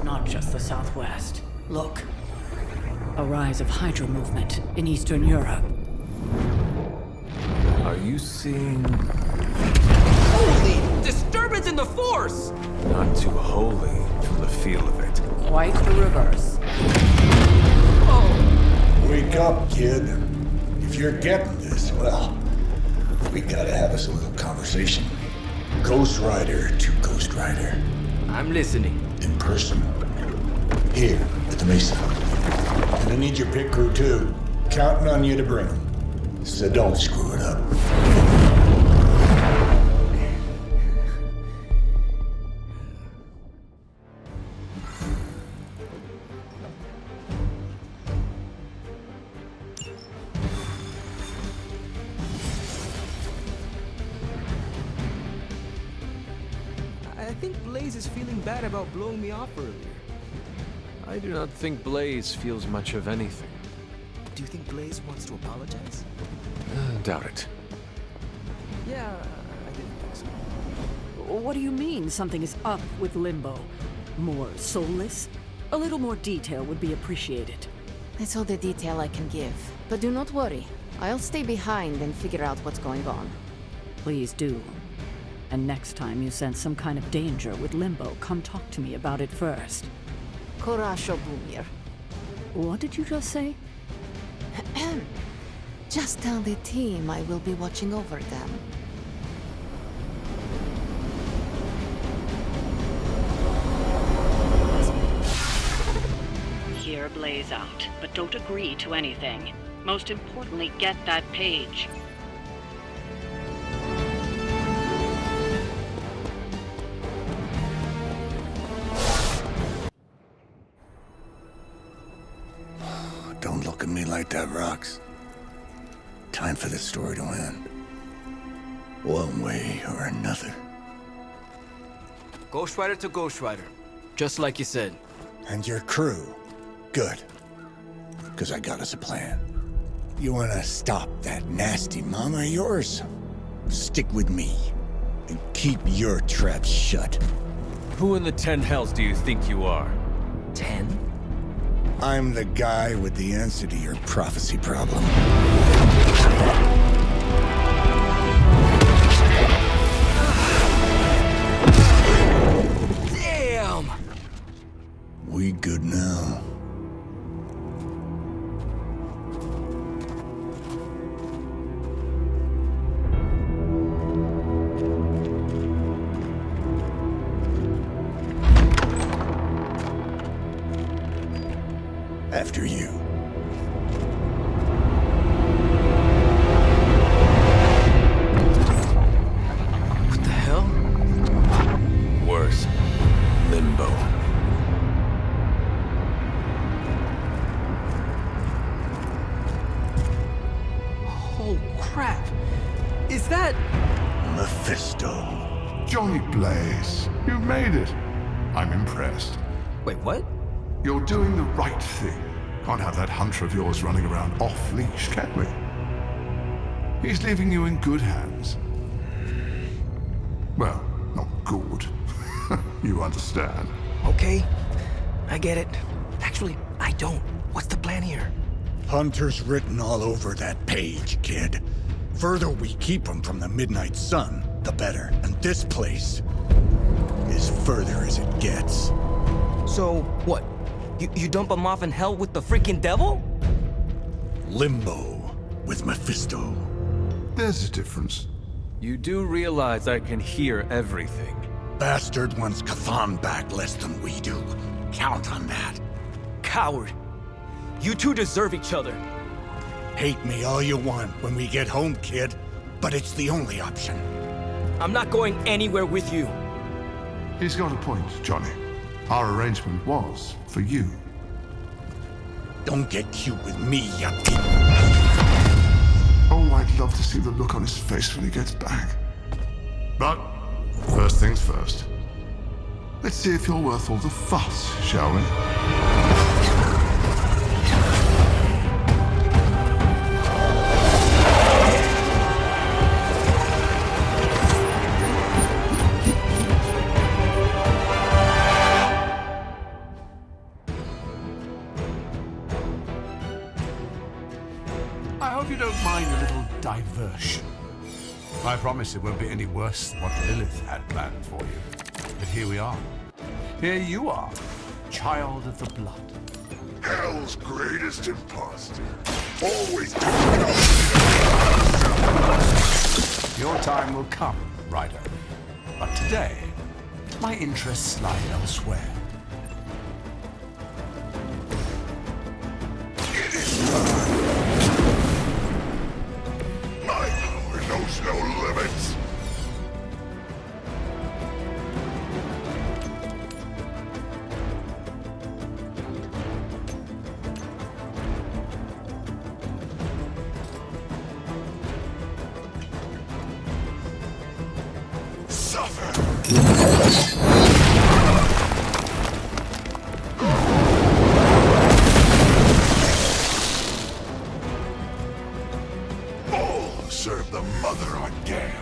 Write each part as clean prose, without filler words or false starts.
not just the Southwest. Look. A rise of Hydra movement in Eastern Europe. Are you seeing... Holy disturbance in the Force! Not too holy from the feel of it. Quite the reverse. Oh, Wake up, kid. If you're getting this, well, we gotta have us a little conversation. Ghost Rider to Ghost Rider. I'm listening. In person. Here, at the Mesa. And I need your pit crew too. Counting on you to bring them. So don't screw it up. I think Blaze is feeling bad about blowing me off earlier. I do not think Blaze feels much of anything. Do you think Blaze wants to apologize? Doubt it. Yeah, I didn't think so. What do you mean something is up with Limbo? More soulless? A little more detail would be appreciated. That's all the detail I can give. But do not worry. I'll stay behind and figure out what's going on. Please do. And next time you sense some kind of danger with Limbo, come talk to me about it first. Korasho Bumir. What did you just say? Just tell the team I will be watching over them. Hear Blaze out, but don't agree to anything. Most importantly, get that page. Don't look at me like that, Rox. Time for this story to end. One way or another. Ghost Rider to Ghost Rider. Just like you said. And your crew. Good. Because I got us a plan. You wanna stop that nasty mama of yours? Stick with me. And keep your traps shut. Who in the 10 hells do you think you are? 10? I'm the guy with the answer to your prophecy problem. Damn! We good now? After you. What the hell? Worse. Limbo. Oh, crap. Is that... Mephisto. Johnny Blaze, you made it. I'm impressed. Wait, what? You're doing the right thing. Can't have that hunter of yours running around off-leash, can we? He's leaving you in good hands. Well, not good. You understand. Okay, I get it. Actually, I don't. What's the plan here? Hunter's written all over that page, kid. Further we keep him from the midnight sun, the better. And this place is further as it gets. So, what? You dump him off in hell with the freaking devil? Limbo with Mephisto. There's a difference. You do realize I can hear everything. Bastard wants Cathan back less than we do. Count on that. Coward. You two deserve each other. Hate me all you want when we get home, kid. But it's the only option. I'm not going anywhere with you. He's got a point, Johnny. Our arrangement was for you. Don't get cute with me, yuppie. Oh, I'd love to see the look on his face when he gets back. But, first things first. Let's see if you're worth all the fuss, shall we? you don't mind a little diversion. I promise it won't be any worse than what Lilith had planned for you. But here we are. Here you are, child of the blood. Hell's greatest imposter. Always Your time will come, Ryder. But today, my interests lie elsewhere. It is time. My power knows no limits. All serve the Mother are damned.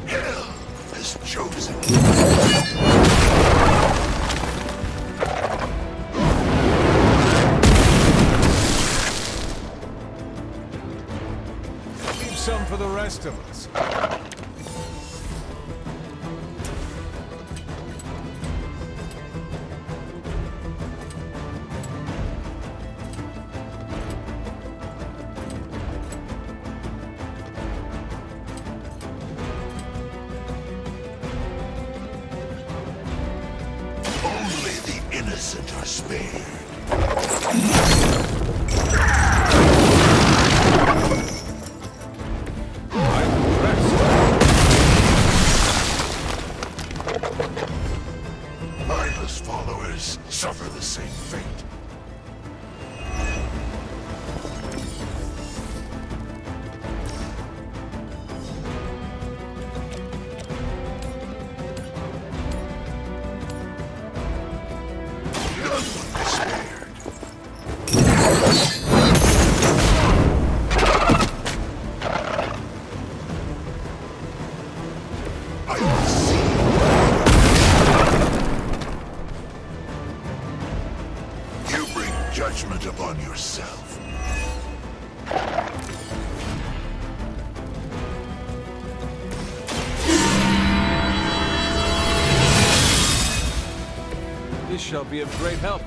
Hell has chosen. Leave some for the rest of us. Only the innocent are spared. Mindless followers suffer the same fate. None will be spared. I will see. You bring judgment upon yourself. This shall be of great help.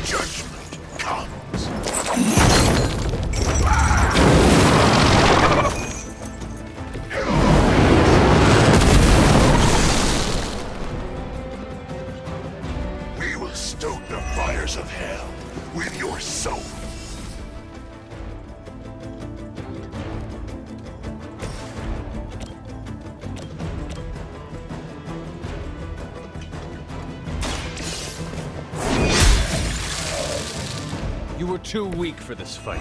Judgment comes. We will stoke the fires of hell with your soul. You were too weak for this fight.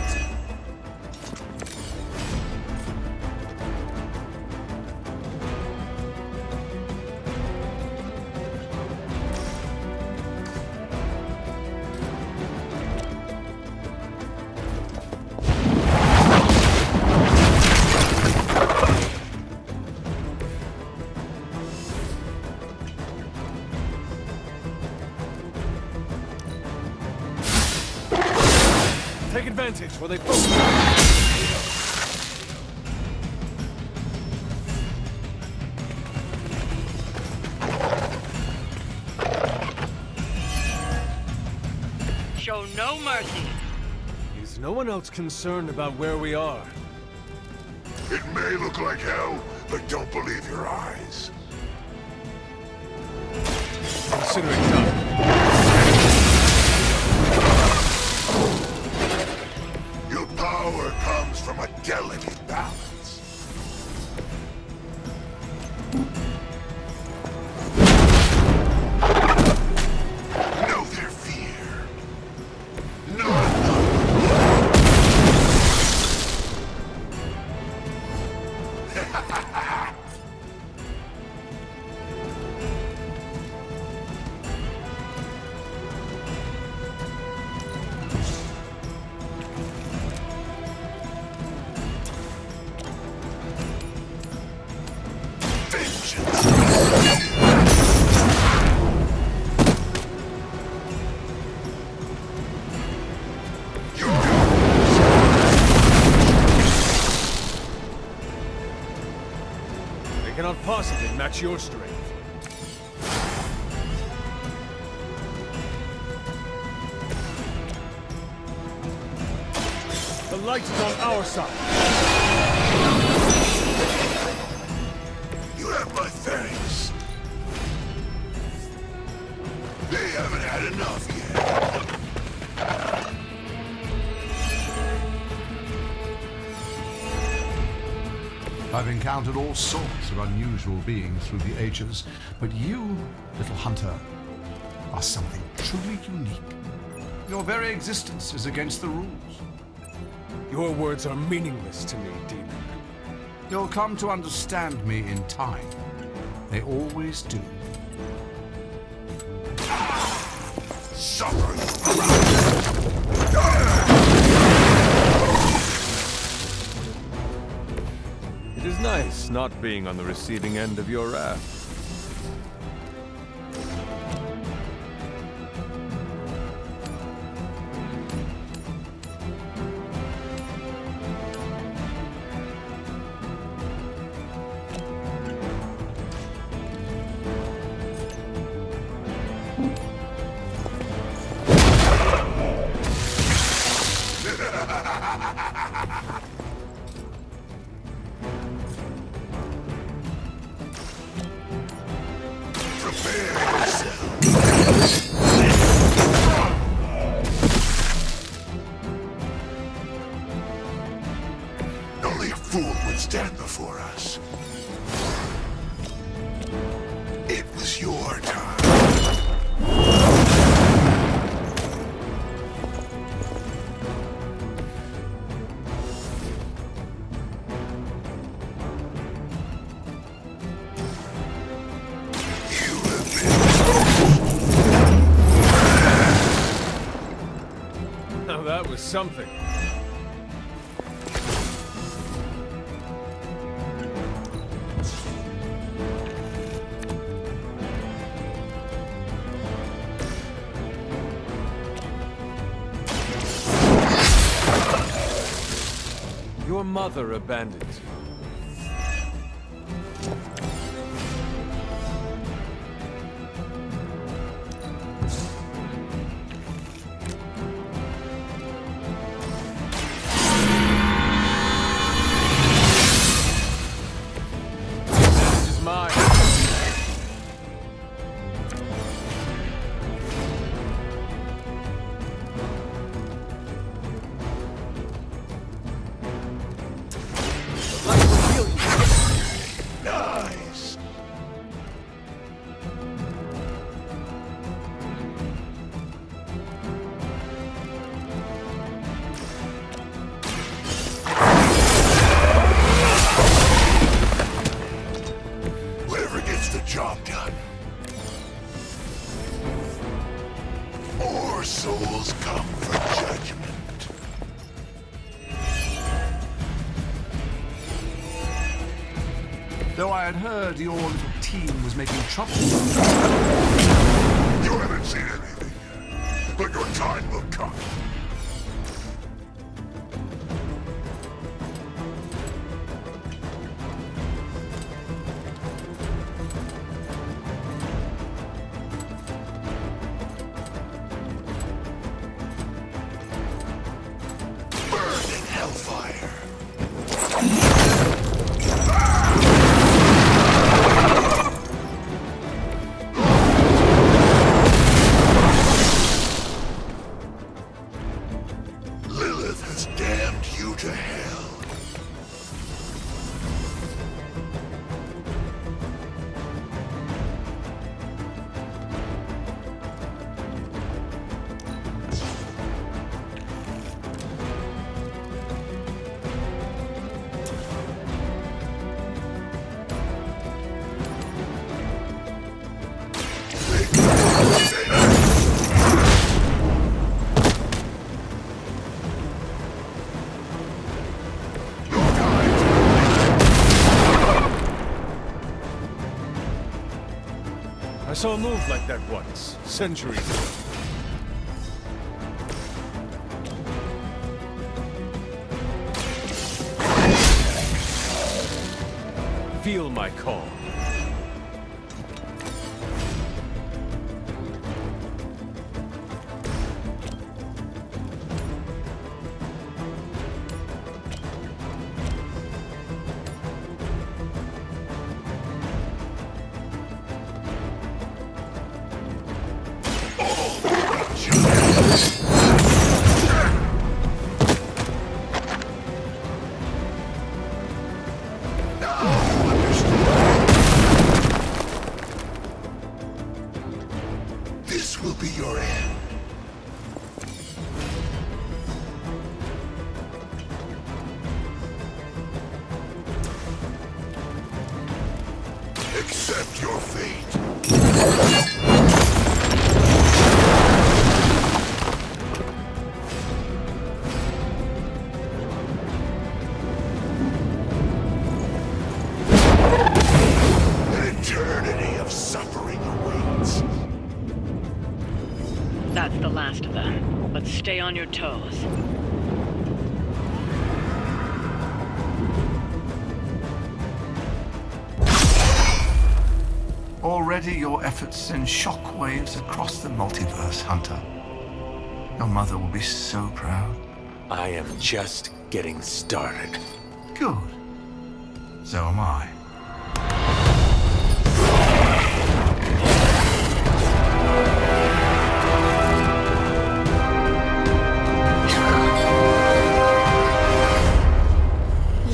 Take advantage while they focus. Show no mercy. Is no one else concerned about where we are? It may look like hell, but don't believe your eyes. Consider it done. Your power comes from a delicate balance. No instructions. They cannot possibly match your strength. The light is on our side. You have my thanks. They haven't had enough yet. I've encountered all sorts of unusual beings through the ages, but you, little hunter, are something truly unique. Your very existence is against the rules. Your words are meaningless to me, demon. You'll come to understand me in time. They always do. Suffer. It is nice not being on the receiving end of your wrath. Only a fool would stand before us. It was your time. You have been... Now that was something. Your mother abandoned you. This is mine. Nice. Whatever gets the job done. More souls come for judgment. Though I had heard your little team was making trouble. You haven't seen anything yet, but your time will come. Burn in hellfire. I saw a move like that once, centuries ago. Feel my call. This will be your end. Accept your fate. An eternity of suffering awaits. That's the last of them, but stay on your toes. Already your efforts send shockwaves across the multiverse, Hunter. Your mother will be so proud. I am just getting started. Good. So am I.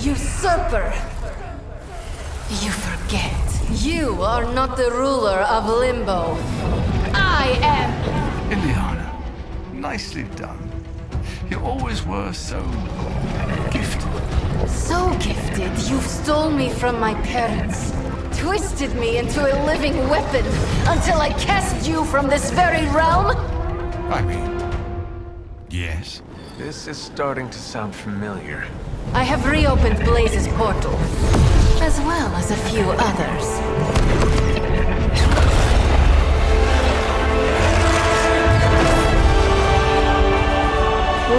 Usurper! You forget. You are not the ruler of Limbo. I am! Ileana, nicely done. You always were so gifted. So gifted, you've stole me from my parents. Twisted me into a living weapon until I cast you from this very realm? I mean, yes. This is starting to sound familiar. I have reopened Blaze's portal, as well as a few others.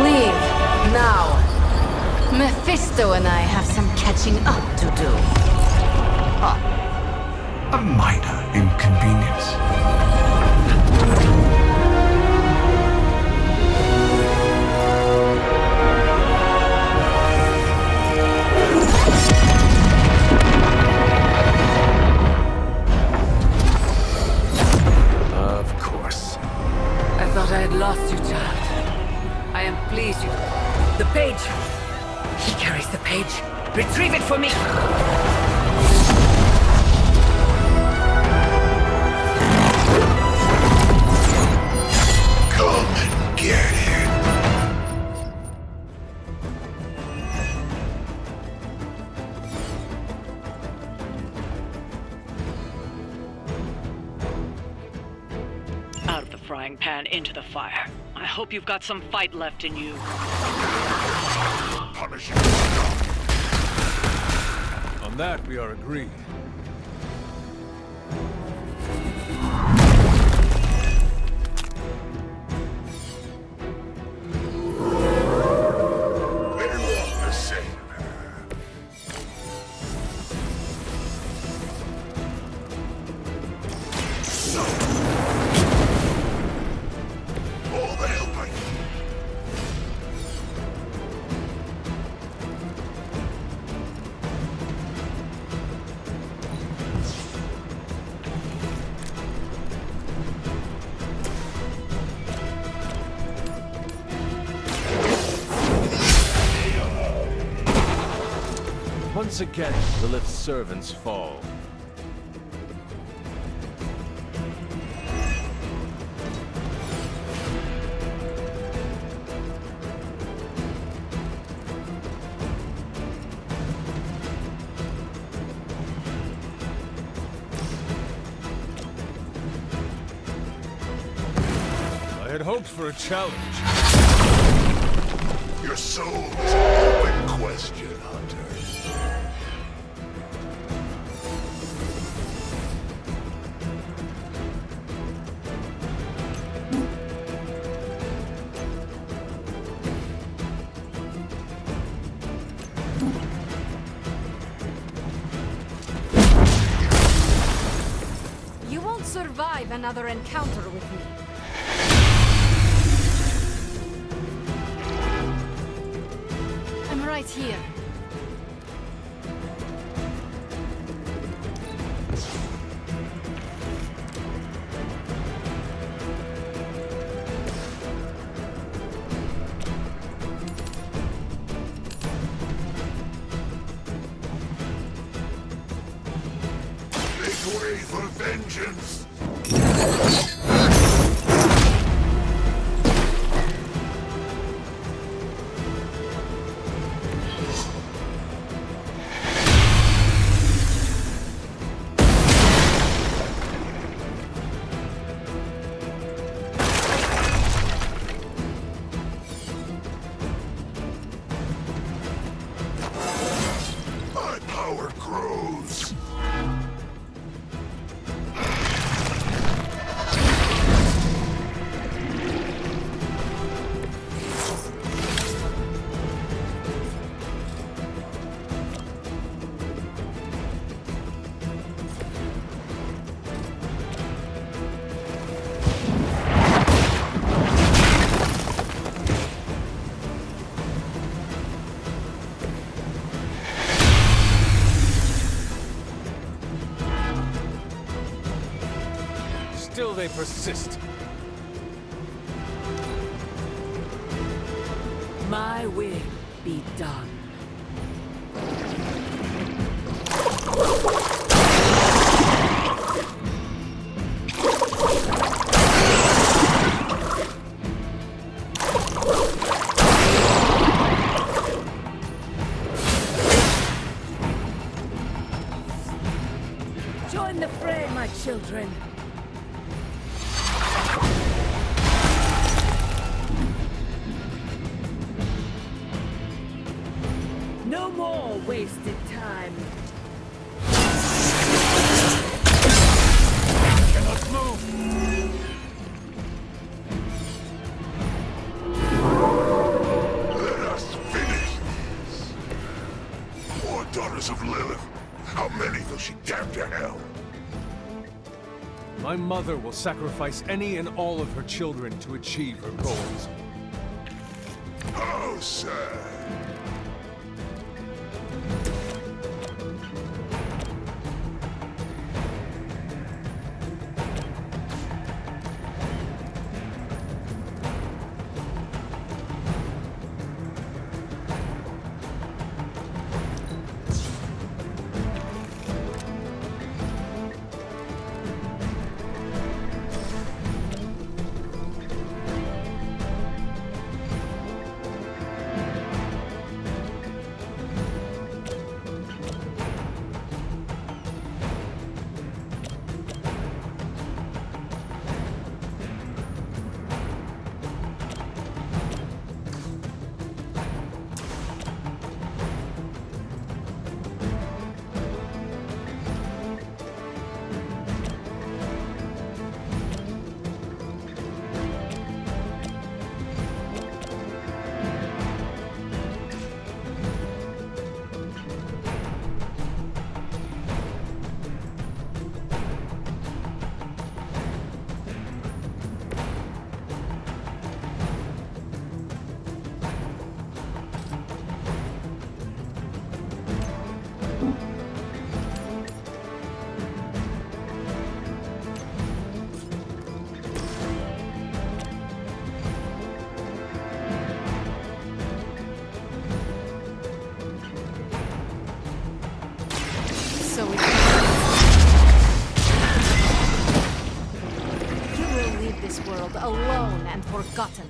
Leave, now. Mephisto and I have some catching up to do. A minor inconvenience. Of course. I thought I had lost you, child. I am pleased you... The page! He carries the page. Retrieve it for me! Come and get it. Out of the frying pan into the fire. I hope you've got some fight left in you. Punish On that, we are agreed. They want the same. So, all the help I need. Once again, Lilith's servants fall. I had hoped for a challenge. Your soul is an open question, Hunter. survive another encounter with me. I'm right here. Make way for vengeance! My power grows! Still they persist. My will be done. Join the fray, my children. No more wasted time. Cannot move! Let us finish this! Poor daughters of Lilith. How many will she damn to hell? My mother will sacrifice any and all of her children to achieve her goals. How sad. So it You will leave this world alone and forgotten.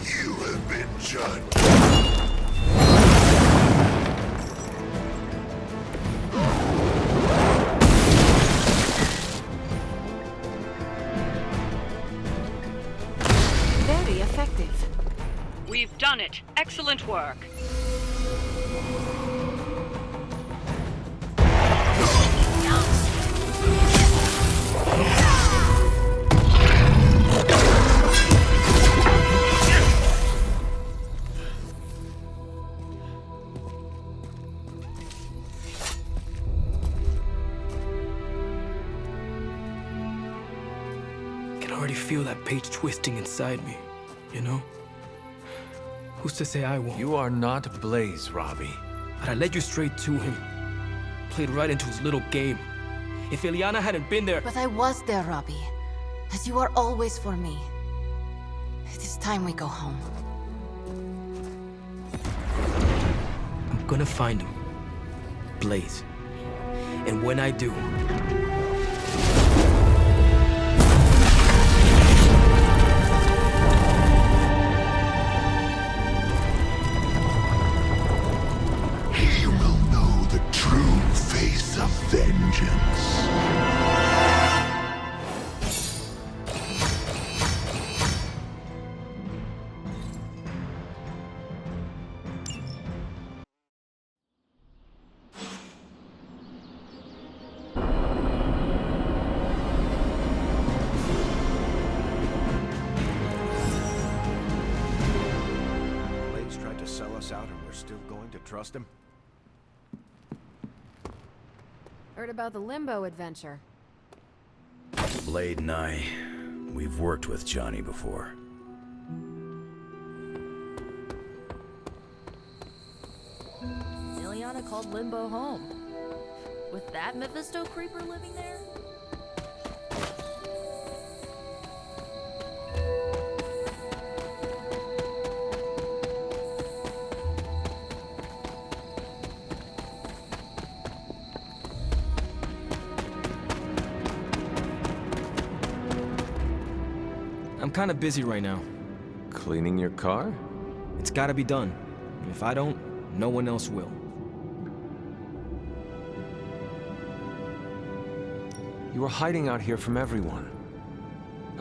You have been judged. Very effective. We've done it. Excellent work. I can already feel that page twisting inside me, you know? Who's to say I won't? You are not Blaze, Robbie. But I led you straight to him. Played right into his little game. If Ilyana hadn't been there... But I was there, Robbie. As you are always for me. It is time we go home. I'm gonna find him. Blaze. And when I do... He will know the true face of vengeance. Blaze tried to sell us out and we're still going to trust him? Heard about the Limbo adventure. Blade and I, we've worked with Johnny before. Ilyana called Limbo home. With that Mephisto creeper living there? I'm kinda busy right now. Cleaning your car? It's gotta be done. If I don't, no one else will. You were hiding out here from everyone.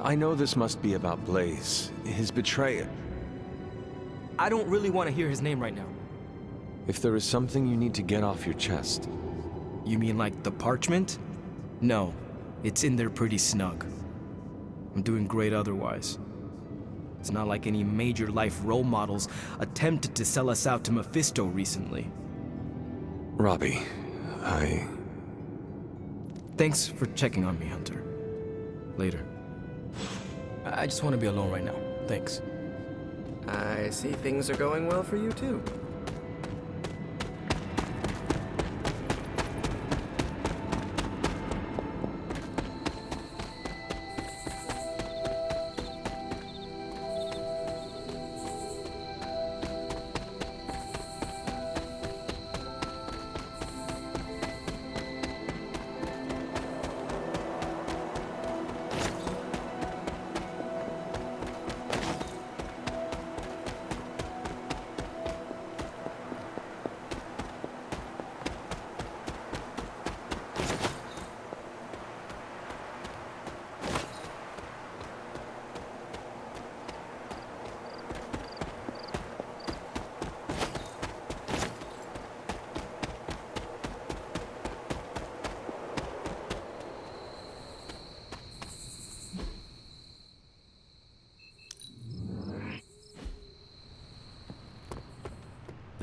I know this must be about Blaze, his betrayal. I don't really want to hear his name right now. If there is something you need to get off your chest. You mean like the parchment? No, it's in there pretty snug. I'm doing great otherwise. It's not like any major life role models attempted to sell us out to Mephisto recently. Robbie, Thanks for checking on me, Hunter. Later. I just want to be alone right now. Thanks. I see things are going well for you too.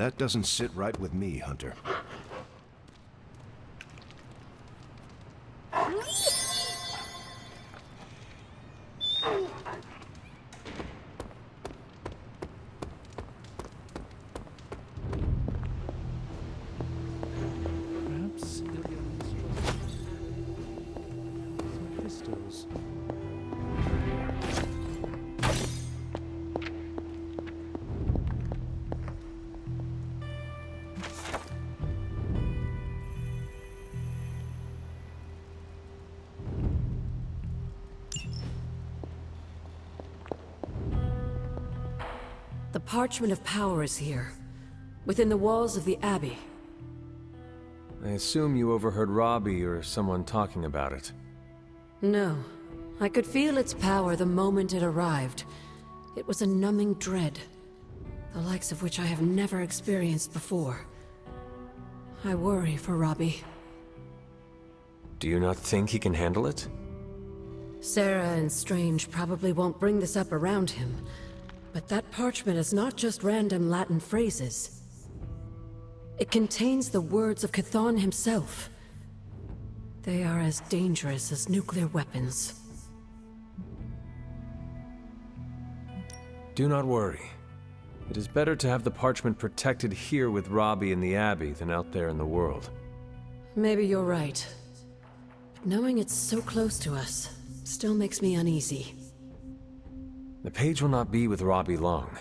That doesn't sit right with me, Hunter. Perhaps Mephisto's. The Parchment of Power is here, within the walls of the Abbey. I assume you overheard Robbie or someone talking about it. No. I could feel its power the moment it arrived. It was a numbing dread, the likes of which I have never experienced before. I worry for Robbie. Do you not think he can handle it? Sarah and Strange probably won't bring this up around him, but that parchment is not just random Latin phrases. It contains the words of Chthon himself. They are as dangerous as nuclear weapons. Do not worry. It is better to have the parchment protected here with Robbie in the Abbey than out there in the world. Maybe you're right. But knowing it's so close to us still makes me uneasy. The page will not be with Robbie long.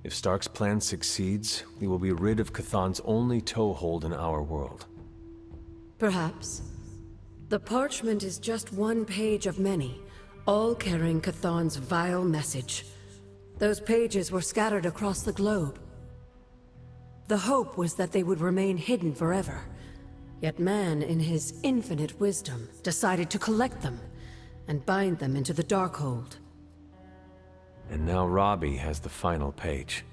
If Stark's plan succeeds, we will be rid of Chthon's only toehold in our world. Perhaps. The parchment is just one page of many, all carrying Chthon's vile message. Those pages were scattered across the globe. The hope was that they would remain hidden forever. Yet man, in his infinite wisdom, decided to collect them and bind them into the Darkhold. And now Robbie has the final page.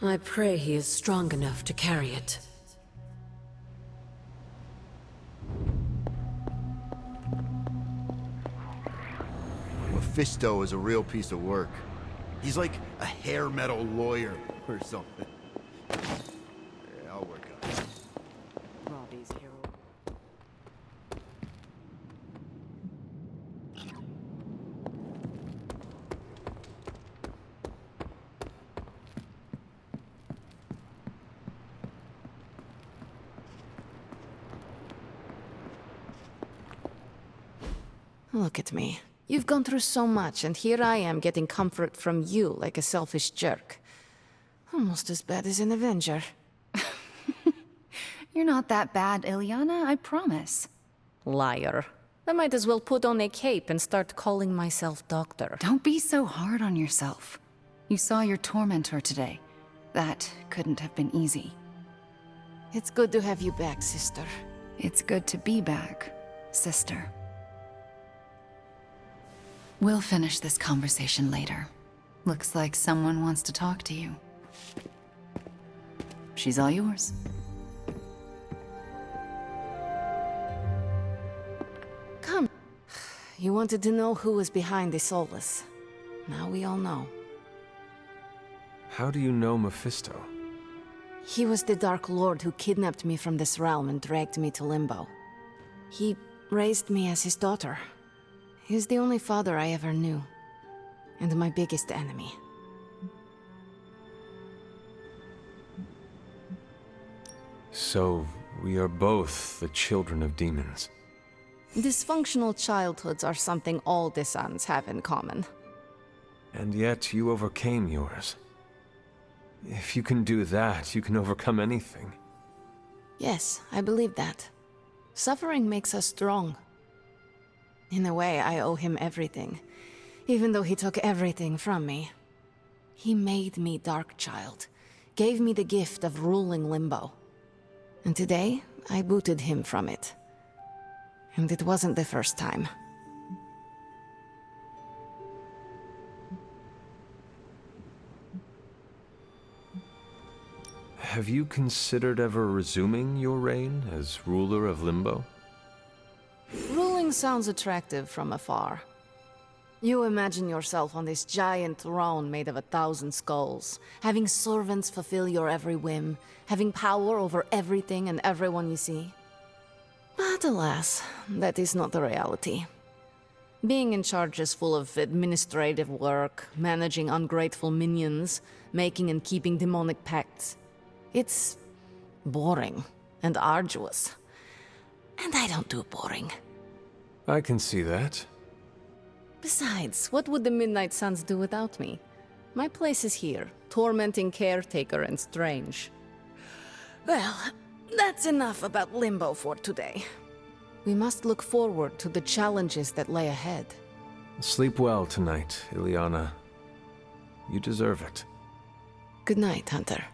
I pray he is strong enough to carry it. Mephisto is a real piece of work. He's like a hair metal lawyer or something. Yeah, I'll work on it. Robbie's hero. Look at me. You've gone through so much, and here I am getting comfort from you like a selfish jerk. Almost as bad as an Avenger. You're not that bad, Ilyana, I promise. Liar. I might as well put on a cape and start calling myself Doctor. Don't be so hard on yourself. You saw your tormentor today. That couldn't have been easy. It's good to have you back, sister. It's good to be back, sister. We'll finish this conversation later. Looks like someone wants to talk to you. She's all yours. Come. You wanted to know who was behind the Solus. Now we all know. How do you know Mephisto? He was the Dark Lord who kidnapped me from this realm and dragged me to Limbo. He raised me as his daughter. He was the only father I ever knew, and my biggest enemy. So, we are both the children of demons. Dysfunctional childhoods are something all the sons have in common. And yet, you overcame yours. If you can do that, you can overcome anything. Yes, I believe that. Suffering makes us strong. In a way, I owe him everything, even though he took everything from me. He made me Darkchild, gave me the gift of ruling Limbo. And today, I booted him from it. And it wasn't the first time. Have you considered ever resuming your reign as ruler of Limbo? Ruling sounds attractive from afar. You imagine yourself on this giant throne made of 1,000 skulls, having servants fulfill your every whim, having power over everything and everyone you see. But alas, that is not the reality. Being in charge is full of administrative work, managing ungrateful minions, making and keeping demonic pacts. It's boring and arduous. And I don't do boring. I can see that. Besides, what would the Midnight Suns do without me? My place is here, tormenting Caretaker and Strange. Well, that's enough about Limbo for today. We must look forward to the challenges that lay ahead. Sleep well tonight, Ileana. You deserve it. Good night, Hunter.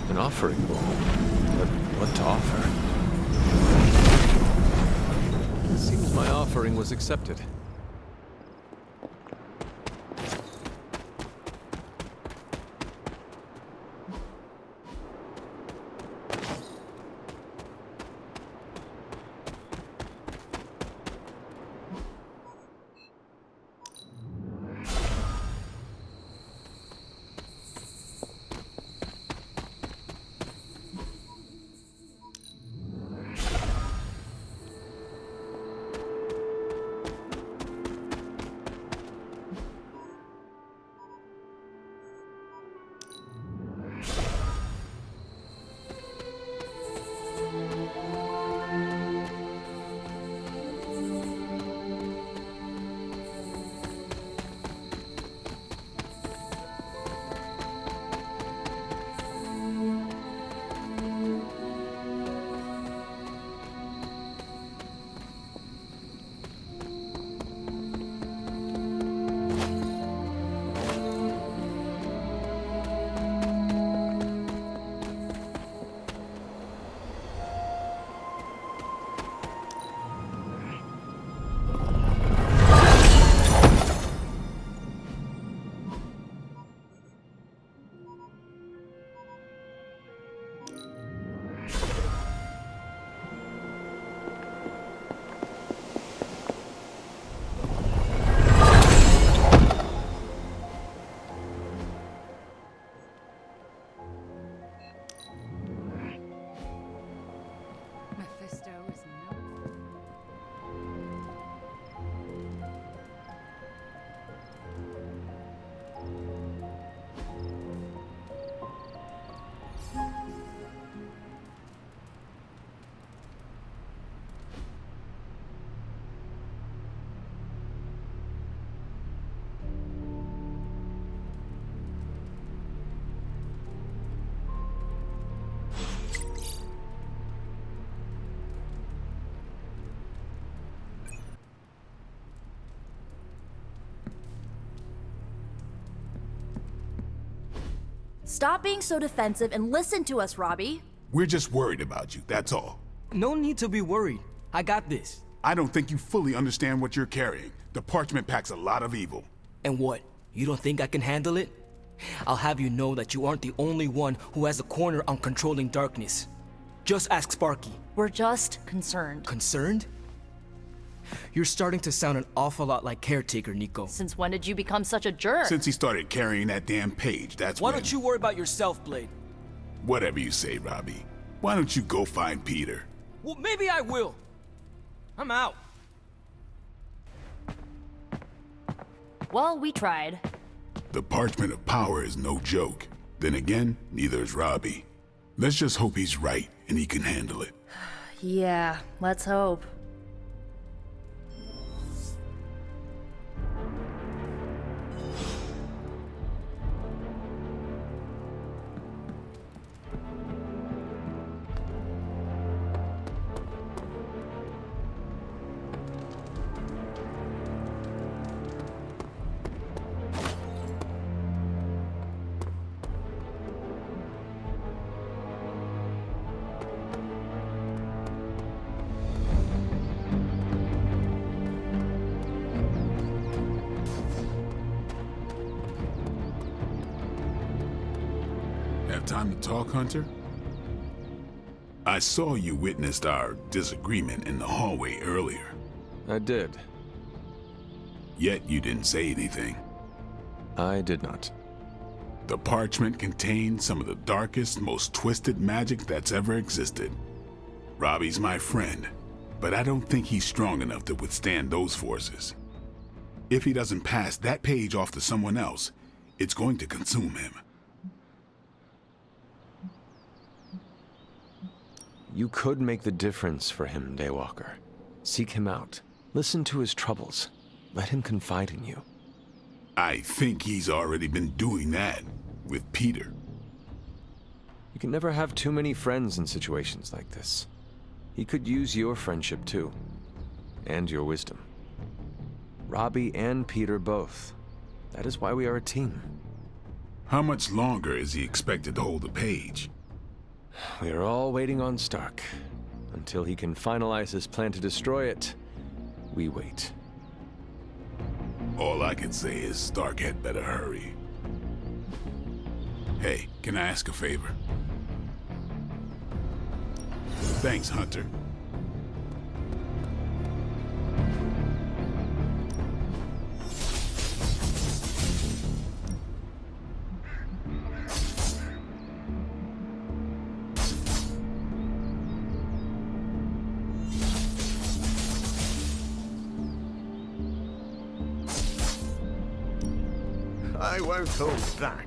An offering bowl. But what to offer? It seems my offering was accepted. Stop being so defensive and listen to us, Robbie. We're just worried about you, that's all. No need to be worried. I got this. I don't think you fully understand what you're carrying. The parchment packs a lot of evil. And what? You don't think I can handle it? I'll have you know that you aren't the only one who has a corner on controlling darkness. Just ask Sparky. We're just concerned. Concerned? You're starting to sound an awful lot like Caretaker, Nico. Since when did you become such a jerk? Since he started carrying that damn page, that's Why don't you worry about yourself, Blade? Whatever you say, Robbie. Why don't you go find Peter? Well, maybe I will. I'm out. Well, we tried. The Parchment of Power is no joke. Then again, neither is Robbie. Let's just hope he's right and he can handle it. Yeah, let's hope. time to talk, Hunter? I saw you witnessed our disagreement in the hallway earlier. I did. Yet you didn't say anything. I did not. The parchment contained some of the darkest, most twisted magic that's ever existed. Robbie's my friend, but I don't think he's strong enough to withstand those forces. If he doesn't pass that page off to someone else, it's going to consume him. You could make the difference for him, Daywalker. Seek him out. Listen to his troubles. Let him confide in you. I think he's already been doing that with Peter. You can never have too many friends in situations like this. He could use your friendship too, and your wisdom. Robbie and Peter both. That is why we are a team. How much longer is he expected to hold the page? We are all waiting on Stark. Until he can finalize his plan to destroy it, we wait. All I can say is Stark had better hurry. Hey, can I ask a favor? Thanks, Hunter. I won't hold back.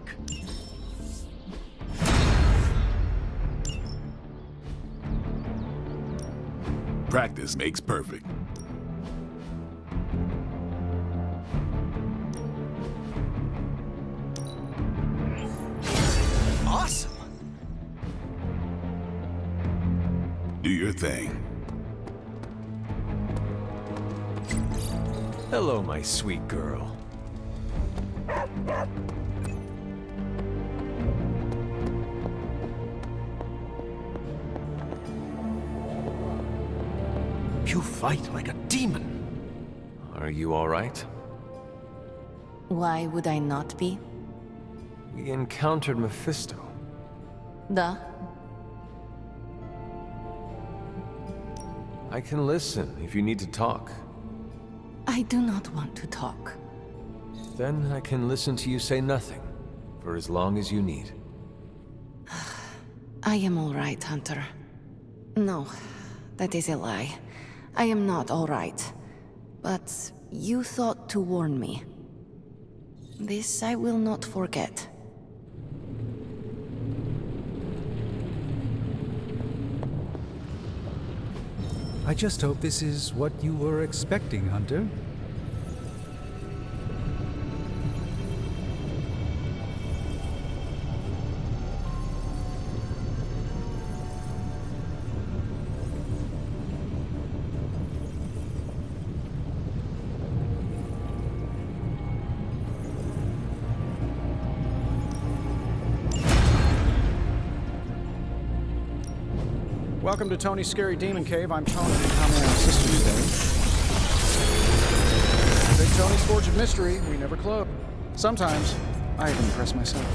Practice makes perfect. Awesome! Do your thing. Hello, my sweet girl. You fight like a demon. Are you all right? Why would I not be? We encountered Mephisto. Duh. I can listen if you need to talk. I do not want to talk. Then I can listen to you say nothing, for as long as you need. I am all right, Hunter. No, that is a lie. I am not all right. But you thought to warn me. This I will not forget. I just hope this is what you were expecting, Hunter. Welcome to Tony's Scary Demon Cave. I'm Tony. How may I assist you today? Big Tony's Forge of Mystery. We never close. Sometimes, I even impress myself.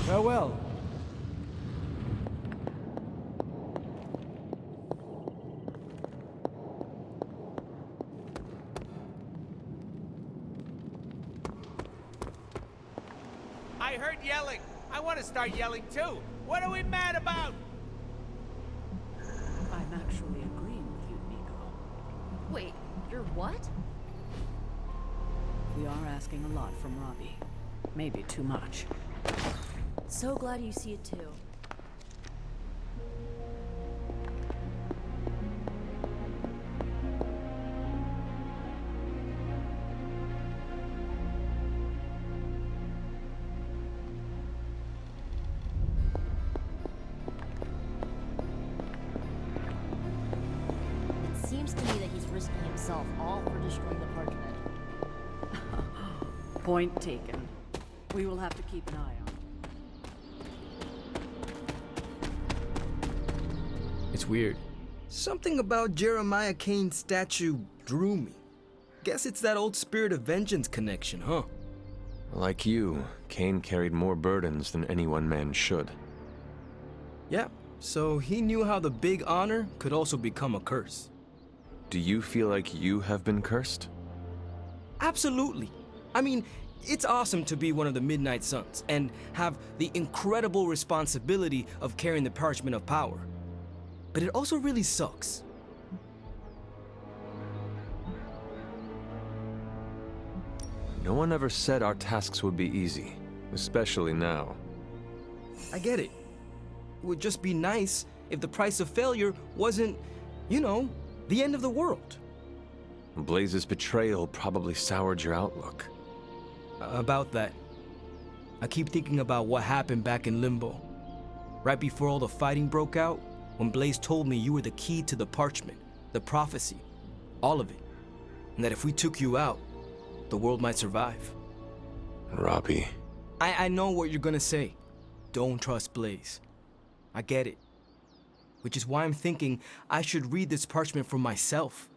Farewell. I heard yelling. I want to start yelling too. What are we mad about? I'm actually agreeing with you, Nico. Wait, you're what? We are asking a lot from Robbie. Maybe too much. So glad you see it too. risking himself, all for destroying the parchment. Point taken. We will have to keep an eye on it. It's weird. Something about Jeremiah Kane's statue drew me. Guess it's that old Spirit of Vengeance connection, huh? Like you, Kane carried more burdens than any one man should. Yeah, so he knew how the big honor could also become a curse. Do you feel like you have been cursed? Absolutely. I mean, it's awesome to be one of the Midnight Suns and have the incredible responsibility of carrying the Parchment of Power. But it also really sucks. No one ever said our tasks would be easy, especially now. I get it. It would just be nice if the price of failure wasn't, you know, the end of the world. Blaze's betrayal probably soured your outlook. About that, I keep thinking about what happened back in Limbo. Right before all the fighting broke out, when Blaze told me you were the key to the parchment, the prophecy, all of it. And that if we took you out, the world might survive. Robbie. I know what you're gonna say. Don't trust Blaze. I get it. Which is why I'm thinking I should read this parchment for myself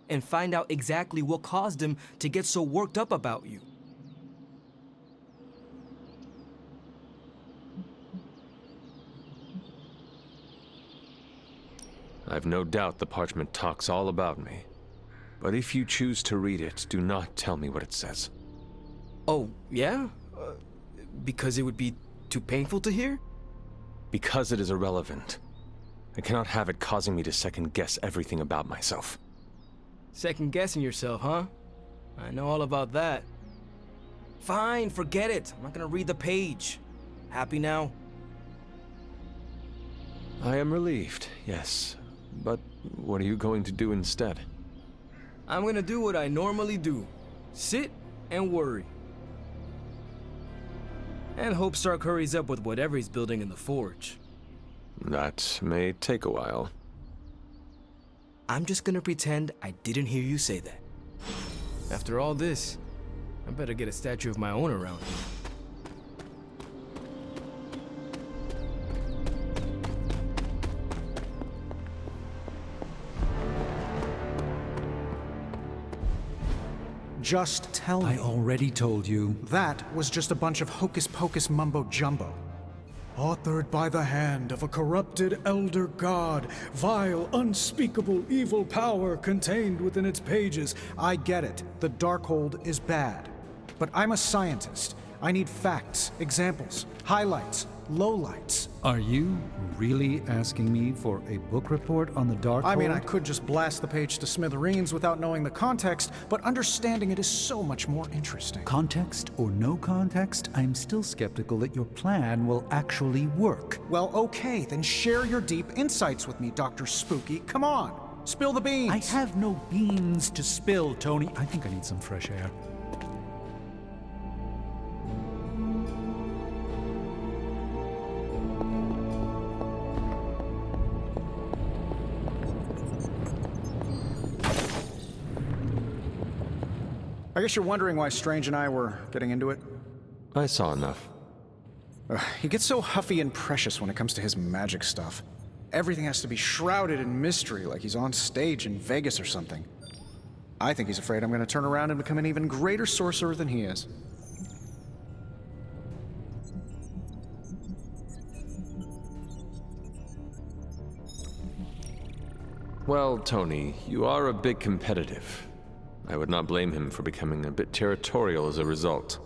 and find out exactly what caused him to get so worked up about you. I've no doubt the parchment talks all about me. But if you choose to read it, do not tell me what it says. Oh, yeah? Because it would be too painful to hear? Because it is irrelevant. I cannot have it causing me to second-guess everything about myself. Second-guessing yourself, huh? I know all about that. Fine, forget it. I'm not gonna read the page. Happy now? I am relieved, yes. But what are you going to do instead? I'm gonna do what I normally do. Sit and worry. And hope Stark hurries up with whatever he's building in the forge. That may take a while. I'm just gonna pretend I didn't hear you say that. After all this, I better get a statue of my own around here. Just tell me. I already told you. That was just a bunch of hocus-pocus mumbo-jumbo. Authored by the hand of a corrupted elder god, vile, unspeakable evil power contained within its pages. I get it. The Darkhold is bad. But I'm a scientist. I need facts, examples, highlights, lowlights. Are you really asking me for a book report on the Darkhold? I mean, I could just blast the page to smithereens without knowing the context, but understanding it is so much more interesting. Context or no context, I'm still skeptical that your plan will actually work. Well, okay, then share your deep insights with me, Dr. Spooky. Come on, spill the beans. I have no beans to spill, Tony. I think I need some fresh air. I guess you're wondering why Strange and I were getting into it? I saw enough. He gets so huffy and precious when it comes to his magic stuff. Everything has to be shrouded in mystery, like he's on stage in Vegas or something. I think he's afraid I'm going to turn around and become an even greater sorcerer than he is. Well, Tony, you are a bit competitive. I would not blame him for becoming a bit territorial as a result.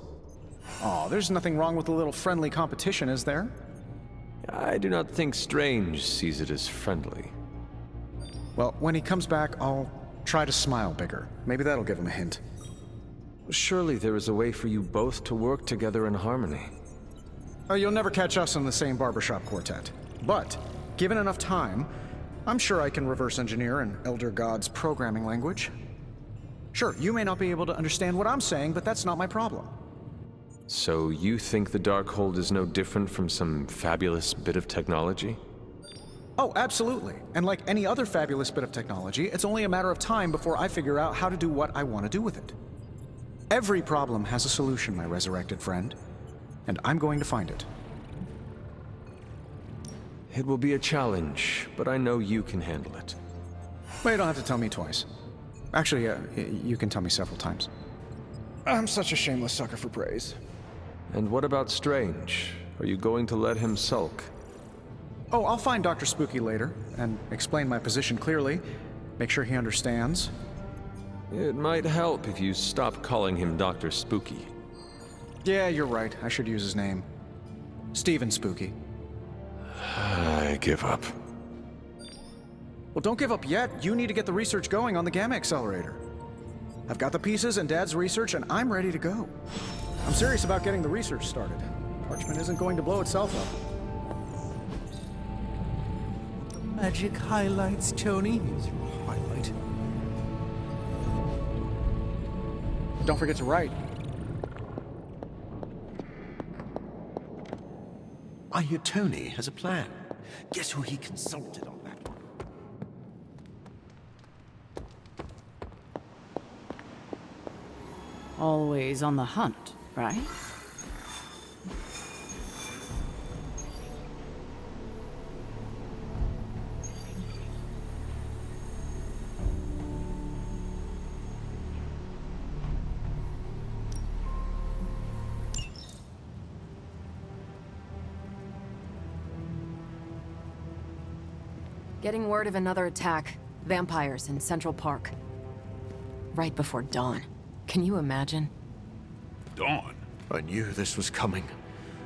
Aw, there's nothing wrong with a little friendly competition, is there? I do not think Strange sees it as friendly. Well, when he comes back, I'll try to smile bigger. Maybe that'll give him a hint. Surely there is a way for you both to work together in harmony. Oh, you'll never catch us in the same barbershop quartet. But, given enough time, I'm sure I can reverse engineer an Elder God's programming language. Sure, you may not be able to understand what I'm saying, but that's not my problem. So you think the Darkhold is no different from some fabulous bit of technology? Oh, absolutely. And like any other fabulous bit of technology, it's only a matter of time before I figure out how to do what I want to do with it. Every problem has a solution, my resurrected friend. And I'm going to find it. It will be a challenge, but I know you can handle it. Well, you don't have to tell me twice. Actually, you can tell me several times. I'm such a shameless sucker for praise. And what about Strange? Are you going to let him sulk? Oh, I'll find Dr. Spooky later, and explain my position clearly. Make sure he understands. It might help if you stop calling him Dr. Spooky. Yeah, you're right. I should use his name. Stephen Spooky. I give up. Well, don't give up yet. You need to get the research going on the Gamma Accelerator. I've got the pieces and Dad's research, and I'm ready to go. I'm serious about getting the research started. Parchment isn't going to blow itself up. Magic highlights, Tony. Here's your highlight. Don't forget to write. I hear Tony has a plan. Guess who he consulted on that one? Always on the hunt, right? Getting word of another attack. Vampires in Central Park. Right before dawn. Can you imagine? Dawn? I knew this was coming.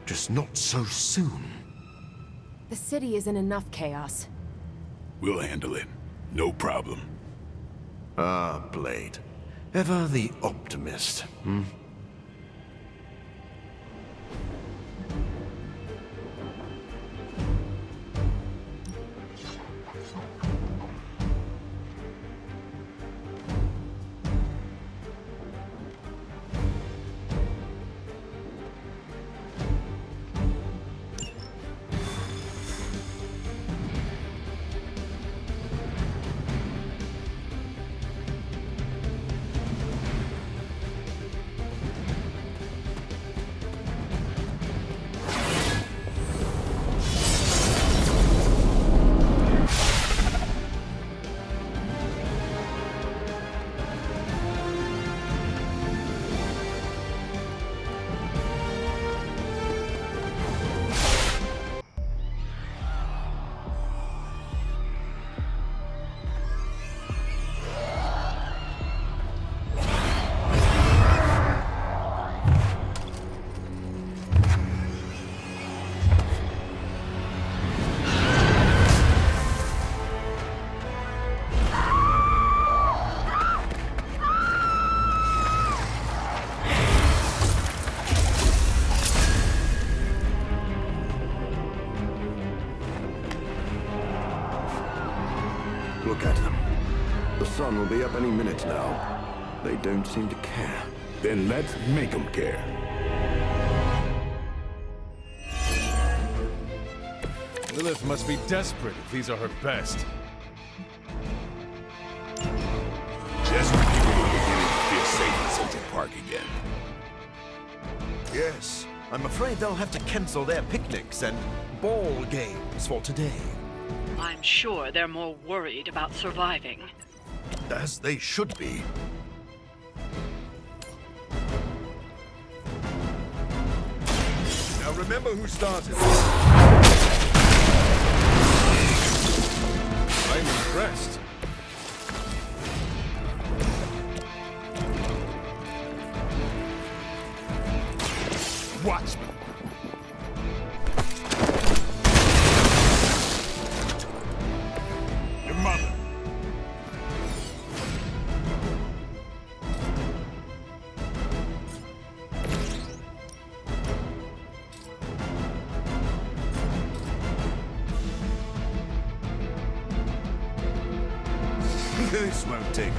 Just not so soon. The city is in enough chaos. We'll handle it. No problem. Ah, Blade. Ever the optimist, hmm? Look at them. The sun will be up any minute now. They don't seem to care. Then let's make them care. Lilith must be desperate if these are her best. Just when people were beginning to feel safe in Central Park again. Yes, I'm afraid they'll have to cancel their picnics and ball games for today. I'm sure they're more worried about surviving. As they should be. Now remember who started. I'm impressed. Watch me. Your mother. This won't take.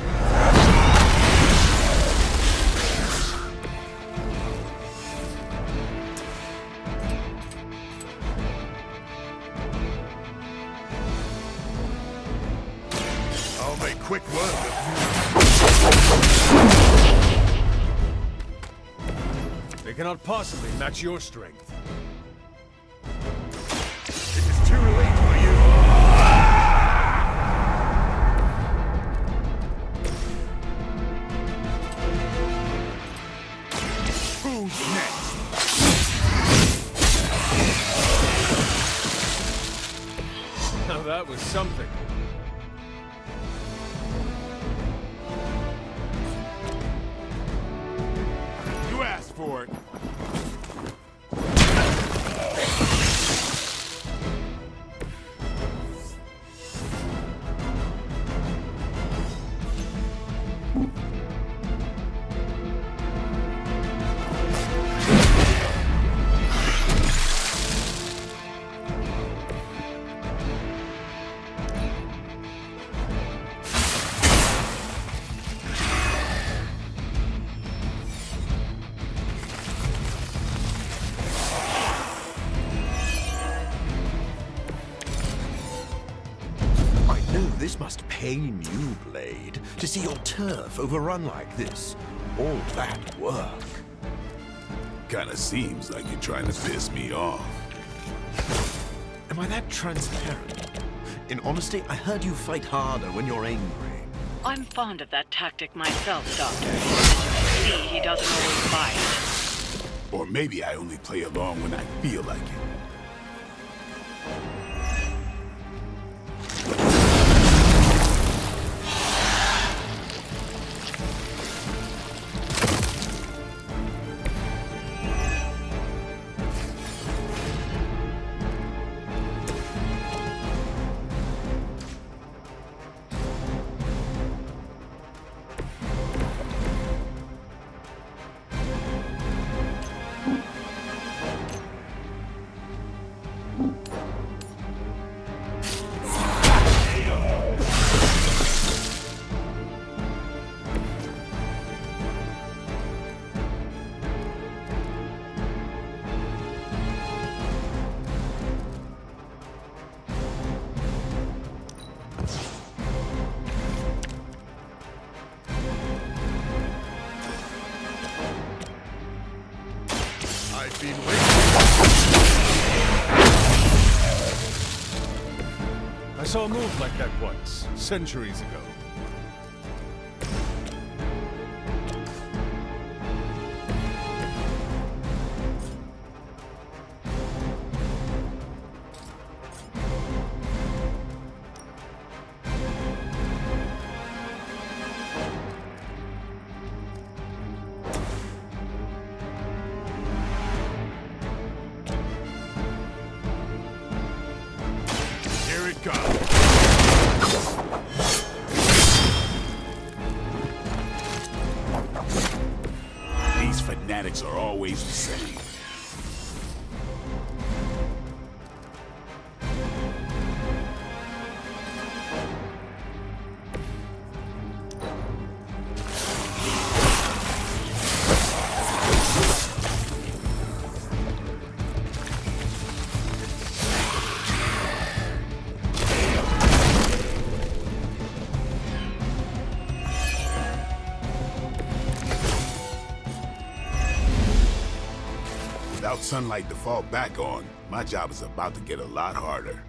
I'll make quick work of you. They cannot possibly match your strength. It is too late for you. Who's next? Now that was something. You asked for it. This must pain you, Blade, to see your turf overrun like this. All that work. Kinda seems like you're trying to piss me off. Am I that transparent? In honesty, I heard you fight harder when you're angry. I'm fond of that tactic myself, Doctor. As you see, he doesn't always bite. Or maybe I only play along when I feel like it. I've been waiting. I saw a move like that once, centuries ago. Here it comes. These fanatics are always the same. Without sunlight to fall back on, my job is about to get a lot harder.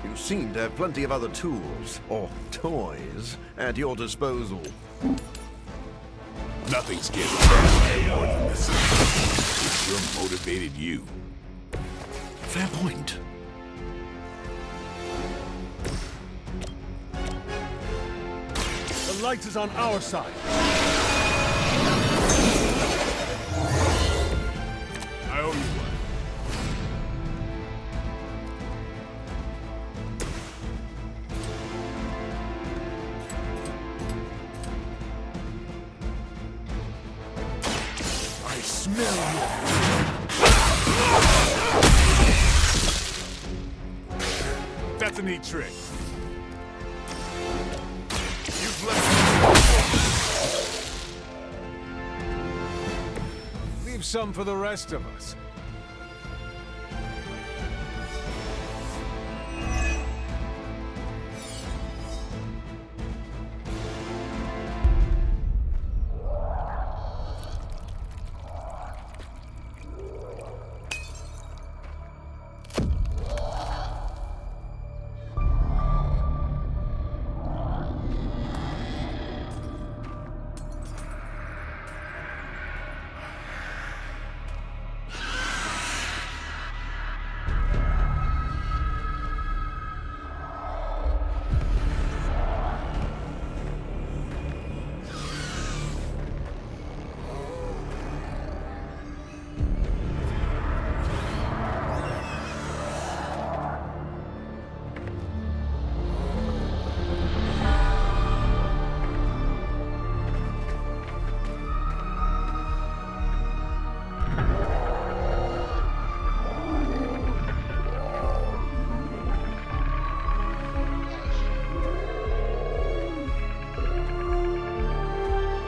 You seem to have plenty of other tools, or toys, at your disposal. Nothing's getting better more than this. It's your motivated you. Fair point. The light is on our side. I owe you one. I smell you. That's a neat trick. You've left Leave some for the rest of us.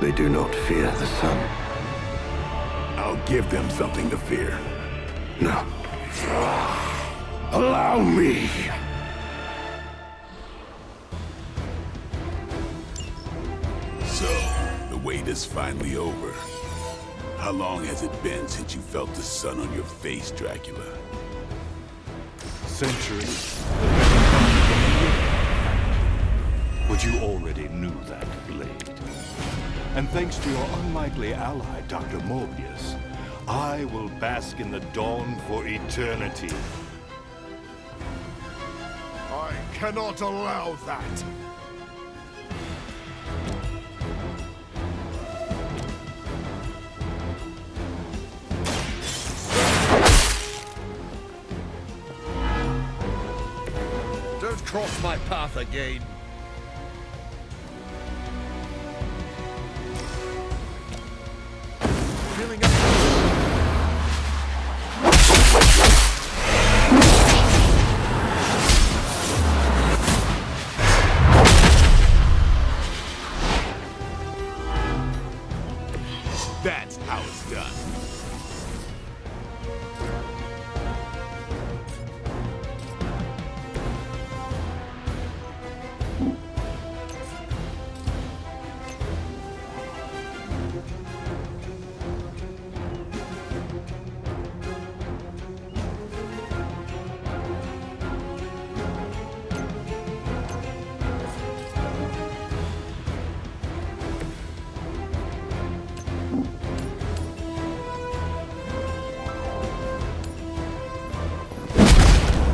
They do not fear the sun. I'll give them something to fear. No. Allow me! So, the wait is finally over. How long has it been since you felt the sun on your face, Dracula? Centuries. But you already knew that, Blade. And thanks to your unlikely ally, Dr. Mobius, I will bask in the dawn for eternity. I cannot allow that. Don't cross my path again. Feeling up. That's how it's done.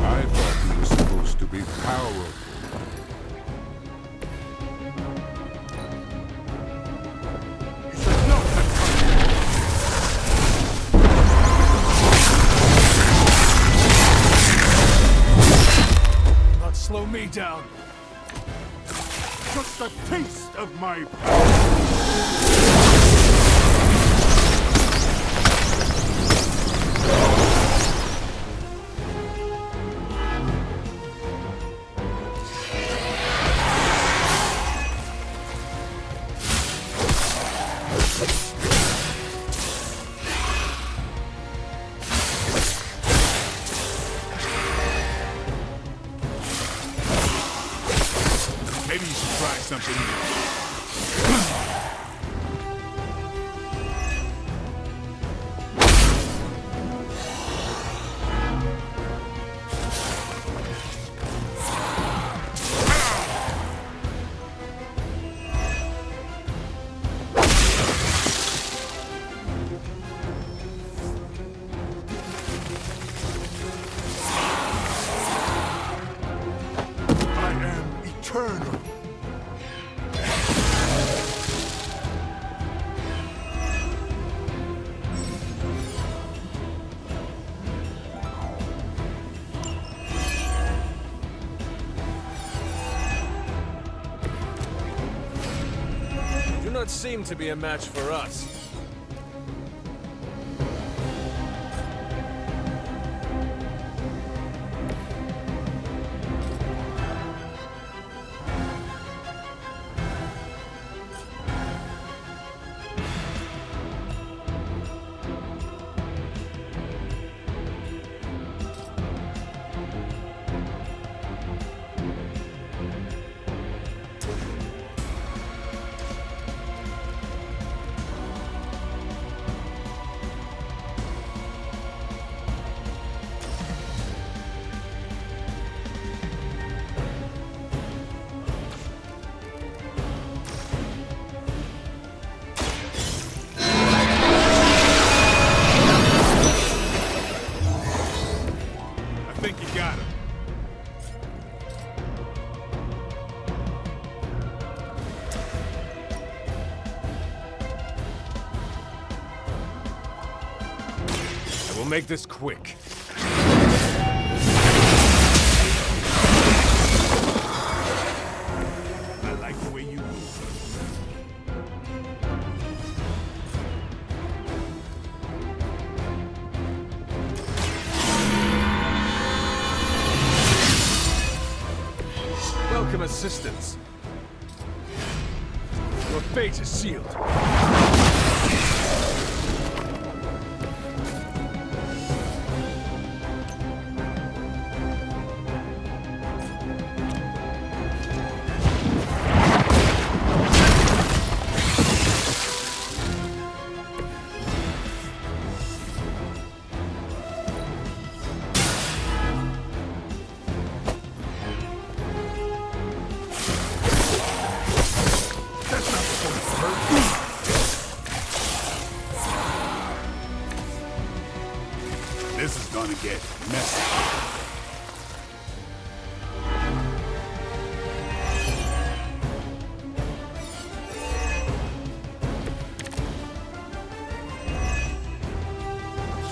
I thought you were supposed to be powerful. Not slow me down. Just a taste of my power. Maybe you should try something new. I am eternal. You do not seem to be a match for us. I think you got him. I will make this quick. I like the way you move. Welcome assistance. Your fate is sealed. This is gonna get messy.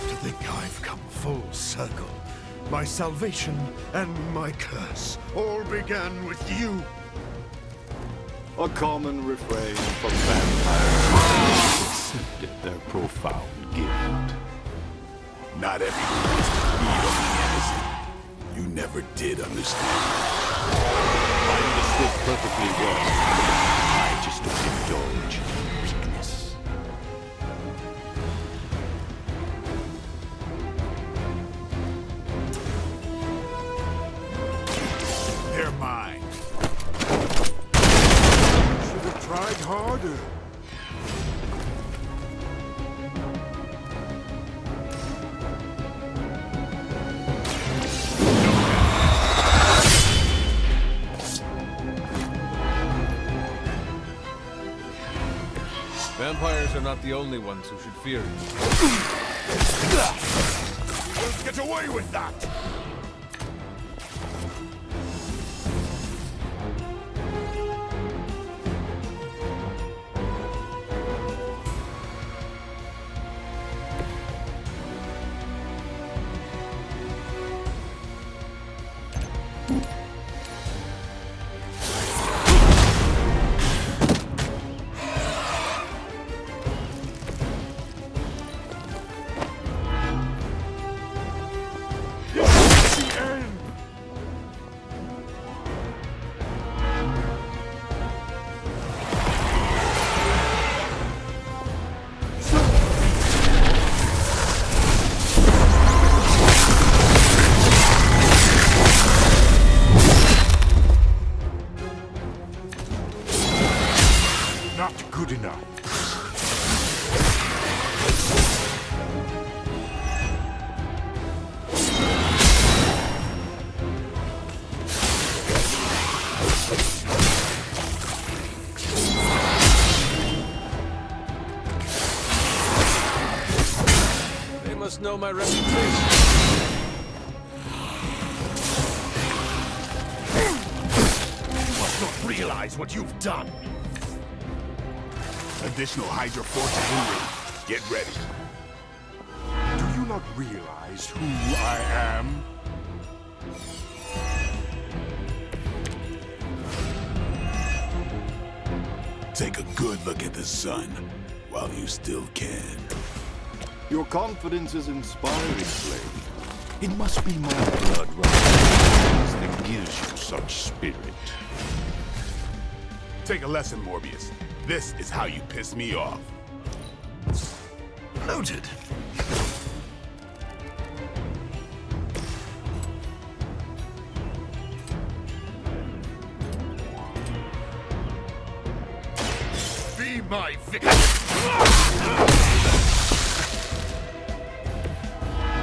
To think I've come full circle. My salvation and my curse all began with you. A common refrain from vampires accepted their profound gift. Not everyone wants to feed on the innocent. You never did understand. I understood perfectly well. I just don't indulge in weakness. They're mine. Should have tried harder. Vampires are not the only ones who should fear you. You won't get away with that! Not good enough. They must know my reputation. You must not realize what you've done. Additional Hydra forces en route. Get ready. Do you not realize who I am? Take a good look at the sun while you still can. Your confidence is inspiring, Blade. It must be my blood rising that gives you such spirit. Take a lesson, Morbius. This is how you piss me off. Noted. Be my victim!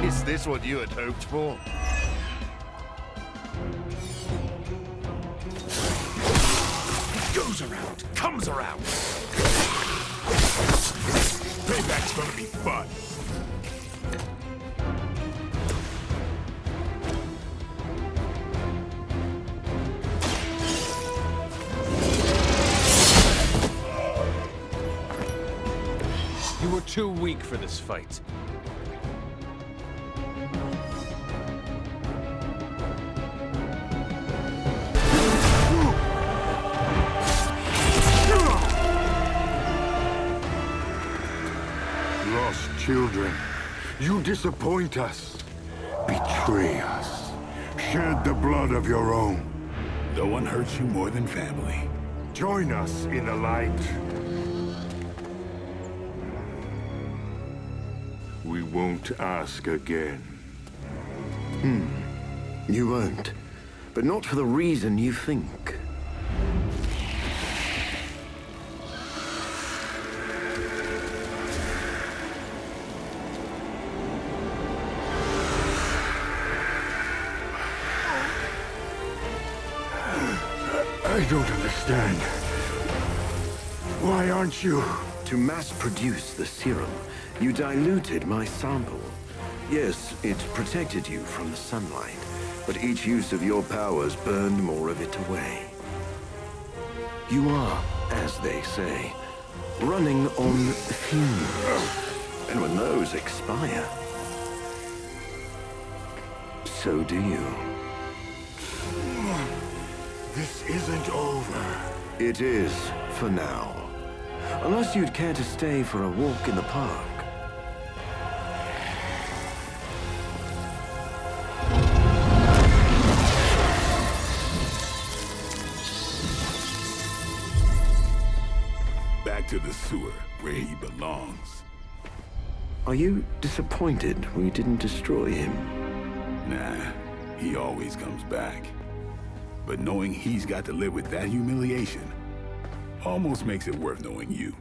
Is this what you had hoped for? It goes around, comes around. Payback's gonna be fun. You were too weak for this fight. Lost children, you disappoint us, betray us, shed the blood of your own. No one hurts you more than family. Join us in the light. We won't ask again. You won't. But not for the reason you think. I don't understand. Why aren't you? To mass produce the serum, you diluted my sample. Yes, it protected you from the sunlight, but each use of your powers burned more of it away. You are, as they say, running on fumes. And when those expire, so do you. This isn't over. It is, for now. Unless you'd care to stay for a walk in the park. Back to the sewer, where he belongs. Are you disappointed we didn't destroy him? Nah, he always comes back. But knowing he's got to live with that humiliation almost makes it worth knowing you.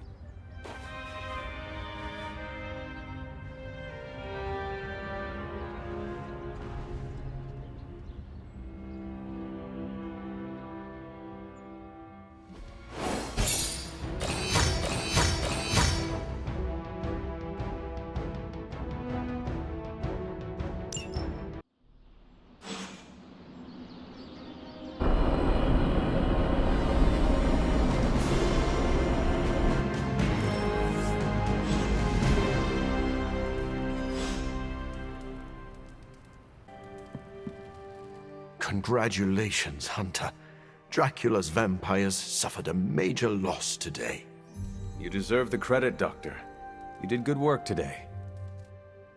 Congratulations, Hunter. Dracula's vampires suffered a major loss today. You deserve the credit, Doctor. You did good work today.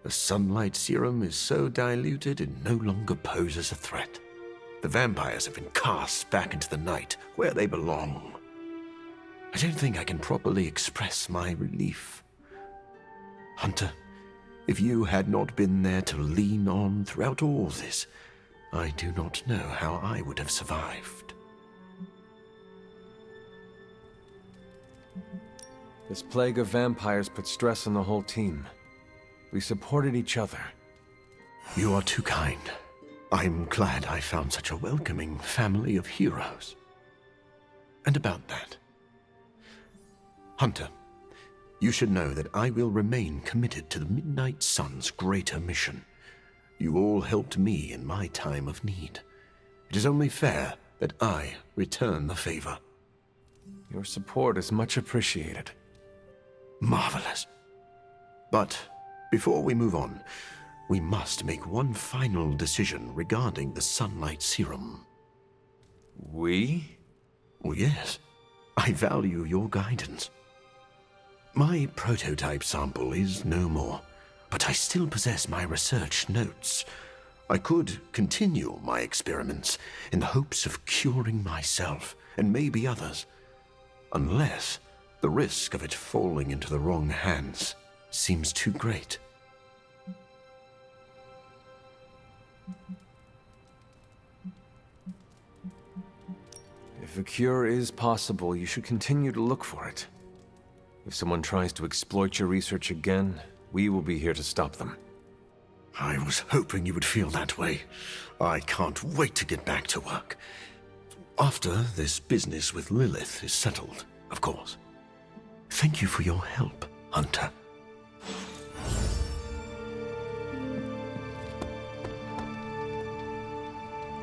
The sunlight serum is so diluted it no longer poses a threat. The vampires have been cast back into the night, where they belong. I don't think I can properly express my relief. Hunter, if you had not been there to lean on throughout all this, I do not know how I would have survived. This plague of vampires put stress on the whole team. We supported each other. You are too kind. I'm glad I found such a welcoming family of heroes. And about that, Hunter, you should know that I will remain committed to the Midnight Sun's greater mission. You all helped me in my time of need. It is only fair that I return the favor. Your support is much appreciated. Marvelous. But before we move on, we must make one final decision regarding the sunlight serum. We? Oh, yes. I value your guidance. My prototype sample is no more, but I still possess my research notes. I could continue my experiments in the hopes of curing myself and maybe others, unless the risk of it falling into the wrong hands seems too great. If a cure is possible, you should continue to look for it. If someone tries to exploit your research again, we will be here to stop them. I was hoping you would feel that way. I can't wait to get back to work. After this business with Lilith is settled, of course. Thank you for your help, Hunter.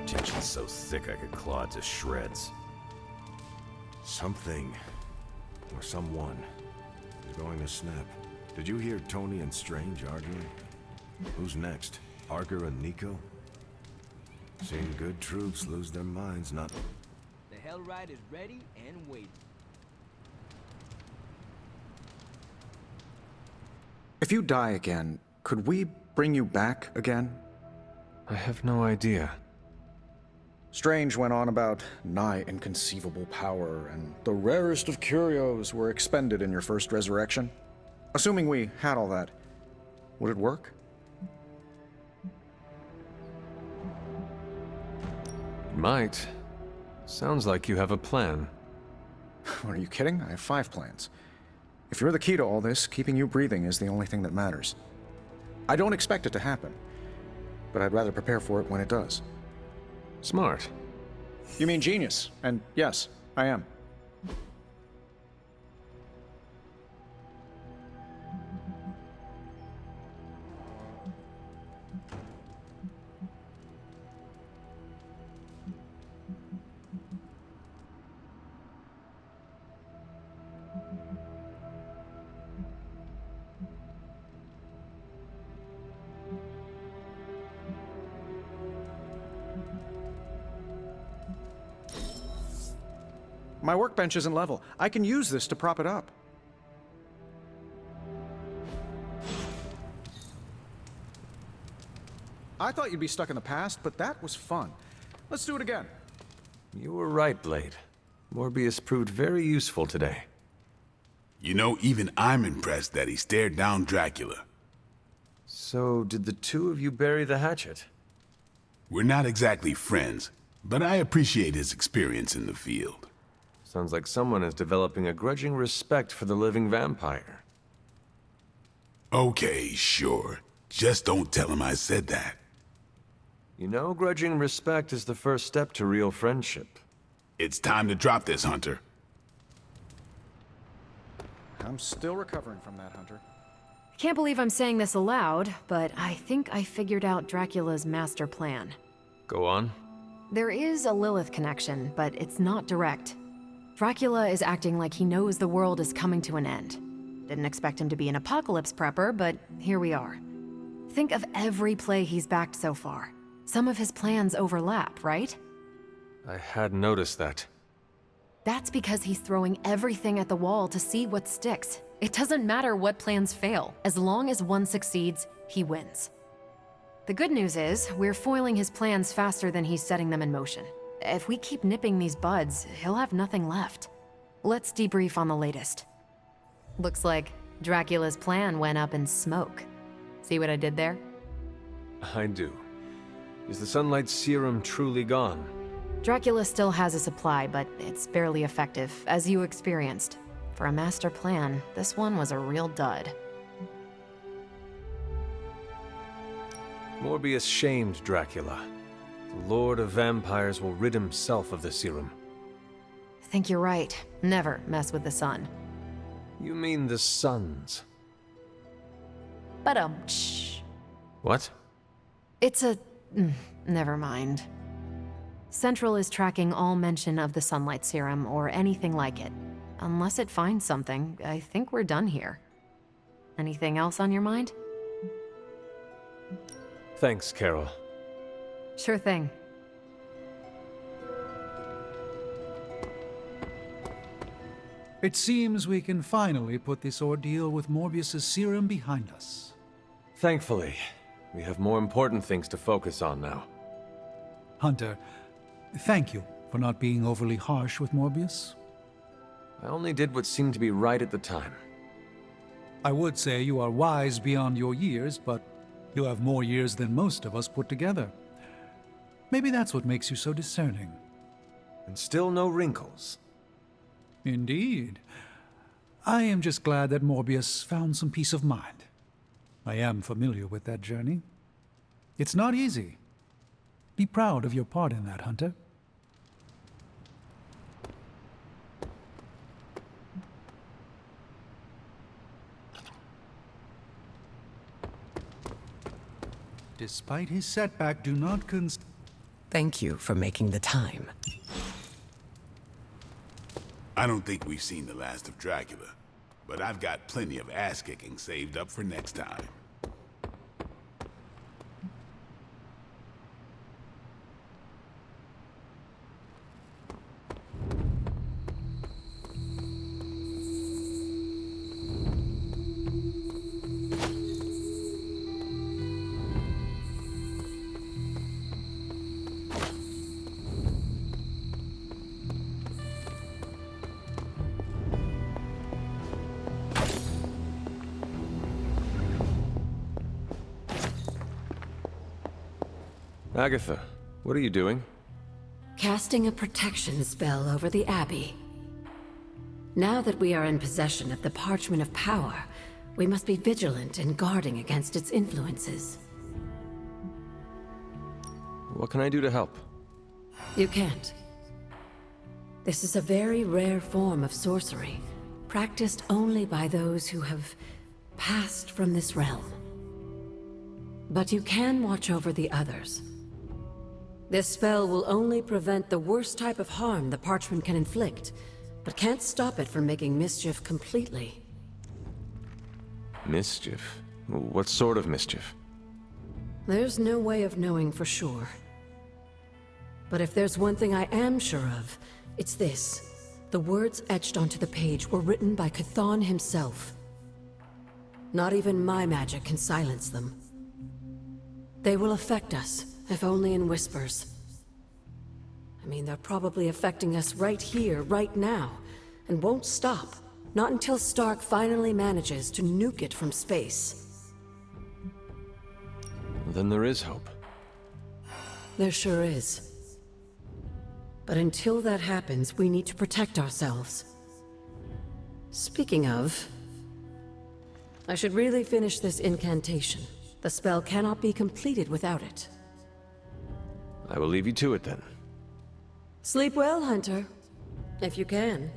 Tension's so thick I could claw it to shreds. Something, or someone, is going to snap. Did you hear Tony and Strange arguing? Who's next? Arger and Nico? Seen good troops lose their minds, not... The Hellride is ready and waiting. If you die again, could we bring you back again? I have no idea. Strange went on about nigh inconceivable power, and the rarest of curios were expended in your first resurrection. Assuming we had all that, would it work? It might. Sounds like you have a plan. Are you kidding? I have 5 plans. If you're the key to all this, keeping you breathing is the only thing that matters. I don't expect it to happen, but I'd rather prepare for it when it does. Smart. You mean genius, and yes, I am. My workbench isn't level. I can use this to prop it up. I thought you'd be stuck in the past, but that was fun. Let's do it again. You were right, Blade. Morbius proved very useful today. You know, even I'm impressed that he stared down Dracula. So, did the two of you bury the hatchet? We're not exactly friends, but I appreciate his experience in the field. Sounds like someone is developing a grudging respect for the living vampire. Okay, sure. Just don't tell him I said that. You know, grudging respect is the first step to real friendship. It's time to drop this, Hunter. I'm still recovering from that, Hunter. I can't believe I'm saying this aloud, but I think I figured out Dracula's master plan. Go on. There is a Lilith connection, but it's not direct. Dracula is acting like he knows the world is coming to an end. Didn't expect him to be an apocalypse prepper, but here we are. Think of every play he's backed so far. Some of his plans overlap, right? I had noticed that. That's because he's throwing everything at the wall to see what sticks. It doesn't matter what plans fail. As long as one succeeds, he wins. The good news is, we're foiling his plans faster than he's setting them in motion. If we keep nipping these buds, he'll have nothing left. Let's debrief on the latest. Looks like Dracula's plan went up in smoke. See what I did there? I do. Is the sunlight serum truly gone? Dracula still has a supply, but it's barely effective, as you experienced. For a master plan, this one was a real dud. Morbius shamed Dracula. The Lord of Vampires will rid himself of the serum. I think you're right. Never mess with the sun. You mean the suns? But shh. What? It's a... never mind. Central is tracking all mention of the sunlight serum or anything like it. Unless it finds something, I think we're done here. Anything else on your mind? Thanks, Carol. Sure thing. It seems we can finally put this ordeal with Morbius's serum behind us. Thankfully, we have more important things to focus on now. Hunter, thank you for not being overly harsh with Morbius. I only did what seemed to be right at the time. I would say you are wise beyond your years, but you have more years than most of us put together. Maybe that's what makes you so discerning. And still no wrinkles. Indeed. I am just glad that Morbius found some peace of mind. I am familiar with that journey. It's not easy. Be proud of your part in that, Hunter. Despite his setback, do not Thank you for making the time. I don't think we've seen the last of Dracula, but I've got plenty of ass-kicking saved up for next time. Agatha, what are you doing? Casting a protection spell over the Abbey. Now that we are in possession of the Parchment of Power, we must be vigilant in guarding against its influences. What can I do to help? You can't. This is a very rare form of sorcery, practiced only by those who have passed from this realm. But you can watch over the others. This spell will only prevent the worst type of harm the parchment can inflict, but can't stop it from making mischief completely. Mischief? What sort of mischief? There's no way of knowing for sure. But if there's one thing I am sure of, it's this. The words etched onto the page were written by Chthon himself. Not even my magic can silence them. They will affect us, if only in whispers. I mean, they're probably affecting us right here, right now, and won't stop. Not until Stark finally manages to nuke it from space. Then there is hope. There sure is. But until that happens, we need to protect ourselves. Speaking of, I should really finish this incantation. The spell cannot be completed without it. I will leave you to it then. Sleep well, Hunter. If you can.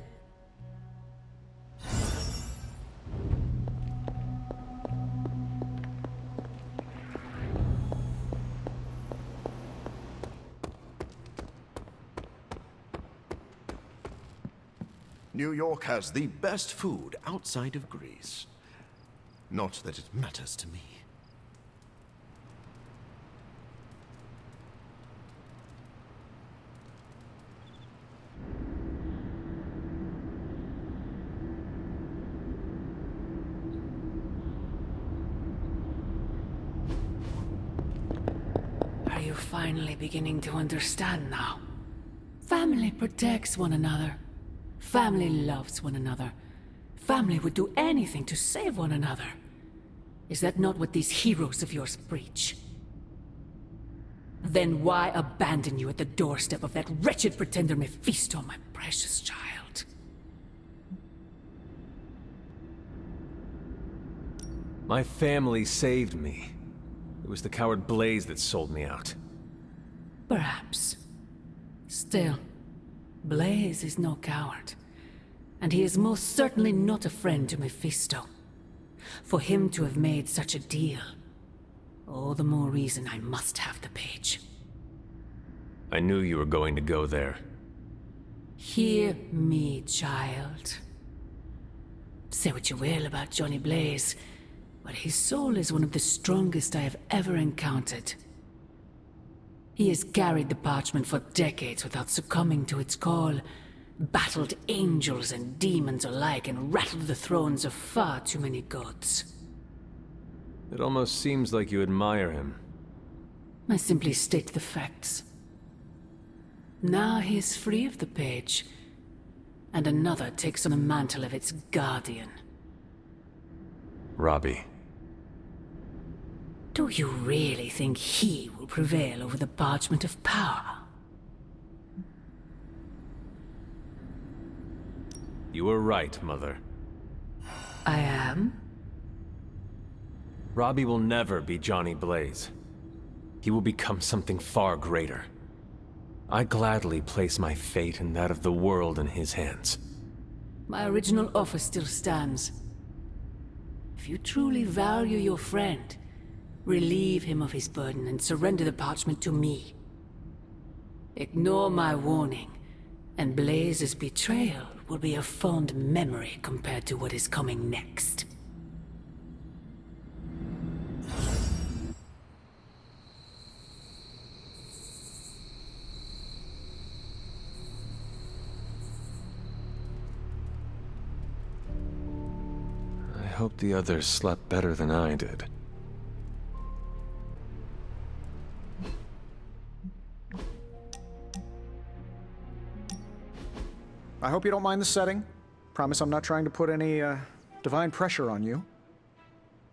New York has the best food outside of Greece. Not that it matters to me. Are you finally beginning to understand now? Family protects one another. Family loves one another. Family would do anything to save one another. Is that not what these heroes of yours preach? Then why abandon you at the doorstep of that wretched pretender Mephisto, my precious child? My family saved me. It was the coward Blaze that sold me out. Perhaps. Still, Blaze is no coward. And he is most certainly not a friend to Mephisto. For him to have made such a deal, all the more reason I must have the page. I knew you were going to go there. Hear me, child. Say what you will about Johnny Blaze, but his soul is one of the strongest I have ever encountered. He has carried the parchment for decades without succumbing to its call, battled angels and demons alike, and rattled the thrones of far too many gods. It almost seems like you admire him. I simply state the facts. Now he is free of the page, and another takes on the mantle of its guardian. Robbie. Do you really think he will prevail over the Parchment of Power? You were right, Mother. I am? Robbie will never be Johnny Blaze. He will become something far greater. I gladly place my fate and that of the world in his hands. My original offer still stands. If you truly value your friend, relieve him of his burden and surrender the parchment to me. Ignore my warning, and Blaze's betrayal will be a fond memory compared to what is coming next. I hope the others slept better than I did. I hope you don't mind the setting. Promise I'm not trying to put any, divine pressure on you.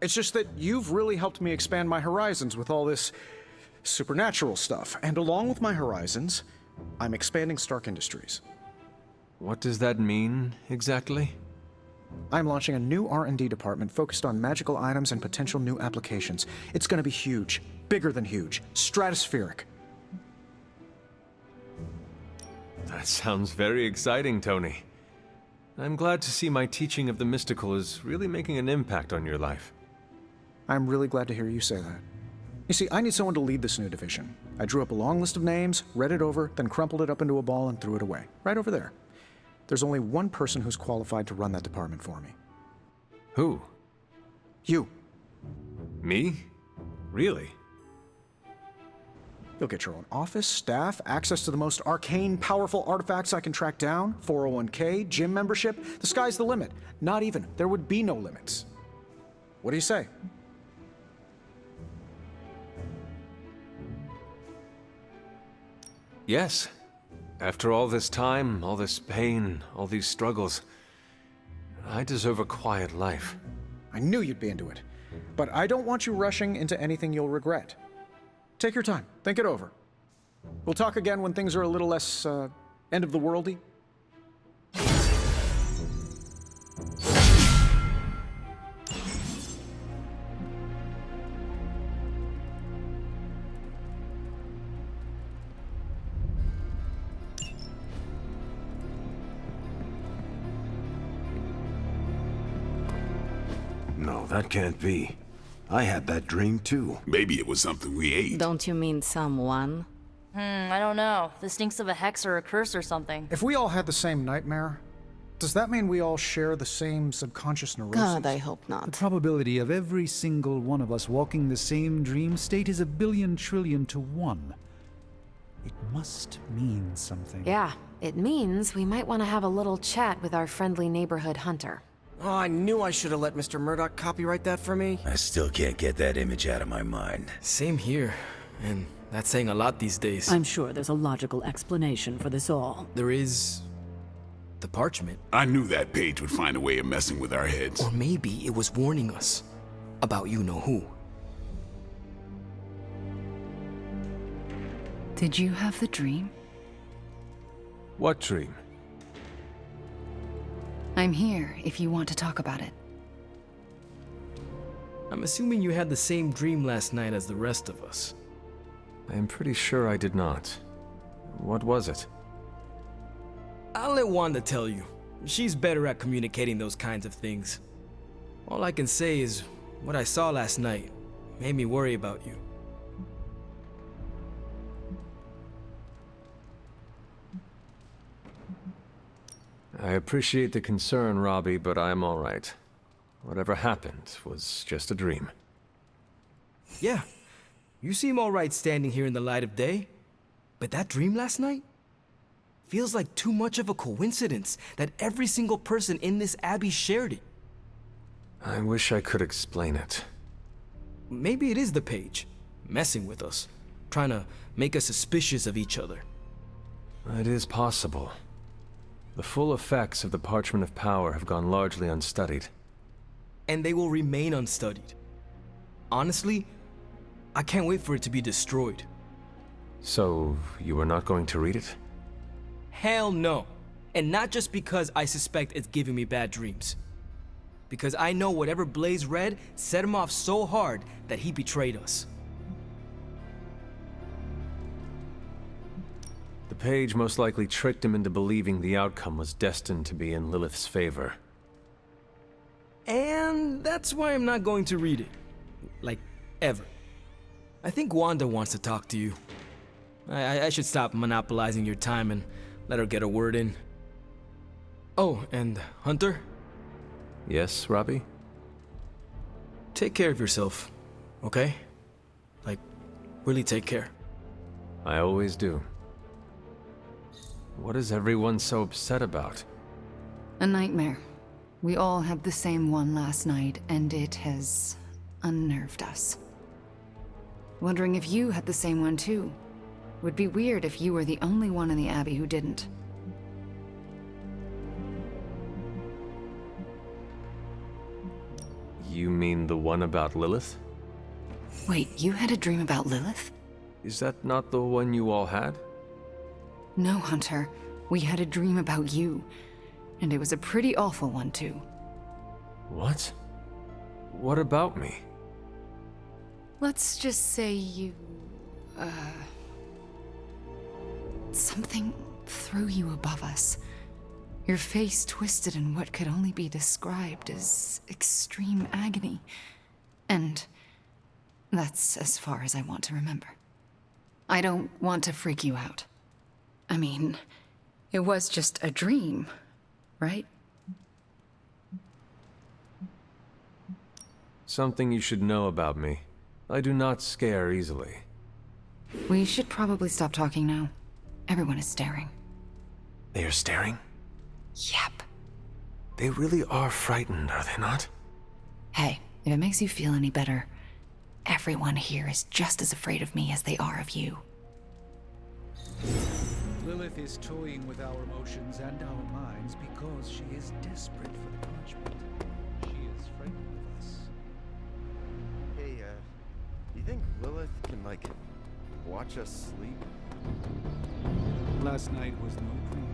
It's just that you've really helped me expand my horizons with all this supernatural stuff. And along with my horizons, I'm expanding Stark Industries. What does that mean, exactly? I'm launching a new R&D department focused on magical items and potential new applications. It's going to be huge. Bigger than huge. Stratospheric. That sounds very exciting, Tony. I'm glad to see my teaching of the mystical is really making an impact on your life. I'm really glad to hear you say that. You see, I need someone to lead this new division. I drew up a long list of names, read it over, then crumpled it up into a ball and threw it away. Right over there. There's only one person who's qualified to run that department for me. Who? You. Me? Really? You'll get your own office, staff, access to the most arcane, powerful artifacts I can track down, 401k, gym membership. The sky's the limit. Not even. There would be no limits. What do you say? Yes. After all this time, all this pain, all these struggles, I deserve a quiet life. I knew you'd be into it. But I don't want you rushing into anything you'll regret. Take your time. Think it over. We'll talk again when things are a little less, end of the worldy. No, that can't be. I had that dream too. Maybe it was something we ate. Don't you mean someone? I don't know. This stinks of a hex or a curse or something. If we all had the same nightmare, does that mean we all share the same subconscious neurosis? God, I hope not. The probability of every single one of us walking the same dream state is 1,000,000,000 trillion to 1. It must mean something. Yeah, it means we might want to have a little chat with our friendly neighborhood hunter. Oh, I knew I should have let Mr. Murdoch copyright that for me. I still can't get that image out of my mind. Same here, and that's saying a lot these days. I'm sure there's a logical explanation for this all. There is... the parchment. I knew that page would find a way of messing with our heads. Or maybe it was warning us about you-know-who. Did you have the dream? What dream? I'm here if you want to talk about it. I'm assuming you had the same dream last night as the rest of us. I am pretty sure I did not. What was it? I'll let Wanda tell you. She's better at communicating those kinds of things. All I can say is, what I saw last night made me worry about you. I appreciate the concern, Robbie, but I'm all right. Whatever happened was just a dream. Yeah, you seem all right standing here in the light of day. But that dream last night? Feels like too much of a coincidence that every single person in this abbey shared it. I wish I could explain it. Maybe it is the page, messing with us, trying to make us suspicious of each other. It is possible. The full effects of the Parchment of Power have gone largely unstudied. And they will remain unstudied. Honestly, I can't wait for it to be destroyed. So, you are not going to read it? Hell no. And not just because I suspect it's giving me bad dreams. Because I know whatever Blaze read set him off so hard that he betrayed us. The page most likely tricked him into believing the outcome was destined to be in Lilith's favor. And that's why I'm not going to read it. Like, ever. I think Wanda wants to talk to you. I should stop monopolizing your time and let her get a word in. Oh, and Hunter? Yes, Robbie? Take care of yourself, okay? Like, really take care. I always do. What is everyone so upset about? A nightmare. We all had the same one last night, and it has unnerved us. Wondering if you had the same one too. Would be weird if you were the only one in the Abbey who didn't. You mean the one about Lilith? Wait, you had a dream about Lilith? Is that not the one you all had? No, Hunter. We had a dream about you. And it was a pretty awful one, too. What? What about me? Let's just say you... something threw you above us. Your face twisted in what could only be described as extreme agony. And that's as far as I want to remember. I don't want to freak you out. I mean, it was just a dream, right? Something you should know about me. I do not scare easily. We should probably stop talking now. Everyone is staring. They are staring? Yep. They really are frightened, are they not? Hey, if it makes you feel any better, everyone here is just as afraid of me as they are of you. Lilith is toying with our emotions and our minds because she is desperate for the punishment. She is frightened of us. Hey, you think Lilith can, like, watch us sleep? Last night was no dream.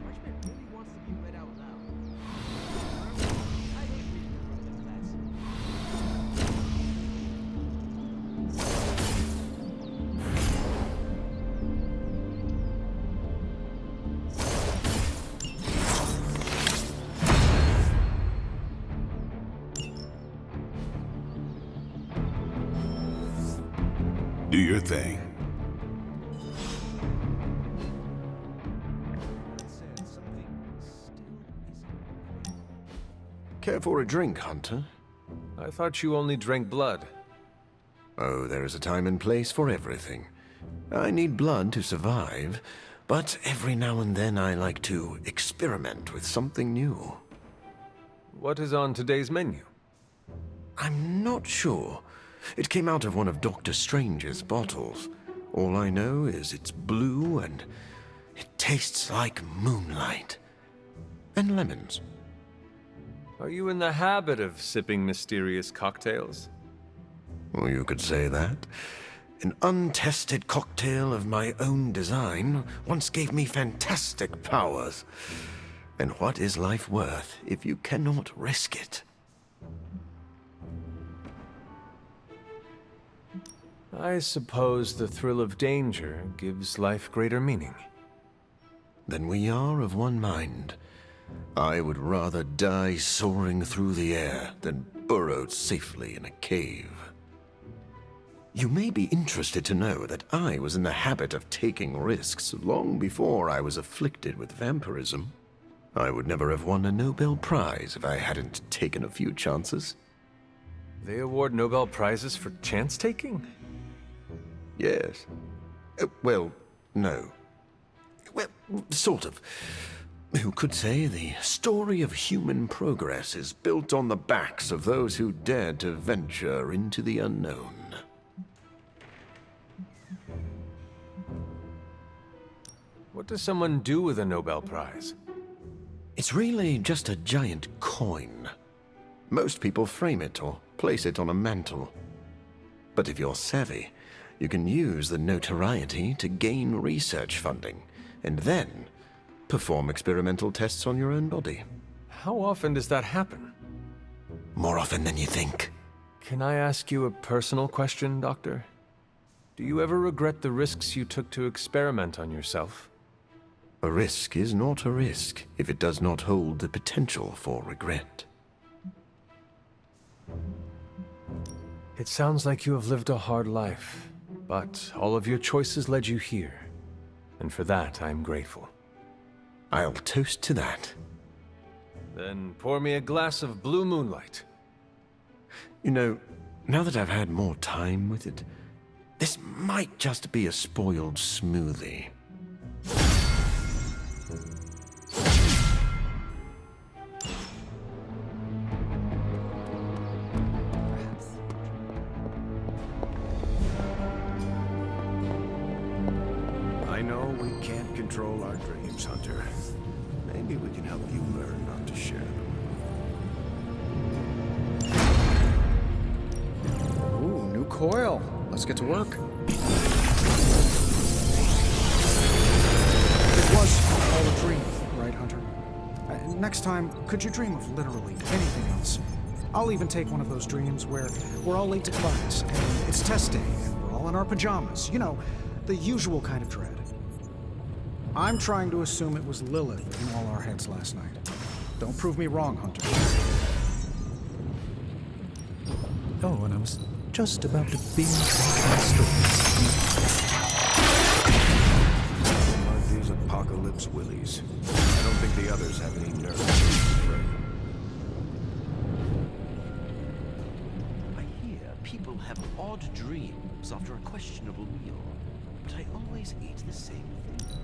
Parchment really wants to be read out loud. I hate reading in front of the class. Do your thing. Care for a drink, Hunter? I thought you only drank blood. Oh, there is a time and place for everything. I need blood to survive, but every now and then I like to experiment with something new. What is on today's menu? I'm not sure. It came out of one of Dr. Strange's bottles. All I know is it's blue and it tastes like moonlight. And lemons. Are you in the habit of sipping mysterious cocktails? Well, you could say that. An untested cocktail of my own design once gave me fantastic powers. And what is life worth if you cannot risk it? I suppose the thrill of danger gives life greater meaning. Then we are of one mind. I would rather die soaring through the air than burrowed safely in a cave. You may be interested to know that I was in the habit of taking risks long before I was afflicted with vampirism. I would never have won a Nobel Prize if I hadn't taken a few chances. They award Nobel Prizes for chance-taking? Yes. Well, no. Well, sort of. Who could say the story of human progress is built on the backs of those who dared to venture into the unknown? What does someone do with a Nobel Prize? It's really just a giant coin. Most people frame it or place it on a mantle. But if you're savvy, you can use the notoriety to gain research funding, and then perform experimental tests on your own body. How often does that happen? More often than you think. Can I ask you a personal question, Doctor? Do you ever regret the risks you took to experiment on yourself? A risk is not a risk if it does not hold the potential for regret. It sounds like you have lived a hard life, but all of your choices led you here. And for that, I'm grateful. I'll toast to that. Then pour me a glass of blue moonlight. You know, now that I've had more time with it, this might just be a spoiled smoothie. I know we can't control our dreams, Hunter. Maybe we can help you learn not to share them. coil. Let's get to work. It was all a dream, right, Hunter? Next time, could you dream of literally anything else? I'll even take one of those dreams where we're all late to class, and it's test day, and we're all in our pajamas. You know, the usual kind of dread. I'm trying to assume it was Lilith in all our heads last night. Don't prove me wrong, Hunter. Oh, and I was just about to binge my story. Aren't these apocalypse willies? I don't think the others have any nerve. I hear people have odd dreams after a questionable meal, but I always eat the same thing.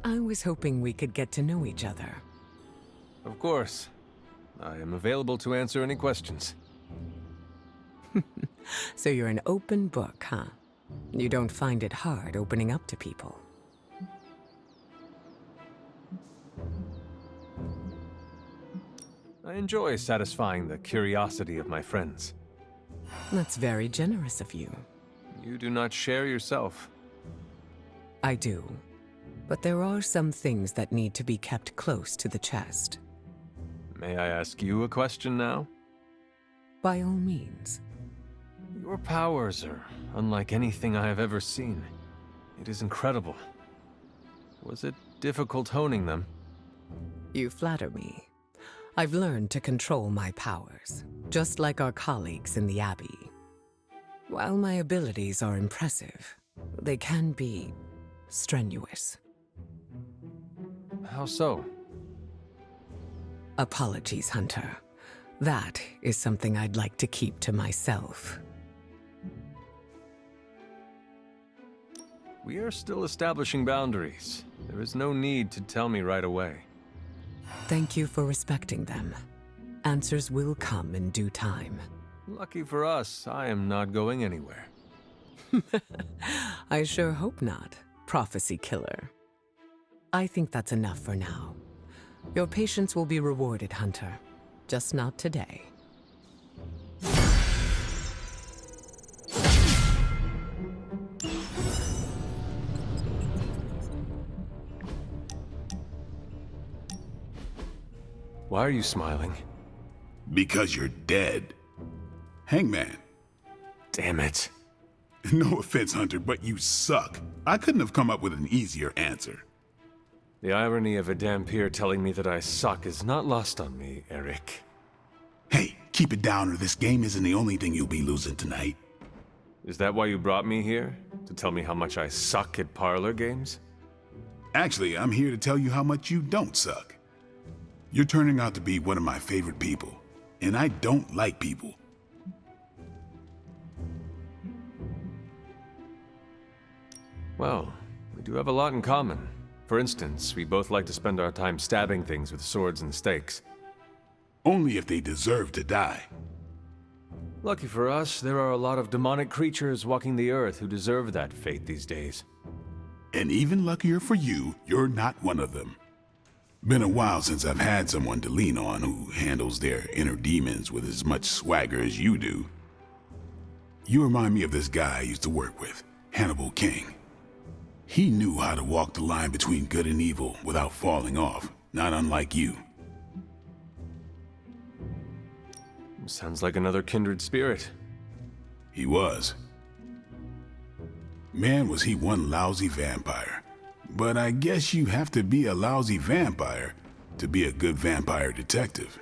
I was hoping we could get to know each other. Of course. I am available to answer any questions. So you're an open book, huh? You don't find it hard opening up to people. I enjoy satisfying the curiosity of my friends. That's very generous of you. You do not share yourself. I do. But there are some things that need to be kept close to the chest. May I ask you a question now? By all means. Your powers are unlike anything I have ever seen. It is incredible. Was it difficult honing them? You flatter me. I've learned to control my powers, just like our colleagues in the Abbey. While my abilities are impressive, they can be strenuous. How so? Apologies, Hunter. That is something I'd like to keep to myself. We are still establishing boundaries. There is no need to tell me right away. Thank you for respecting them. Answers will come in due time. Lucky for us, I am not going anywhere. I sure hope not, prophecy killer. I think that's enough for now. Your patience will be rewarded, Hunter. Just not today. Why are you smiling? Because you're dead. Hangman. Damn it. No offense, Hunter, but you suck. I couldn't have come up with an easier answer. The irony of a Dhampir telling me that I suck is not lost on me, Eric. Hey, keep it down or this game isn't the only thing you'll be losing tonight. Is that why you brought me here? To tell me how much I suck at parlor games? Actually, I'm here to tell you how much you don't suck. You're turning out to be one of my favorite people, and I don't like people. Well, we do have a lot in common. For instance, we both like to spend our time stabbing things with swords and stakes. Only if they deserve to die. Lucky for us, there are a lot of demonic creatures walking the earth who deserve that fate these days. And even luckier for you, you're not one of them. Been a while since I've had someone to lean on who handles their inner demons with as much swagger as you do. You remind me of this guy I used to work with, Hannibal King. He knew how to walk the line between good and evil without falling off, not unlike you. Sounds like another kindred spirit. He was. Man, was he one lousy vampire. But I guess you have to be a lousy vampire to be a good vampire detective.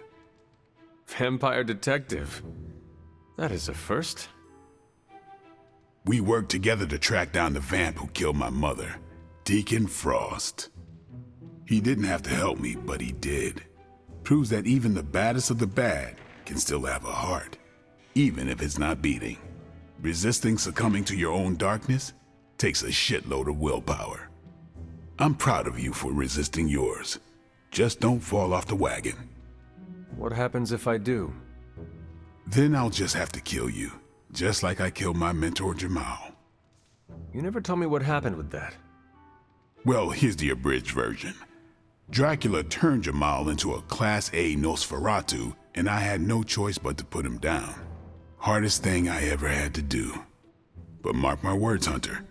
Vampire detective? That is a first. We worked together to track down the vamp who killed my mother, Deacon Frost. He didn't have to help me, but he did. Proves that even the baddest of the bad can still have a heart, even if it's not beating. Resisting succumbing to your own darkness takes a shitload of willpower. I'm proud of you for resisting yours. Just don't fall off the wagon. What happens if I do? Then I'll just have to kill you, just like I killed my mentor Jamal. You never told me what happened with that. Well, here's the abridged version. Dracula turned Jamal into a Class A Nosferatu, and I had no choice but to put him down. Hardest thing I ever had to do. But mark my words, Hunter.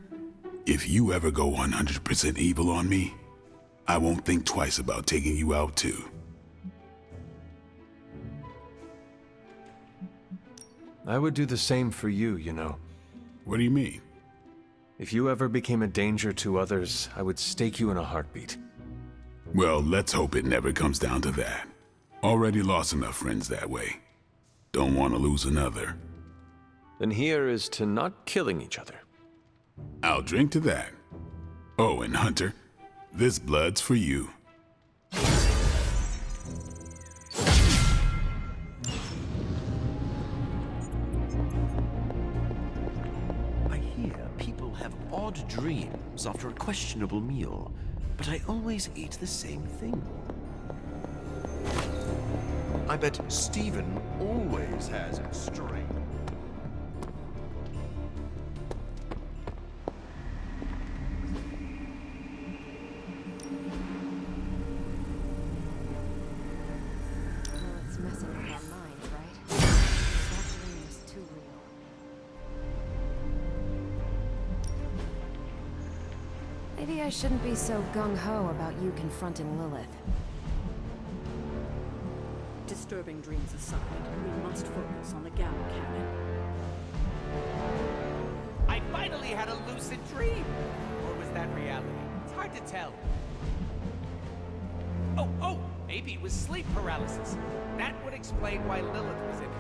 If you ever go 100% evil on me, I won't think twice about taking you out too. I would do the same for you, you know. What do you mean? If you ever became a danger to others, I would stake you in a heartbeat. Well, let's hope it never comes down to that. Already lost enough friends that way. Don't want to lose another. Then here is to not killing each other. I'll drink to that. Oh, and Hunter, this blood's for you. I hear people have odd dreams after a questionable meal, but I always eat the same thing. I bet Steven always has a string. It's messing with our minds, right? That dream is too real. Maybe I shouldn't be so gung-ho about you confronting Lilith. Disturbing dreams aside, we must focus on the Gamma Cannon. I finally had a lucid dream! Or was that reality? It's hard to tell. Oh, maybe it was sleep paralysis. That would explain why Lilith was in it.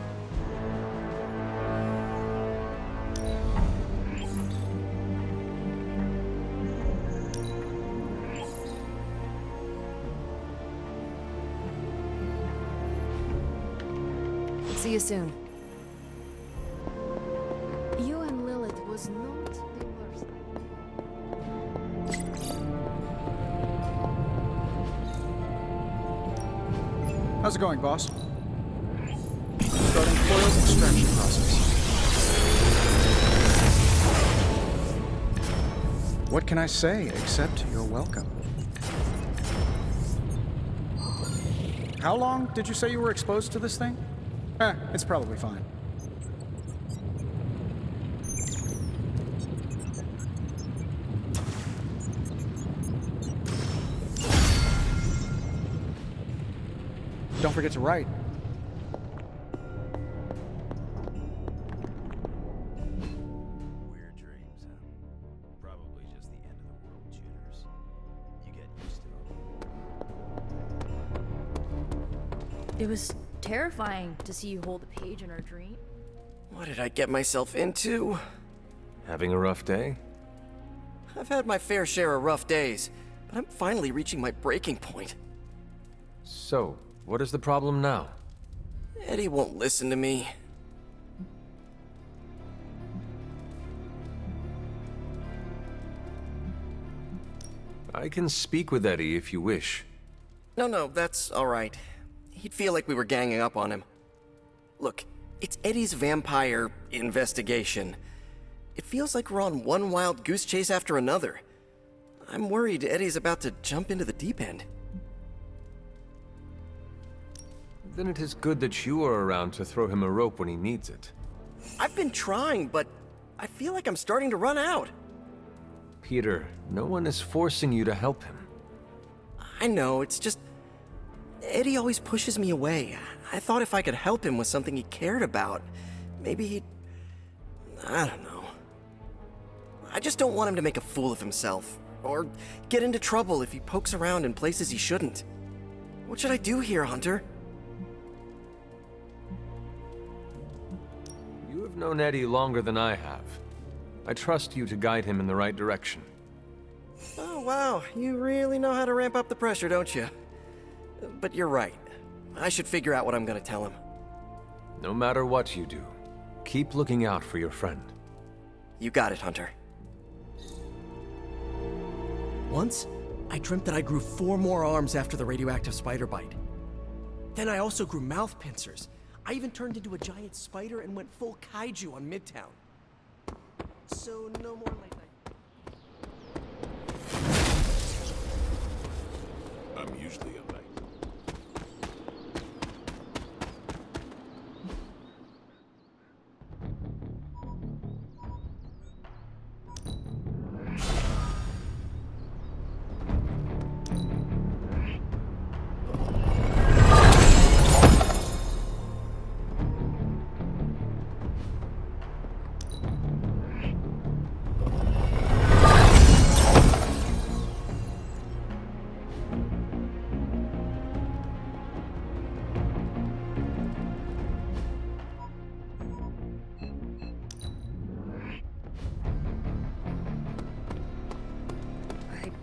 See you soon. You and Lilith was not the worst. How's it going, boss? Starting coiled extraction process. What can I say except you're welcome? How long did you say you were exposed to this thing? It's probably fine. Don't forget to write. Weird dreams, huh? Probably just the end of the world jitters. You get used to them. It was terrifying to see you hold a page in our dream. What did I get myself into? Having a rough day? I've had my fair share of rough days, but I'm finally reaching my breaking point. So, what is the problem now? Eddie won't listen to me. I can speak with Eddie if you wish. No, that's all right. He'd feel like we were ganging up on him. Look, it's Eddie's vampire investigation. It feels like we're on one wild goose chase after another. I'm worried Eddie's about to jump into the deep end. Then it is good that you are around to throw him a rope when he needs it. I've been trying, but I feel like I'm starting to run out. Peter, no one is forcing you to help him. I know, it's just... Eddie always pushes me away. I thought if I could help him with something he cared about, maybe he'd... I don't know. I just don't want him to make a fool of himself, or get into trouble if he pokes around in places he shouldn't. What should I do here, Hunter? You have known Eddie longer than I have. I trust you to guide him in the right direction. Oh, wow. You really know how to ramp up the pressure, don't you? But you're right. I should figure out what I'm gonna tell him. No matter what you do, keep looking out for your friend. You got it, Hunter. Once, I dreamt that I grew 4 more arms after the radioactive spider bite. Then I also grew mouth pincers. I even turned into a giant spider and went full kaiju on Midtown. So no more late night. I'm usually a light.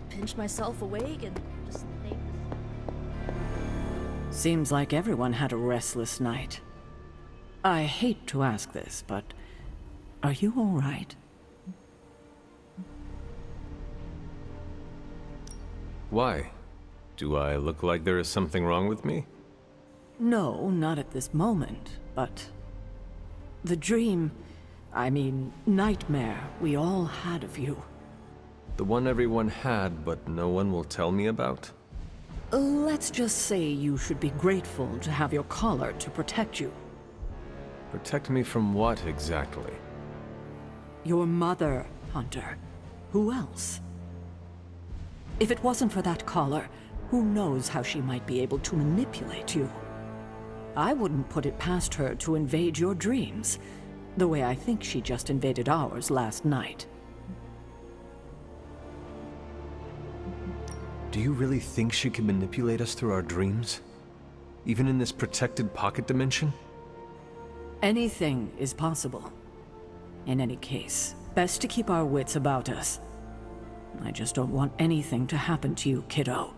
Pinched myself awake and just think. Seems like everyone had a restless night. I hate to ask this, but are you all right? Why? Do I look like there is something wrong with me? No, not at this moment, but the dream, nightmare we all had of you. The one everyone had, but no one will tell me about? Let's just say you should be grateful to have your collar to protect you. Protect me from what, exactly? Your mother, Hunter. Who else? If it wasn't for that collar, who knows how she might be able to manipulate you? I wouldn't put it past her to invade your dreams, the way I think she just invaded ours last night. Do you really think she can manipulate us through our dreams? Even in this protected pocket dimension? Anything is possible. In any case, best to keep our wits about us. I just don't want anything to happen to you, kiddo.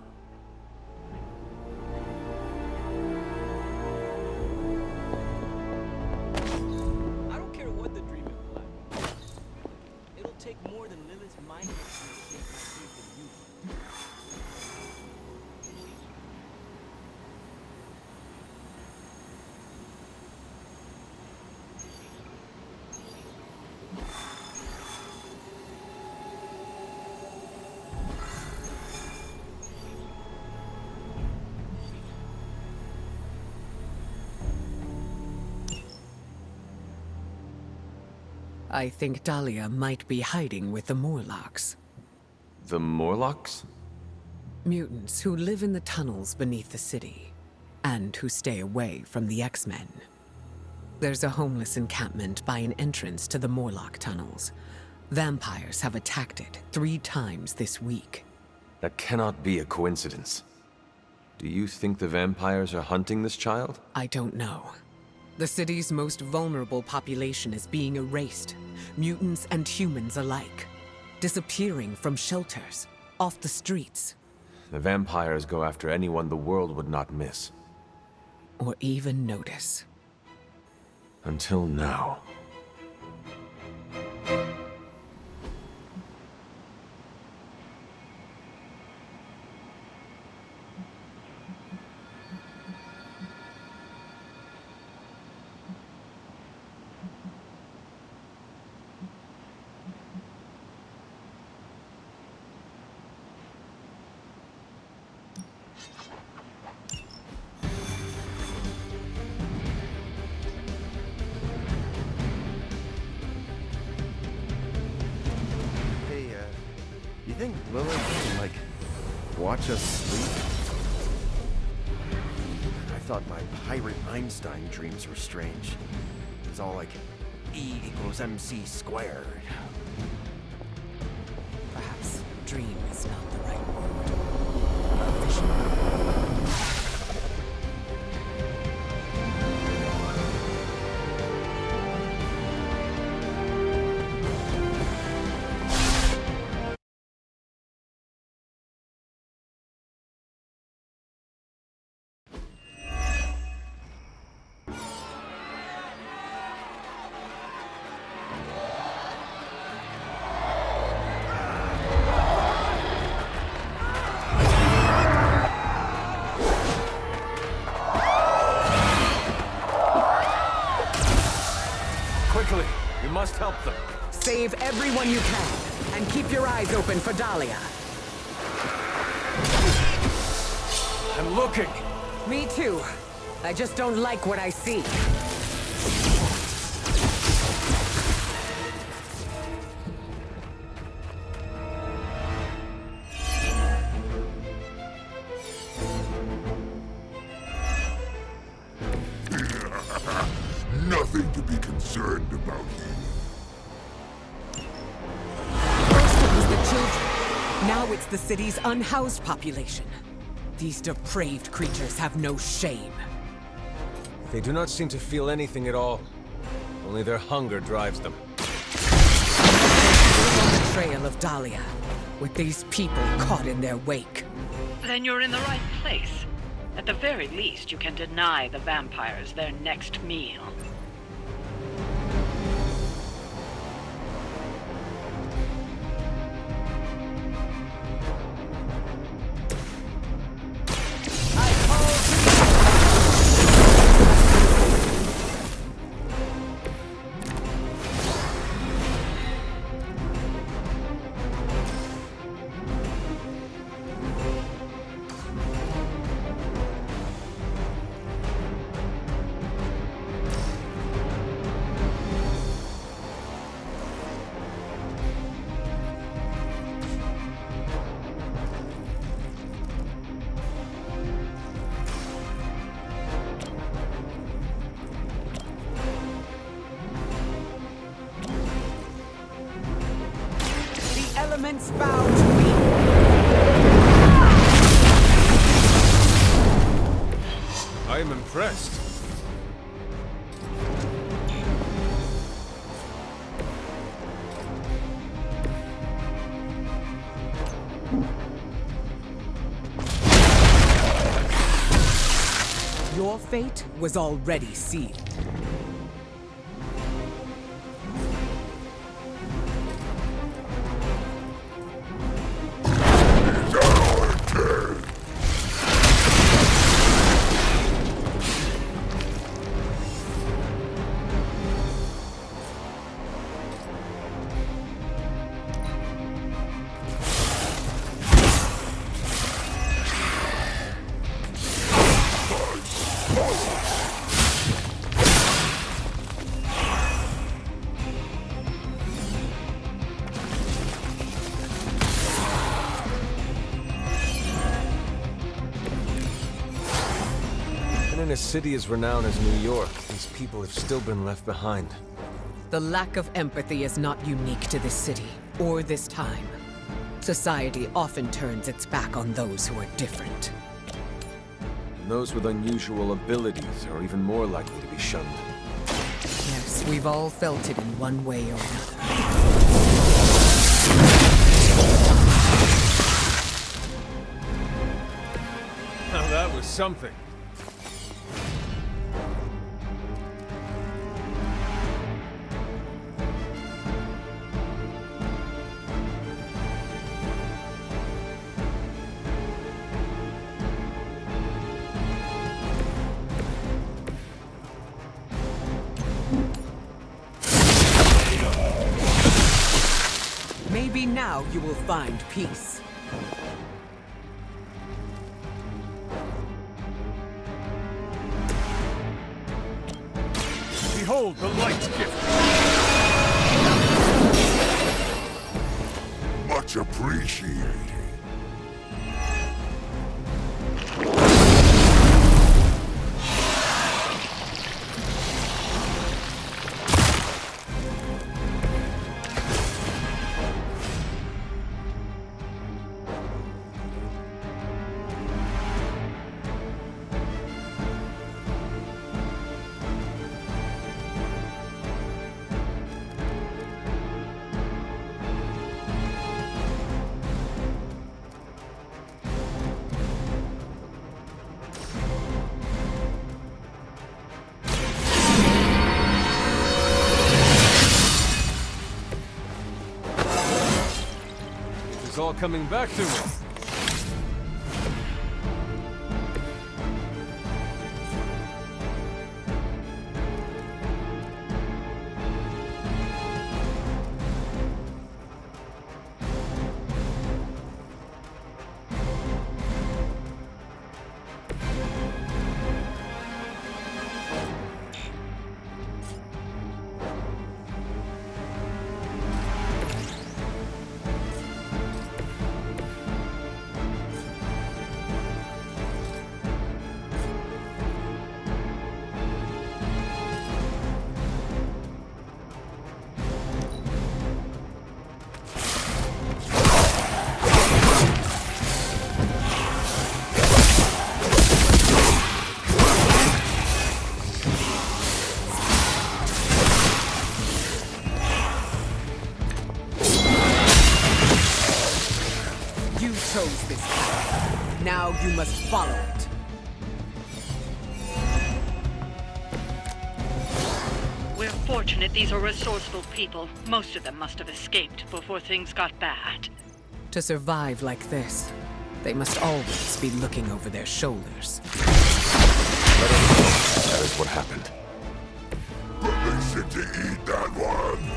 I think Dahlia might be hiding with the Morlocks. The Morlocks? Mutants who live in the tunnels beneath the city, and who stay away from the X-Men. There's a homeless encampment by an entrance to the Morlock tunnels. Vampires have attacked it 3 times this week. That cannot be a coincidence. Do you think the vampires are hunting this child? I don't know. The city's most vulnerable population is being erased, mutants and humans alike, disappearing from shelters, off the streets. The vampires go after anyone the world would not miss. Or even notice. Until now. You think Lilith can, like, watch us sleep? I thought my pirate Einstein dreams were strange. It was all like E=mc². Perhaps dream is not the right word. A vision. Quickly, you must help them. Save everyone you can, and keep your eyes open for Dahlia. I'm looking. Me too. I just don't like what I see. Nothing to be concerned about here. First it was the children. Now it's the city's unhoused population. These depraved creatures have no shame. They do not seem to feel anything at all. Only their hunger drives them. We're on the trail of Dahlia, with these people caught in their wake. Then you're in the right place. At the very least, you can deny the vampires their next meal. Elements bow to me. I am impressed. Your fate was already sealed. in a city as renowned as New York, these people have still been left behind. The lack of empathy is not unique to this city, or this time. Society often turns its back on those who are different. And those with unusual abilities are even more likely to be shunned. Yes, we've all felt it in one way or another. Now that was something. Maybe now you will find peace. Behold the light's gift! Much appreciated. It's all coming back to me. Chose this path. Now you must follow it. We're fortunate these are resourceful people. Most of them must have escaped before things got bad. To survive like this, they must always be looking over their shoulders. That is what happened. Permission to eat that one.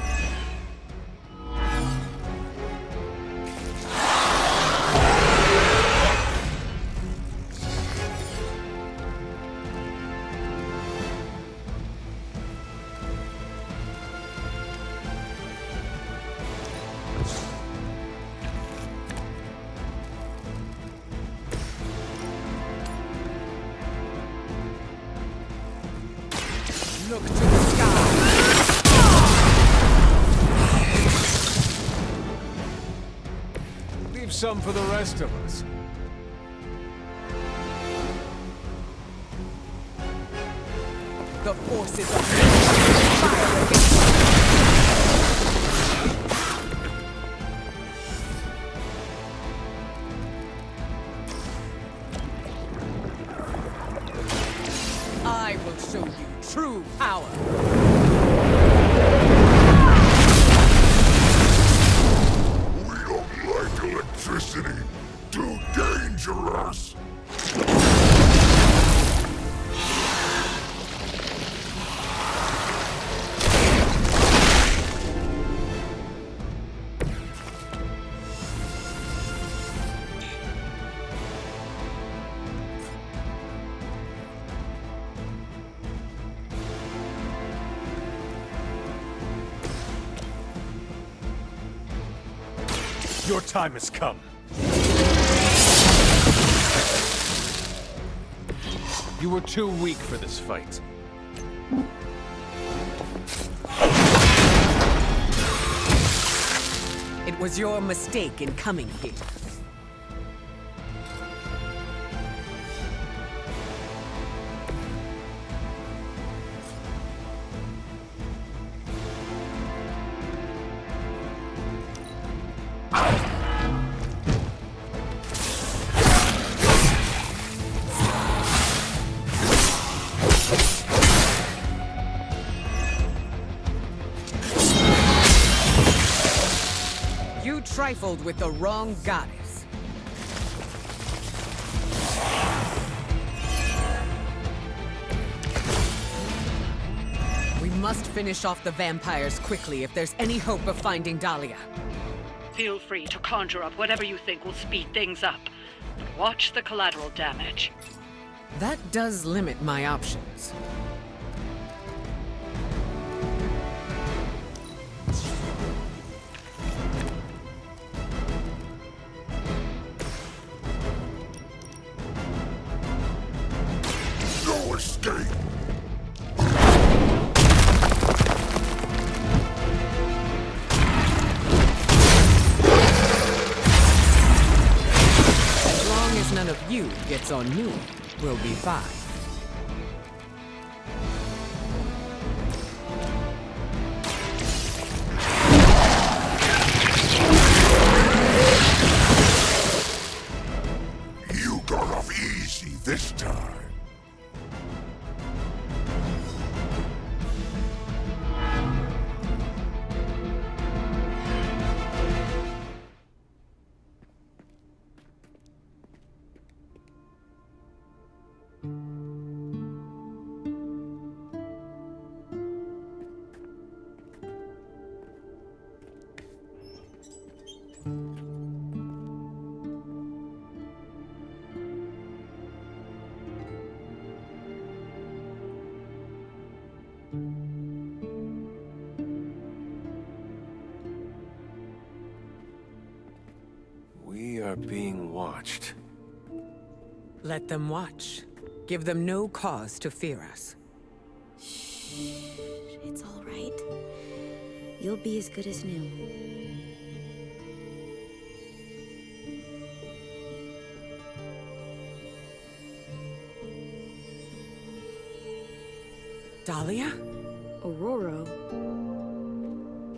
Look to the sky. Leave some for the rest of us. The forces of fire against I will show you true power. We don't like electricity. Too dangerous. Your time has come. You were too weak for this fight. It was your mistake in coming here. You trifled with the wrong goddess. We must finish off the vampires quickly if there's any hope of finding Dahlia. Feel free to conjure up whatever you think will speed things up. But watch the collateral damage. That does limit my options. No escape! As long as none of you gets on me, we'll be fine. You got off easy this time. We are being watched. Let them watch. Give them no cause to fear us. It's all right. You'll be as good as new. Dahlia? Aurora?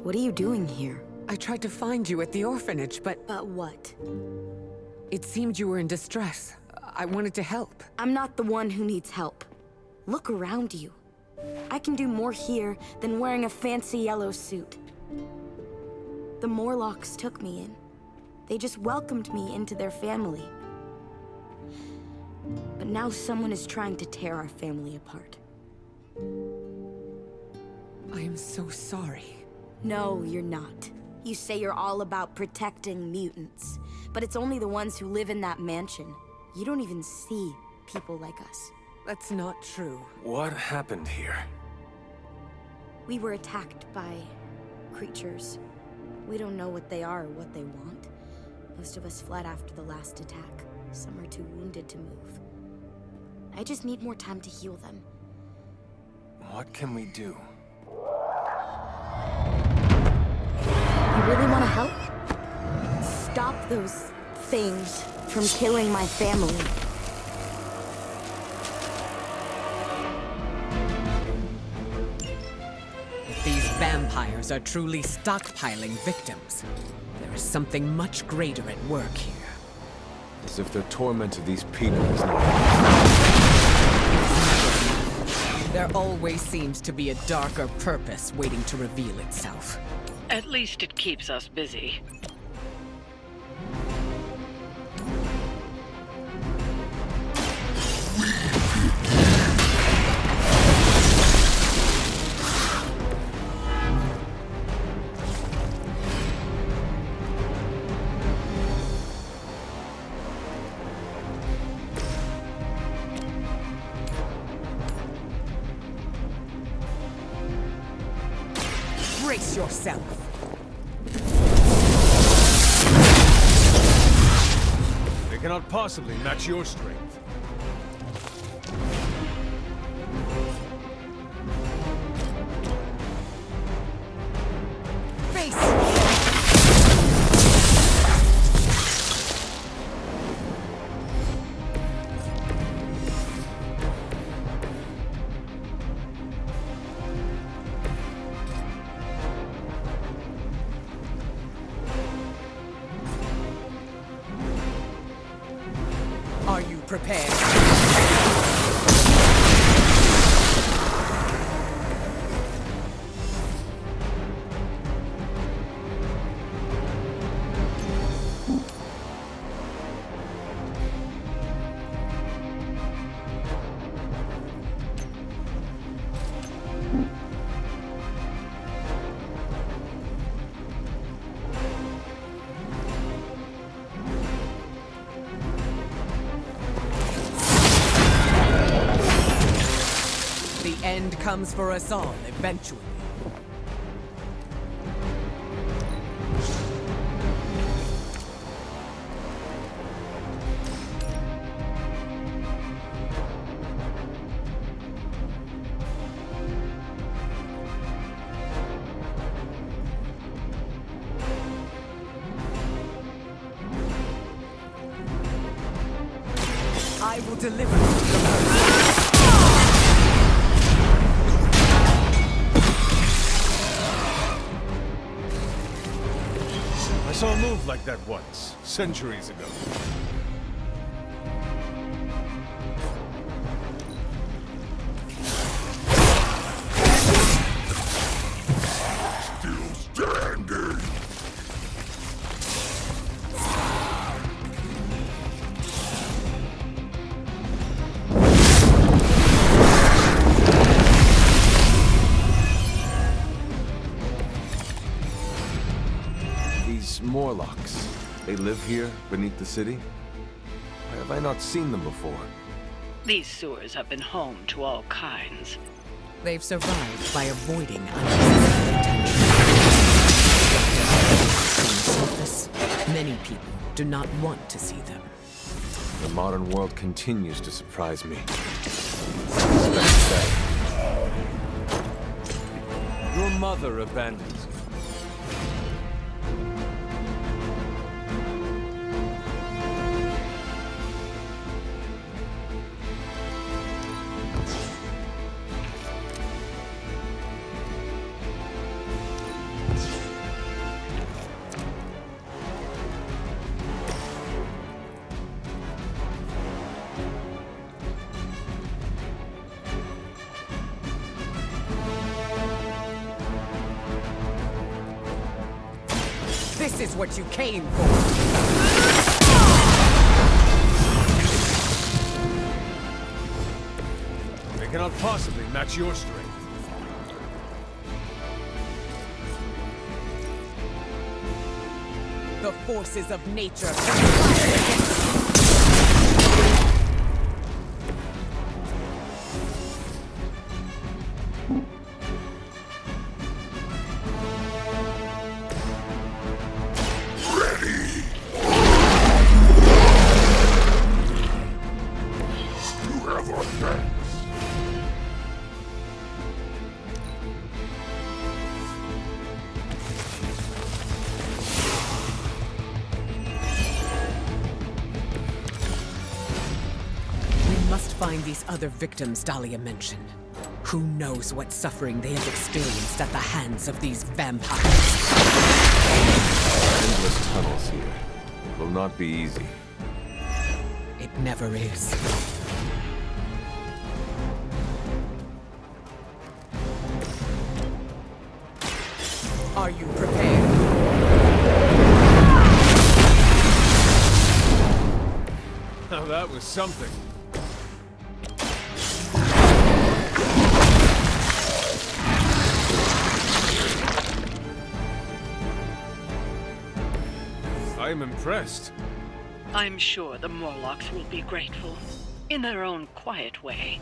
What are you doing here? I tried to find you at the orphanage, but... But what? It seemed you were in distress. I wanted to help. I'm not the one who needs help. Look around you. I can do more here than wearing a fancy yellow suit. The Morlocks took me in. They just welcomed me into their family. But now someone is trying to tear our family apart. I am so sorry. No, you're not. You say you're all about protecting mutants, but it's only the ones who live in that mansion. You don't even see people like us. That's not true. What happened here? We were attacked by creatures. We don't know what they are or what they want. Most of us fled after the last attack. Some are too wounded to move. I just need more time to heal them. What can we do? You really want to help? Stop those things from killing my family. If these vampires are truly stockpiling victims, there is something much greater at work here. As if the torment of these people is not... There always seems to be a darker purpose waiting to reveal itself. At least it keeps us busy. Brace yourself. They cannot possibly match your strength. prepared? The end comes for us all eventually. I will deliver the I saw a move like that once, centuries ago. Still standing. These Morlocks, they live here beneath the city? Why have I not seen them before? These sewers have been home to all kinds. They've survived by avoiding unnecessary attention. On the surface, many people do not want to see them. The modern world continues to surprise me. That's sad. Your mother abandoned you. This is what you came for! They cannot possibly match your strength. The forces of nature conspire against you! Find these other victims Dahlia mentioned. Who knows what suffering they have experienced at the hands of these vampires? Endless tunnels here. It will not be easy. It never is. Are you prepared? Now that was something. I'm impressed. I'm sure the Morlocks will be grateful, in their own quiet way.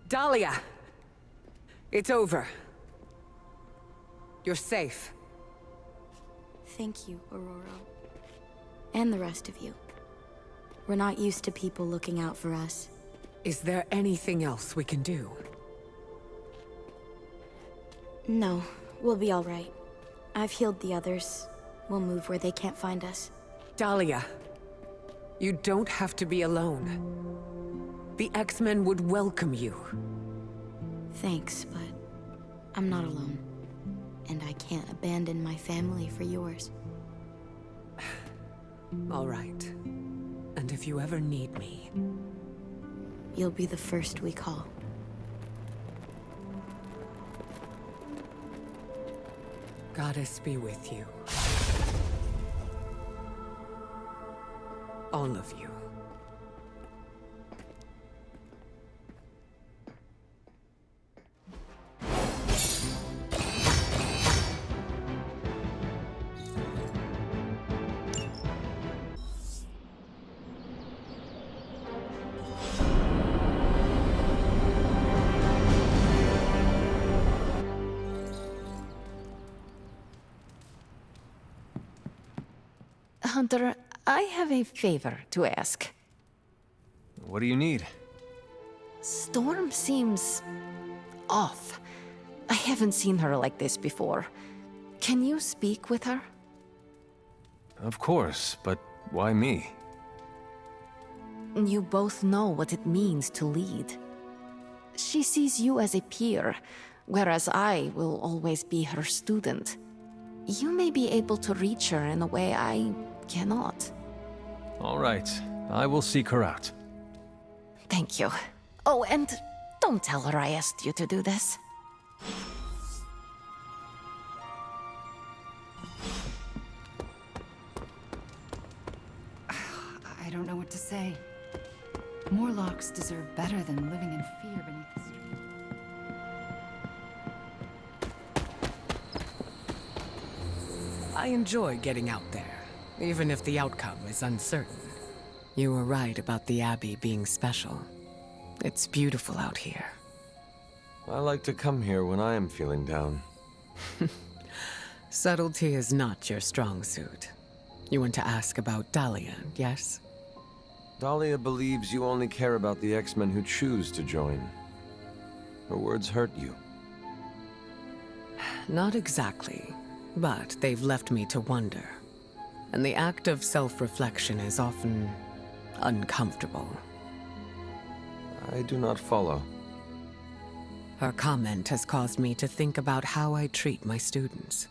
Dahlia! It's over. You're safe. Thank you, Aurora. And the rest of you. We're not used to people looking out for us. Is there anything else we can do? No, we'll be all right. I've healed the others. We'll move where they can't find us. Dahlia, you don't have to be alone. The X-Men would welcome you. Thanks, but I'm not alone. And I can't abandon my family for yours. All right. And if you ever need me... You'll be the first we call. Goddess be with you. All of you. Hunter, I have a favor to ask. What do you need? Storm seems off. I haven't seen her like this before. Can you speak with her? Of course, but why me? You both know what it means to lead. She sees you as a peer, whereas I will always be her student. You may be able to reach her in a way I cannot. All right, I will seek her out. Thank you. Oh, and don't tell her I asked you to do this. I don't know what to say. Morlocks deserve better than living in fear beneath the street. I enjoy getting out there, even if the outcome is uncertain. You were right about the Abbey being special. It's beautiful out here. I like to come here when I am feeling down. Subtlety is not your strong suit. You want to ask about Dahlia, yes? Dahlia believes you only care about the X-Men who choose to join. Her words hurt you. Not exactly, but they've left me to wonder. And the act of self-reflection is often uncomfortable. I do not follow. Her comment has caused me to think about how I treat my students.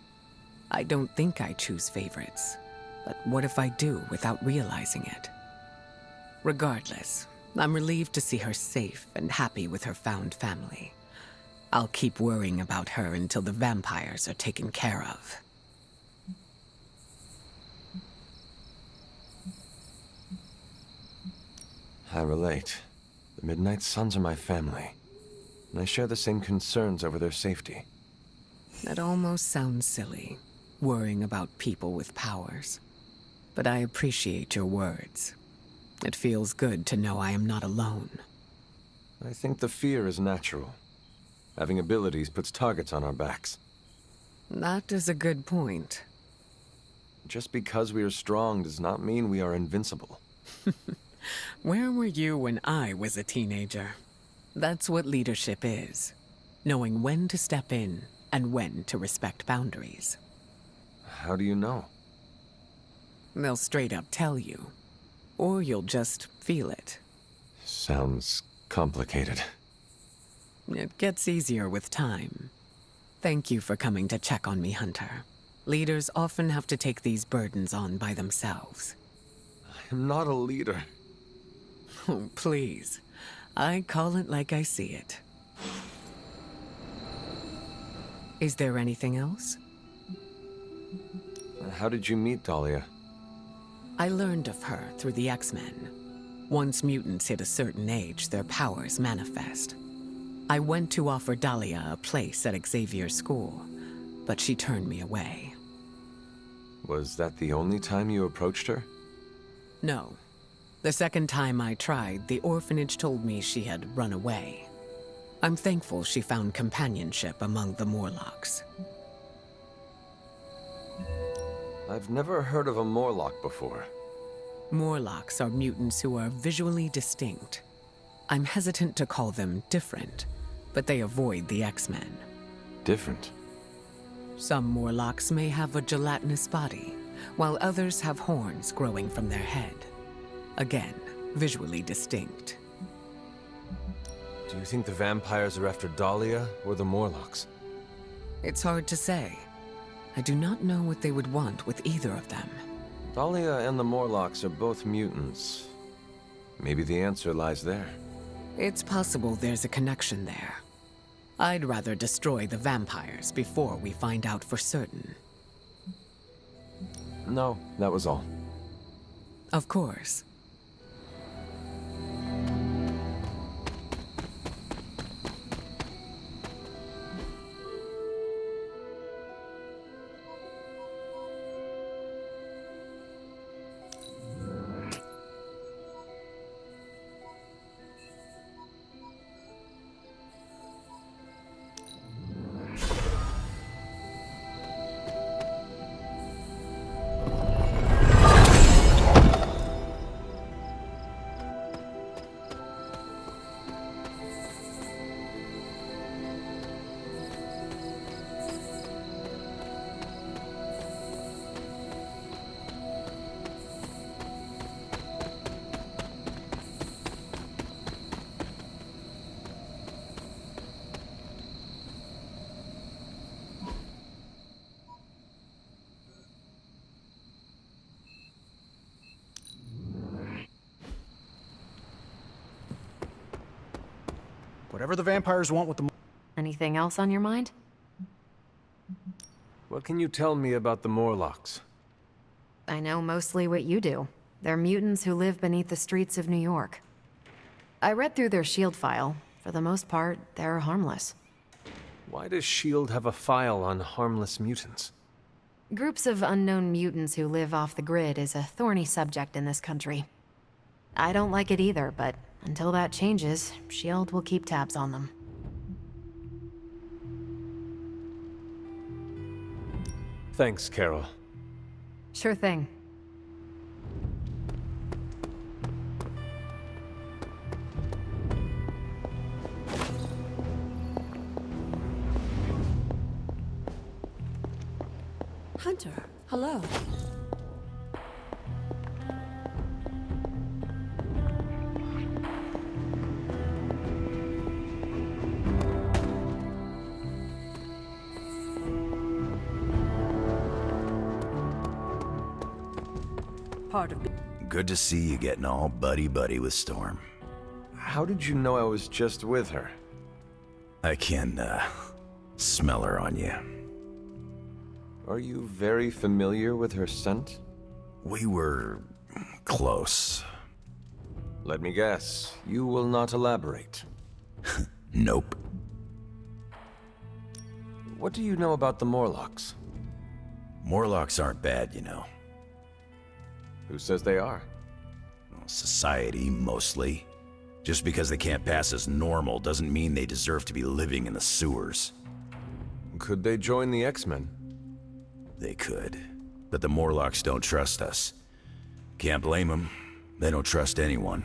I don't think I choose favorites, but what if I do without realizing it? Regardless, I'm relieved to see her safe and happy with her found family. I'll keep worrying about her until the vampires are taken care of. I relate. The Midnight Suns are my family, and I share the same concerns over their safety. That almost sounds silly, worrying about people with powers. But I appreciate your words. It feels good to know I am not alone. I think the fear is natural. Having abilities puts targets on our backs. That is a good point. Just because we are strong does not mean we are invincible. Where were you when I was a teenager? That's what leadership is. Knowing when to step in and when to respect boundaries. How do you know? They'll straight up tell you. Or you'll just feel it. Sounds complicated. It gets easier with time. Thank you for coming to check on me, Hunter. Leaders often have to take these burdens on by themselves. I am not a leader. Oh, please. I call it like I see it. Is there anything else? How did you meet Dahlia? I learned of her through the X-Men. Once mutants hit a certain age, their powers manifest. I went to offer Dahlia a place at Xavier's school, but she turned me away. Was that the only time you approached her? No. The second time I tried, the orphanage told me she had run away. I'm thankful she found companionship among the Morlocks. I've never heard of a Morlock before. Morlocks are mutants who are visually distinct. I'm hesitant to call them different, but they avoid the X-Men. Different? Some Morlocks may have a gelatinous body, while others have horns growing from their head. Again, visually distinct. Do you think the vampires are after Dahlia or the Morlocks? It's hard to say. I do not know what they would want with either of them. Dahlia and the Morlocks are both mutants. Maybe the answer lies there. It's possible there's a connection there. I'd rather destroy the vampires before we find out for certain. No, that was all. Of course. Whatever the vampires want with the... Anything else on your mind? What can you tell me about the Morlocks? I know mostly what you do. They're mutants who live beneath the streets of New York. I read through their SHIELD file. For the most part, they're harmless. Why does S.H.I.E.L.D. have a file on harmless mutants? Groups of unknown mutants who live off the grid is a thorny subject in this country. I don't like it either, but until that changes, S.H.I.E.L.D. will keep tabs on them. Thanks, Carol. Sure thing. Hunter, hello. Part of Good to see you getting all buddy-buddy with Storm. How did you know I was just with her? I can, smell her on you. Are you very familiar with her scent? We were... close. Let me guess, you will not elaborate. Nope. What do you know about the Morlocks? Morlocks aren't bad, you know. Who says they are? Society, mostly. Just because they can't pass as normal doesn't mean they deserve to be living in the sewers. Could they join the X-Men? They could. But the Morlocks don't trust us. Can't blame them. They don't trust anyone.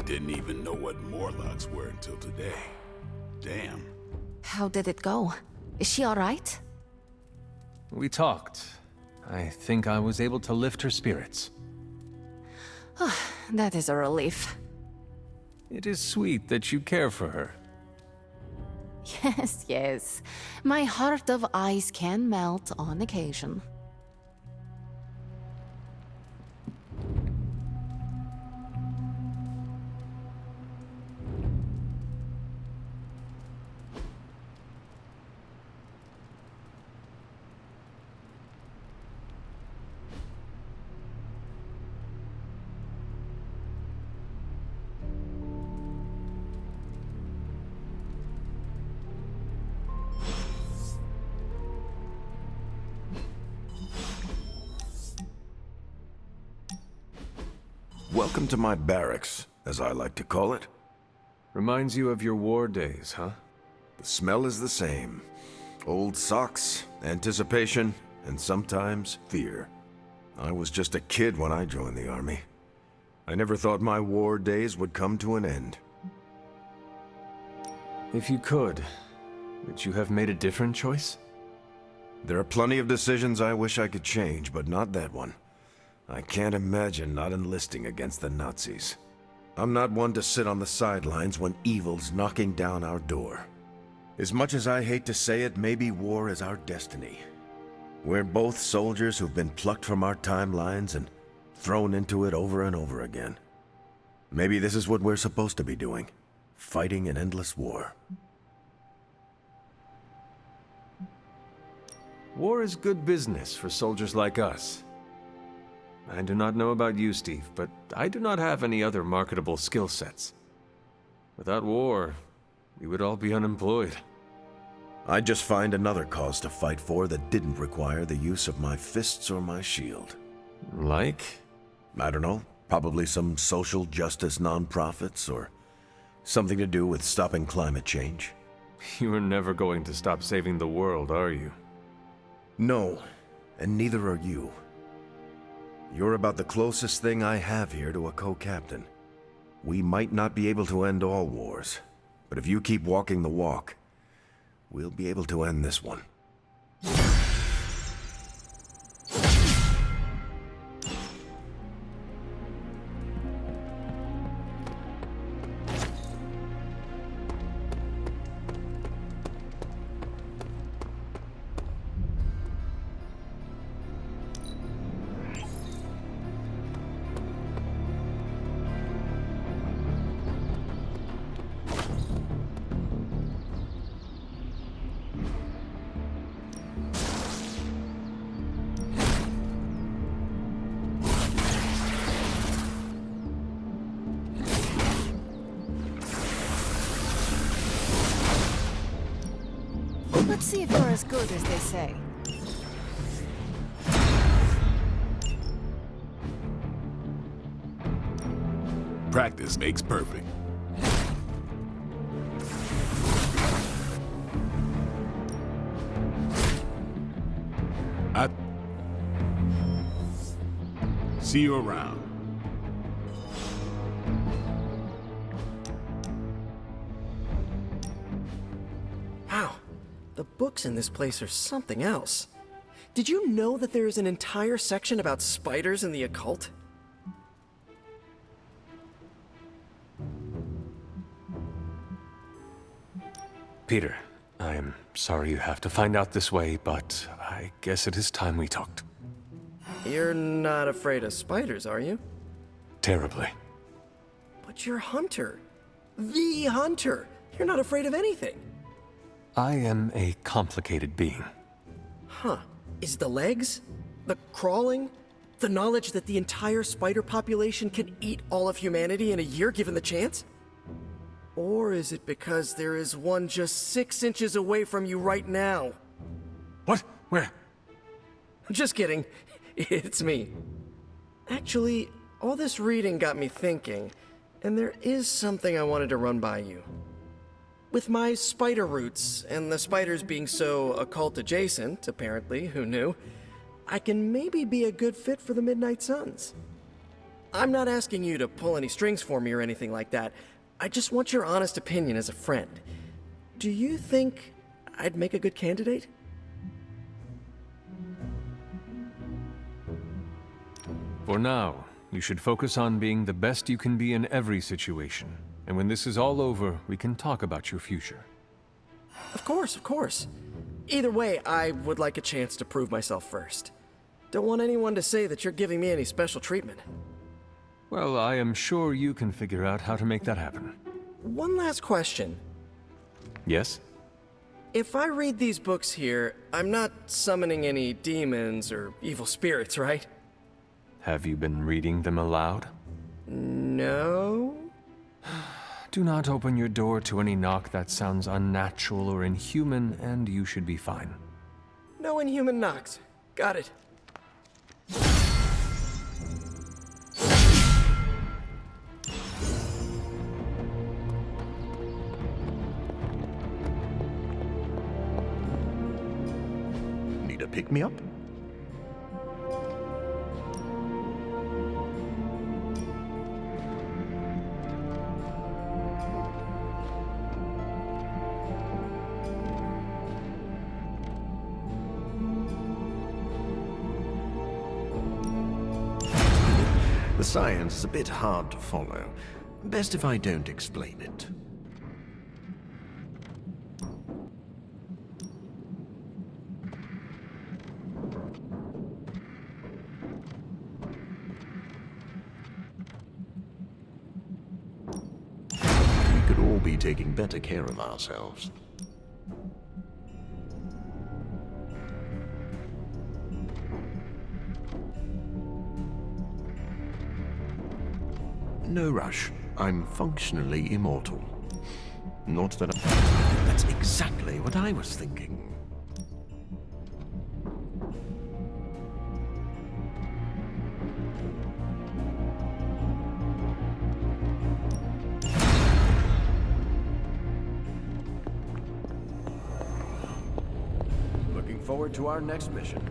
Didn't even know what Morlocks were until today. Damn. How did it go? Is she alright? We talked. I think I was able to lift her spirits. That is a relief. It is sweet that you care for her. Yes, yes. My heart of ice can melt on occasion. Welcome to my barracks, as I like to call it. Reminds you of your war days, huh? The smell is the same. Old socks, anticipation, and sometimes fear. I was just a kid when I joined the army. I never thought my war days would come to an end. If you could, would you have made a different choice? There are plenty of decisions I wish I could change, but not that one. I can't imagine not enlisting against the Nazis. I'm not one to sit on the sidelines when evil's knocking down our door. As much as I hate to say it, maybe war is our destiny. We're both soldiers who've been plucked from our timelines and thrown into it over and over again. Maybe this is what we're supposed to be doing, fighting an endless war. War is good business for soldiers like us. I do not know about you, Steve, but I do not have any other marketable skill sets. Without war, we would all be unemployed. I'd just find another cause to fight for that didn't require the use of my fists or my shield. Like? I don't know. Probably some social justice nonprofits or something to do with stopping climate change. You are never going to stop saving the world, are you? No, and neither are you. You're about the closest thing I have here to a co-captain. We might not be able to end all wars, but if you keep walking the walk, we'll be able to end this one. Let's see if you're as good as they say. Practice makes perfect. See you around. Wow, the books in this place are something else. Did you know that there is an entire section about spiders and the occult? Peter, I am sorry you have to find out this way, but I guess it is time we talked. You're not afraid of spiders, are you? Terribly. But you're Hunter. The Hunter. You're not afraid of anything. I am a complicated being. Huh. Is the legs? The crawling? The knowledge that the entire spider population can eat all of humanity in a year given the chance? Or is it because there is one just 6 inches away from you right now? What? Where? Just kidding. It's me. Actually, all this reading got me thinking, and there is something I wanted to run by you. With my spider roots, and the spiders being so occult adjacent, apparently, who knew, I can maybe be a good fit for the Midnight Suns. I'm not asking you to pull any strings for me or anything like that. I just want your honest opinion as a friend. Do you think I'd make a good candidate? For now, you should focus on being the best you can be in every situation. And when this is all over, we can talk about your future. Of course, of course. Either way, I would like a chance to prove myself first. Don't want anyone to say that you're giving me any special treatment. Well, I am sure you can figure out how to make that happen. One last question. Yes? If I read these books here, I'm not summoning any demons or evil spirits, right? Have you been reading them aloud? No? Do not open your door to any knock that sounds unnatural or inhuman, and you should be fine. No inhuman knocks. Got it. Need a pick-me-up? The science is a bit hard to follow. Best if I don't explain it. We could all be taking better care of ourselves. No rush. I'm functionally immortal. Not that That's exactly what I was thinking. Looking forward to our next mission.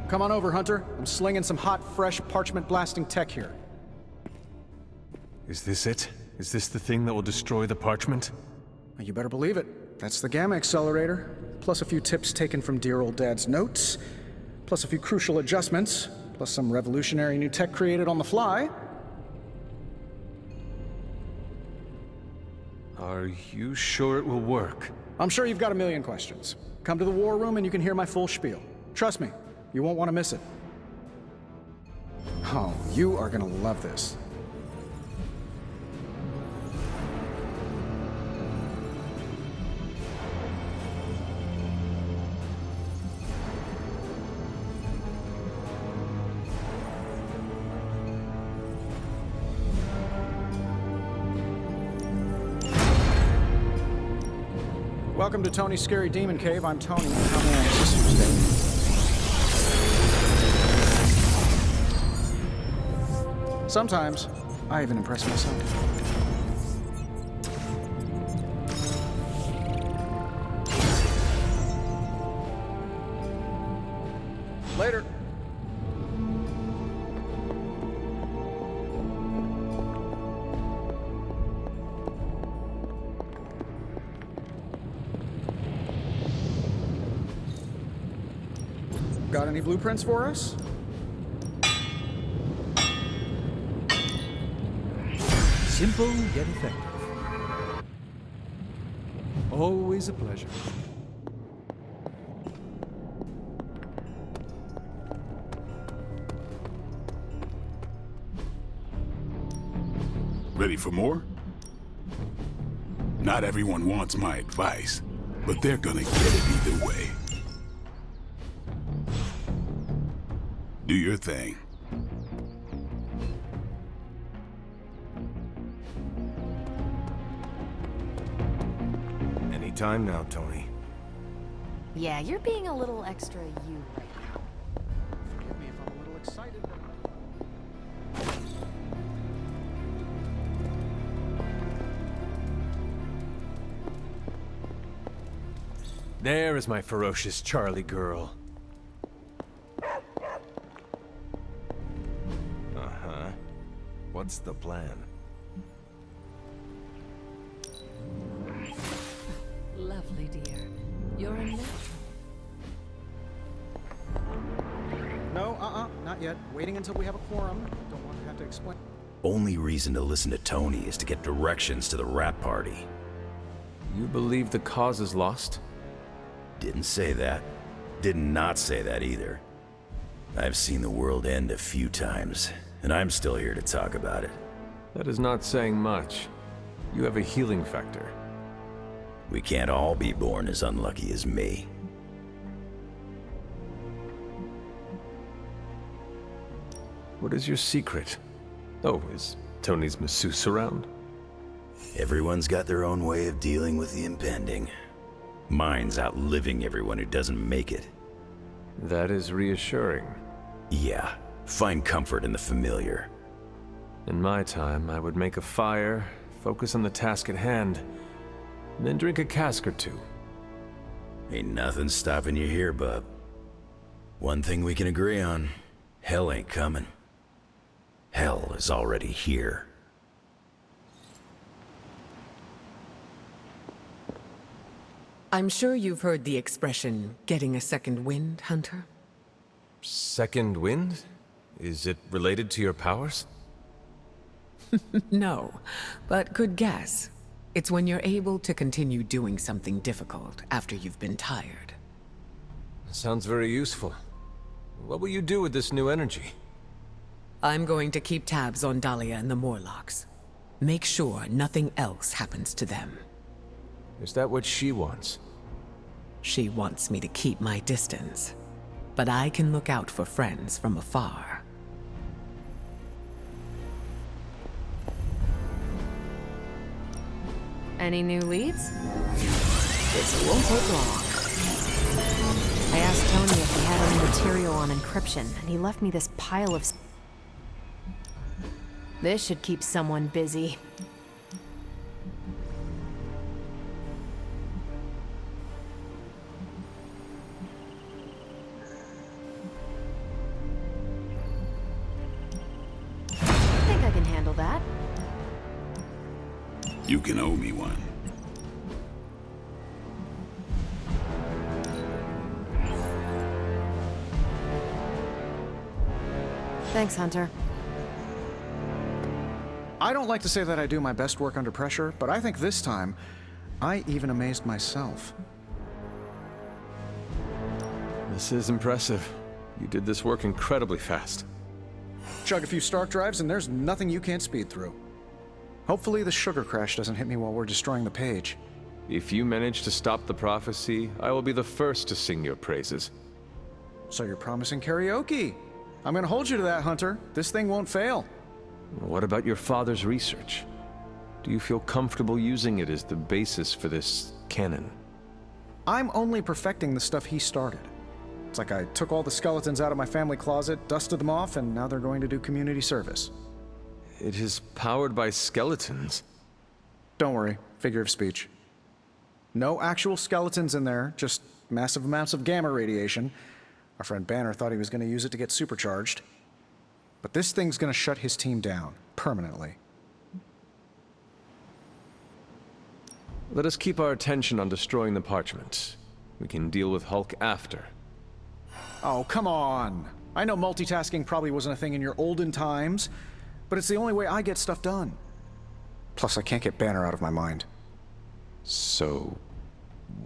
Come on over, Hunter. I'm slinging some hot, fresh parchment blasting tech here. Is this it? Is this the thing that will destroy the parchment? You better believe it. That's the Gamma Accelerator. Plus a few tips taken from dear old Dad's notes. Plus a few crucial adjustments. Plus some revolutionary new tech created on the fly. Are you sure it will work? I'm sure you've got a million questions. Come to the war room and you can hear my full spiel. Trust me, you won't want to miss it. Oh, you are gonna love this. Welcome to Tony's Scary Demon Cave. I'm Tony. How may I assist you today? Sometimes, I even impress myself. Later. Got any blueprints for us? Simple yet effective. Always a pleasure. Ready for more? Not everyone wants my advice, but they're gonna get it either way. Do your thing. Anytime now, Tony. Yeah, you're being a little extra you right now. Forgive me if I'm a little excited, but... There is my ferocious Charlie girl. Uh-huh. What's the plan? Lovely, dear. You're a natural. No, not yet. Waiting until we have a quorum. Don't want to have to explain. Only reason to listen to Tony is to get directions to the rap party. You believe the cause is lost? Didn't say that. Did not say that either. I've seen the world end a few times, and I'm still here to talk about it. That is not saying much. You have a healing factor. We can't all be born as unlucky as me. What is your secret? Oh, is Tony's masseuse around? Everyone's got their own way of dealing with the impending. Mine's outliving everyone who doesn't make it. That is reassuring. Yeah, find comfort in the familiar. In my time, I would make a fire, focus on the task at hand, and then drink a cask or two. Ain't nothing stopping you here, bub. One thing we can agree on, hell ain't coming. Hell is already here. I'm sure you've heard the expression, getting a second wind, Hunter. second wind? Is it related to your powers? No, but good guess. It's when you're able to continue doing something difficult after you've been tired. Sounds very useful. What will you do with this new energy? I'm going to keep tabs on Dahlia and the Morlocks. Make sure nothing else happens to them. Is that what she wants? She wants me to keep my distance, but I can look out for friends from afar. Any new leads? This won't take long. I asked Tony if he had any material on encryption, and he left me this pile of... This should keep someone busy. I think I can handle that. You can owe me one. Thanks, Hunter. I don't like to say that I do my best work under pressure, but I think this time, I even amazed myself. This is impressive. You did this work incredibly fast. Chug a few Stark drives and there's nothing you can't speed through. Hopefully the sugar crash doesn't hit me while we're destroying the page. If you manage to stop the prophecy, I will be the first to sing your praises. So you're promising karaoke? I'm gonna hold you to that, Hunter. This thing won't fail. What about your father's research? Do you feel comfortable using it as the basis for this canon? I'm only perfecting the stuff he started. It's like I took all the skeletons out of my family closet, dusted them off, and now they're going to do community service. It is powered by skeletons. Don't worry, figure of speech. No actual skeletons in there, just massive amounts of gamma radiation. Our friend Banner thought he was going to use it to get supercharged. But this thing's going to shut his team down, permanently. Let us keep our attention on destroying the parchment. We can deal with Hulk after. Oh, come on! I know multitasking probably wasn't a thing in your olden times, but it's the only way I get stuff done. Plus, I can't get Banner out of my mind. So,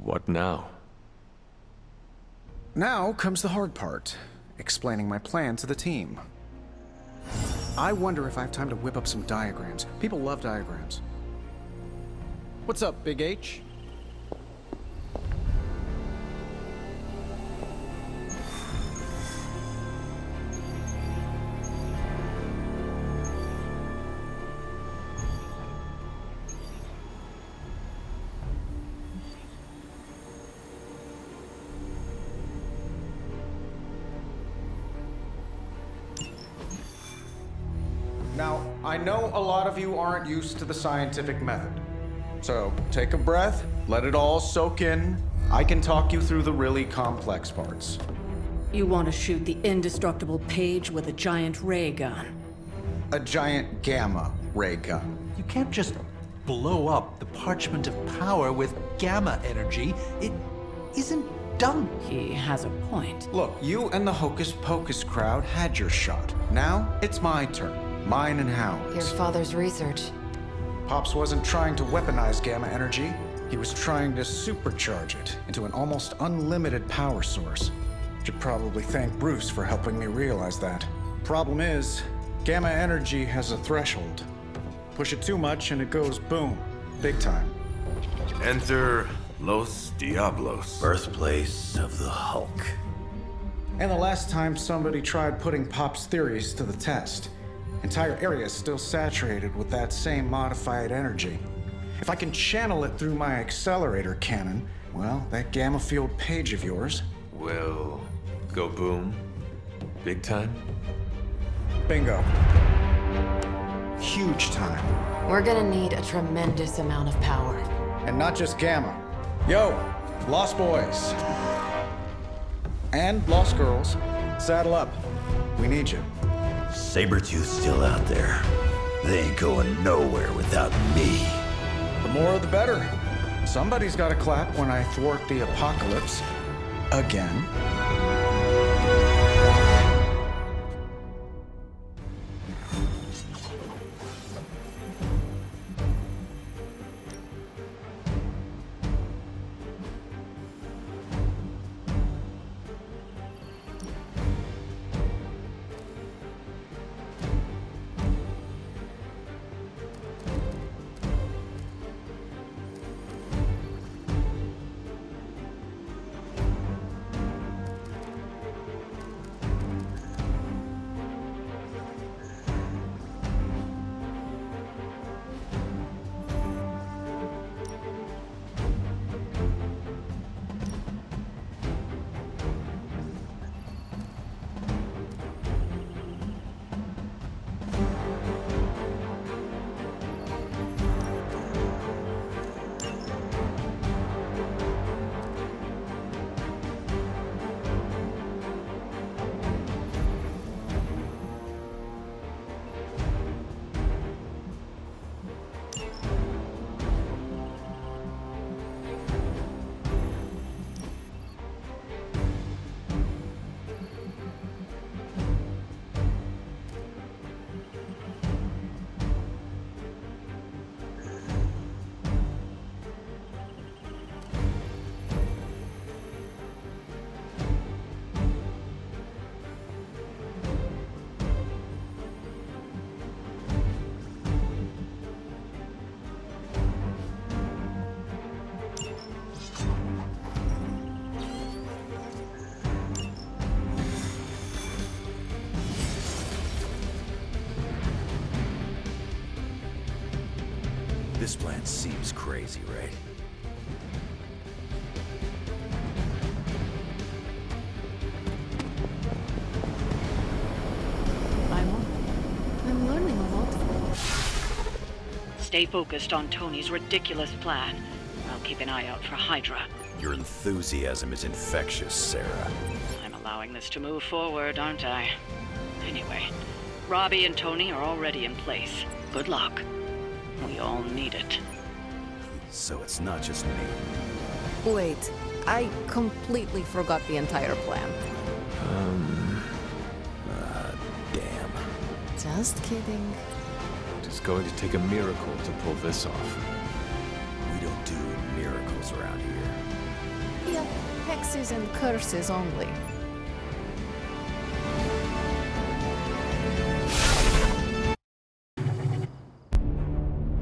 what now? Now comes the hard part, explaining my plan to the team. I wonder if I have time to whip up some diagrams. People love diagrams. What's up, Big H? Now, I know a lot of you aren't used to the scientific method. So, take a breath, let it all soak in. I can talk you through the really complex parts. You want to shoot the indestructible page with a giant ray gun. A giant gamma ray gun. You can't just blow up the Parchment of Power with gamma energy. It isn't done. He has a point. Look, you and the Hocus Pocus crowd had your shot. Now, it's my turn. Mine and Howard's. Your father's research. Pops wasn't trying to weaponize gamma energy. He was trying to supercharge it into an almost unlimited power source. Should probably thank Bruce for helping me realize that. Problem is, gamma energy has a threshold. Push it too much and it goes boom. Big time. Enter Los Diablos. Birthplace of the Hulk. And the last time somebody tried putting Pop's theories to the test, entire area is still saturated with that same modified energy. If I can channel it through my accelerator cannon, well, that gamma field page of yours will go boom. Big time? Bingo. Huge time. We're gonna need a tremendous amount of power. And not just gamma. Yo, Lost Boys. And Lost Girls, saddle up. We need you. Sabretooth's still out there. They ain't going nowhere without me. The more the better. Somebody's gotta clap when I thwart the apocalypse. Again. This plan seems crazy, right? I'm learning a lot. Stay focused on Tony's ridiculous plan. I'll keep an eye out for Hydra. Your enthusiasm is infectious, Sarah. I'm allowing this to move forward, aren't I? Anyway, Robbie and Tony are already in place. Good luck. We all need it. So it's not just me. Wait, I completely forgot the entire plan. Damn. Just kidding. It's going to take a miracle to pull this off. We don't do miracles around here. Yeah, hexes and curses only.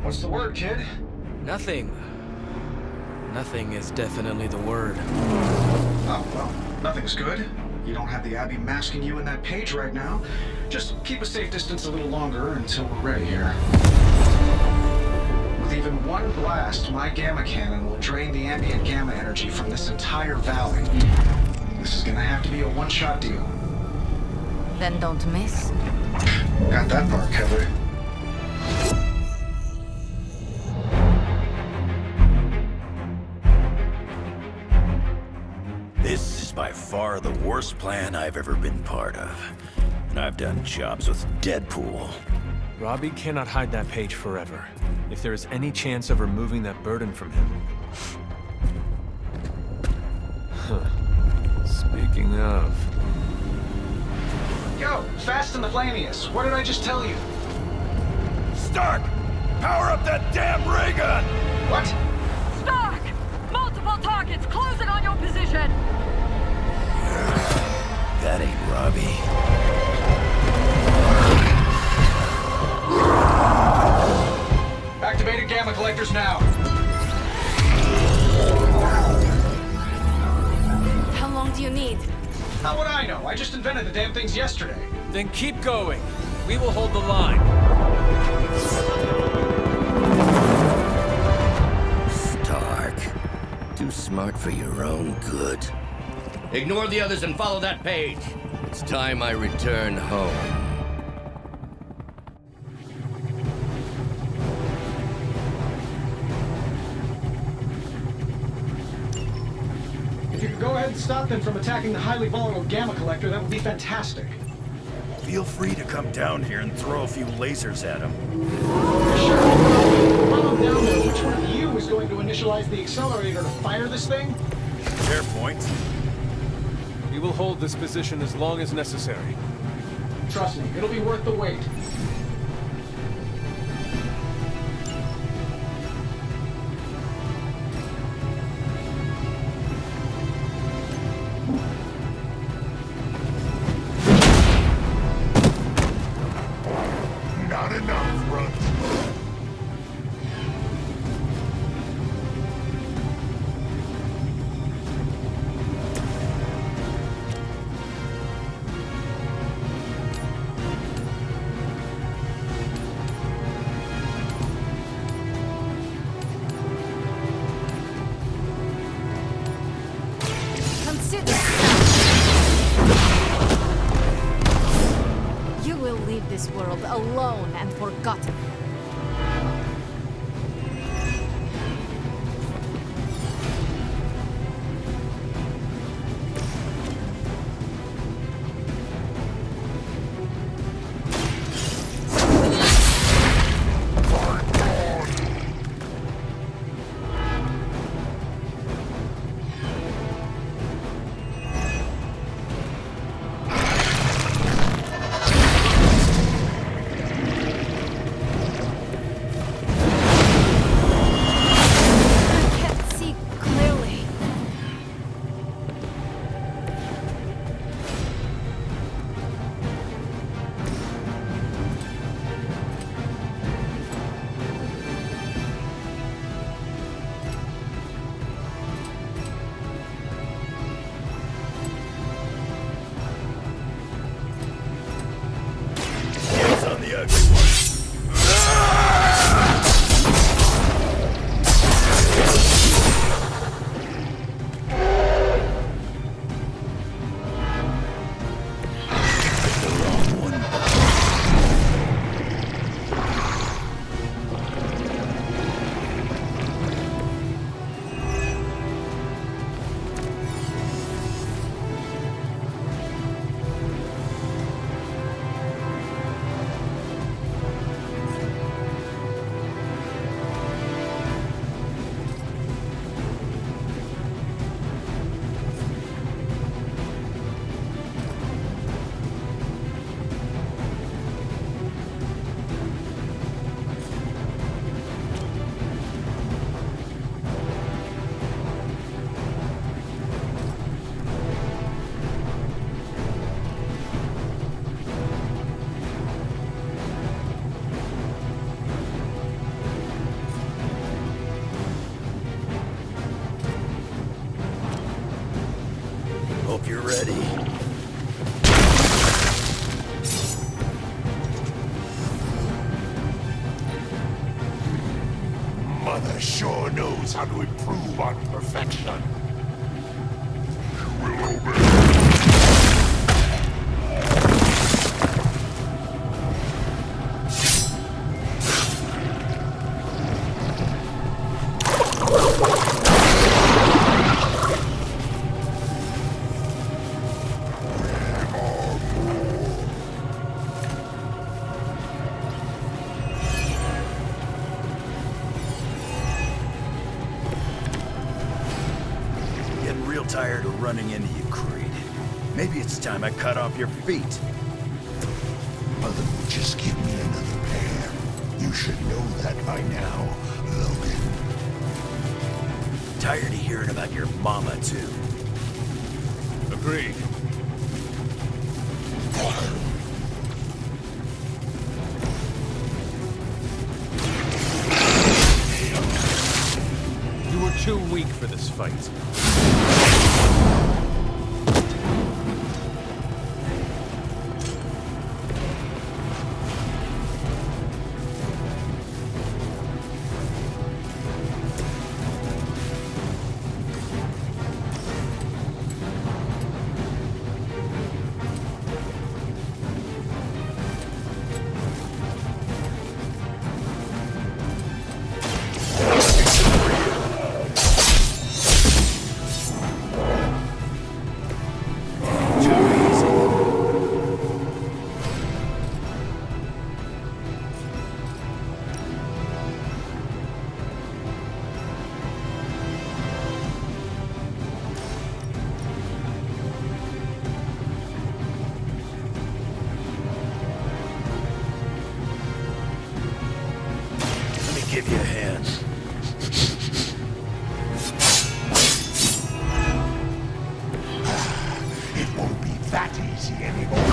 What's the word, kid? Nothing. Nothing is definitely the word. Oh, well, nothing's good. You don't have the Abbey masking you in that page right now. Just keep a safe distance a little longer until we're ready here. With even one blast, my gamma cannon will drain the ambient gamma energy from this entire valley. This is gonna have to be a one-shot deal. Then don't miss. Got that part covered. This is by far the worst plan I've ever been part of. And I've done jobs with Deadpool. Robbie cannot hide that page forever. If there is any chance of removing that burden from him. Speaking of... Yo, Fast and the Flamius, what did I just tell you? Stark! Power up that damn ray gun! What? Stark! Multiple targets closing on your position! That ain't Robbie. Activated gamma collectors now. How long do you need? How would I know? I just invented the damn things yesterday. Then keep going. We will hold the line. Stark. Too smart for your own good. Ignore the others and follow that page. It's time I return home. If you could go ahead and stop them from attacking the highly volatile gamma collector, that would be fantastic. Feel free to come down here and throw a few lasers at him. Sure. While I'm down there, which one of you is going to initialize the accelerator to fire this thing? Fair point. We will hold this position as long as necessary. Trust me, it'll be worth the wait. Not enough, run. Consider. You will leave this world alone and forgotten. Master sure knows how to improve on perfection. You will obey. Getting real tired of running into you, Creed. Maybe it's time I cut off your feet. Mother will just give me another pair. You should know that by now, Logan. Tired of hearing about your mama, too. Agreed. You were too weak for this fight. Give you a hand. It won't be that easy anymore.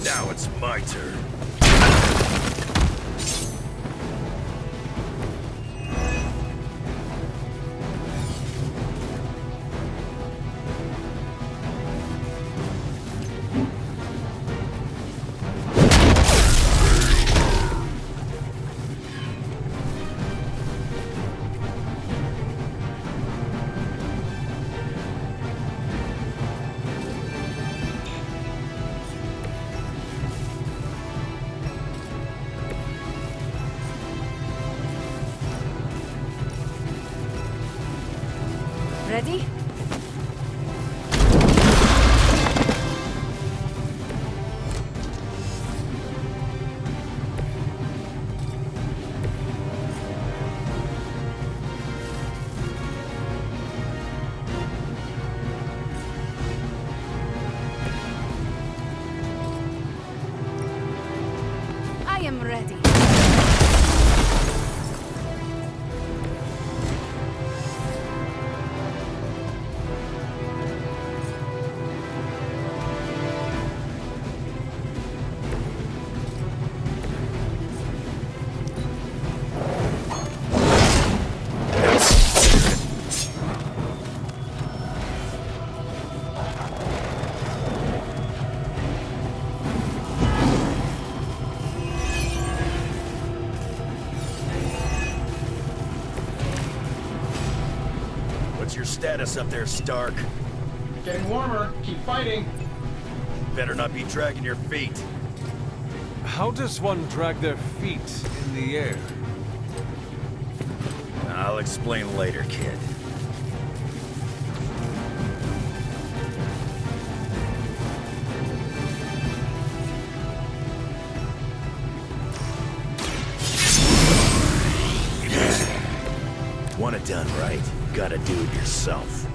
Now it's my turn. Ready? I am ready. What's your status up there, Stark? Getting warmer. Keep fighting. Better not be dragging your feet. How does one drag their feet in the air? I'll explain later, kid. Want it done right, gotta do it yourself.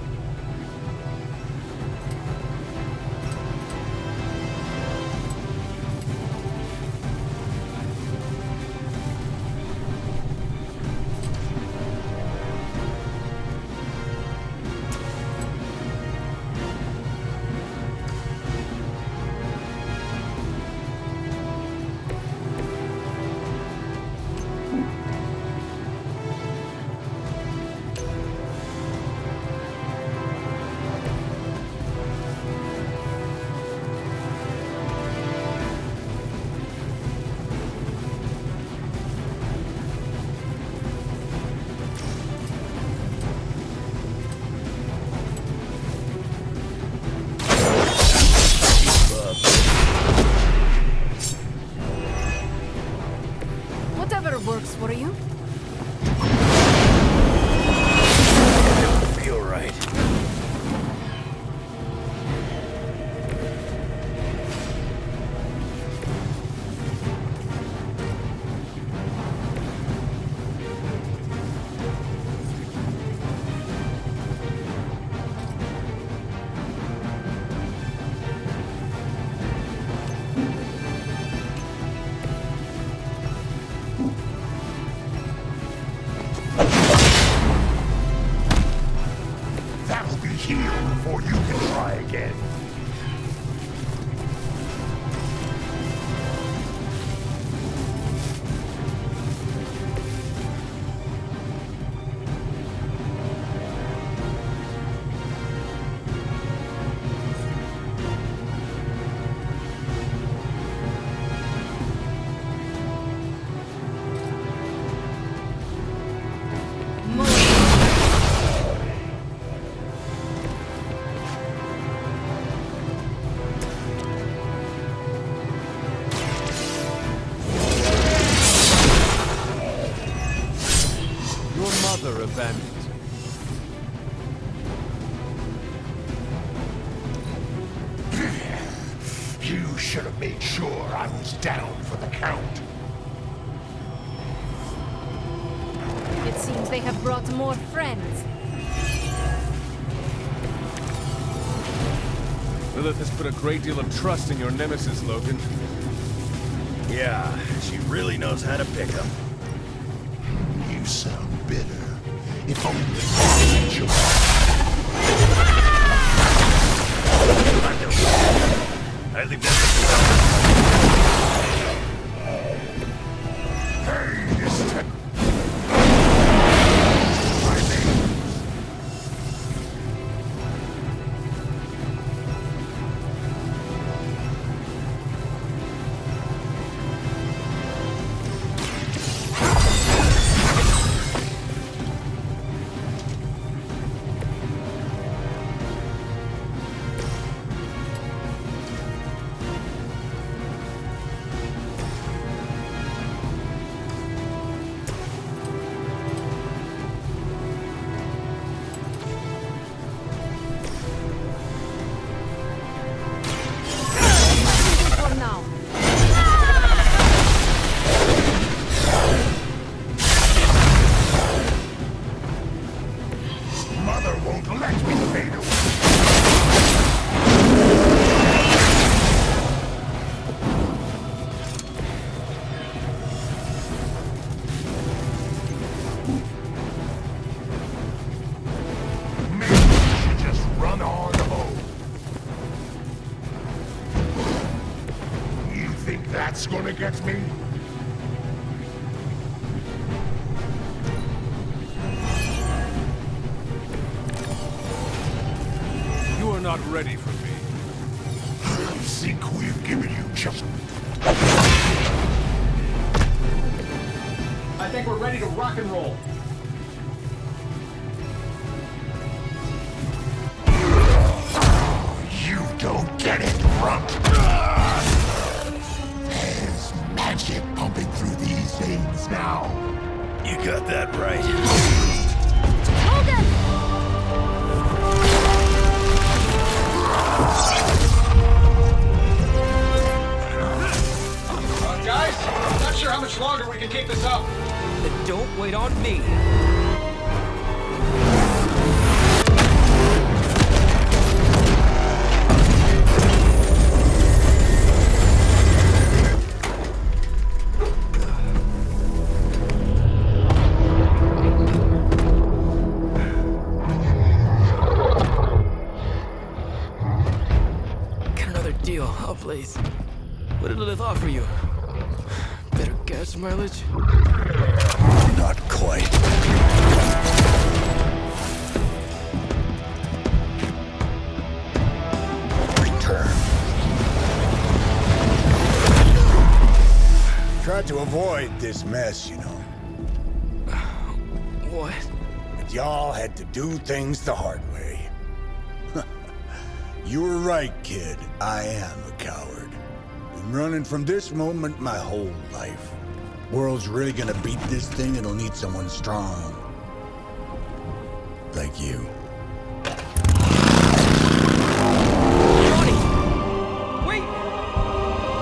Whatever works for you. Feel right. That'll be healed before you can try again. Your mother abandoned you. You should have made sure I was down for the count. It seems they have brought more friends. Lilith has put a great deal of trust in your nemesis, Logan. Yeah, she really knows how to pick 'em. You sound bitter. If only you I think that's That's gonna get me? You are not ready for me. I think we've given you just... I think we're ready to rock and roll. You don't get it, runt. There's magic pumping through these veins now. You got that right. Guys, I'm not sure how much longer we can keep this up. Then don't wait on me. Get another deal, oh please. What did Lilith offer you? Better gas mileage? Not quite. Return. Tried to avoid this mess, you know. What? But y'all had to do things the hard way. You were right, kid. I am a coward. Been running from this moment my whole life. World's really gonna beat this thing, it'll need someone strong. Like you. Wait!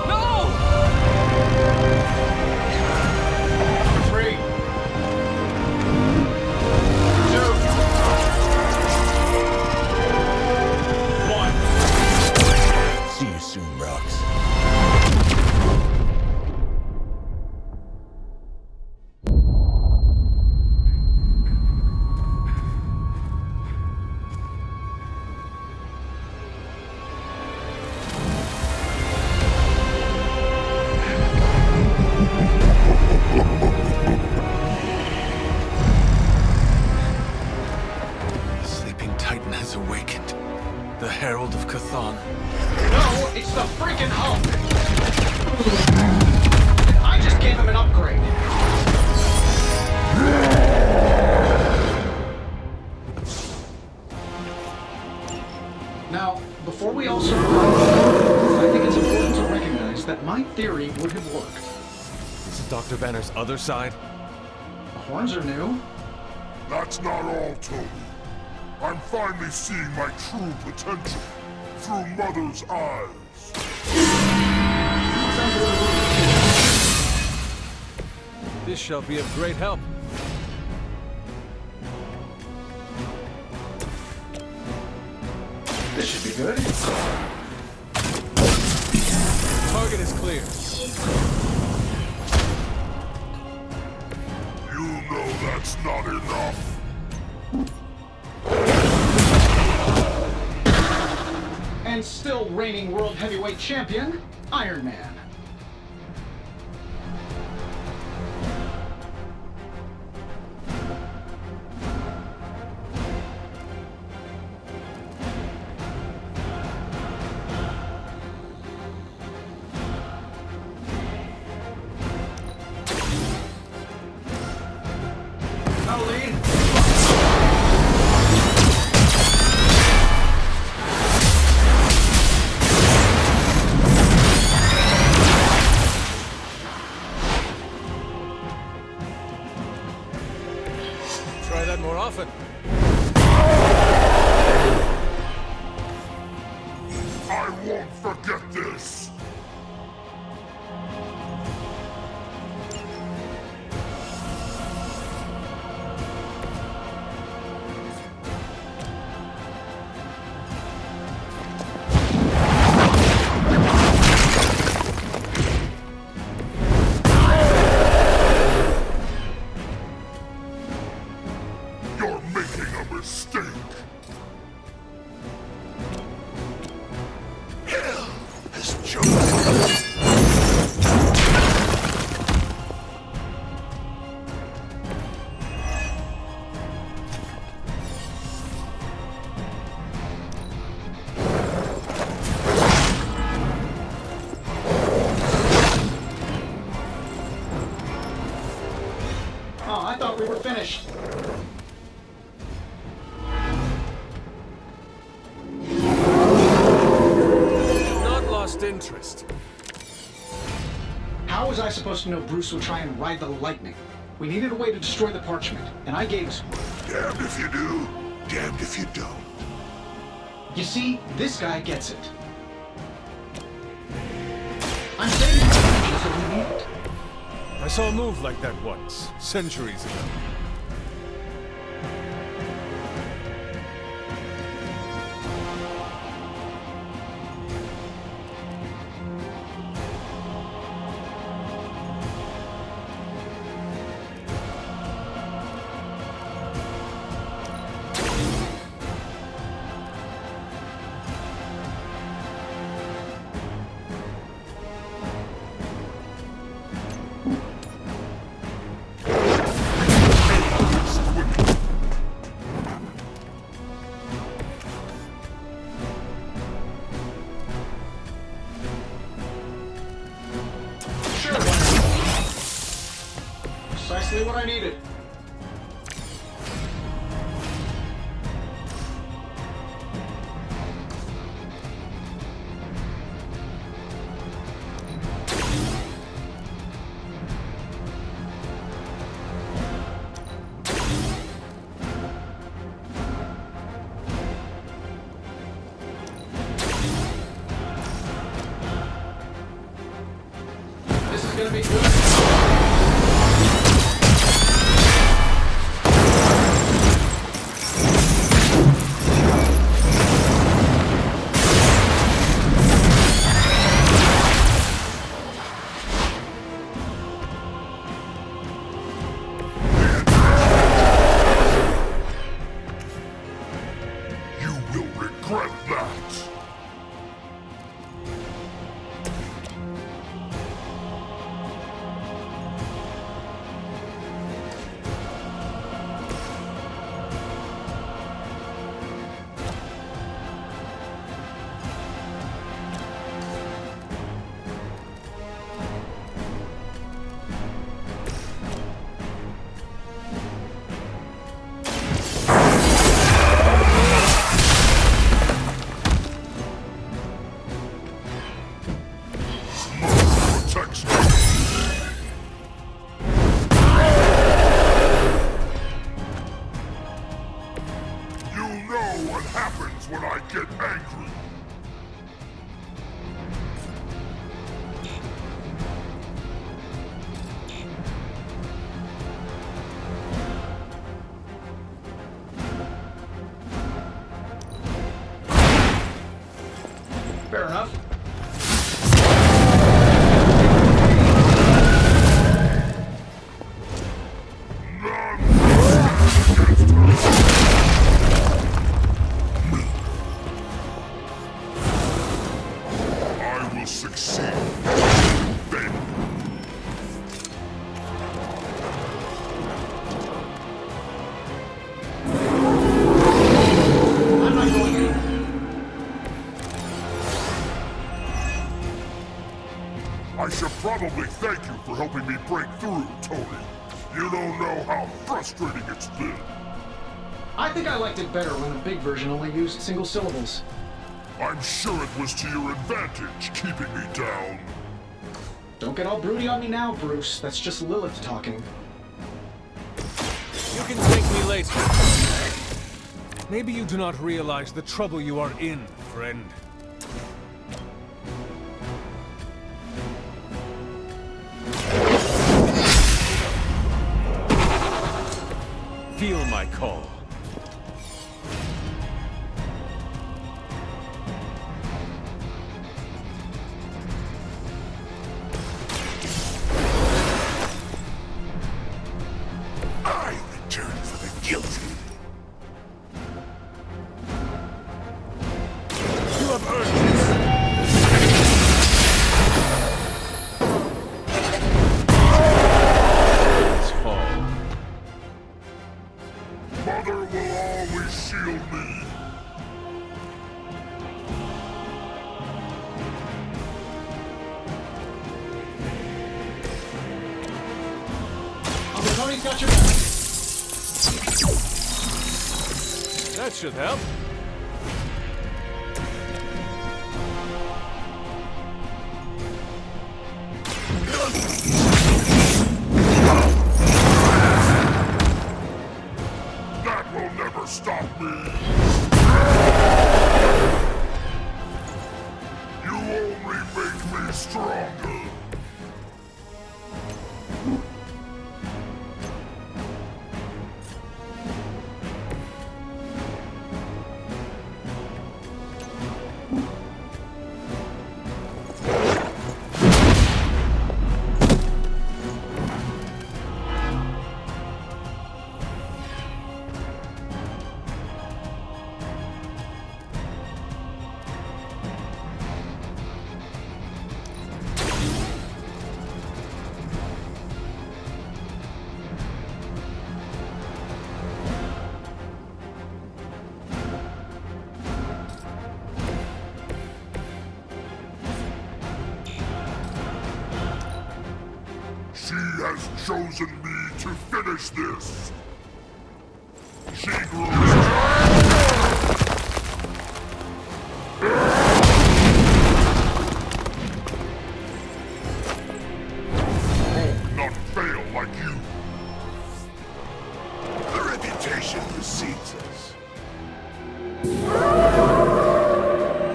No! 3, 2, 1. See you soon, Rox. The Sleeping Titan has awakened. The Herald of Cthon. No, it's the freaking Hulk! I just gave him an upgrade. Now, before we all start I think it's important to recognize that my theory would have worked. This is Dr. Banner's other side? The horns are new. That's not all, Tony. I'm finally seeing my true potential through Mother's eyes. This shall be of great help. This should be good. Target is clear. You know that's not enough. And still reigning World Heavyweight Champion, Iron Man. No lead. Try that more often. I won't forget this. You're making a mistake. Hell has chosen. Oh, I thought we were finished. Not lost interest. How was I supposed to know Bruce would try and ride the lightning? We needed a way to destroy the parchment, and I gave us one. Damned if you do, damned if you don't. You see, this guy gets it. I'm saving you, so we need it. I saw a move like that once, centuries ago. Precisely what I needed. You will regret that. What happens when I get angry? Fair enough. I will succeed. Then. I'm not going anywhere. I should probably thank you for helping me break through, Tony. You don't know how frustrating it's been. I think I liked it better when the big version only used single syllables. I'm sure it was to your advantage keeping me down. Don't get all broody on me now, Bruce. That's just Lilith talking. You can thank me later. Maybe you do not realize the trouble you are in, friend. Feel my call. I return for the guilty. You have earned this. Let's fall. Mother will always shield me. Uncle Tony's got your back. That should help. That will never stop me. You only make me stronger. She has chosen me to finish this. She won't not fail like you. The reputation precedes us.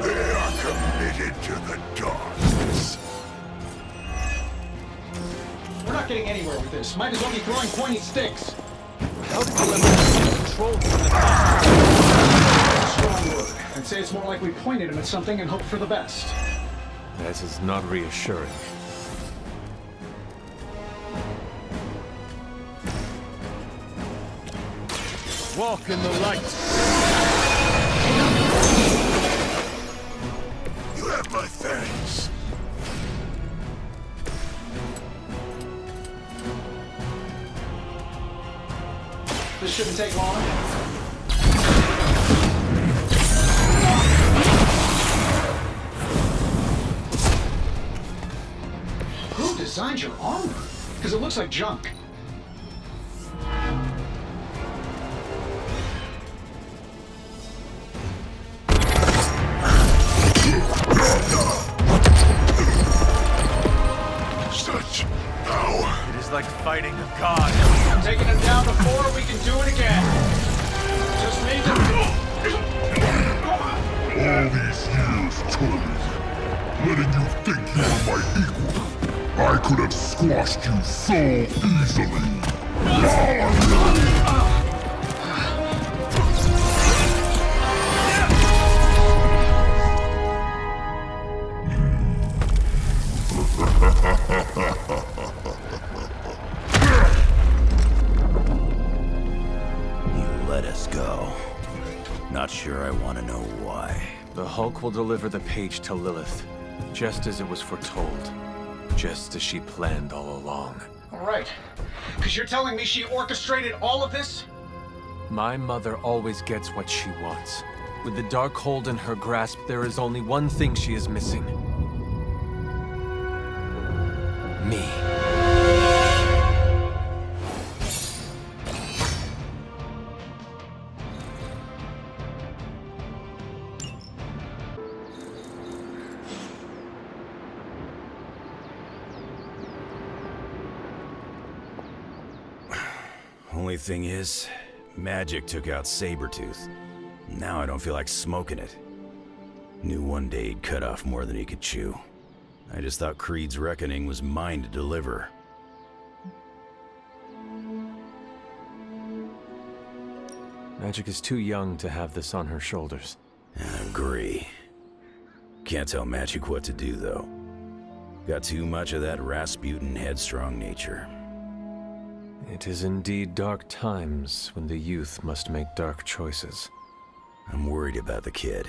They are committed to the darkness. anywhere with this. Might as well be throwing pointy sticks. How did you let me control from the top? That's a strong word. I'd say it's more like we pointed him at something and hoped for the best. That is not reassuring. Walk in the light. You have my thanks. This shouldn't take long. Who designed your armor? Because it looks like junk. Such power. It is like fighting a god. I'm taking him down to 4, we can do it again. Just need to... All these years, Tony, letting you think you were my equal. I could have squashed you so easily. You let us go. Not sure I want to know why. The Hulk will deliver the page to Lilith, just as it was foretold. Just as she planned all along. All right. Because you're telling me she orchestrated all of this? My mother always gets what she wants. With the Darkhold in her grasp, there is only one thing she is missing. Me. Only thing is, magic took out Sabretooth. Now I don't feel like smoking it. Knew one day he'd cut off more than he could chew. I just thought Creed's reckoning was mine to deliver. Magic is too young to have this on her shoulders. I agree. Can't tell Magic what to do, though. Got too much of that Rasputin headstrong nature. It is indeed dark times when the youth must make dark choices. I'm worried about the kid.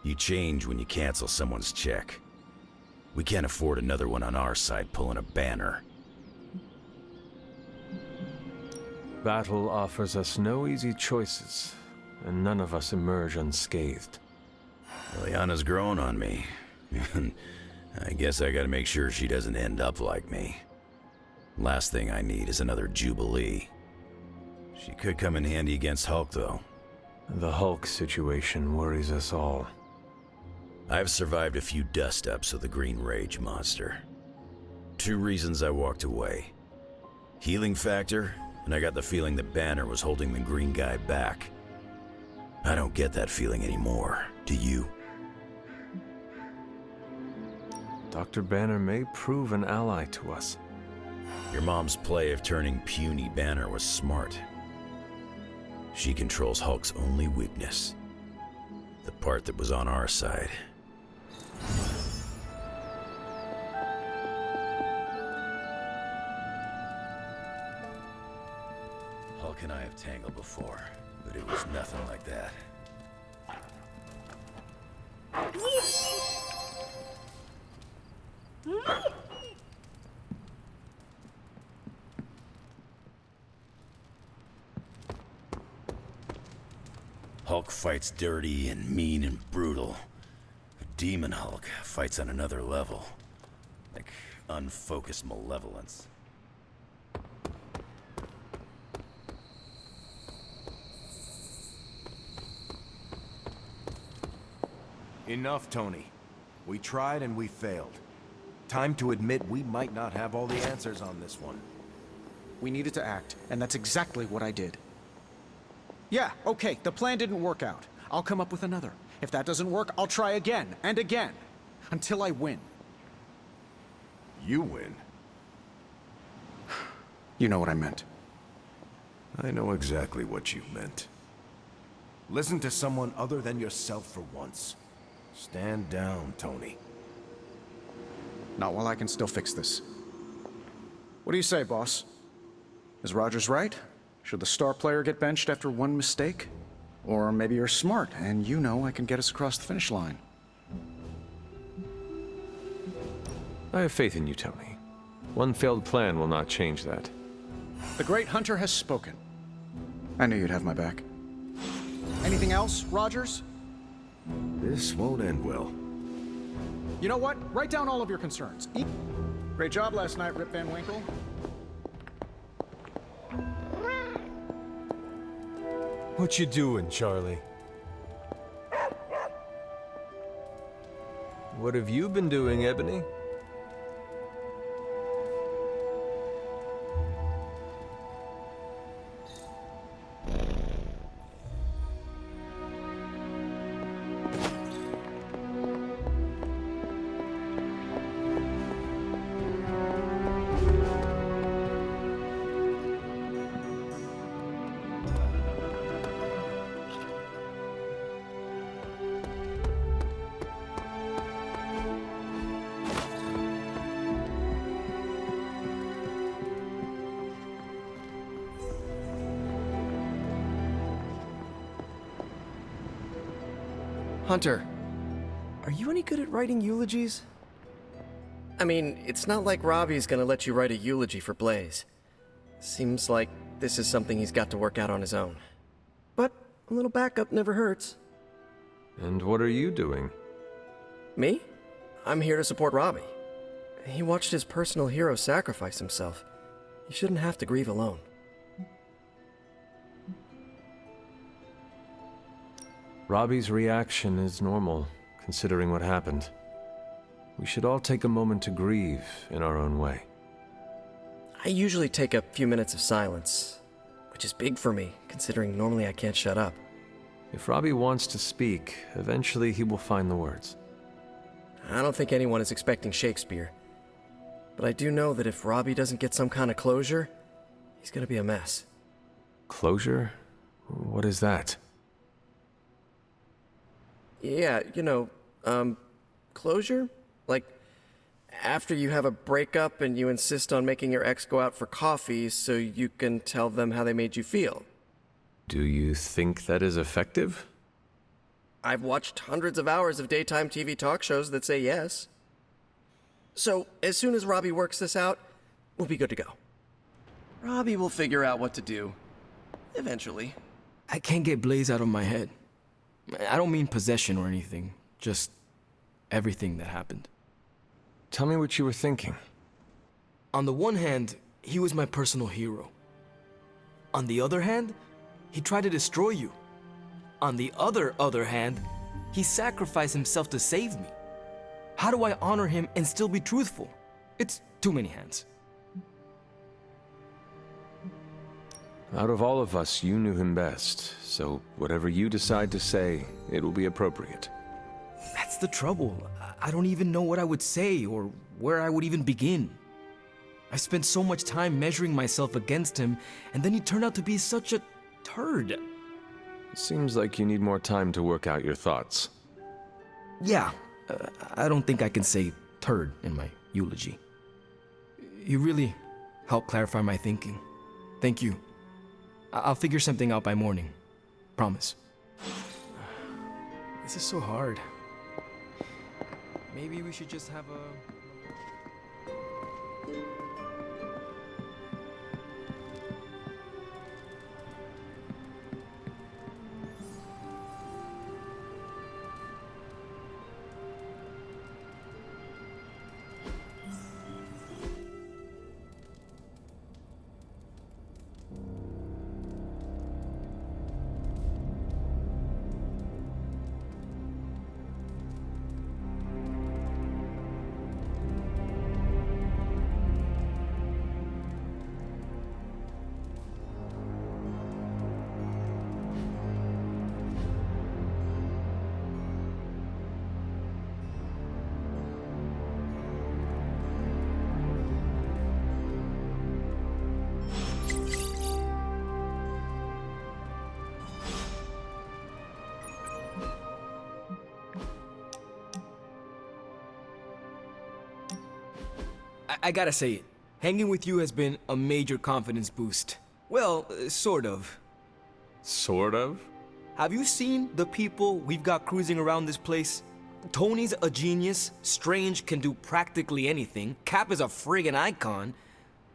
You change when you cancel someone's check. We can't afford another one on our side pulling a Banner. Battle offers us no easy choices, and none of us emerge unscathed. Liliana's growing on me. I guess I gotta make sure she doesn't end up like me. Last thing I need is another Jubilee. She could come in handy against Hulk, though. The Hulk situation worries us all. I've survived a few dust-ups with the Green Rage monster. 2 reasons I walked away. Healing factor, and I got the feeling the Banner was holding the green guy back. I don't get that feeling anymore, do you? Dr. Banner may prove an ally to us. Your mom's play of turning puny Banner was smart. She controls Hulk's only weakness. The part that was on our side. Hulk and I have tangled before, but it was nothing like that. Hulk fights dirty and mean and brutal. But Demon Hulk fights on another level. Like unfocused malevolence. Enough, Tony. We tried and we failed. Time to admit we might not have all the answers on this one. We needed to act, and that's exactly what I did. Yeah, okay, the plan didn't work out. I'll come up with another. If that doesn't work, I'll try again and again. Until I win. You win? You know what I meant. I know exactly what you meant. Listen to someone other than yourself for once. Stand down, Tony. Not while I can still fix this. What do you say, boss? Is Rogers right? Should the star player get benched after one mistake? Or maybe you're smart, and you know I can get us across the finish line. I have faith in you, Tony. One failed plan will not change that. The great hunter has spoken. I knew you'd have my back. Anything else, Rogers? This won't end well. You know what? Write down all of your concerns. Great job last night, Rip Van Winkle. What you doing, Charlie? What have you been doing, Ebony? Hunter, are you any good at writing eulogies? I mean, it's not like Robbie's gonna let you write a eulogy for Blaze. Seems like this is something he's got to work out on his own. But a little backup never hurts. And what are you doing? Me? I'm here to support Robbie. He watched his personal hero sacrifice himself. He shouldn't have to grieve alone. Robbie's reaction is normal, considering what happened. We should all take a moment to grieve in our own way. I usually take a few minutes of silence, which is big for me, considering normally I can't shut up. If Robbie wants to speak, eventually he will find the words. I don't think anyone is expecting Shakespeare. But I do know that if Robbie doesn't get some kind of closure, he's gonna be a mess. Closure? What is that? Yeah, closure? Like, after you have a breakup and you insist on making your ex go out for coffee so you can tell them how they made you feel. Do you think that is effective? I've watched hundreds of hours of daytime TV talk shows that say yes. So, as soon as Robbie works this out, we'll be good to go. Robbie will figure out what to do. Eventually. I can't get Blaze out of my head. I don't mean possession or anything, just everything that happened. Tell me what you were thinking. On the one hand, he was my personal hero. On the other hand, he tried to destroy you. On the other hand, he sacrificed himself to save me. How do I honor him and still be truthful? It's too many hands. Out of all of us, you knew him best, so whatever you decide to say, it will be appropriate. That's the trouble. I don't even know what I would say or where I would even begin. I spent so much time measuring myself against him, and then he turned out to be such a turd. It seems like you need more time to work out your thoughts. Yeah, I don't think I can say turd in my eulogy. You really helped clarify my thinking. Thank you. I'll figure something out by morning. Promise. This is so hard. Maybe we should just have a... I gotta say it. Hanging with you has been a major confidence boost. Well, sort of. Sort of? Have you seen the people we've got cruising around this place? Tony's a genius, Strange can do practically anything, Cap is a friggin' icon,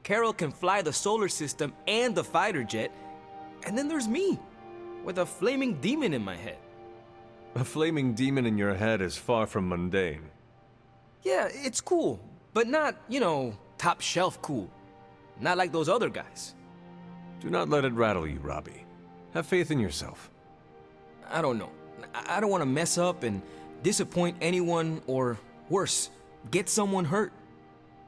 Carol can fly the solar system and the fighter jet, and then there's me, with a flaming demon in my head. A flaming demon in your head is far from mundane. Yeah, it's cool, but not, top shelf cool. Not like those other guys. Do not let it rattle you, Robbie. Have faith in yourself. I don't know. I don't want to mess up and disappoint anyone, or worse, get someone hurt.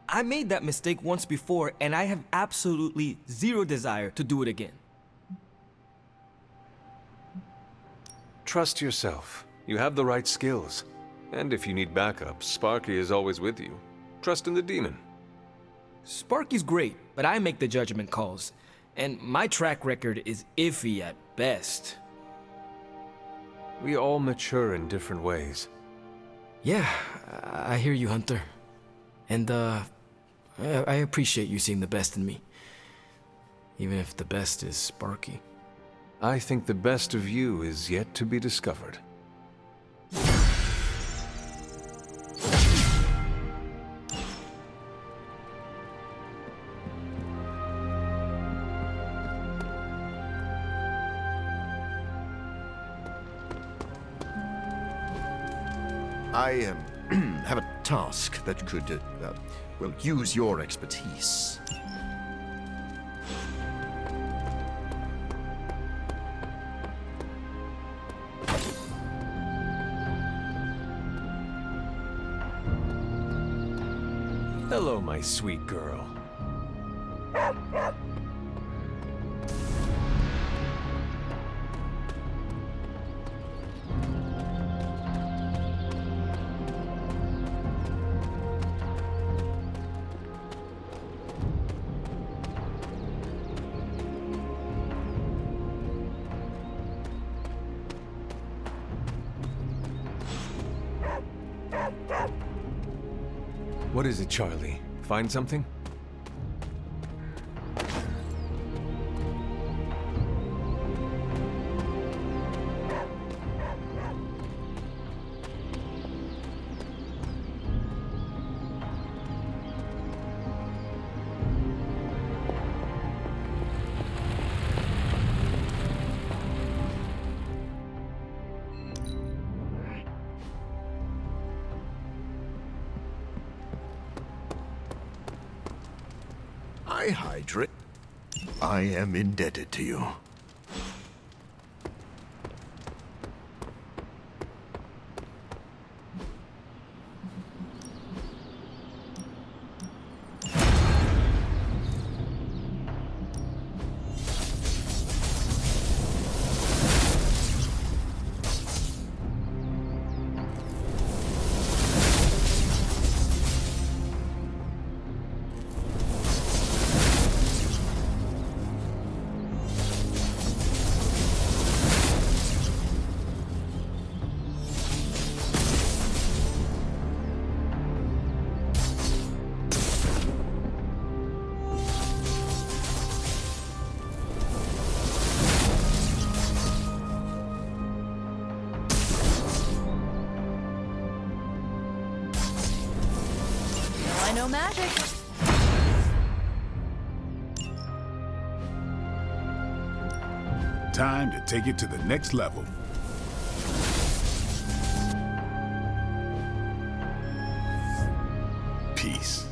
I made that mistake once before, and I have absolutely zero desire to do it again. Trust yourself. You have the right skills. And if you need backup, Sparky is always with you. Trust in the demon. Sparky's great, but I make the judgment calls. And my track record is iffy at best. We all mature in different ways. Yeah, I hear you, Hunter. And, I appreciate you seeing the best in me. Even if the best is Sparky. I think the best of you is yet to be discovered. I have a task that could, use your expertise. Hello, my sweet girl. What is it, Charlie? Find something? Hydra. I am indebted to you. No magic. Time to take it to the next level. Peace.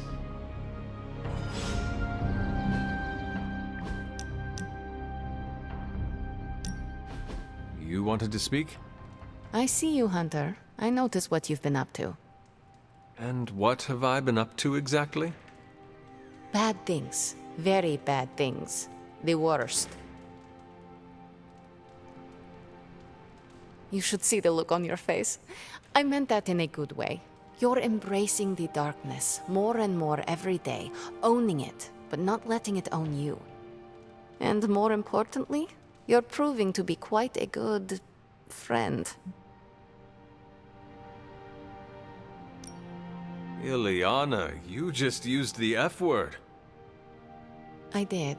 You wanted to speak? I see you, Hunter. I notice what you've been up to. And what have I been up to exactly? Bad things. Very bad things. The worst. You should see the look on your face. I meant that in a good way. You're embracing the darkness more and more every day, owning it, but not letting it own you. And more importantly, you're proving to be quite a good friend. Ileana, you just used the F word. I did.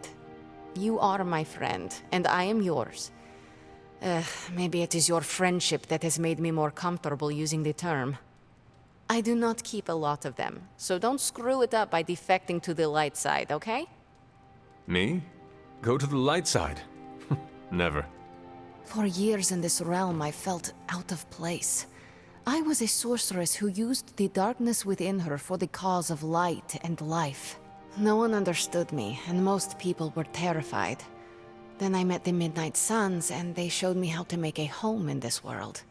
You are my friend, and I am yours. Maybe it is your friendship that has made me more comfortable using the term. I do not keep a lot of them, so don't screw it up by defecting to the light side, okay? Me? Go to the light side? Never. For years in this realm, I felt out of place. I was a sorceress who used the darkness within her for the cause of light and life. No one understood me, and most people were terrified. Then I met the Midnight Suns, and they showed me how to make a home in this world.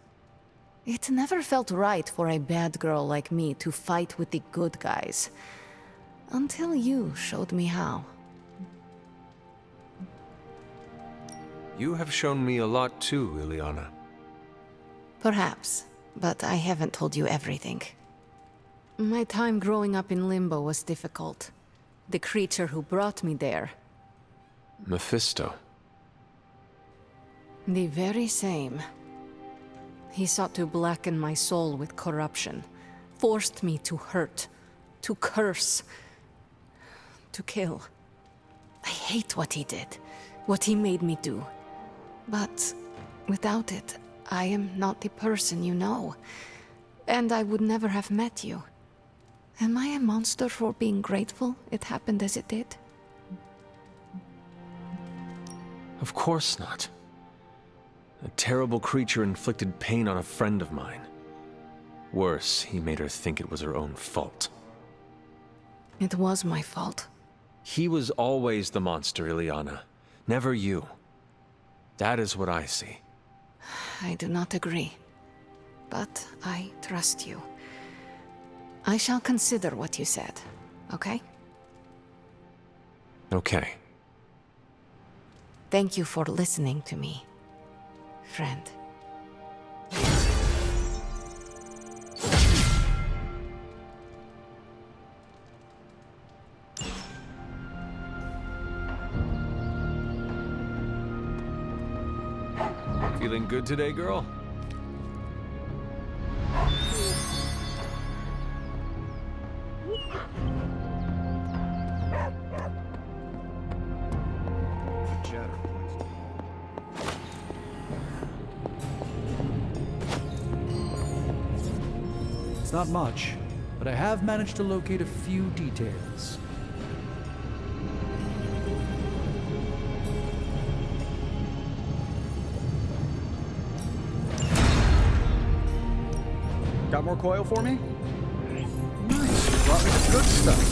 It never felt right for a bad girl like me to fight with the good guys. Until you showed me how. You have shown me a lot too, Ileana. Perhaps, but I haven't told you everything. My time growing up in Limbo was difficult. The creature who brought me there. Mephisto. The very same. He sought to blacken my soul with corruption, forced me to hurt, to curse, to kill. I hate what he did, what he made me do. But without it, I am not the person you know, and I would never have met you. Am I a monster for being grateful it happened as it did? Of course not. A terrible creature inflicted pain on a friend of mine. Worse, he made her think it was her own fault. It was my fault. He was always the monster, Ileana. Never you. That is what I see. I do not agree. But I trust you. I shall consider what you said, okay? Okay. Thank you for listening to me, friend. Feeling good today, girl? It's not much, but I have managed to locate a few details. Got more coil for me? Nice, you brought me the good stuff.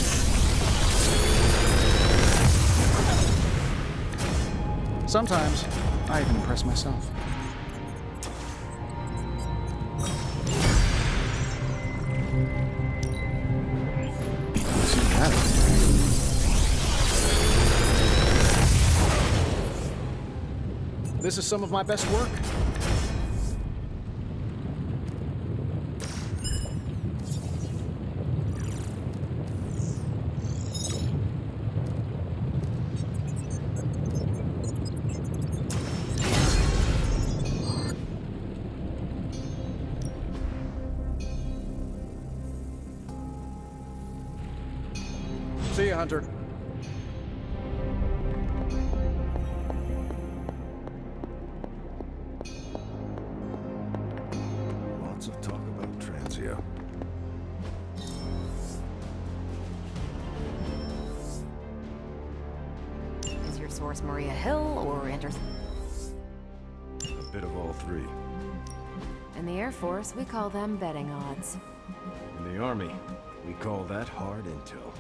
Sometimes, I even impress myself. This is some of my best work. See ya, Hunter. Lots of talk about Transio. Is your source Maria Hill or Anderson? A bit of all three. In the Air Force, we call them betting odds. In the Army, we call that hard intel.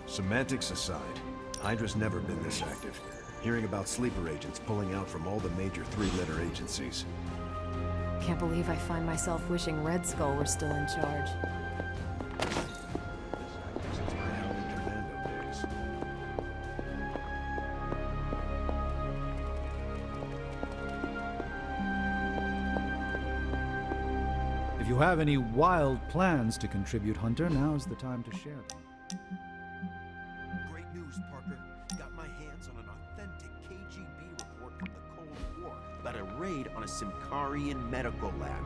Semantics aside, Hydra's never been this active. Hearing about sleeper agents pulling out from all the major three-letter agencies. Can't believe I find myself wishing Red Skull were still in charge. Since my Howling Commando days. If you have any wild plans to contribute, Hunter, now's the time to share them. Great news, Parker. Got my hands on an authentic KGB report from the Cold War about a raid on a Symkarian medical lab.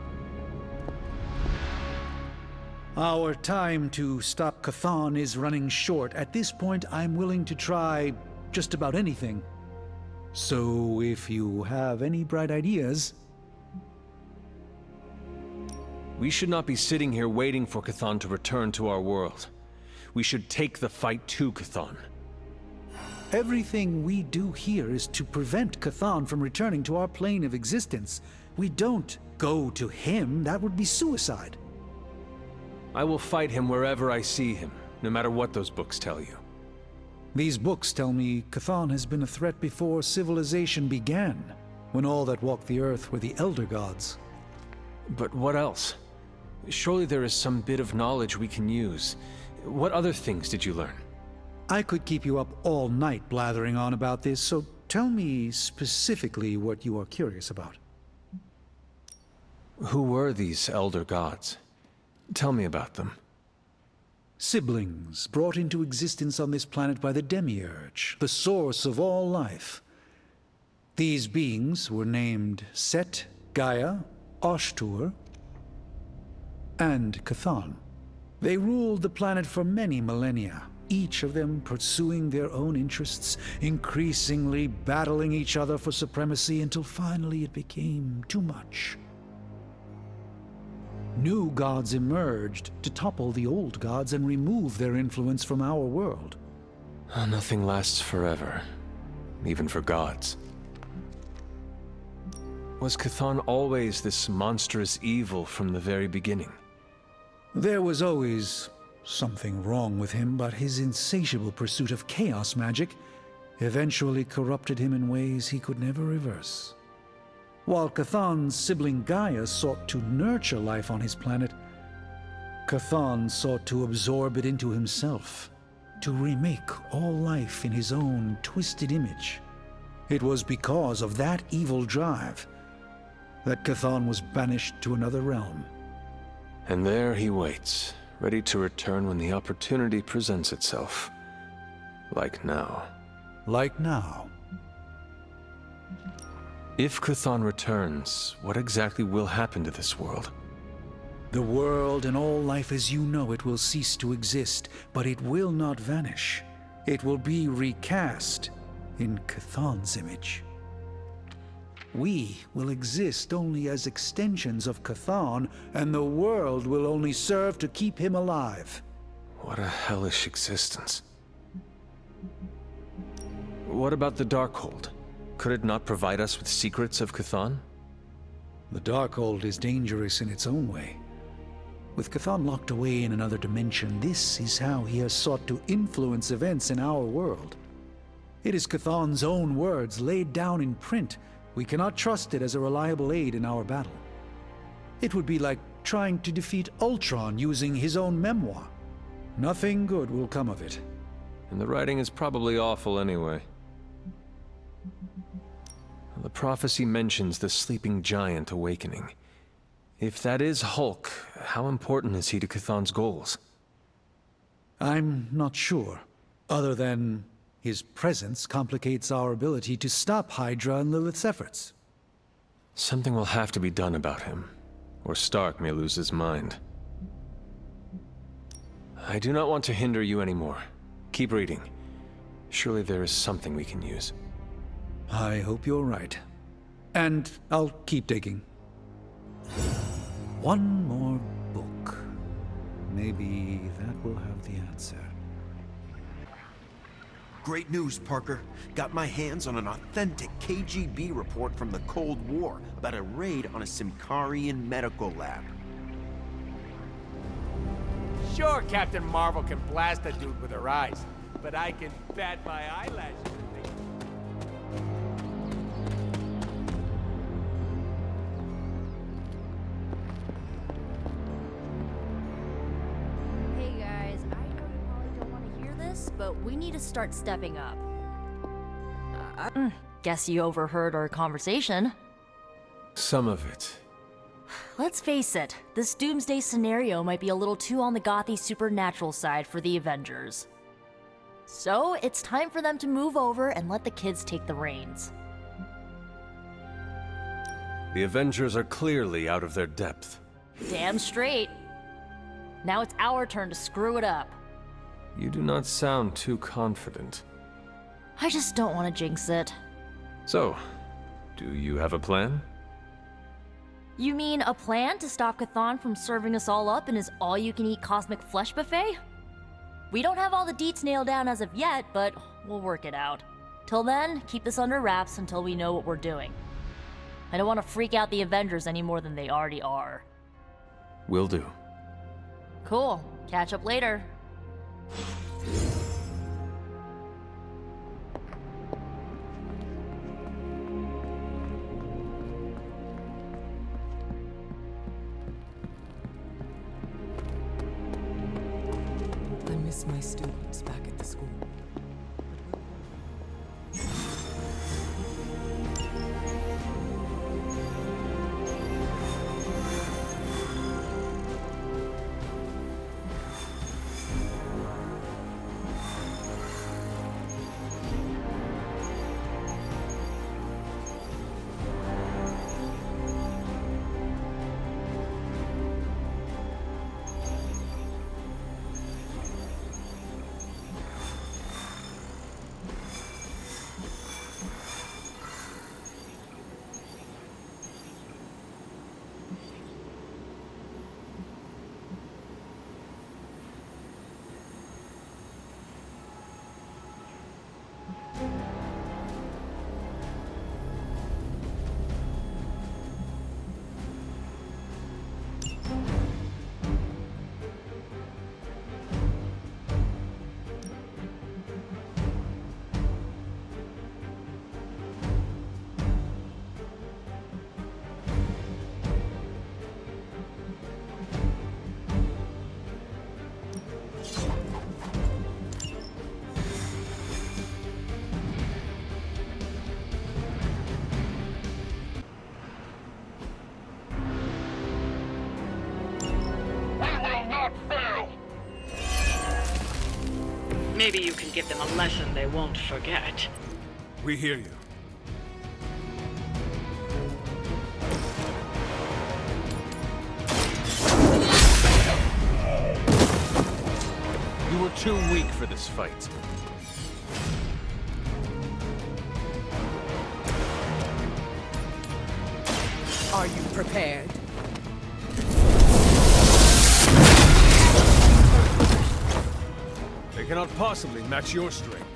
Our time to stop Chthon is running short. At this point, I'm willing to try just about anything. So if you have any bright ideas... We should not be sitting here waiting for Chthon to return to our world. We should take the fight to Chthon. Everything we do here is to prevent Chthon from returning to our plane of existence. We don't go to him. That would be suicide. I will fight him wherever I see him, no matter what those books tell you. These books tell me Chthon has been a threat before civilization began, when all that walked the earth were the Elder Gods. But what else? Surely there is some bit of knowledge we can use. What other things did you learn? I could keep you up all night blathering on about this, so tell me specifically what you are curious about. Who were these Elder Gods? Tell me about them. Siblings brought into existence on this planet by the Demiurge, the source of all life. These beings were named Set, Gaia, Ashtur, and Chthon. They ruled the planet for many millennia, each of them pursuing their own interests, increasingly battling each other for supremacy until finally it became too much. New gods emerged to topple the old gods and remove their influence from our world. Nothing lasts forever, even for gods. Was Chthon always this monstrous evil from the very beginning? There was always something wrong with him, but his insatiable pursuit of chaos magic eventually corrupted him in ways he could never reverse. While Chthon's sibling Gaia sought to nurture life on his planet, Chthon sought to absorb it into himself, to remake all life in his own twisted image. It was because of that evil drive that Chthon was banished to another realm. And there he waits, ready to return when the opportunity presents itself. Like now. Like now. If Chthon returns, what exactly will happen to this world? The world and all life as you know it will cease to exist, but it will not vanish. It will be recast in Chthon's image. We will exist only as extensions of Chthon, and the world will only serve to keep him alive. What a hellish existence. What about the Darkhold? Could it not provide us with secrets of Chthon? The Darkhold is dangerous in its own way. With Chthon locked away in another dimension, this is how he has sought to influence events in our world. It is Chthon's own words laid down in print. We cannot trust it as a reliable aid in our battle. It would be like trying to defeat Ultron using his own memoir. Nothing good will come of it. And the writing is probably awful anyway. The prophecy mentions the sleeping giant awakening. If that is Hulk, how important is he to Chthon's goals? I'm not sure, other than his presence complicates our ability to stop Hydra and Lilith's efforts. Something will have to be done about him, or Stark may lose his mind. I do not want to hinder you anymore. Keep reading. Surely there is something we can use. I hope you're right. And I'll keep digging. One more book. Maybe that will have the answer. Great news, Parker. Got my hands on an authentic KGB report from the Cold War about a raid on a Symkarian medical lab. Sure, Captain Marvel can blast a dude with her eyes, but I can bat my eyelashes at things. Hey guys, I know you probably don't want to hear this, but we need to start stepping up. Guess you overheard our conversation. Some of it. Let's face it, this doomsday scenario might be a little too on the gothy supernatural side for the Avengers. So, it's time for them to move over and let the kids take the reins. The Avengers are clearly out of their depth. Damn straight. Now it's our turn to screw it up. You do not sound too confident. I just don't want to jinx it. So, do you have a plan? You mean a plan to stop Chthon from serving us all up in his all-you-can-eat cosmic flesh buffet? We don't have all the deets nailed down as of yet, but we'll work it out. Till then, keep this under wraps until we know what we're doing. I don't want to freak out the Avengers any more than they already are. Will do. Cool. Catch up later. I miss my students back at the school. Maybe you can give them a lesson they won't forget. We hear you. You were too weak for this fight. Are you prepared? They cannot possibly match your strength.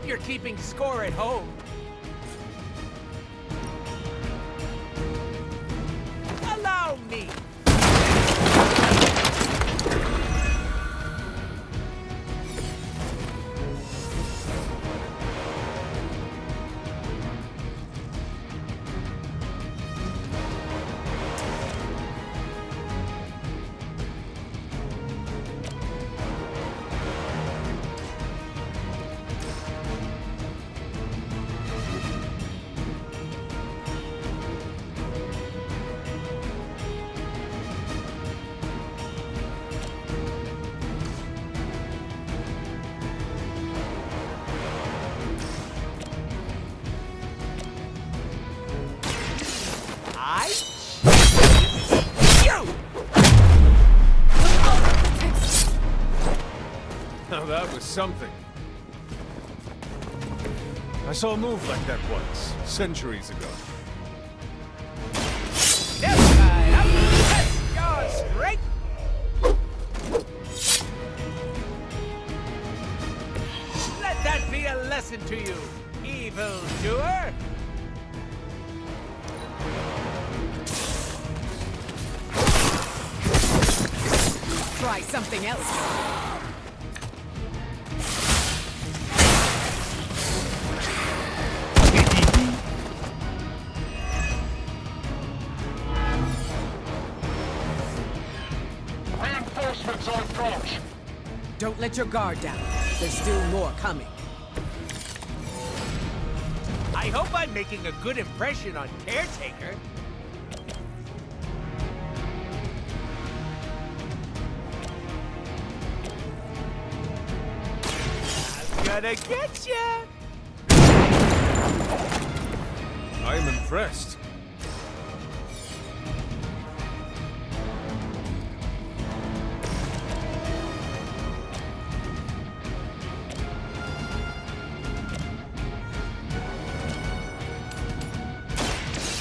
You're keeping score at home. Allow me. Now that was something. I saw a move like that once, centuries ago. Left side up, let's go straight. Let that be a lesson to you, evildoer. Try something else. Don't let your guard down. There's still more coming. I hope I'm making a good impression on Caretaker. I'm gonna get ya! I'm impressed.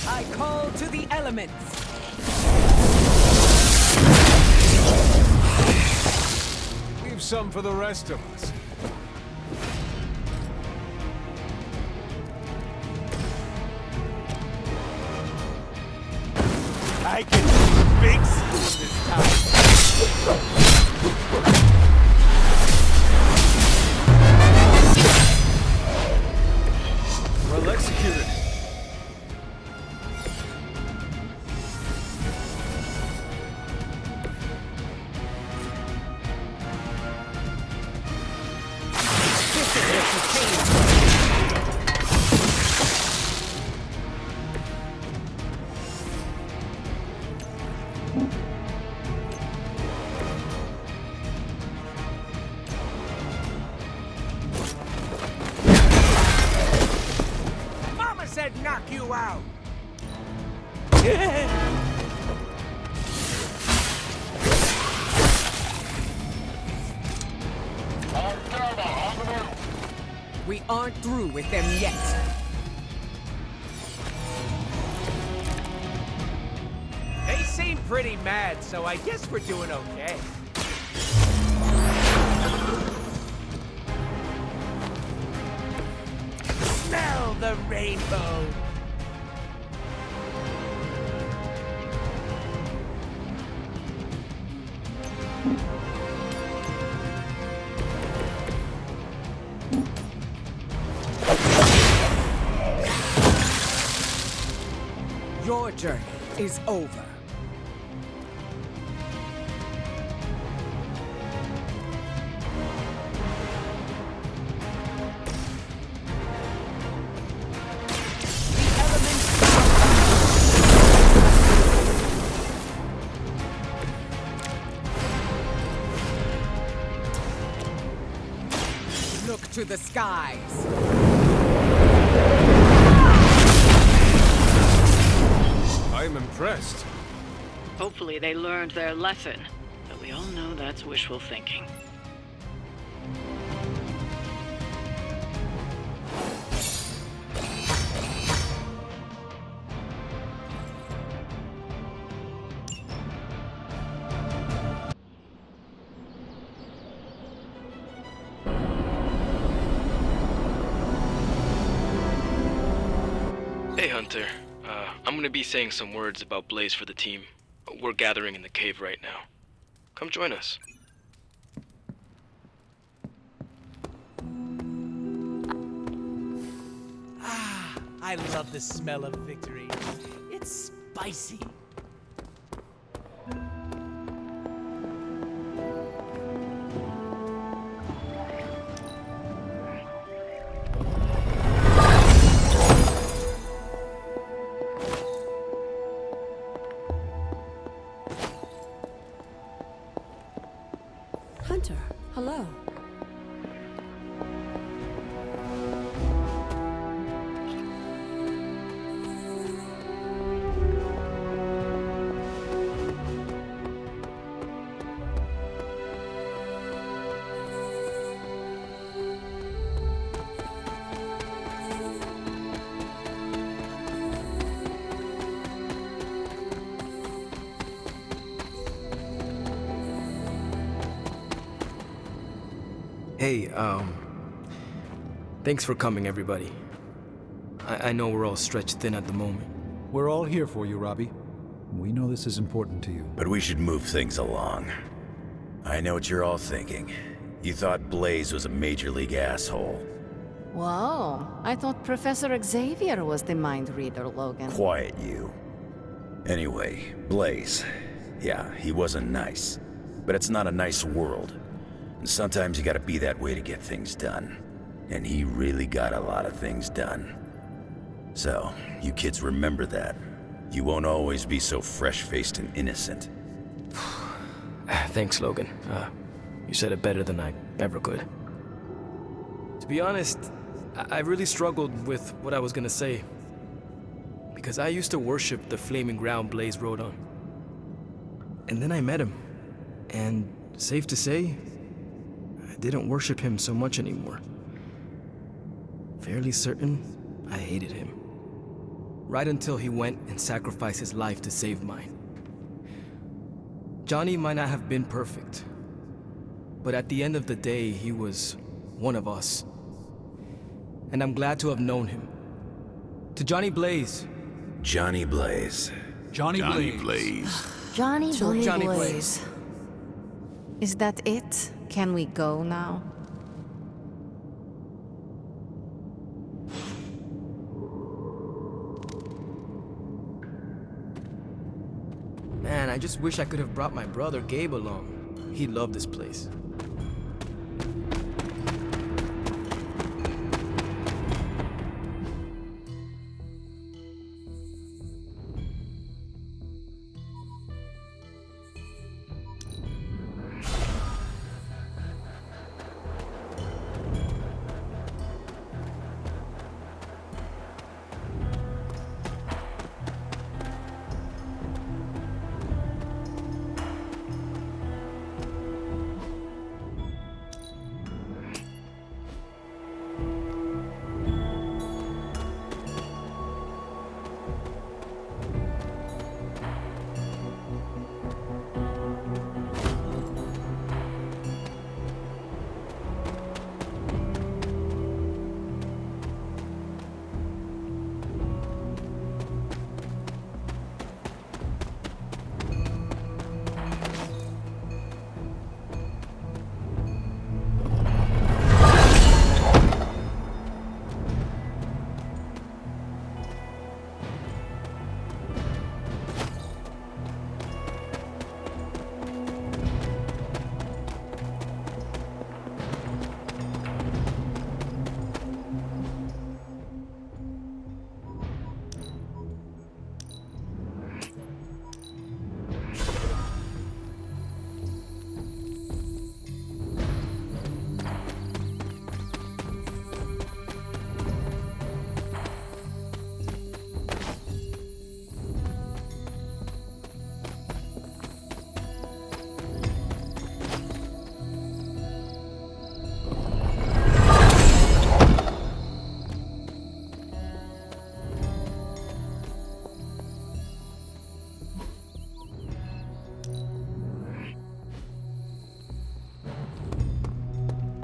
I call to the elements. Leave some for the rest of us. I can do big spoon this time. Well executed. Mama said knock you out. We aren't through with them yet. They seem pretty mad, so I guess we're doing okay. Smell the rainbow! Your journey is over. Look to the skies. I'm impressed. Hopefully they learned their lesson, but we all know that's wishful thinking. Hey, Hunter. I'm gonna be saying some words about Blaze for the team. We're gathering in the cave right now. Come join us. I love the smell of victory. It's spicy. Hunter, hello. Hey, thanks for coming, everybody. I know we're all stretched thin at the moment. We're all here for you, Robbie. We know this is important to you. But we should move things along. I know what you're all thinking. You thought Blaze was a major league asshole. Whoa, I thought Professor Xavier was the mind reader, Logan. Quiet, you. Anyway, Blaze. Yeah, he wasn't nice. But it's not a nice world. Sometimes you gotta be that way to get things done. And he really got a lot of things done. So, you kids remember that. You won't always be so fresh-faced and innocent. Thanks, Logan. You said it better than I ever could. To be honest, I really struggled with what I was gonna say. Because I used to worship the flaming ground Blaze rode on. And then I met him. And safe to say, I didn't worship him so much anymore. Fairly certain I hated him. Right until he went and sacrificed his life to save mine. Johnny might not have been perfect, but at the end of the day, he was one of us. And I'm glad to have known him. To Johnny Blaze. Johnny Blaze. Johnny Blaze. Johnny Blaze. Johnny Blaze. Is that it? Can we go now? Man, I just wish I could have brought my brother Gabe along. He'd love this place.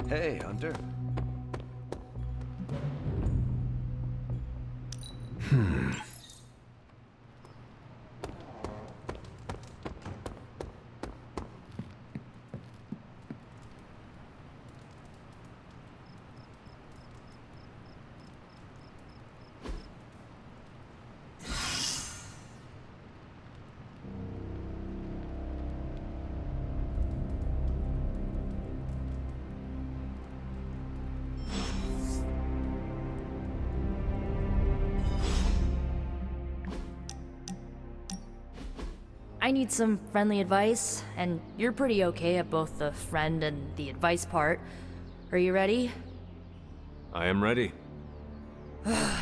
Hey, Hunter. I need some friendly advice, and you're pretty okay at both the friend and the advice part. Are you ready? I am ready.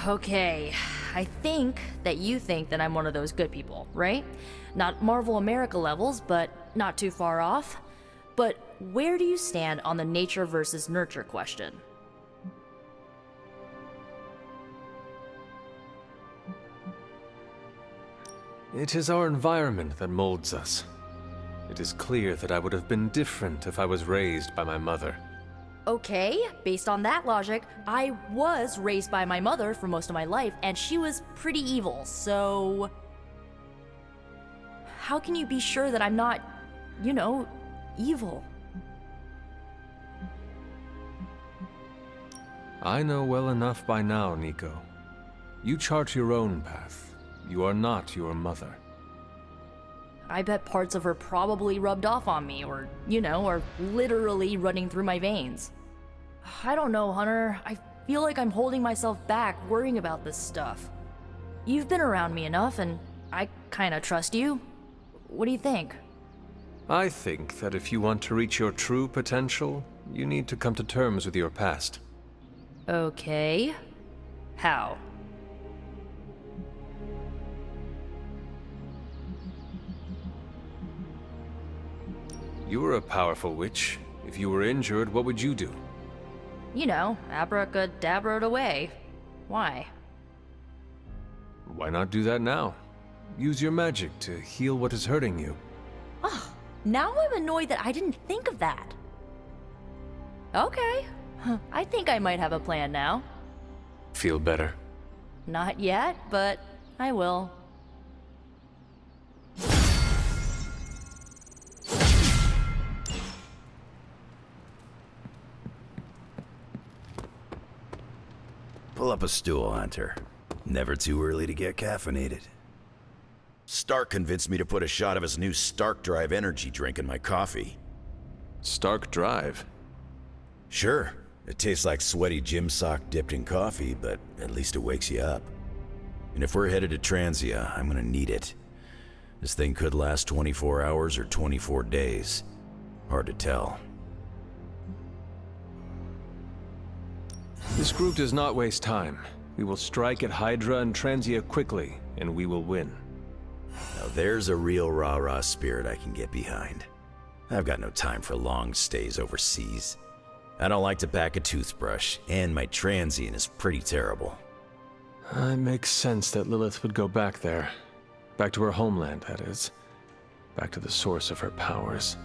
Okay, I think that you think that I'm one of those good people, right? Not Marvel America levels, but not too far off. But where do you stand on the nature versus nurture question? It is our environment that molds us. It is clear that I would have been different if I was raised by my mother. Okay, based on that logic, I was raised by my mother for most of my life, and she was pretty evil, so... How can you be sure that I'm not, you know, evil? I know well enough by now, Nico. You chart your own path. You are not your mother. I bet parts of her probably rubbed off on me, or, are literally running through my veins. I don't know, Hunter. I feel like I'm holding myself back worrying about this stuff. You've been around me enough, and I kinda trust you. What do you think? I think that if you want to reach your true potential, you need to come to terms with your past. Okay. How? You were a powerful witch. If you were injured, what would you do? Abracadabra it away. Why? Why not do that now? Use your magic to heal what is hurting you. Oh, now I'm annoyed that I didn't think of that. Okay. I think I might have a plan now. Feel better? Not yet, but I will. Pull up a stool, Hunter. Never too early to get caffeinated. Stark convinced me to put a shot of his new Stark Drive energy drink in my coffee. Stark Drive? Sure. It tastes like sweaty gym sock dipped in coffee, but at least it wakes you up. And if we're headed to Transia, I'm gonna need it. This thing could last 24 hours or 24 days. Hard to tell. This group does not waste time. We will strike at Hydra and Transia quickly, and we will win. Now there's a real rah-rah spirit I can get behind. I've got no time for long stays overseas. I don't like to pack a toothbrush, and my transient is pretty terrible. It makes sense that Lilith would go back there. Back to her homeland, that is. Back to the source of her powers.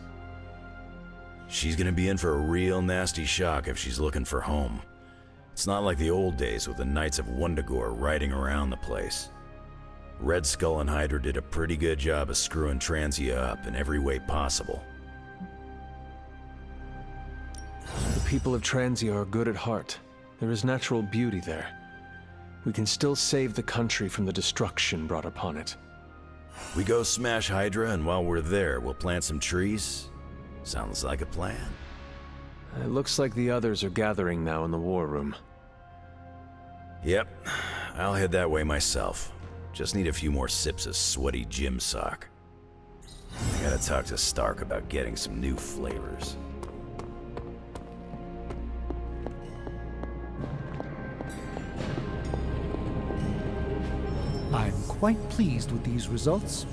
She's gonna be in for a real nasty shock if she's looking for home. It's not like the old days with the Knights of Wundagore riding around the place. Red Skull and Hydra did a pretty good job of screwing Transia up in every way possible. The people of Transia are good at heart. There is natural beauty there. We can still save the country from the destruction brought upon it. We go smash Hydra, and while we're there, we'll plant some trees? Sounds like a plan. It looks like the others are gathering now in the war room. Yep, I'll head that way myself. Just need a few more sips of sweaty gym sock. I gotta talk to Stark about getting some new flavors. I'm quite pleased with these results.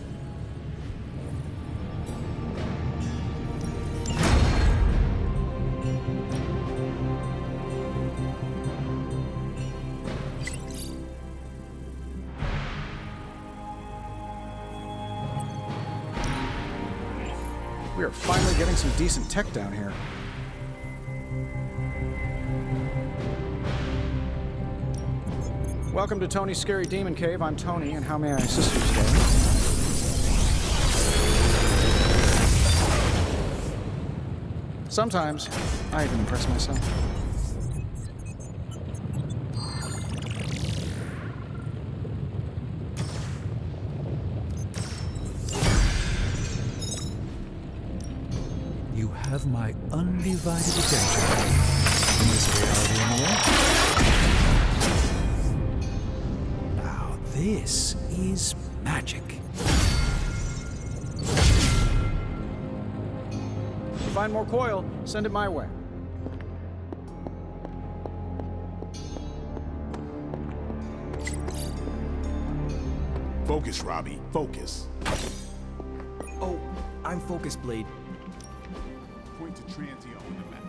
We are finally getting some decent tech down here. Welcome to Tony's Scary Demon Cave. I'm Tony, and how may I assist you today? Sometimes, I even impress myself. You have my undivided attention in this reality anyway. Now this is magic. If you find more coil, send it my way. Focus, Robbie. Focus. Oh, I'm focused, Blade. Point to Transia on the map.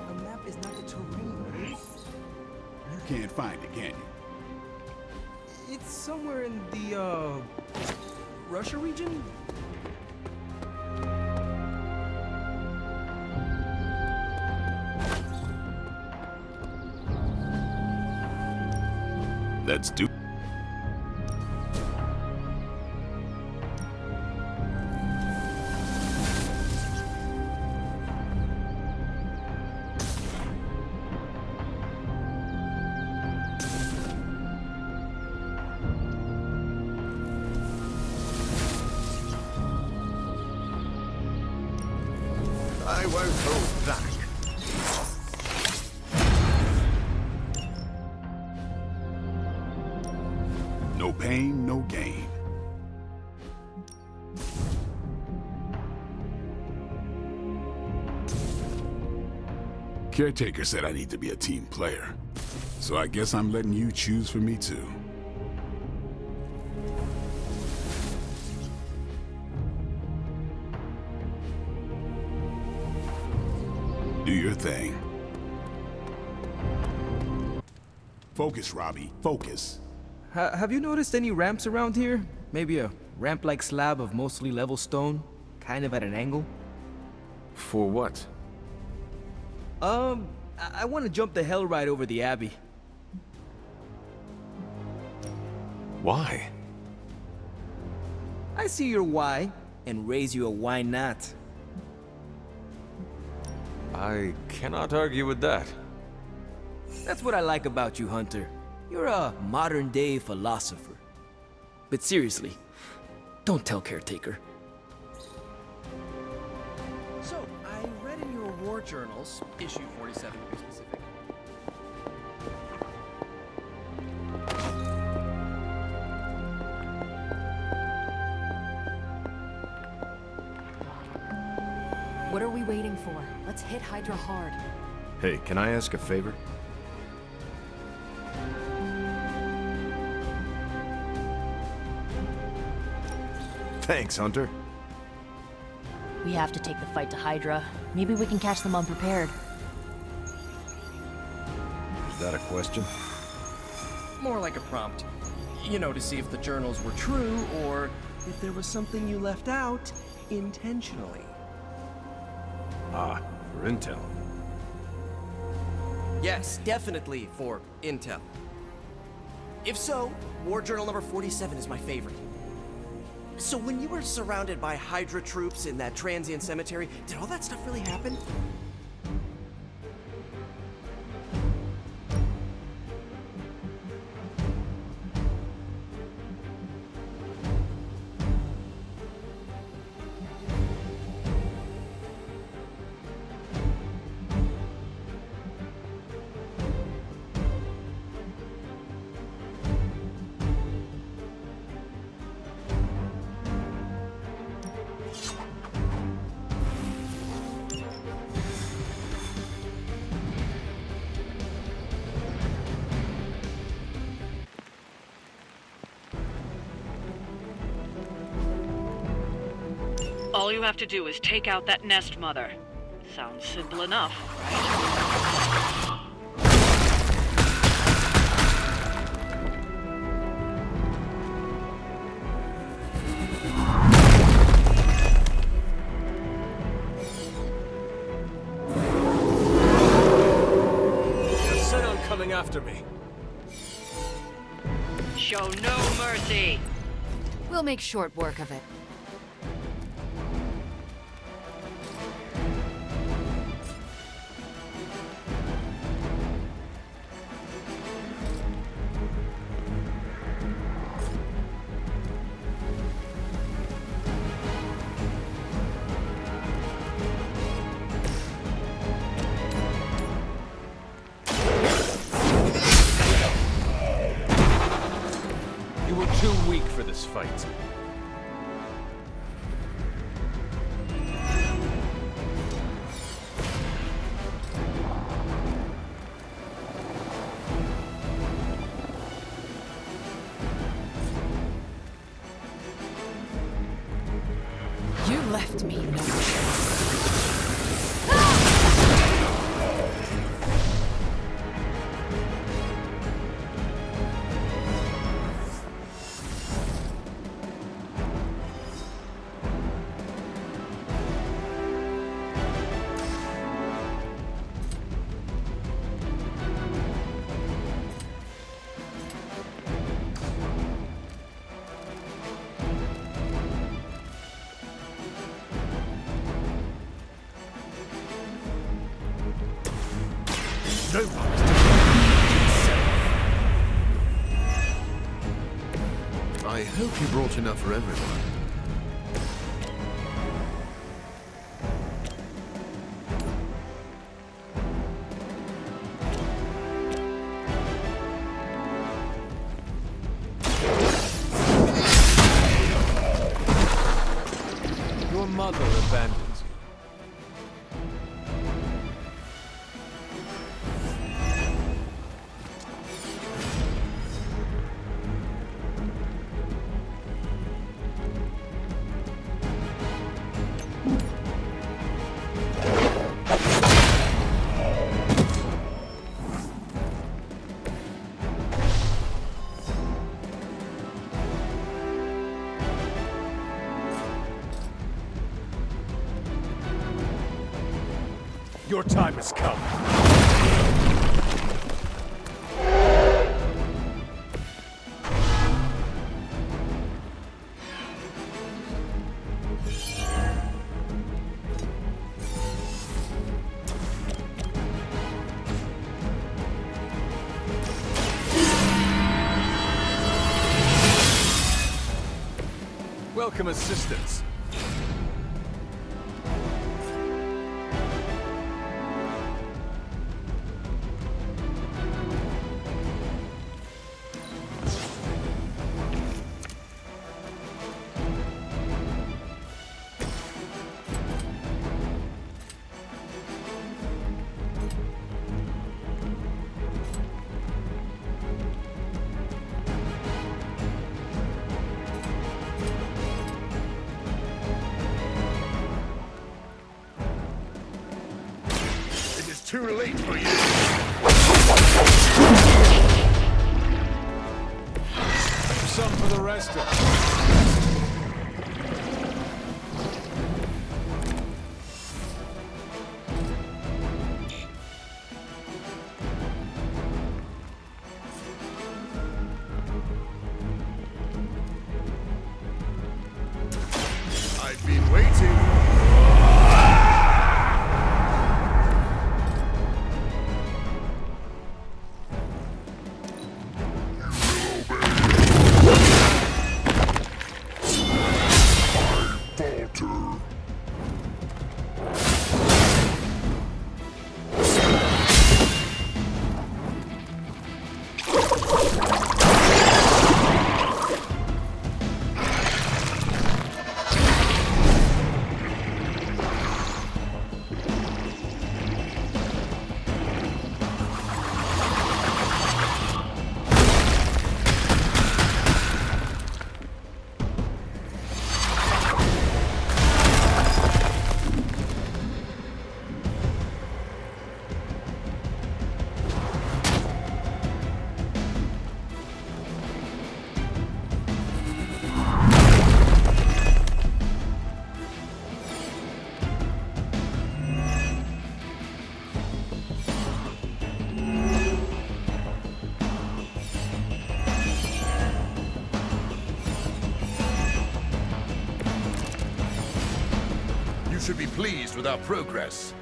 The map is not the terrain, Blade. You can't find it, can you? It's somewhere in the, Russia region? Let's do. won't hold back. No pain, no gain. Caretaker said I need to be a team player, so I guess I'm letting you choose for me too. Do your thing. Focus, Robbie. Focus. Have you noticed any ramps around here? Maybe a ramp-like slab of mostly level stone, kind of at an angle? For what? I want to jump the hell right over the Abbey. Why? I see your why, and raise you a why not. I cannot argue with that. That's what I like about you, Hunter. You're a modern-day philosopher. But seriously, don't tell Caretaker. So, I read in your war journals, issue 47 to be specific. What are we waiting for? Let's hit Hydra hard. Hey, can I ask a favor? Thanks, Hunter. We have to take the fight to Hydra. Maybe we can catch them unprepared. Is that a question? More like a prompt. You know, to see if the journals were true, or if there was something you left out intentionally. Ah, for intel. Yes, definitely for intel. If so, War Journal number 47 is my favorite. So when you were surrounded by Hydra troops in that transient cemetery, did all that stuff really happen? All you have to do is take out that nest mother. Sounds simple enough, right? They're set on coming after me. Show no mercy. We'll make short work of it. You were too weak for this fight. You left me no choice. No one is himself. I hope you brought enough for everyone. Your time has come. Welcome assistance. Too late for you. Some for the rest of us. I've been waiting. You should be pleased with our progress.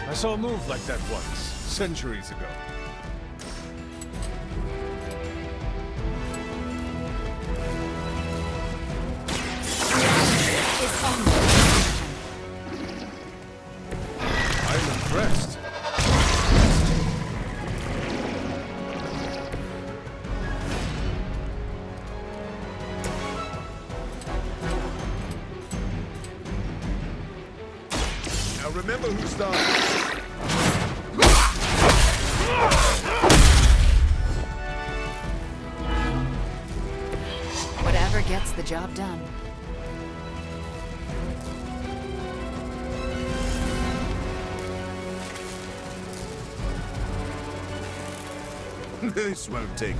I saw a move like that once, centuries ago. I'm impressed. Now remember who started. Whatever gets the job done. This won't take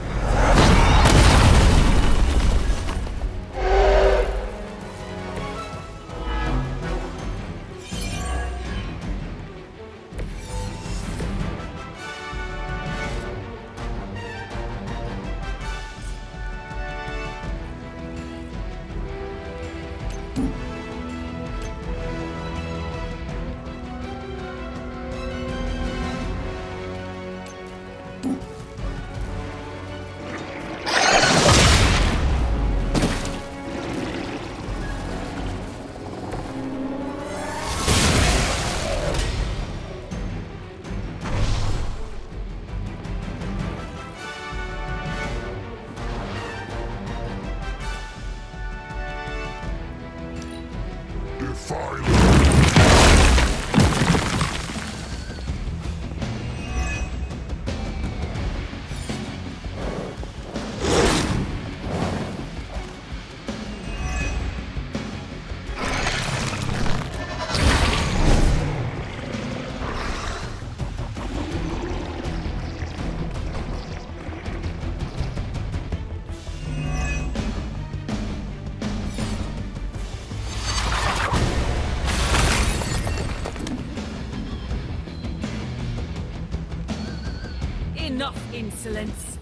Enough insolence.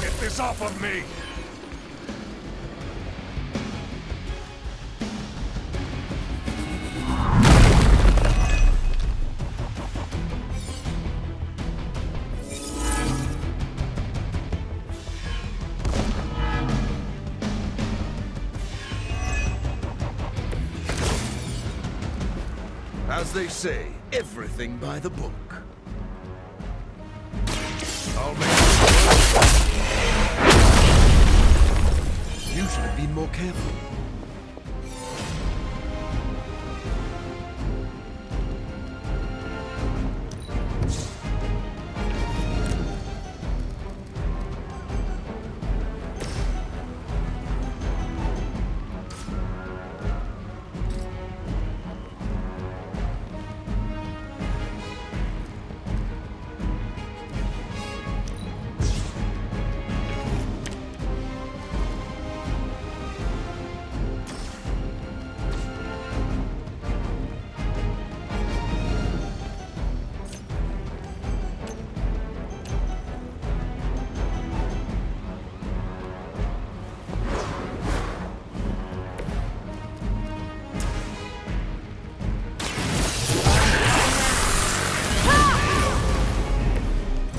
Get this off of me! As they say, everything by the book. I'll make You should have been more careful.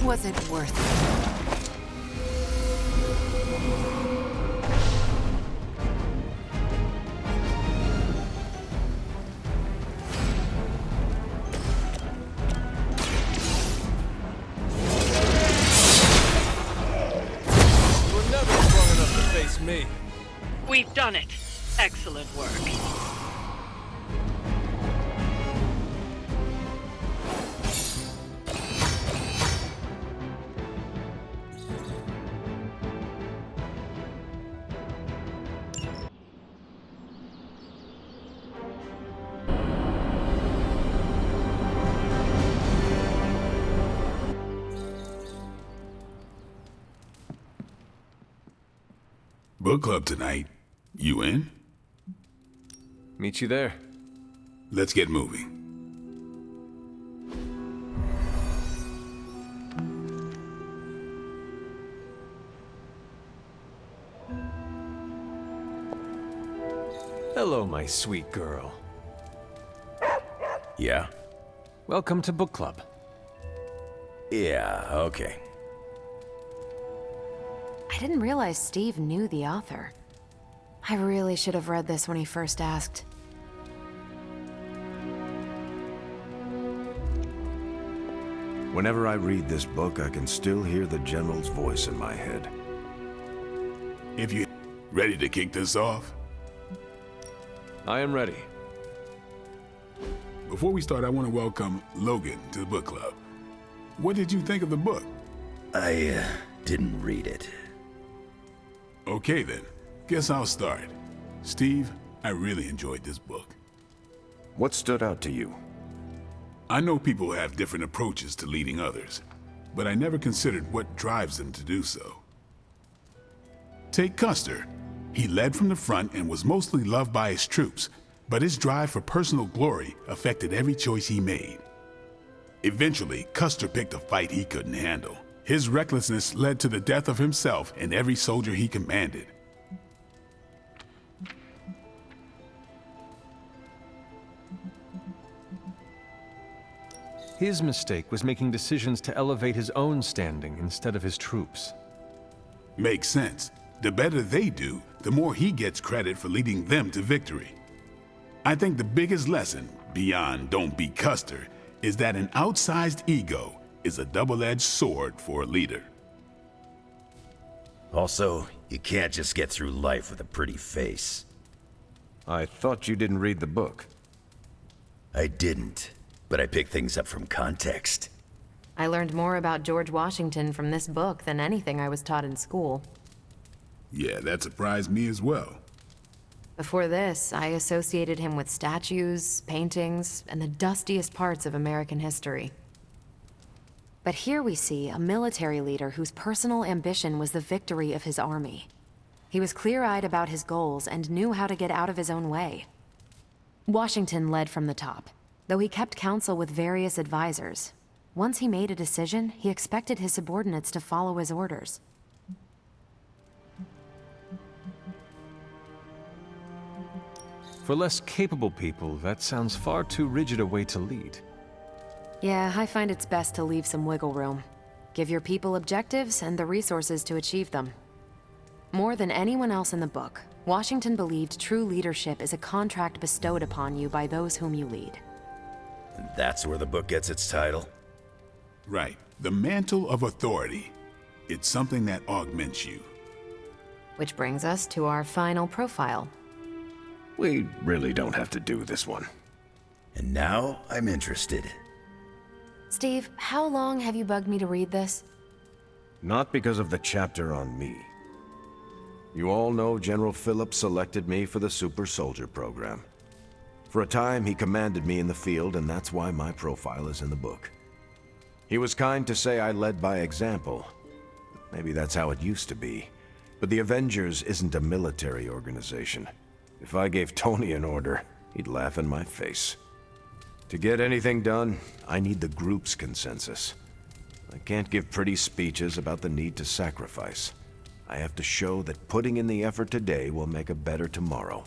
Was it worth it? You were never strong enough to face me. We've done it. Excellent work. Book club tonight. You in? Meet you there. Let's get moving. Hello, my sweet girl. Yeah? Welcome to book club. Yeah, okay. I didn't realize Steve knew the author. I really should have read this when he first asked. Whenever I read this book, I can still hear the General's voice in my head. If you ready to kick this off? I am ready. Before we start, I want to welcome Logan to the book club. What did you think of the book? I didn't read it. Okay then, guess I'll start. Steve, I really enjoyed this book. What stood out to you? I know people have different approaches to leading others, but I never considered what drives them to do so. Take Custer. He led from the front and was mostly loved by his troops, but his drive for personal glory affected every choice he made. Eventually, Custer picked a fight he couldn't handle. His recklessness led to the death of himself and every soldier he commanded. His mistake was making decisions to elevate his own standing instead of his troops. Makes sense. The better they do, the more he gets credit for leading them to victory. I think the biggest lesson, beyond don't be Custer, is that an outsized ego is a double-edged sword for a leader. Also, you can't just get through life with a pretty face. I thought you didn't read the book. I didn't, but I picked things up from context. I learned more about George Washington from this book than anything I was taught in school. Yeah, that surprised me as well. Before this, I associated him with statues, paintings, and the dustiest parts of American history. But here we see a military leader whose personal ambition was the victory of his army. He was clear-eyed about his goals and knew how to get out of his own way. Washington led from the top. though he kept counsel with various advisors. Once he made a decision, he expected his subordinates to follow his orders. For less capable people, that sounds far too rigid a way to lead. Yeah, I find it's best to leave some wiggle room. Give your people objectives and the resources to achieve them. More than anyone else in the book, Washington believed true leadership is a contract bestowed upon you by those whom you lead. And that's where the book gets its title? Right. The mantle of authority. It's something that augments you. Which brings us to our final profile. We really don't have to do this one. And now I'm interested. Steve, how long have you bugged me to read this? Not because of the chapter on me. You all know General Phillips selected me for the Super Soldier program. For a time, he commanded me in the field, and that's why my profile is in the book. He was kind to say I led by example. Maybe that's how it used to be. But the Avengers isn't a military organization. If I gave Tony an order, he'd laugh in my face. To get anything done, I need the group's consensus. I can't give pretty speeches about the need to sacrifice. I have to show that putting in the effort today will make a better tomorrow.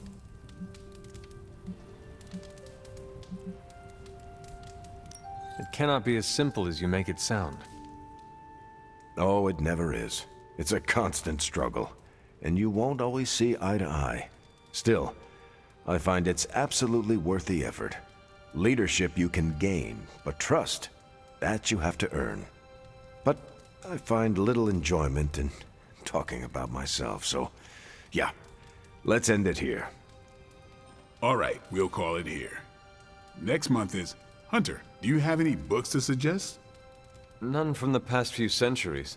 It cannot be as simple as you make it sound. Oh, it never is. It's a constant struggle, and you won't always see eye to eye. Still, I find it's absolutely worth the effort. Leadership you can gain, but trust, that you have to earn. But I find little enjoyment in talking about myself, so yeah, let's end it here. All right, we'll call it here. Next month is Hunter. Do you have any books to suggest? None from the past few centuries.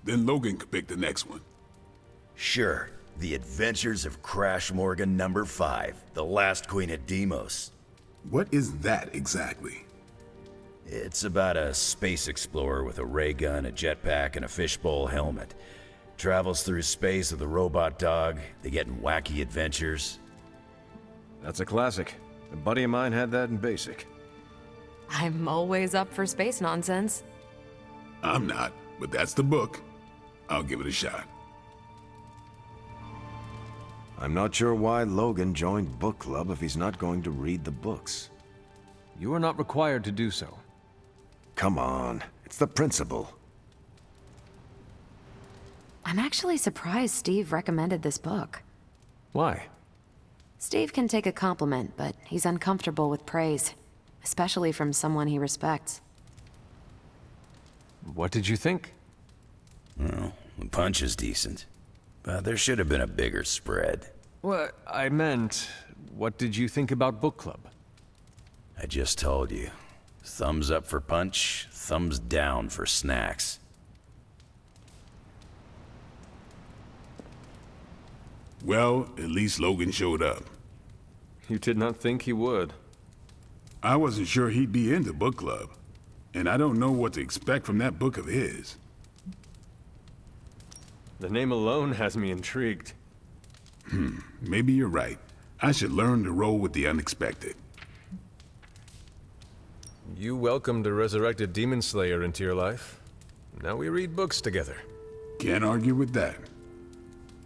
Then Logan could pick the next one. Sure. The Adventures of Crash Morgan number 5, The Last Queen of Deimos. What is that exactly? It's about a space explorer with a ray gun, a jetpack, and a fishbowl helmet. Travels through space with a robot dog. They get in wacky adventures. That's a classic. A buddy of mine had that in basic. I'm always up for space nonsense. I'm not, but that's the book. I'll give it a shot. I'm not sure why Logan joined book club if he's not going to read the books. You are not required to do so. Come on, it's the principle. I'm actually surprised Steve recommended this book. Why? Steve can take a compliment, but he's uncomfortable with praise, especially from someone he respects. What did you think? Well, the punch is decent, but there should have been a bigger spread. What I meant, what did you think about book club? I just told you. Thumbs up for punch, thumbs down for snacks. Well, at least Logan showed up. You did not think he would. I wasn't sure he'd be into book club, and I don't know what to expect from that book of his. The name alone has me intrigued. Maybe you're right. I should learn to roll with the unexpected. You welcomed a resurrected demon slayer into your life. Now we read books together. Can't argue with that.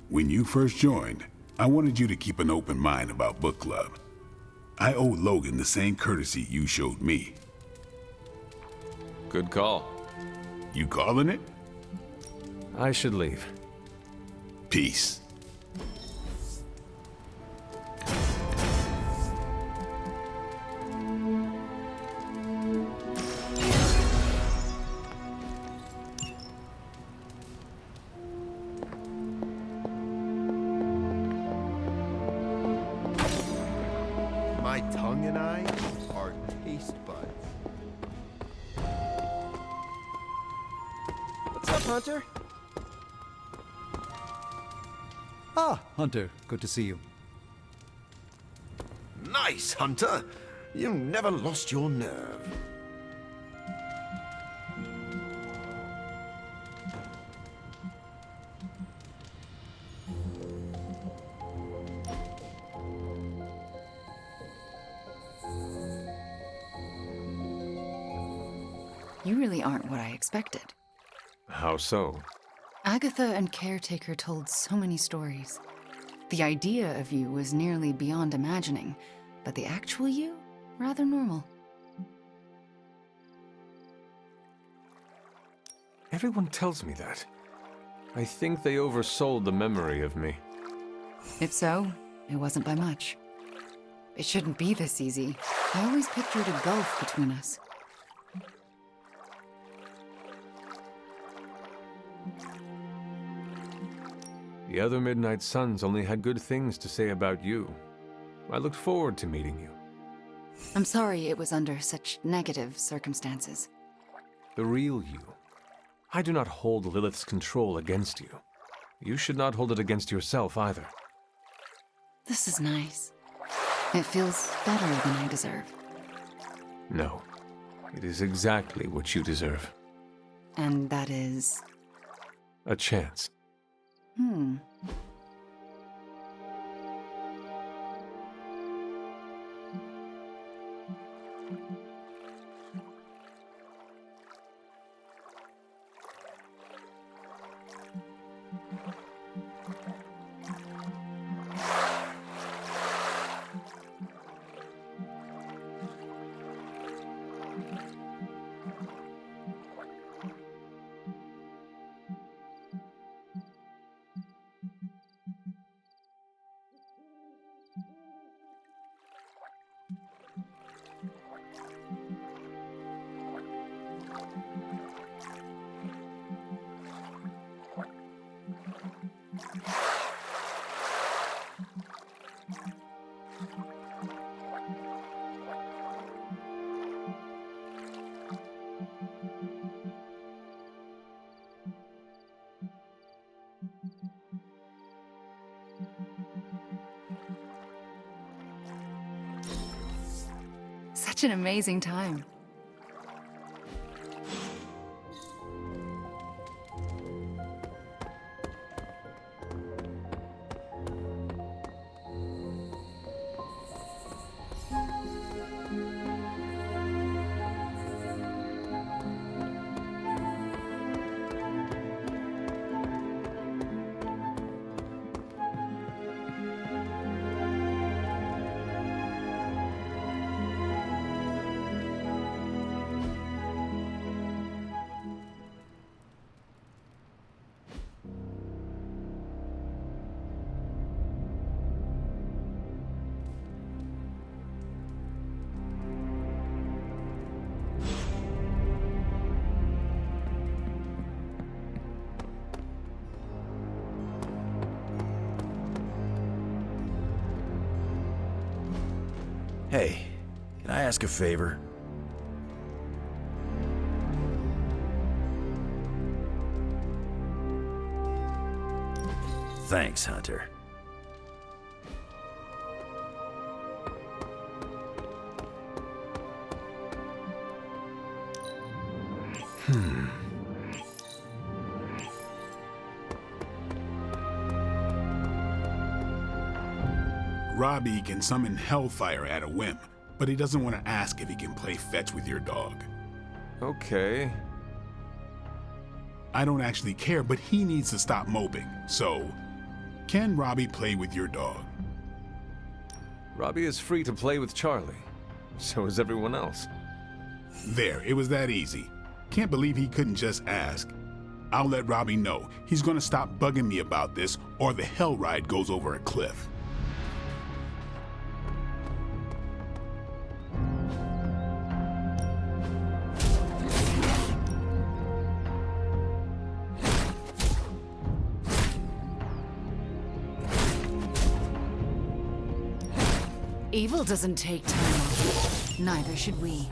When you first joined, I wanted you to keep an open mind about book club. I owe Logan the same courtesy you showed me. Good call. You calling it? I should leave. Peace. My tongue and I are taste buds. What's up, Hunter? Ah, Hunter. Good to see you. Nice, Hunter. You never lost your nerve. You really aren't what I expected. How so? Agatha and Caretaker told so many stories. The idea of you was nearly beyond imagining, but the actual you, rather normal. Everyone tells me that. I think they oversold the memory of me. If so, it wasn't by much. It shouldn't be this easy. I always pictured a gulf between us. The other Midnight Suns only had good things to say about you. I looked forward to meeting you. I'm sorry it was under such negative circumstances. The real you. I do not hold Lilith's control against you. You should not hold it against yourself either. This is nice. It feels better than I deserve. No. It is exactly what you deserve. And that is... A chance. Such an amazing time. Hey, can I ask a favor? Thanks, Hunter. Robbie can summon Hellfire at a whim, but he doesn't want to ask if he can play fetch with your dog. Okay. I don't actually care, but he needs to stop moping. So, can Robbie play with your dog? Robbie is free to play with Charlie. So is everyone else. There, it was that easy. Can't believe he couldn't just ask. I'll let Robbie know. He's gonna stop bugging me about this, or the hell ride goes over a cliff. Evil doesn't take time off. Neither should we.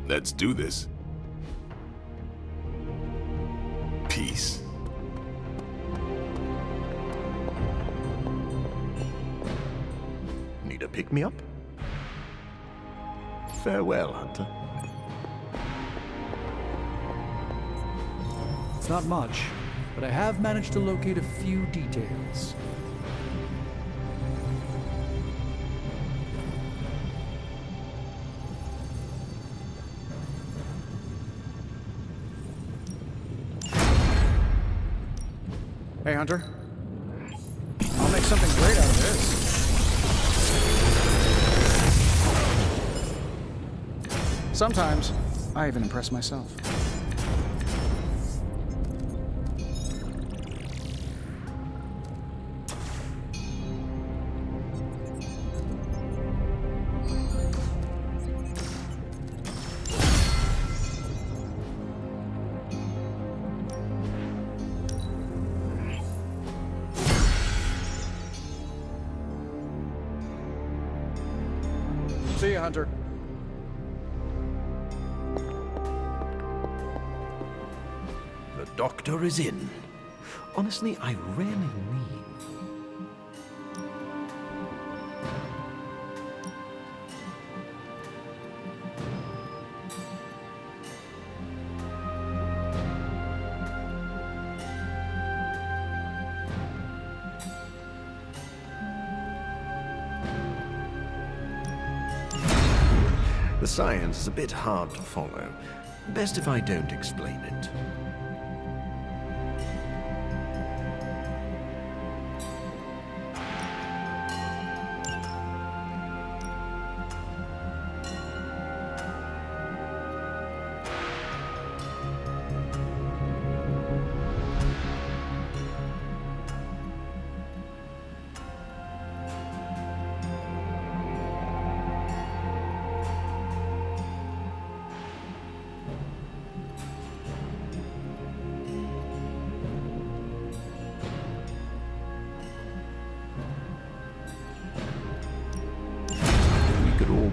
Let's do this. Peace. Need a pick-me-up? Farewell, Hunter. It's not much, but I have managed to locate a few details. Hey, Hunter. I'll make something great out of this. Sometimes, I even impress myself. See you, Hunter. The doctor is in. Honestly, I rarely leave. The science is a bit hard to follow. Best if I don't explain it.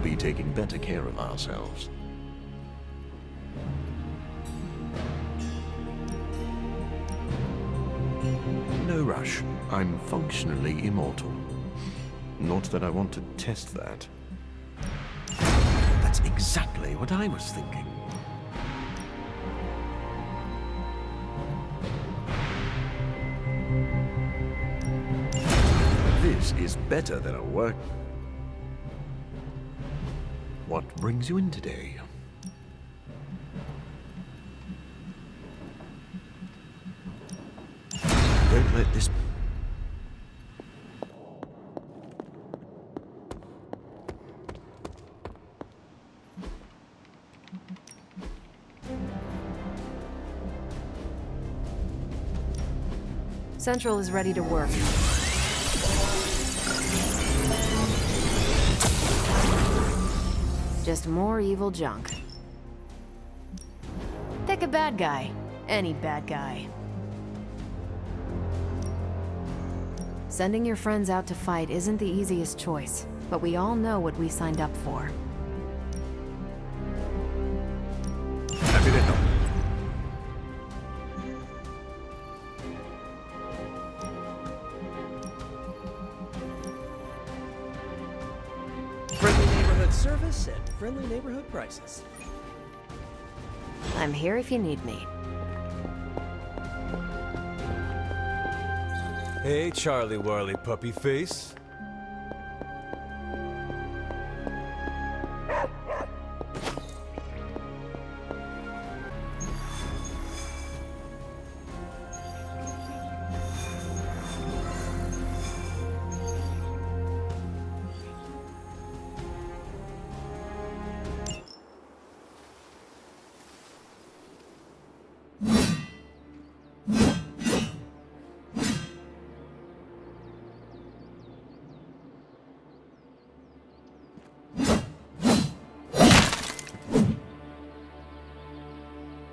Be taking better care of ourselves. No rush. I'm functionally immortal. Not that I want to test that. That's exactly what I was thinking. This is better than a work. What brings you in today? Don't let this... Central is ready to work. Just more evil junk. Pick a bad guy. Any bad guy. Sending your friends out to fight isn't the easiest choice, but we all know what we signed up for. Happy to help. Friendly neighborhood service at friendly neighborhood prices. I'm here if you need me. Hey, Charlie Whirly Puppy Face.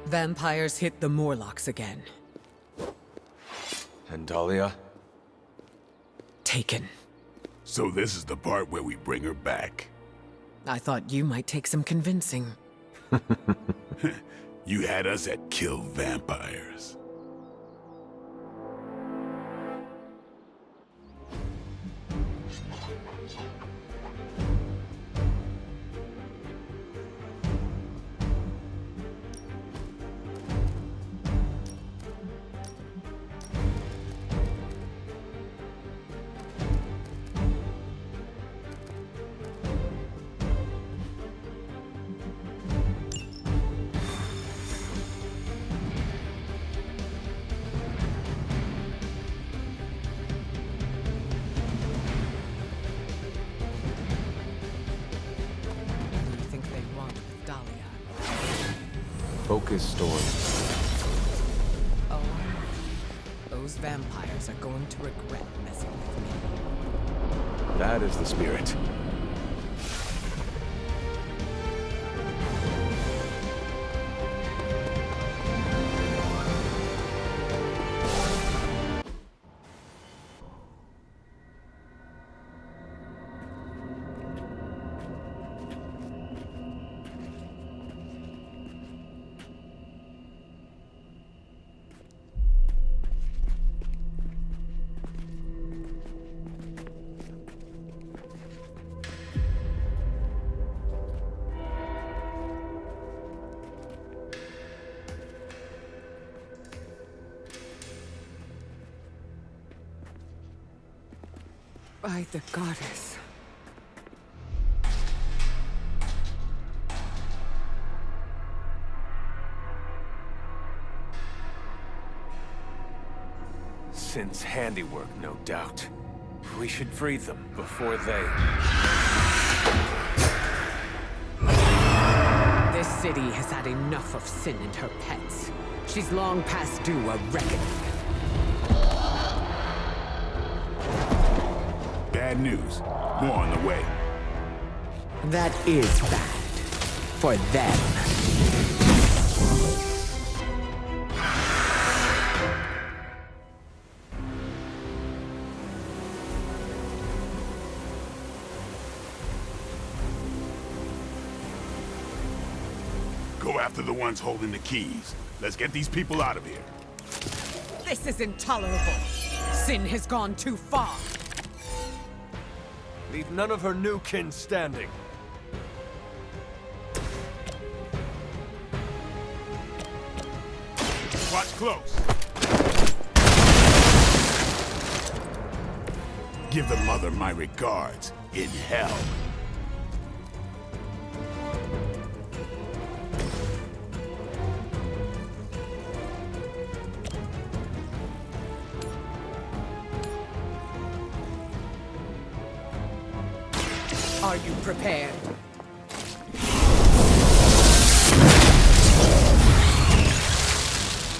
Vampires hit the Morlocks again. And Dahlia? Taken. So this is the part where we bring her back. I thought you might take some convincing. You had us at kill vampires. focused stories. Oh, those vampires are going to regret messing with me. That is the spirit. By the goddess. Sin's handiwork, no doubt. We should free them before they... This city has had enough of Sin and her pets. She's long past due a reckoning. Bad news. More on the way. That is bad. For them. Go after the ones holding the keys. Let's get these people out of here. This is intolerable. Sin has gone too far. Leave none of her new kin standing. Watch close. Give the mother my regards in hell. Are you prepared?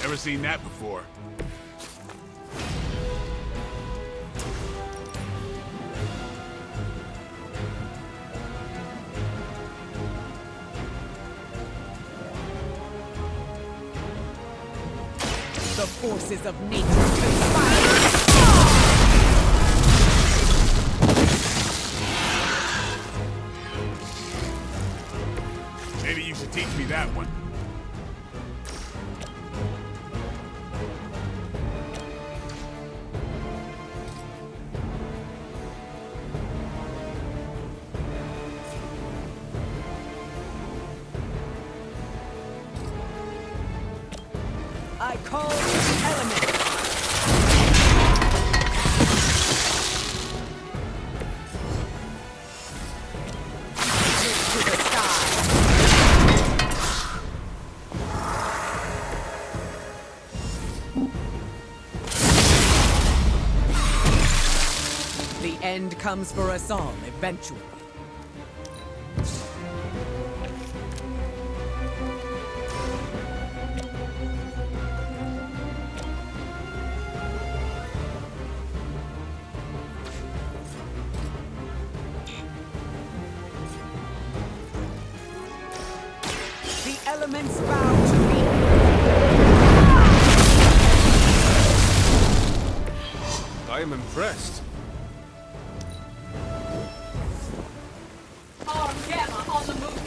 Never seen that before. The forces of nature conspire. Maybe you should teach me that one. I call the element. To the sky. The end comes for us all eventually. The elements bow to me. I am impressed. Gamma on the move.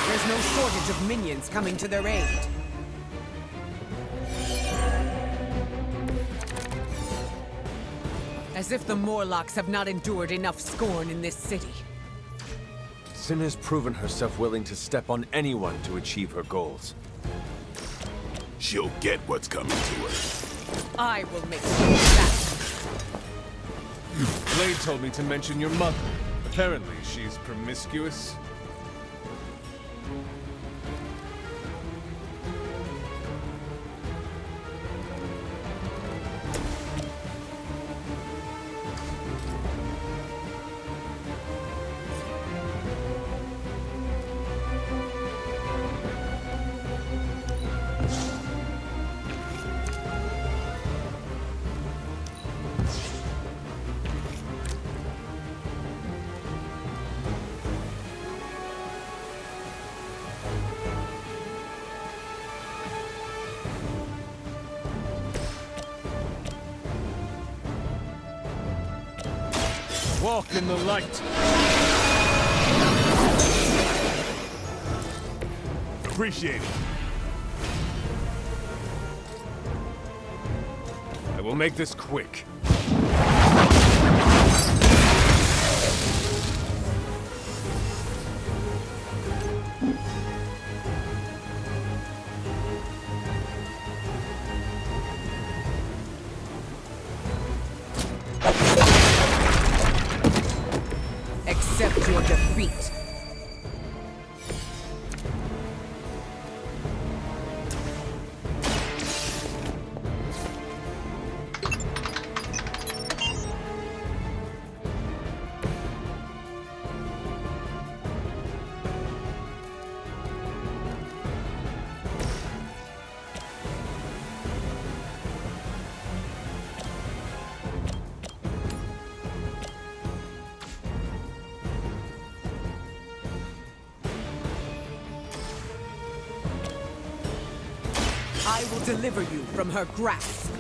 There's no shortage of minions coming to their aid. As if the Morlocks have not endured enough scorn in this city. Sin has proven herself willing to step on anyone to achieve her goals. She'll get what's coming to her. I will make sure of that. Blade told me to mention your mother. Apparently, she's promiscuous. Walk in the light. Appreciate it. I will make this quick. Accept your defeat. I will deliver you from her grasp.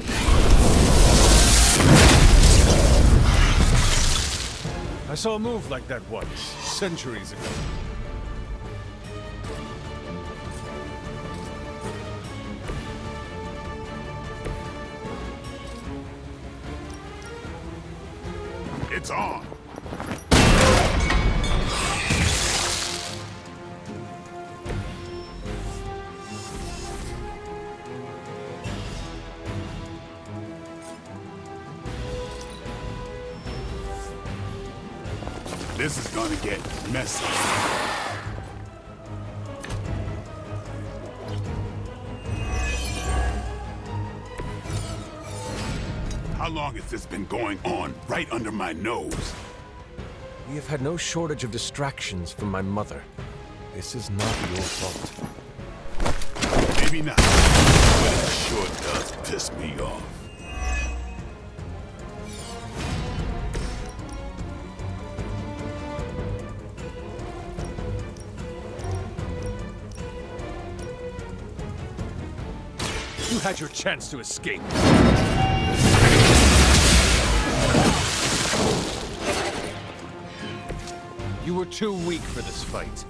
I saw a move like that once, centuries ago. It's on. This is gonna get messy. How long has this been going on right under my nose? We have had no shortage of distractions from my mother. This is not your fault. Maybe not, but it sure does piss me off. You had your chance to escape. You were too weak for this fight.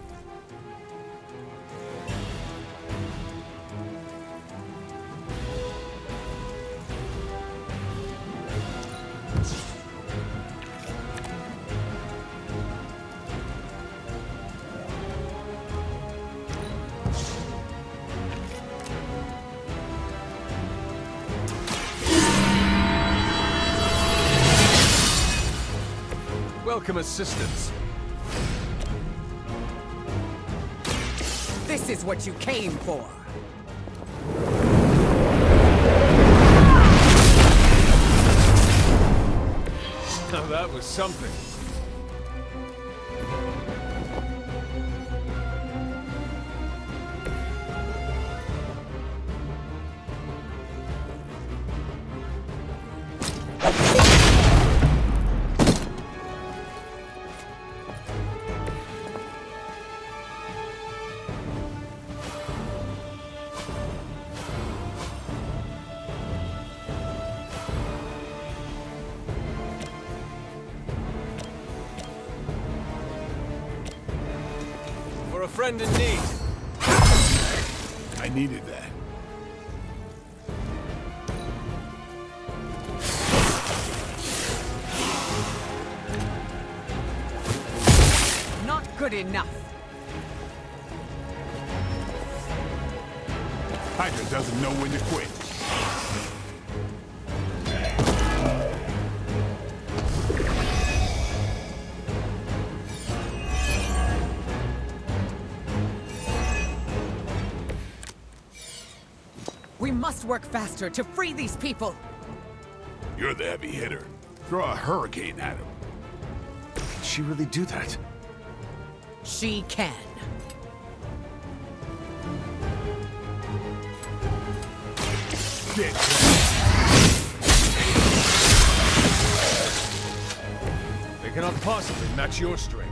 Welcome assistance. This is what you came for. Now that was something. For a friend in need. I needed that. Not good enough. Hydra doesn't know when to quit. We must work faster to free these people. You're the heavy hitter. Throw a hurricane at him. Can she really do that? She can. Shit. They cannot possibly match your strength.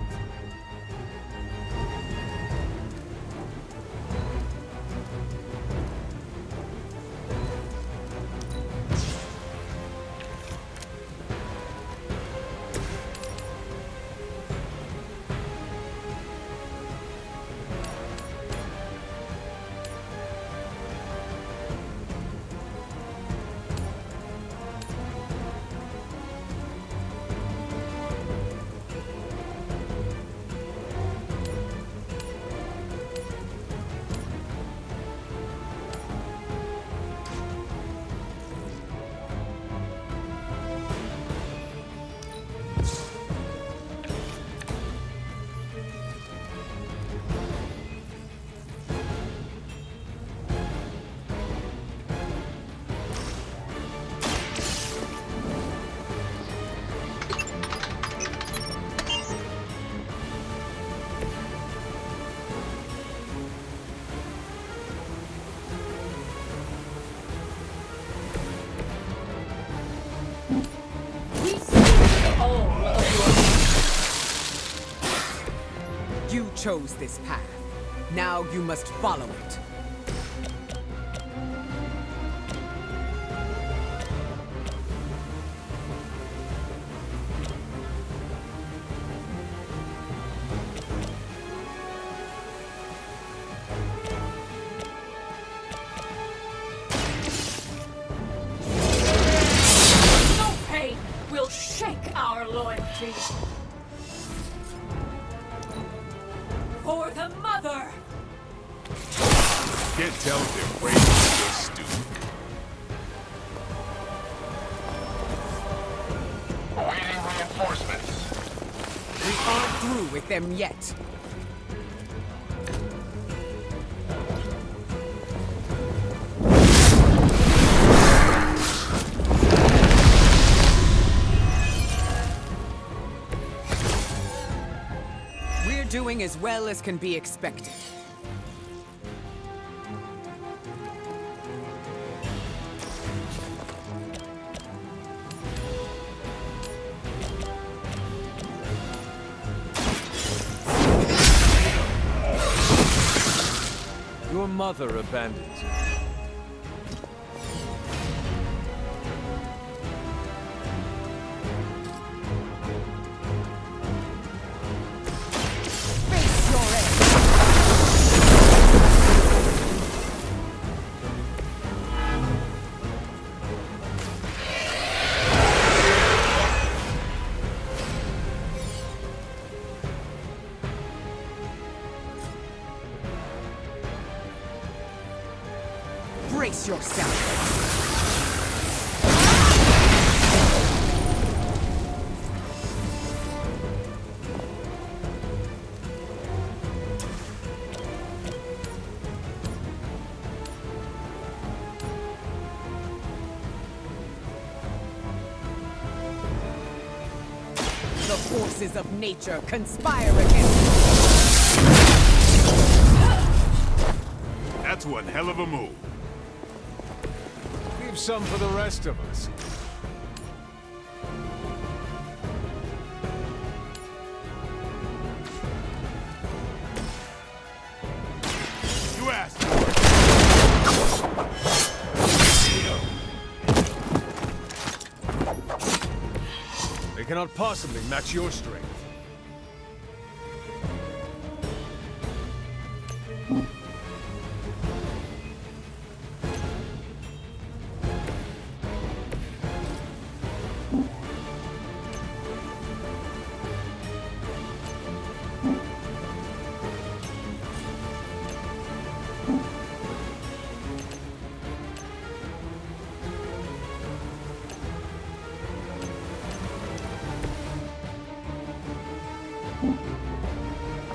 You chose this path. Now you must follow it. No pain will shake our loyalty. For the mother! Can't tell if they're brave or just stupid. Awaiting reinforcements. We aren't through with them yet. We're doing as well as can be expected. Your mother abandons you. Face your end. Brace yourself. The forces of nature conspire against you. That's one hell of a move. Leave some for the rest of us. You asked for it. They cannot possibly match your strength.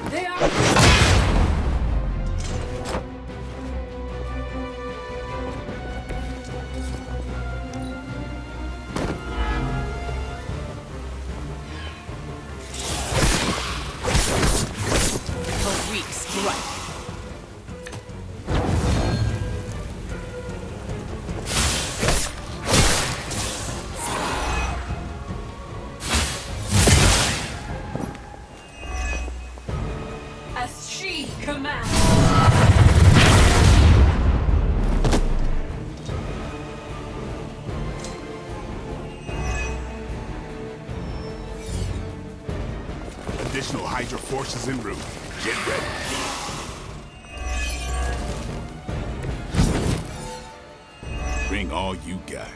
They are... A weak strike. As she commands. Additional Hydra forces en route. Get ready. Bring all you got.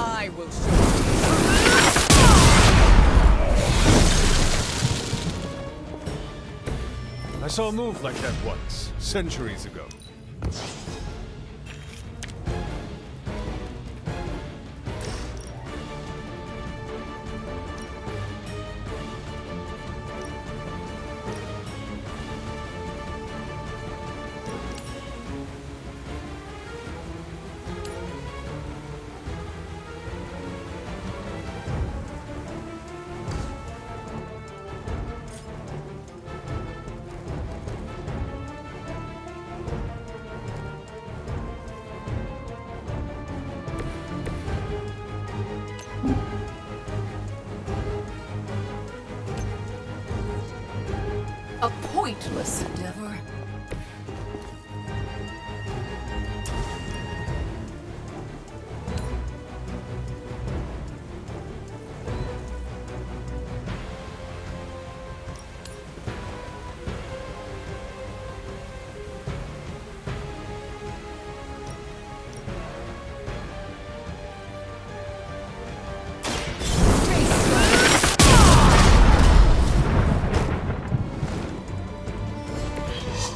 I will show you. I saw a move like that once, centuries ago. A pointless endeavor.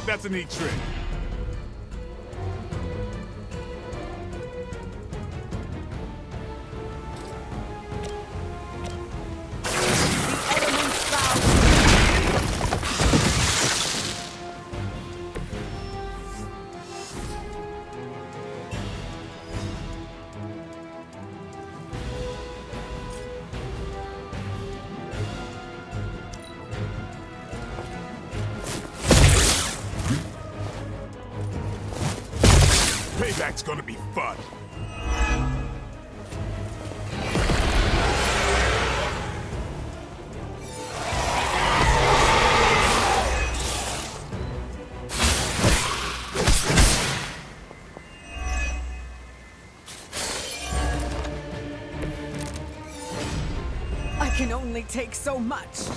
That's a neat trick. Payback's gonna be fun. I can only take so much.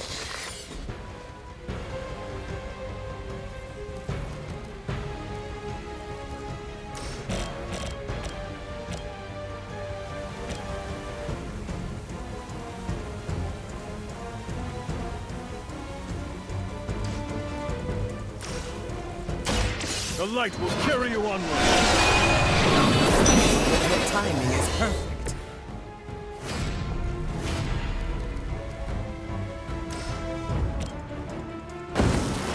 The light will carry you onward. The timing is perfect.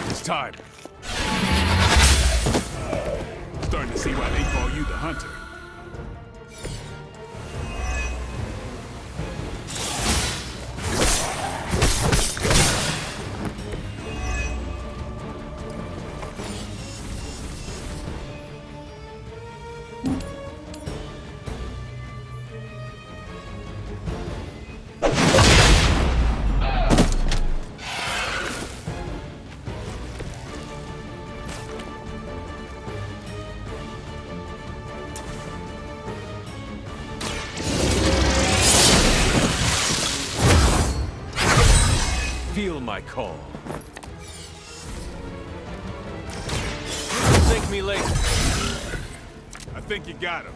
It's time. Starting to see why they call you the Hunter. Feel my call. Thank me later. I think you got him.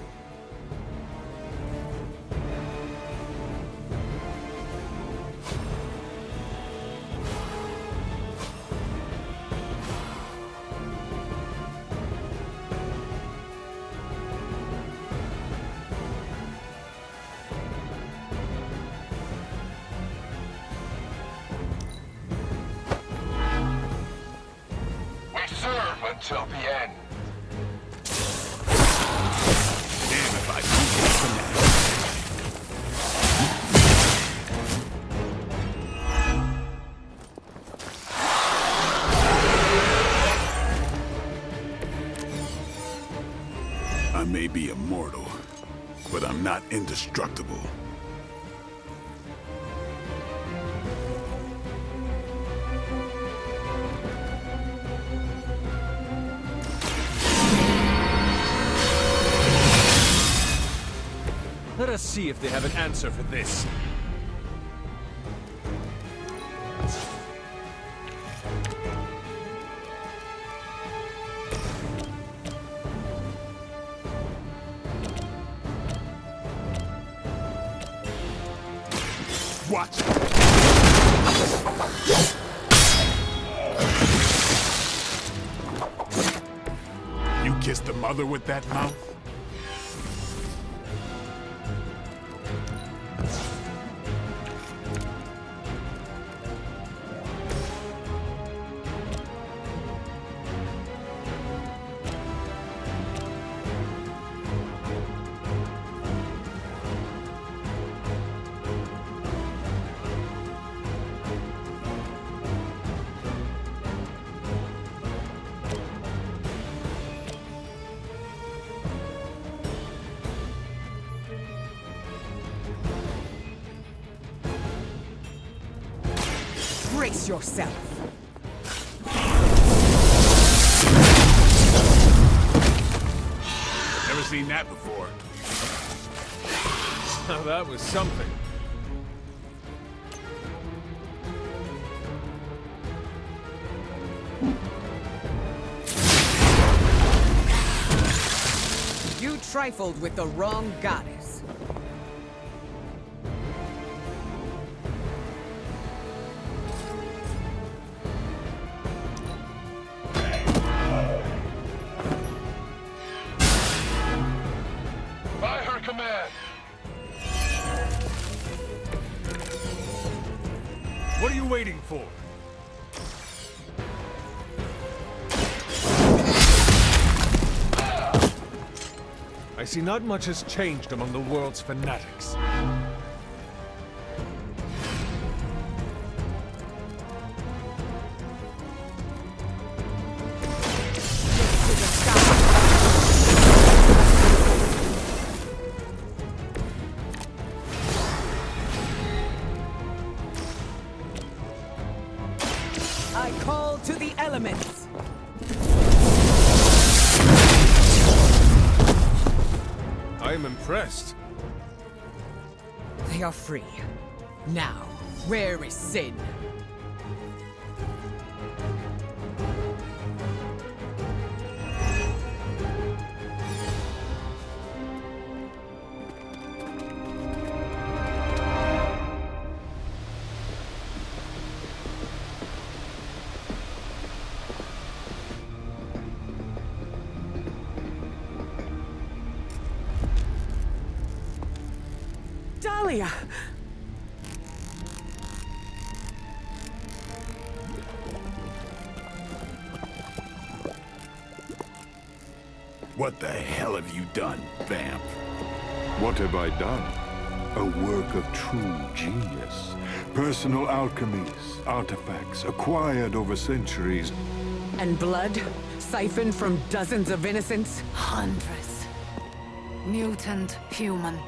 Until the end. Damn if I don't get from that. I may be immortal, but I'm not indestructible. Let us see if they have an answer for this. Watch. You kissed the mother with that mouth? Brace yourself. seen that before. Now that was something. You trifled with the wrong goddess. By her command. What are you waiting for? I see not much has changed among the world's fanatics. I call to the elements. I am impressed. They are free. Now, where is Sin? Dahlia! What the hell have you done, Vamp? What have I done? A work of true genius. Personal alchemies, artifacts acquired over centuries. And blood? Siphoned from dozens of innocents? Hundreds. Mutant, human,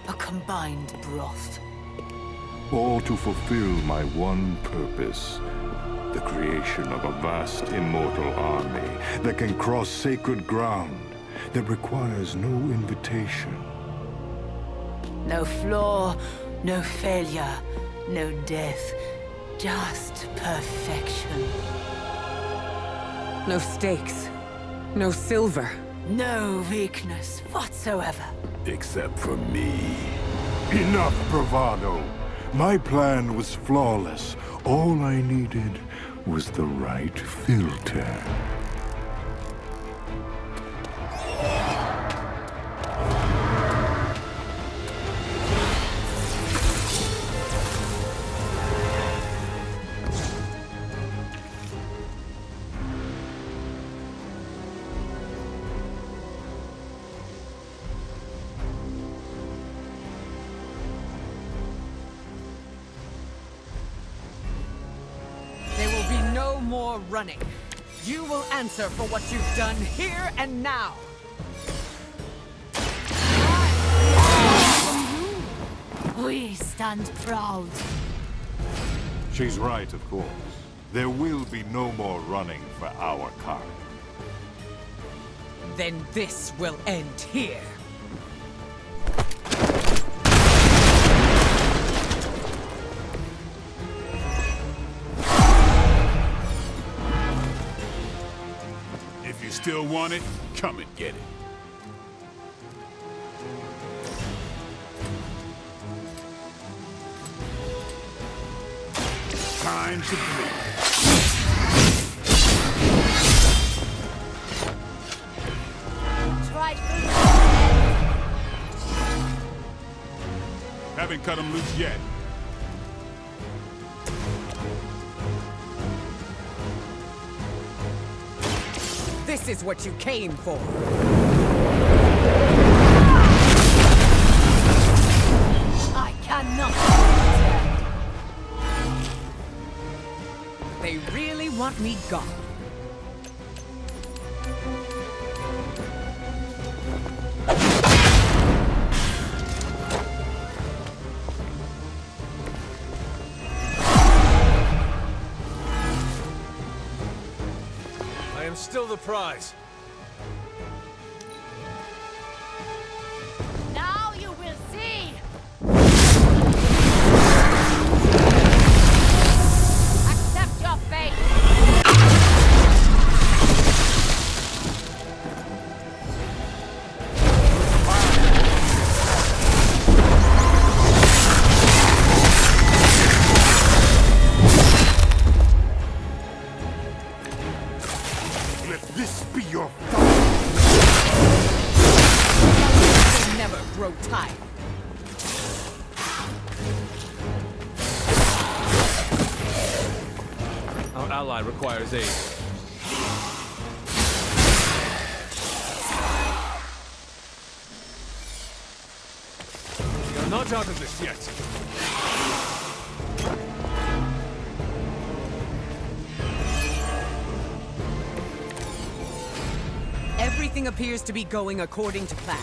a combined broth. All to fulfill my one purpose. The creation of a vast immortal army that can cross sacred ground, that requires no invitation. No flaw, no failure, no death. Just perfection. No stakes. No silver. No weakness whatsoever. Except for me. Enough bravado! My plan was flawless. All I needed was the right filter. There will be no more running. You will answer for what you've done here and now. We stand proud. She's right, of course. There will be no more running for our kind. Then this will end here. If you still want it, come and get it. Time to bleed. Haven't cut him loose yet. This is what you came for. I cannot. They really want me gone. I am still the prize. Let this be your They never grow tired. Our ally requires aid. We are not out of this yet. Everything appears to be going according to plan.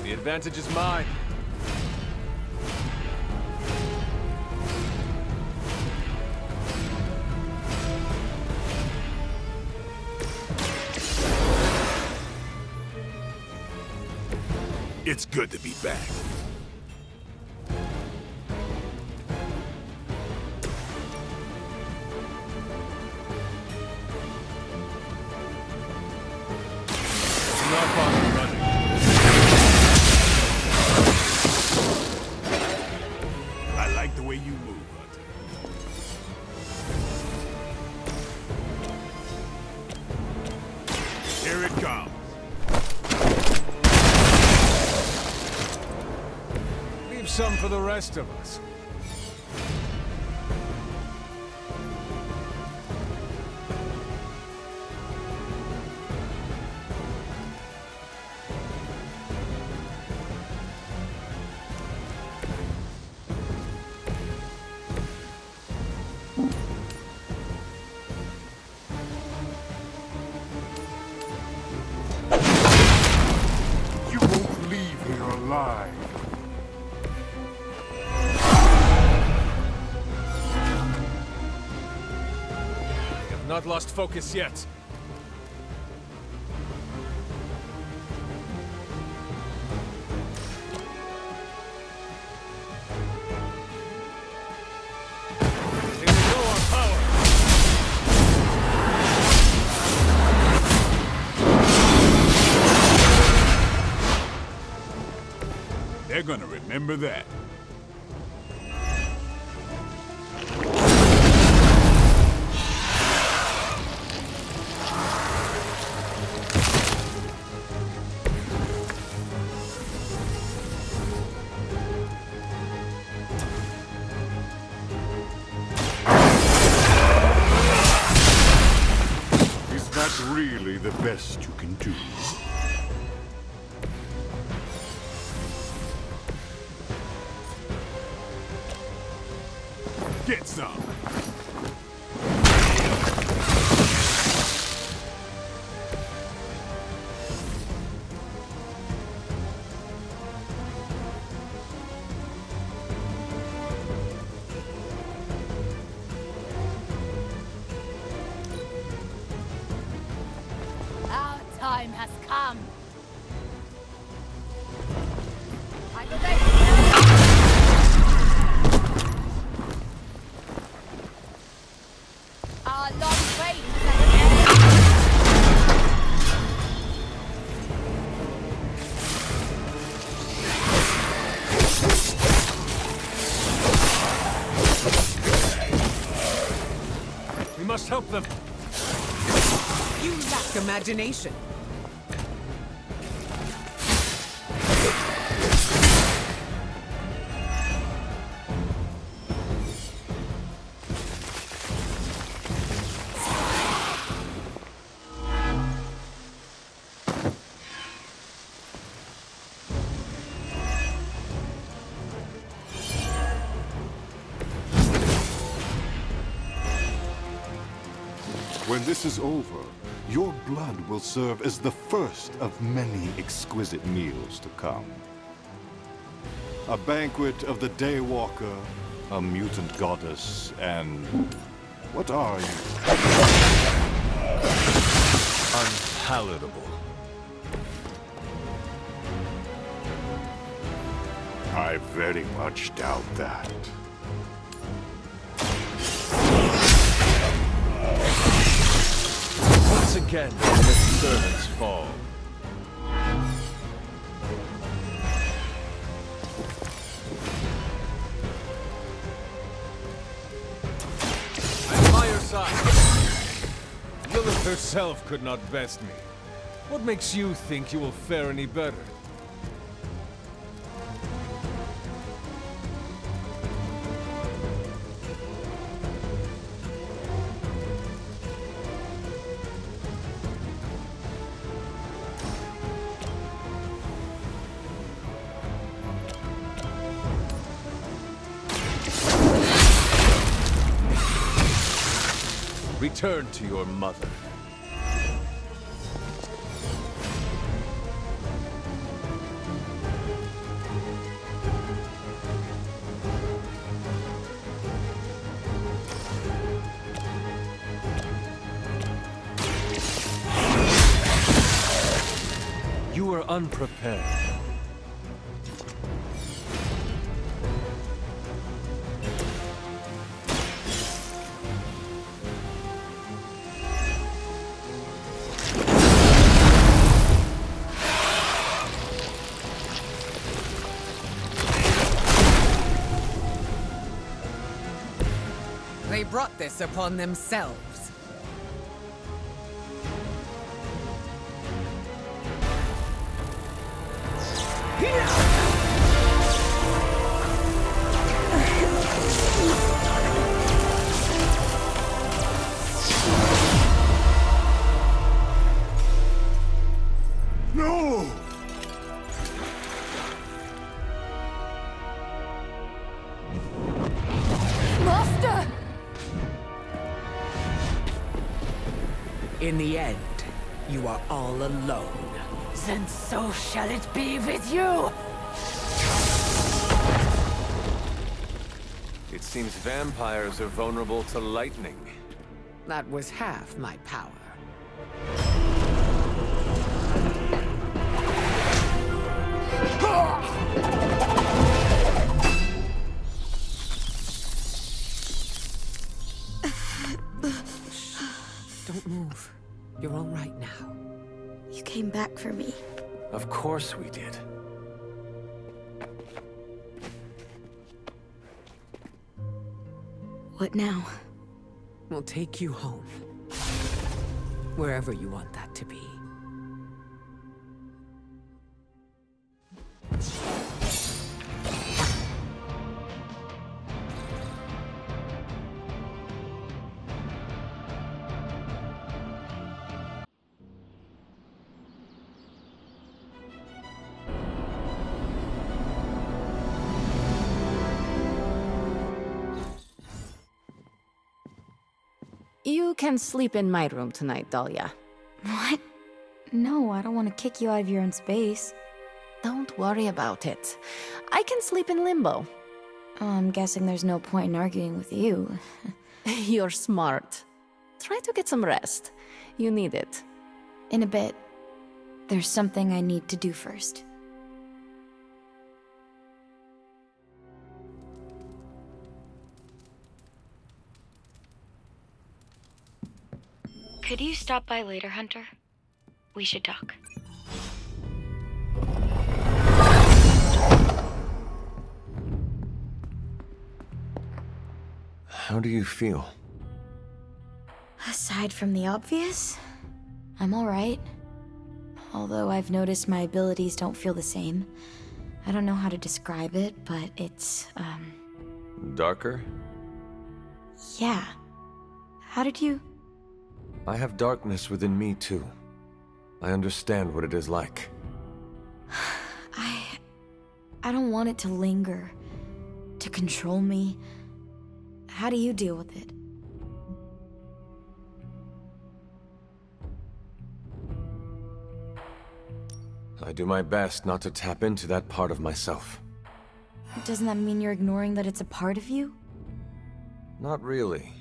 The advantage is mine. It's good to be back. It's not far from running. I like the way you move, Hunter. Here it comes. Leave some for the rest of us. You won't leave here alive. We have not lost focus yet. They will know our power. They're gonna remember that. Is that really the best you can do? Get some. Our time has come. Our long wait is at an end. We must help them. You lack imagination. When this is over, your blood will serve as the first of many exquisite meals to come. A banquet of the Daywalker, a mutant goddess, and... what are you? Unpalatable. I very much doubt that. Once again, the servants fall. I'm by your side. Lilith herself could not best me. What makes you think you will fare any better? Return to your mother. You were unprepared. They brought this upon themselves. No! Master! In the end, you are all alone. Then so shall it be with you! It seems vampires are vulnerable to lightning. That was half my power. Don't move. You're all right now. You came back for me. Of course we did. What now? We'll take you home. Wherever you want that to be. You can sleep in my room tonight, Dahlia. What? No, I don't want to kick you out of your own space. Don't worry about it. I can sleep in limbo. Oh, I'm guessing there's no point in arguing with you. You're smart. Try to get some rest. You need it. In a bit. There's something I need to do first. Could you stop by later, Hunter? We should talk. How do you feel? Aside from the obvious, I'm alright. Although I've noticed my abilities don't feel the same. I don't know how to describe it, but it's, Darker? yeah. How did you... I have darkness within me, too. I understand what it is like. I don't want it to linger, to control me. How do you deal with it? I do my best not to tap into that part of myself. Doesn't that mean you're ignoring that it's a part of you? Not really.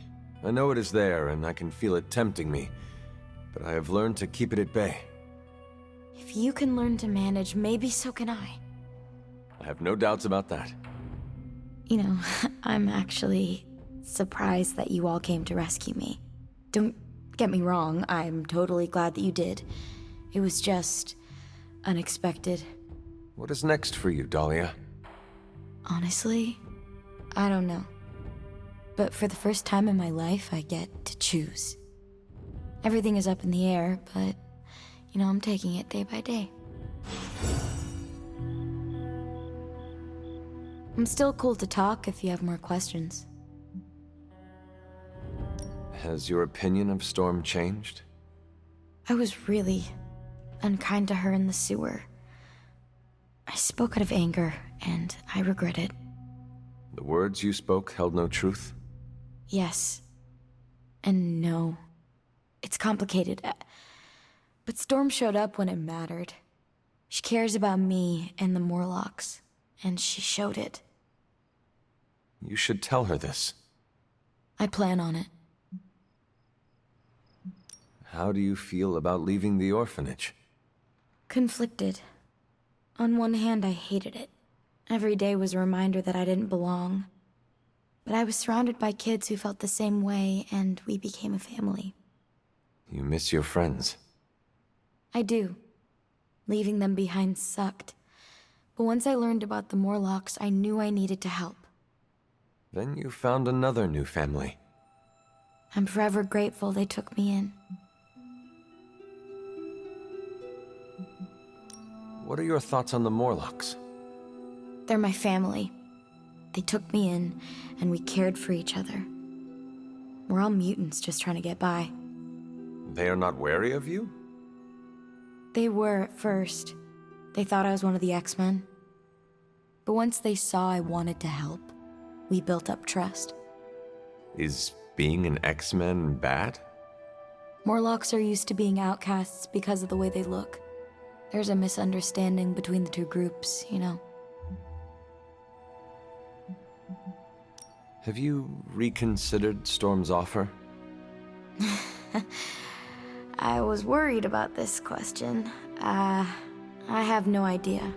I know it is there, and I can feel it tempting me, but I have learned to keep it at bay. If you can learn to manage, maybe so can I. I have no doubts about that. You know, I'm actually surprised that you all came to rescue me. Don't get me wrong, I'm totally glad that you did. It was just unexpected. What is next for you, Dahlia? Honestly, I don't know. But for the first time in my life, I get to choose. Everything is up in the air, but, I'm taking it day by day. I'm still cool to talk if you have more questions. Has your opinion of Storm changed? I was really unkind to her in the sewer. I spoke out of anger, and I regret it. The words you spoke held no truth? Yes. And no. It's complicated. But Storm showed up when it mattered. She cares about me and the Morlocks, and she showed it. You should tell her this. I plan on it. How do you feel about leaving the orphanage? Conflicted. On one hand, I hated it. Every day was a reminder that I didn't belong. But I was surrounded by kids who felt the same way, and we became a family. You miss your friends. I do. Leaving them behind sucked. But once I learned about the Morlocks, I knew I needed to help. Then you found another new family. I'm forever grateful they took me in. What are your thoughts on the Morlocks? They're my family. They took me in, and we cared for each other. We're all mutants just trying to get by. They are not wary of you? They were at first. They thought I was one of the X-Men. But once they saw I wanted to help, we built up trust. Is being an X-Men bad? Morlocks are used to being outcasts because of the way they look. There's a misunderstanding between the two groups, Have you reconsidered Storm's offer? I was worried about this question. I have no idea.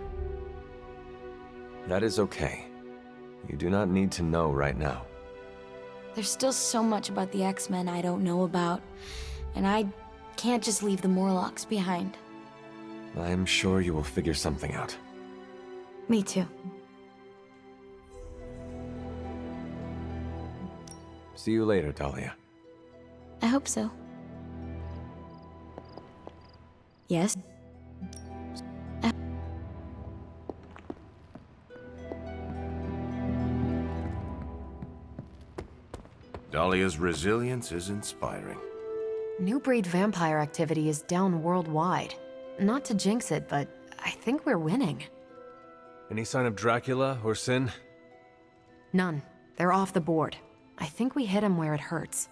That is okay. You do not need to know right now. There's still so much about the X-Men I don't know about, and I can't just leave the Morlocks behind. I am sure you will figure something out. Me too. See you later, Dahlia. I hope so. Yes? Dahlia's resilience is inspiring. New breed vampire activity is down worldwide. Not to jinx it, but I think we're winning. Any sign of Dracula or Sin? None. They're off the board. I think we hit him where it hurts.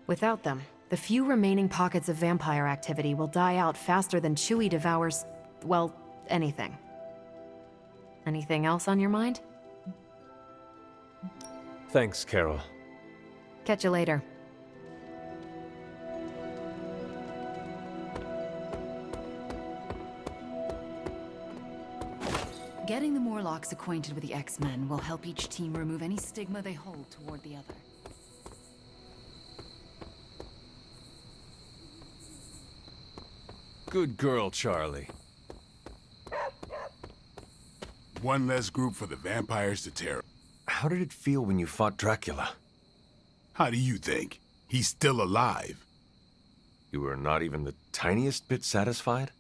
Without them, the few remaining pockets of vampire activity will die out faster than Chewie devours, well, anything. Anything else on your mind? Thanks, Carol. Catch you later. Getting the Morlocks acquainted with the X-Men will help each team remove any stigma they hold toward the other. Good girl, Charlie. One less group for the vampires to tear. How did it feel when you fought Dracula? How do you think? He's still alive. You were not even the tiniest bit satisfied?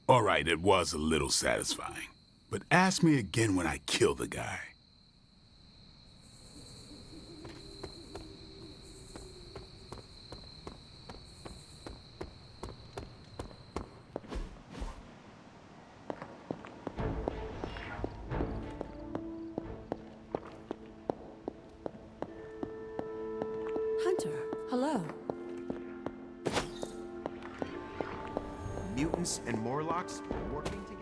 All right, it was a little satisfying. But ask me again when I kill the guy. Hunter, hello. Mutants and Morlocks working together?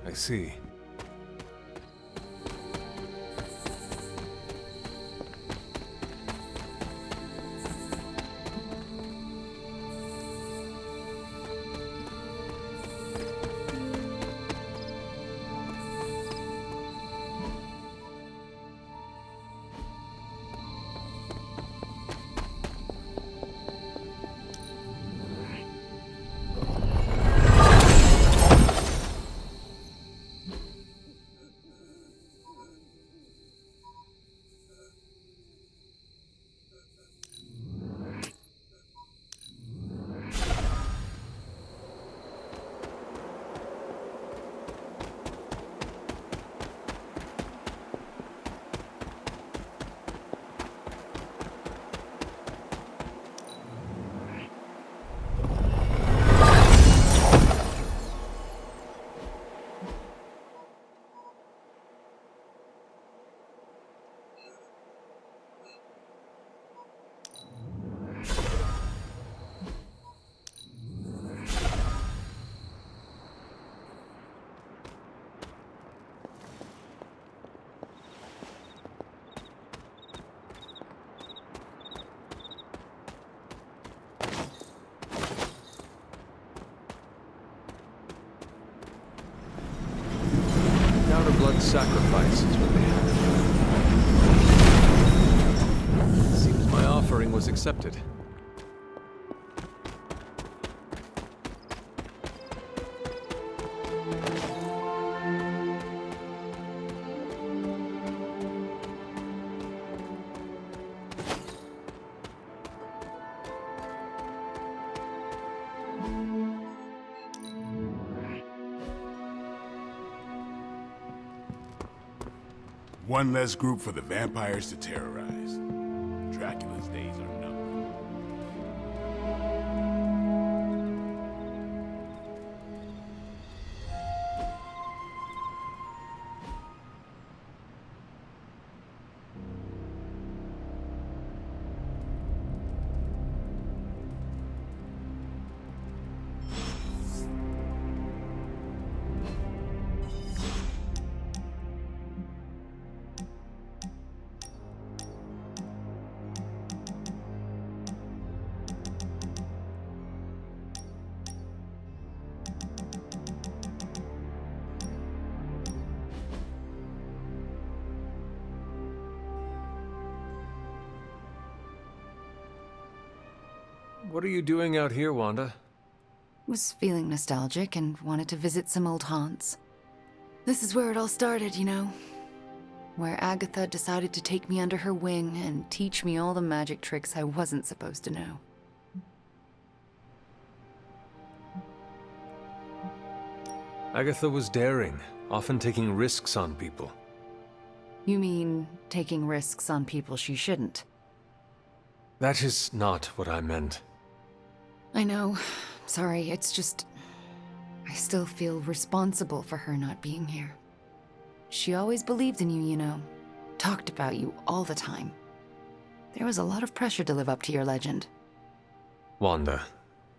I see. Blood sacrifice is what they have. Seems my offering was accepted. One less group for the vampires to terrorize. Dracula's days are numbered. What are you doing out here, Wanda? Was feeling nostalgic and wanted to visit some old haunts. This is where it all started, you know. Where Agatha decided to take me under her wing and teach me all the magic tricks I wasn't supposed to know. Agatha was daring, often taking risks on people. You mean taking risks on people she shouldn't? That is not what I meant. I know. Sorry, it's just... I still feel responsible for her not being here. She always believed in you, you know. Talked about you all the time. There was a lot of pressure to live up to your legend. Wanda,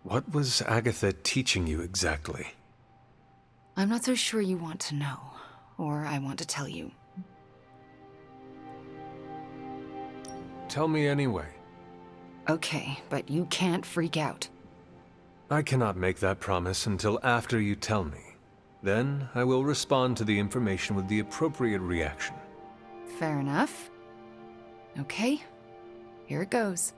what was Agatha teaching you exactly? I'm not so sure you want to know, or I want to tell you. Tell me anyway. Okay, but you can't freak out. I cannot make that promise until after you tell me. Then I will respond to the information with the appropriate reaction. Fair enough. Okay, here it goes.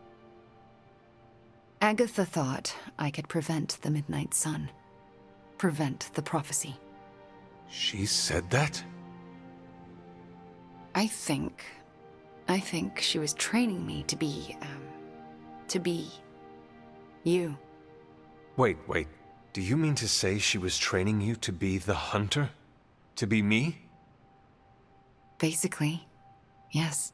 Agatha thought I could prevent the Midnight Sun. Prevent the prophecy. She said that? I think she was training me to be you. Wait. Do you mean to say she was training you to be the hunter? To be me? Basically, yes.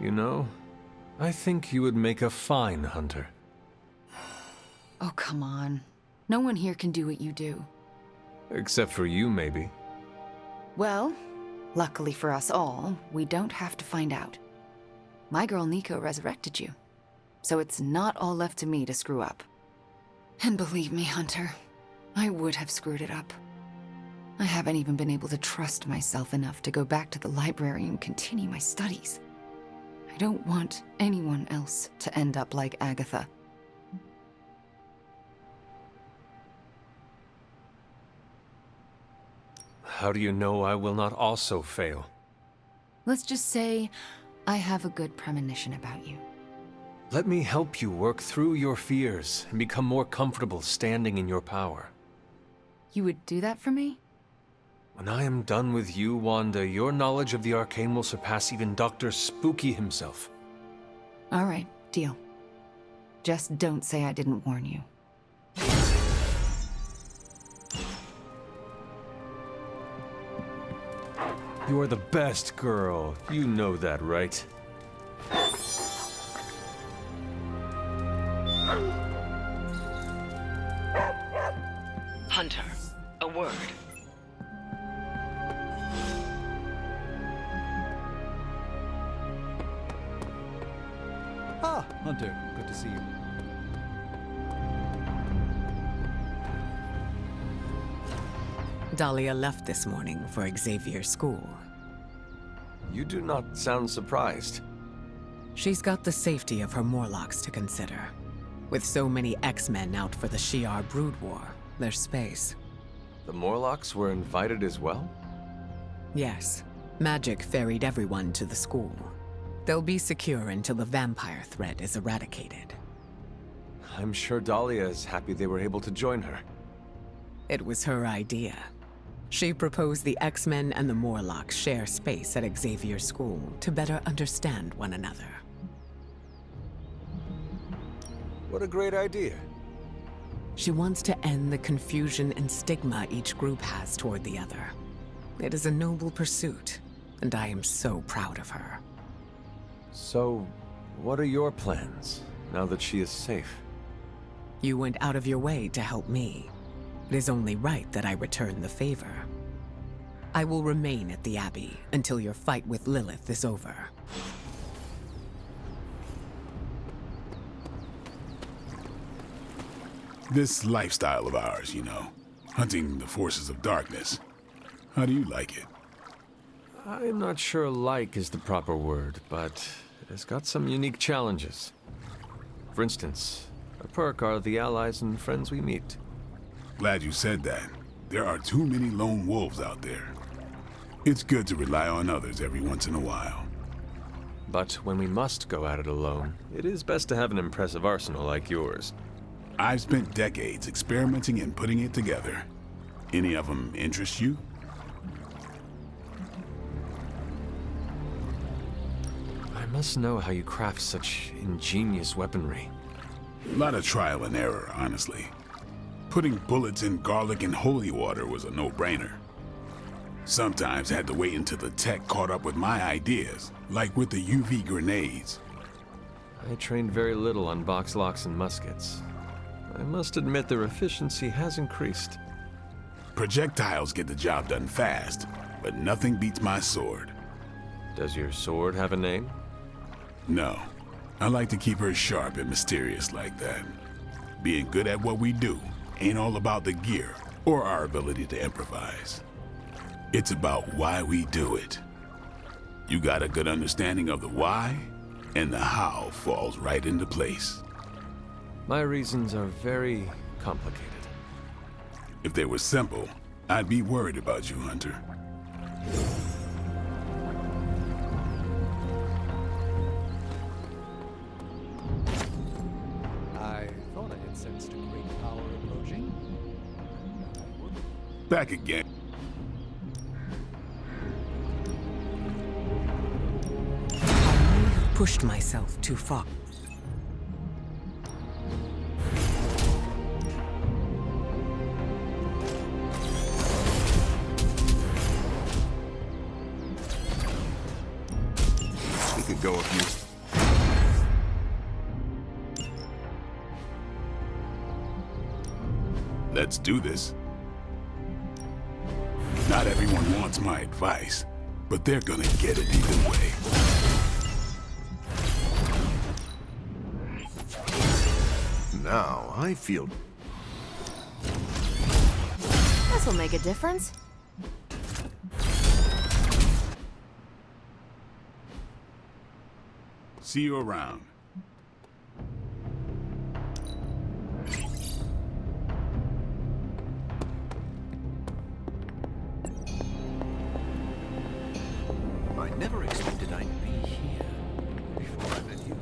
You know, I think you would make a fine hunter. Oh, come on. No one here can do what you do. Except for you, maybe. Well, luckily for us all, we don't have to find out. My girl Nico resurrected you, so it's not all left to me to screw up. And believe me, Hunter, I would have screwed it up. I haven't even been able to trust myself enough to go back to the library and continue my studies. I don't want anyone else to end up like Agatha. How do you know I will not also fail? Let's just say I have a good premonition about you. Let me help you work through your fears and become more comfortable standing in your power. You would do that for me? When I am done with you, Wanda, your knowledge of the arcane will surpass even Dr. Spooky himself. All right, deal. Just don't say I didn't warn you. You are the best girl. You know that, right? Hunter, a word. Ah, Hunter, good to see you. Dahlia left this morning for Xavier's school. You do not sound surprised. She's got the safety of her Morlocks to consider. With so many X-Men out for the Shi'ar Brood War, there's space. The Morlocks were invited as well? Yes. Magic ferried everyone to the school. They'll be secure until the vampire threat is eradicated. I'm sure Dahlia is happy they were able to join her. It was her idea. She proposed the X-Men and the Morlocks share space at Xavier's school to better understand one another. What a great idea. She wants to end the confusion and stigma each group has toward the other. It is a noble pursuit, and I am so proud of her. So, what are your plans, now that she is safe? You went out of your way to help me. It is only right that I return the favor. I will remain at the Abbey until your fight with Lilith is over. This lifestyle of ours, you know, hunting the forces of darkness. How do you like it? I'm not sure like is the proper word, but it has got some unique challenges. For instance, a perk are the allies and friends we meet. Glad you said that. There are too many lone wolves out there. It's good to rely on others every once in a while. But when we must go at it alone, it is best to have an impressive arsenal like yours. I've spent decades experimenting and putting it together. Any of them interest you? I must know how you craft such ingenious weaponry. A lot of trial and error, honestly. Putting bullets in garlic and holy water was a no-brainer. Sometimes I had to wait until the tech caught up with my ideas, like with the UV grenades. I trained very little on box locks and muskets. I must admit their efficiency has increased. Projectiles get the job done fast, but nothing beats my sword. Does your sword have a name? No. I like to keep her sharp and mysterious like that. Being good at what we do ain't all about the gear or our ability to improvise. It's about why we do it. You got a good understanding of the why, and the how falls right into place. My reasons are very complicated. If they were simple, I'd be worried about you, Hunter. I thought I had sensed a great power approaching. Back again. I pushed myself too far. We could go a few. Let's do this. Not everyone wants my advice, but they're gonna get it either way. Now, I feel... This'll make a difference. See you around. I never expected I'd be here. Before I met you,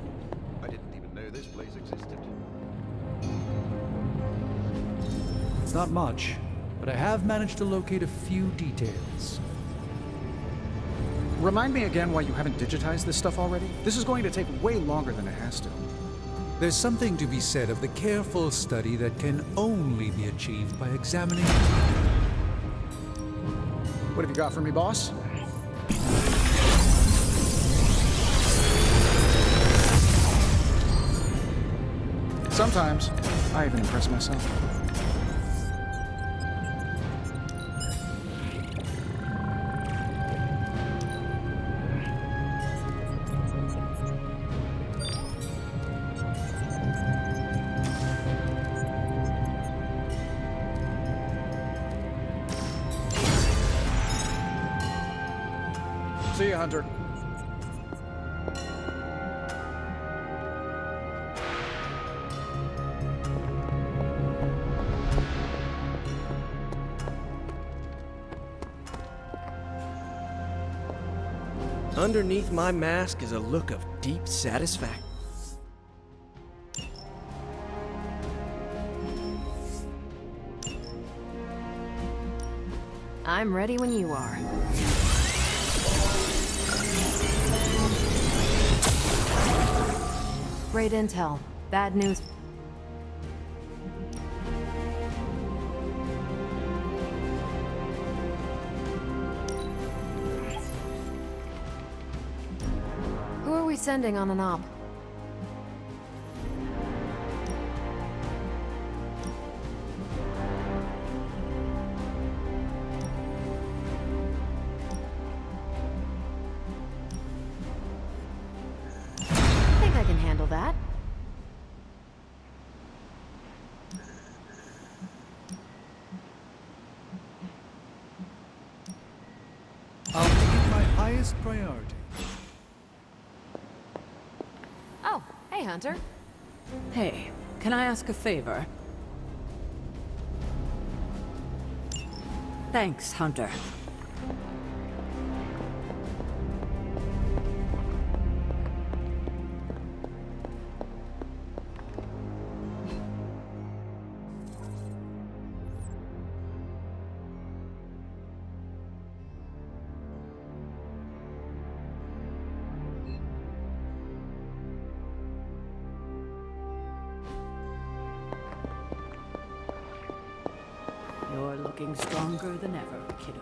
I didn't even know this place existed. It's not much, but I have managed to locate a few details. Remind me again why you haven't digitized this stuff already? This is going to take way longer than it has to. There's something to be said of the careful study that can only be achieved by examining. What have you got for me, boss? Sometimes, I even impress myself. See you, Hunter. Underneath my mask is a look of deep satisfaction. I'm ready when you are. Great intel. Bad news. Who are we sending on an op? I think I can handle that. I'll make it my highest priority. Oh, hey, Hunter. Hey, can I ask a favor? Thanks, Hunter. You're looking stronger than ever, kiddo.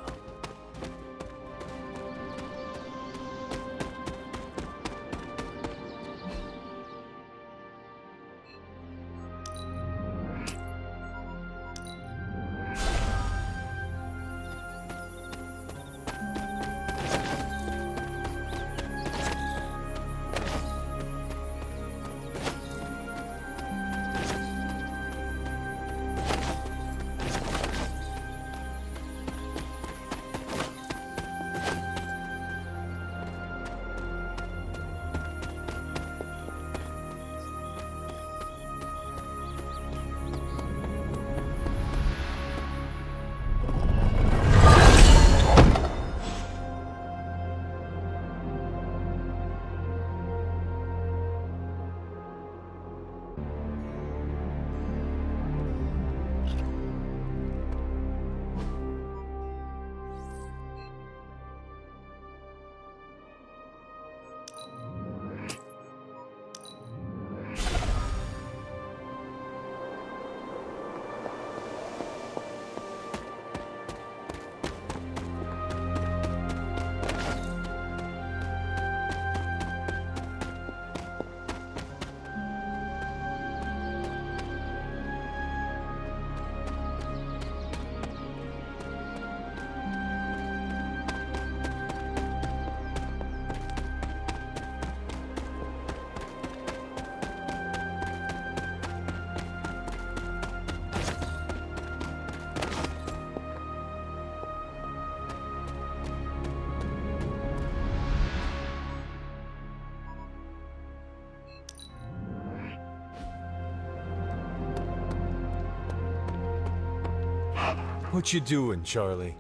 What you doing, Charlie?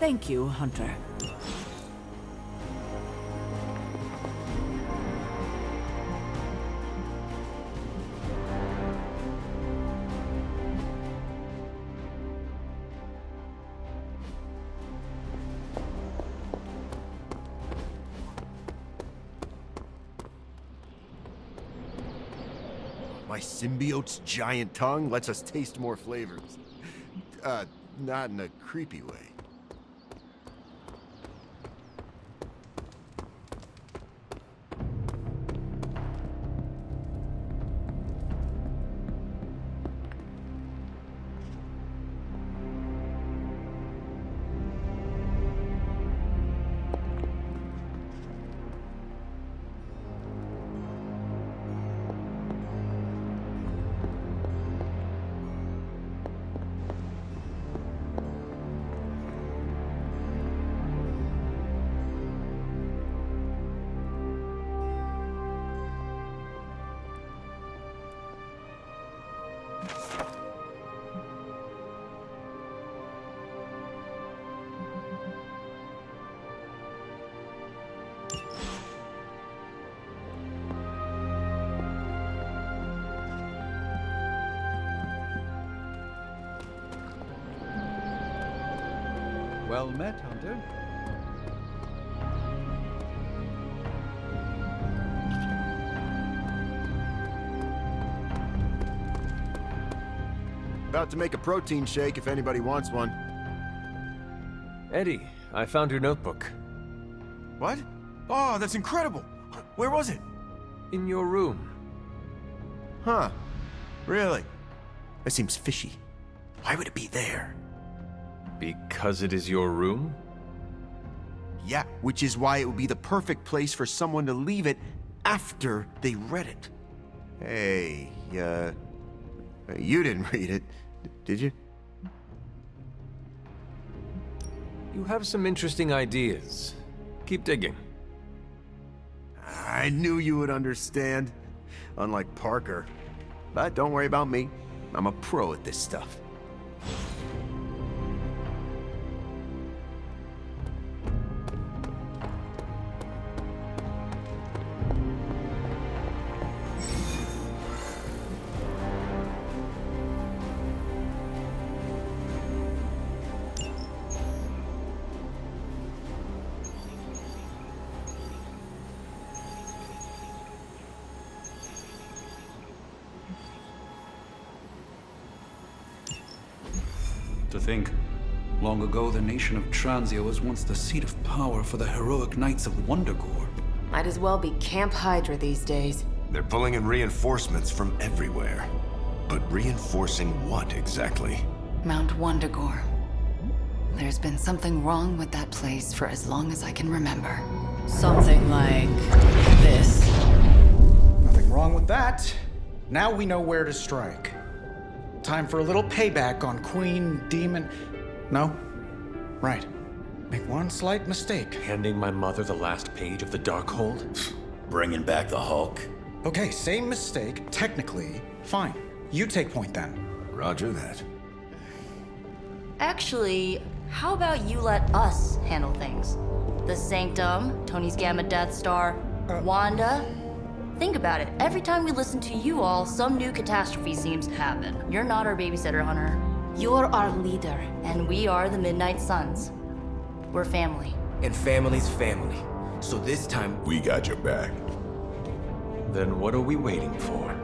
Thank you, Hunter. My symbiote's giant tongue lets us taste more flavors. Not in a creepy way. Well met, Hunter. About to make a protein shake if anybody wants one. Eddie, I found your notebook. What? Oh, that's incredible! Where was it? In your room. Huh. Really? That seems fishy. Why would it be there? Because it is your room? Yeah, which is why it would be the perfect place for someone to leave it after they read it. Hey, you didn't read it, did you? You have some interesting ideas. Keep digging. I knew you would understand. Unlike Parker. But don't worry about me. I'm a pro at this stuff. To think, long ago the nation of Transia was once the seat of power for the heroic knights of Wundagore. Might as well be Camp Hydra these days. They're pulling in reinforcements from everywhere. But reinforcing what exactly? Mount Wundagore. There's been something wrong with that place for as long as I can remember. Something like this. Nothing wrong with that. Now we know where to strike. Time for a little payback on Queen Demon. No? Right. Make one slight mistake. Handing my mother the last page of the Darkhold? Bringing back the Hulk? Okay, same mistake, technically. Fine. You take point then. Roger that. Actually, how about you let us handle things? The Sanctum, Tony's Gamma Death Star, Wanda. Think about it. Every time we listen to you all, some new catastrophe seems to happen. You're not our babysitter, Hunter. You're our leader, and we are the Midnight Suns. We're family. And family's family. So this time... We got your back. Then what are we waiting for?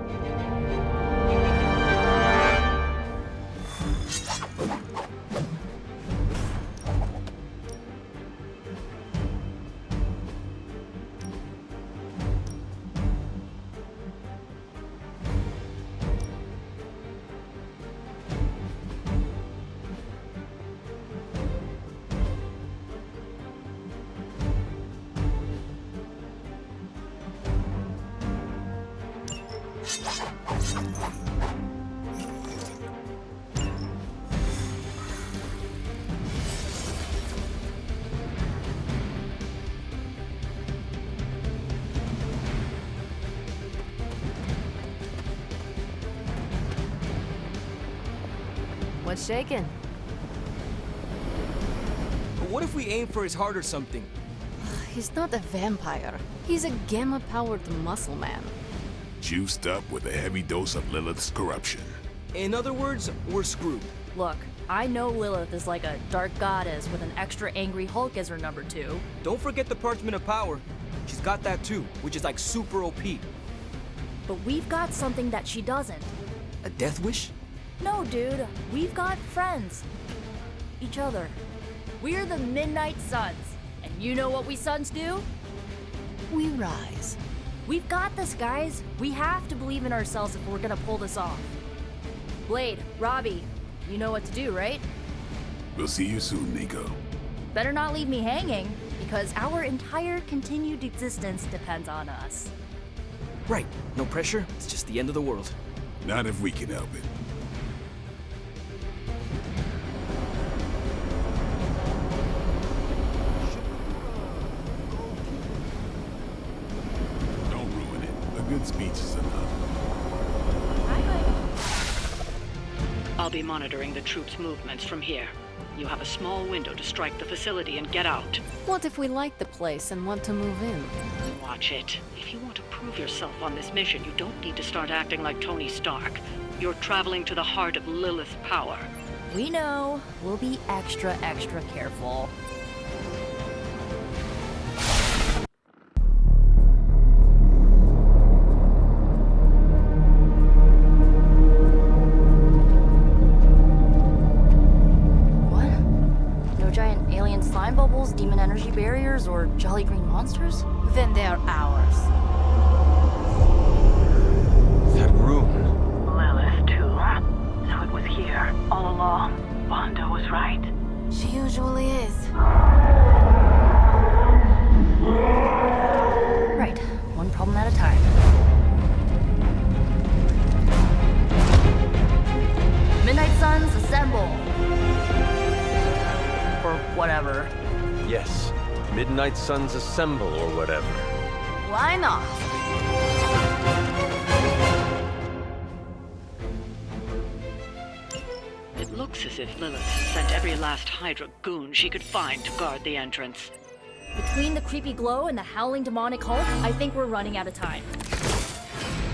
What's shaking? What if we aim for his heart or something? He's not a vampire. He's a gamma-powered muscle man. Juiced up with a heavy dose of Lilith's corruption. In other words, we're screwed. Look, I know Lilith is like a dark goddess with an extra angry Hulk as her number 2. Don't forget the Parchment of Power. She's got that too, which is like super OP. But we've got something that she doesn't. A death wish? No, dude. We've got friends. Each other. We're the Midnight Suns. And you know what we Suns do? We rise. We've got this, guys. We have to believe in ourselves if we're gonna pull this off. Blade, Robbie, you know what to do, right? We'll see you soon, Nico. Better not leave me hanging, because our entire continued existence depends on us. Right. No pressure. It's just the end of the world. Not if we can help it. Don't ruin it. A good speech is enough. I'll be monitoring the troops' movements from here. You have a small window to strike the facility and get out. What if we like the place and want to move in? Watch it. If you want to prove yourself on this mission, you don't need to start acting like Tony Stark. You're traveling to the heart of Lilith's power. We know. We'll be extra careful. Slime bubbles, demon energy barriers, or jolly green monsters? Then they're ours. That room. Lilith, too. So it was here, all along. Wanda was right. She usually is. Right, one problem at a time. Midnight Suns, assemble! Or whatever. Yes. Midnight Suns assemble or whatever. Why not? It looks as if Lilith sent every last Hydra goon she could find to guard the entrance. Between the creepy glow and the howling demonic Hulk, I think we're running out of time.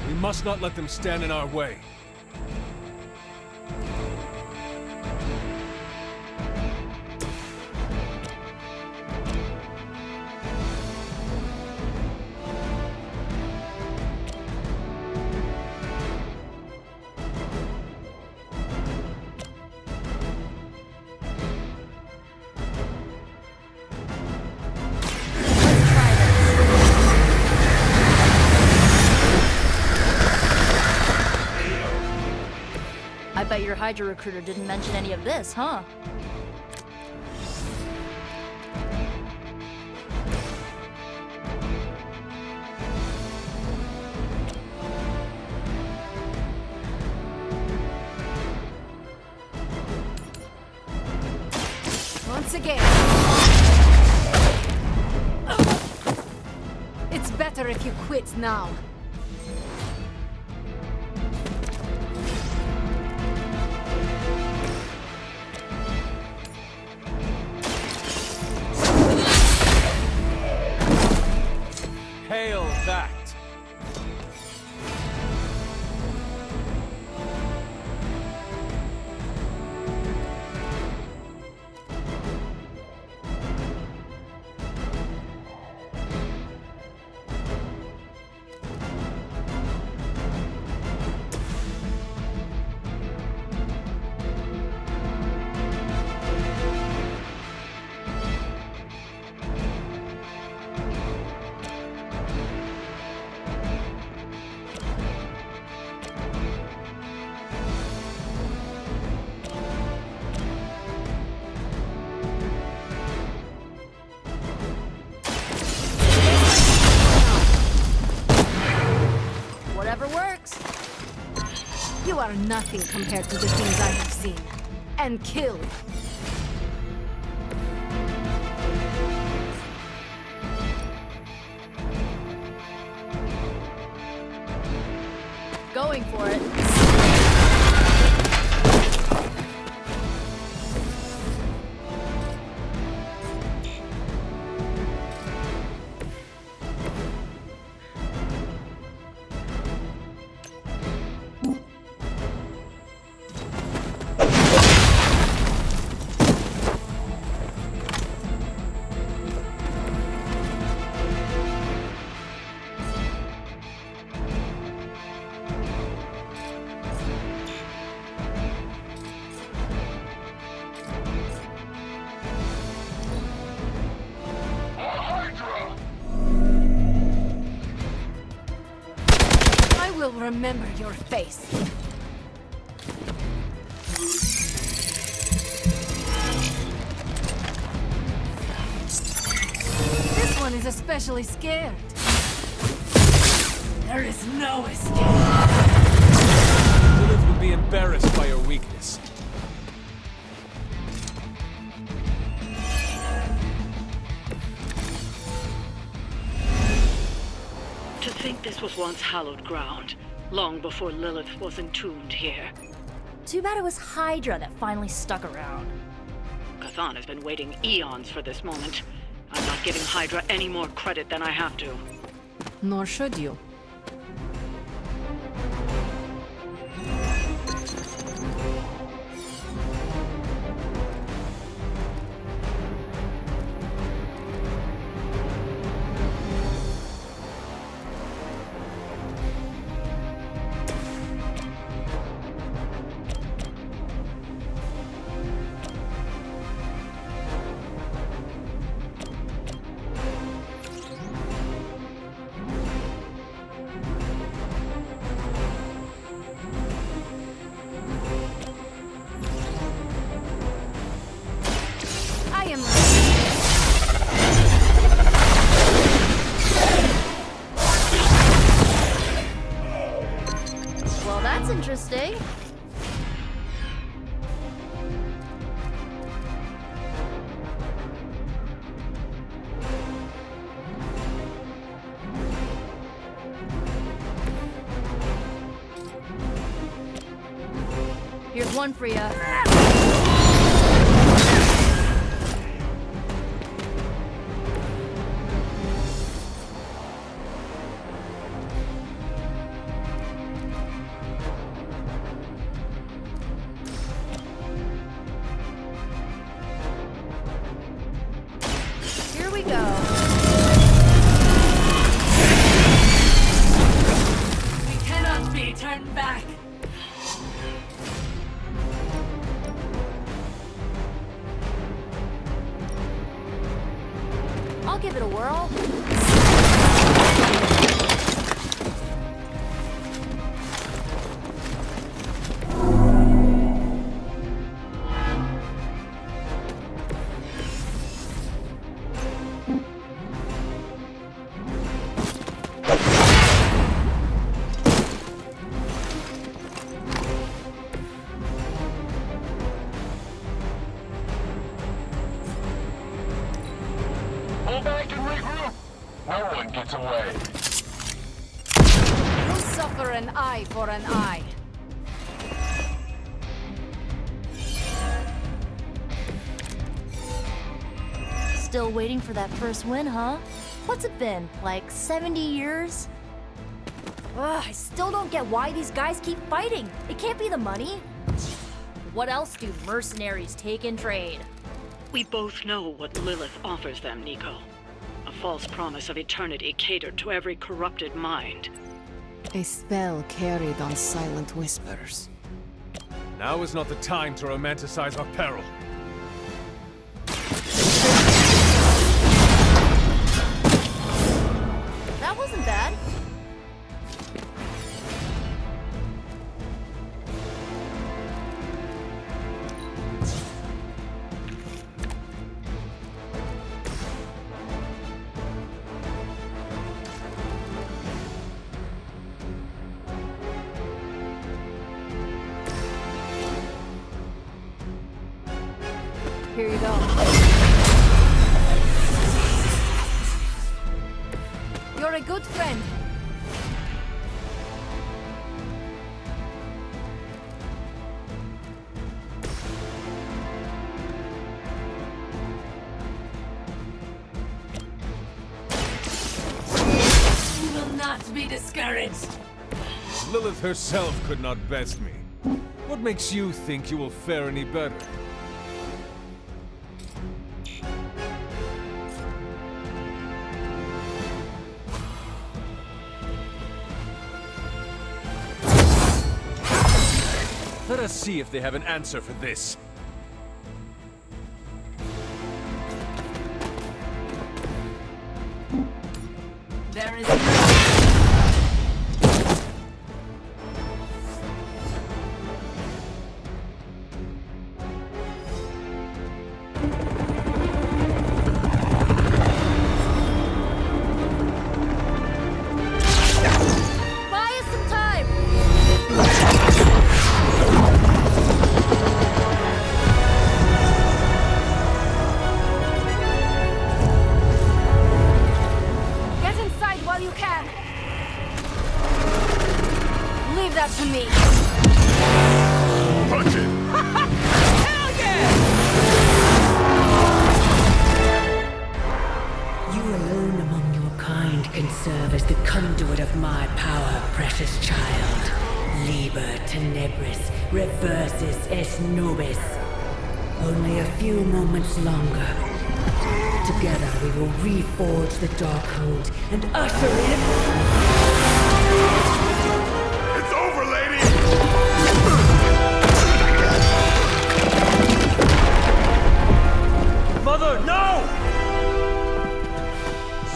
We must not let them stand in our way. I bet your Hydra recruiter didn't mention any of this, huh? Once again. It's better if you quit now. Hail that! Whatever works. You are nothing compared to the things I have seen and killed. Going for it. remember your face. This one is especially scared. There is no escape. Lilith would be embarrassed by your weakness. To think this was once hallowed ground, long before Lilith was entombed here. Too bad it was Hydra that finally stuck around. Chthon has been waiting eons for this moment. I'm not giving Hydra any more credit than I have to. Nor should you. Well, that's interesting. Here's one for ya. Here we go. We cannot be turned back. I'll give it a whirl. Pull back and regroup. No one gets away. You suffer an eye for an eye. Still waiting for that first win, huh? What's it been, like 70 years? Ugh, I still don't get why these guys keep fighting. It can't be the money. What else do mercenaries take in trade? We both know what Lilith offers them, Nico. A false promise of eternity catered to every corrupted mind. A spell carried on silent whispers. Now is not the time to romanticize our peril. That wasn't bad. Here you go. You're a good friend. You will not be discouraged. Lilith herself could not best me. What makes you think you will fare any better? Let us see if they have an answer for this. There is to me! Punch it! Hell yeah! You alone among your kind can serve as the conduit of my power, precious child. Liber tenebris, reversus est nobis. Only a few moments longer. Together we will reforge the Darkhold and usher in... It's over, lady! Mother, no!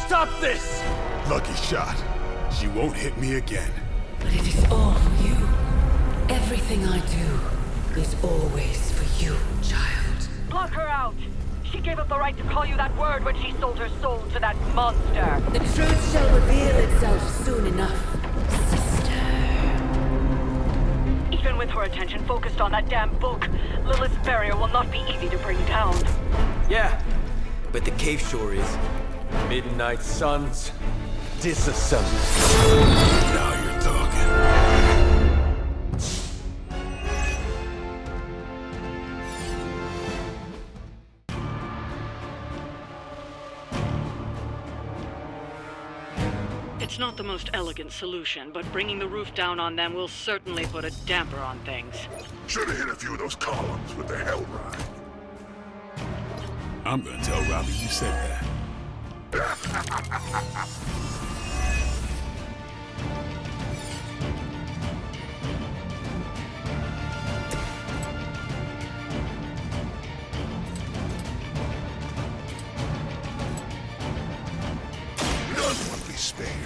Stop this! Lucky shot. She won't hit me again. But it is all for you. Everything I do is always for you, child. Block her out! She gave up the right to call you that word when she sold her soul to that monster. The truth shall reveal itself soon enough, sister. Even with her attention focused on that damn book, Lilith's barrier will not be easy to bring down. Yeah, but the cave shore is. Midnight Suns, disassemble. Now you're talking. It's not the most elegant solution, but bringing the roof down on them will certainly put a damper on things. Should have hit a few of those columns with the hell ride. I'm gonna tell Robbie you said that. None will be spared.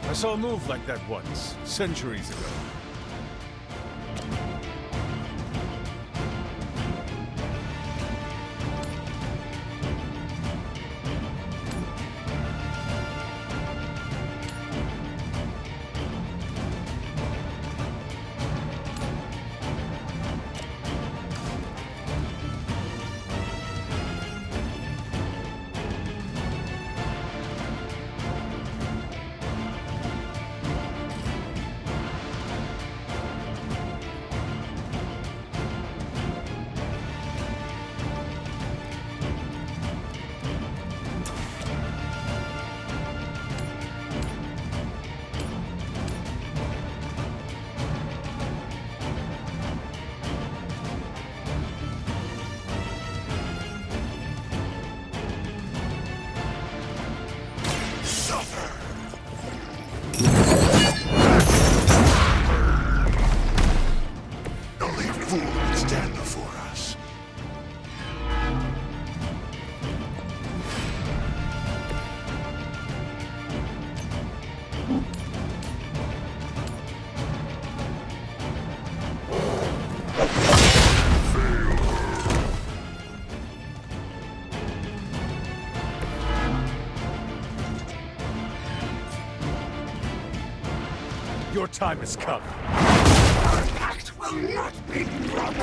I saw a move like that once, centuries ago. Your time has come. Our pact will not be broken.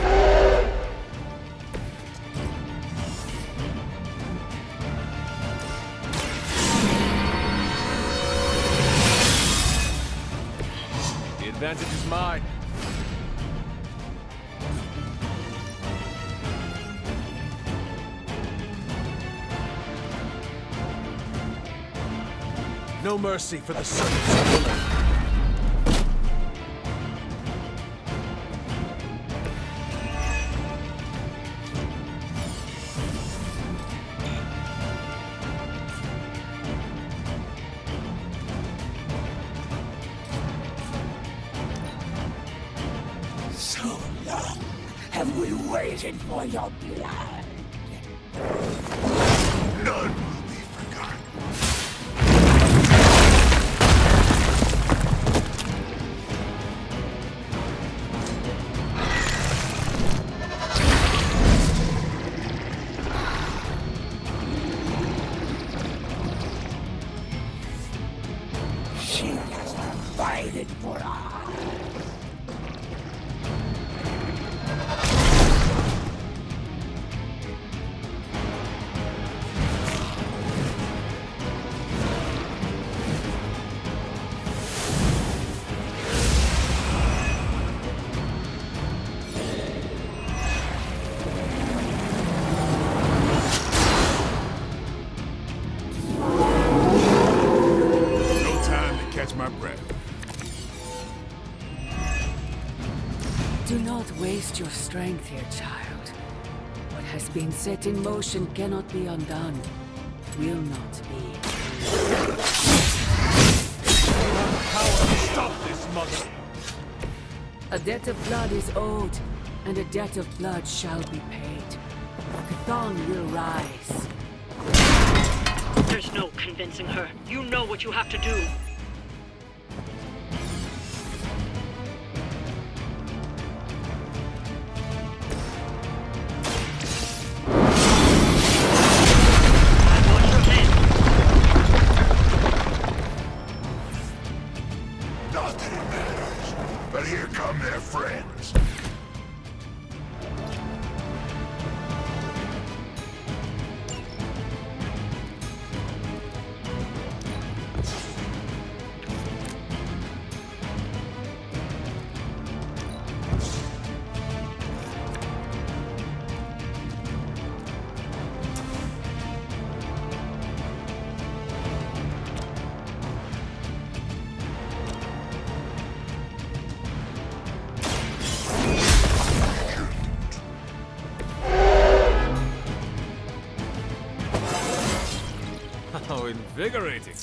The advantage is mine. No mercy for the servants of Lilith. So long have we waited for your blood. None will be forgotten. She has provided for us. waste your strength here, child. What has been set in motion cannot be undone. Will not be. Stop this, mother! A debt of blood is owed, and a debt of blood shall be paid. Chthon will rise. There's no convincing her. You know what you have to do. Nothing matters. But here come their friends. How invigorating.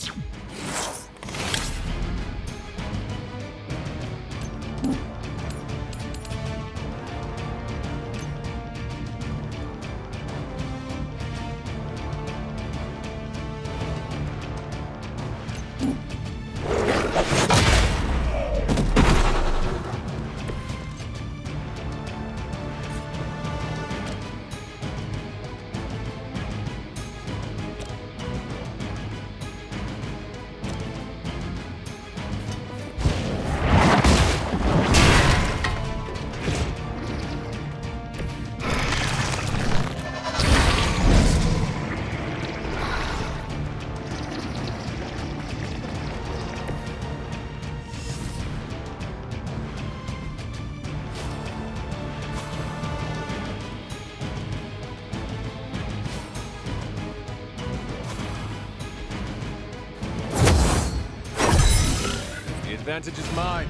The advantage is mine.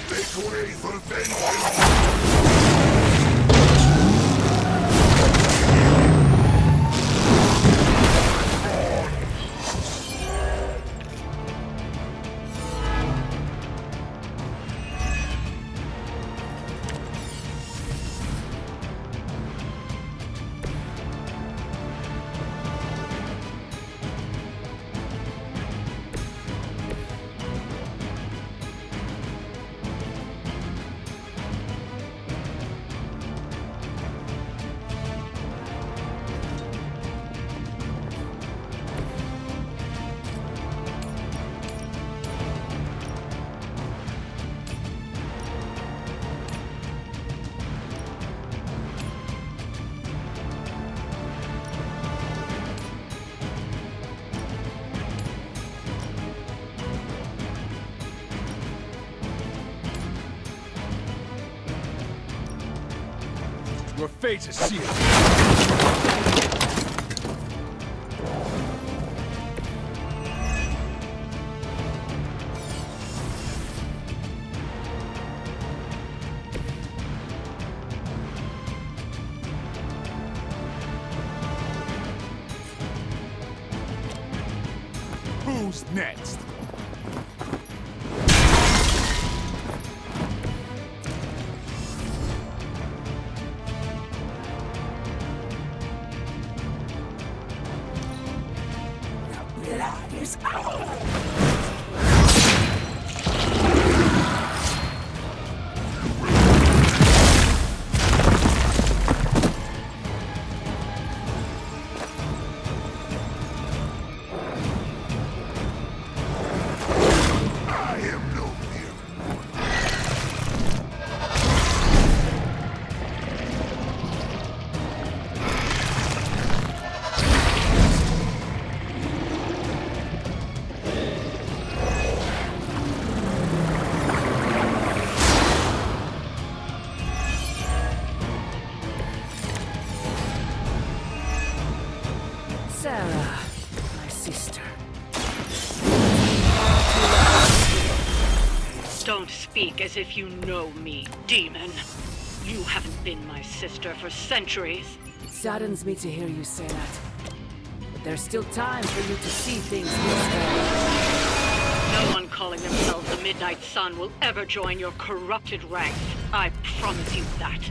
Make way for vengeance! Your fate is sealed. Who's next? Blood is out! Don't speak as if you know me, demon. You haven't been my sister for centuries. It saddens me to hear you say that. But there's still time for you to see things this way. No one calling themselves the Midnight Sun will ever join your corrupted ranks. I promise you that.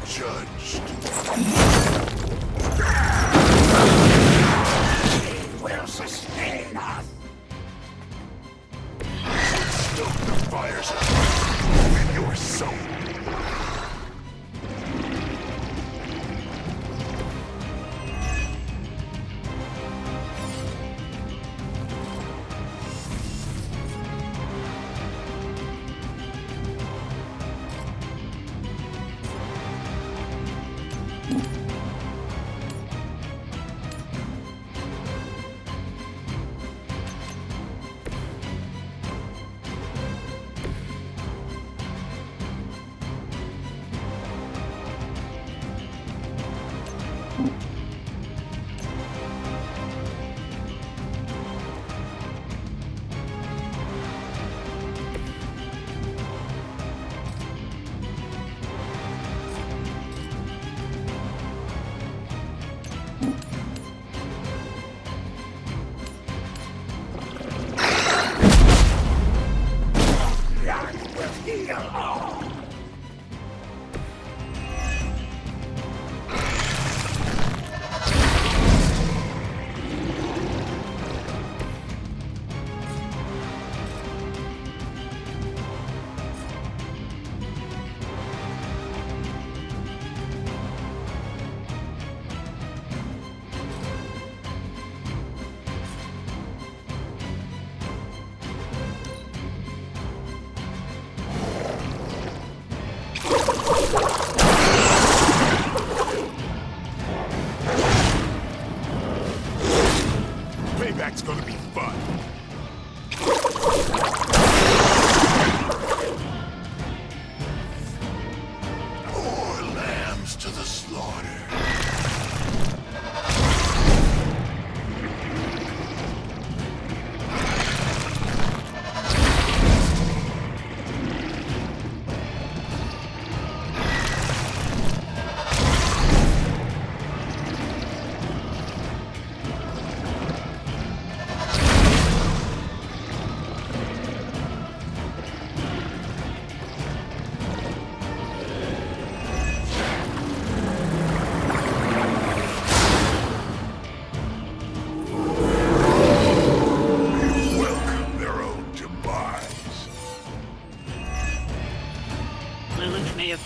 Judged. He will sustain us. Stoke the fires with your soul. Payback's gonna be fun. More lambs to the slaughter.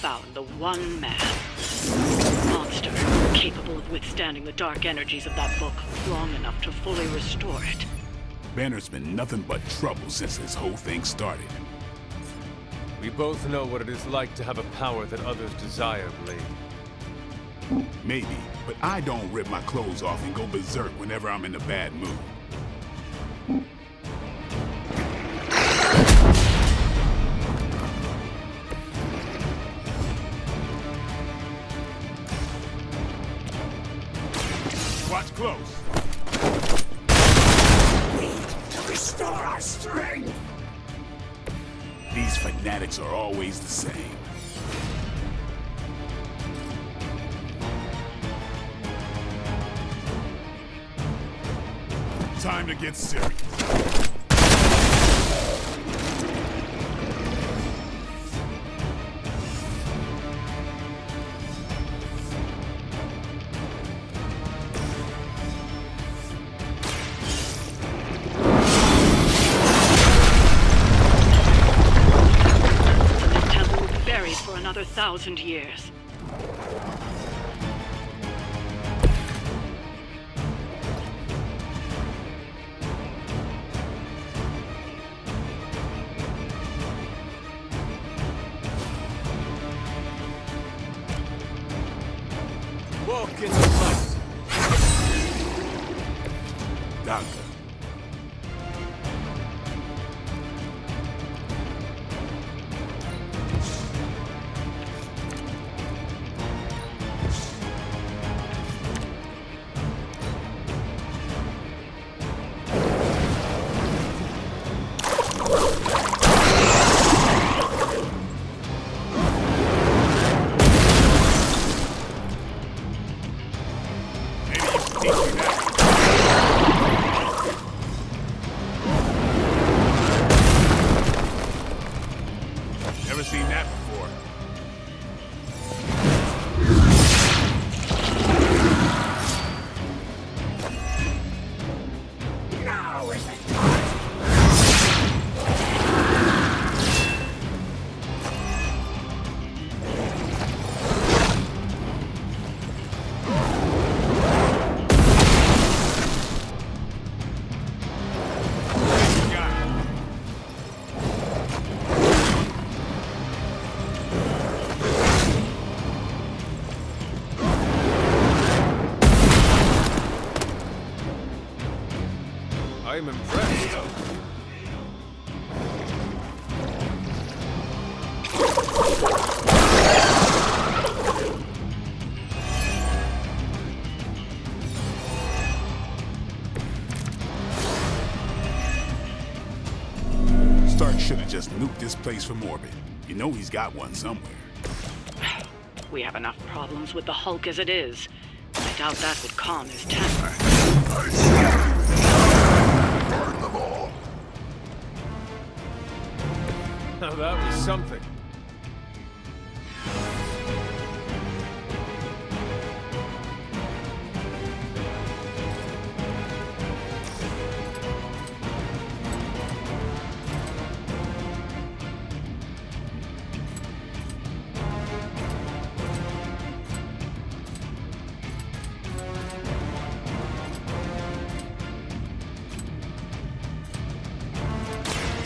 Found the one man, monster, capable of withstanding the dark energies of that book long enough to fully restore it. Banner's been nothing but trouble since this whole thing started. We both know what it is like to have a power that others desire, Blade. Maybe, but I don't rip my clothes off and go berserk whenever I'm in a bad mood. Watch close. We need to restore our strength. These fanatics are always the same. Time to get serious. For another 1,000 years. Walk in the light. Doctor, I am impressed. Stark should have just nuked this place from orbit. You know he's got one somewhere. We have enough problems with the Hulk as it is. I doubt that would calm his temper. Burn them all. Now that was something.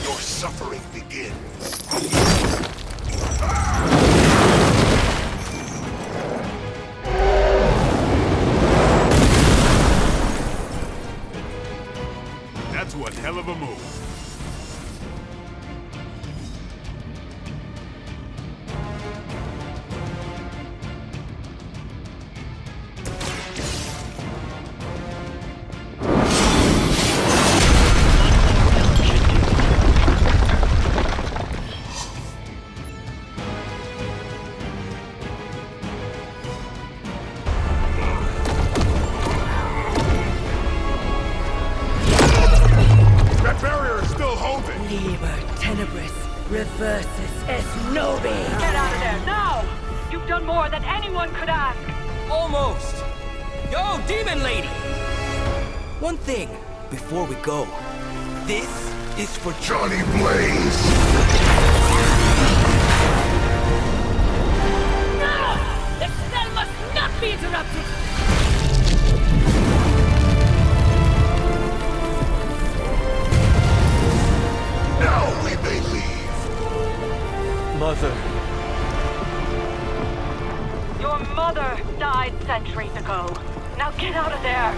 Your suffering begins. That's one hell of a move. That barrier is still holding. Liber tenebris reversus es nobi. Get out of there, now! You've done more than anyone could ask! Almost. Yo, Demon Lady! One thing before we go. This is for Johnny Blaze. No! The spell must not be interrupted! Now we may leave. Mother. Your mother died centuries ago. Now get out of there!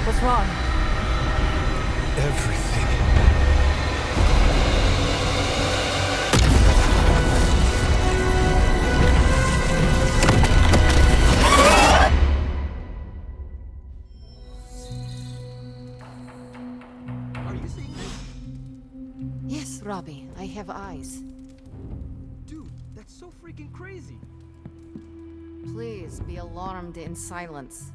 What's wrong? Everything. Are you seeing this? Yes, Robbie, I have eyes. Dude, that's so freaking crazy. Please be alarmed in silence.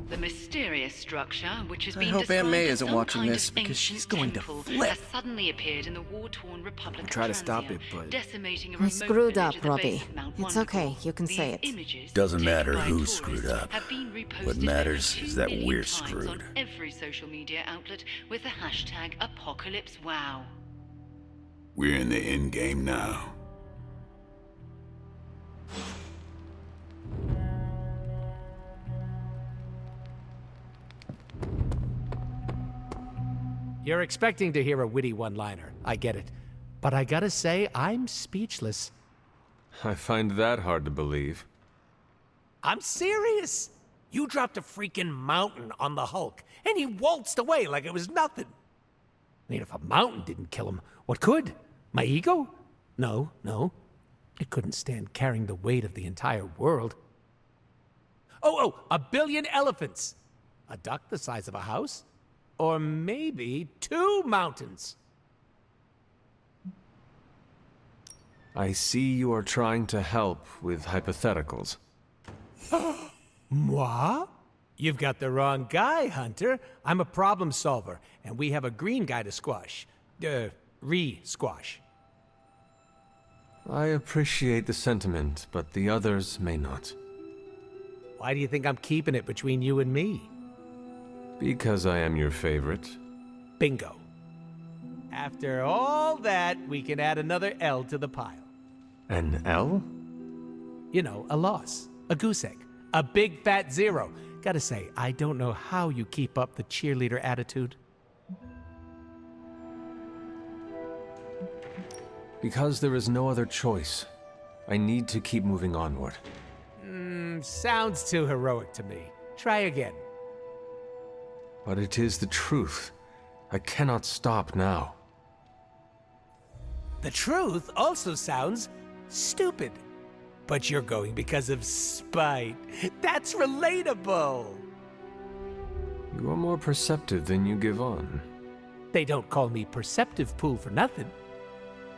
The mysterious structure, which has I been hope described Aunt May as isn't some watching kind this of because she's ancient going to temple, flip. has suddenly appeared in the war-torn Republic of Try to stop Transia, it, but decimating a I remote screwed village up, at the Robbie. base of Mount It's Wondergoal. okay, you can say These it. images, Doesn't taken matter by who tourists, screwed up. have been reposted What over matters 2 is that million we're times screwed. on every social media outlet with the hashtag #ApocalypseWow. We're in the end game now. You're expecting to hear a witty one-liner. I get it. But I gotta say, I'm speechless. I find that hard to believe. I'm serious. You dropped a freaking mountain on the Hulk, and he waltzed away like it was nothing. I mean, if a mountain didn't kill him, what could? My ego? No. It couldn't stand carrying the weight of the entire world. Oh, 1 billion elephants. A duck the size of a house? Or maybe 2 mountains. I see you are trying to help with hypotheticals. Moi? You've got the wrong guy, Hunter. I'm a problem solver, and we have a green guy to squash. Re-squash. I appreciate the sentiment, but the others may not. Why do you think I'm keeping it between you and me? Because I am your favorite. Bingo. After all that, we can add another L to the pile. An L? You know, a loss. A goose egg. A big fat 0. Gotta say, I don't know how you keep up the cheerleader attitude. Because there is no other choice. I need to keep moving onward. Sounds too heroic to me. Try again. But it is the truth. I cannot stop now. The truth also sounds stupid. But you're going because of spite. That's relatable. You are more perceptive than you give on. They don't call me Perceptive Pool for nothing.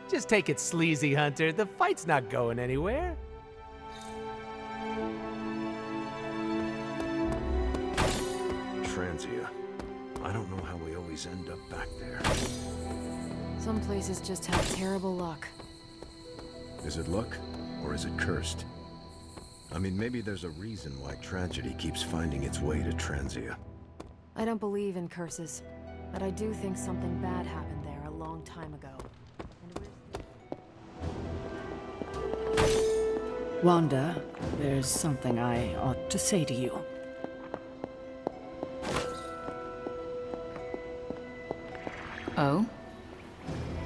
Just take it sleazy, Hunter. The fight's not going anywhere. Transia. I don't know how we always end up back there. Some places just have terrible luck. Is it luck? Or is it cursed? I mean, maybe there's a reason why tragedy keeps finding its way to Transia. I don't believe in curses, but I do think something bad happened there a long time ago. Wanda, there's something I ought to say to you. Oh?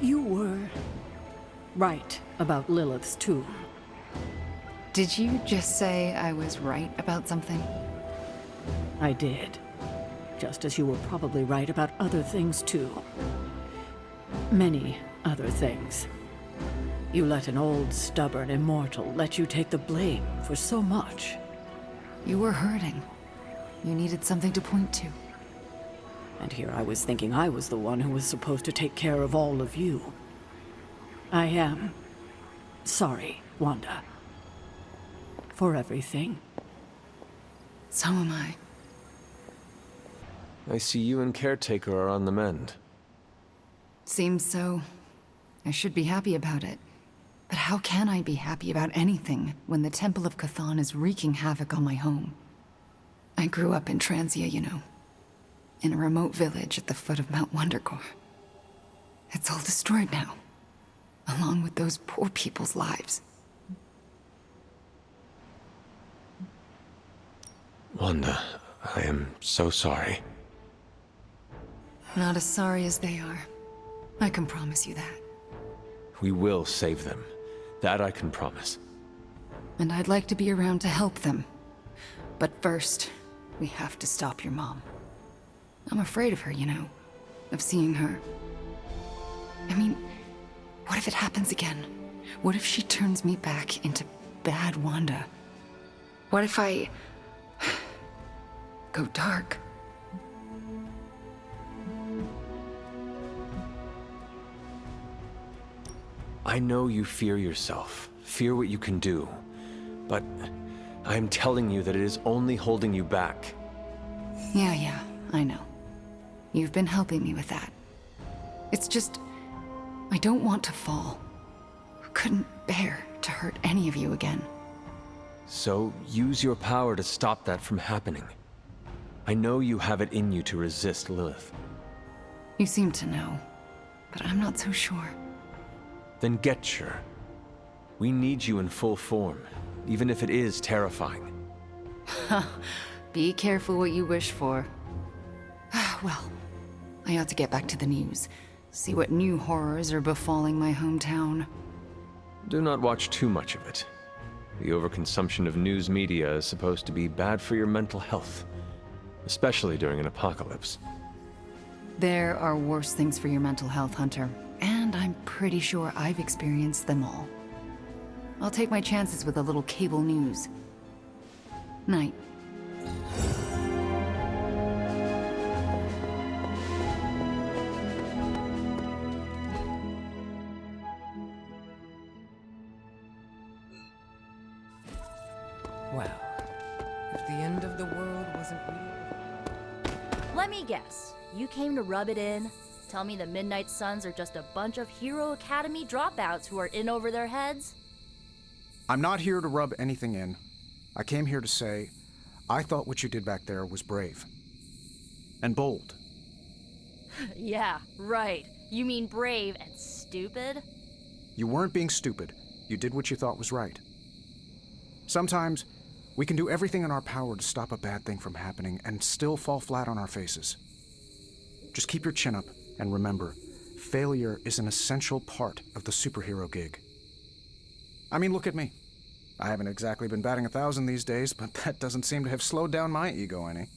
You were right about Lilith's tomb. Did you just say I was right about something? I did. Just as you were probably right about other things, too. Many other things. You let an old, stubborn immortal let you take the blame for so much. You were hurting. You needed something to point to. And here I was thinking I was the one who was supposed to take care of all of you. I am sorry, Wanda. For everything. So am I. I see you and Caretaker are on the mend. Seems so. I should be happy about it. But how can I be happy about anything when the Temple of Cthon is wreaking havoc on my home? I grew up in Transia, you know. In a remote village at the foot of Mount Wondergore. It's all destroyed now. Along with those poor people's lives. Wanda, I am so sorry. Not as sorry as they are. I can promise you that. We will save them. That I can promise. And I'd like to be around to help them. But first, we have to stop your mom. I'm afraid of her, you know. Of seeing her. I mean, what if it happens again? What if she turns me back into bad Wanda? What if I go dark? I know you fear yourself, fear what you can do, but I am telling you that it is only holding you back. Yeah, I know. You've been helping me with that. It's just, I don't want to fall. Couldn't bear to hurt any of you again. So use your power to stop that from happening. I know you have it in you to resist Lilith. You seem to know, but I'm not so sure. Then get sure. We need you in full form, even if it is terrifying. Be careful what you wish for. Well, I ought to get back to the news. See what new horrors are befalling my hometown. Do not watch too much of it. The overconsumption of news media is supposed to be bad for your mental health, especially during an apocalypse. There are worse things for your mental health, Hunter. And I'm pretty sure I've experienced them all. I'll take my chances with a little cable news. Night. Well, if the end of the world wasn't real... Let me guess. You came to rub it in? Tell me the Midnight Suns are just a bunch of Hero Academy dropouts who are in over their heads? I'm not here to rub anything in. I came here to say, I thought what you did back there was brave. And bold. Yeah, right. You mean brave and stupid? You weren't being stupid. You did what you thought was right. Sometimes, we can do everything in our power to stop a bad thing from happening and still fall flat on our faces. Just keep your chin up and remember, failure is an essential part of the superhero gig. I mean, look at me. I haven't exactly been batting 1,000 these days, but that doesn't seem to have slowed down my ego any.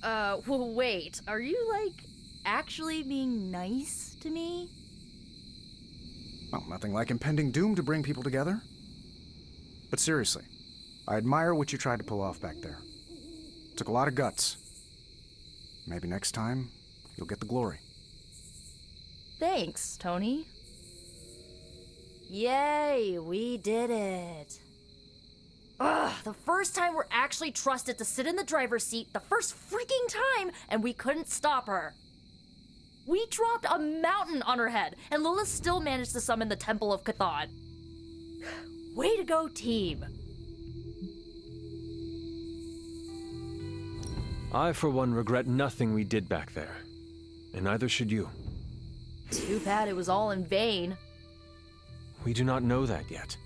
Well, wait. Are you, like, actually being nice to me? Well, nothing like impending doom to bring people together. But seriously, I admire what you tried to pull off back there. Took a lot of guts. Maybe next time, you'll get the glory. Thanks, Tony. Yay, we did it. Ugh, the first time we're actually trusted to sit in the driver's seat, the first freaking time, and we couldn't stop her. We dropped a mountain on her head, and Lilith still managed to summon the Temple of Chthon. Way to go, team. I, for one, regret nothing we did back there. And neither should you. Too bad it was all in vain. We do not know that yet.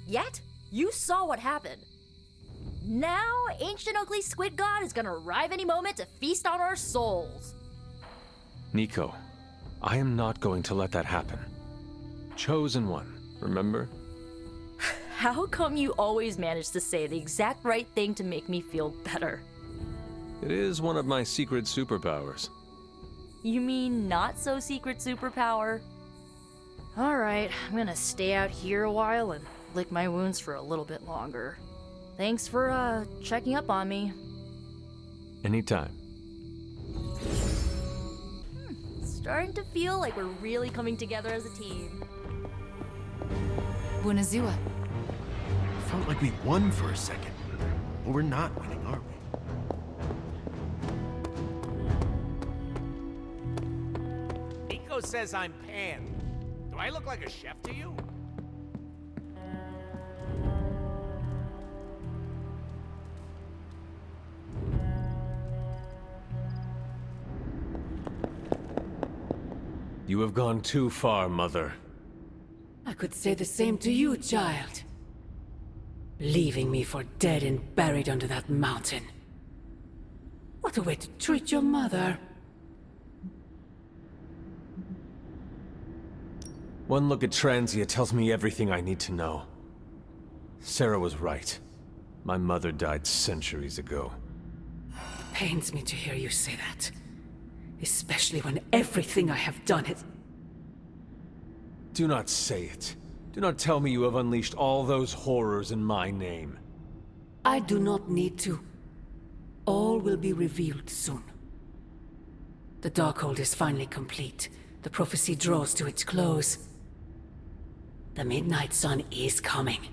Yet? You saw what happened. Now, ancient ugly squid god is gonna arrive any moment to feast on our souls. Nico, I am not going to let that happen. Chosen one, remember? How come you always manage to say the exact right thing to make me feel better? It is one of my secret superpowers. You mean not so secret superpower? Alright, I'm gonna stay out here a while and lick my wounds for a little bit longer. Thanks for, checking up on me. Anytime. Starting to feel like we're really coming together as a team. Buenazua. Felt like we won for a second. But we're not winning, are we? Nico says I'm Pan. Do I look like a chef to you? You have gone too far, Mother. I could say the same to you, child. Leaving me for dead and buried under that mountain. What a way to treat your mother. One look at Transia tells me everything I need to know. Sarah was right. My mother died centuries ago. Pains me to hear you say that. Especially when everything I have done has... Do not say it. Do not tell me you have unleashed all those horrors in my name. I do not need to. All will be revealed soon. The Darkhold is finally complete. The prophecy draws to its close. The Midnight Sun is coming,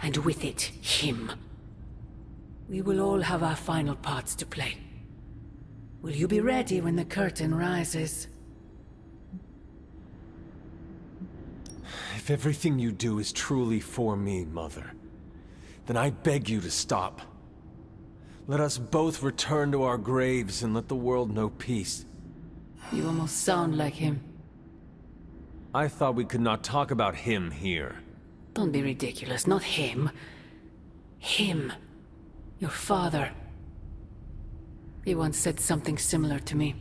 and with it, him. We will all have our final parts to play. Will you be ready when the curtain rises? If everything you do is truly for me, Mother, then I beg you to stop. Let us both return to our graves and let the world know peace. You almost sound like him. I thought we could not talk about him here. Don't be ridiculous, not him. Him. Your father. He once said something similar to me.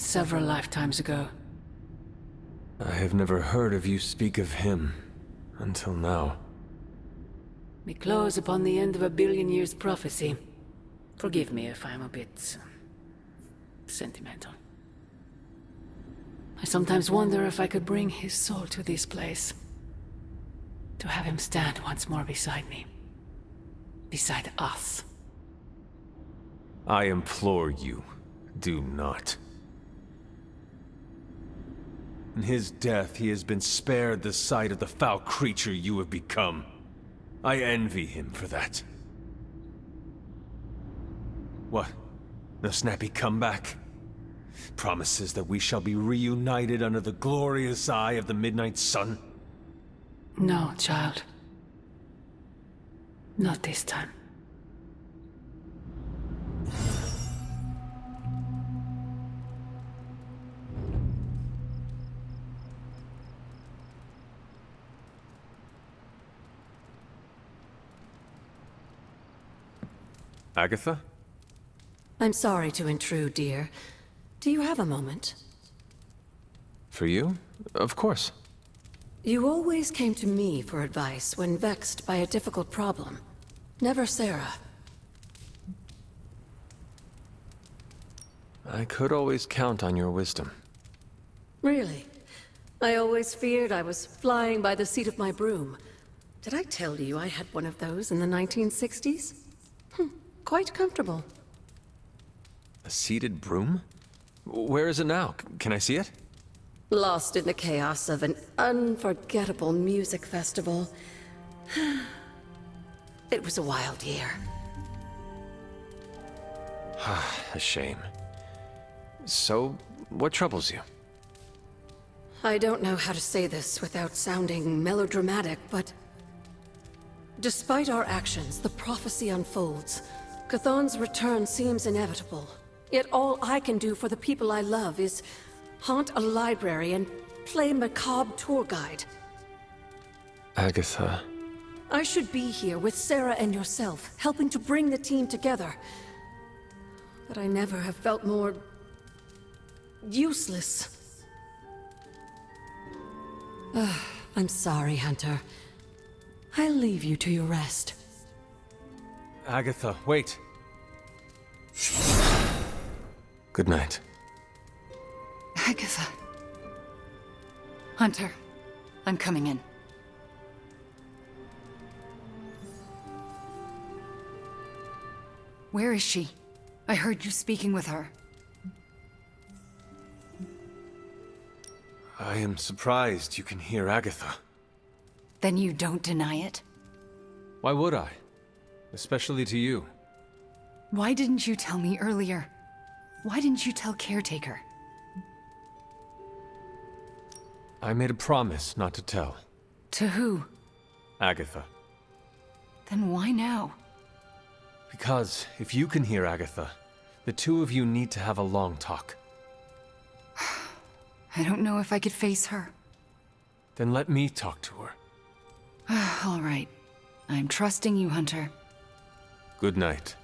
several lifetimes ago. I have never heard of you speak of him until now. We close upon the end of a billion years prophecy. Forgive me if I'm a bit sentimental. I sometimes wonder if I could bring his soul to this place. To have him stand once more beside me. Beside us. I implore you, do not. In his death, he has been spared the sight of the foul creature you have become. I envy him for that. What? No snappy comeback? Promises that we shall be reunited under the glorious eye of the Midnight Sun? No, child. Not this time. Agatha? I'm sorry to intrude, dear. Do you have a moment? For you? Of course. You always came to me for advice when vexed by a difficult problem. Never Sarah. I could always count on your wisdom. Really? I always feared I was flying by the seat of my broom. Did I tell you I had one of those in the 1960s? Quite comfortable. A seated broom? Where is it now? Can I see it? Lost in the chaos of an unforgettable music festival. It was a wild year. A shame. So, what troubles you? I don't know how to say this without sounding melodramatic, but... despite our actions, the prophecy unfolds. Chthon's return seems inevitable. Yet all I can do for the people I love is haunt a library and play macabre tour guide. Agatha. I should be here with Sarah and yourself, helping to bring the team together. But I never have felt more... useless. I'm sorry, Hunter. I'll leave you to your rest. Agatha, wait. Good night. Agatha. Hunter, I'm coming in. Where is she? I heard you speaking with her. I am surprised you can hear Agatha. Then you don't deny it? Why would I? Especially to you. Why didn't you tell me earlier? Why didn't you tell Caretaker? I made a promise not to tell. To who? Agatha. Then why now? Because if you can hear Agatha, the two of you need to have a long talk. I don't know if I could face her. Then let me talk to her. All right. I'm trusting you, Hunter. Good night.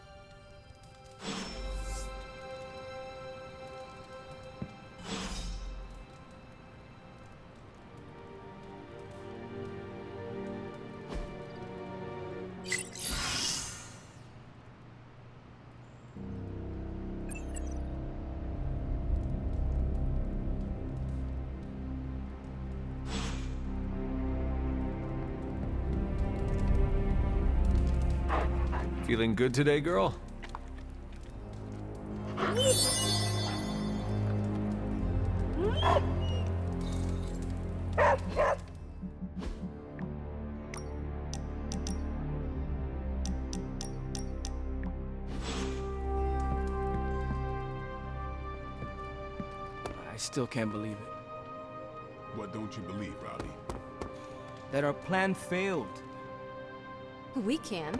Feeling good today, girl? I still can't believe it. What don't you believe, Robbie? That our plan failed. We can.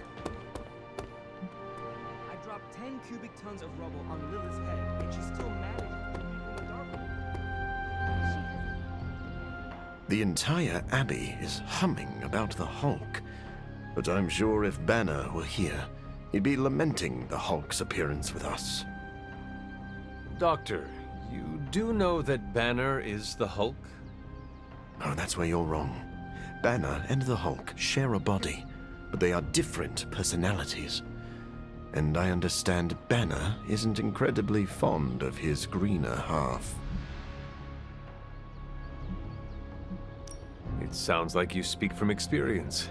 I dropped 10 cubic tons of rubble on Lilith's head, and she still managed to keep me from the dark. The entire Abbey is humming about the Hulk. But I'm sure if Banner were here, he'd be lamenting the Hulk's appearance with us. Doctor, You do know that Banner is the Hulk? Oh, that's where you're wrong. Banner and the Hulk share a body, but they are different personalities. And I understand Banner isn't incredibly fond of his greener half. It sounds like you speak from experience.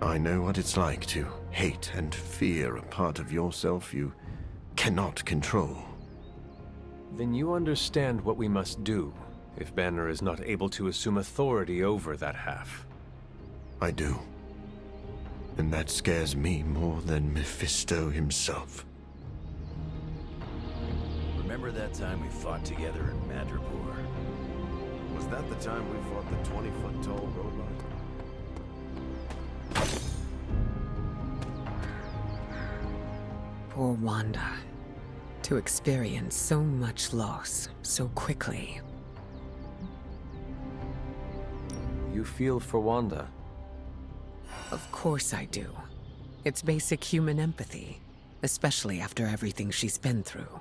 I know what it's like to hate and fear a part of yourself you cannot control. Then you understand what we must do if Banner is not able to assume authority over that half. I do. And that scares me more than Mephisto himself. Remember that time we fought together in Madripoor? Was that the time we fought the 20-foot-tall robot? Poor Wanda. To experience so much loss so quickly. You feel for Wanda? Of course I do. It's basic human empathy, especially after everything she's been through.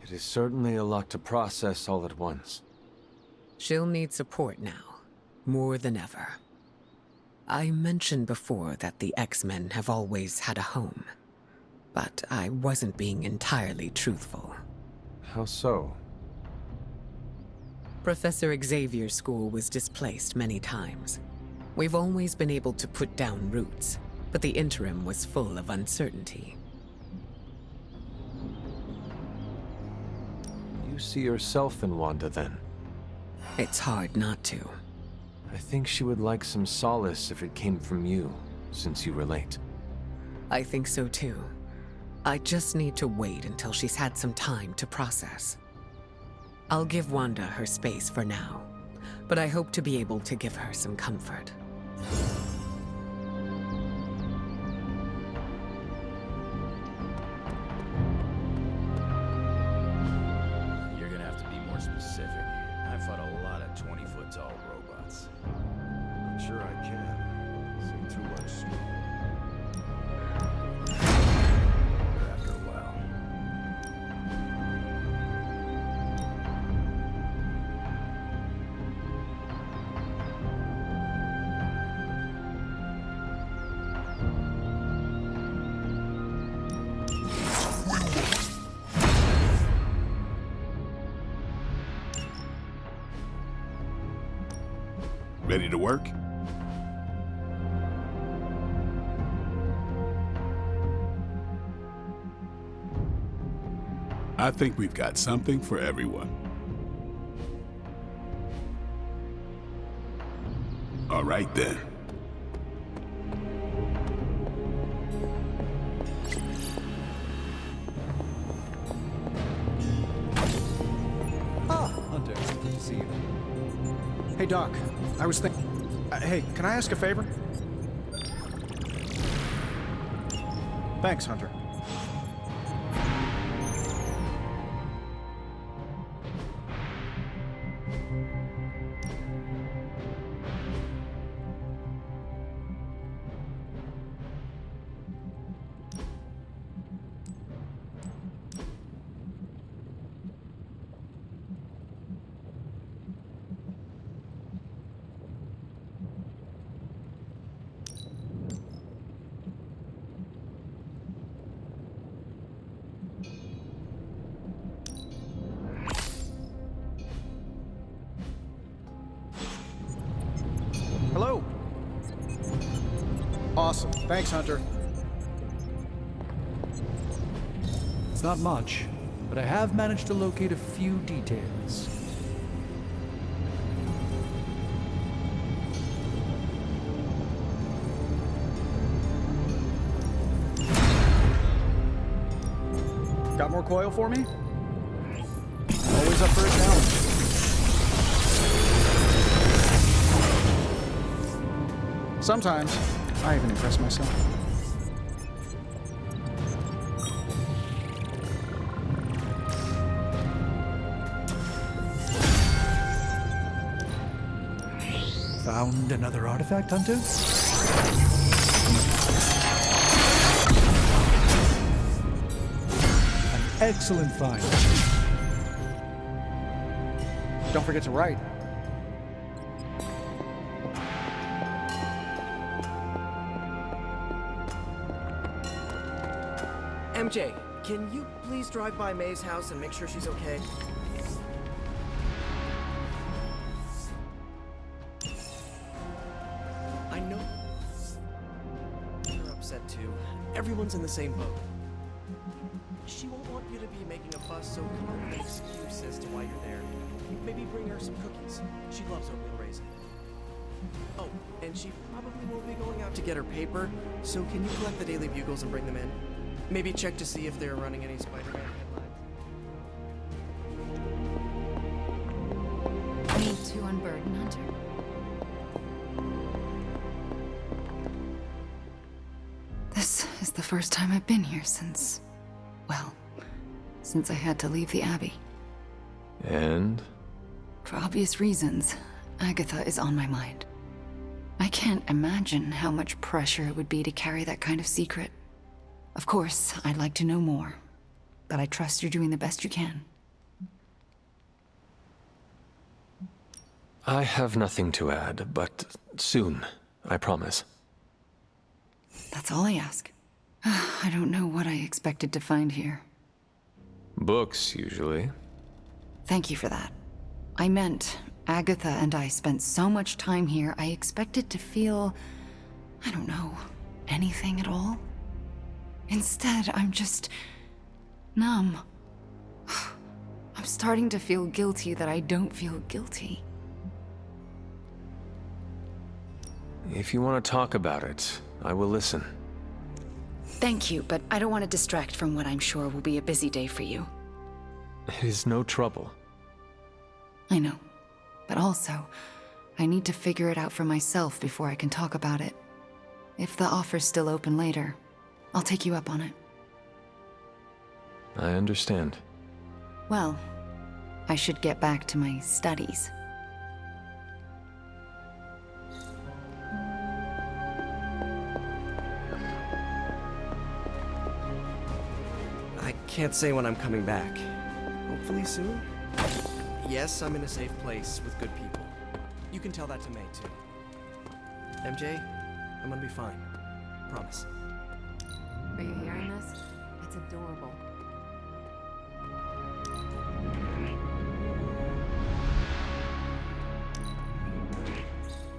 It is certainly a lot to process all at once. She'll need support now, more than ever. I mentioned before that the X-Men have always had a home, but I wasn't being entirely truthful. How so? Professor Xavier's school was displaced many times. We've always been able to put down roots, but the interim was full of uncertainty. You see yourself in Wanda, then? It's hard not to. I think she would like some solace if it came from you, since you relate. I think so too. I just need to wait until she's had some time to process. I'll give Wanda her space for now, but I hope to be able to give her some comfort. You're gonna have to be more specific. I fought a lot of 20-foot-tall robots. I'm sure I can. See too much smoke. After a while. Ready to work? I think we've got something for everyone. All right then. Ah, Hunter. Good to see you. Hey, Doc. I was thinking... hey, can I ask a favor? Thanks, Hunter. Hello. Awesome. Thanks, Hunter. It's not much, but I have managed to locate a few details. Got more coil for me? Always up for a challenge. Sometimes, I even impress myself. Found another artifact, Hunter? An excellent find. Don't forget to write. MJ, can you please drive by May's house and make sure she's okay? I know you're upset too. Everyone's in the same boat. She won't want you to be making a fuss, so come up with an excuse as to why you're there. Maybe bring her some cookies. She loves oatmeal raisin. Oh, and she probably won't be going out to get her paper, so can you collect the Daily Bugles and bring them in? Maybe check to see if they're running any Spider-Man headlines. Me to unburden, Hunter. This is the first time I've been here since I had to leave the Abbey. And? For obvious reasons, Agatha is on my mind. I can't imagine how much pressure it would be to carry that kind of secret. Of course, I'd like to know more, but I trust you're doing the best you can. I have nothing to add, but soon, I promise. That's all I ask. I don't know what I expected to find here. Books, usually. Thank you for that. I meant, Agatha and I spent so much time here, I expected to feel, I don't know, anything at all. Instead, I'm just numb. I'm starting to feel guilty that I don't feel guilty. If you want to talk about it, I will listen. Thank you, but I don't want to distract from what I'm sure will be a busy day for you. It is no trouble. I know. But also, I need to figure it out for myself before I can talk about it. If the offer's still open later, I'll take you up on it. I understand. Well, I should get back to my studies. I can't say when I'm coming back. Hopefully soon? Yes, I'm in a safe place with good people. You can tell that to May, too. MJ, I'm gonna be fine. Promise. Are you hearing this? It's adorable.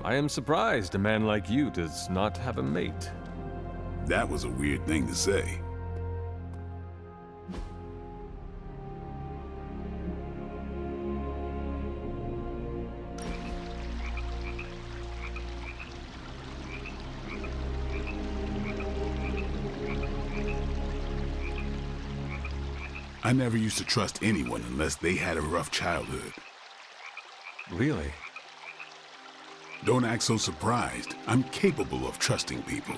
I am surprised a man like you does not have a mate. That was a weird thing to say. I never used to trust anyone unless they had a rough childhood. Really? Don't act so surprised. I'm capable of trusting people.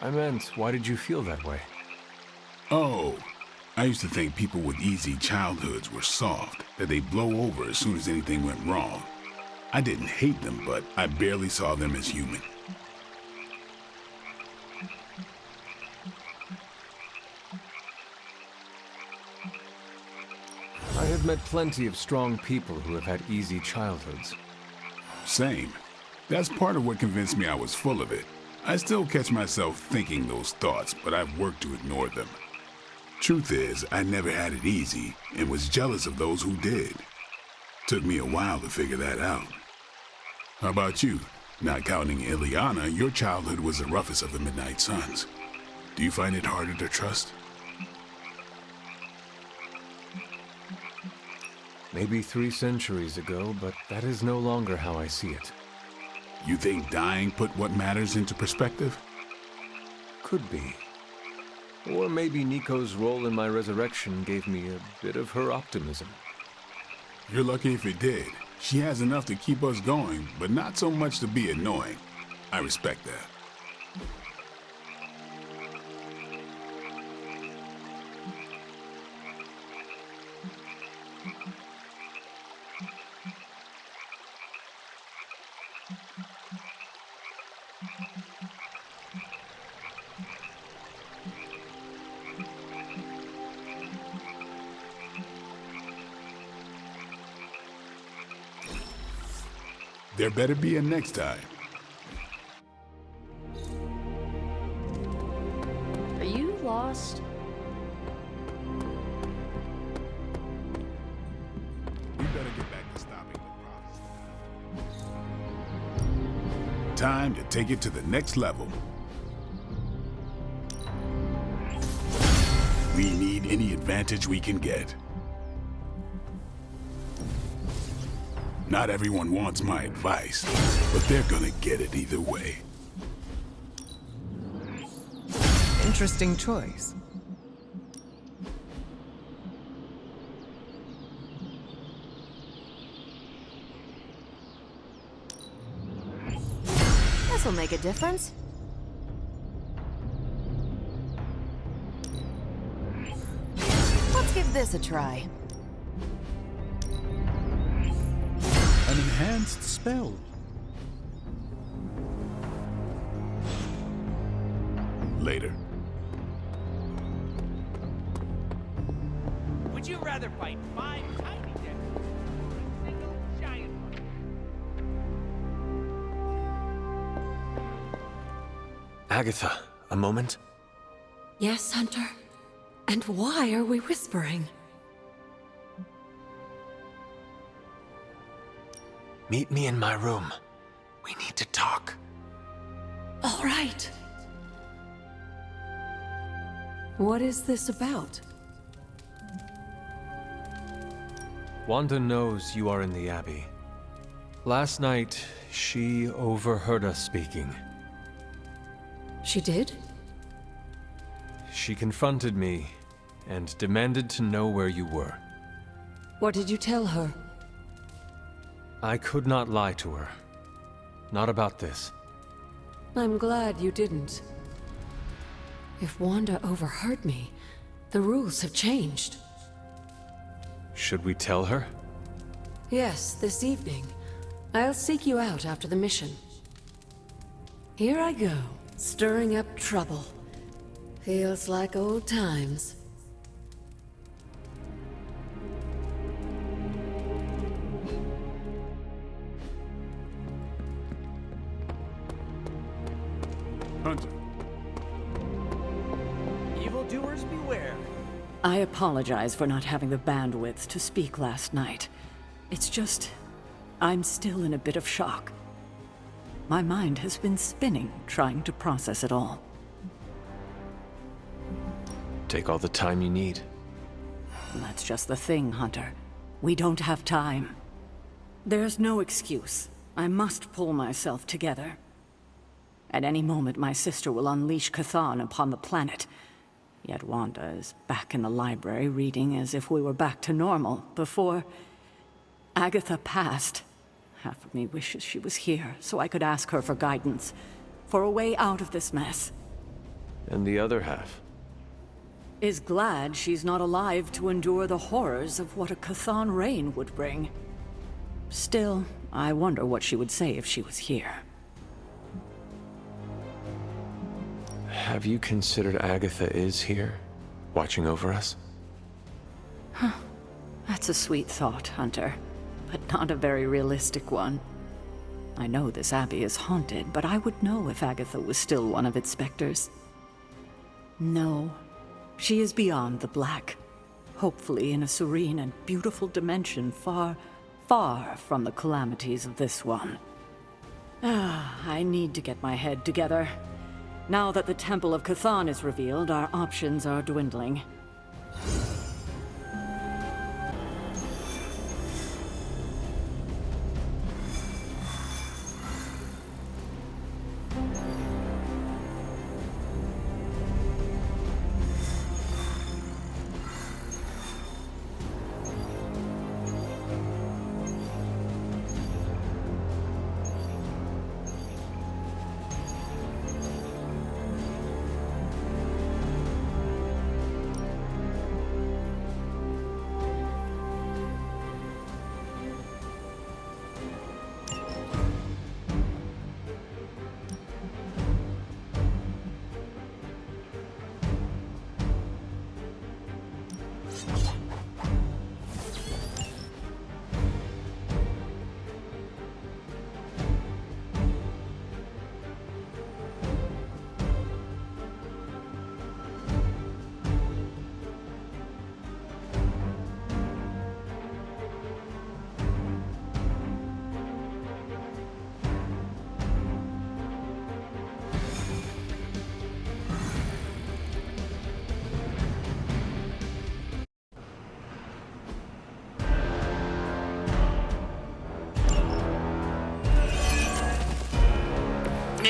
I meant, why did you feel that way? Oh, I used to think people with easy childhoods were soft, that they'd blow over as soon as anything went wrong. I didn't hate them, but I barely saw them as human. I have met plenty of strong people who have had easy childhoods. Same. That's part of what convinced me I was full of it. I still catch myself thinking those thoughts, but I've worked to ignore them. Truth is, I never had it easy, and was jealous of those who did. Took me a while to figure that out. How about you? Not counting Ileana, your childhood was the roughest of the Midnight Suns. Do you find it harder to trust? Maybe 3 centuries ago, but that is no longer how I see it. You think dying put what matters into perspective? Could be. Or maybe Nico's role in my resurrection gave me a bit of her optimism. You're lucky if it did. She has enough to keep us going, but not so much to be annoying. I respect that. There better be a next time. Are you lost? We better get back to stopping the prophecy. Time to take it to the next level. We need any advantage we can get. Not everyone wants my advice, but they're gonna get it either way. Interesting choice. This'll make a difference. Let's give this a try. An enhanced spell. Later. Would you rather fight 5 tiny devils or a single giant one? Agatha, a moment? Yes, Hunter? And why are we whispering? Meet me in my room. We need to talk. All right. What is this about? Wanda knows you are in the Abbey. Last night, she overheard us speaking. She did? She confronted me and demanded to know where you were. What did you tell her? I could not lie to her. Not about this. I'm glad you didn't. If Wanda overheard me, the rules have changed. Should we tell her? Yes, this evening. I'll seek you out after the mission. Here I go, stirring up trouble. Feels like old times. Hunter. Evildoers beware. I apologize for not having the bandwidth to speak last night. It's just, I'm still in a bit of shock. My mind has been spinning, trying to process it all. Take all the time you need. That's just the thing, Hunter. We don't have time. There's no excuse. I must pull myself together. At any moment, my sister will unleash Chthon upon the planet. Yet Wanda is back in the library reading as if we were back to normal before Agatha passed. Half of me wishes she was here so I could ask her for guidance, for a way out of this mess. And the other half? Is glad she's not alive to endure the horrors of what a Chthon reign would bring. Still, I wonder what she would say if she was here. Have you considered Agatha is here, watching over us? Huh. That's a sweet thought, Hunter, but not a very realistic one. I know this abbey is haunted, but I would know if Agatha was still one of its specters. No. She is beyond the black, hopefully in a serene and beautiful dimension far, far from the calamities of this one. I need to get my head together. Now that the Temple of Chthon is revealed, our options are dwindling.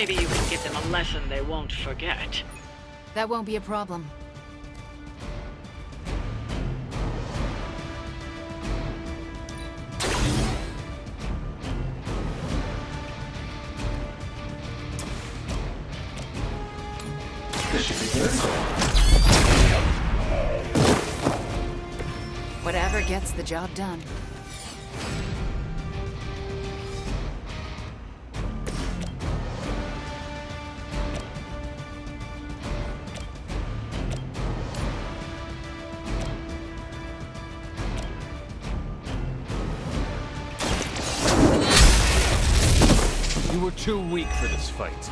Maybe you can give them a lesson they won't forget. That won't be a problem. This should be good. Whatever gets the job done. You were too weak for this fight.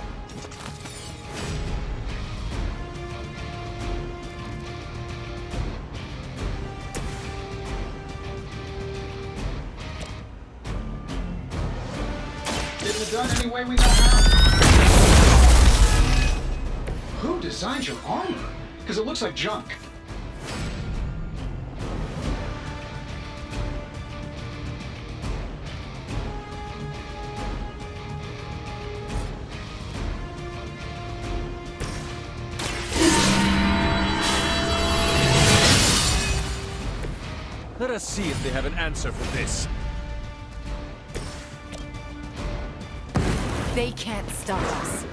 Getting it done any way we know how. Who designed your armor? Because it looks like junk. Let us see if they have an answer for this. They can't stop us.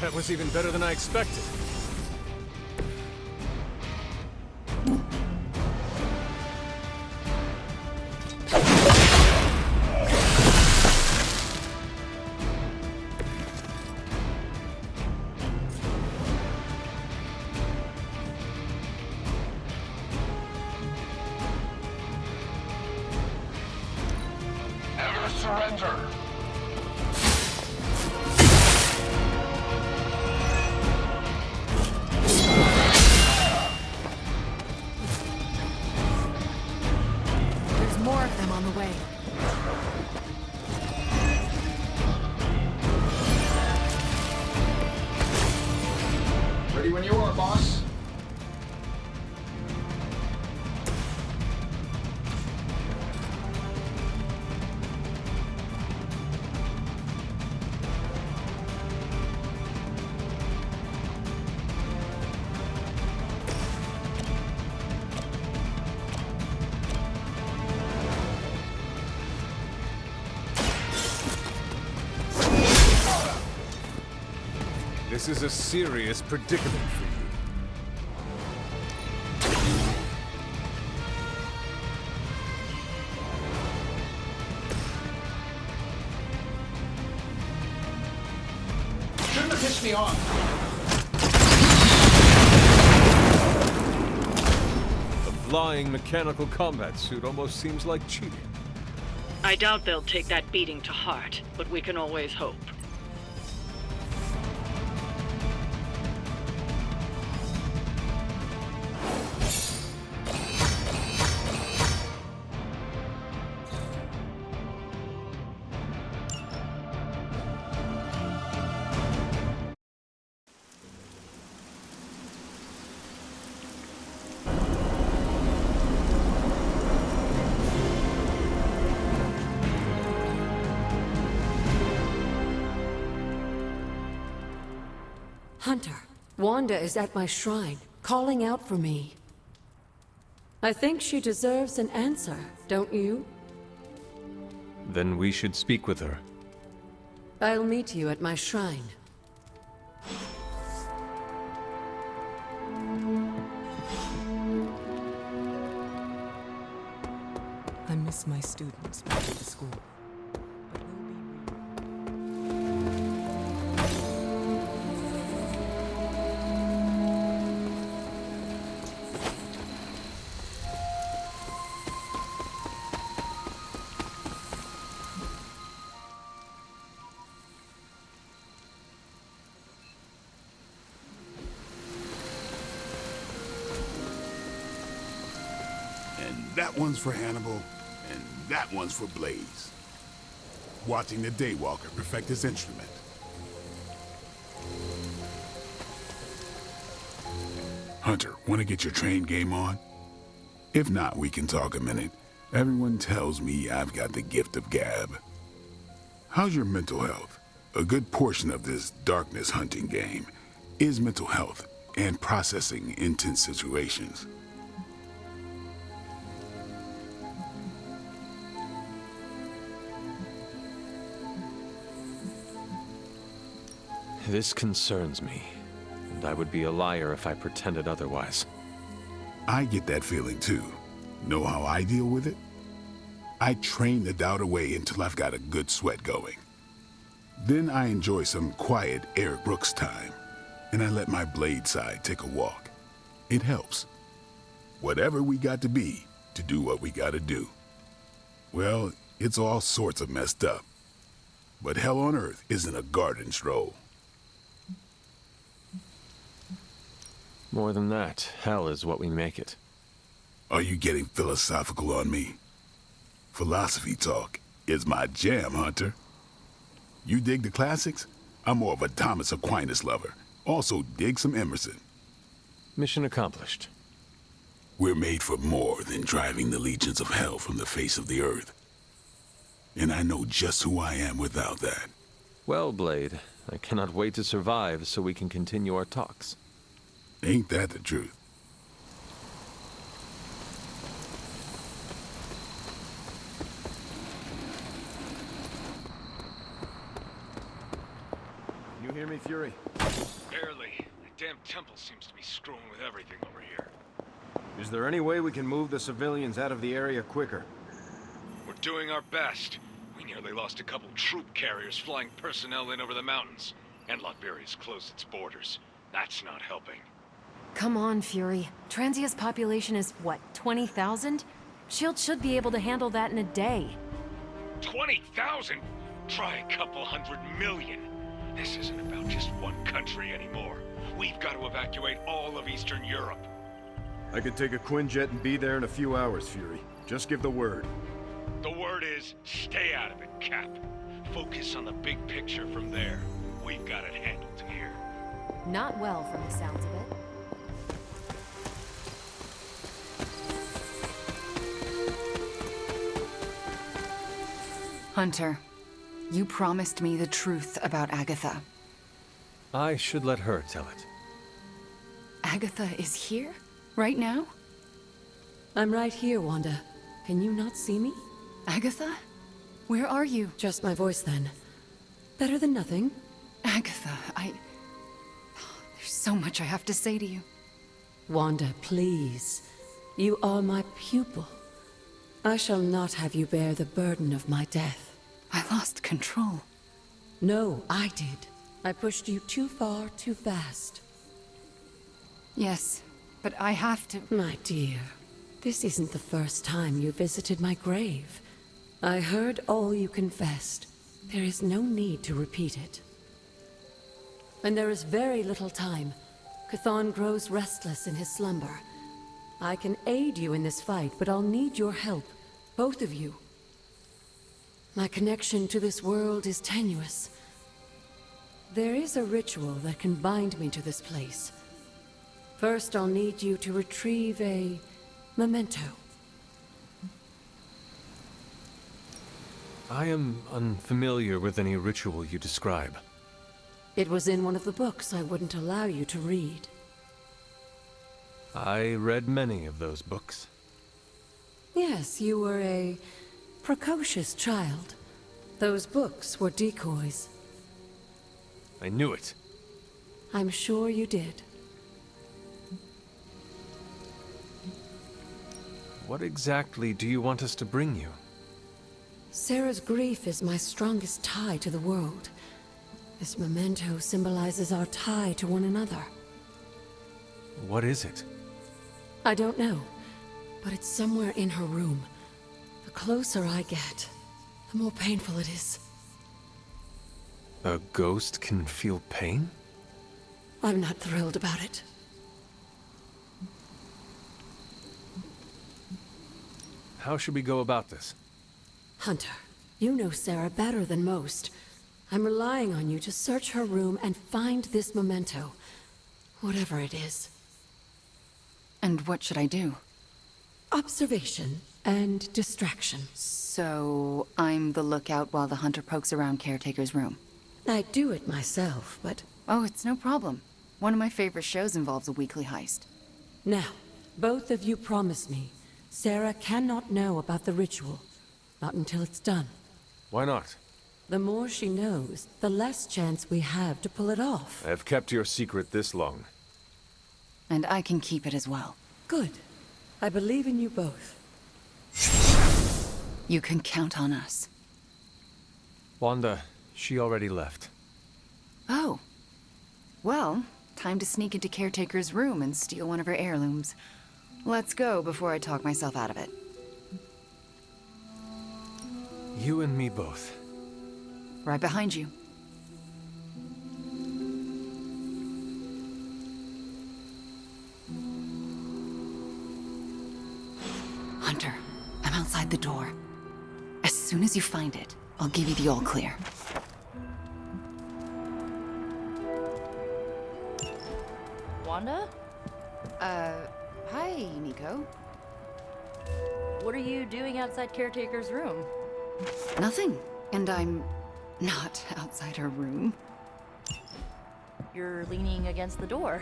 That was even better than I expected. Never surrender. There's more of them on the way. Ready when you are, boss. This is a serious predicament for you. Shouldn't have pissed me off. A flying mechanical combat suit almost seems like cheating. I doubt they'll take that beating to heart, but we can always hope. Hunter, Wanda is at my shrine, calling out for me. I think she deserves an answer, don't you? Then we should speak with her. I'll meet you at my shrine. I miss my students back at the school. That one's for Hannibal, and that one's for Blaze. Watching the Daywalker perfect his instrument. Hunter, want to get your train game on? If not, we can talk a minute. Everyone tells me I've got the gift of gab. How's your mental health? A good portion of this darkness hunting game is mental health and processing intense situations. This concerns me, and I would be a liar if I pretended otherwise. I get that feeling too. Know how I deal with it? I train the doubt away until I've got a good sweat going. Then I enjoy some quiet Eric Brooks time, and I let my blade side take a walk. It helps. Whatever we got to be to do what we gotta do. Well, it's all sorts of messed up. But hell on earth isn't a garden stroll. More than that, hell is what we make it. Are you getting philosophical on me? Philosophy talk is my jam, Hunter. You dig the classics? I'm more of a Thomas Aquinas lover. Also dig some Emerson. Mission accomplished. We're made for more than driving the legions of hell from the face of the earth. And I know just who I am without that. Well, Blade, I cannot wait to survive so we can continue our talks. Ain't that the truth? You hear me, Fury? Barely. The damn temple seems to be screwing with everything over here. Is there any way we can move the civilians out of the area quicker? We're doing our best. We nearly lost a couple troop carriers flying personnel in over the mountains. And Latvia's closed its borders. That's not helping. Come on, Fury. Transia's population is, what, 20,000? S.H.I.E.L.D. should be able to handle that in a day. 20,000? Try a couple 100 million. This isn't about just one country anymore. We've got to evacuate all of Eastern Europe. I could take a Quinjet and be there in a few hours, Fury. Just give the word. The word is, stay out of it, Cap. Focus on the big picture from there. We've got it handled here. Not well from the sounds of it. Hunter, you promised me the truth about Agatha. I should let her tell it. Agatha is here? Right now? I'm right here, Wanda. Can you not see me? Agatha? Where are you? Just my voice, then. Better than nothing. Agatha, there's so much I have to say to you. Wanda, please. You are my pupil. I shall not have you bear the burden of my death. I lost control. No, I did. I pushed you too far, too fast. Yes, but I have to... My dear, this isn't the first time you visited my grave. I heard all you confessed. There is no need to repeat it. And there is very little time. Chthon grows restless in his slumber. I can aid you in this fight, but I'll need your help. Both of you. My connection to this world is tenuous. There is a ritual that can bind me to this place. First, I'll need you to retrieve a memento. I am unfamiliar with any ritual you describe. It was in one of the books I wouldn't allow you to read. I read many of those books. Yes, you were a precocious child. Those books were decoys. I knew it. I'm sure you did. What exactly do you want us to bring you? Sarah's grief is my strongest tie to the world. This memento symbolizes our tie to one another. What is it? I don't know, but it's somewhere in her room. The closer I get, the more painful it is. A ghost can feel pain? I'm not thrilled about it. How should we go about this? Hunter, you know Sarah better than most. I'm relying on you to search her room and find this memento. Whatever it is. And what should I do? Observation and distraction. So, I'm the lookout while the hunter pokes around Caretaker's room. I do it myself, but... Oh, it's no problem. One of my favorite shows involves a weekly heist. Now, both of you promise me Sarah cannot know about the ritual. Not until it's done. Why not? The more she knows, the less chance we have to pull it off. I have kept your secret this long. And I can keep it as well. Good. I believe in you both. You can count on us. Wanda, she already left. Oh. Well, time to sneak into Caretaker's room and steal one of her heirlooms. Let's go before I talk myself out of it. You and me both. Right behind you. Hunter, I'm outside the door. As soon as you find it, I'll give you the all clear. Wanda? Hi, Nico. What are you doing outside Caretaker's room? Nothing. And I'm not outside her room. You're leaning against the door.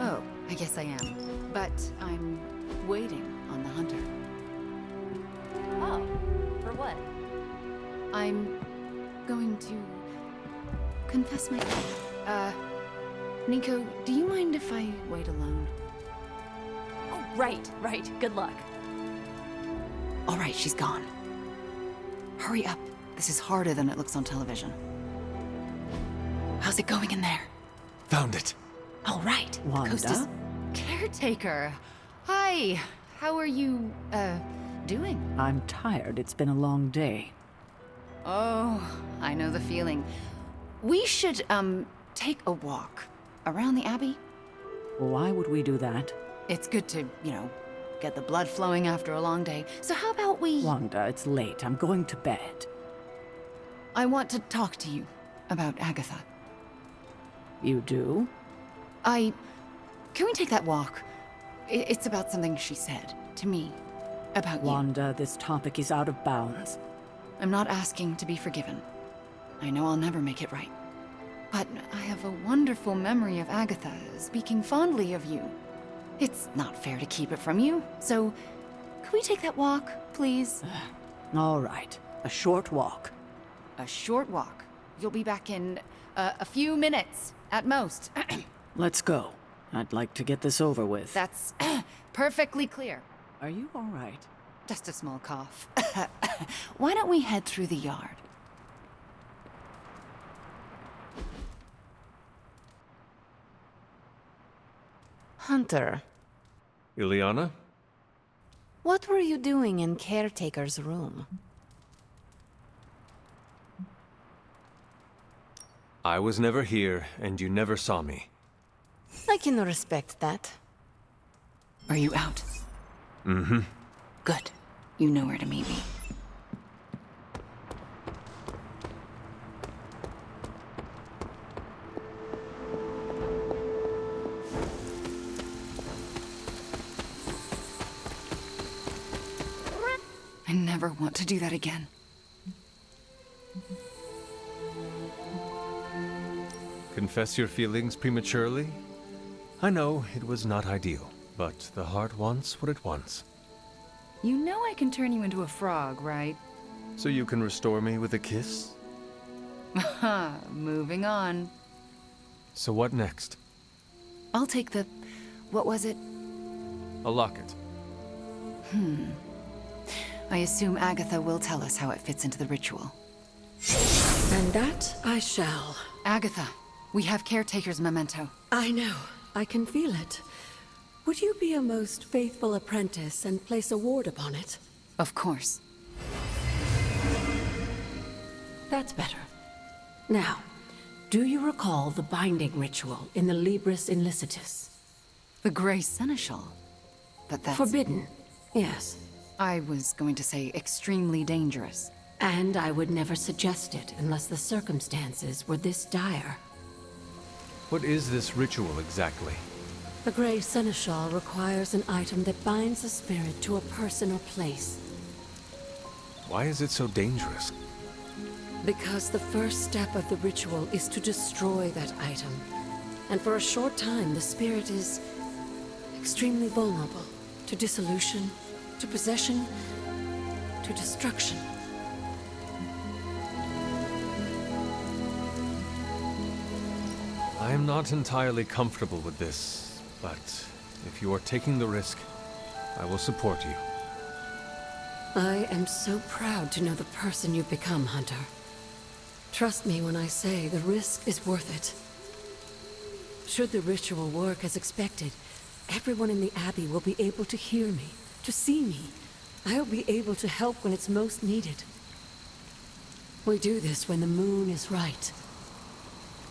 Oh, I guess I am. But I'm waiting on the hunter. Oh, for what? I'm going to confess my... Nico, do you mind if I wait alone? Oh, right. Good luck. All right, she's gone. Hurry up. This is harder than it looks on television. How's it going in there? Found it. All right. Wanda? Coast is Caretaker. Hi. How are you, doing? I'm tired. It's been a long day. Oh, I know the feeling. We should, take a walk around the Abbey. Why would we do that? It's good to, get the blood flowing after a long day. So how about we... Wanda, it's late. I'm going to bed. I want to talk to you about Agatha. You do? Can we take that walk? It's about something she said to me. About you. Wanda, this topic is out of bounds. I'm not asking to be forgiven. I know I'll never make it right. But I have a wonderful memory of Agatha speaking fondly of you. It's not fair to keep it from you, so can we take that walk, please? All right. A short walk. A short walk. You'll be back in a few minutes, at most. Let's go. I'd like to get this over with. That's perfectly clear. Are you all right? Just a small cough. Why don't we head through the yard? Hunter, Ileana? what were you doing in Caretaker's room? I was never here, and you never saw me. I can respect that. Are you out? Mm-hmm. Good. You know where to meet me. I never want to do that again. Confess your feelings prematurely? I know it was not ideal, but the heart wants what it wants. You know I can turn you into a frog, right? So you can restore me with a kiss? Moving on. So what next? I'll take the... what was it? A locket. I assume Agatha will tell us how it fits into the ritual. And that I shall. Agatha, we have Caretaker's memento. I know. I can feel it. Would you be a most faithful apprentice and place a ward upon it? Of course. That's better. Now, do you recall the binding ritual in the Libris Inlicitus? The Grey Seneschal? But that's... Forbidden, yes. I was going to say extremely dangerous. And I would never suggest it unless the circumstances were this dire. What is this ritual exactly? The Grey Seneschal requires an item that binds a spirit to a person or place. Why is it so dangerous? Because the first step of the ritual is to destroy that item. And for a short time, the spirit is extremely vulnerable to dissolution, to possession, to destruction. I am not entirely comfortable with this, but if you are taking the risk, I will support you. I am so proud to know the person you've become, Hunter. Trust me when I say the risk is worth it. Should the ritual work as expected, everyone in the Abbey will be able to hear me, to see me. I'll be able to help when it's most needed. We do this when the moon is right.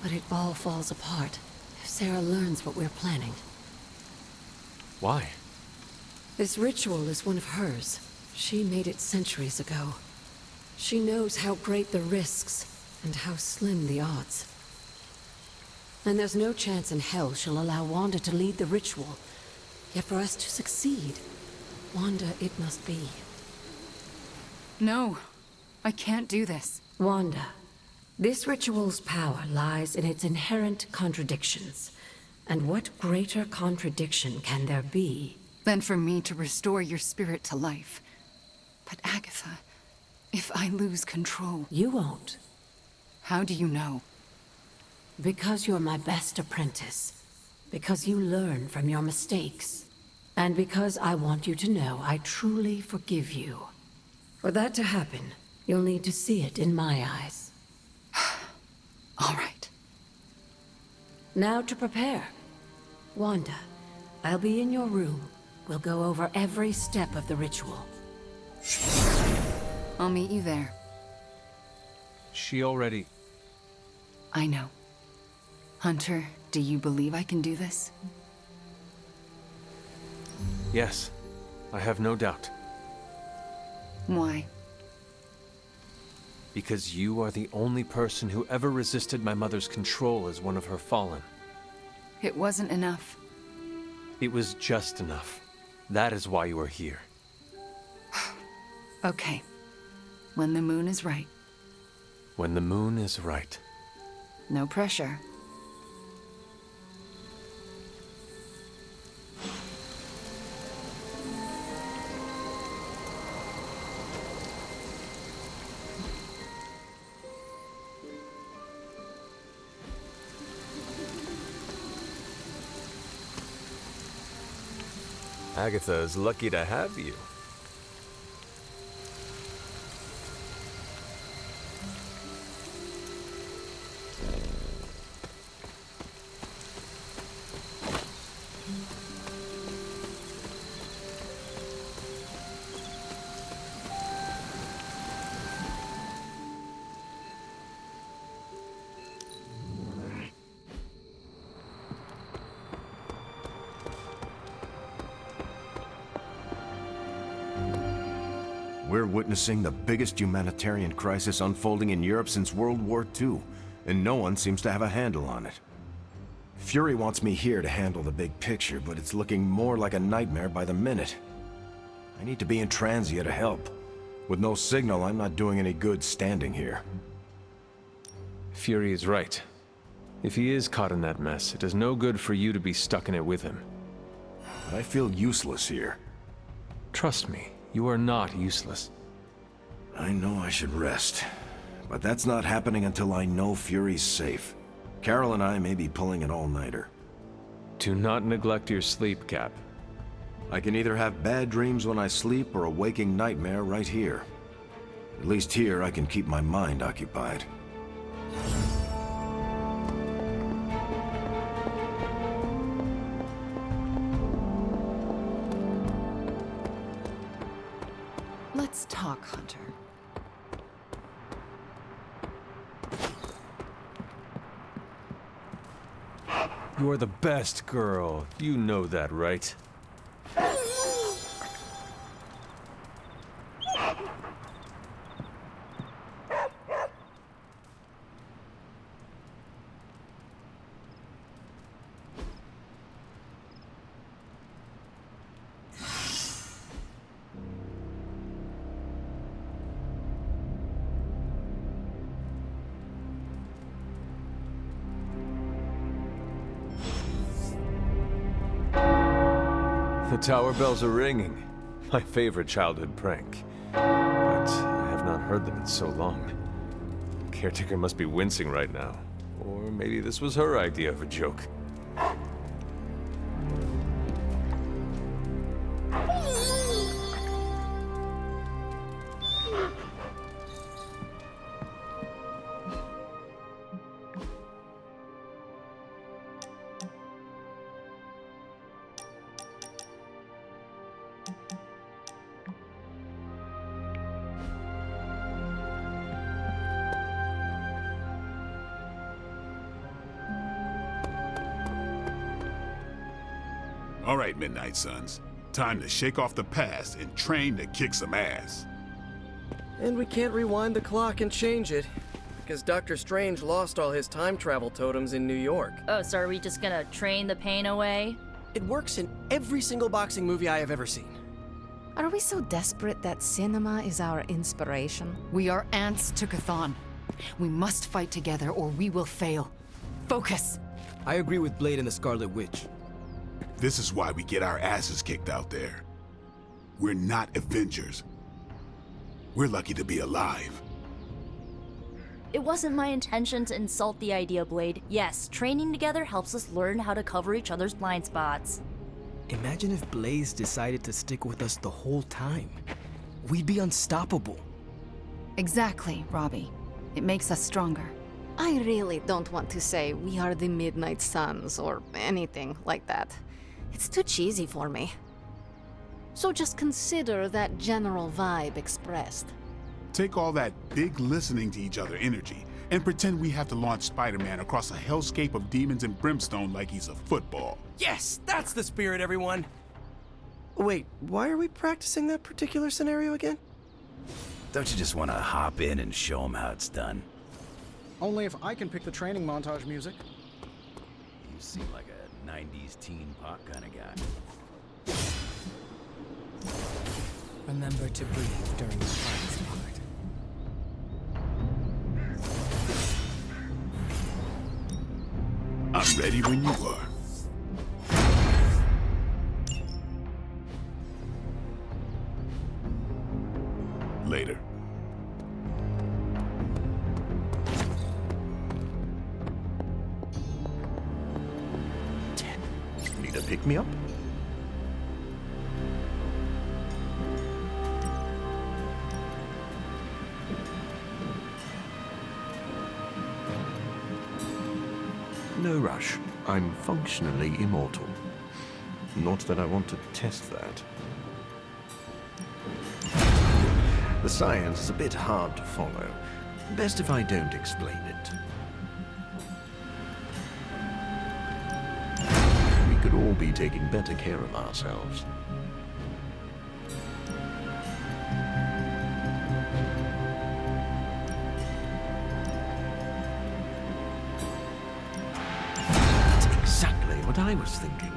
But it all falls apart if Sarah learns what we're planning. Why? This ritual is one of hers. She made it centuries ago. She knows how great the risks and how slim the odds. And there's no chance in hell she'll allow Wanda to lead the ritual. Yet for us to succeed, Wanda it must be. No, I can't do this. Wanda, this ritual's power lies in its inherent contradictions. And what greater contradiction can there be than for me to restore your spirit to life? But Agatha, if I lose control... You won't. How do you know? Because you're my best apprentice. Because you learn from your mistakes. And because I want you to know I truly forgive you. For that to happen, you'll need to see it in my eyes. All right. Now to prepare. Wanda, I'll be in your room. We'll go over every step of the ritual. I'll meet you there. She already... I know. Hunter, do you believe I can do this? Yes, I have no doubt. Why? Because you are the only person who ever resisted my mother's control as one of her fallen. It wasn't enough. It was just enough. That is why you are here. Okay. When the moon is right. When the moon is right. No pressure. Agatha is lucky to have you. We're witnessing the biggest humanitarian crisis unfolding in Europe since World War II, and no one seems to have a handle on it. Fury wants me here to handle the big picture, but it's looking more like a nightmare by the minute. I need to be in Transia to help. With no signal, I'm not doing any good standing here. Fury is right. If he is caught in that mess, it is no good for you to be stuck in it with him. But I feel useless here. Trust me, you are not useless. I know I should rest, but that's not happening until I know Fury's safe. Carol and I may be pulling an all-nighter. Do not neglect your sleep, Cap. I can either have bad dreams when I sleep or a waking nightmare right here. At least here I can keep my mind occupied. Let's talk, Hunter. You are the best girl. You know that, right? The tower bells are ringing. My favorite childhood prank. But I have not heard them in so long. Caretaker must be wincing right now. Or maybe this was her idea of a joke. All right, Midnight Suns. Time to shake off the past and train to kick some ass. And we can't rewind the clock and change it, because Dr. Strange lost all his time travel totems in New York. Oh, so are we just gonna train the pain away? It works in every single boxing movie I have ever seen. Are we so desperate that cinema is our inspiration? We are ants to Chthon. We must fight together or we will fail. Focus! I agree with Blade and the Scarlet Witch. This is why we get our asses kicked out there. We're not Avengers. We're lucky to be alive. It wasn't my intention to insult the idea, Blade. Yes, training together helps us learn how to cover each other's blind spots. Imagine if Blaze decided to stick with us the whole time. We'd be unstoppable. Exactly, Robbie. It makes us stronger. I really don't want to say we are the Midnight Suns or anything like that. It's too cheesy for me. So just consider that general vibe expressed. Take all that big listening to each other energy and pretend we have to launch Spider-Man across a hellscape of demons and brimstone like he's a football. Yes, that's the spirit, everyone! Wait, why are we practicing that particular scenario again? Don't you just want to hop in and show them how it's done? Only if I can pick the training montage music. You seem like a 90s teen pop kind of guy. Remember to breathe during the hardest part. I'm ready when you are. Later. Need a pick-me-up? No rush. I'm functionally immortal. Not that I want to test that. The science is a bit hard to follow. Best if I don't explain it. We could all be taking better care of ourselves. That's exactly what I was thinking.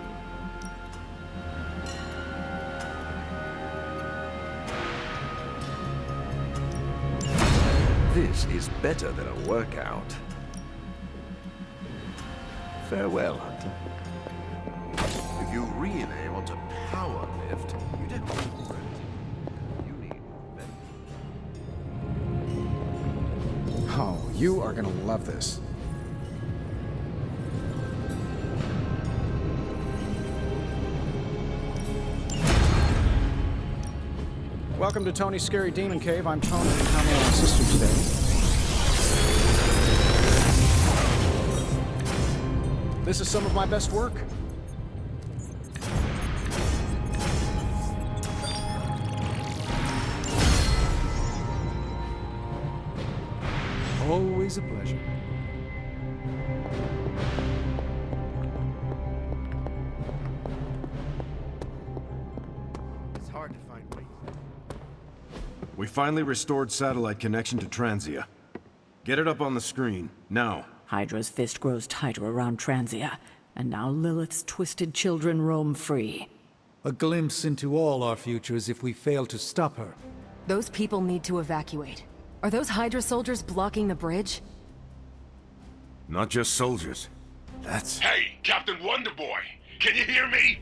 This is better than a workout. Farewell, Hunter. If you really want to power lift, you don't need friends. You need men. Oh, you are gonna love this. Welcome to Tony's Scary Demon Cave. I'm Tony, and how may I assist you today? This is some of my best work. Always a pleasure. It's hard to find ways. We finally restored satellite connection to Transia. Get it up on the screen, now. Hydra's fist grows tighter around Transia, and now Lilith's twisted children roam free. A glimpse into all our futures if we fail to stop her. Those people need to evacuate. Are those Hydra soldiers blocking the bridge? Not just soldiers. That's... Hey, Captain Wonderboy! Can you hear me?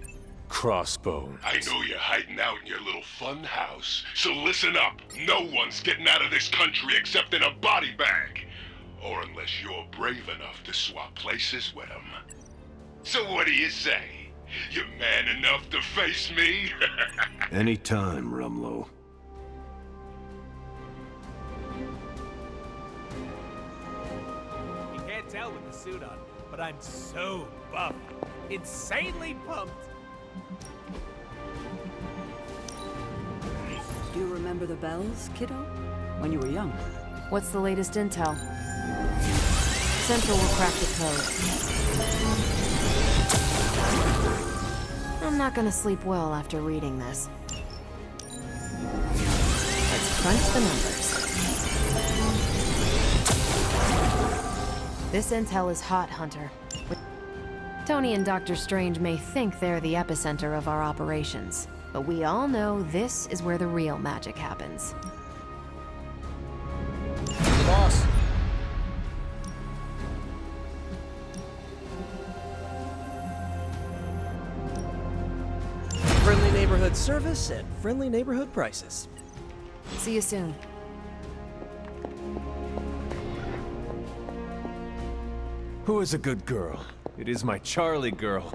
Crossbone. I know you're hiding out in your little fun house, so listen up. No one's getting out of this country except in a body bag. Or unless you're brave enough to swap places with him. So what do you say? You man enough to face me? Anytime, Rumlow. You can't tell with the suit on, but I'm so buff. Insanely pumped. Do you remember the bells, kiddo? When you were young? What's the latest intel? Central will crack the code. I'm not gonna sleep well after reading this. Let's crunch the numbers. This intel is hot, Hunter. Tony and Dr. Strange may think they're the epicenter of our operations, but we all know this is where the real magic happens. Boss. Friendly neighborhood service at friendly neighborhood prices. See you soon. Who is a good girl? It is my Charlie girl.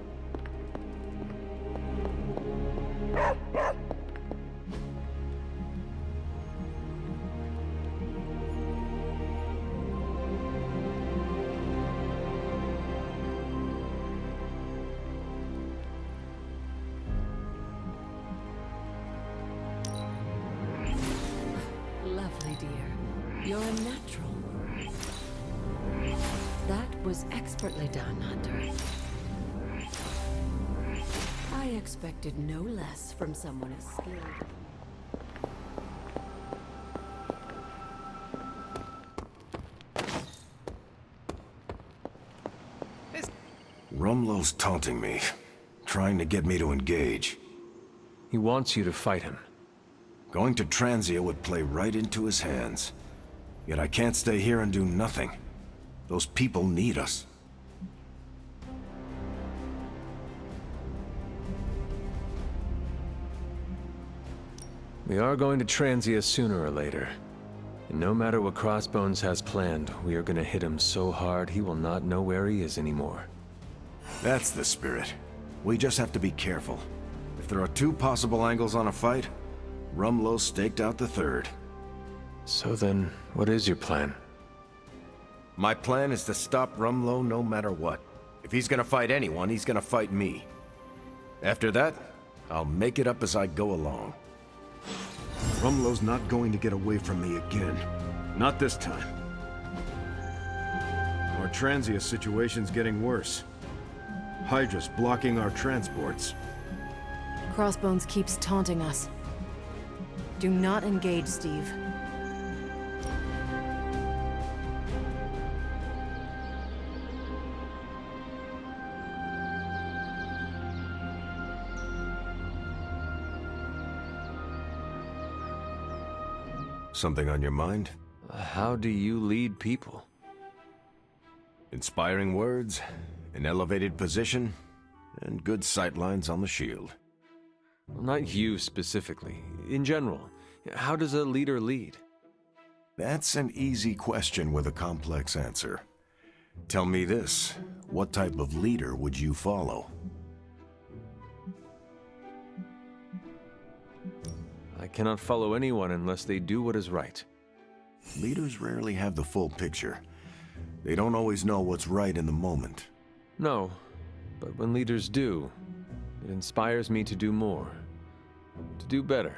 Lovely, dear. You're a natural. That was expertly done, Hunter. I expected no less from someone as skilled. Rumlow's taunting me, trying to get me to engage. He wants you to fight him. Going to Transia would play right into his hands. Yet I can't stay here and do nothing. Those people need us. We are going to Transia sooner or later. And no matter what Crossbones has planned, we are gonna hit him so hard he will not know where he is anymore. That's the spirit. We just have to be careful. If there are two possible angles on a fight, Rumlow staked out the third. So then, what is your plan? My plan is to stop Rumlow no matter what. If he's gonna fight anyone, he's gonna fight me. After that, I'll make it up as I go along. Rumlow's not going to get away from me again. Not this time. Our Transia situation's getting worse. Hydra's blocking our transports. Crossbones keeps taunting us. Do not engage, Steve. Something on your mind? How do you lead people? Inspiring words, an elevated position, and good sightlines on the shield. Well, not you specifically. In general, how does a leader lead? That's an easy question with a complex answer. Tell me this, what type of leader would you follow? I cannot follow anyone unless they do what is right. Leaders rarely have the full picture. They don't always know what's right in the moment. No, but when leaders do, it inspires me to do more. To do better.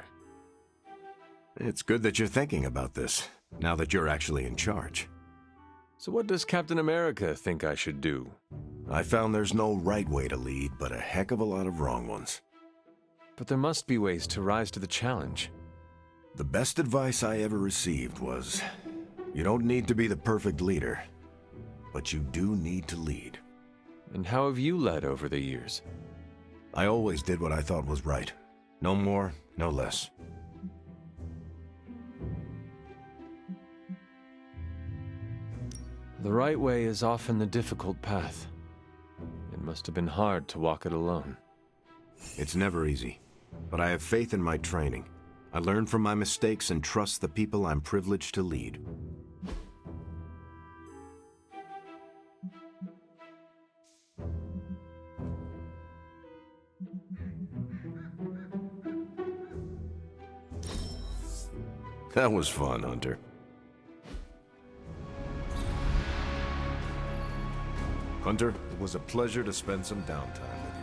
It's good that you're thinking about this, now that you're actually in charge. So what does Captain America think I should do? I found there's no right way to lead, but a heck of a lot of wrong ones. But there must be ways to rise to the challenge. The best advice I ever received was, you don't need to be the perfect leader, but you do need to lead. And how have you led over the years? I always did what I thought was right. No more, no less. The right way is often the difficult path. It must have been hard to walk it alone. It's never easy, but I have faith in my training. I learn from my mistakes and trust the people I'm privileged to lead. That was fun, Hunter. Hunter, it was a pleasure to spend some downtime with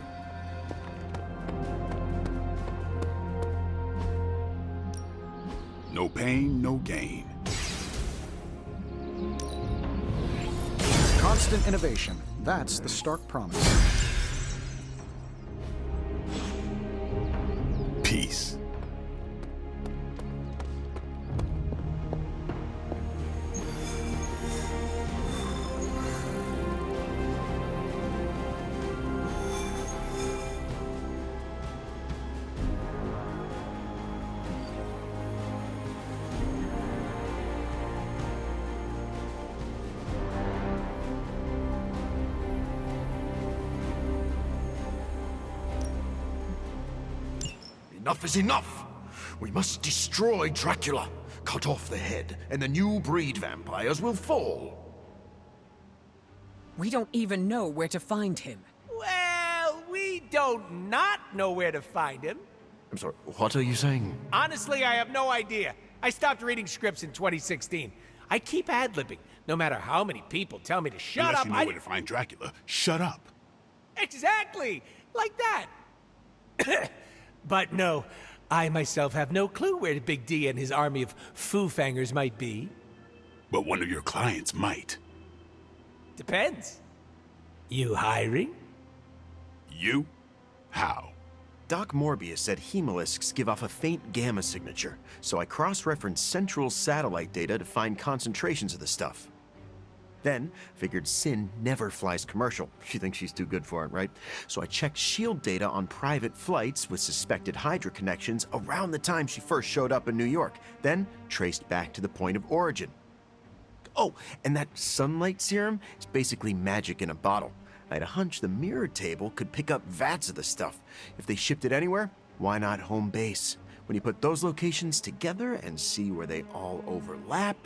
you. No pain, no gain. Constant innovation. That's the Stark promise. Peace. Enough is enough! We must destroy Dracula, cut off the head, and the new breed vampires will fall. We don't even know where to find him. Well, we don't not know where to find him. I'm sorry, what are you saying? Honestly, I have no idea. I stopped reading scripts in 2016. I keep ad-libbing, no matter how many people tell me to shut Unless up. you know where to find Dracula, shut up. Exactly! Like that! But no, I myself have no clue where Big D and his army of Foo-Fangers might be. But one of your clients might. Depends. You hiring? You? How? Doc Morbius said hemolisks give off a faint gamma signature, so I cross-referenced central satellite data to find concentrations of the stuff. Then, figured Sin never flies commercial. She thinks she's too good for it, right? So I checked SHIELD data on private flights with suspected Hydra connections around the time she first showed up in New York, then traced back to the point of origin. Oh, and that sunlight serum is basically magic in a bottle. I had a hunch the mirror table could pick up vats of the stuff. If they shipped it anywhere, why not home base? When you put those locations together and see where they all overlap,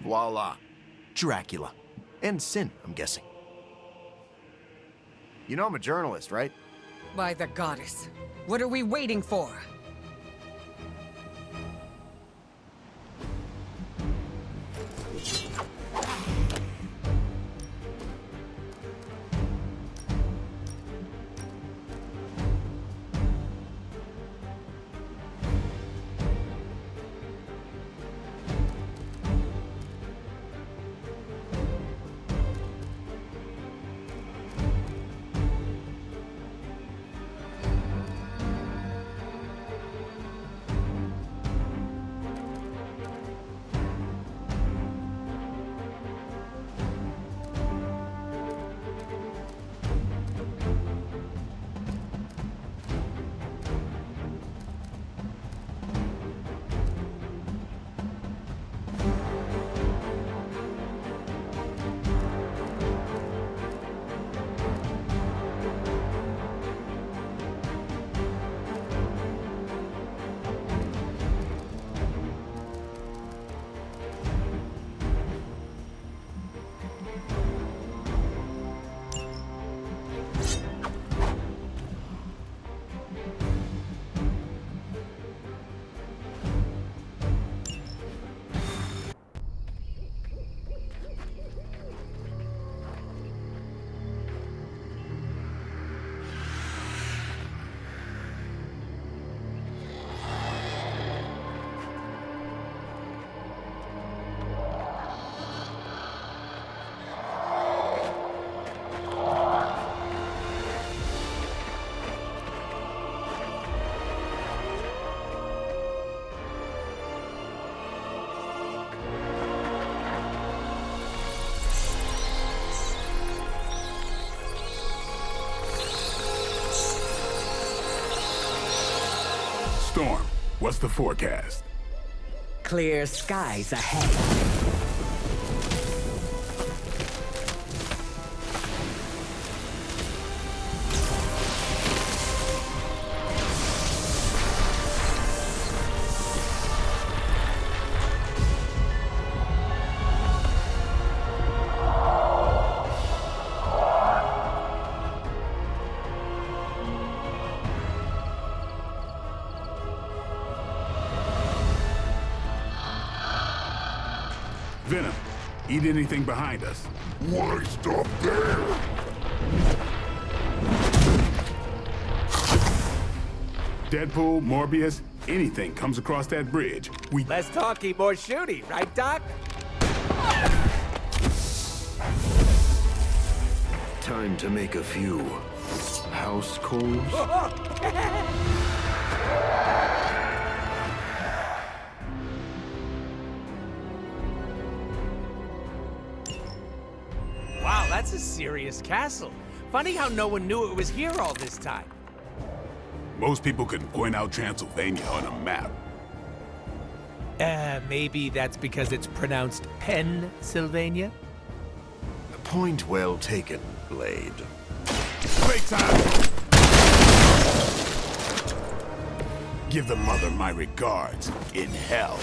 voila. Dracula. And Sin, I'm guessing. You know I'm a journalist, right? By the goddess. What are we waiting for? Storm, what's the forecast? Clear skies ahead. Venom, eat anything behind us. Why stop there? Deadpool, Morbius, anything comes across that bridge. We Less talky, more shooty, right, Doc? Time to make a few house calls. Wow, that's a serious castle. Funny how no one knew it was here all this time. Most people can point out Transylvania on a map. Maybe that's because it's pronounced Pennsylvania? Point well taken, Blade. Playtime! Give the mother my regards in hell.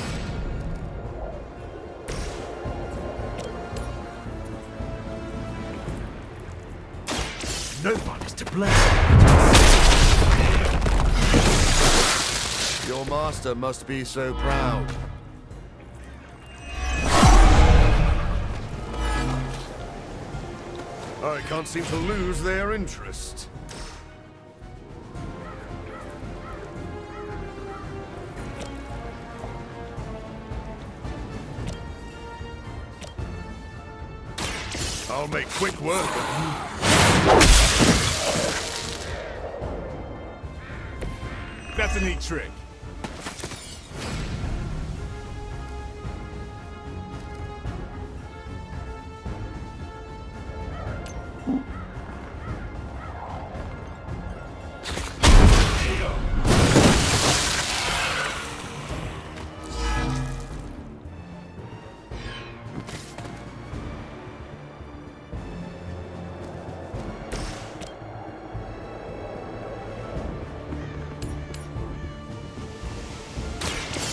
No one is to blame. Your master must be so proud. I can't seem to lose their interest. I'll make quick work of you. That's a neat trick.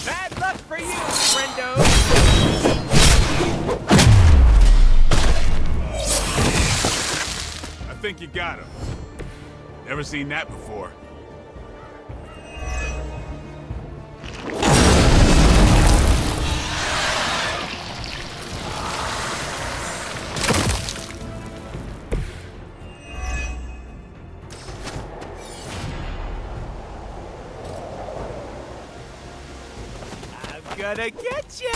Bad luck for you, friendo! I think you got him. Never seen that before. Gonna get ya!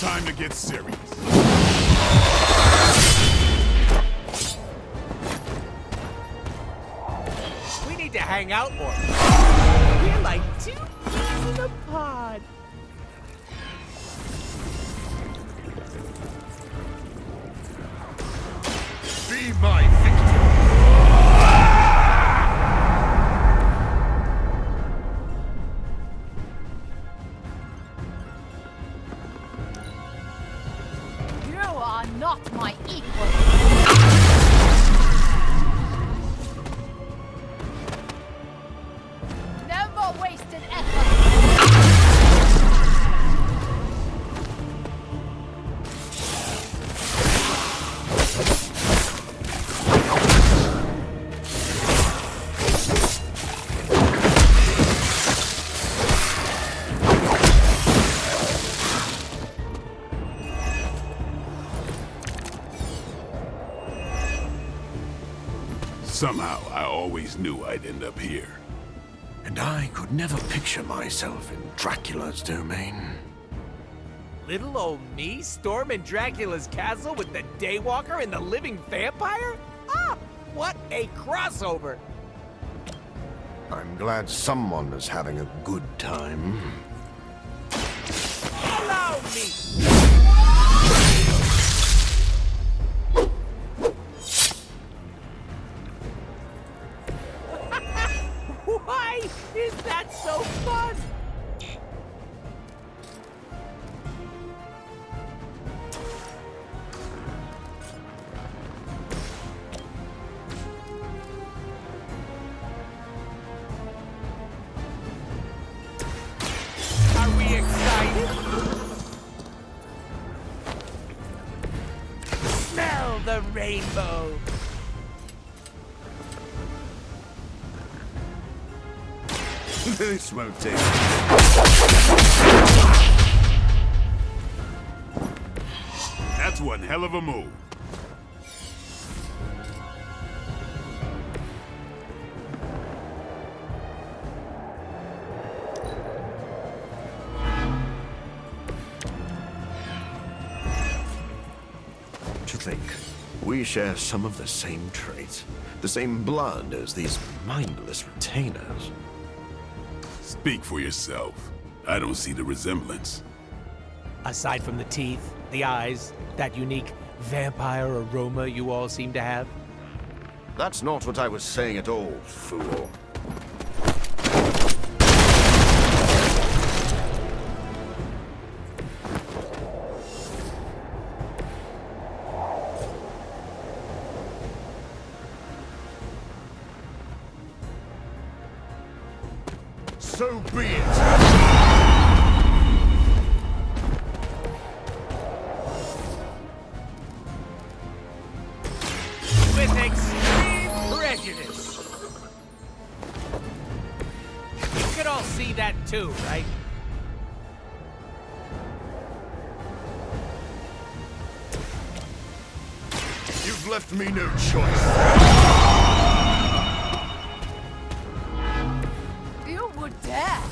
Time to get serious. We need to hang out more. We're like two peas in a pod. Be my victim. You are not my equal. Never wasted effort. Somehow, I always knew I'd end up here. And I could never picture myself in Dracula's domain. Little old me storming Dracula's castle with the Daywalker and the living vampire? Ah, what a crossover! I'm glad someone is having a good time. Allow me! Why is that so fun? Are we excited? Smell the rainbow! This won't take. That's one hell of a move. To think, we share some of the same traits, the same blood as these mindless retainers. Speak for yourself. I don't see the resemblance. Aside from the teeth, the eyes, that unique vampire aroma you all seem to have? That's not what I was saying at all, fool. So be it! With extreme prejudice. You can all see that too, right? You've left me no choice. You would dare.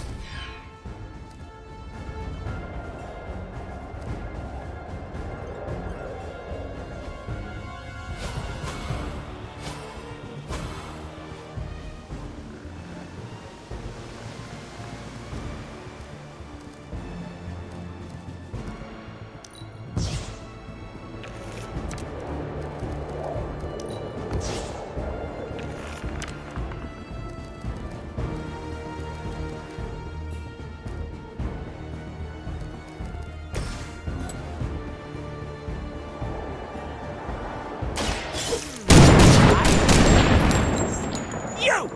You!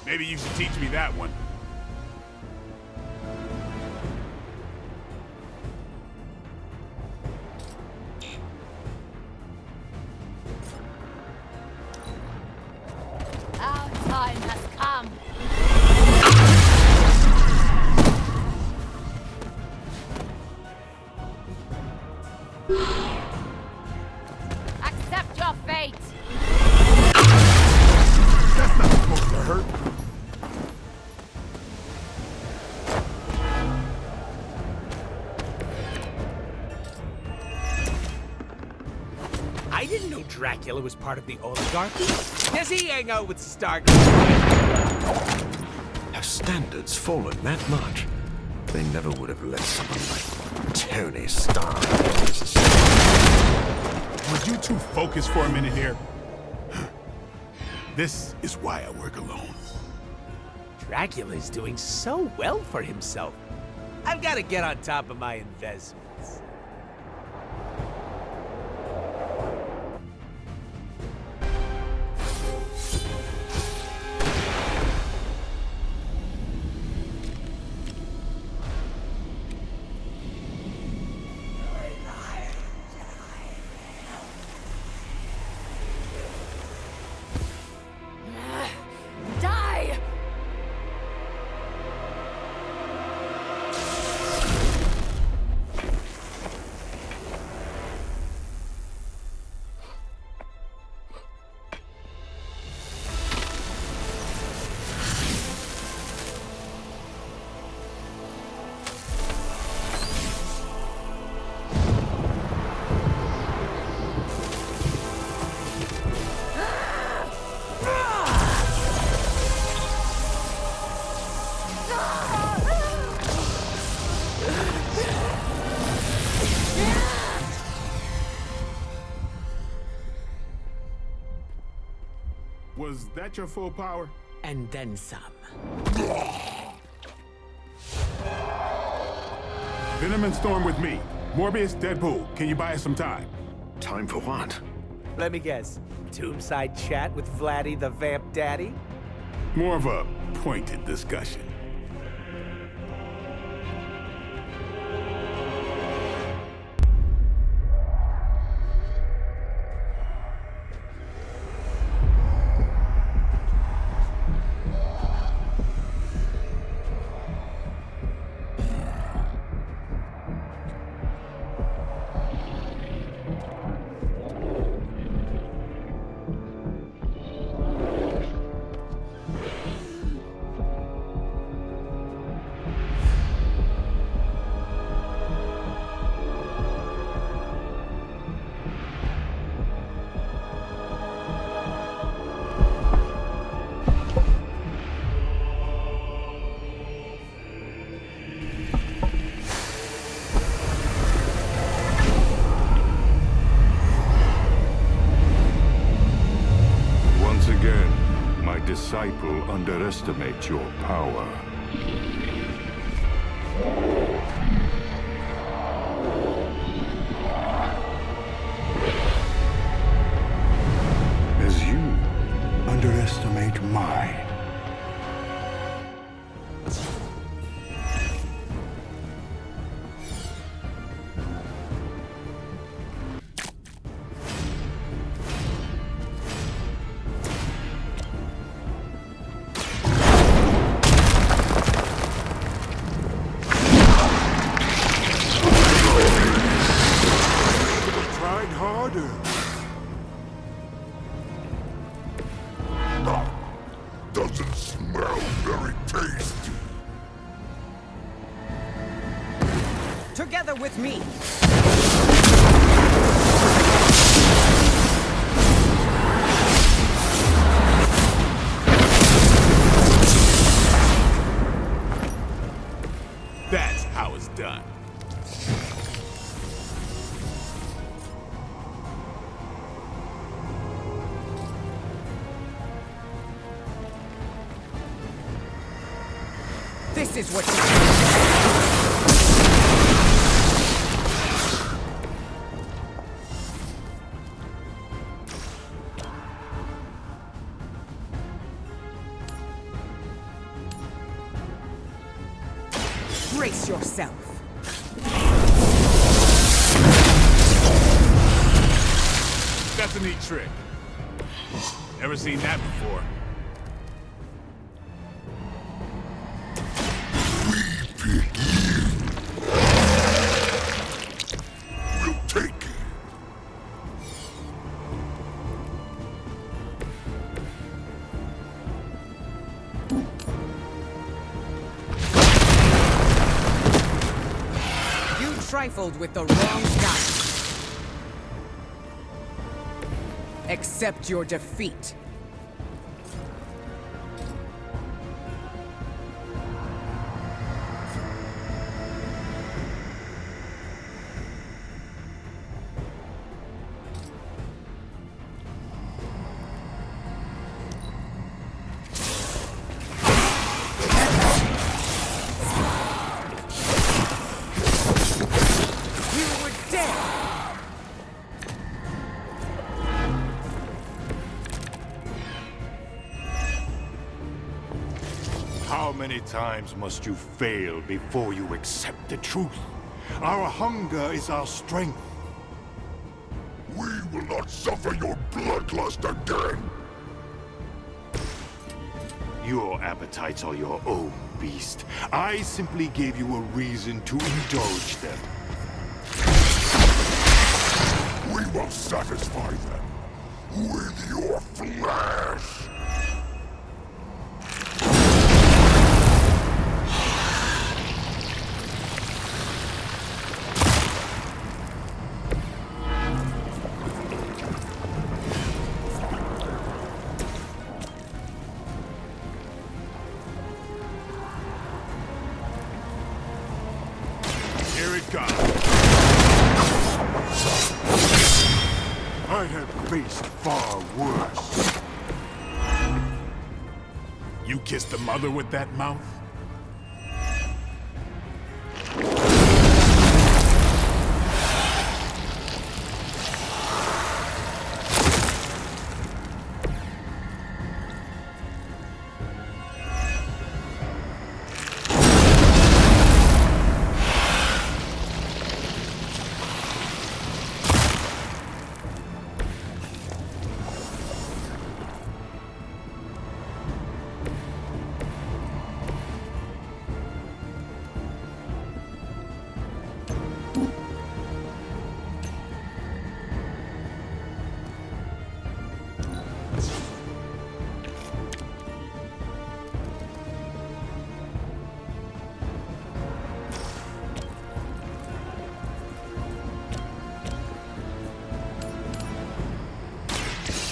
Maybe you should teach me that one. Our time has come. Accept your fate. That's not supposed to hurt. I didn't know Dracula was part of the oligarchy. Does he hang out with Stark? Have standards fallen that much? They never would have let someone like Tony Stark. Would you two focus for a minute here? This is why I work alone. Dracula's doing so well for himself. I've got to get on top of my investments. Die! Was that your full power? And then some. Venom and Storm with me. Morbius, Deadpool, can you buy us some time? Time for what? Let me guess. Tombside chat with Vladdy the Vamp Daddy? More of a pointed discussion. disciple underestimate your power. As you underestimate mine. Doesn't smell very tasty. Together with me. That's how it's done. This is what you brace yourself. That's a neat trick. Never seen that before. We'll take it. You trifled with the wrong guy. Accept your defeat. How many times must you fail before you accept the truth? Our hunger is our strength. We will not suffer your bloodlust again. Your appetites are your own, beast. I simply gave you a reason to indulge them. We will satisfy them with your flesh. Here it comes. I have faced far worse. You kissed the mother with that mouth?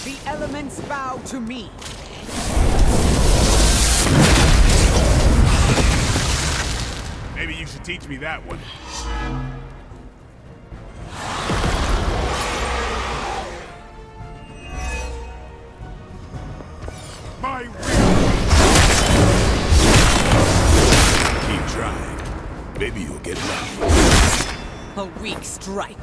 The elements bow to me. Maybe you should teach me that one. My will A weak strike.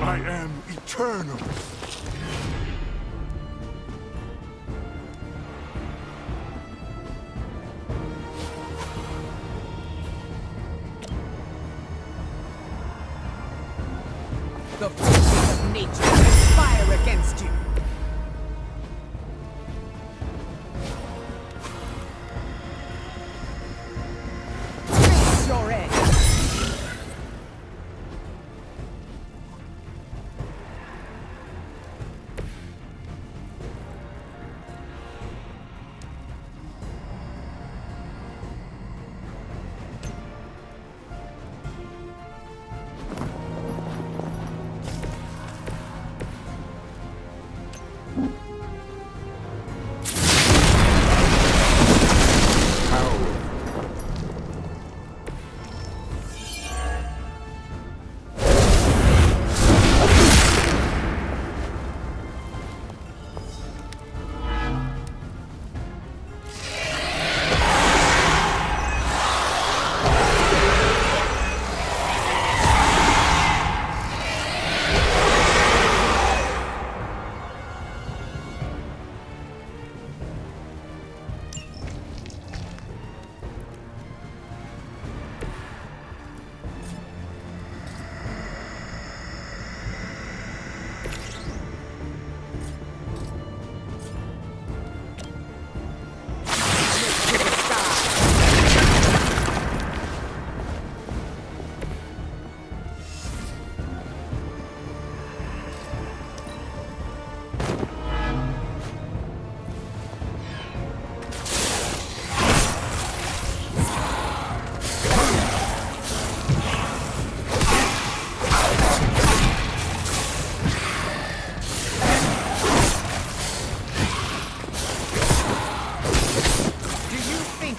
I am eternal. The forces of nature conspire against you. Face your end.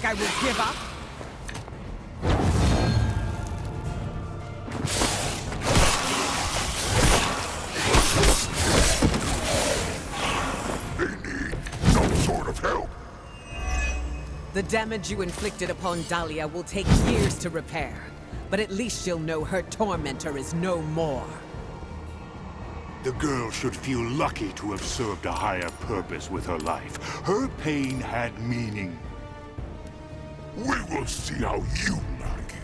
I will give up? They need some sort of help. The damage you inflicted upon Dahlia will take years to repair, but at least she'll know her tormentor is no more. The girl should feel lucky to have served a higher purpose with her life. Her pain had meaning. We will see how you like it.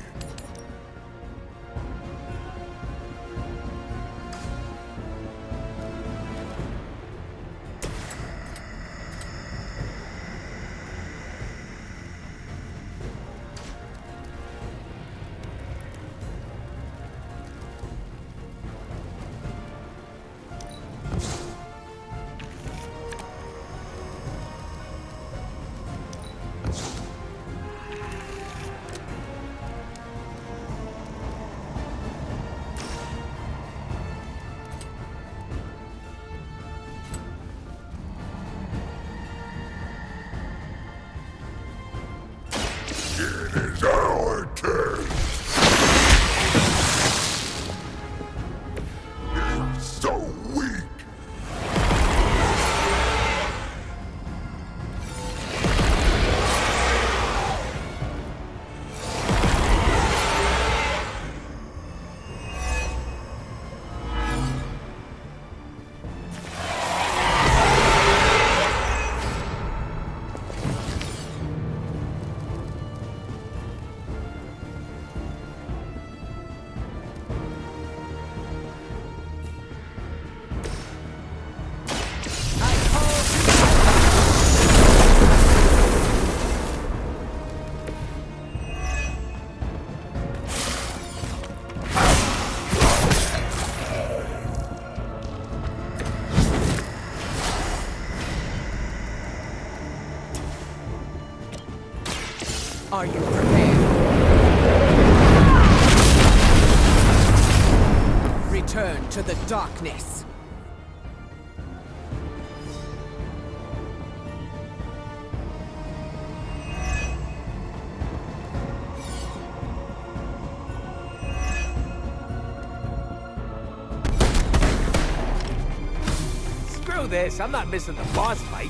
to the darkness. Screw this, I'm not missing the boss fight.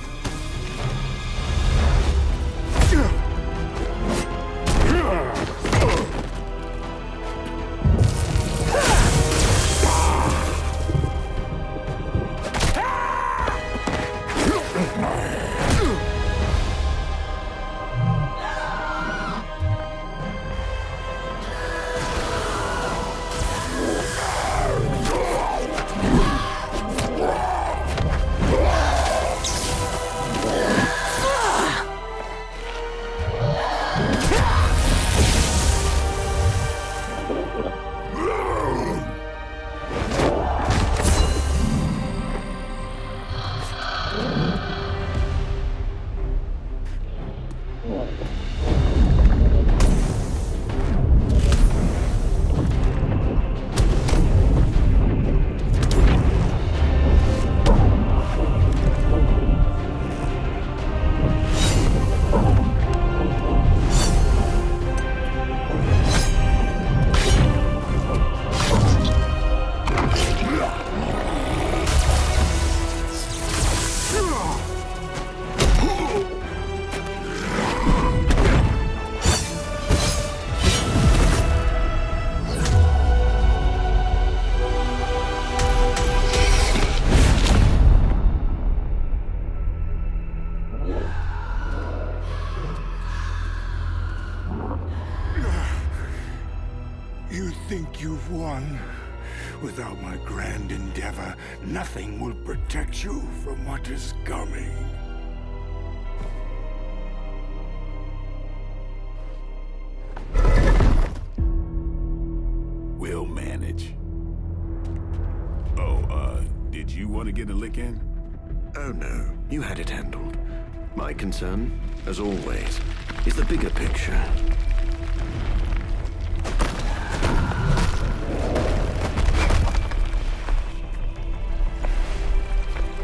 You think you've won? Without my grand endeavor, nothing will protect you from what is coming. We'll manage. Did you want to get a lick in? Oh no, you had it handled. My concern, as always, is the bigger picture.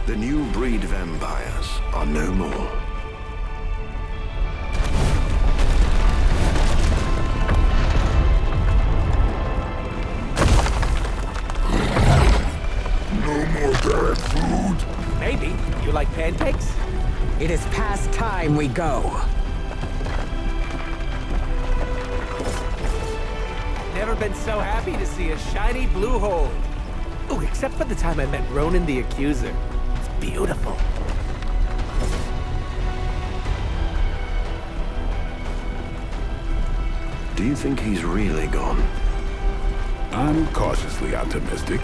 The new breed vampires are no more. No more bad food? Maybe. You like pancakes? It is past time we go. Never been so happy to see a shiny blue hole. Ooh, except for the time I met Ronan the Accuser. It's beautiful. Do you think he's really gone? I'm cautiously optimistic.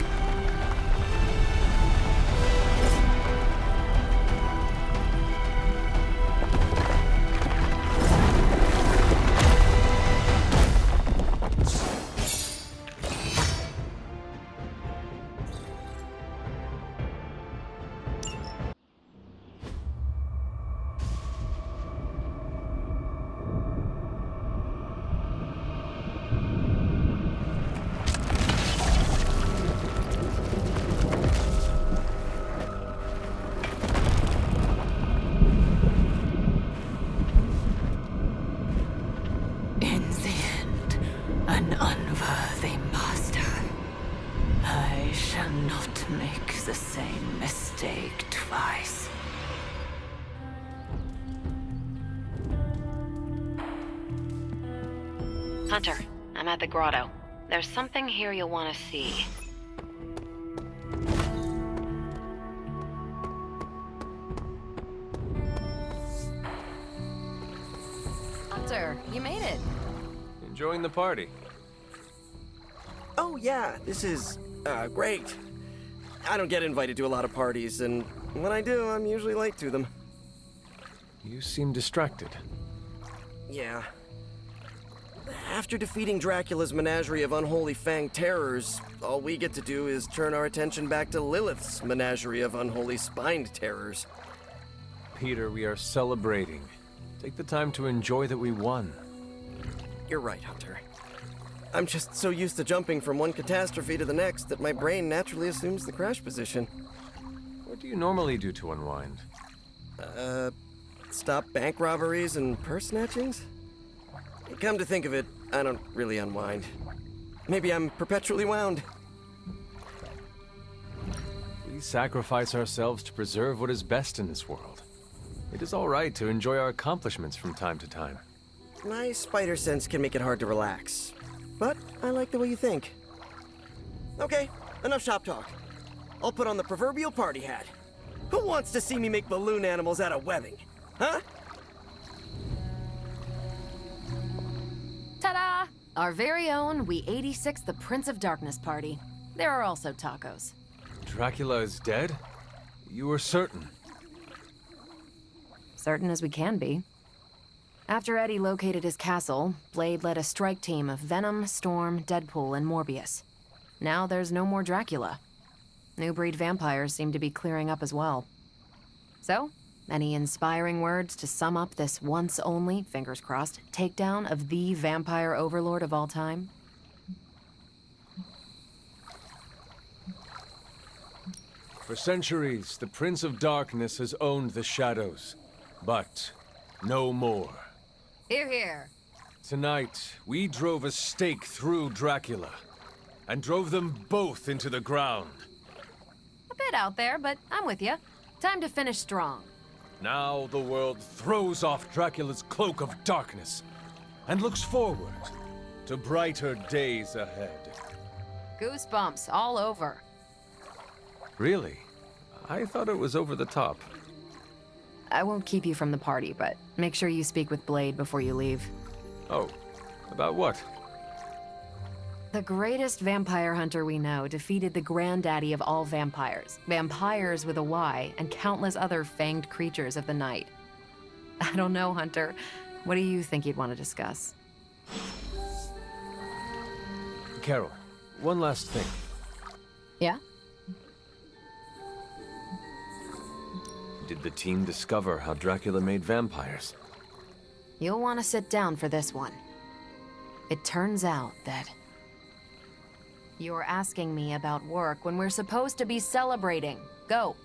An unworthy master. I shall not make the same mistake twice. Hunter, I'm at the grotto. There's something here you'll want to see. Hunter, you made it. Enjoying the party? Oh yeah, this is, great. I don't get invited to a lot of parties, and when I do, I'm usually late to them. You seem distracted. Yeah. After defeating Dracula's menagerie of unholy fanged terrors, all we get to do is turn our attention back to Lilith's menagerie of unholy spined terrors. Peter, we are celebrating. Take the time to enjoy that we won. You're right, Hunter. I'm just so used to jumping from one catastrophe to the next that my brain naturally assumes the crash position. What do you normally do to unwind? Stop bank robberies and purse snatchings? Come to think of it, I don't really unwind. Maybe I'm perpetually wound. We sacrifice ourselves to preserve what is best in this world. It is all right to enjoy our accomplishments from time to time. My spider sense can make it hard to relax, but I like the way you think. Okay, enough shop talk. I'll put on the proverbial party hat. Who wants to see me make balloon animals out of webbing? Huh? Ta-da! Our very own We 86 the Prince of Darkness party. There are also tacos. Dracula is dead? You were certain? Certain as we can be. After Eddie located his castle, Blade led a strike team of Venom, Storm, Deadpool, and Morbius. Now there's no more Dracula. New breed vampires seem to be clearing up as well. So, any inspiring words to sum up this once-only, fingers crossed, takedown of the vampire overlord of all time? For centuries, the Prince of Darkness has owned the shadows. But no more. Hear, hear. Tonight, we drove a stake through Dracula and drove them both into the ground. A bit out there, but I'm with you. Time to finish strong. Now the world throws off Dracula's cloak of darkness and looks forward to brighter days ahead. Goosebumps all over. Really? I thought it was over the top. I won't keep you from the party, but make sure you speak with Blade before you leave. Oh, about what? The greatest vampire hunter we know defeated the granddaddy of all vampires, vampires with a Y, and countless other fanged creatures of the night. I don't know, Hunter. What do you think you'd want to discuss? Carol, one last thing. Yeah? Did the team discover how Dracula made vampires? You'll want to sit down for this one. It turns out that you're asking me about work when we're supposed to be celebrating. Go.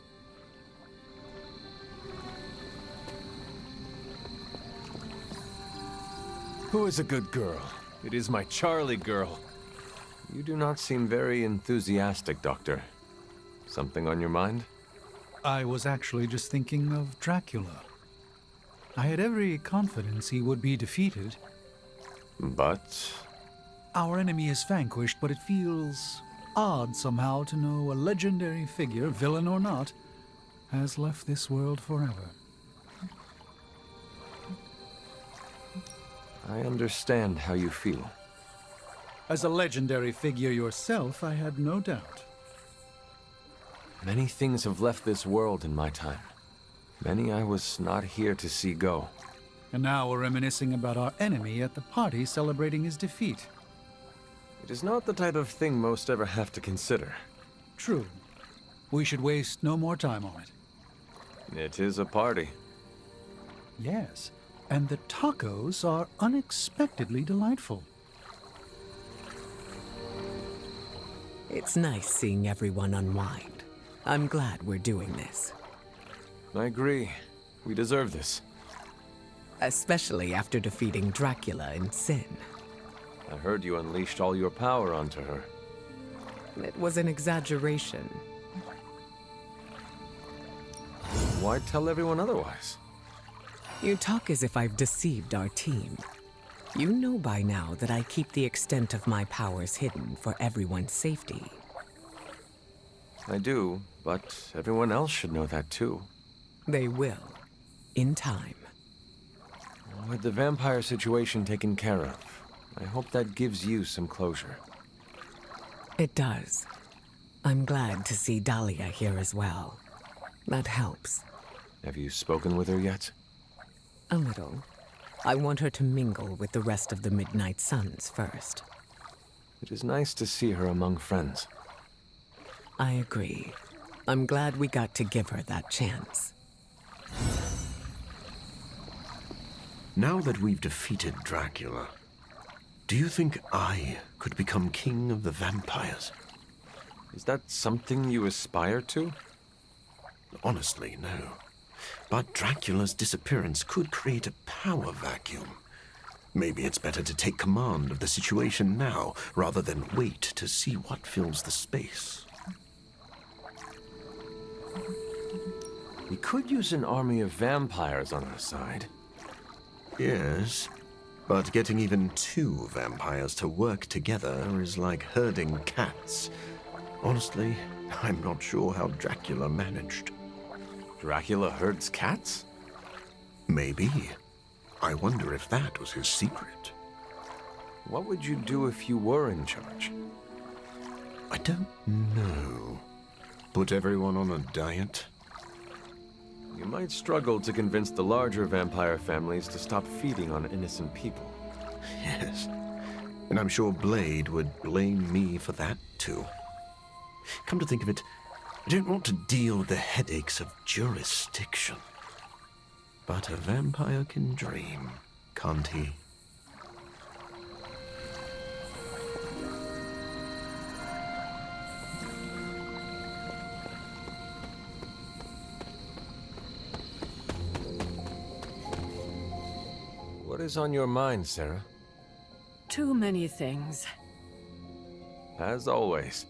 Who is a good girl? It is my Charlie girl. You do not seem very enthusiastic, Doctor. Something on your mind? I was actually just thinking of Dracula. I had every confidence he would be defeated. But? Our enemy is vanquished, but it feels odd somehow to know a legendary figure, villain or not, has left this world forever. I understand how you feel. As a legendary figure yourself, I had no doubt. Many things have left this world in my time. Many I was not here to see go. And now we're reminiscing about our enemy at the party celebrating his defeat. It is not the type of thing most ever have to consider. True. We should waste no more time on it. It is a party. Yes, and the tacos are unexpectedly delightful. It's nice seeing everyone unwind. I'm glad we're doing this. I agree. We deserve this. Especially after defeating Dracula in Sin. I heard you unleashed all your power onto her. It was an exaggeration. Why tell everyone otherwise? You talk as if I've deceived our team. You know by now that I keep the extent of my powers hidden for everyone's safety. I do, but everyone else should know that too. They will. In time. With the vampire situation taken care of, I hope that gives you some closure. It does. I'm glad to see Dahlia here as well. That helps. Have you spoken with her yet? A little. I want her to mingle with the rest of the Midnight Suns first. It is nice to see her among friends. I agree. I'm glad we got to give her that chance. Now that we've defeated Dracula, Do you think I could become king of the vampires? Is that something you aspire to? Honestly, no. But Dracula's disappearance could create a power vacuum. Maybe it's better to take command of the situation now, rather than wait to see what fills the space. We could use an army of vampires on our side. Yes, but getting even 2 vampires to work together is like herding cats. Honestly, I'm not sure how Dracula managed. Dracula herds cats? Maybe. I wonder if that was his secret. What would you do if you were in charge? I don't know. Put everyone on a diet? You might struggle to convince the larger vampire families to stop feeding on innocent people. Yes. And I'm sure Blade would blame me for that, too. Come to think of it, I don't want to deal with the headaches of jurisdiction. But a vampire can dream, can't he? What is on your mind, Sarah? Too many things. As always.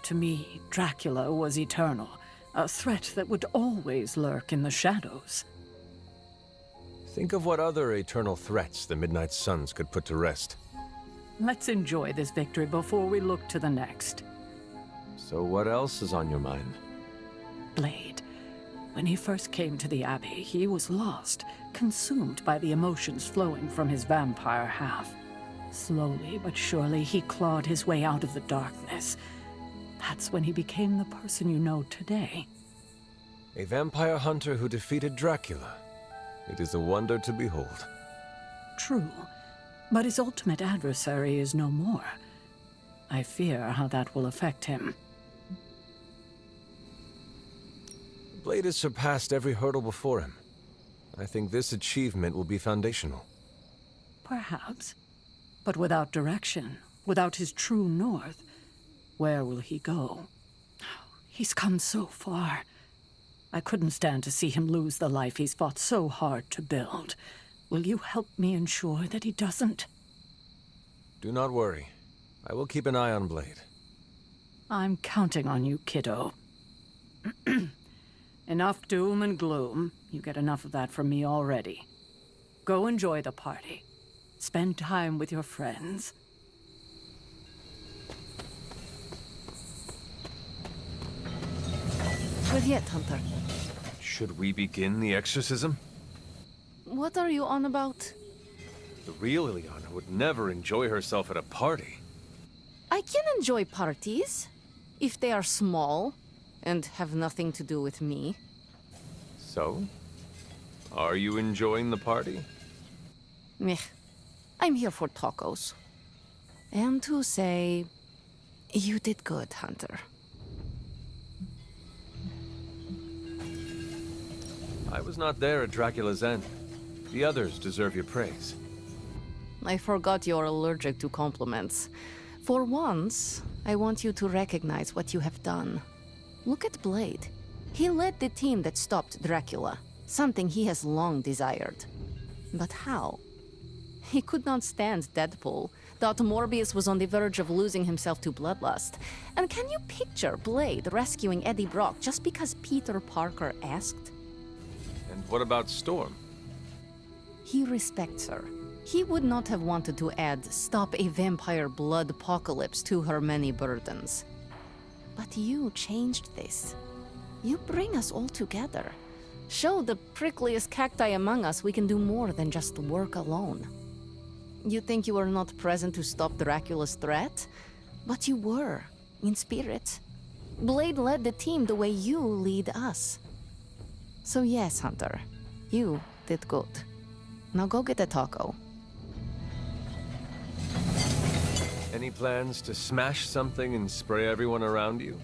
To me, Dracula was eternal, a threat that would always lurk in the shadows. Think of what other eternal threats the Midnight Suns could put to rest. Let's enjoy this victory before we look to the next. So what else is on your mind? Blade. When he first came to the Abbey, he was lost, consumed by the emotions flowing from his vampire half. Slowly but surely, he clawed his way out of the darkness. That's when he became the person you know today. A vampire hunter who defeated Dracula. It is a wonder to behold. True, but his ultimate adversary is no more. I fear how that will affect him. Blade has surpassed every hurdle before him. I think this achievement will be foundational. Perhaps. But without direction, without his true north, where will he go? He's come so far. I couldn't stand to see him lose the life he's fought so hard to build. Will you help me ensure that he doesn't? Do not worry. I will keep an eye on Blade. I'm counting on you, kiddo. Enough doom and gloom. You get enough of that from me already. Go enjoy the party. Spend time with your friends. Привет, Hunter. Should we begin the exorcism? What are you on about? The real Ileana would never enjoy herself at a party. I can enjoy parties, if they are small and have nothing to do with me. So? Are you enjoying the party? Meh. I'm here for tacos. And to say, you did good, Hunter. I was not there at Dracula's end. The others deserve your praise. I forgot you're allergic to compliments. For once, I want you to recognize what you have done. Look at Blade. He led the team that stopped Dracula, something he has long desired. But how? He could not stand Deadpool, thought Morbius was on the verge of losing himself to bloodlust. And can you picture Blade rescuing Eddie Brock just because Peter Parker asked? And what about Storm? He respects her. He would not have wanted to add "stop a vampire blood apocalypse" to her many burdens. But you changed this. You bring us all together. Show the prickliest cacti among us we can do more than just work alone. You think you were not present to stop Dracula's threat? But you were, in spirit. Blade led the team the way you lead us. So yes, Hunter, you did good. Now go get a taco. Any plans to smash something and spray everyone around you?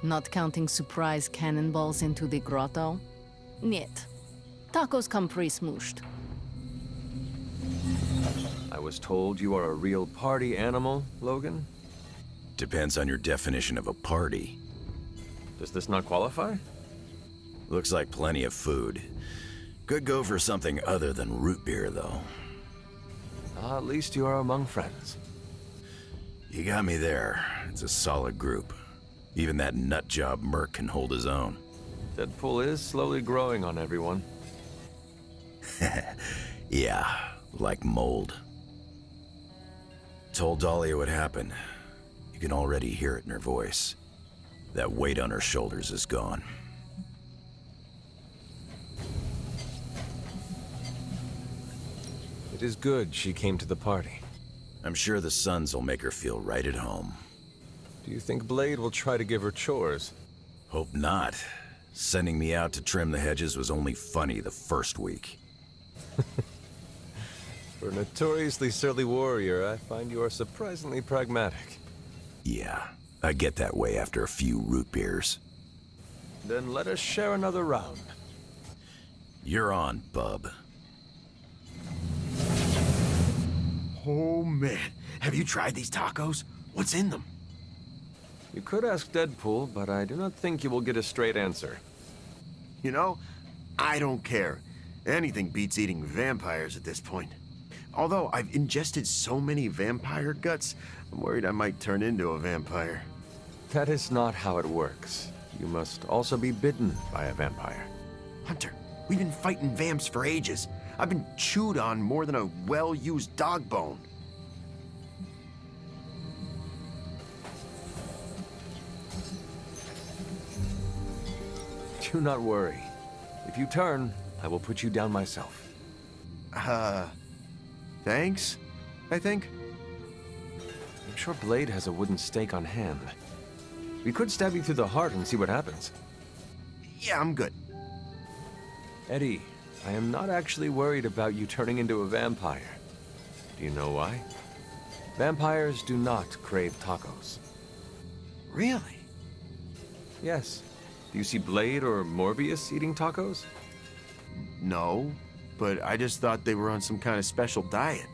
Not counting surprise cannonballs into the grotto? Niet. Tacos come pre-smooshed. I was told you are a real party animal, Logan. Depends on your definition of a party. Does this not qualify? Looks like plenty of food. Could go for something other than root beer, though. At least you are among friends. You got me there. It's a solid group. Even that nutjob Merc can hold his own. Deadpool is slowly growing on everyone. Yeah, like mold. Told Dahlia what happened. You can already hear it in her voice. That weight on her shoulders is gone. It is good she came to the party. I'm sure the Sons will make her feel right at home. Do you think Blade will try to give her chores? Hope not. Sending me out to trim the hedges was only funny the first week. For a notoriously surly warrior, I find you are surprisingly pragmatic. Yeah, I get that way after a few root beers. Then let us share another round. You're on, bub. Oh man, have you tried these tacos? What's in them? You could ask Deadpool, but I do not think you will get a straight answer. You know, I don't care. Anything beats eating vampires at this point. Although I've ingested so many vampire guts, I'm worried I might turn into a vampire. That is not how it works. You must also be bitten by a vampire. Hunter, we've been fighting vamps for ages. I've been chewed on more than a well-used dog bone. Do not worry. If you turn, I will put you down myself. Thanks, I think. I'm sure Blade has a wooden stake on hand. We could stab you through the heart and see what happens. Yeah, I'm good. Eddie, I am not actually worried about you turning into a vampire. Do you know why? Vampires do not crave tacos. Really? Yes. Do you see Blade or Morbius eating tacos? No, but I just thought they were on some kind of special diet.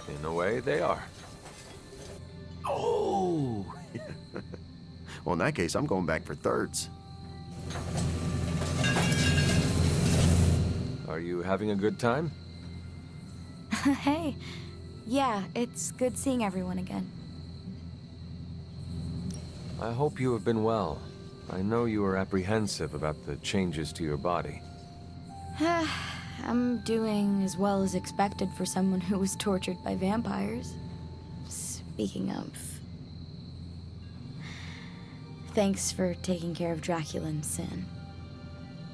In a way, they are. Oh! Well, in that case, I'm going back for thirds. Are you having a good time? Hey. Yeah, it's good seeing everyone again. I hope you have been well. I know you were apprehensive about the changes to your body. I'm doing as well as expected for someone who was tortured by vampires. Speaking of... Thanks for taking care of Dracula and Sin.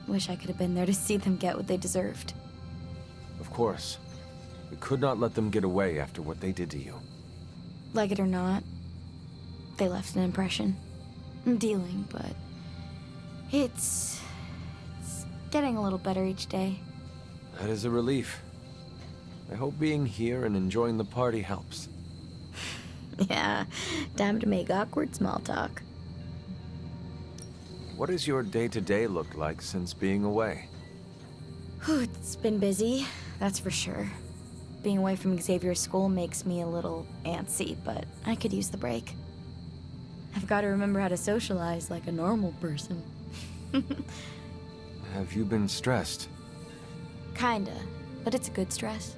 Wish I could have been there to see them get what they deserved. Of course. We could not let them get away after what they did to you. Like it or not, they left an impression. I'm dealing, but... It's getting a little better each day. That is a relief. I hope being here and enjoying the party helps. Yeah, time to make awkward small talk. What does your day-to-day look like since being away? It's been busy, that's for sure. Being away from Xavier's school makes me a little antsy, but I could use the break. I've got to remember how to socialize like a normal person. Have you been stressed? Kinda, but it's a good stress.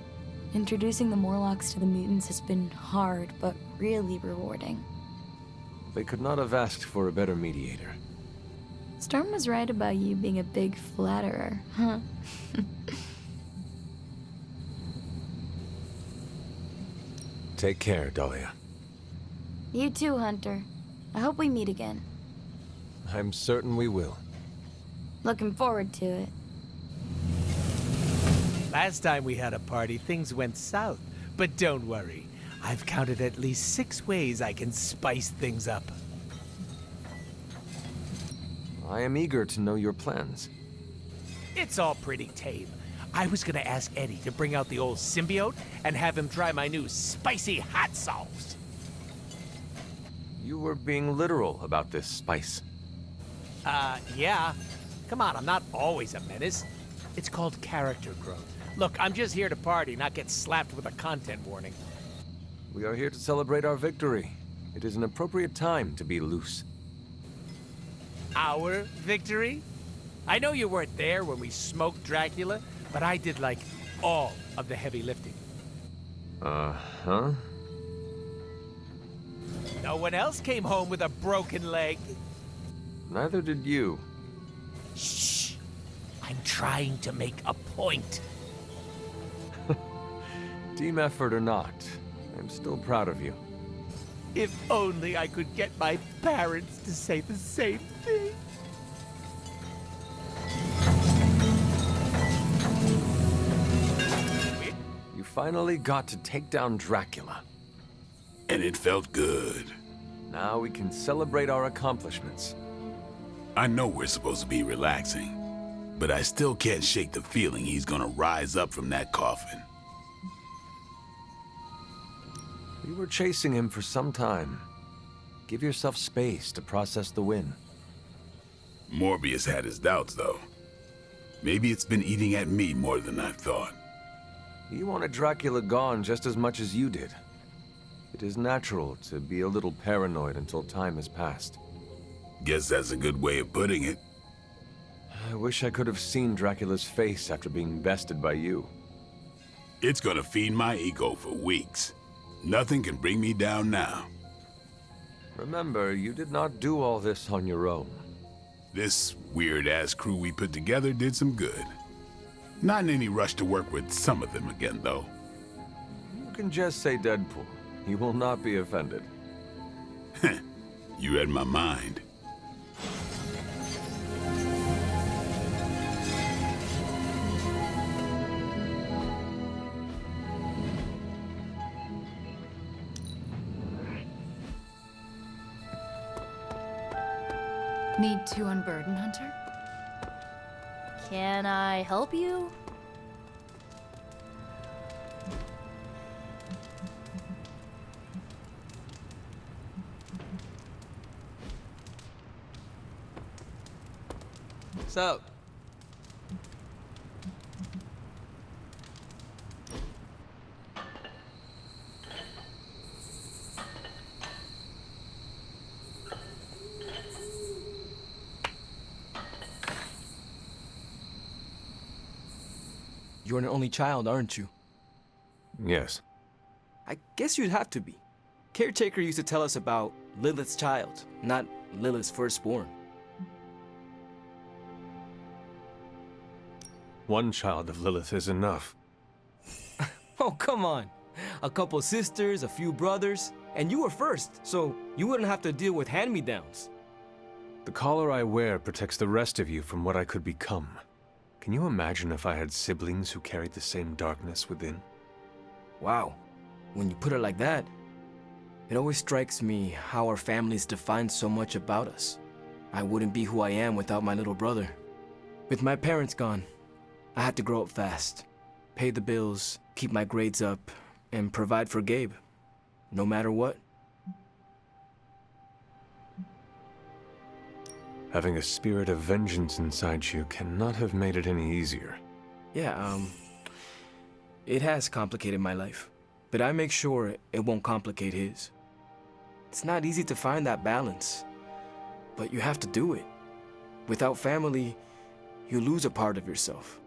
Introducing the Morlocks to the mutants has been hard, but really rewarding. They could not have asked for a better mediator. Storm was right about you being a big flatterer, huh? Take care, Dahlia. You too, Hunter. I hope we meet again. I'm certain we will. Looking forward to it. Last time we had a party, things went south. But don't worry. I've counted at least 6 ways I can spice things up. I am eager to know your plans. It's all pretty tame. I was gonna ask Eddie to bring out the old symbiote and have him try my new spicy hot sauce. You were being literal about this spice. Yeah. Come on, I'm not always a menace. It's called character growth. Look, I'm just here to party, not get slapped with a content warning. We are here to celebrate our victory. It is an appropriate time to be loose. Our victory? I know you weren't there when we smoked Dracula, but I did, like, all of the heavy lifting. Uh-huh. No one else came home with a broken leg. Neither did you. Shh! I'm trying to make a point. Team effort or not, I'm still proud of you. If only I could get my parents to say the same thing. You finally got to take down Dracula. And it felt good. Now we can celebrate our accomplishments. I know we're supposed to be relaxing, but I still can't shake the feeling he's gonna rise up from that coffin. We were chasing him for some time. Give yourself space to process the win. Morbius had his doubts, though. Maybe it's been eating at me more than I thought. He wanted Dracula gone just as much as you did. It is natural to be a little paranoid until time has passed. Guess that's a good way of putting it. I wish I could have seen Dracula's face after being bested by you. It's gonna feed my ego for weeks. Nothing can bring me down now. Remember, you did not do all this on your own. This weird-ass crew we put together did some good. Not in any rush to work with some of them again, though. You can just say Deadpool. He will not be offended. You read my mind. Need to unburden, Hunter? Can I help you? What's up? You're an only child, aren't you? Yes. I guess you'd have to be. Caretaker used to tell us about Lilith's child, not Lilith's firstborn. One child of Lilith is enough. Oh, come on. A couple sisters, a few brothers, and you were first, so you wouldn't have to deal with hand-me-downs. The collar I wear protects the rest of you from what I could become. Can you imagine if I had siblings who carried the same darkness within? Wow. When you put it like that, it always strikes me how our families define so much about us. I wouldn't be who I am without my little brother. With my parents gone, I had to grow up fast, pay the bills, keep my grades up, and provide for Gabe, no matter what. Having a spirit of vengeance inside you cannot have made it any easier. Yeah, it has complicated my life, but I make sure it won't complicate his. It's not easy to find that balance, but you have to do it. Without family, you lose a part of yourself.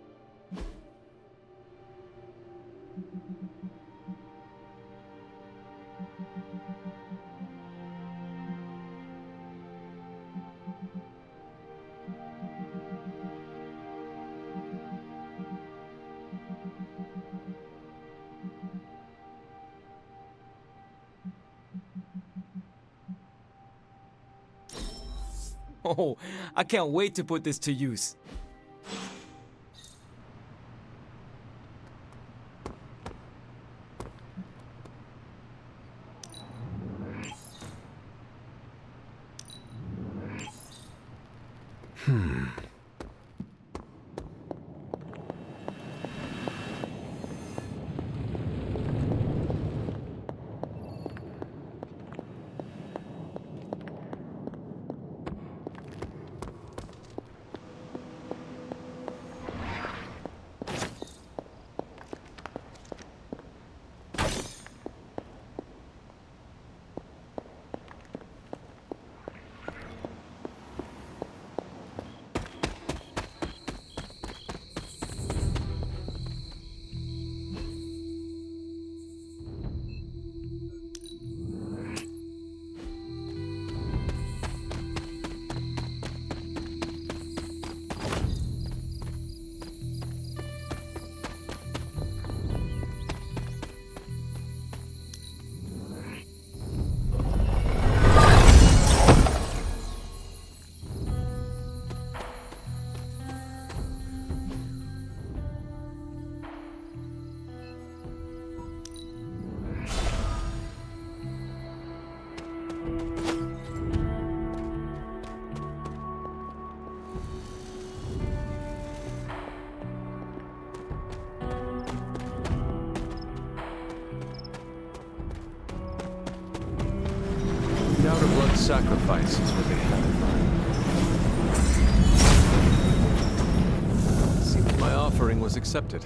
Oh, I can't wait to put this to use. doubt a blood sacrifice is what they have in mind. Seems my offering was accepted.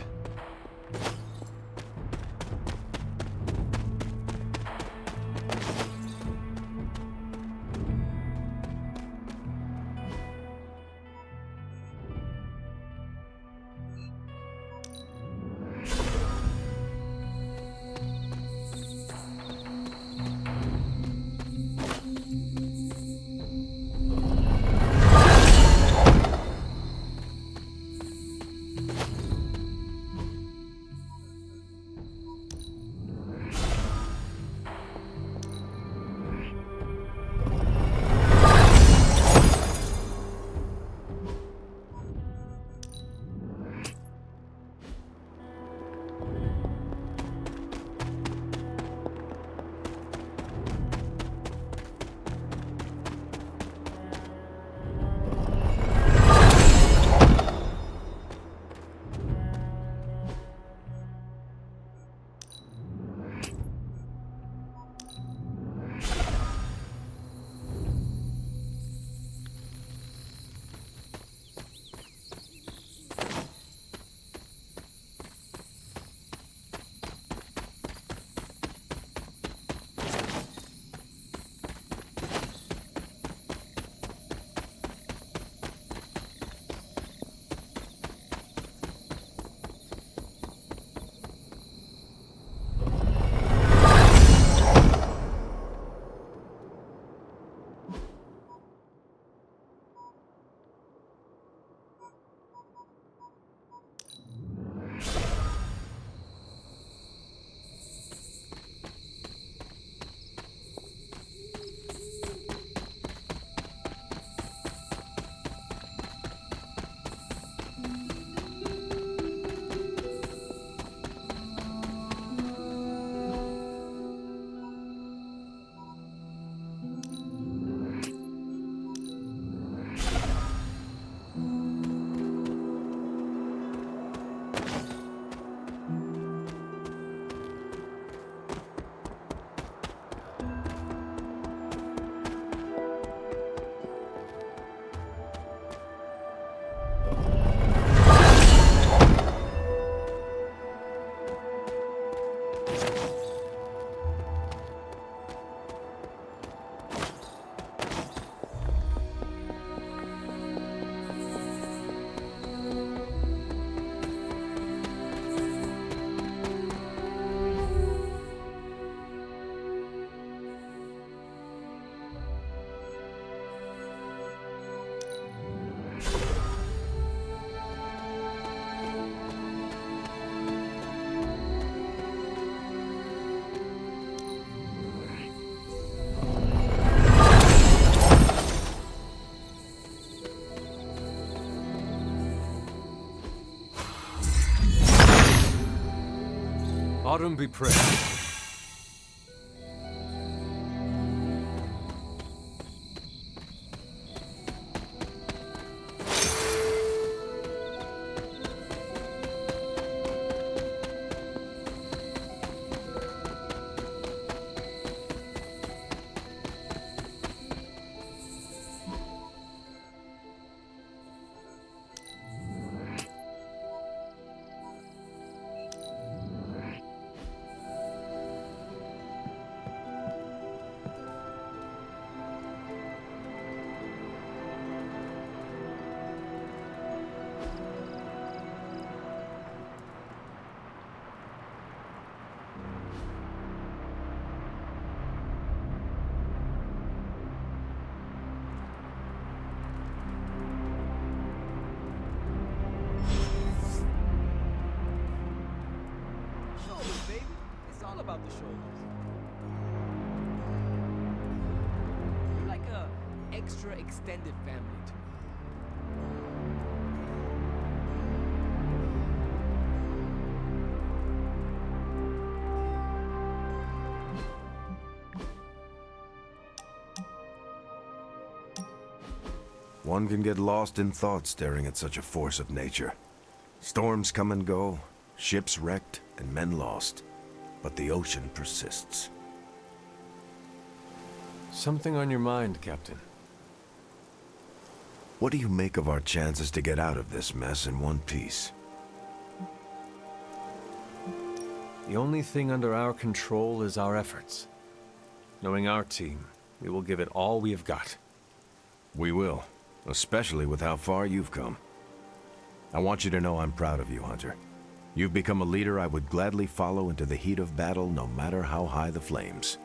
Autumn be praised. About the shoulders. You're like a extra extended family to me. One can get lost in thought staring at such a force of nature. Storms come and go, ships wrecked, and men lost. But the ocean persists. something on your mind, Captain? What do you make of our chances to get out of this mess in one piece? The only thing under our control is our efforts. Knowing our team, we will give it all we have got. We will, especially with how far you've come. I want you to know I'm proud of you, Hunter. You've become a leader I would gladly follow into the heat of battle, no matter how high the flames.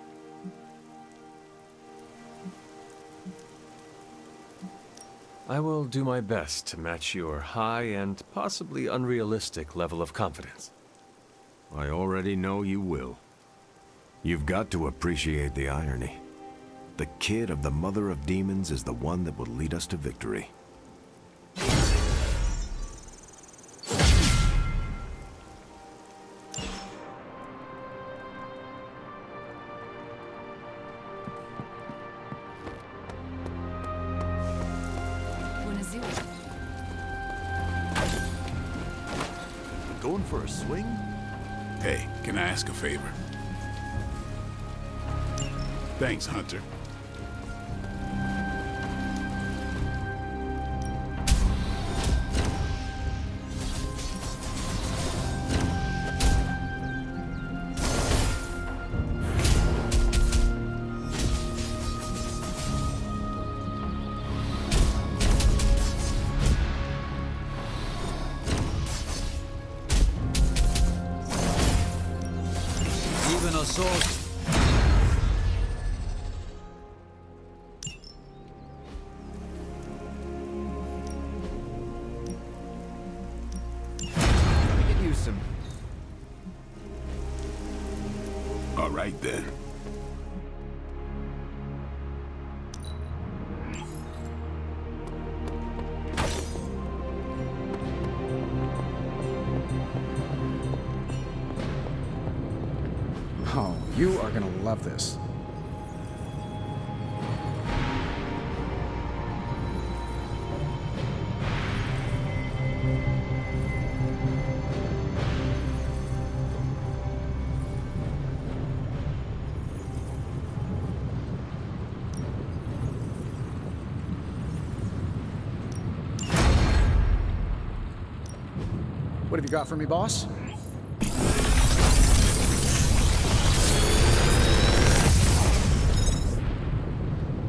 I will do my best to match your high and possibly unrealistic level of confidence. I already know you will. You've got to appreciate the irony. The kid of the Mother of Demons is the one that will lead us to victory. Going for a swing? Hey, can I ask a favor? Thanks, Hunter. Even a sword. We could use some. All right, then. Oh, you are gonna love this. What have you got for me, boss?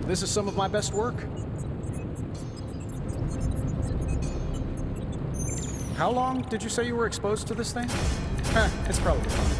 This is some of my best work. How long did you say you were exposed to this thing? It's probably fine.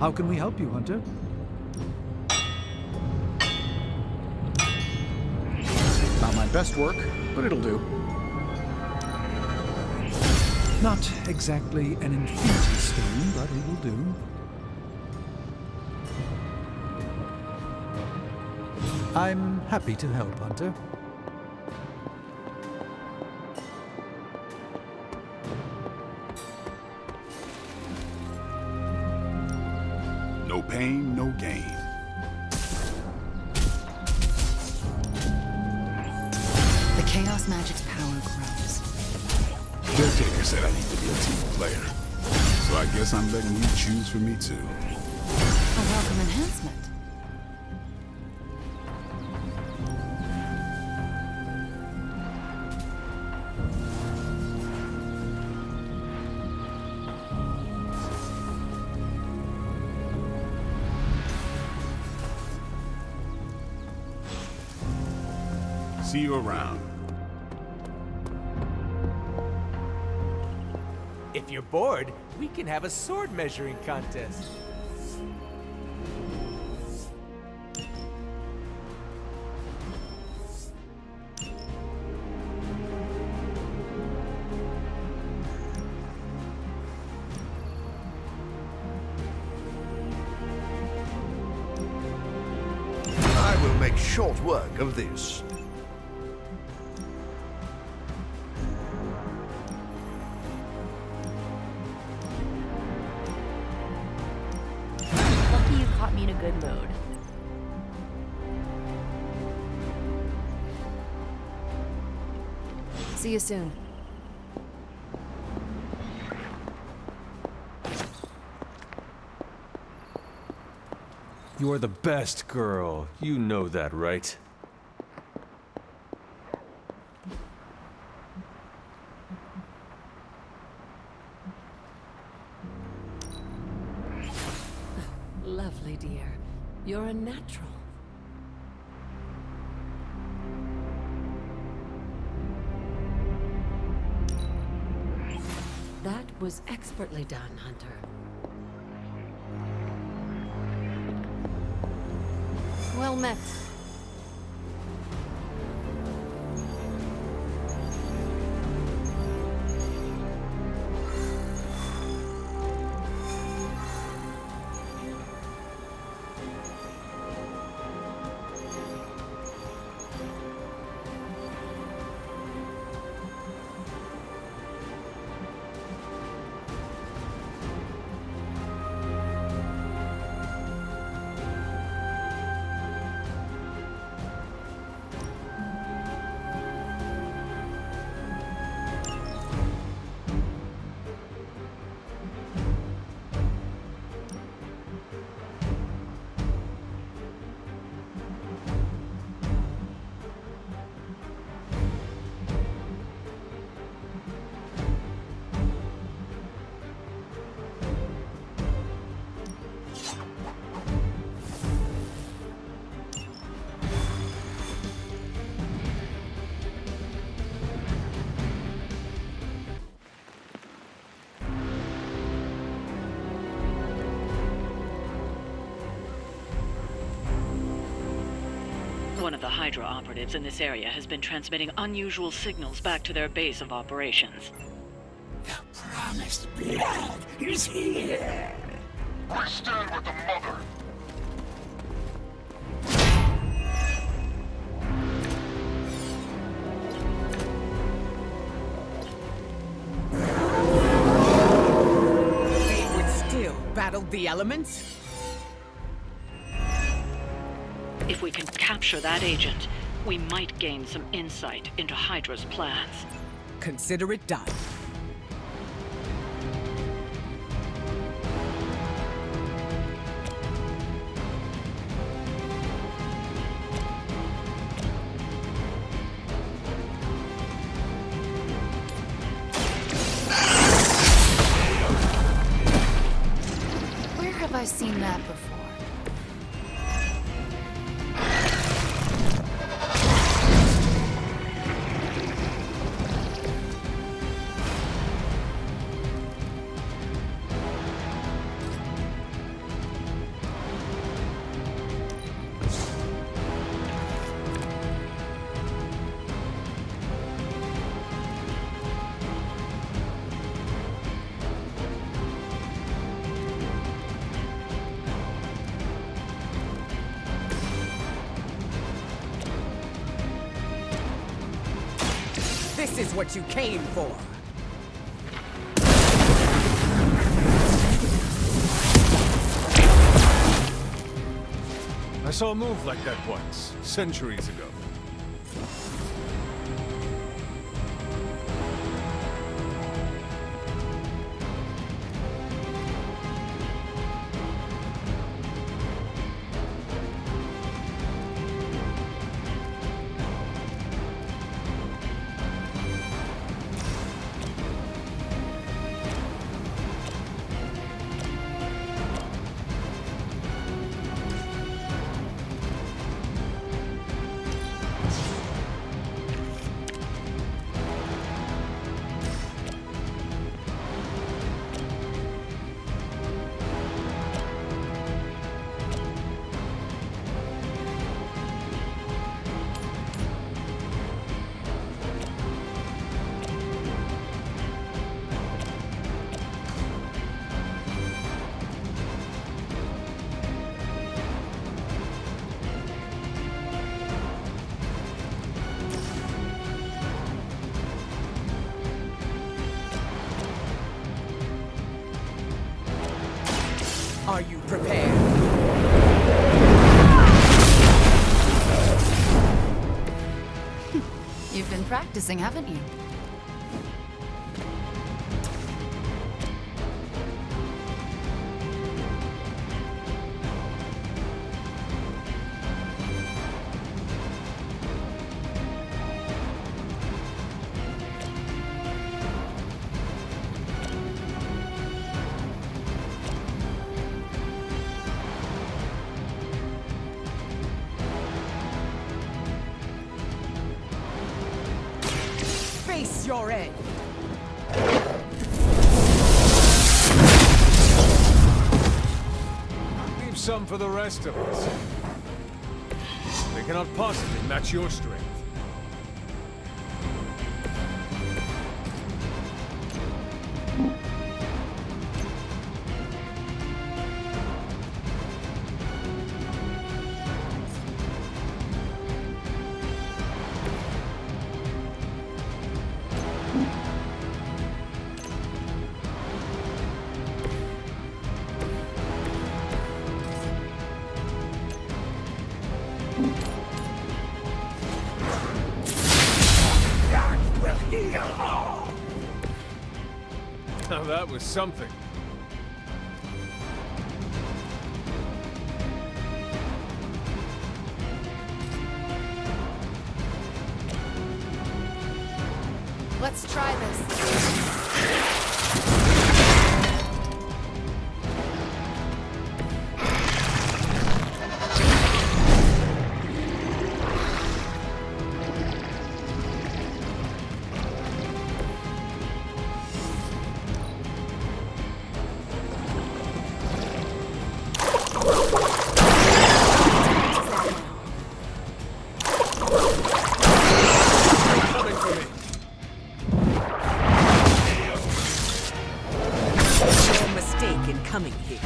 How can we help you, Hunter? Not my best work, but it'll do. Not exactly an infinity stone, but it will do. I'm happy to help, Hunter. No pain, no gain. The Chaos Magic's power grows. Caretaker said I need to be a team player. So I guess I'm letting you choose for me too. A welcome enhancement. See you around. If you're bored, we can have a sword measuring contest. I will make short work of this. Lucky you caught me in a good mood. See you soon. You're the best girl. You know that, right? Lovely, dear. You're a natural. That was expertly done, Hunter. Well met. One of the Hydra operatives in this area has been transmitting unusual signals back to their base of operations. Promised blood is here. I stand with the mother. They would still battle the elements? If we can capture that agent, we might gain some insight into Hydra's plans. Consider it done. Where have I seen that before? This is what you came for. I saw a move like that once, centuries ago. Are you prepared? You've been practicing, haven't you? Face your end! Leave some for the rest of us. They cannot possibly match your strength. Now that was something. Let's try this. Coming here.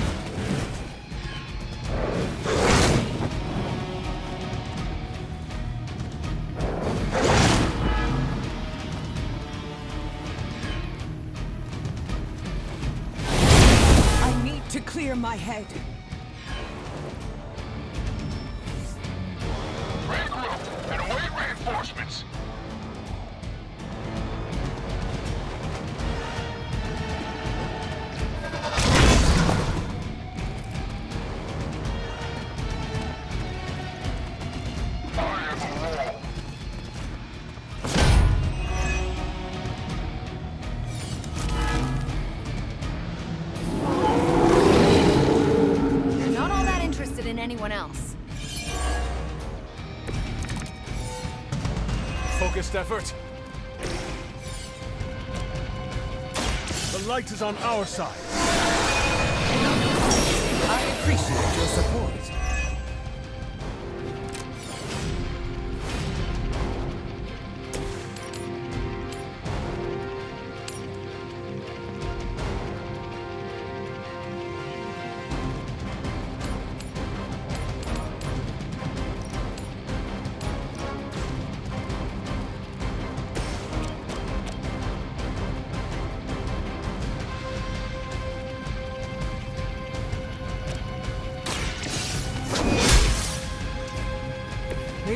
I need to clear my head. Regroup and await reinforcements. Anyone else? Focused effort. The light is on our side. I appreciate your support.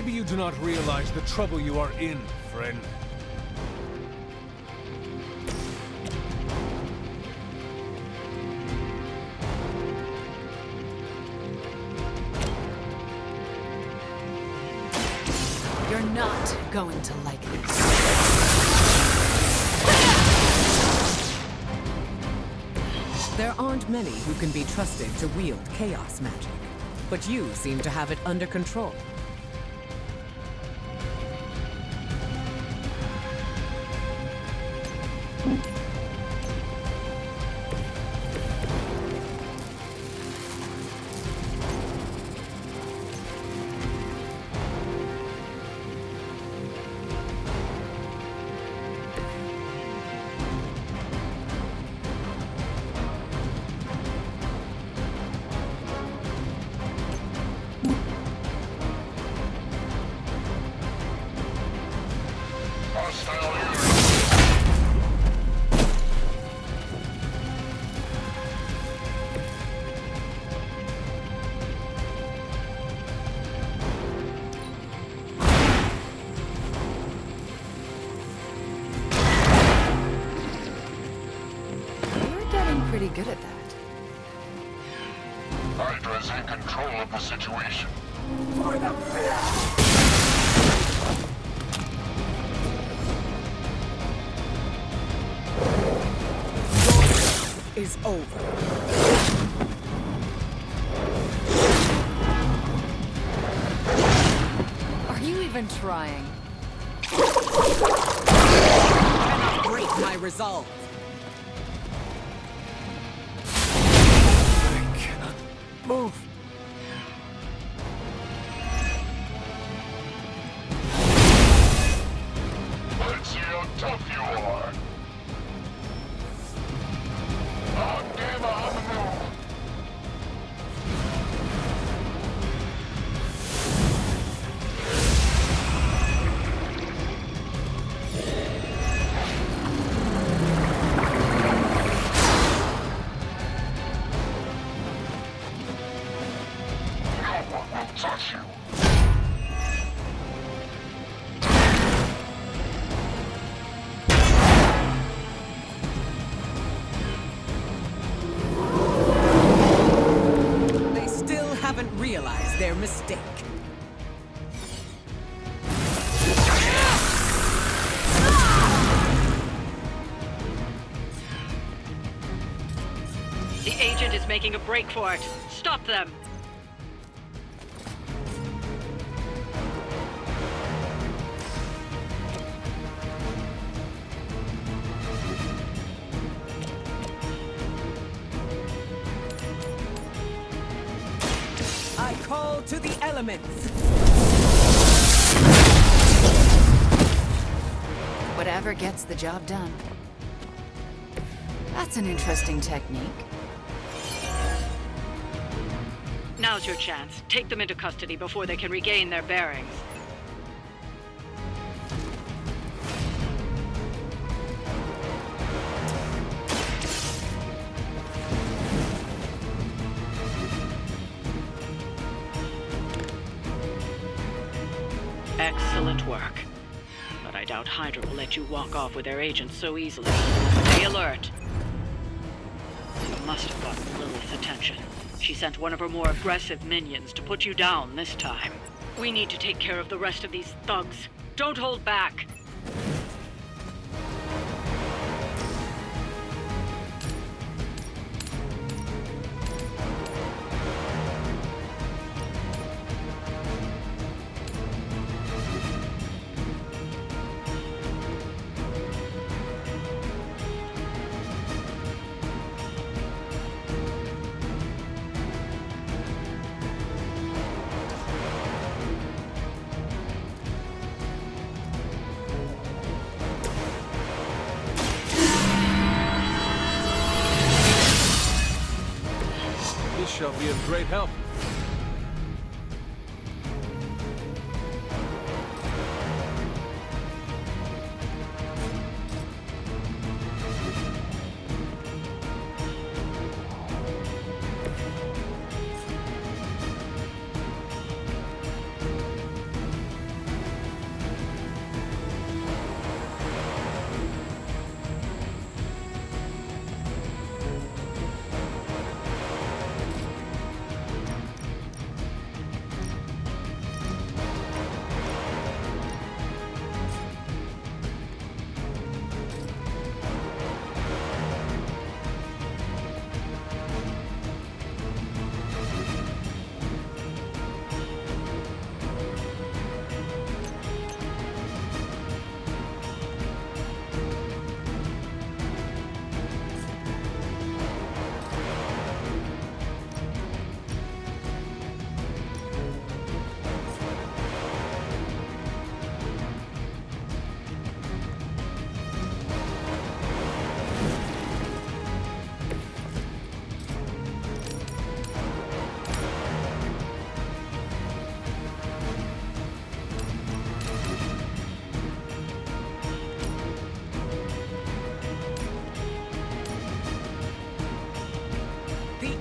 Maybe you do not realize the trouble you are in, friend. You're not going to like this. There aren't many who can be trusted to wield chaos magic, but you seem to have it under control. Pretty good at that. Hydra's in control of the situation. For the Is over. Are you even trying? Cannot break my resolve. Move! Let's see how tough you are. Oh, damn, on the move. Touch you. They still haven't realized their mistake. The agent is making a break for it. Stop them! I call to the elements. Whatever gets the job done. That's an interesting technique. Now's your chance. Take them into custody before they can regain their bearings. Excellent work. But I doubt Hydra will let you walk off with their agents so easily. Stay alert. You must have gotten Lilith's attention. She sent one of her more aggressive minions to put you down this time. We need to take care of the rest of these thugs. Don't hold back. This shall be of great help.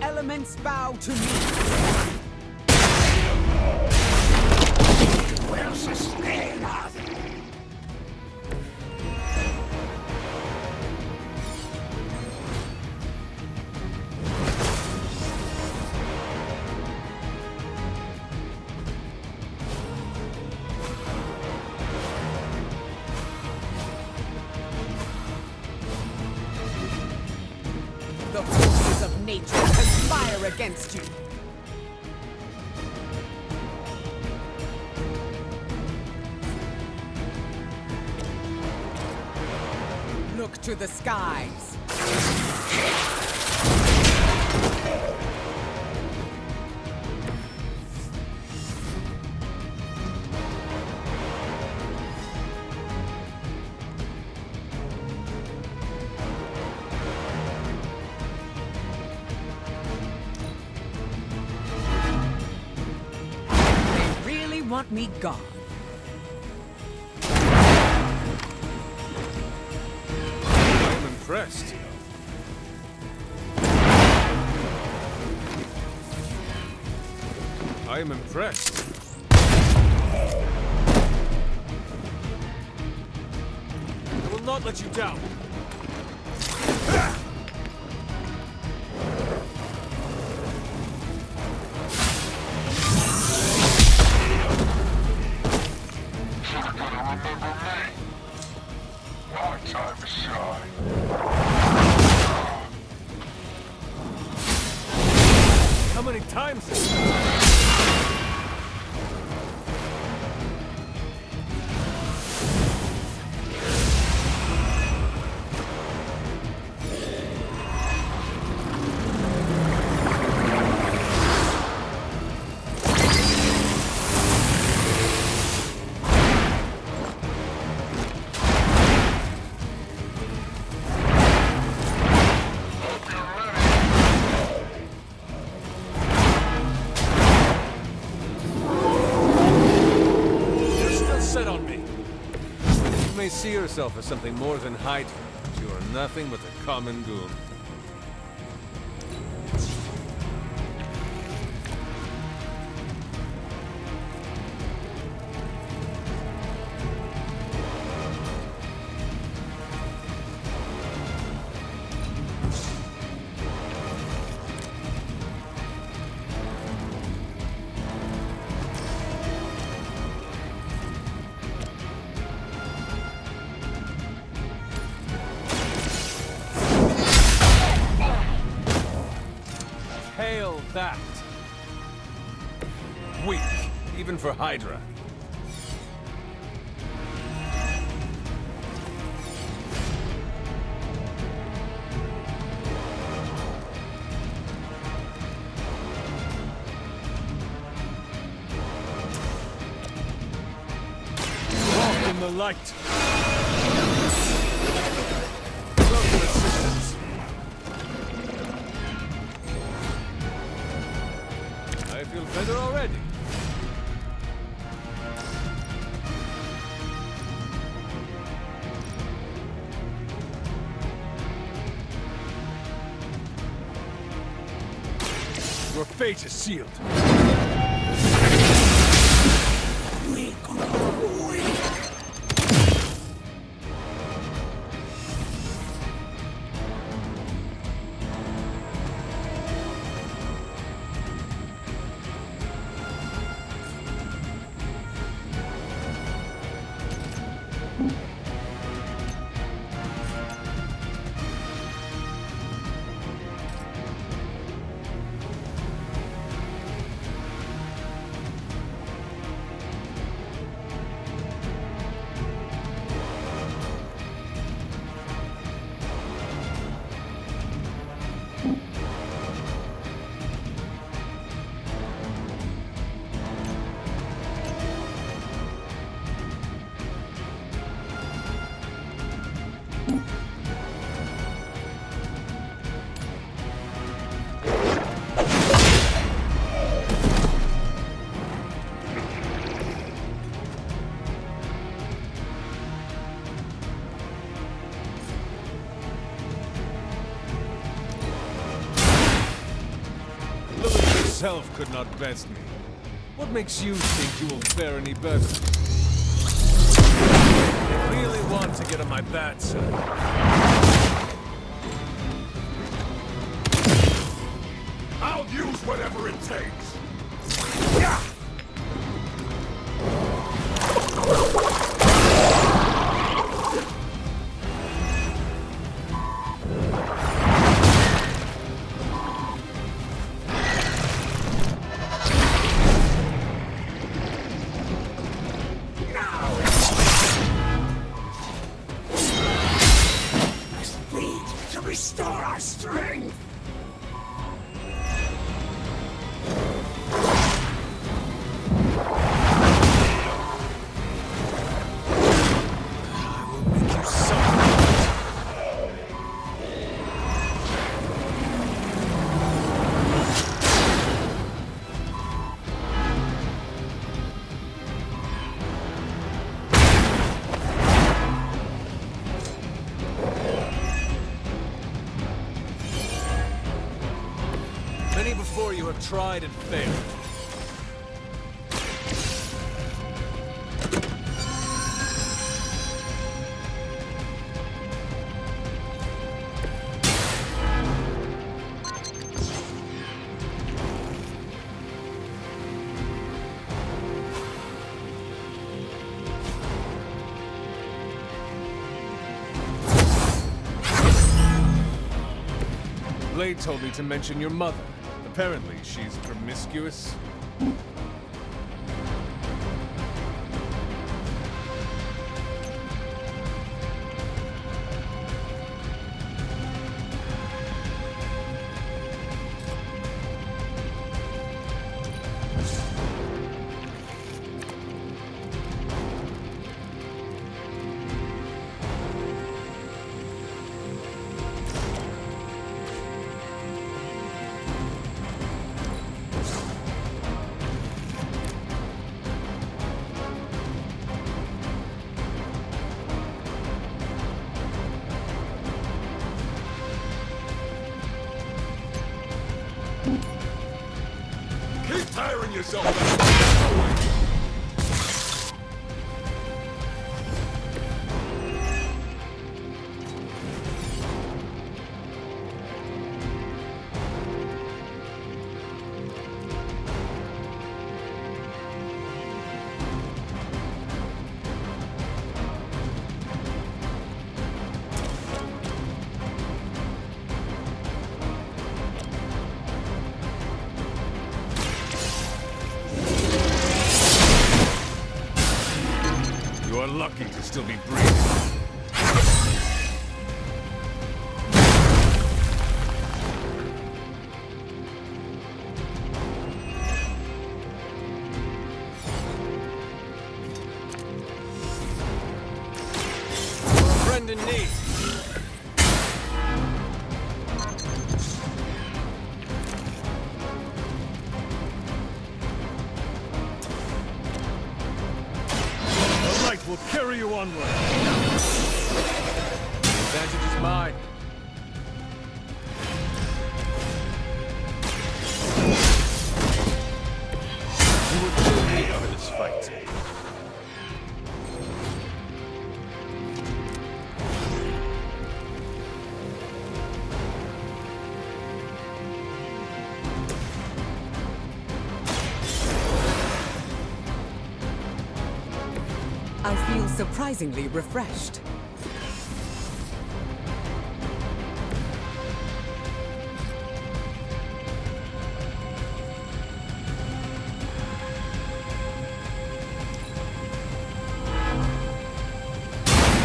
elements bow to me. Will sustain us. The forces of nature conspire against you. Look to the skies. They really want me gone. I'm impressed. I am impressed. I will not let you down. Our time to shine. How many times? Set on me. You may see yourself as something more than Hydra, but you are nothing but a common goon. Hail that! Weak, even for Hydra. Walk in the light! Welcome assistance! I feel better already. Your fate is sealed. yourself could not best me. What makes you think you will fare any better? I really want to get on my bad side. I'll use whatever it takes. Yeah! Restore our strength! I will make you suffer. Many before you have tried and failed. Blade told me to mention your mother. Apparently, she's promiscuous. Keep tiring yourself out. You are lucky to still be breathing. Friend in need. The light will carry you onward. The advantage is mine. You will kill me out of this fight. I feel surprisingly refreshed.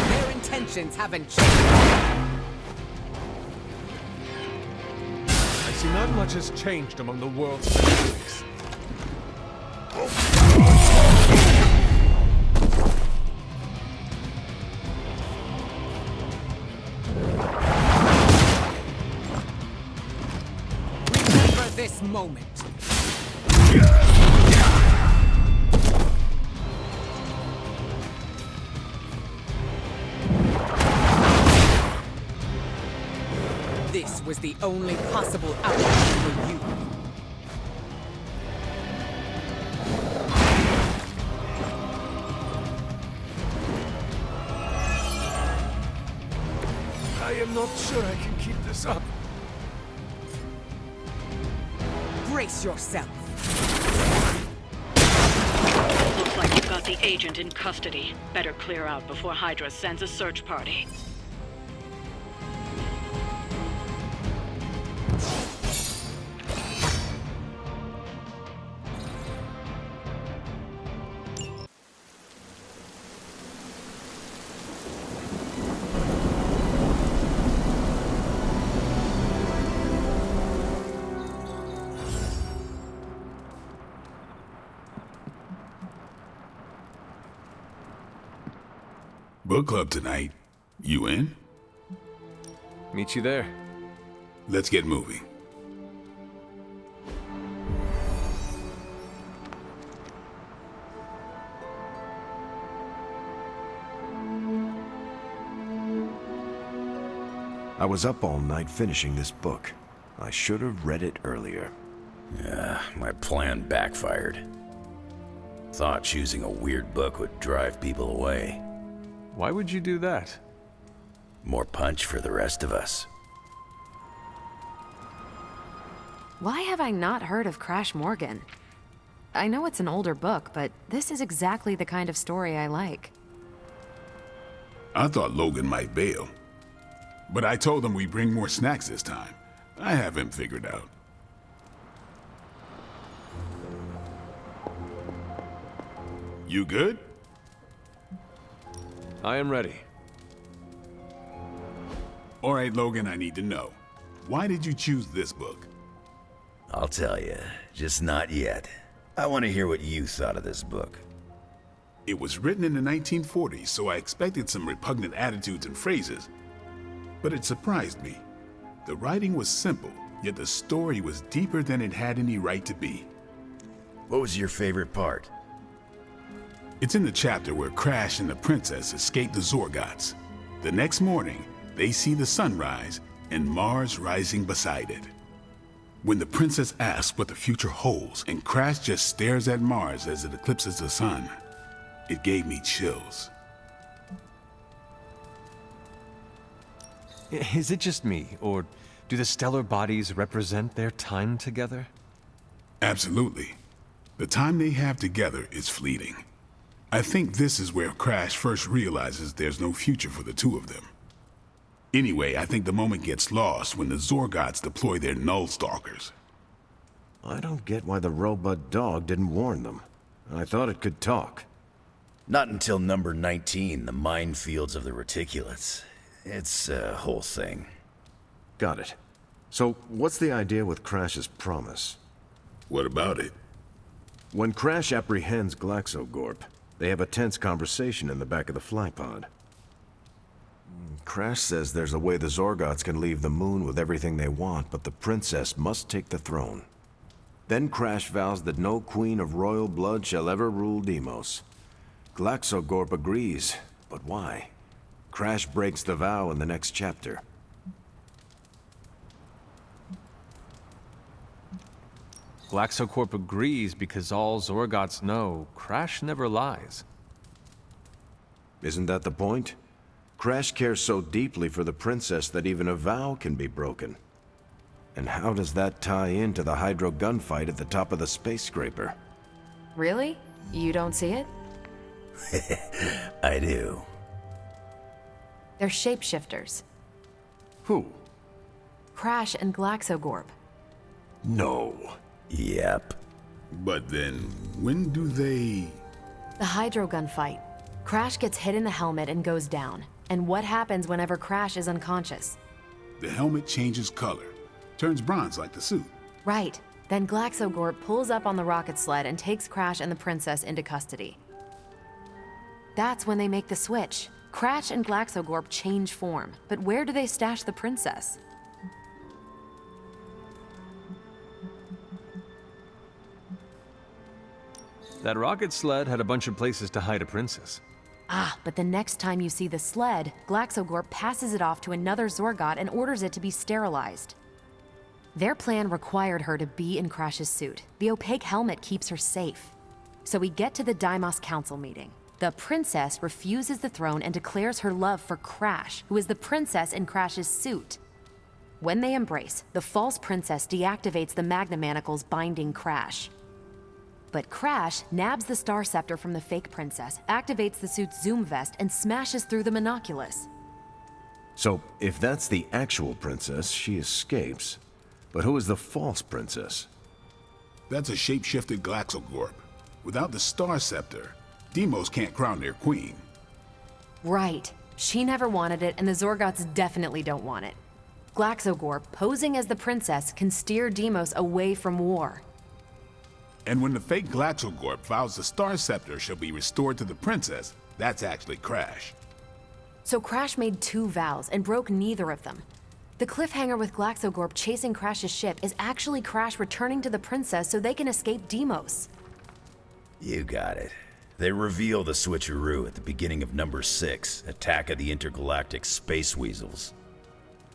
Their intentions haven't changed. I see not much has changed among the world's families. Remember this moment. This was the only possible outcome for you. not sure I can keep this up. Brace yourself. Looks like you've got the agent in custody. Better clear out before Hydra sends a search party. Book club tonight. You in? Meet you there. Let's get moving. I was up all night finishing this book. I should have read it earlier. Yeah, my plan backfired. Thought choosing a weird book would drive people away. Why would you do that? More punch for the rest of us. Why have I not heard of Crash Morgan? I know it's an older book, but this is exactly the kind of story I like. I thought Logan might bail. But I told him we'd bring more snacks this time. I have him figured out. You good? I am ready. All right, Logan, I need to know. Why did you choose this book? I'll tell you, just not yet. I want to hear what you thought of this book. It was written in the 1940s, so I expected some repugnant attitudes and phrases. But it surprised me. The writing was simple, yet the story was deeper than it had any right to be. What was your favorite part? It's in the chapter where Crash and the princess escape the Zorgots. The next morning, they see the sun rise and Mars rising beside it. When the princess asks what the future holds and Crash just stares at Mars as it eclipses the sun, it gave me chills. Is it just me, or do the stellar bodies represent their time together? Absolutely. The time they have together is fleeting. I think this is where Crash first realizes there's no future for the two of them. Anyway, I think the moment gets lost when the Zorgots deploy their Null Stalkers. I don't get why the robot dog didn't warn them. I thought it could talk. Not until number 19, the minefields of the reticulates. It's a whole thing. Got it. So, what's the idea with Crash's promise? What about it? When Crash apprehends Glaxogorp, they have a tense conversation in the back of the flypod. Crash says there's a way the Zorgots can leave the moon with everything they want, but the princess must take the throne. Then Crash vows that no queen of royal blood shall ever rule Deimos. Glaxogorp agrees, but why? Crash breaks the vow in the next chapter. Glaxocorp agrees because all Zorgots know Crash never lies. Isn't that the point? Crash cares so deeply for the princess that even a vow can be broken. And how does that tie into the Hydro gunfight at the top of the space scraper? Really? You don't see it? I do. They're shapeshifters. Who? Crash and Glaxogorp. No. Yep. But then, when do they... The Hydro gunfight. Crash gets hit in the helmet and goes down. And what happens whenever Crash is unconscious? The helmet changes color. Turns bronze like the suit. Right. Then Glaxogorp pulls up on the rocket sled and takes Crash and the princess into custody. That's when they make the switch. Crash and Glaxogorp change form, but where do they stash the princess? That rocket sled had a bunch of places to hide a princess. Ah, but the next time you see the sled, Glaxogorp passes it off to another Zorgot and orders it to be sterilized. Their plan required her to be in Crash's suit. The opaque helmet keeps her safe. So we get to the Deimos Council meeting. The princess refuses the throne and declares her love for Crash, who is the princess in Crash's suit. When they embrace, the false princess deactivates the Magna Manacles binding Crash. But Crash nabs the Star Scepter from the fake princess, activates the suit's Zoom vest, and smashes through the Monoculus. So, if that's the actual princess, she escapes. But who is the false princess? That's a shape-shifted Glaxogorp. Without the Star Scepter, Deimos can't crown their queen. Right. She never wanted it, and the Zorgots definitely don't want it. Glaxogorp, posing as the princess, can steer Deimos away from war. And when the fake Glaxogorp vows the Star Scepter shall be restored to the princess, that's actually Crash. So Crash made 2 vows and broke neither of them. The cliffhanger with Glaxogorp chasing Crash's ship is actually Crash returning to the princess so they can escape Deimos. You got it. They reveal the switcheroo at the beginning of number 6, Attack of the Intergalactic Space Weasels.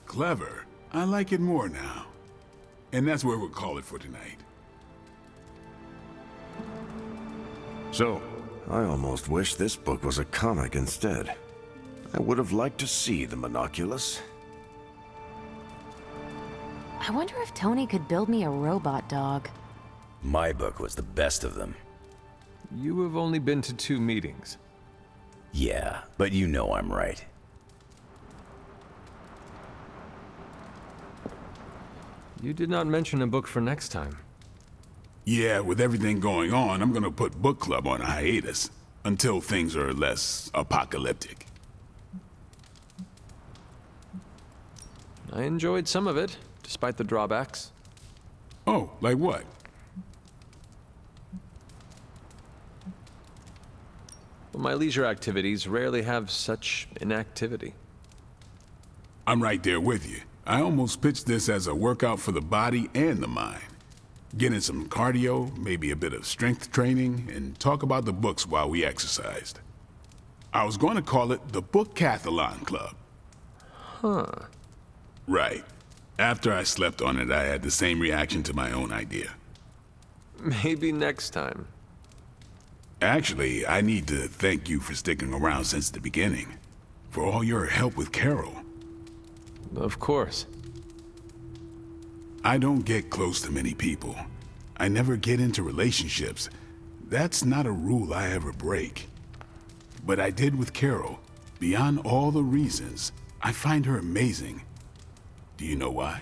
Clever. I like it more now. And that's where we'll call it for tonight. So, I almost wish this book was a comic instead. I would have liked to see the Monoculus. I wonder if Tony could build me a robot dog. My book was the best of them. You have only been to 2 meetings. Yeah, but you know I'm right. You did not mention a book for next time. Yeah, with everything going on, I'm gonna put book club on a hiatus until things are less apocalyptic. I enjoyed some of it, despite the drawbacks. Oh, like what? Well, my leisure activities rarely have such inactivity. I'm right there with you. I almost pitched this as a workout for the body and the mind. Get in some cardio, maybe a bit of strength training, and talk about the books while we exercised. I was going to call it the Bookathlon Club. Huh. Right. After I slept on it, I had the same reaction to my own idea. Maybe next time. Actually, I need to thank you for sticking around since the beginning. For all your help with Carol. Of course. I don't get close to many people. I never get into relationships. That's not a rule I ever break. But I did with Carol. Beyond all the reasons, I find her amazing. Do you know why?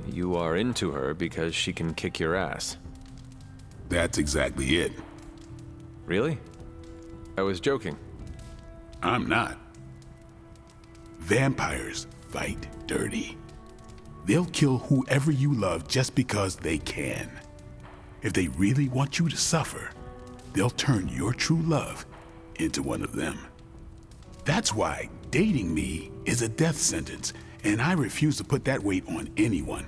You are into her because she can kick your ass. That's exactly it. Really? I was joking. I'm not. Vampires fight dirty. They'll kill whoever you love just because they can. If they really want you to suffer, they'll turn your true love into one of them. That's why dating me is a death sentence, and I refuse to put that weight on anyone.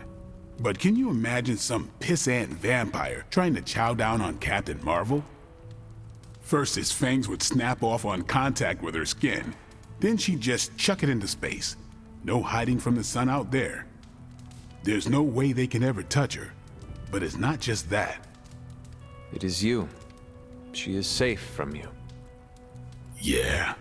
But can you imagine some pissant vampire trying to chow down on Captain Marvel? First, his fangs would snap off on contact with her skin. Then she'd just chuck it into space. No hiding from the sun out there. There's no way they can ever touch her. But it's not just that. It is you. She is safe from you. Yeah.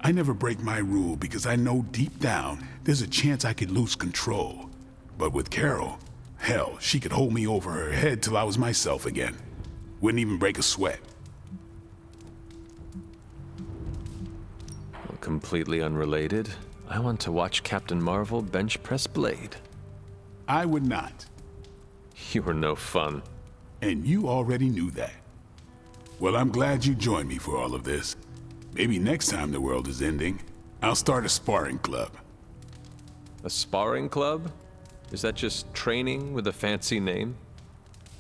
I never break my rule because I know deep down there's a chance I could lose control. But with Carol, hell, she could hold me over her head till I was myself again. Wouldn't even break a sweat. Completely unrelated, I want to watch Captain Marvel bench press Blade. I would not. You were no fun. And you already knew that. Well, I'm glad you joined me for all of this. Maybe next time the world is ending, I'll start a sparring club. A sparring club? Is that just training with a fancy name?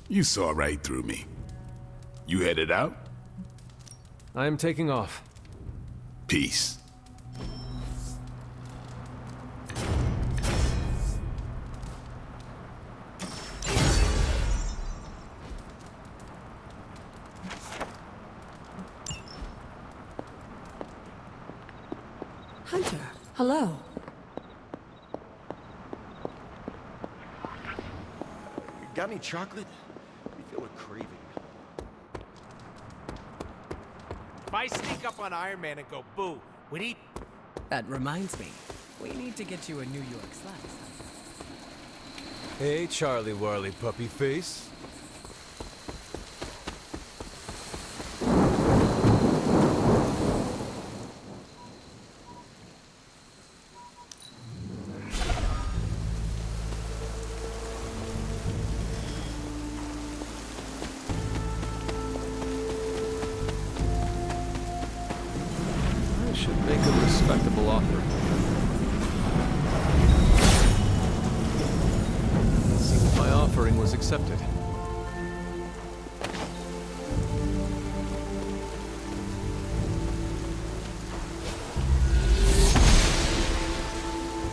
You saw right through me. You headed out? I am taking off. Peace. Hunter, hello. Got any chocolate? craving. If I sneak up on Iron Man and go boo, would he? That reminds me, we need to get you a New York slice. Hey, Charlie Warley puppy face. I should make a respectable offer. Seems my offering was accepted.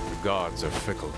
The gods are fickle.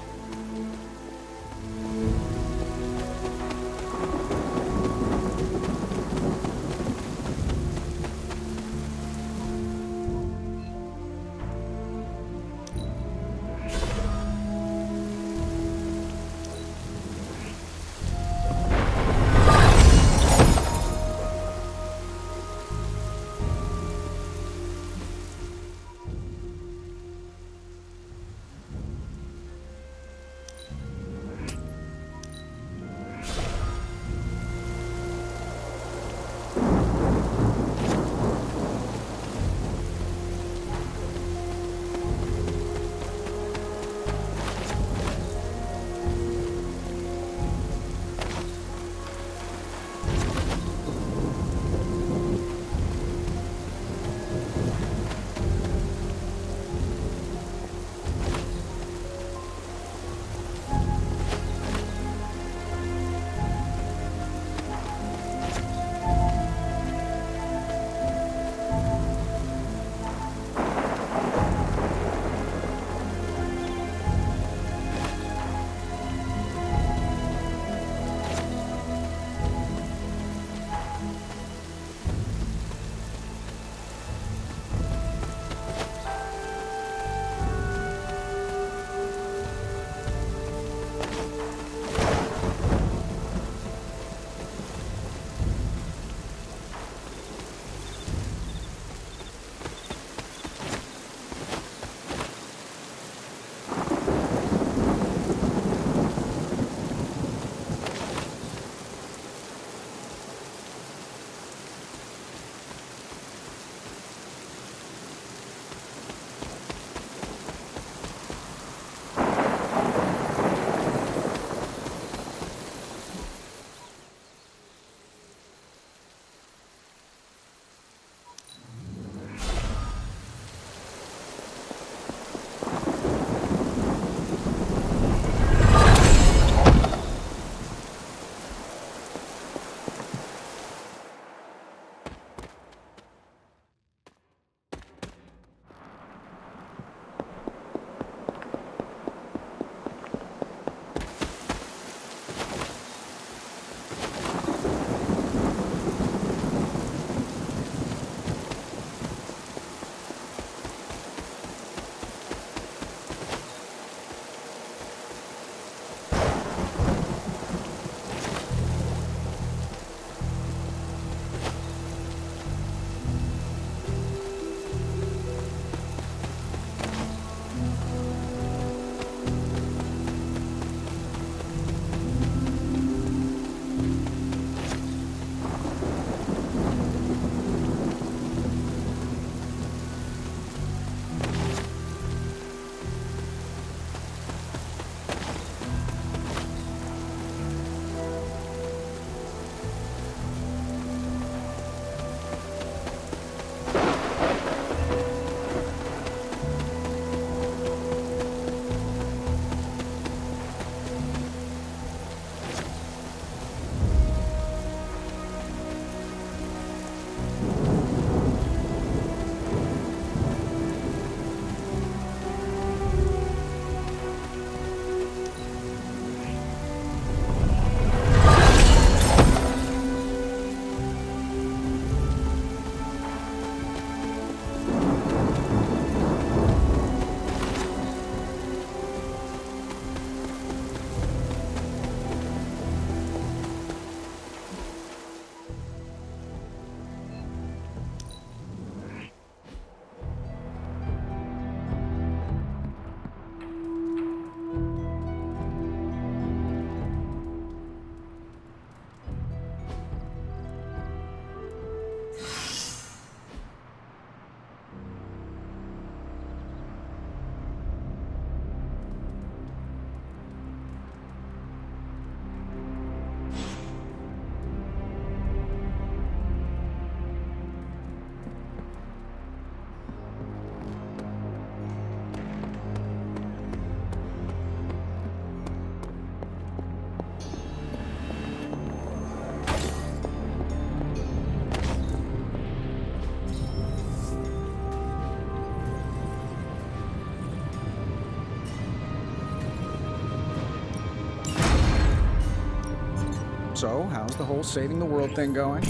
So, how's the whole saving the world thing going?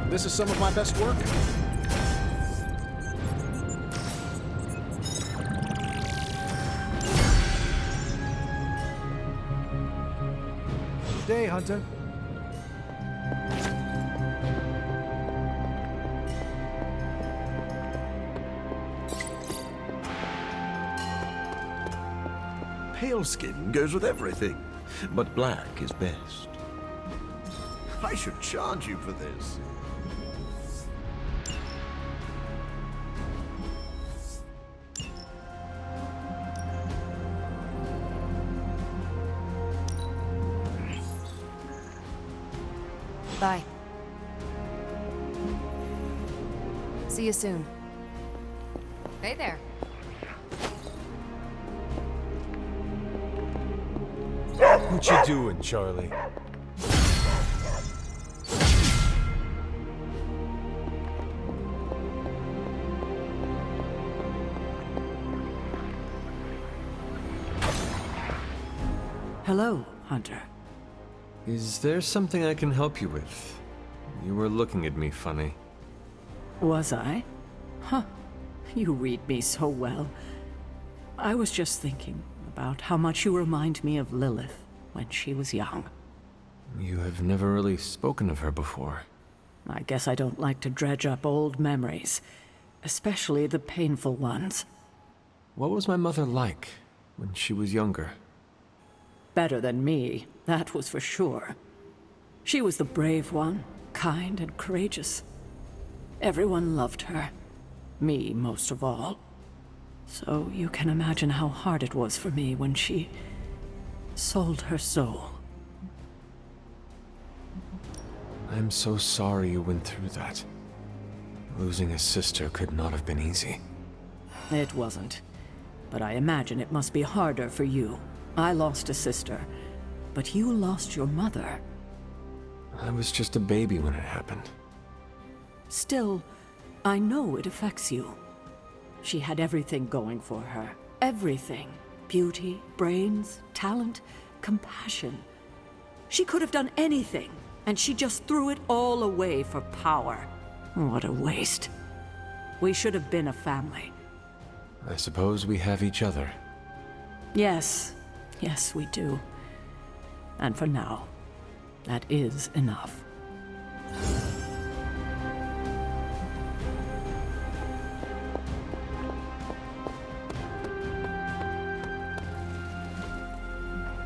This is some of my best work. Good day, Hunter. Pale skin goes with everything, but black is best. I should charge you for this. Bye. See you soon. Hey there. What you doing, Charlie? Hello, Hunter. Is there something I can help you with? You were looking at me funny. Was I? Huh. You read me so well. I was just thinking about how much you remind me of Lilith when she was young. You have never really spoken of her before. I guess I don't like to dredge up old memories, especially the painful ones. What was my mother like when she was younger? Better than me, that was for sure. She was the brave one, kind and courageous. Everyone loved her. Me most of all. So you can imagine how hard it was for me when she sold her soul. I'm so sorry you went through that. Losing a sister could not have been easy. It wasn't. But I imagine it must be harder for you. I lost a sister, but you lost your mother. I was just a baby when it happened. Still, I know it affects you. She had everything going for her. Everything. Beauty, brains, talent, compassion. She could have done anything, and she just threw it all away for power. What a waste. We should have been a family. I suppose we have each other. Yes. Yes, we do. And for now, that is enough.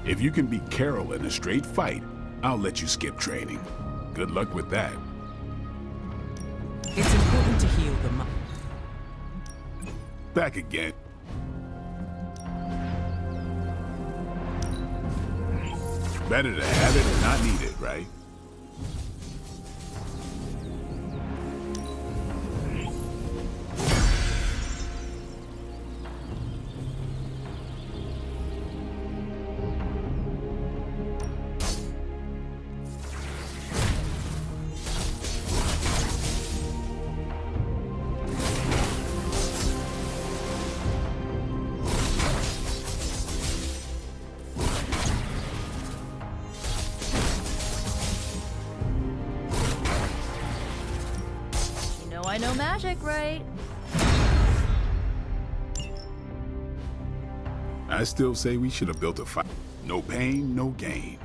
If you can beat Carol in a straight fight, I'll let you skip training. Good luck with that. It's important to heal the mind. Back again. Better to have it and not need it, right? I know magic, right? I still say we should have built a fight. No pain, no gain.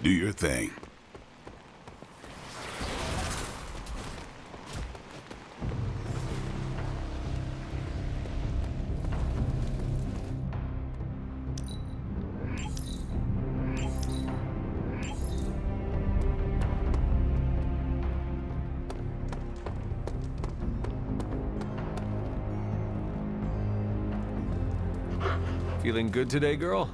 Do your thing. Feeling good today, girl?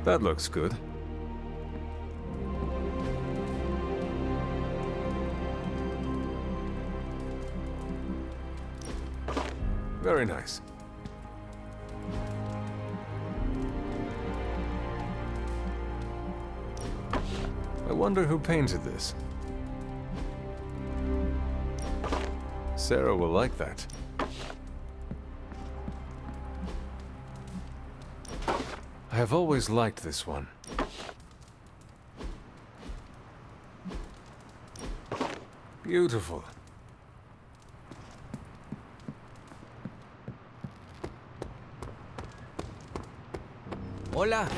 That looks good. Very nice. I wonder who painted this. Sarah will like that. I have always liked this one. Beautiful. Hola.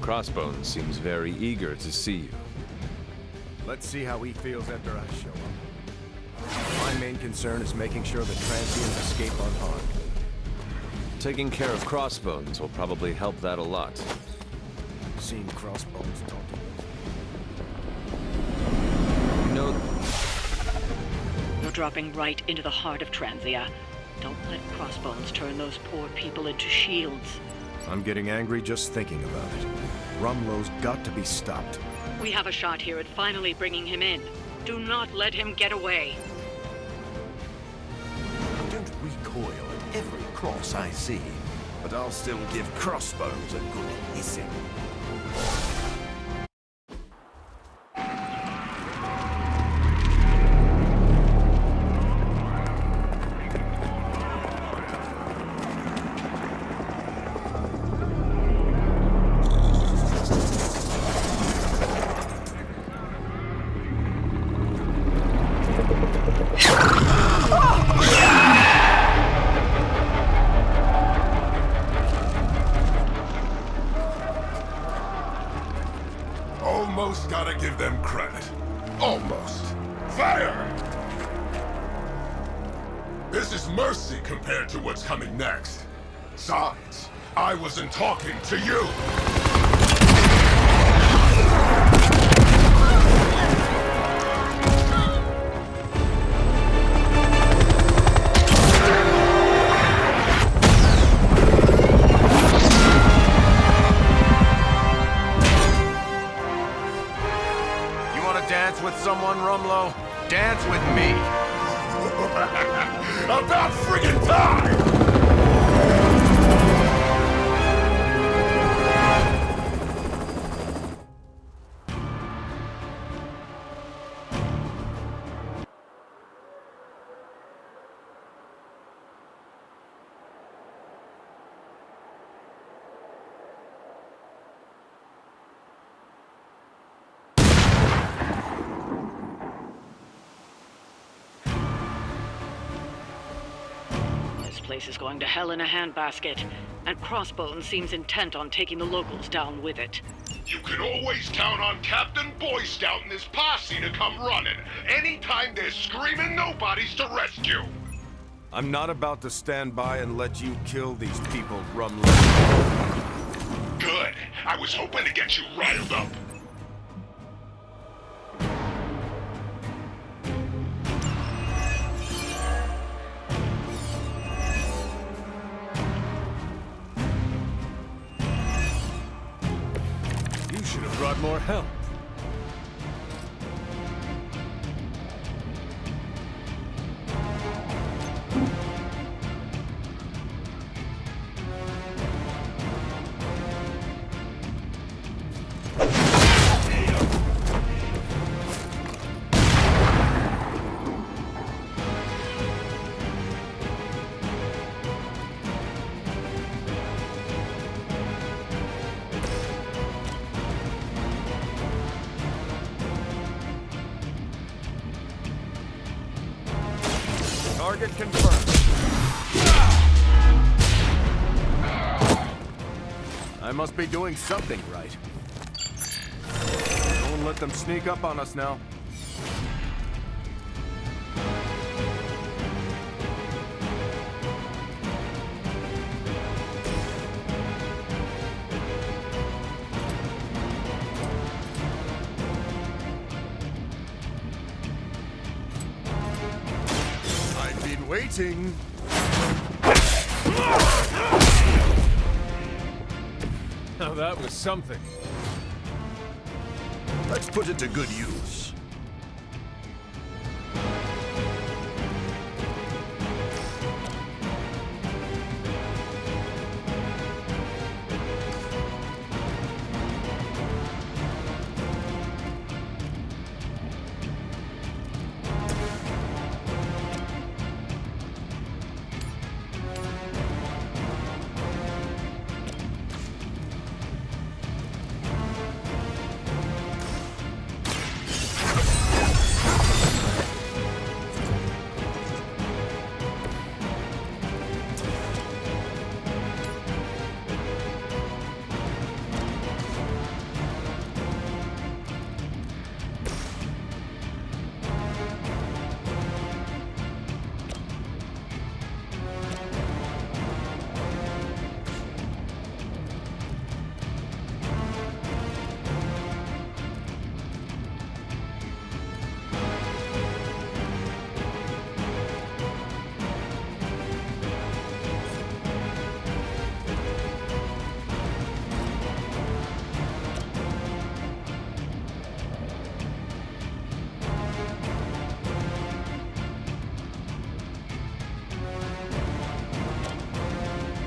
Crossbones seems very eager to see you. Let's see how he feels after I show up. My main concern is making sure the transients escape unharmed. Taking care of Crossbones will probably help that a lot. Seen Crossbones talking. No. You're dropping right into the heart of Transia. Don't let Crossbones turn those poor people into shields. I'm getting angry just thinking about it. Rumlow's got to be stopped. We have a shot here at finally bringing him in. Do not let him get away. I don't recoil at every cross I see, but I'll still give Crossbones a good hissing. Almost gotta give them credit. Almost. Fire! This is mercy compared to what's coming next. Besides, I wasn't talking to you! With someone, Rumlow? Dance with me! About friggin' time! This place is going to hell in a handbasket, and Crossbones seems intent on taking the locals down with it. You can always count on Captain Boy Scout and his posse to come running. Anytime there's screaming nobodies to rescue. I'm not about to stand by and let you kill these people, Rumlow. Good. I was hoping to get you riled up. You should have brought more help. Target confirmed. I must be doing something right. Don't let them sneak up on us now. I've been waiting. Now that was something. Let's put it to good use.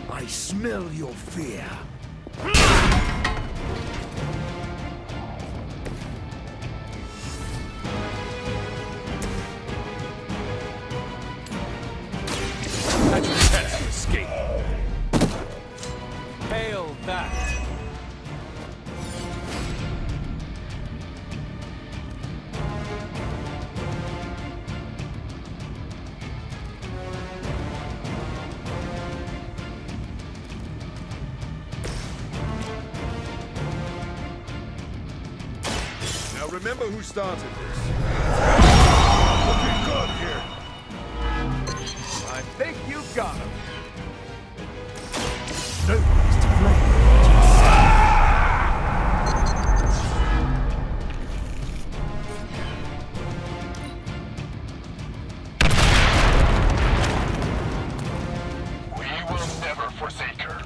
I smell your fear. Had your chance to escape. Hail that. Now remember who started this. Looking good here. I think you got him. No place to play. We will never forsake her.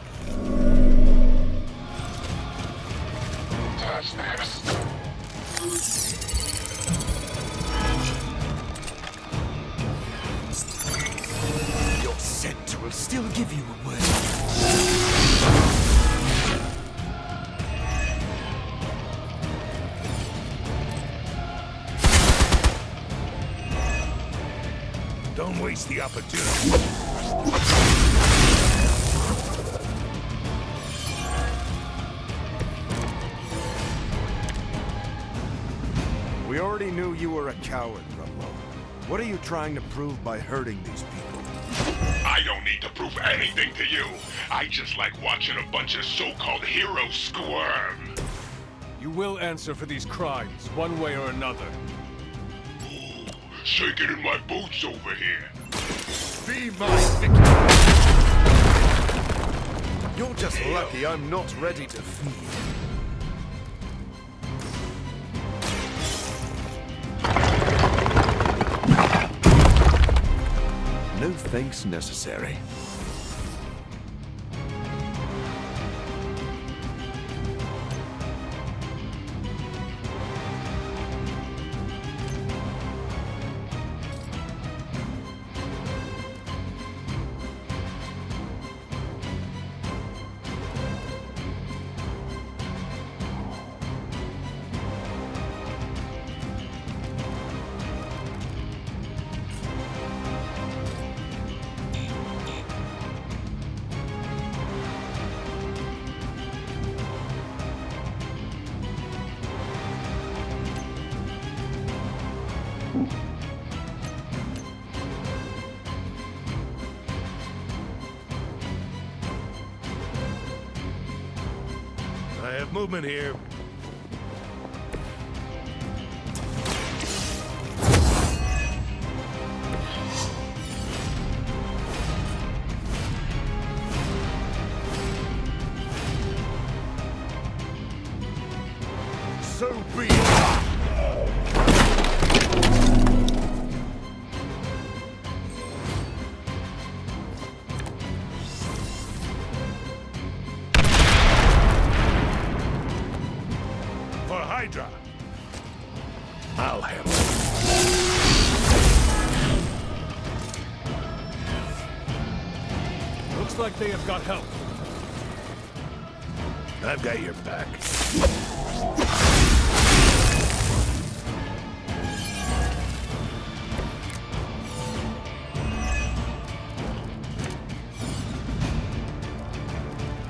Touch this. Your scent will still give you away. Don't waste the opportunity. We already knew you were a coward, Rumlow. What are you trying to prove by hurting these people? I don't need to prove anything to you. I just like watching a bunch of so-called heroes squirm. You will answer for these crimes, one way or another. Shaking in my boots over here. Be my victim! You're just lucky I'm not ready to feed. No thanks necessary. movement here. So be it. For Hydra. I'll handle it. Looks like they have got help. I've got your back.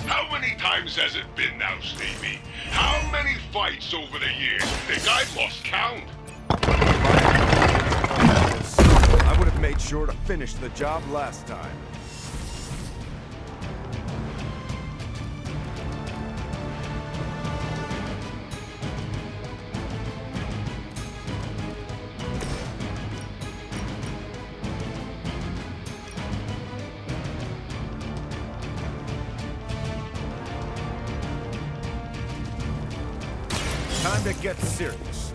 How many times has it been now, Stevie? How many fights over the years? Think I've lost count? I would have made sure to finish the job last time. Time to get serious.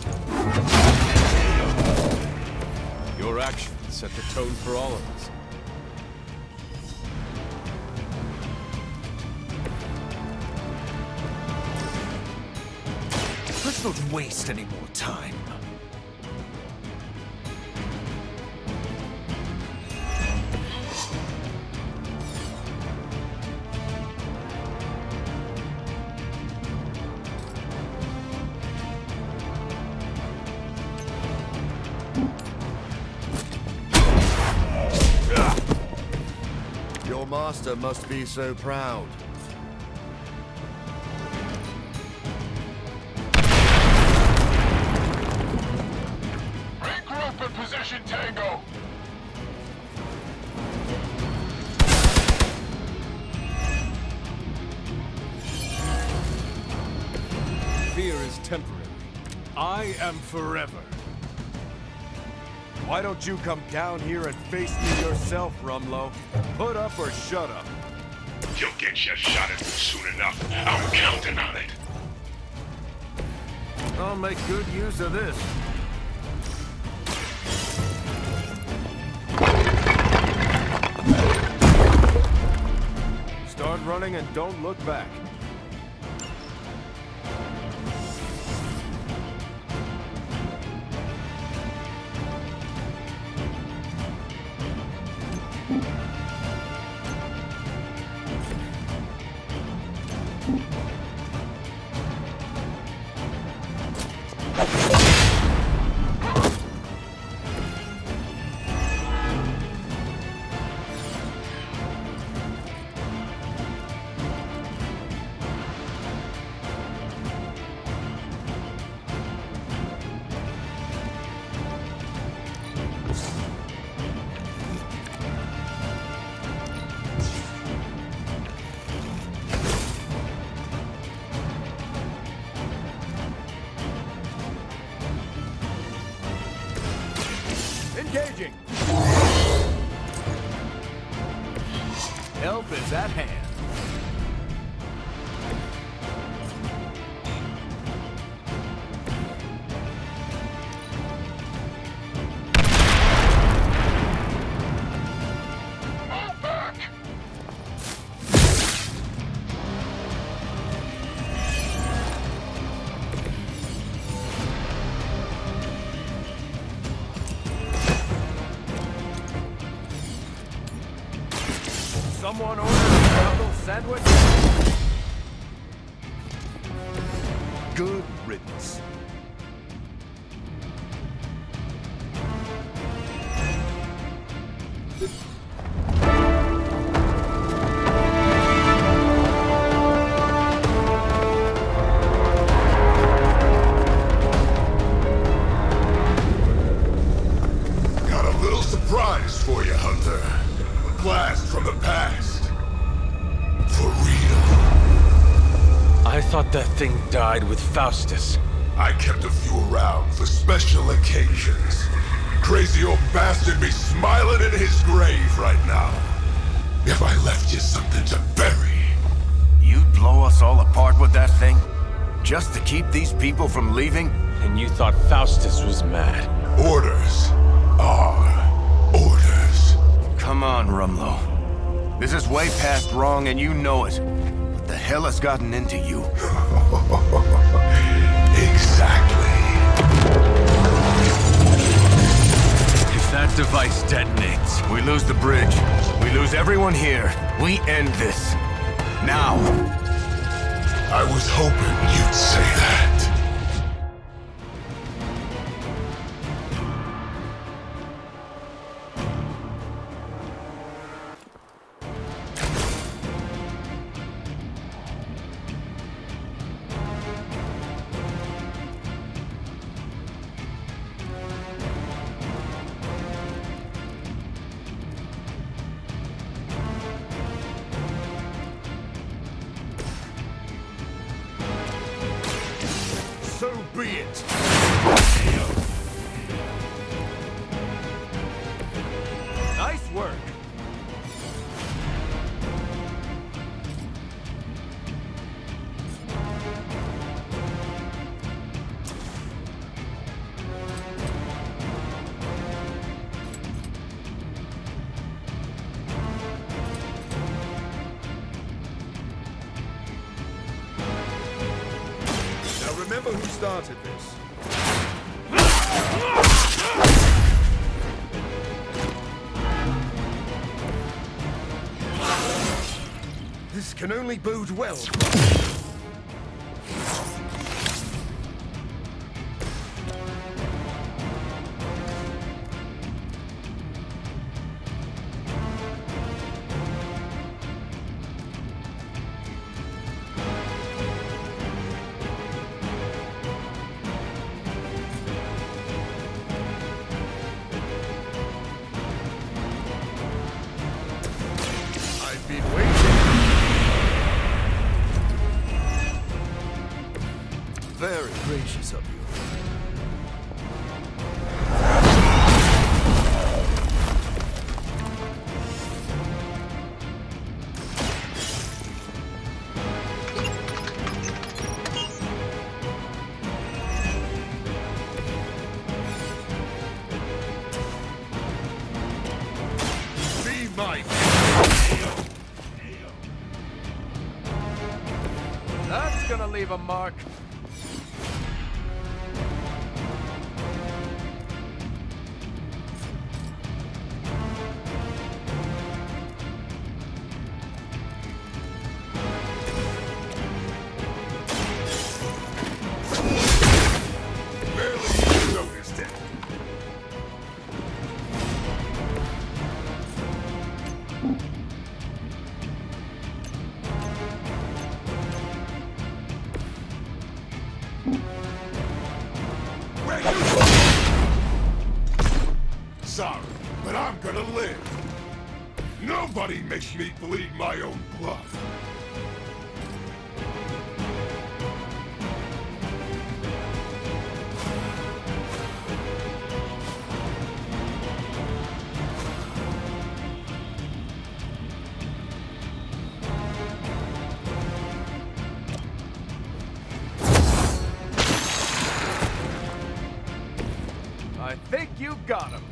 Your actions set the tone for all of us. Let's not waste any more time. Your master must be so proud. Regroup and position Tango. Fear is temporary. I am forever. Why don't you come down here and face me yourself, Rumlow? Put up or shut up. You'll get your shot at me soon enough. I'm counting on it. I'll make good use of this. Start running and don't look back. Engaging! Help is at hand. Move back! Someone order a Brundle sandwich? Good riddance. Got a little surprise for you, Hunter. A blast from the past. For real. I thought thought that thing died with Faustus. I kept a few around for special occasions. Crazy old bastard be smiling in his grave right now. If I left you something to bury. You'd blow us all apart with that thing? Just to keep these people from leaving? And you thought Faustus was mad. Orders are orders. Come on, Rumlow. This is way past wrong and you know it. What the hell has gotten into you? Exactly. If that device detonates, we lose the bridge. We lose everyone here. We end this. Now. I was hoping you'd say that. So be it. nice work. Remember who started this. This can only bode well. Very gracious of you. Be my That's gonna leave a mark. Sorry, but I'm gonna live. Nobody makes me bleed my own blood. I think you got him.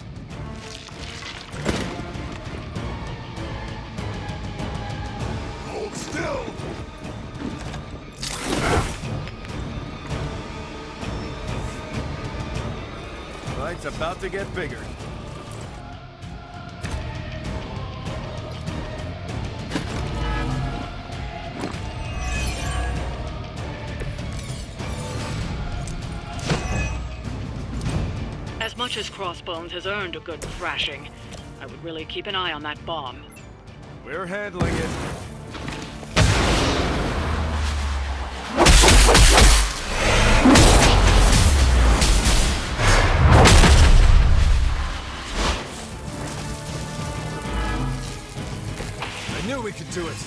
Hold still. Fight's about to get bigger. As much as Crossbones has earned a good thrashing, I would really keep an eye on that bomb. We're handling it. I knew we could do it.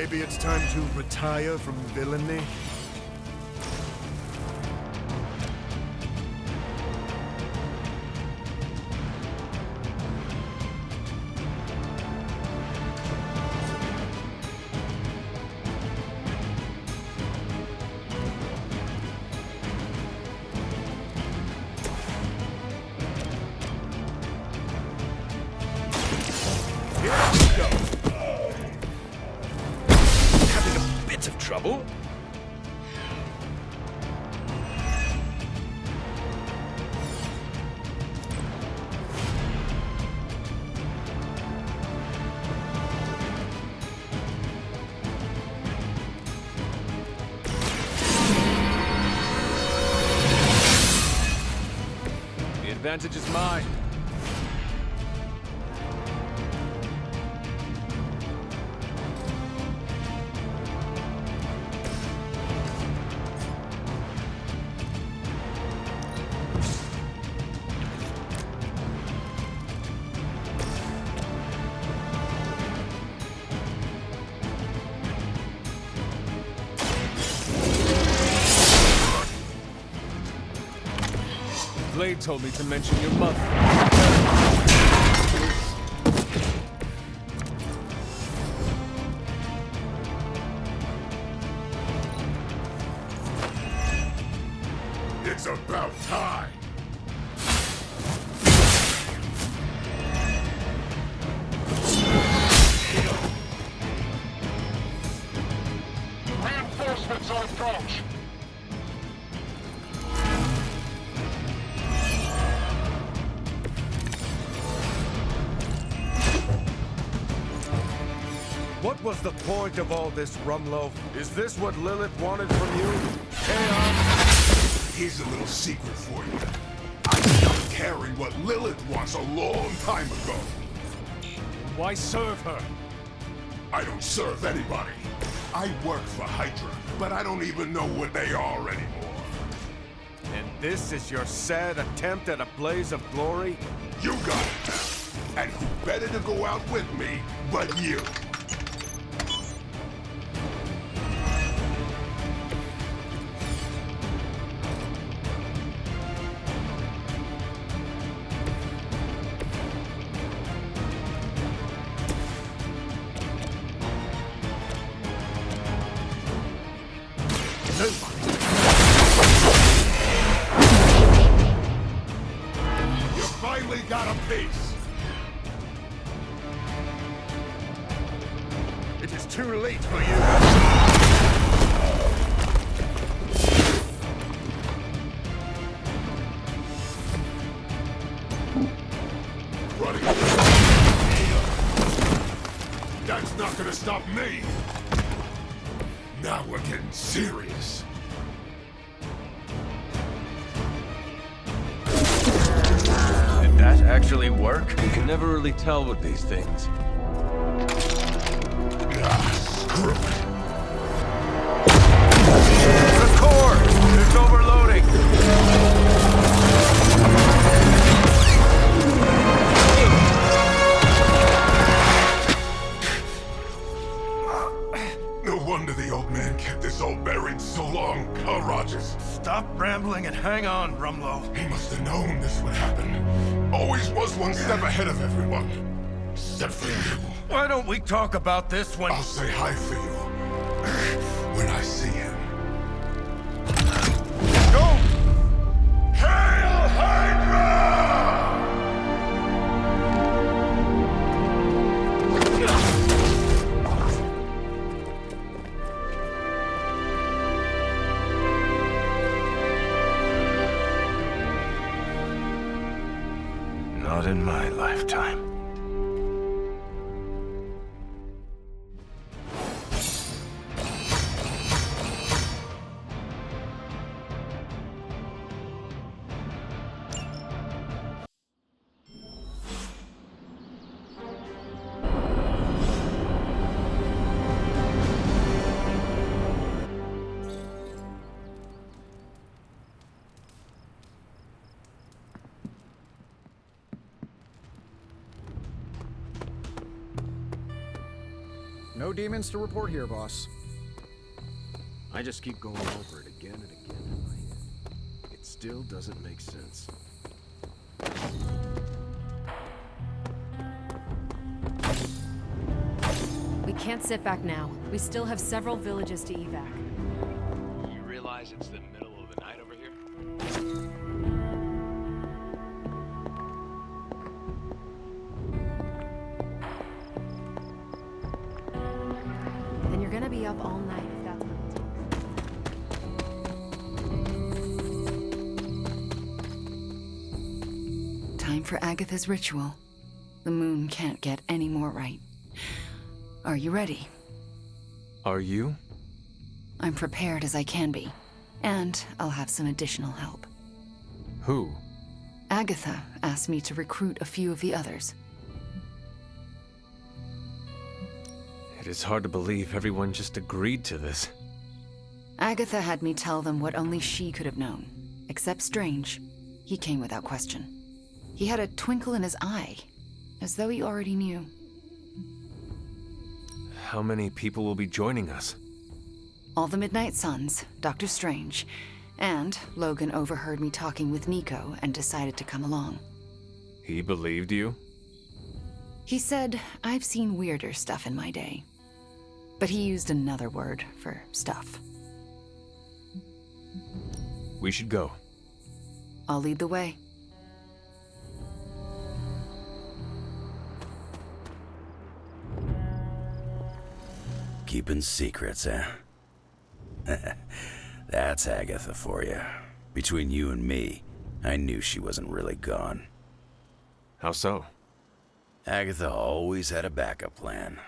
Maybe it's time to retire from villainy? Trouble? The advantage is mine. Blade told me to mention your mother. It's about time. Reinforcements on approach. What was the point of all this, Rumlow? Is this what Lilith wanted from you? Chaos? Here's a little secret for you. I stopped caring what Lilith wants a long time ago. Why serve her? I don't serve anybody. I work for Hydra, but I don't even know what they are anymore. And this is your sad attempt at a blaze of glory? You got it now. And who better to go out with me but you? You finally got a piece. It is too late for you. Running. That's not gonna stop me. Now we're getting serious. Did that actually work? You can never really tell with these things. Screw it. The core! It's overloading! No wonder the old man kept this all buried so long, huh, Rogers? Stop rambling and hang on, Rumlow. He must have known this would happen. Always was one step ahead of everyone. Except for you. Why don't we talk about this when... I'll say hi for you. When I see him. Go! Hail Hydra! Not in my lifetime. No demons to report here, boss. I just keep going over it again and again in my head. It still doesn't make sense. We can't sit back now. We still have several villages to evac. You realize it's the middle of the night over here? Then you're gonna be up all night if that's what it takes. Time for Agatha's ritual. The moon can't get any more right. Are you ready? Are you? I'm prepared as I can be. And I'll have some additional help. Who? Agatha asked me to recruit a few of the others. It is hard to believe everyone just agreed to this. Agatha had me tell them what only she could have known. Except Strange. He came without question. He had a twinkle in his eye, as though he already knew. How many people will be joining us? All the Midnight Suns, Dr. Strange, and Logan overheard me talking with Nico and decided to come along. He believed you? He said, I've seen weirder stuff in my day. But he used another word for stuff. We should go. I'll lead the way. Keeping secrets, eh? That's Agatha for you. Between you and me, I knew she wasn't really gone. How so? Agatha always had a backup plan.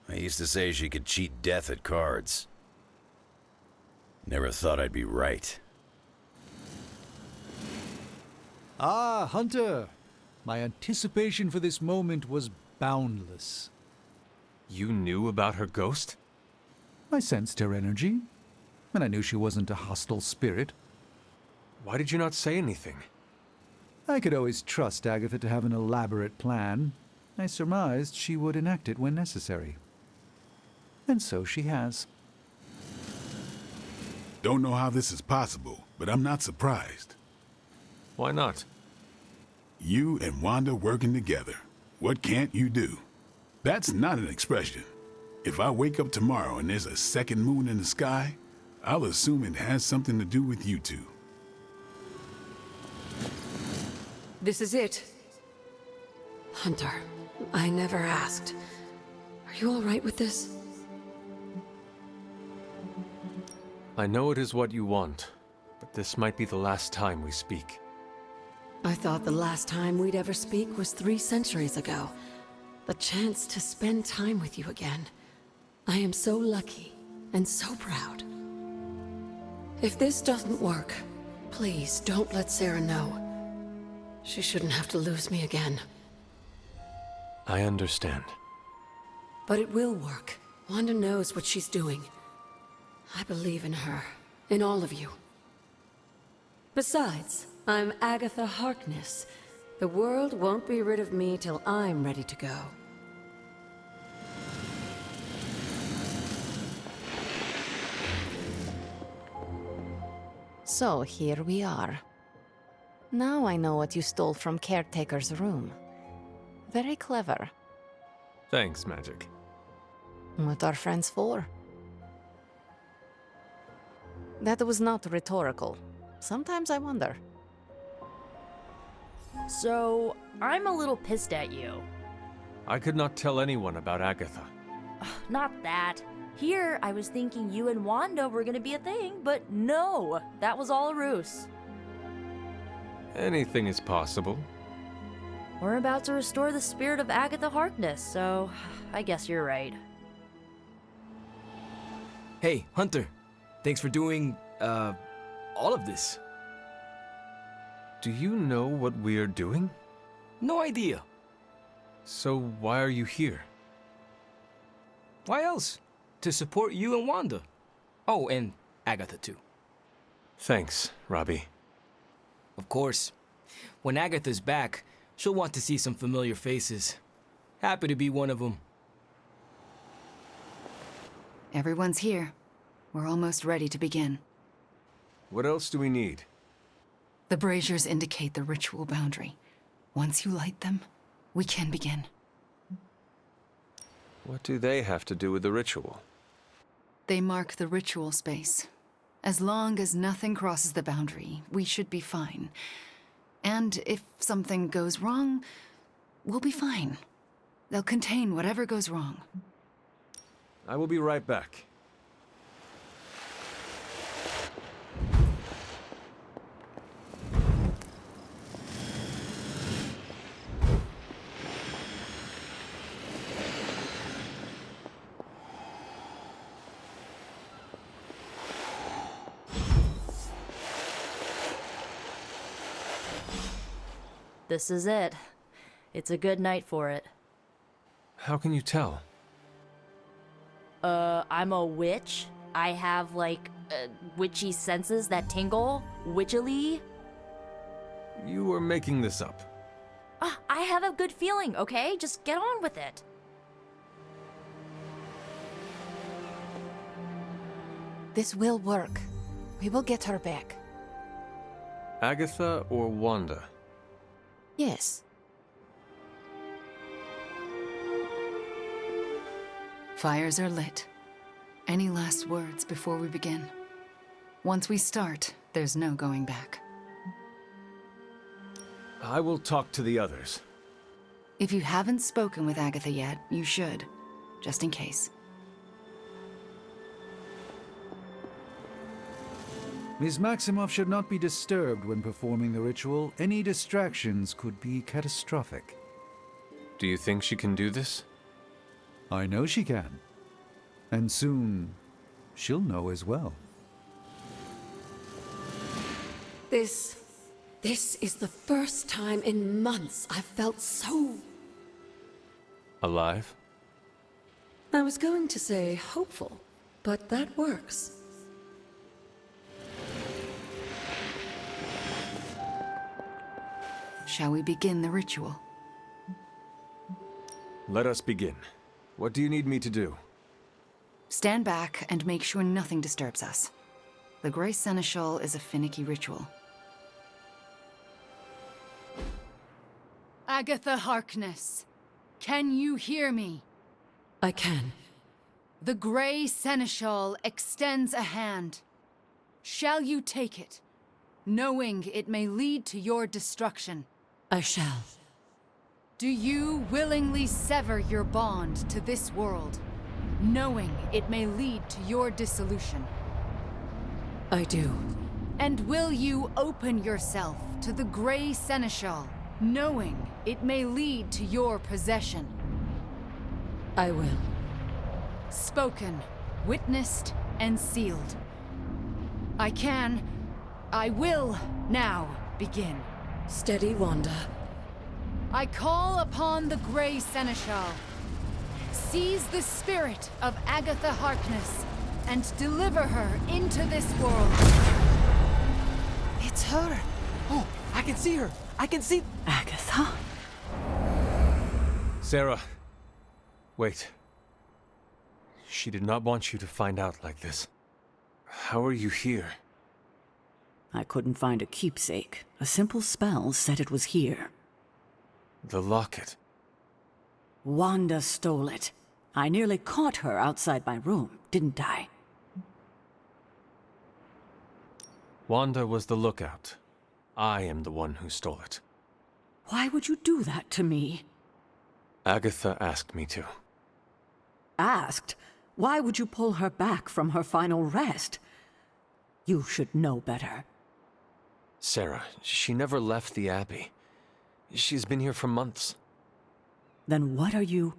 I used to say she could cheat death at cards. Never thought I'd be right. Ah, Hunter! My anticipation for this moment was boundless. You knew about her ghost? I sensed her energy, and I knew she wasn't a hostile spirit. Why did you not say anything? I could always trust Agatha to have an elaborate plan. I surmised she would enact it when necessary. And so she has. Don't know how this is possible, but I'm not surprised. Why not? You and Wanda working together. What can't you do? That's not an expression. If I wake up tomorrow and there's a second moon in the sky, I'll assume it has something to do with you two. This is it. Hunter, I never asked. Are you all right with this? I know it is what you want, but this might be the last time we speak. I thought the last time we'd ever speak was 3 centuries ago. The chance to spend time with you again. I am so lucky and so proud. If this doesn't work, please don't let Sarah know. She shouldn't have to lose me again. I understand. But it will work. Wanda knows what she's doing. I believe in her, in all of you. Besides, I'm Agatha Harkness. The world won't be rid of me till I'm ready to go. So here we are. Now I know what you stole from Caretaker's room. Very clever. Thanks, Magic. What are friends for? That was not rhetorical. Sometimes I wonder. So, I'm a little pissed at you. I could not tell anyone about Agatha. Not that. Here, I was thinking you and Wanda were gonna be a thing, but no, that was all a ruse. Anything is possible. We're about to restore the spirit of Agatha Harkness, so I guess you're right. Hey, Hunter. Thanks for doing, all of this. Do you know what we're doing? No idea. So why are you here? Why else? To support you and Wanda. Oh, and Agatha too. Thanks, Robbie. Of course. When Agatha's back, she'll want to see some familiar faces. Happy to be one of them. Everyone's here. We're almost ready to begin. What else do we need? The braziers indicate the ritual boundary. Once you light them, we can begin. What do they have to do with the ritual? They mark the ritual space. As long as nothing crosses the boundary, we should be fine. And if something goes wrong, we'll be fine. They'll contain whatever goes wrong. I will be right back. This is it. It's a good night for it. How can you tell? I'm a witch. I have, like, witchy senses that tingle. Witchily. You are making this up. I have a good feeling, okay? Just get on with it. This will work. We will get her back. Agatha or Wanda? Yes. Fires are lit. Any last words before we begin? Once we start, there's no going back. I will talk to the others. If you haven't spoken with Agatha yet, you should, just in case. Ms. Maximoff should not be disturbed when performing the ritual. Any distractions could be catastrophic. Do you think she can do this? I know she can. And soon, she'll know as well. This is the first time in months I've felt so... Alive? I was going to say hopeful, but that works. Shall we begin the ritual? Let us begin. What do you need me to do? Stand back and make sure nothing disturbs us. The Grey Seneschal is a finicky ritual. Agatha Harkness, can you hear me? I can. The Grey Seneschal extends a hand. Shall you take it, knowing it may lead to your destruction? I shall. Do you willingly sever your bond to this world, knowing it may lead to your dissolution? I do. And will you open yourself to the Grey Seneschal, knowing it may lead to your possession? I will. Spoken, witnessed, and sealed. I will now begin. Steady, Wanda. I call upon the Grey Seneschal. Seize the spirit of Agatha Harkness and deliver her into this world. It's her. Oh, I can see her. I can see... Agatha? Sarah. Wait. She did not want you to find out like this. How are you here? I couldn't find a keepsake. A simple spell said it was here. The locket. Wanda stole it. I nearly caught her outside my room, didn't I? Wanda was the lookout. I am the one who stole it. Why would you do that to me? Agatha asked me to. Asked? Why would you pull her back from her final rest? You should know better. Sarah, she never left the Abbey. She's been here for months. Then what are you?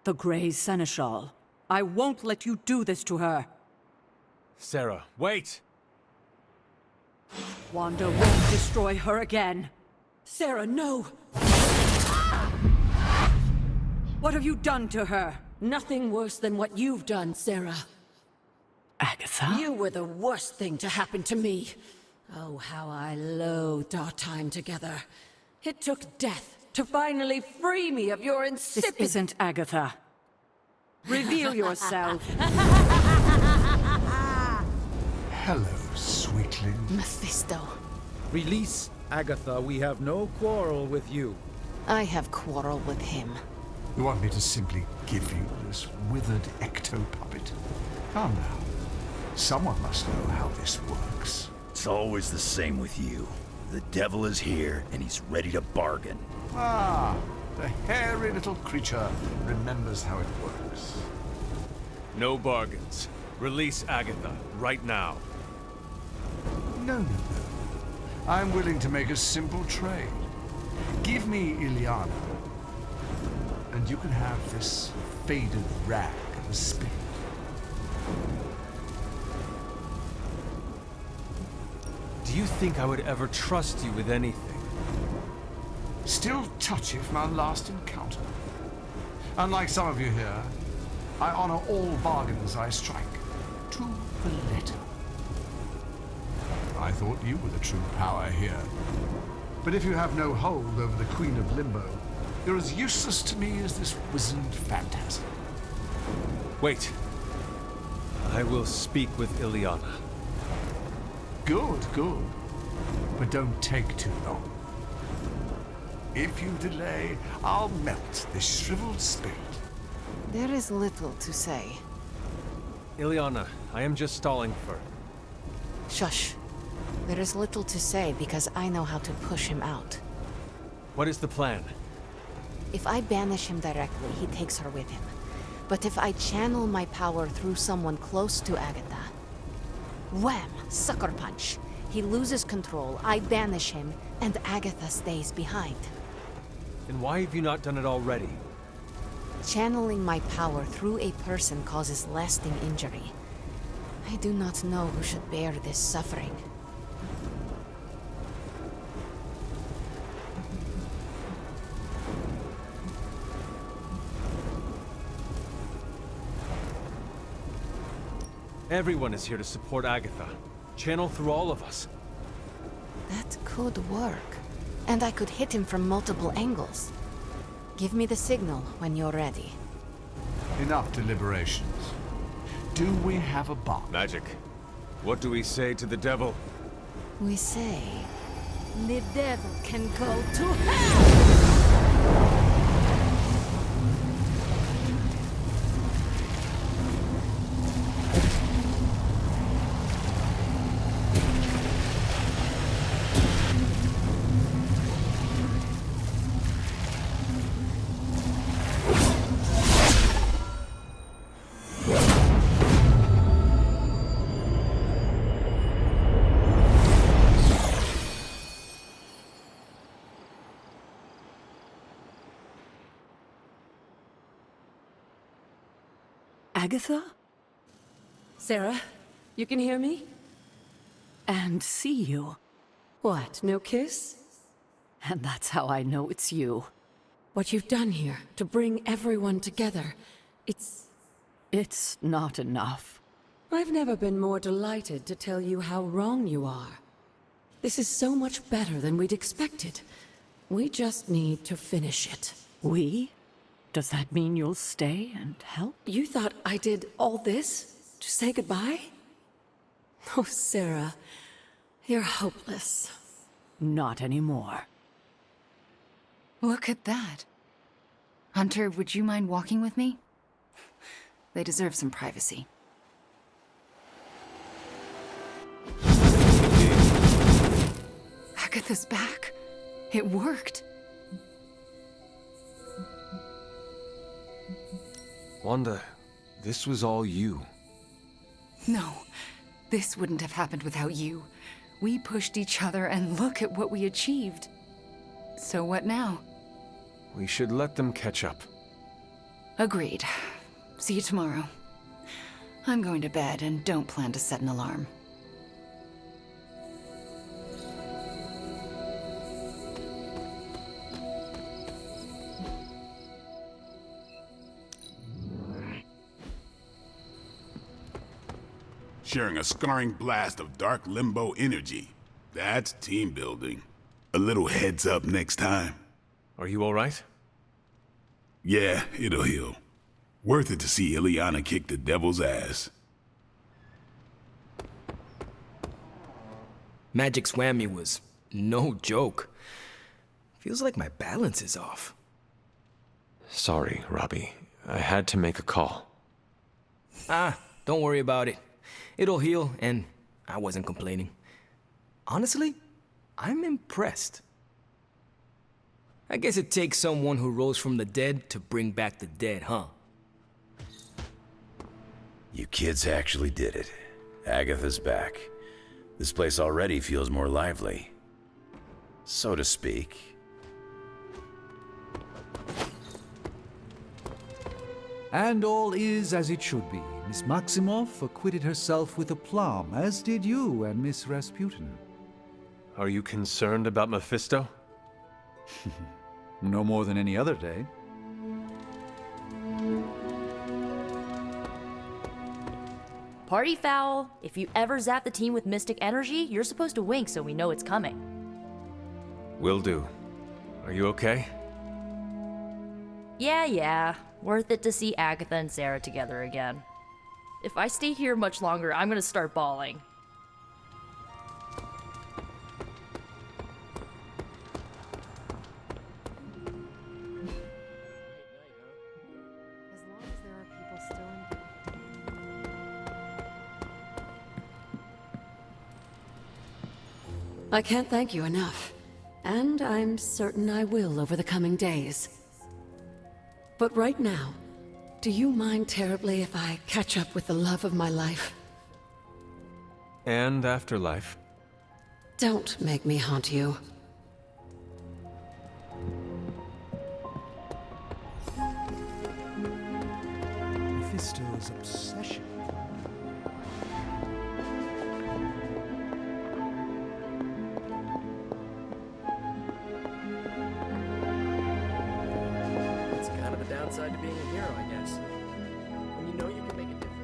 The Grey Seneschal. I won't let you do this to her. Sarah, wait! Wanda won't destroy her again. Sarah, no! What have you done to her? Nothing worse than what you've done, Sarah. Agatha? You were the worst thing to happen to me. Oh, how I loathed our time together. It took death to finally free me of your insipid... This isn't Agatha. Reveal yourself. Hello, sweetling. Mephisto. Release Agatha. We have no quarrel with you. I have quarrel with him. You want me to simply give you this withered ecto-puppet? Calm down. Someone must know how this works. It's always the same with you. The devil is here, and he's ready to bargain. Ah, the hairy little creature remembers how it works. No bargains. Release Agatha, right now. No. I'm willing to make a simple trade. Give me Ileana, and you can have this faded rag of a spirit. Do you think I would ever trust you with anything? Still touchy from our last encounter. Unlike some of you here, I honor all bargains I strike, to the letter. I thought you were the true power here. But if you have no hold over the Queen of Limbo, you're as useless to me as this wizened phantasm. Wait. I will speak with Ileana. Good. But don't take too long. If you delay, I'll melt this shriveled spirit. There is little to say. Ileana, I am just stalling for... Shush. There is little to say because I know how to push him out. What is the plan? If I banish him directly, he takes her with him. But if I channel my power through someone close to Agatha, wham! Sucker punch. He loses control, I banish him, and Agatha stays behind. Then why have you not done it already? Channeling my power through a person causes lasting injury. I do not know who should bear this suffering. Everyone is here to support Agatha. Channel through all of us. That could work. And I could hit him from multiple angles. Give me the signal when you're ready. Enough deliberations. Do we have a bomb? Magic. What do we say to the devil? We say... The devil can go to hell! Agatha? Sarah, you can hear me? And see you. What, no kiss? And that's how I know it's you. What you've done here, to bring everyone together, It's not enough. I've never been more delighted to tell you how wrong you are. This is so much better than we'd expected. We just need to finish it. We? Does that mean you'll stay and help? You thought I did all this to say goodbye? Oh, Sarah, you're hopeless. Not anymore. Look at that. Hunter, would you mind walking with me? They deserve some privacy. Agatha's back. It worked. Wanda, this was all you. No, this wouldn't have happened without you. We pushed each other and look at what we achieved. So what now? We should let them catch up. Agreed. See you tomorrow. I'm going to bed and don't plan to set an alarm. Sharing a scarring blast of dark limbo energy. That's team building. A little heads up next time. Are you all right? Yeah, it'll heal. Worth it to see Ileana kick the devil's ass. Magic's whammy was no joke. Feels like my balance is off. Sorry, Robbie. I had to make a call. Don't worry about it. It'll heal, and I wasn't complaining. Honestly, I'm impressed. I guess it takes someone who rose from the dead to bring back the dead, huh? You kids actually did it. Agatha's back. This place already feels more lively. So to speak. And all is as it should be. Miss Maximoff acquitted herself with aplomb, as did you and Miss Rasputin. Are you concerned about Mephisto? No more than any other day. Party foul. If you ever zap the team with mystic energy, you're supposed to wink so we know it's coming. Will do. Are you okay? Yeah. Worth it to see Agatha and Sarah together again. If I stay here much longer, I'm gonna start bawling. I can't thank you enough. And I'm certain I will over the coming days. But right now, do you mind terribly if I catch up with the love of my life? And afterlife. Don't make me haunt you. Mephisto's obsession. It's kind of a downside to being a hero, I guess. When you know you can make a difference.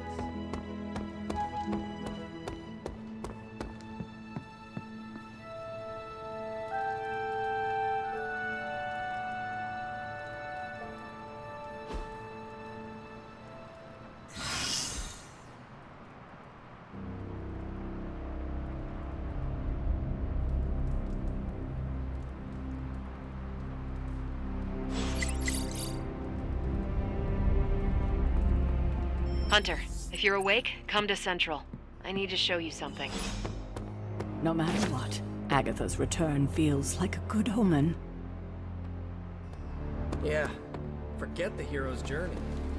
Hunter, if you're awake, come to Central. I need to show you something. No matter what, Agatha's return feels like a good omen. Yeah, forget the hero's journey.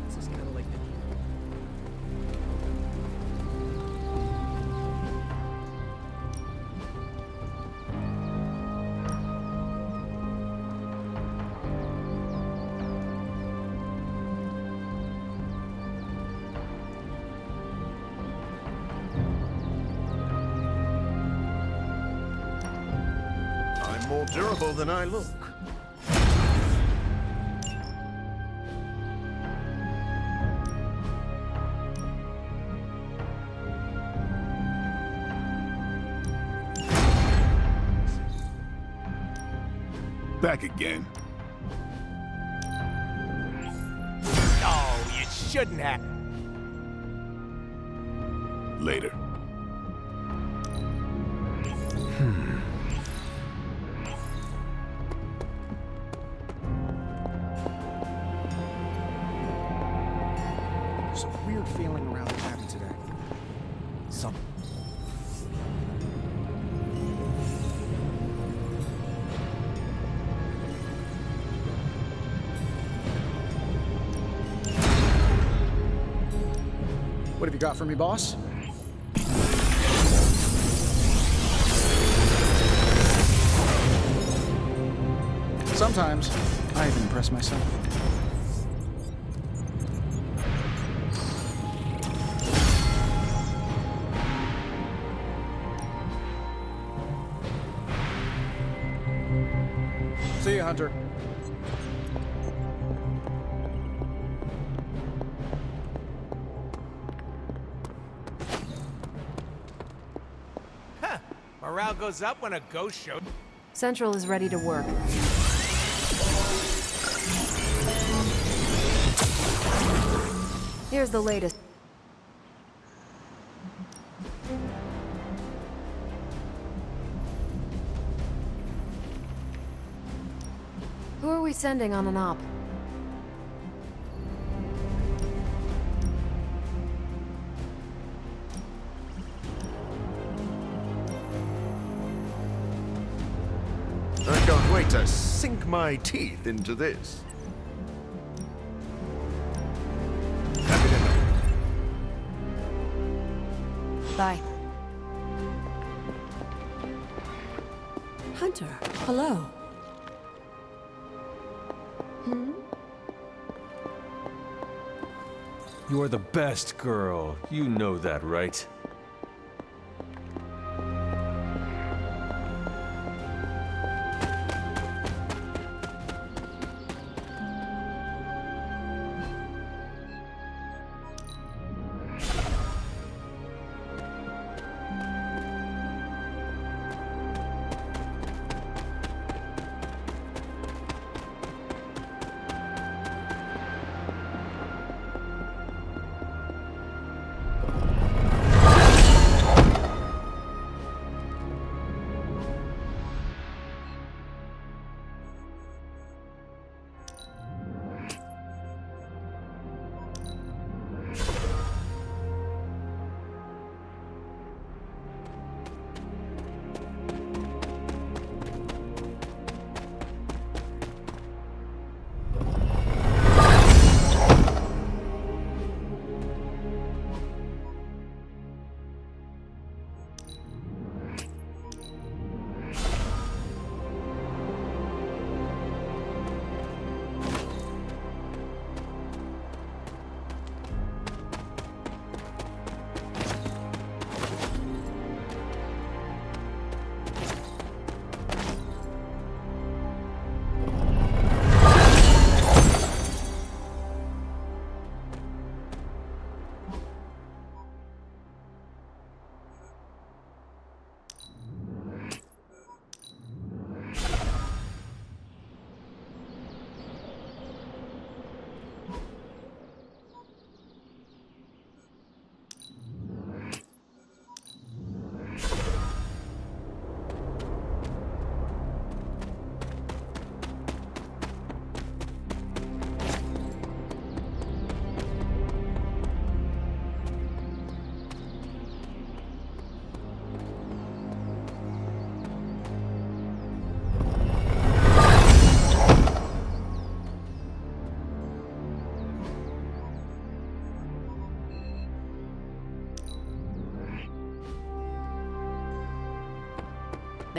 This is kind of like the... I'm more durable than I look. Back again. Oh, you shouldn't have. Later. There's a weird feeling around the cabin today. What have you got for me, boss? Sometimes, I even impress myself. See you, Hunter. Morale goes up when a ghost shows. Central is ready to work. Here's the latest. Who are we sending on an op? I can't wait to sink my teeth into this. Bye. Hunter, hello. You're the best girl. You know that, right?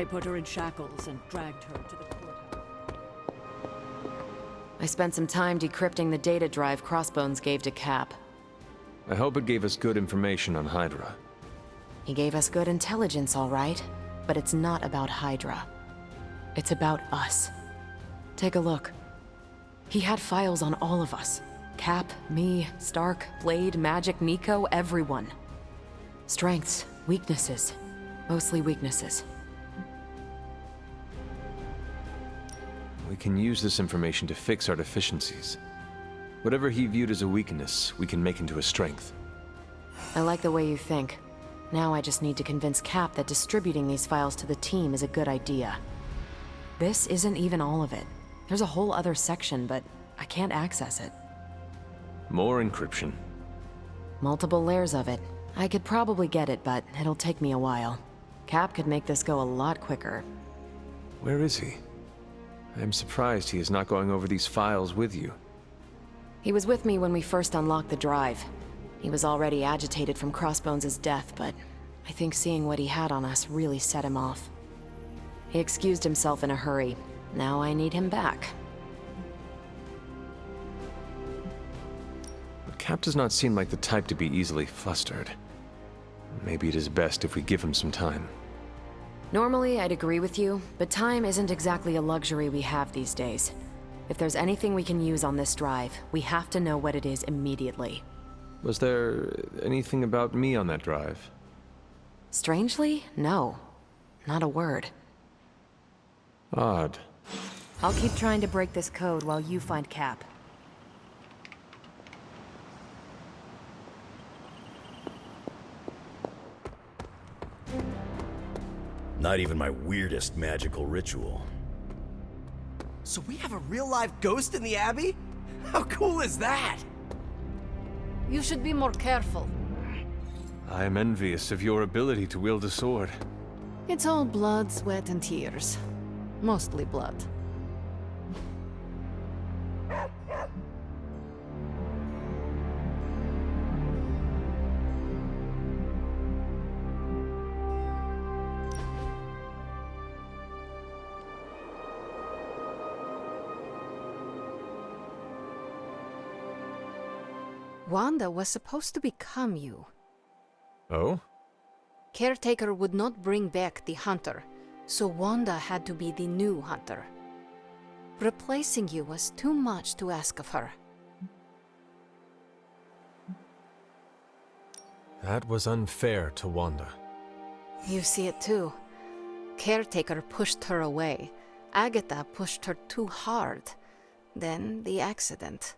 They put her in shackles and dragged her to the courthouse. I spent some time decrypting the data drive Crossbones gave to Cap. I hope it gave us good information on Hydra. He gave us good intelligence, all right, but it's not about Hydra. It's about us. Take a look. He had files on all of us. Cap, me, Stark, Blade, Magic, Nico, everyone. Strengths, weaknesses. Mostly weaknesses. We can use this information to fix our deficiencies. Whatever he viewed as a weakness, we can make into a strength. I like the way you think. Now I just need to convince Cap that distributing these files to the team is a good idea. This isn't even all of it. There's a whole other section, but I can't access it. More encryption. Multiple layers of it. I could probably get it, but it'll take me a while. Cap could make this go a lot quicker. Where is he? I am surprised he is not going over these files with you. He was with me when we first unlocked the drive. He was already agitated from Crossbones' death, but I think seeing what he had on us really set him off. He excused himself in a hurry. Now I need him back. But Cap does not seem like the type to be easily flustered. Maybe it is best if we give him some time. Normally, I'd agree with you, but time isn't exactly a luxury we have these days. If there's anything we can use on this drive, we have to know what it is immediately. Was there anything about me on that drive? Strangely, no. Not a word. Odd. I'll keep trying to break this code while you find Cap. Not even my weirdest magical ritual. So we have a real live ghost in the Abbey? How cool is that? You should be more careful. I am envious of your ability to wield a sword. It's all blood, sweat, and tears. Mostly blood. Wanda was supposed to become you. Oh? Caretaker would not bring back the Hunter, so Wanda had to be the new Hunter. Replacing you was too much to ask of her. That was unfair to Wanda. You see it too. Caretaker pushed her away. Agatha pushed her too hard. Then the accident.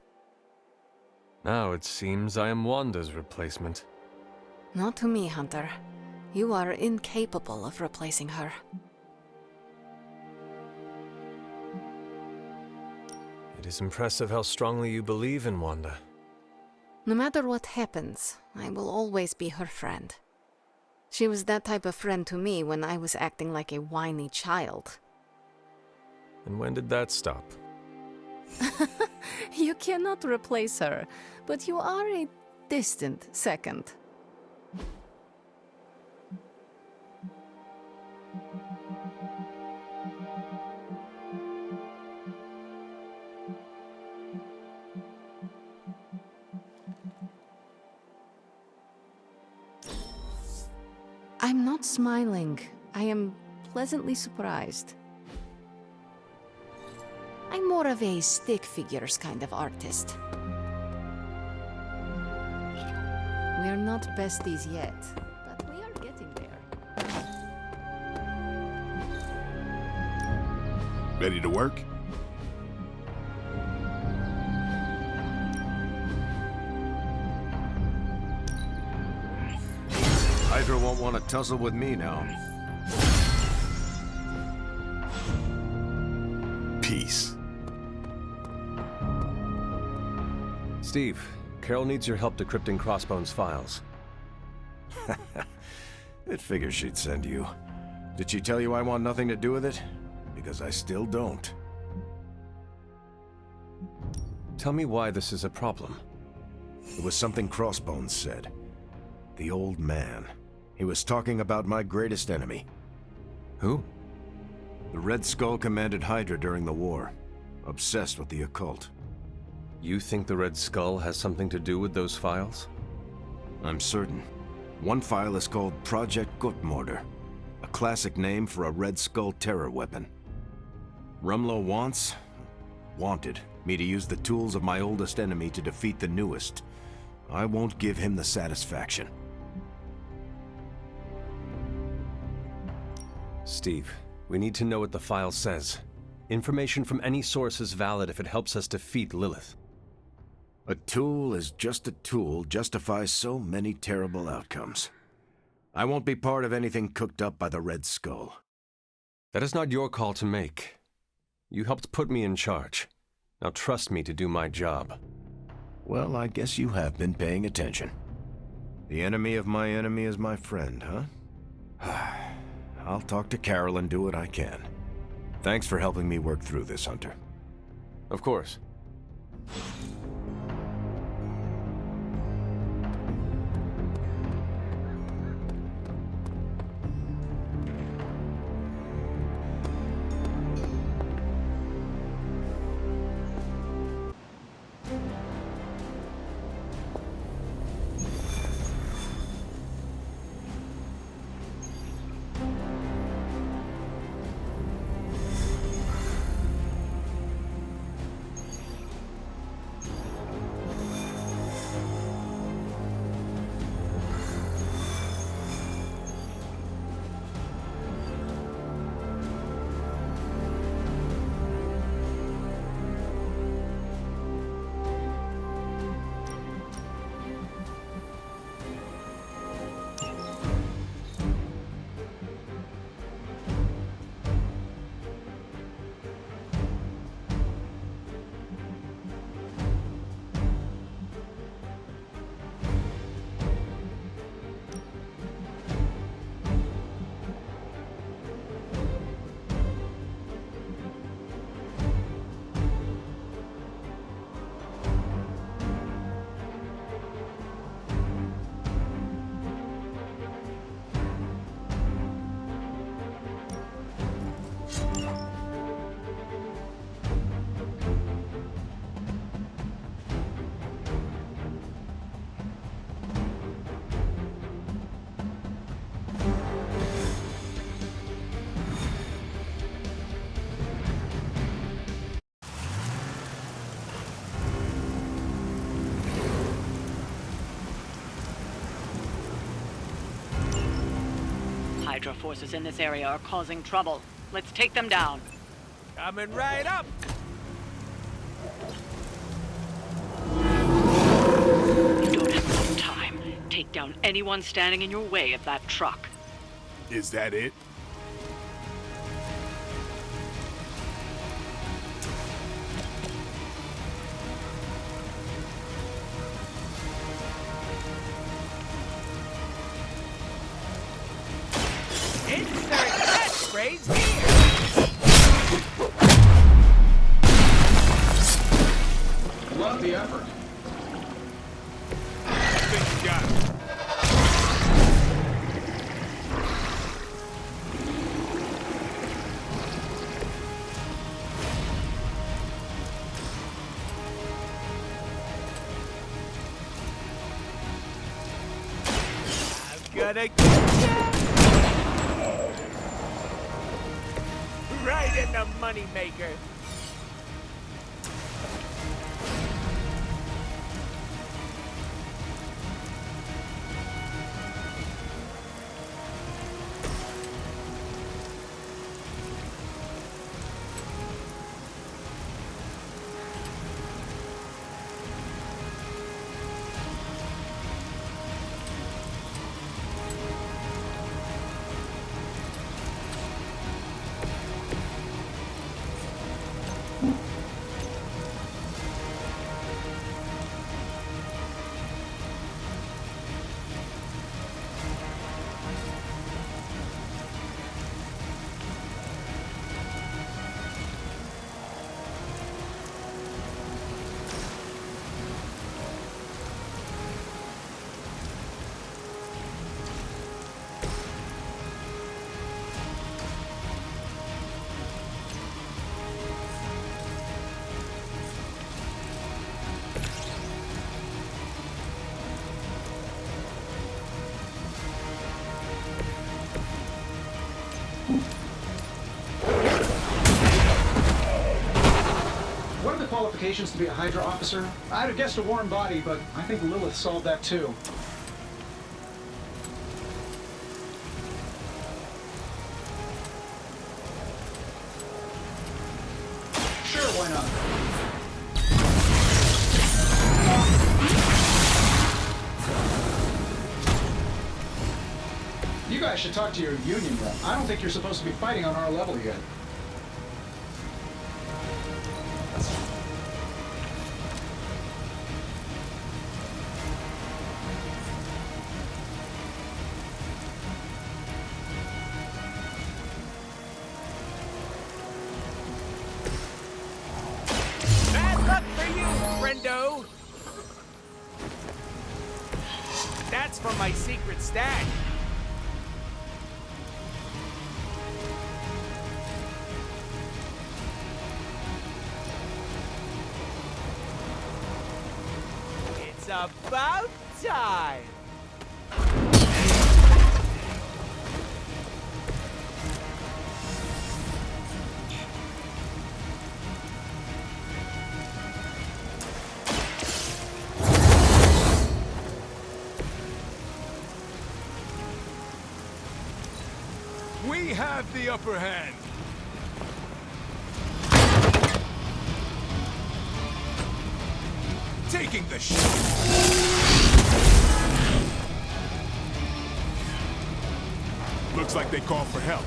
Now it seems I am Wanda's replacement. Not to me, Hunter. You are incapable of replacing her. It is impressive how strongly you believe in Wanda. No matter what happens, I will always be her friend. She was that type of friend to me when I was acting like a whiny child. And when did that stop? You cannot replace her, but you are a distant second. I'm not smiling. I am pleasantly surprised. I'm more of a stick figures kind of artist. We are not besties yet, but we are getting there. Ready to work? Hydra won't want to tussle with me now. Peace. Steve, Carol needs your help decrypting Crossbone's files. It figures she'd send you. Did she tell you I want nothing to do with it? Because I still don't. Tell me why this is a problem. It was something Crossbones said. The old man. He was talking about my greatest enemy. Who? The Red Skull commanded Hydra during the war. Obsessed with the occult. You think the Red Skull has something to do with those files? I'm certain. One file is called Project Gutmorder, a classic name for a Red Skull terror weapon. Rumlow wanted me to use the tools of my oldest enemy to defeat the newest. I won't give him the satisfaction. Steve, we need to know what the file says. Information from any source is valid if it helps us defeat Lilith. A tool is just a tool justifies so many terrible outcomes. I won't be part of anything cooked up by the Red Skull. That is not your call to make. You helped put me in charge. Now trust me to do my job. Well, I guess you have been paying attention. The enemy of my enemy is my friend, huh? I'll talk to Carol and do what I can. Thanks for helping me work through this, Hunter. Of course. Hydra forces in this area are causing trouble. Let's take them down. Coming right up! You don't have enough time. Take down anyone standing in your way of that truck. Is that it? Insert catchphrase here! Love the effort. I think you got it. I'm gonna get ya! Right in the moneymaker. What are the qualifications to be a Hydra officer? I'd have guessed a warm body, but I think Lilith solved that too. Sure, why not? You guys should talk to your union rep. I don't think you're supposed to be fighting on our level yet. Bad luck for you, friendo! That's from my secret stash. It's about time! We have the upper hand. Taking the shot. Looks like they called for help.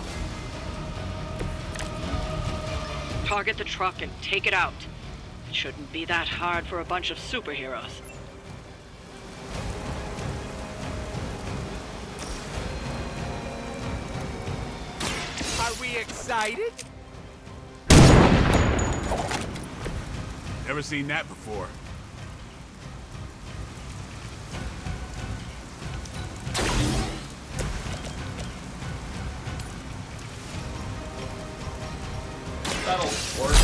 Target the truck and take it out. It shouldn't be that hard for a bunch of superheroes. Are we excited? Never seen that before. That'll work.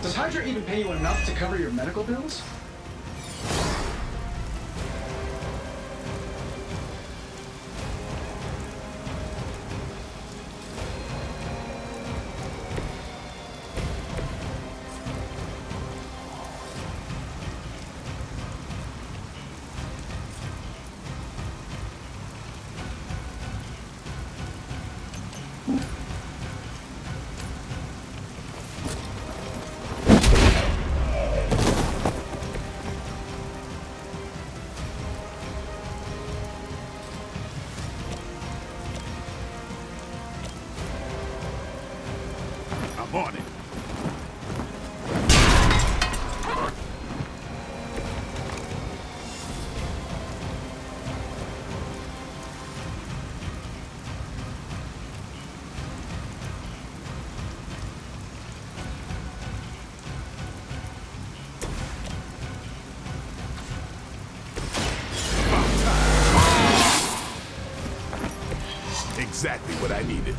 Does Hydra even pay you enough to cover your medical bills? exactly what I needed.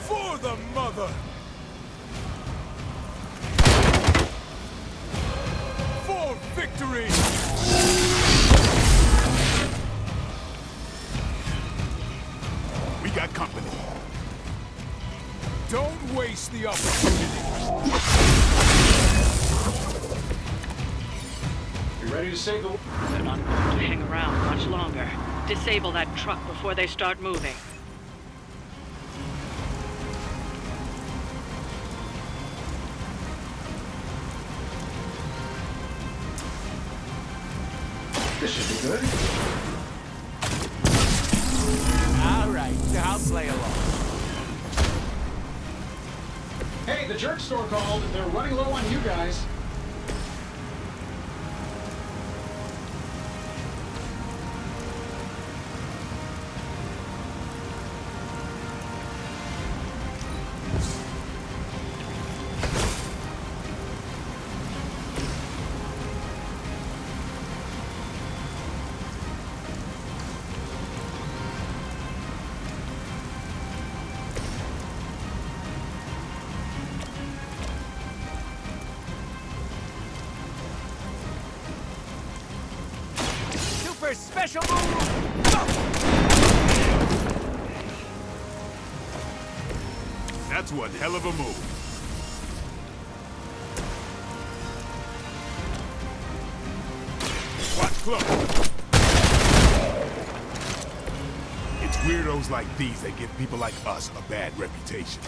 For the mother! For victory! We got company. Don't waste the opportunity. You ready to save the world? They're not going to hang around much longer. Disable that truck before they start moving. This should be good. All right, I'll play along. Hey, the jerk store called. They're running low on you guys. Super special move! That's one hell of a move. Watch close. It's weirdos like these that give people like us a bad reputation.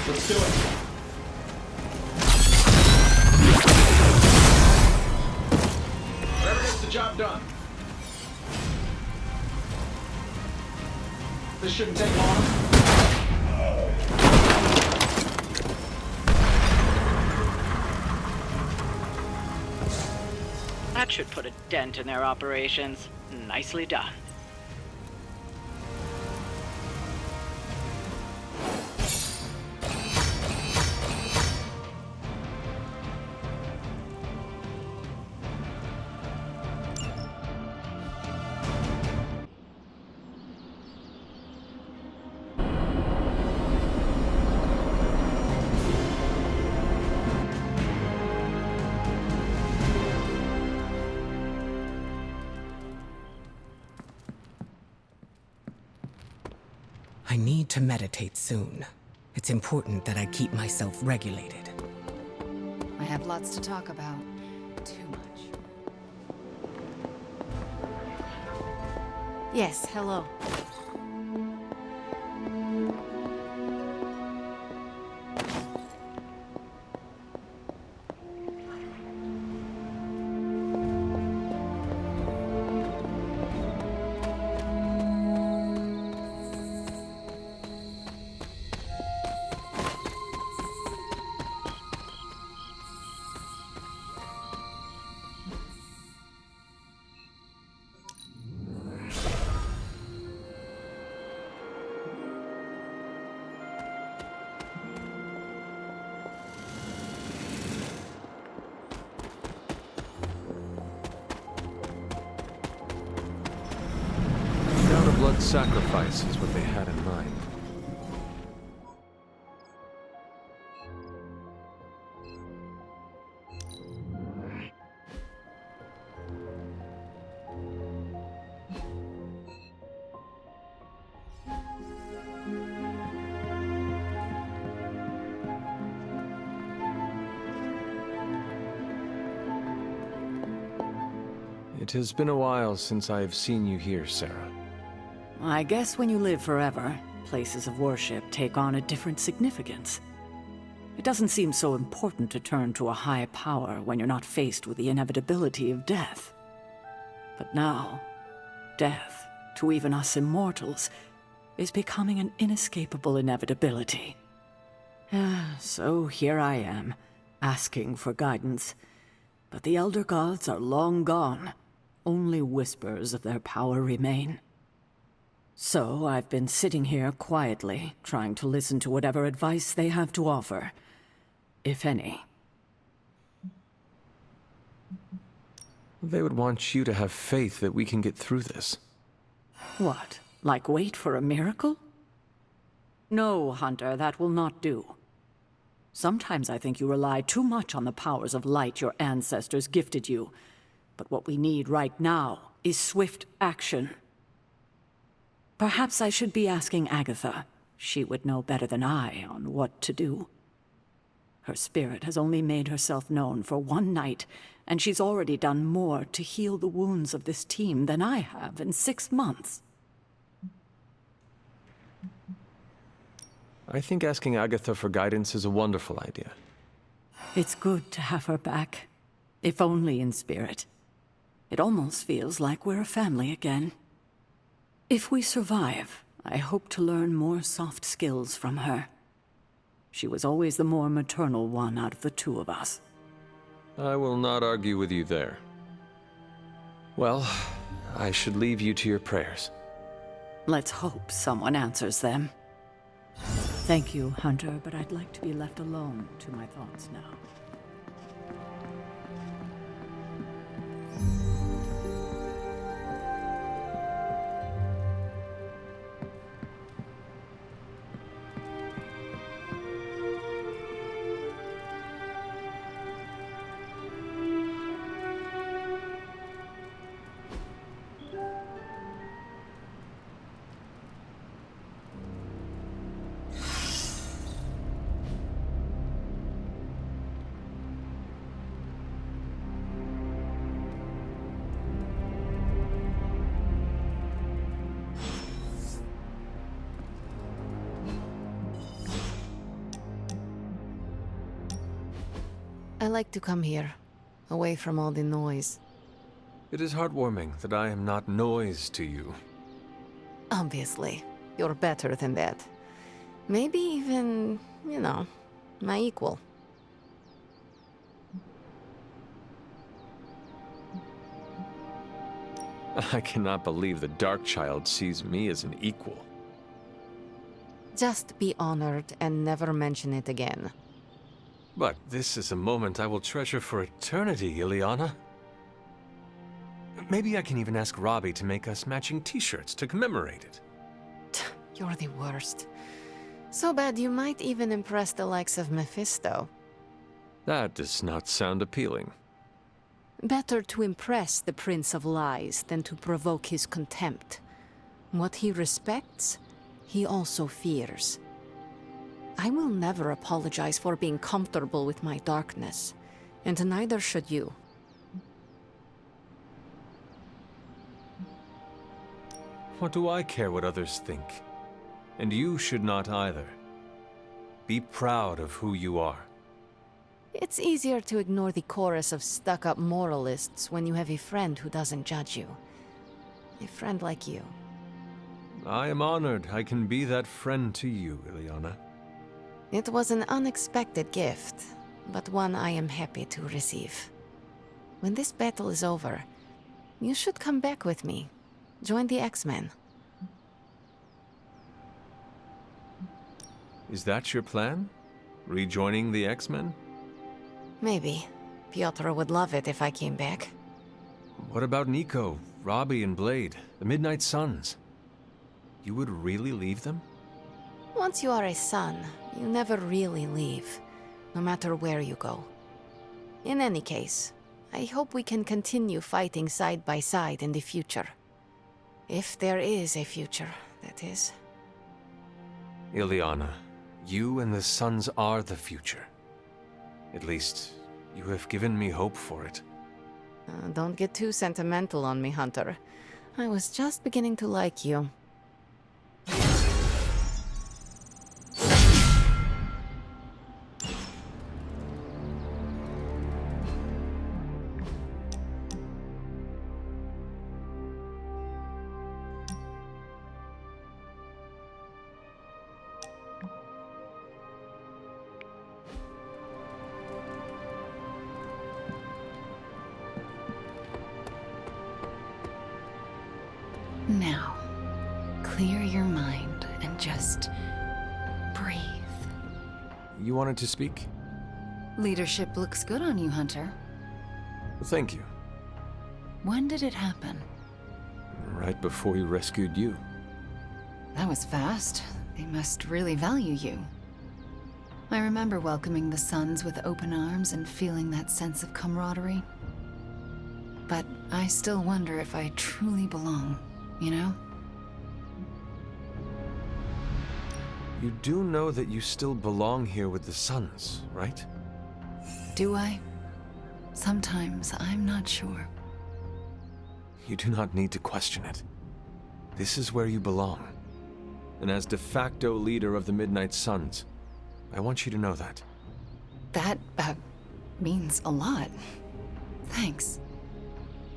Let's do it. Whoever gets the job done. This shouldn't take long. That should put a dent in their operations. Nicely done. I need to meditate soon. It's important that I keep myself regulated. I have lots to talk about. Too much. Yes, hello. Blood sacrifice is what they had in mind. It has been a while since I have seen you here, Sarah. I guess when you live forever, places of worship take on a different significance. It doesn't seem so important to turn to a high power when you're not faced with the inevitability of death. But now, death, to even us immortals, is becoming an inescapable inevitability. So here I am, asking for guidance. But the Elder Gods are long gone. Only whispers of their power remain. So I've been sitting here quietly, trying to listen to whatever advice they have to offer, if any. They would want you to have faith that we can get through this. What, like wait for a miracle? No, Hunter, that will not do. Sometimes I think you rely too much on the powers of light your ancestors gifted you. But what we need right now is swift action. Perhaps I should be asking Agatha. She would know better than I on what to do. Her spirit has only made herself known for one night, and she's already done more to heal the wounds of this team than I have in 6 months. I think asking Agatha for guidance is a wonderful idea. It's good to have her back, if only in spirit. It almost feels like we're a family again. If we survive, I hope to learn more soft skills from her. She was always the more maternal one out of the two of us. I will not argue with you there. Well, I should leave you to your prayers. Let's hope someone answers them. Thank you, Hunter, but I'd like to be left alone to my thoughts now. I like to come here, away from all the noise. It is heartwarming that I am not noise to you. Obviously, you're better than that. Maybe even, my equal. I cannot believe the Darkchild sees me as an equal. Just be honored and never mention it again. But this is a moment I will treasure for eternity, Ileana. Maybe I can even ask Robbie to make us matching t-shirts to commemorate it. You're the worst. So bad you might even impress the likes of Mephisto. That does not sound appealing. Better to impress the Prince of Lies than to provoke his contempt. What he respects, he also fears. I will never apologize for being comfortable with my darkness, and neither should you. What do I care what others think? And you should not either. Be proud of who you are. It's easier to ignore the chorus of stuck-up moralists when you have a friend who doesn't judge you. A friend like you. I am honored I can be that friend to you, Ileana. It was an unexpected gift, but one I am happy to receive. When this battle is over, you should come back with me. Join the X-Men. Is that your plan? Rejoining the X-Men? Maybe. Piotr would love it if I came back. What about Nico, Robbie, and Blade, the Midnight Suns? You would really leave them? Once you are a son, you never really leave, no matter where you go. In any case, I hope we can continue fighting side by side in the future. If there is a future, that is. Ileana, you and the Suns are the future. At least, you have given me hope for it. Don't get too sentimental on me, Hunter. I was just beginning to like you. Now, clear your mind and just breathe. You wanted to speak? Leadership looks good on you, Hunter. Thank you. When did it happen? Right before we rescued you. That was fast. They must really value you. I remember welcoming the Suns with open arms and feeling that sense of camaraderie. But I still wonder if I truly belong, you know? You do know that you still belong here with the Suns, right? Do I? Sometimes I'm not sure. You do not need to question it. This is where you belong. And as de facto leader of the Midnight Suns, I want you to know that. That, means a lot. Thanks.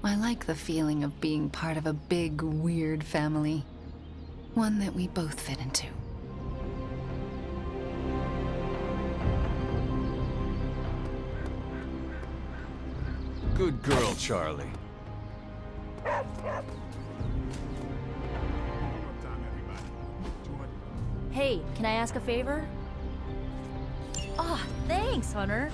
I like the feeling of being part of a big, weird family. One that we both fit into. Good girl, Charlie. Hey, can I ask a favor? Ah, thanks, Hunter.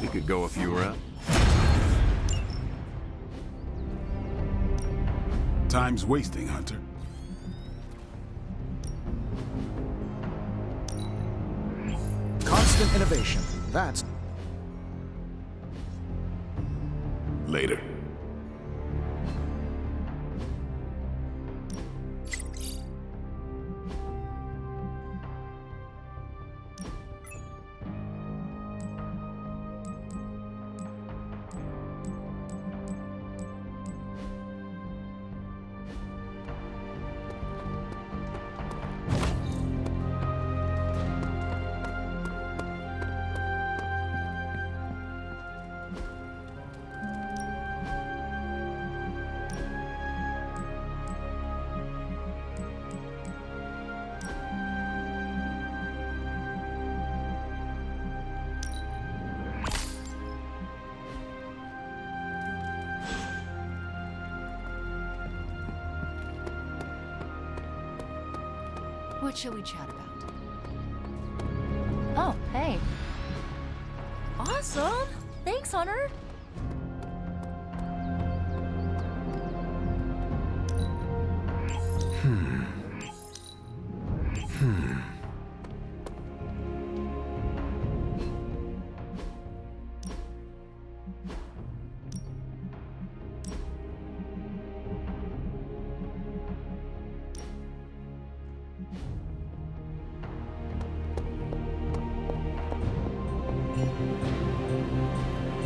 You could go if you were out. Time's wasting, Hunter. Constant innovation. That's... Later. What shall we chat about? Oh, hey. Awesome! Thanks, Hunter!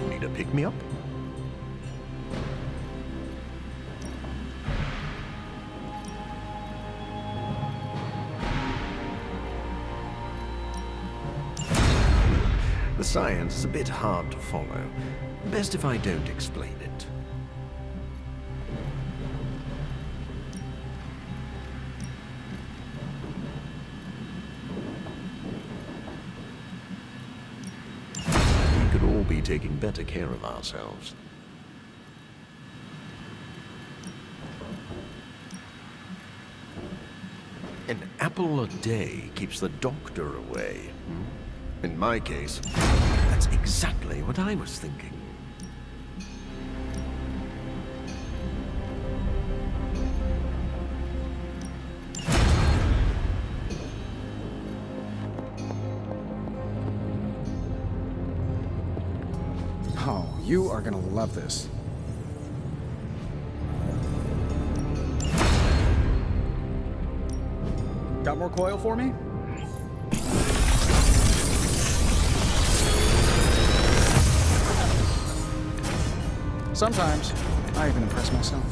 Need a pick-me-up? The science is a bit hard to follow. Best if I don't explain it. We could all be taking better care of ourselves. An apple a day keeps the doctor away. In my case, that's exactly what I was thinking. Oh, you are gonna love this. Got more coil for me? Sometimes, I even impress myself.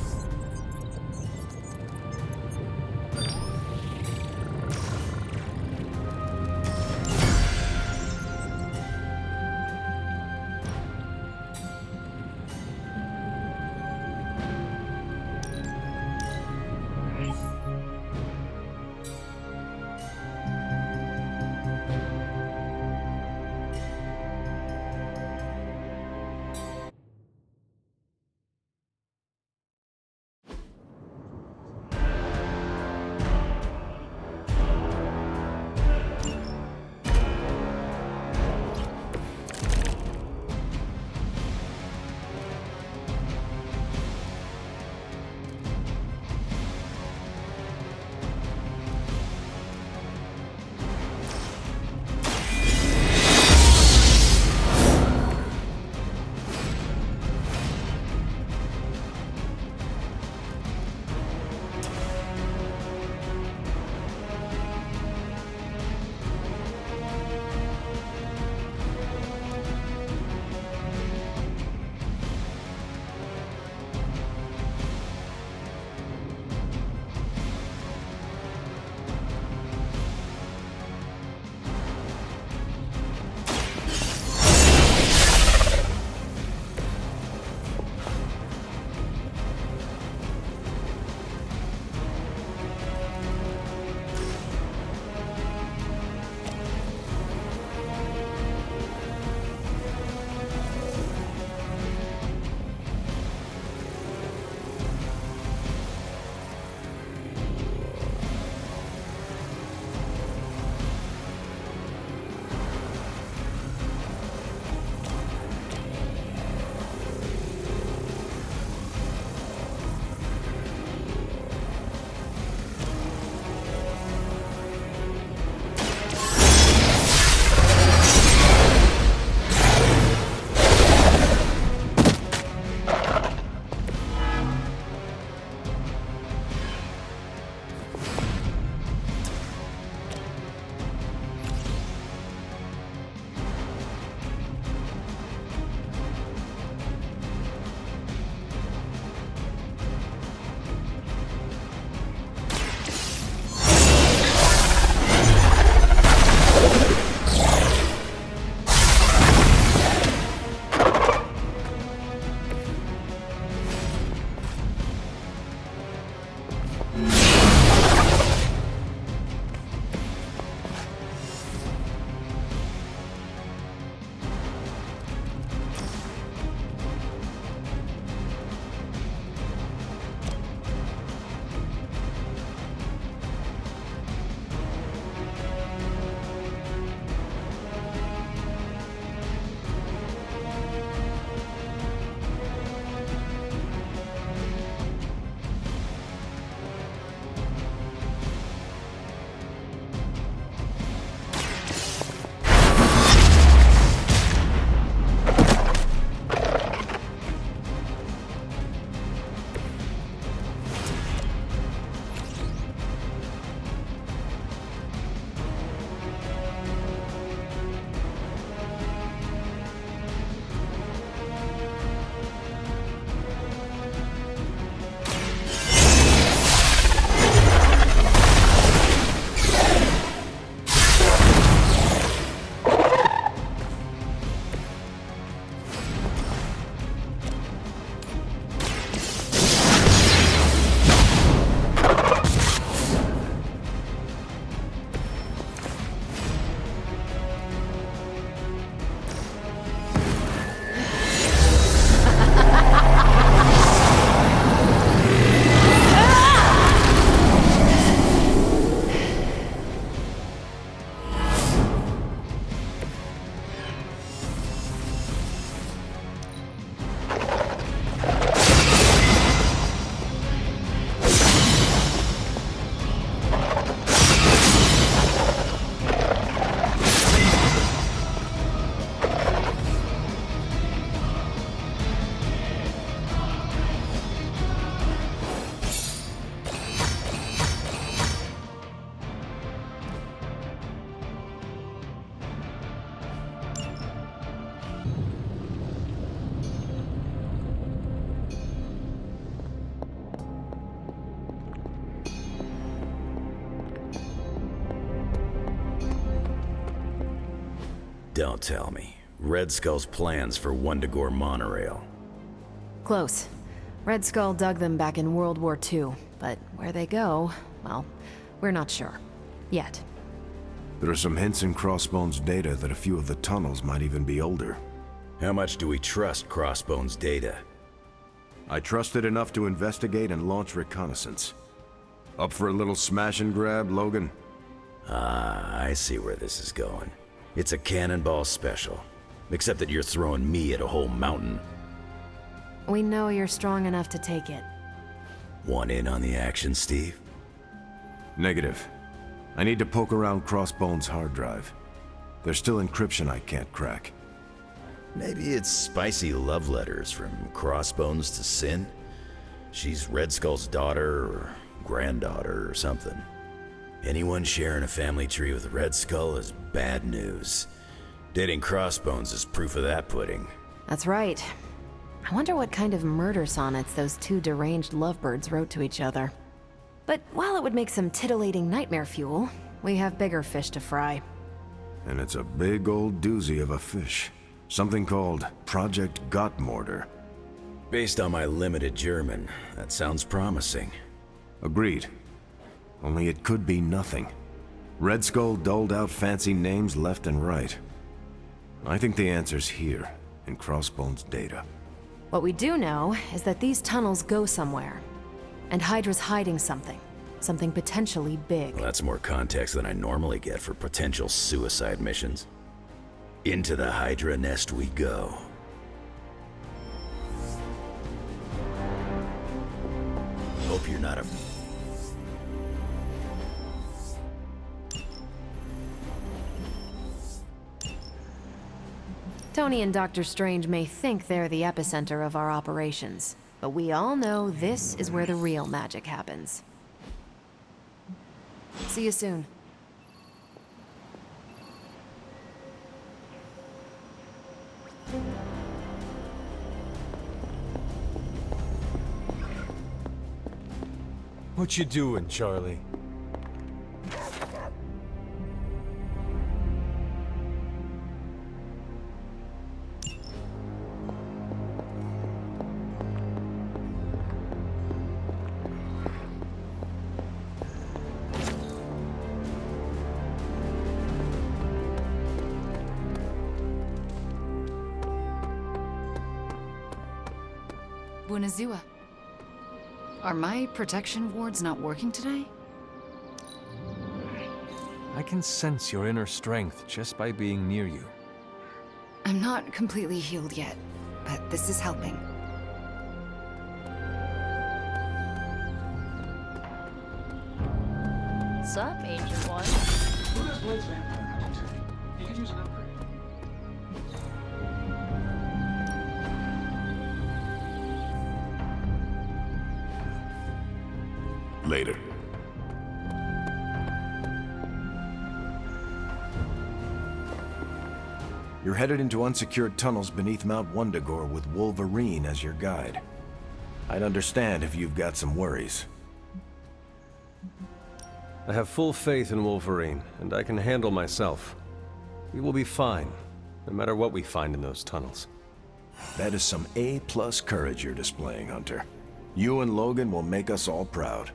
Don't tell me. Red Skull's plans for Wundagore monorail. Close. Red Skull dug them back in World War II, but where they go, well, we're not sure. Yet. There are some hints in Crossbone's data that a few of the tunnels might even be older. How much do we trust Crossbone's data? I trust it enough to investigate and launch reconnaissance. Up for a little smash and grab, Logan? Ah, I see where this is going. It's a cannonball special. Except that you're throwing me at a whole mountain. We know you're strong enough to take it. Want in on the action, Steve? Negative. I need to poke around Crossbone's hard drive. There's still encryption I can't crack. Maybe it's spicy love letters from Crossbones to Sin? She's Red Skull's daughter or granddaughter or something. Anyone sharing a family tree with Red Skull is bad news. Dating Crossbones is proof of that pudding. That's right. I wonder what kind of murder sonnets those two deranged lovebirds wrote to each other. But while it would make some titillating nightmare fuel, we have bigger fish to fry. And it's a big old doozy of a fish. Something called Project Gottmorder. Based on my limited German, that sounds promising. Agreed. Only it could be nothing. Red Skull doled out fancy names left and right. I think the answer's here, in Crossbone's data. What we do know is that these tunnels go somewhere. And Hydra's hiding something. Something potentially big. Well, that's more context than I normally get for potential suicide missions. Into the Hydra nest we go. Hope you're not a... Tony and Dr. Strange may think they're the epicenter of our operations, but we all know this is where the real magic happens. See you soon. What you doing, Charlie? Bunazua. Are my protection wards not working today? I can sense your inner strength just by being near you. I'm not completely healed yet, but this is helping. Sup, Ancient One? Who does Blade's vampire hunting today? He could use an upgrade. Later. You're headed into unsecured tunnels beneath Mount Wundagore with Wolverine as your guide. I'd understand if you've got some worries. I have full faith in Wolverine, and I can handle myself. We will be fine, no matter what we find in those tunnels. That is some A-plus courage you're displaying, Hunter. You and Logan will make us all proud.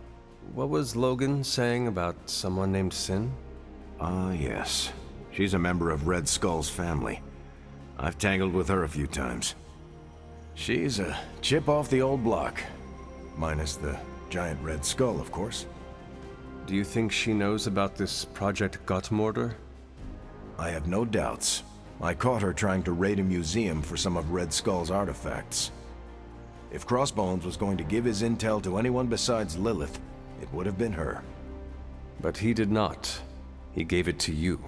What was Logan saying about someone named Sin? Ah, yes. She's a member of Red Skull's family. I've tangled with her a few times. She's a chip off the old block. Minus the giant Red Skull, of course. Do you think she knows about this Project Gottmorder? I have no doubts. I caught her trying to raid a museum for some of Red Skull's artifacts. If Crossbones was going to give his intel to anyone besides Lilith, it would have been her. But he did not. He gave it to you.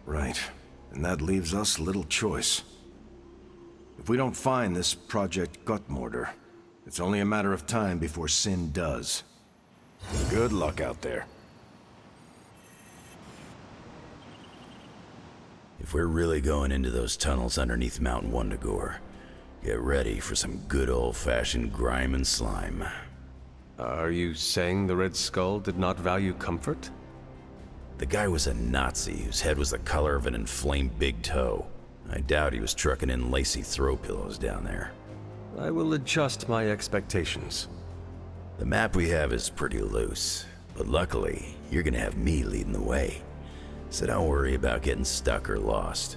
Right. And that leaves us little choice. If we don't find this Project Gottmorder, it's only a matter of time before Sin does. Good luck out there. If we're really going into those tunnels underneath Mount Wundagore, get ready for some good old-fashioned grime and slime. Are you saying the Red Skull did not value comfort? The guy was a Nazi whose head was the color of an inflamed big toe. I doubt he was trucking in lacy throw pillows down there. I will adjust my expectations. The map we have is pretty loose, but luckily, you're gonna have me leading the way. So don't worry about getting stuck or lost.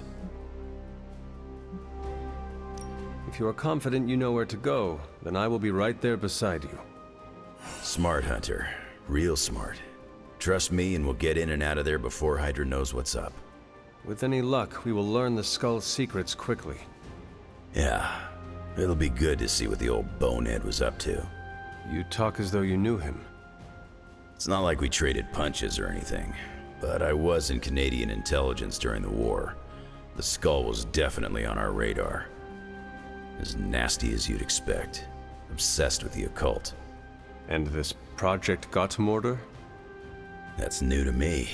If you are confident you know where to go, then I will be right there beside you. Smart, Hunter. Real smart. Trust me and we'll get in and out of there before Hydra knows what's up. With any luck, we will learn the Skull's secrets quickly. Yeah, it'll be good to see what the old bonehead was up to. You talk as though you knew him. It's not like we traded punches or anything, but I was in Canadian intelligence during the war. The Skull was definitely on our radar. As nasty as you'd expect. Obsessed with the occult. And this Project Gotmorder? That's new to me.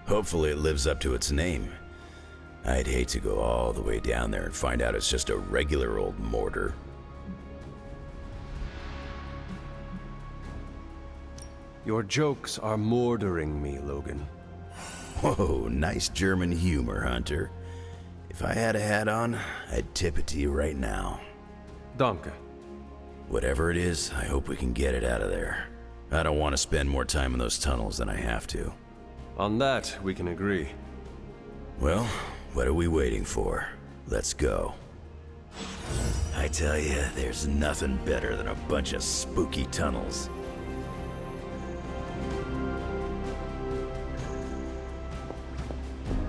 Hopefully it lives up to its name. I'd hate to go all the way down there and find out it's just a regular old mortar. Your jokes are mordering me, Logan. Whoa, nice German humor, Hunter. If I had a hat on, I'd tip it to you right now. Danke. Whatever it is, I hope we can get it out of there. I don't want to spend more time in those tunnels than I have to. On that, we can agree. Well, what are we waiting for? Let's go. I tell you, there's nothing better than a bunch of spooky tunnels.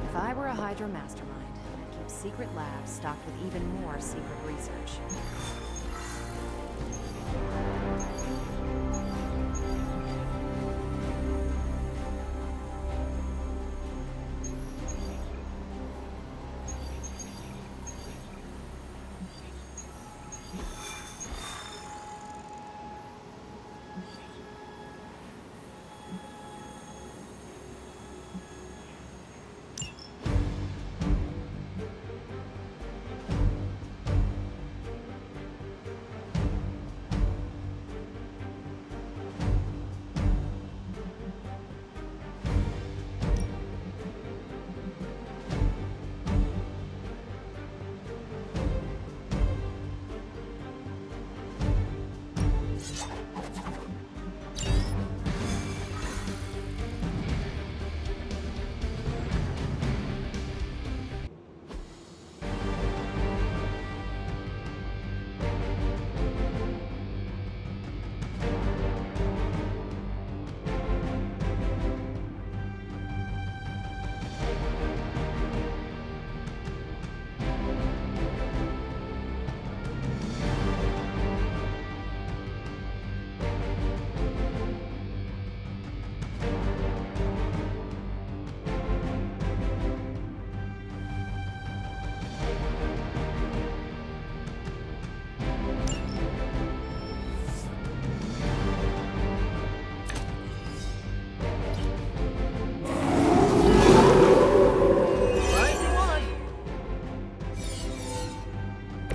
If I were a Hydra mastermind, I'd keep secret labs stocked with even more secret research.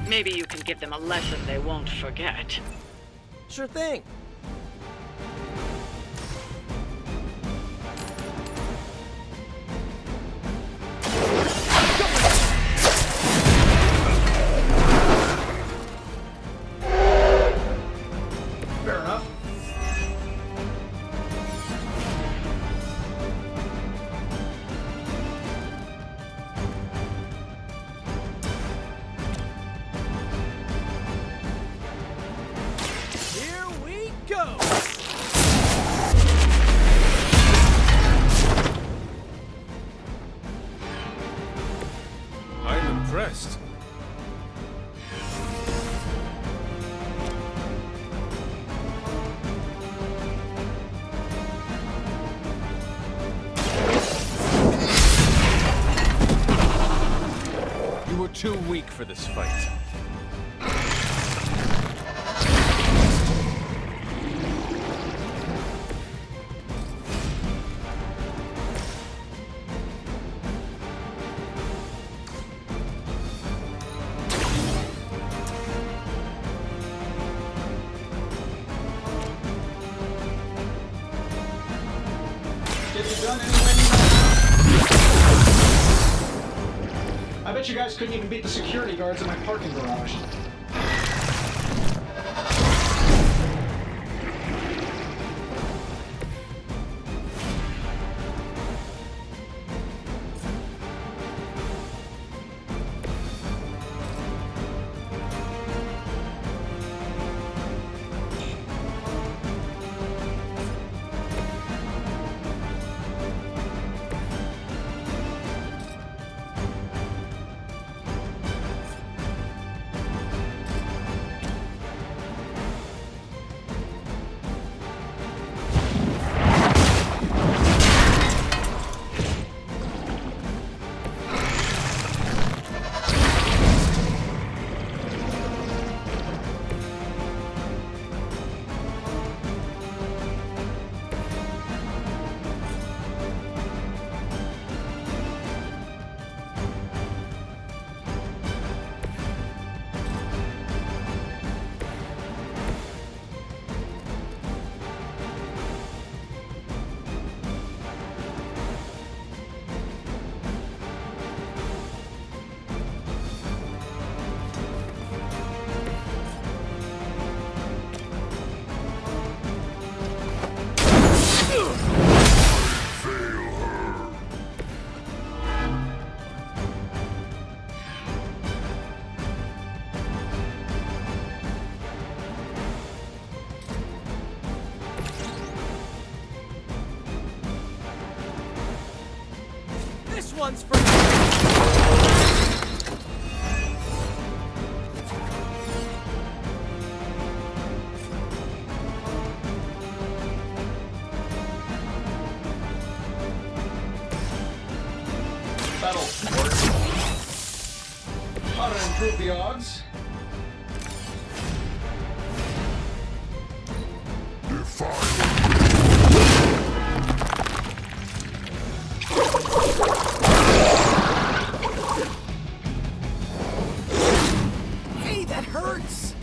Maybe you can give them a lesson they won't forget. Sure thing. Fair enough. Here we go! I'm impressed. You were too weak for this fight. Get it done anyway. bet you guys couldn't even beat the security guards in my parking garage. This one's for That'll work. How to improve the odds? Hey, that hurts!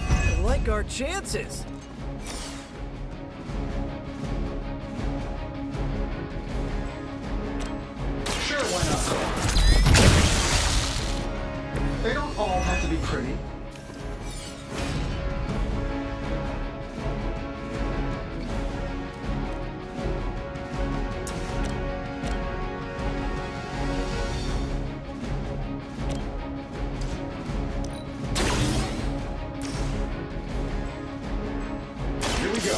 I like our chances. Sure, why not? They don't all have to be pretty. Here we go.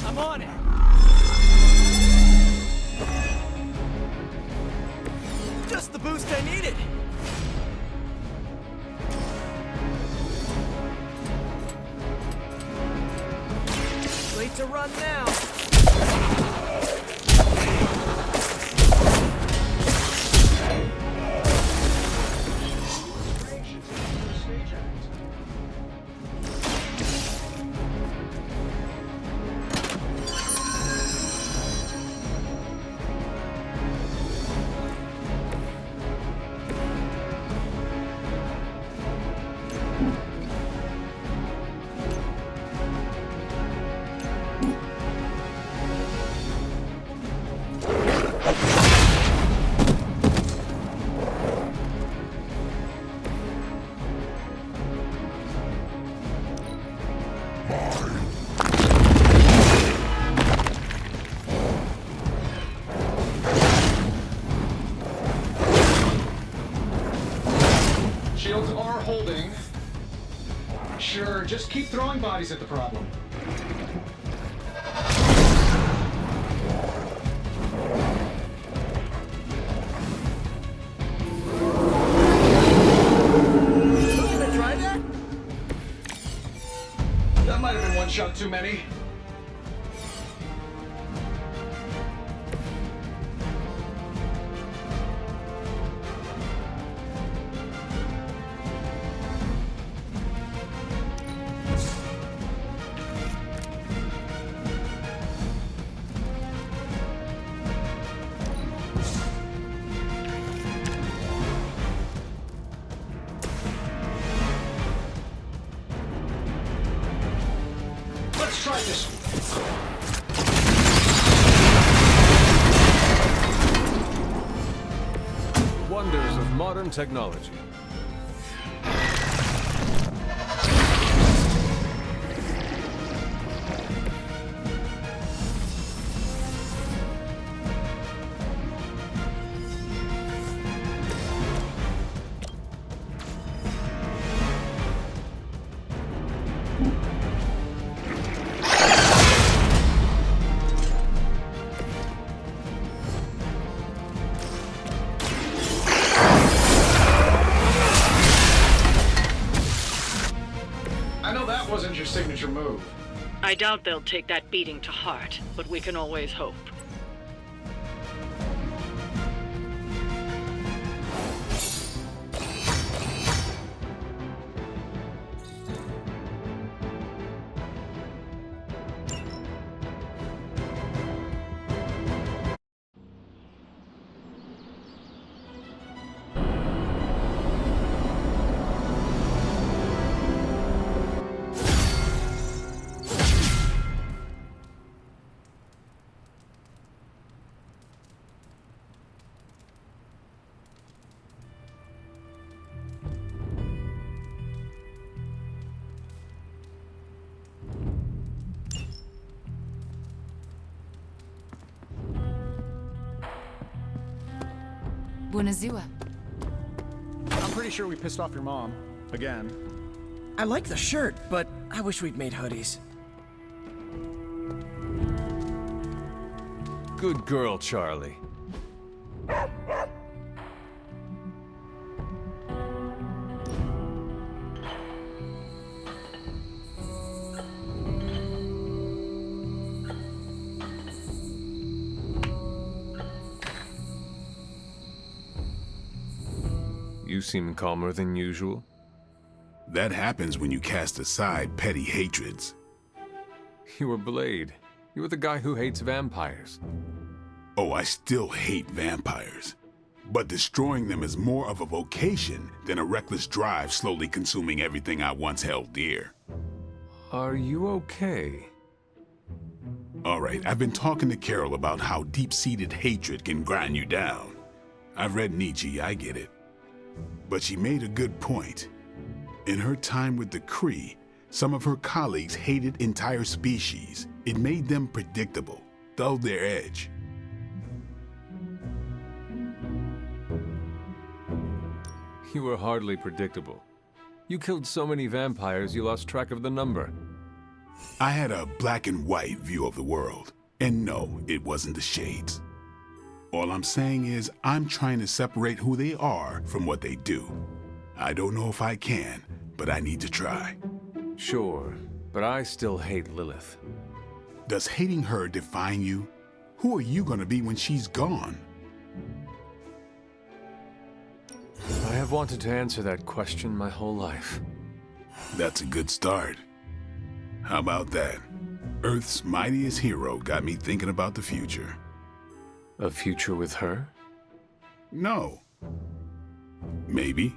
I'm on it. Just the boost I needed. Late to run now. Just keep throwing bodies at the problem. Gonna try that? That might have been one shot too many. Let's try this. Wonders of modern technology. I know that wasn't your signature move. I doubt they'll take that beating to heart, but we can always hope. Buonazua. I'm pretty sure we pissed off your mom. Again. I like the shirt, but I wish we'd made hoodies. Good girl, Charlie. You seem calmer than usual. That happens when you cast aside petty hatreds. You were Blade. You were the guy who hates vampires. Oh, I still hate vampires. But destroying them is more of a vocation than a reckless drive slowly consuming everything I once held dear. Are you okay? All right, I've been talking to Carol about how deep-seated hatred can grind you down. I've read Nietzsche, I get it. But she made a good point. In her time with the Kree, some of her colleagues hated entire species. It made them predictable, dulled their edge. You were hardly predictable. You killed so many vampires you lost track of the number. I had a black and white view of the world. And no, it wasn't the shades. All I'm saying is, I'm trying to separate who they are from what they do. I don't know if I can, but I need to try. Sure, but I still hate Lilith. Does hating her define you? Who are you gonna be when she's gone? I have wanted to answer that question my whole life. That's a good start. How about that? Earth's mightiest hero got me thinking about the future. A future with her? No. Maybe.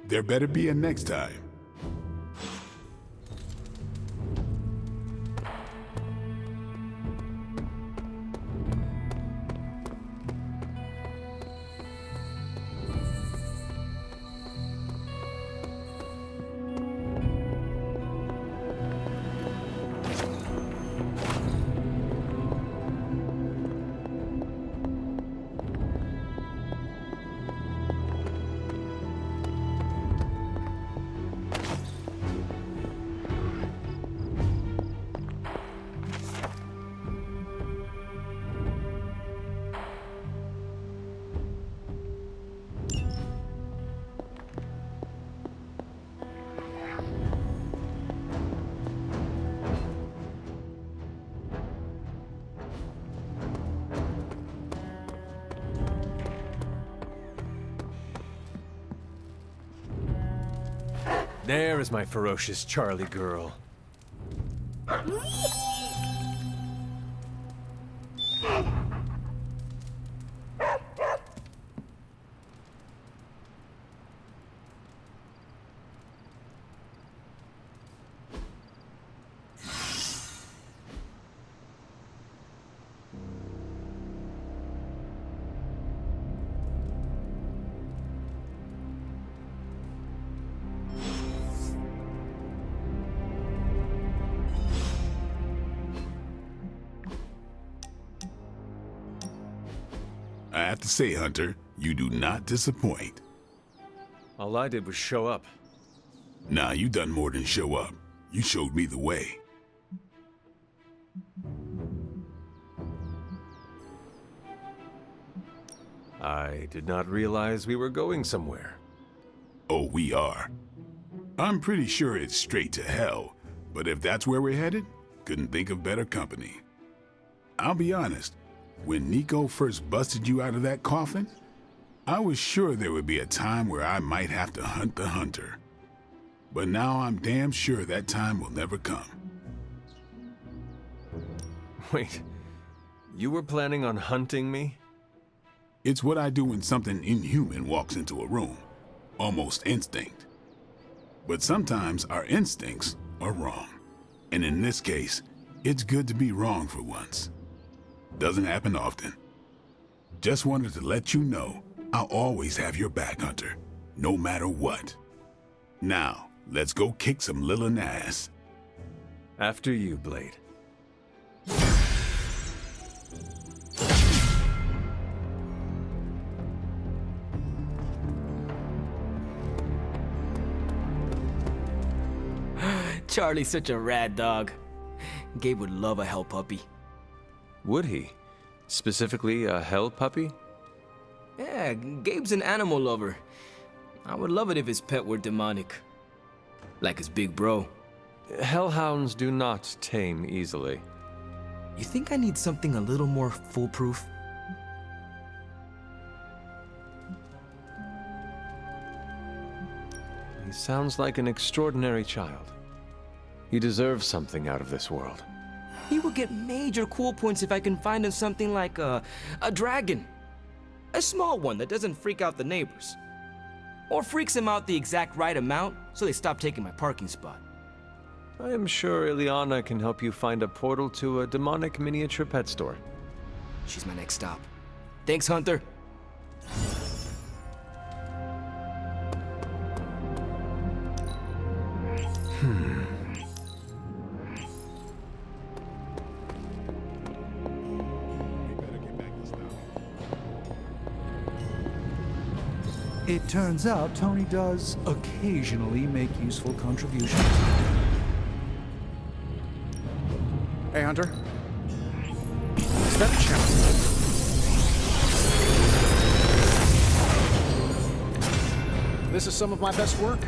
There better be a next time. There is my ferocious Charlie girl. I have to say, Hunter, you do not disappoint. All I did was show up. Nah, you done more than show up. You showed me the way. I did not realize we were going somewhere. Oh, we are. I'm pretty sure it's straight to hell, but if that's where we're headed, couldn't think of better company. I'll be honest, when Nico first busted you out of that coffin, I was sure there would be a time where I might have to hunt the hunter. But now I'm damn sure that time will never come. Wait, you were planning on hunting me? It's what I do when something inhuman walks into a room. Almost instinct. But sometimes our instincts are wrong. And in this case, it's good to be wrong for once. Doesn't happen often. Just wanted to let you know I'll always have your back, Hunter, no matter what. Now, let's go kick some Lilin ass. After you, Blade. Charlie's such a rad dog. Gabe would love a hell puppy. Would he? Specifically, a hell puppy? Yeah, Gabe's an animal lover. I would love it if his pet were demonic. Like his big bro. Hellhounds do not tame easily. You think I need something a little more foolproof? He sounds like an extraordinary child. He deserves something out of this world. He will get major cool points if I can find him something like a dragon. A small one that doesn't freak out the neighbors. Or freaks him out the exact right amount so they stop taking my parking spot. I am sure Ileana can help you find a portal to a demonic miniature pet store. She's my next stop. Thanks, Hunter. It turns out Tony does occasionally make useful contributions. Hey, Hunter. Step check. This is some of my best work.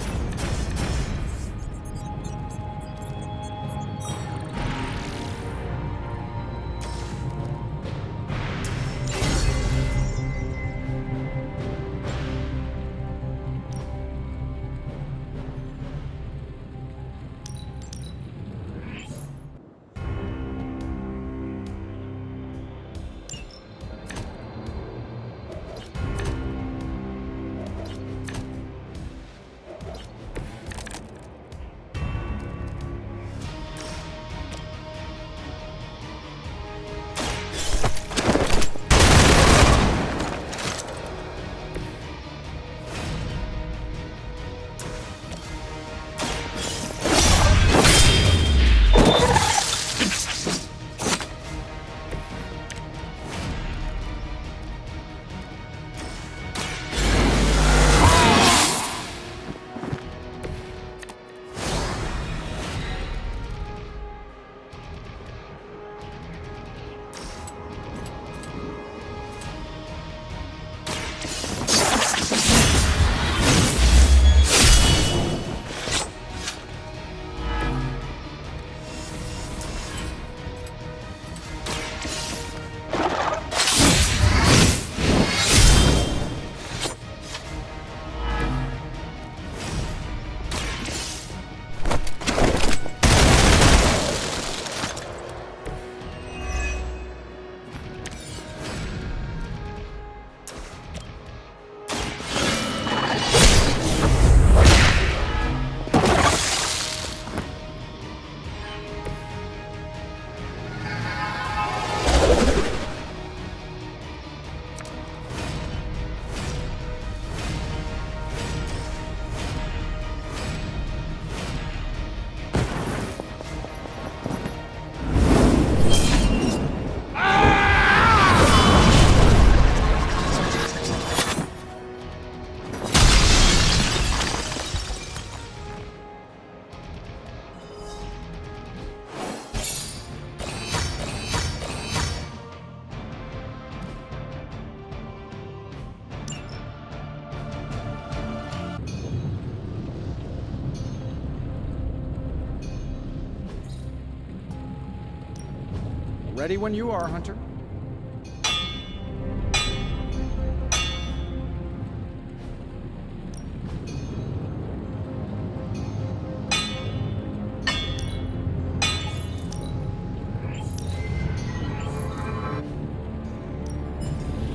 Ready when you are, Hunter.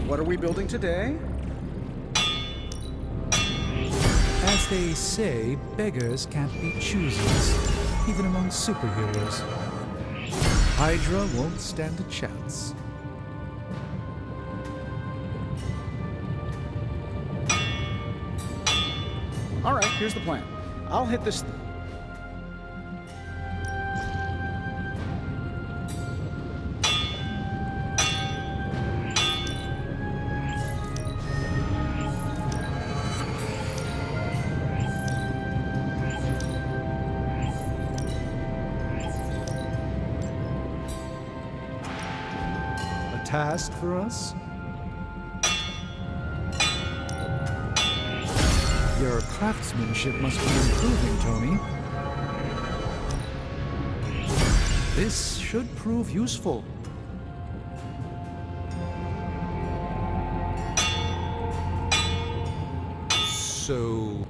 What are we building today? As they say, beggars can't be choosers, even among superheroes. Hydra won't stand a chance. All right, here's the plan. I'll hit this... Task for us? Your craftsmanship must be improving, Tony. This should prove useful. So...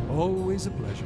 always a pleasure.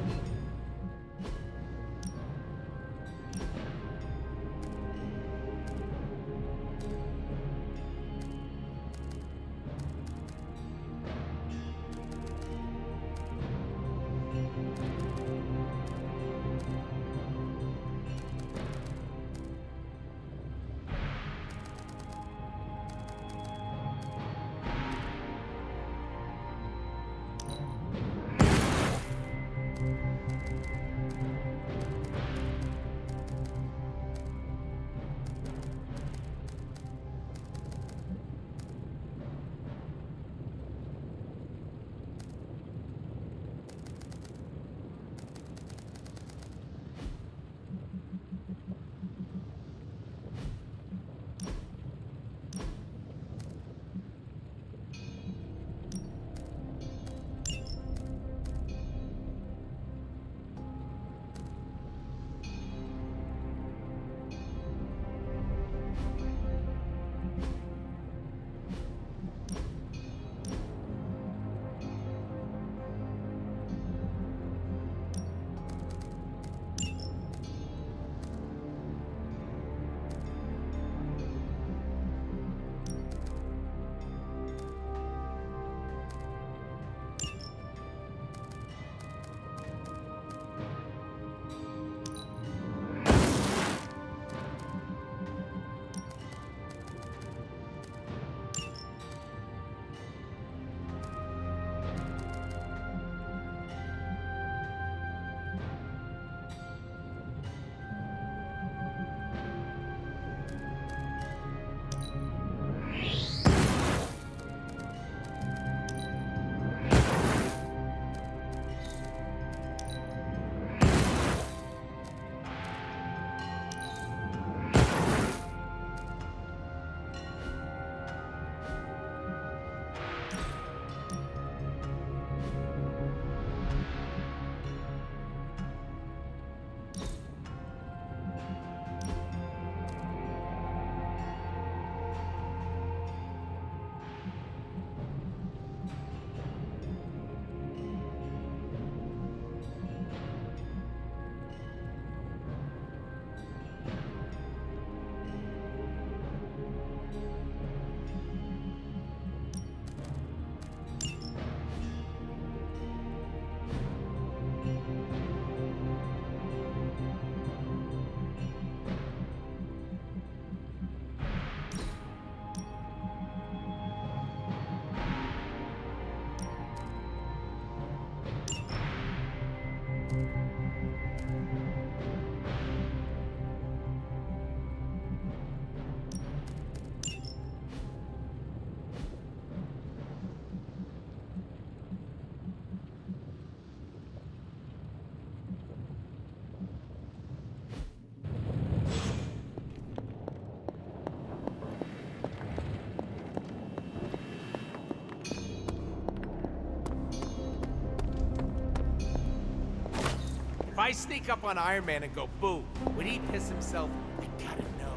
I sneak up on Iron Man and go boo, would he piss himself? I gotta know.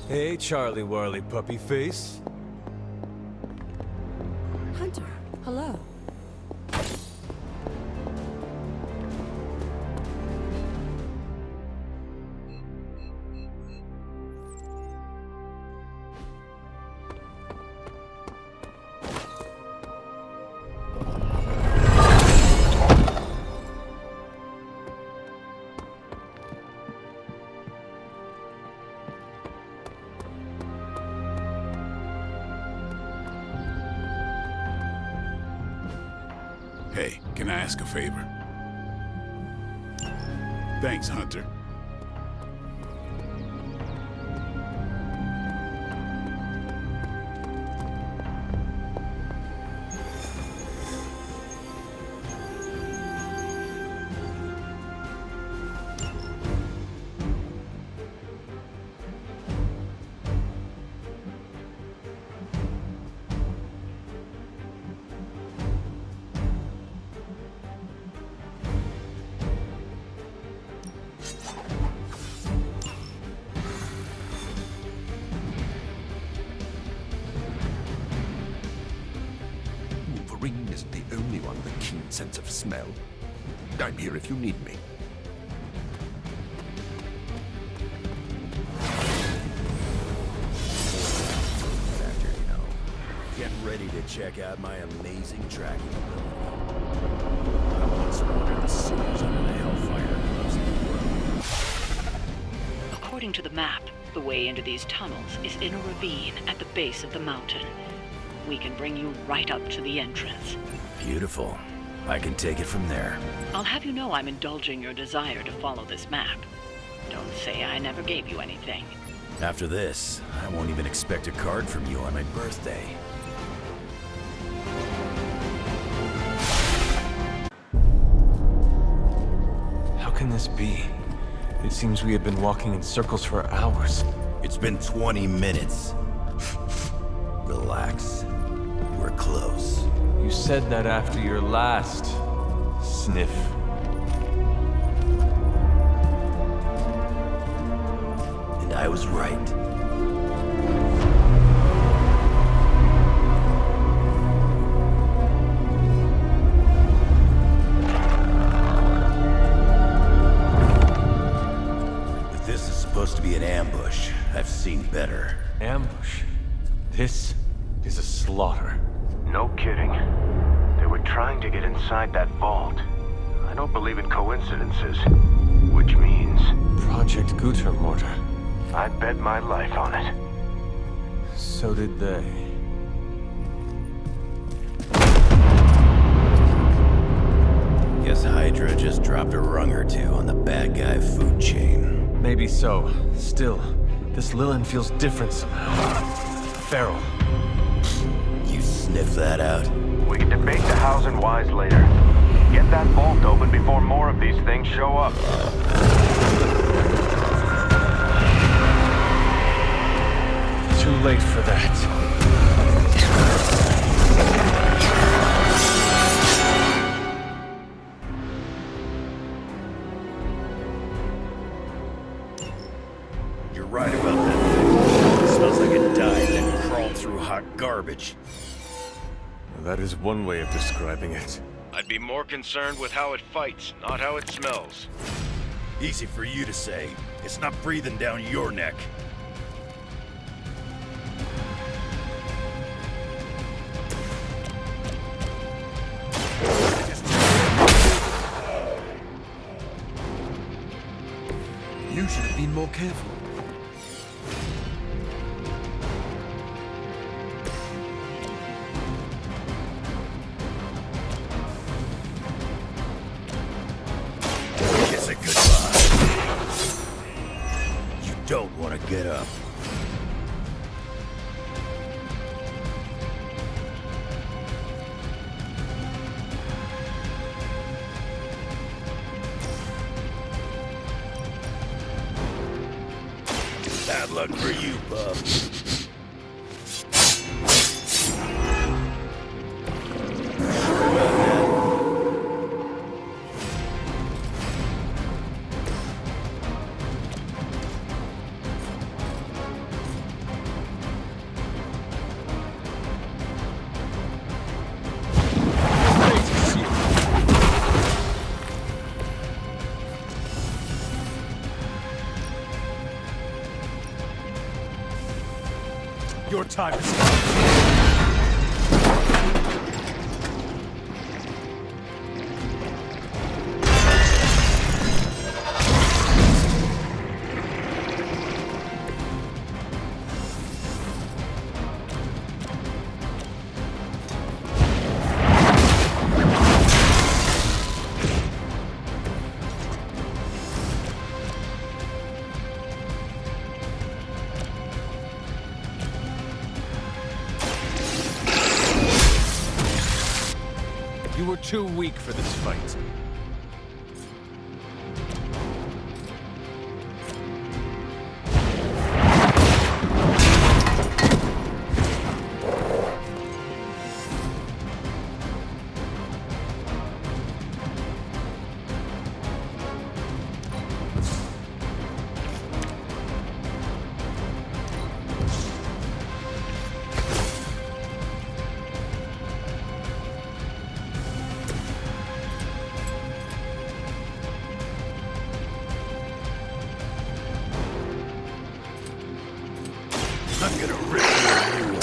Hey, Charlie Warley puppy face. Hunter, hello. Hey, can I ask a favor? Thanks, Hunter. Wolverine isn't the only one with a keen sense of smell. I'm here if you need me. Factor, you know. Get ready to check out my amazing tracking ability. I once wandered the sewers under the Hellfire Clubs in the world. According to the map, the way into these tunnels is in a ravine at the base of the mountain. We can bring you right up to the entrance. Beautiful. I can take it from there. I'll have you know I'm indulging your desire to follow this map. Don't say I never gave you anything. After this, I won't even expect a card from you on my birthday. How can this be? It seems we have been walking in circles for hours. It's been 20 minutes. Relax. We're close. You said that after your last sniff. And I was right. If this is supposed to be an ambush, I've seen better. Ambush? This is a slaughter. No kidding. They were trying to get inside that vault. I don't believe in coincidences. Which means... Project Gutermortar. I'd bet my life on it. So did they. Guess Hydra just dropped a rung or two on the bad guy food chain. Maybe so. Still, this Lilin feels different somehow. Feral. You sniff that out? We can debate the hows and whys later. Get that vault open before more of these things show up. Too late for that. You're right about that thing. It smells like it died, then crawled through hot garbage. That is one way of describing it. I'd be more concerned with how it fights, not how it smells. Easy for you to say. It's not breathing down your neck. You should have been more careful. It's a goodbye. You don't want to get up. Bad luck for you, bub. Your time has come. You were too weak for this fight. I'm gonna rip you a new one.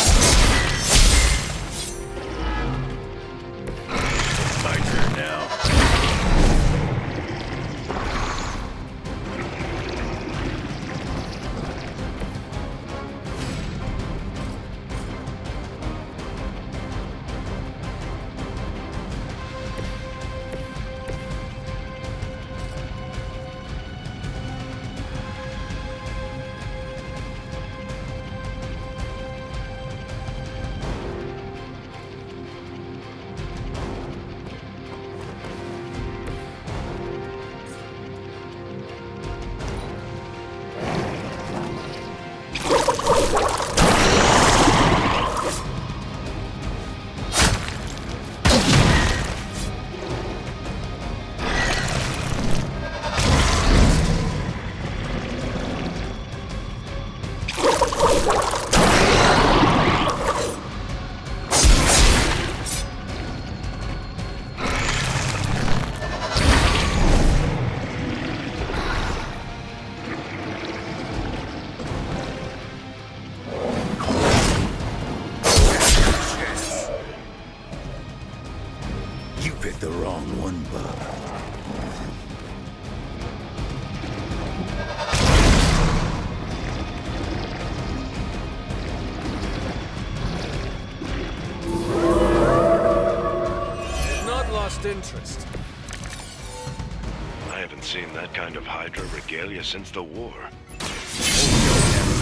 It's my turn now. You picked the wrong one, bub. They've not lost interest. I haven't seen that kind of Hydra regalia since the war.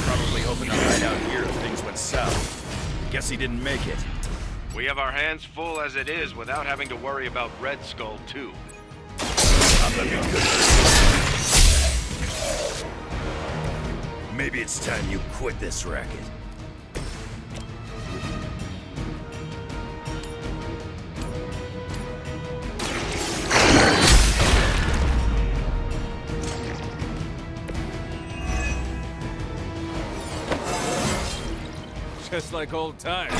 Probably hoping to hide out here if things went south. Guess he didn't make it. We have our hands full as it is without having to worry about Red Skull, too. I'm looking good. Maybe it's time you quit this racket. Just like old times.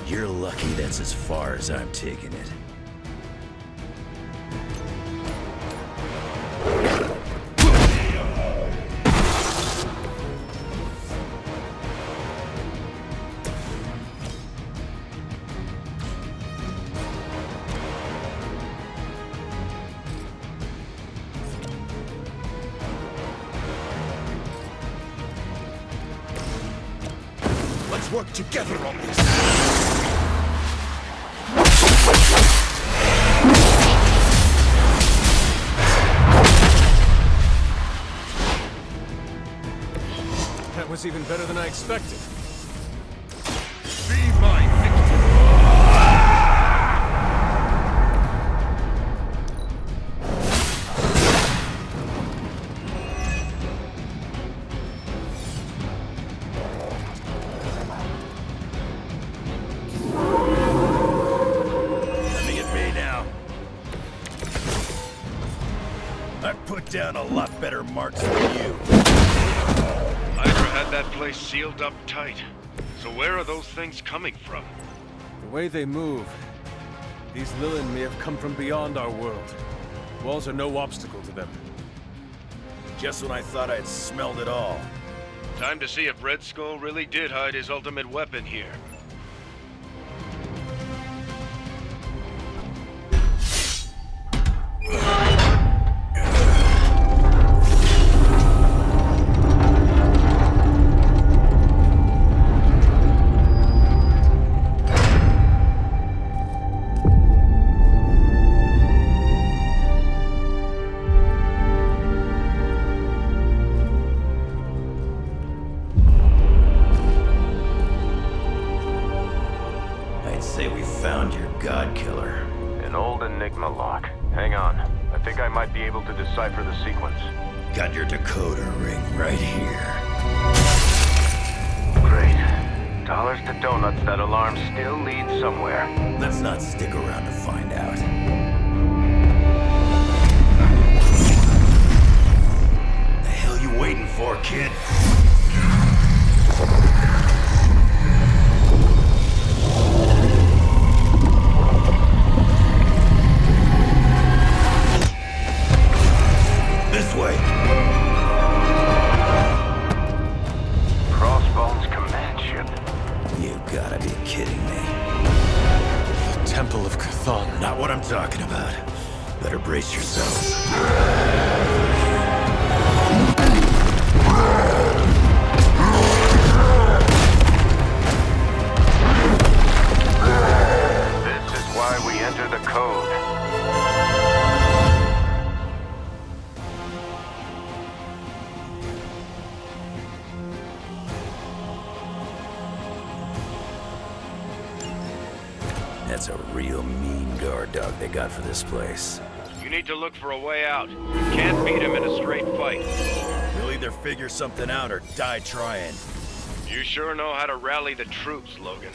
You're lucky that's as far as I'm taking it. Let's work together on this. That was even better than I expected. Be my victim. Let down a lot better marks than you. Hydra had that place sealed up tight. So where are those things coming from? The way they move, these Lilin may have come from beyond our world. Walls are no obstacle to them. Just when I thought I had smelled it all. Time to see if Red Skull really did hide his ultimate weapon here. Decipher the sequence. Got your decoder ring right here. Great. Dollars to donuts, that alarm still leads somewhere. Let's not stick around to find out. The hell you waiting for, kid? This way. Crossbones command ship. You gotta be kidding me. The Temple of Chthon. Not what I'm talking about. Better brace yourselves. This is why we enter the code. That's a real mean guard dog they got for this place. You need to look for a way out. You can't beat him in a straight fight. We'll either figure something out or die trying. You sure know how to rally the troops, Logan.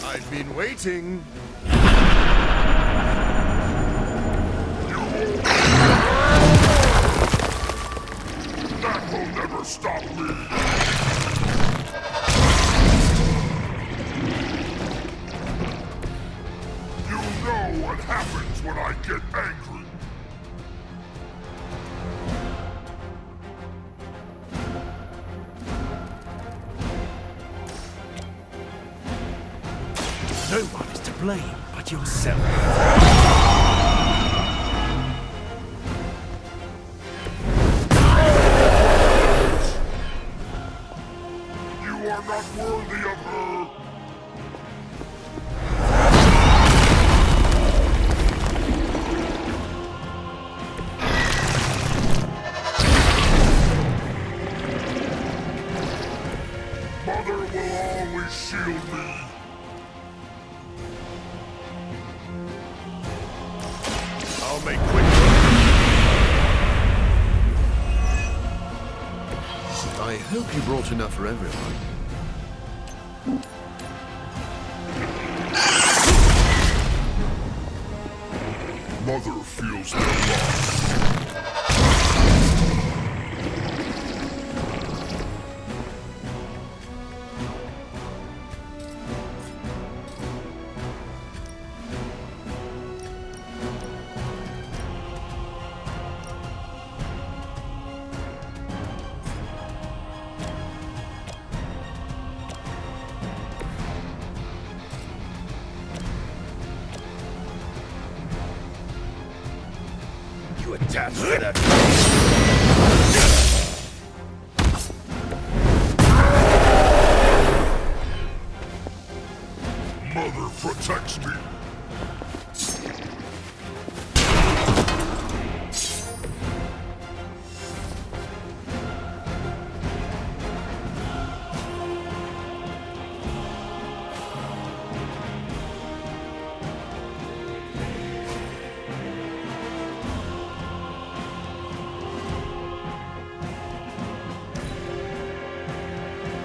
I've been waiting. That will never stop me! You know what happens when I get angry. No one is to blame but yourself. You are not worthy of her! Mother will always shield me! I'll make quick work. I hope you brought enough for everyone. Mother feels their loss. You attached to that. Mother protects me.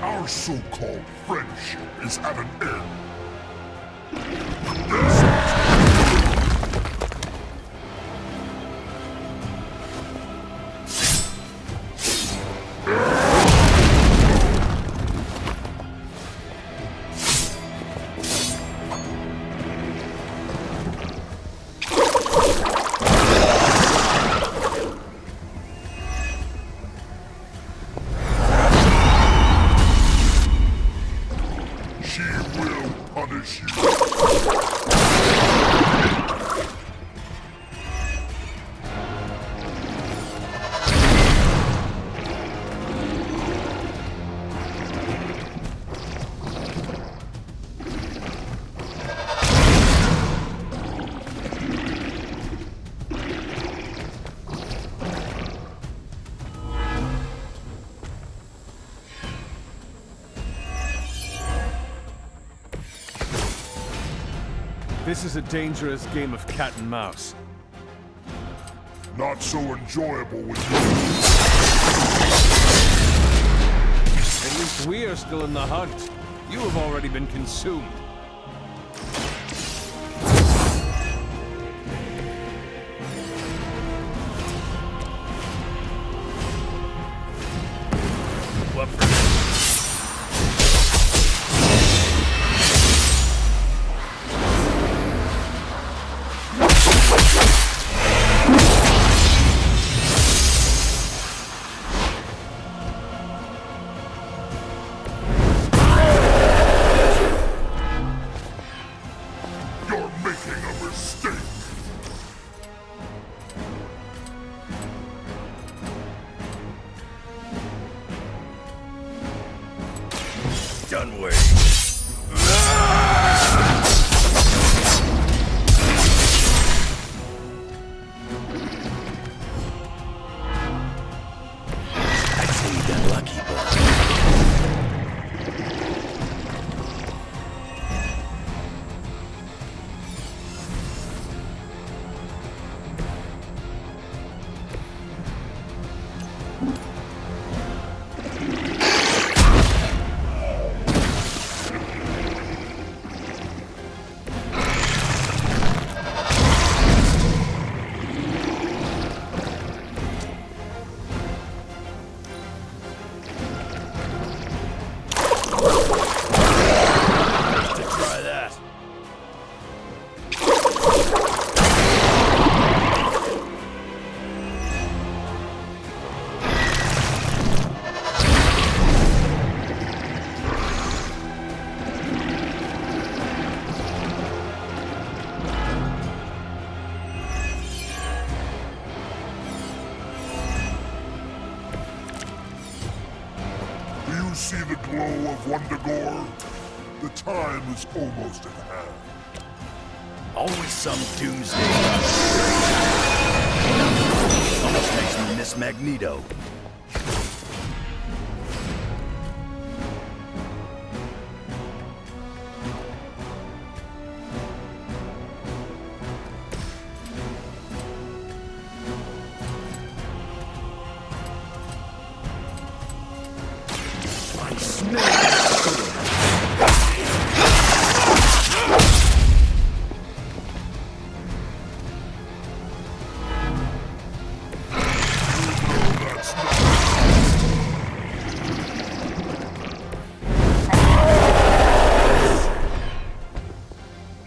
Our Our so-called friendship is at an end. She will punish you. This is a dangerous game of cat and mouse. Not so enjoyable with you. At least we are still in the hunt. You have already been consumed. You're making a mistake. Done waiting. I see you got lucky, bud. Try that. Do you see the glow of Wundagore? The time is almost at hand. Always some doomsday. Almost makes me miss Magneto. I smell it.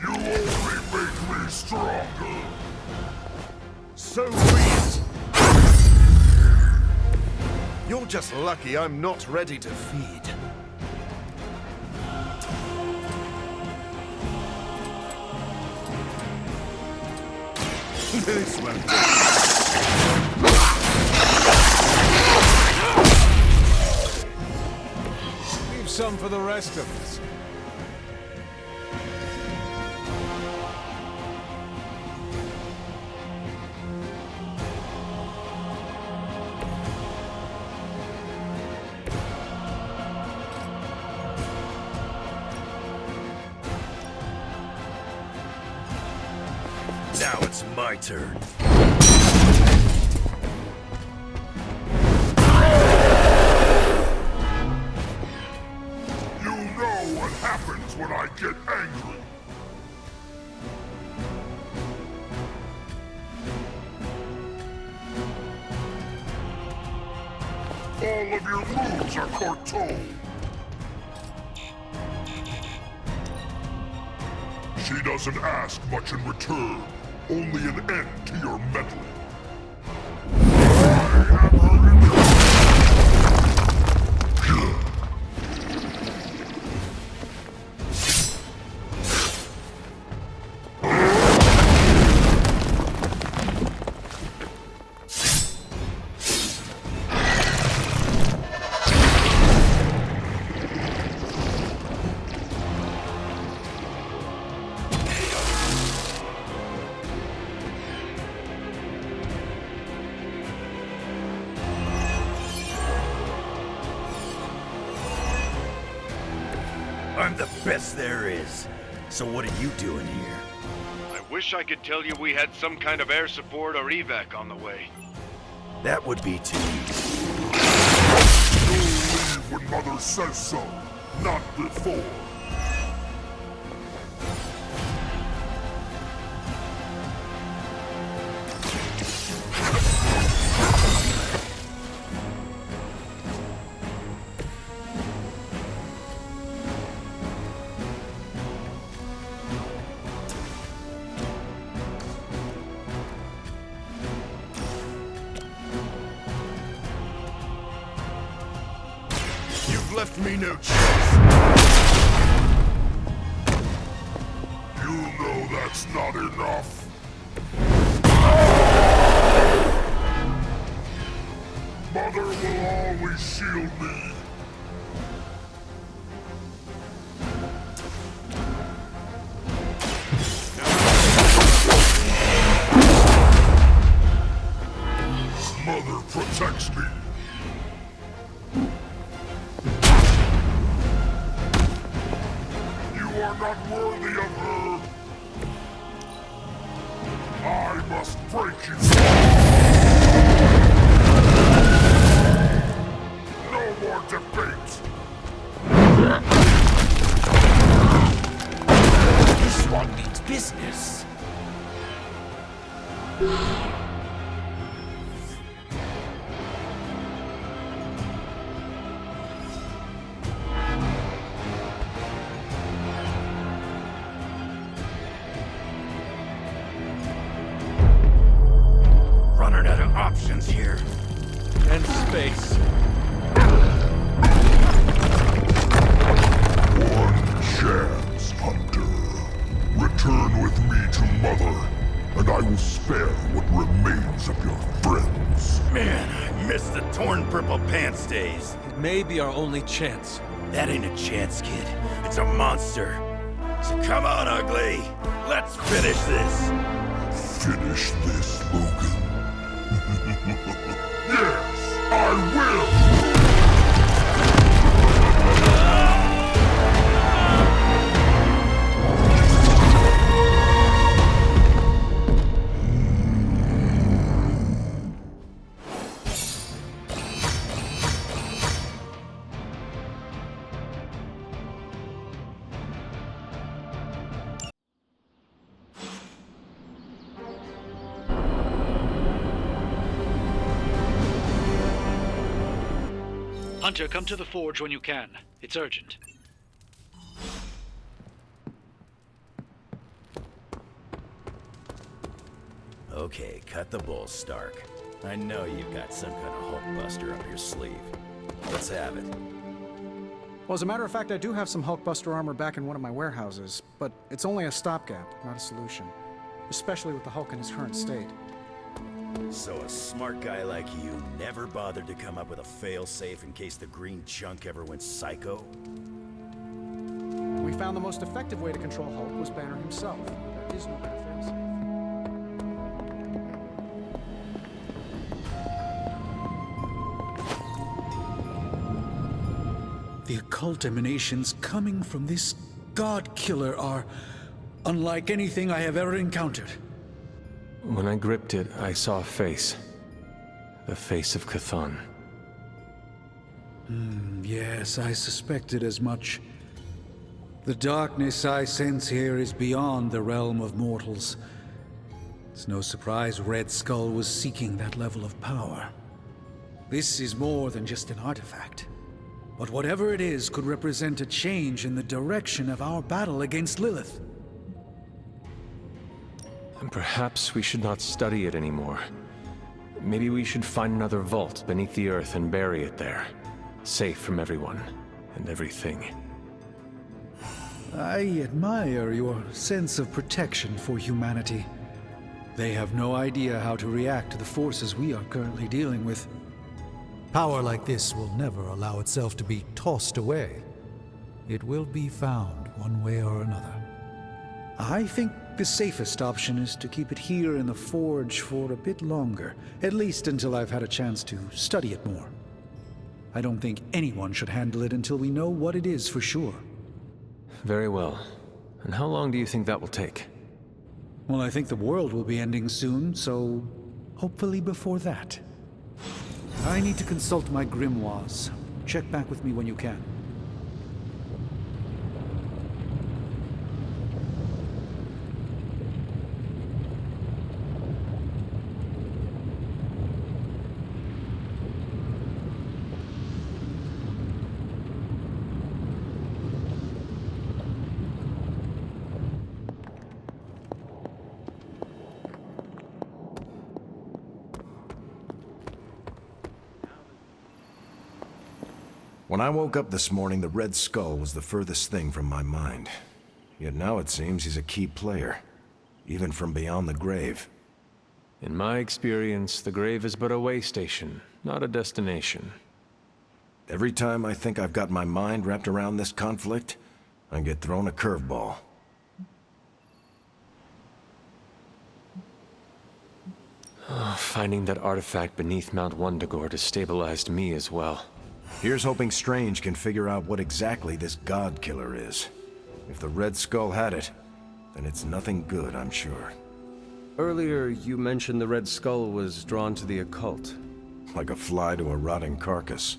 You only make me stronger. So be it. You're just lucky I'm not ready to feed. This won't do. Leave some for the rest of us. Now it's my turn. get angry. All of your moves are foretold. She doesn't ask much in return, only an end to your meddling. I'm the best there is. So what are you doing here? I wish I could tell you we had some kind of air support or evac on the way. That would be too easy. You'll leave when Mother says so, not before. Left me no choice. You know that's not enough. Mother will always shield me. Mother protects me. You are not worthy of her. I must break you. No more debate. This one means business. Running out of options here. And space. One chance, Hunter. Return with me to Mother, and I will spare what remains of your friends. Man, I miss the torn purple pants days. It may be our only chance. That ain't a chance, kid. It's a monster. So come on, ugly. Let's finish this. Finish this, Logan. Yes, I will! Hunter, come to the forge when you can. It's urgent. Okay, cut the bull, Stark. I know you've got some kind of Hulkbuster up your sleeve. Let's have it. Well, as a matter of fact, I do have some Hulkbuster armor back in one of my warehouses, but it's only a stopgap, not a solution. Especially with the Hulk in his current state. So a smart guy like you never bothered to come up with a fail-safe in case the green chunk ever went psycho? We found the most effective way to control Hulk was Banner himself. There is no better failsafe. The occult emanations coming from this god killer are unlike anything I have ever encountered. When I gripped it, I saw a face. The face of Chthon. Yes, I suspected as much. The darkness I sense here is beyond the realm of mortals. It's no surprise Red Skull was seeking that level of power. This is more than just an artifact. But whatever it is could represent a change in the direction of our battle against Lilith. And perhaps we should not study it anymore. Maybe we should find another vault beneath the earth and bury it there, safe from everyone and everything. I admire your sense of protection for humanity. They have no idea how to react to the forces we are currently dealing with. Power like this will never allow itself to be tossed away. It will be found one way or another. I think the safest option is to keep it here in the forge for a bit longer, at least until I've had a chance to study it more. I don't think anyone should handle it until we know what it is for sure. Very well. And how long do you think that will take? Well, I think the world will be ending soon, so hopefully before that. I need to consult my grimoires. Check back with me when you can. When I woke up this morning, the Red Skull was the furthest thing from my mind. Yet now it seems he's a key player, even from beyond the grave. In my experience, the grave is but a way station, not a destination. Every time I think I've got my mind wrapped around this conflict, I get thrown a curveball. Finding that artifact beneath Mount Wundagore destabilized me as well. Here's hoping Strange can figure out what exactly this God Killer is. If the Red Skull had it, then it's nothing good, I'm sure. Earlier, you mentioned the Red Skull was drawn to the occult. Like a fly to a rotting carcass.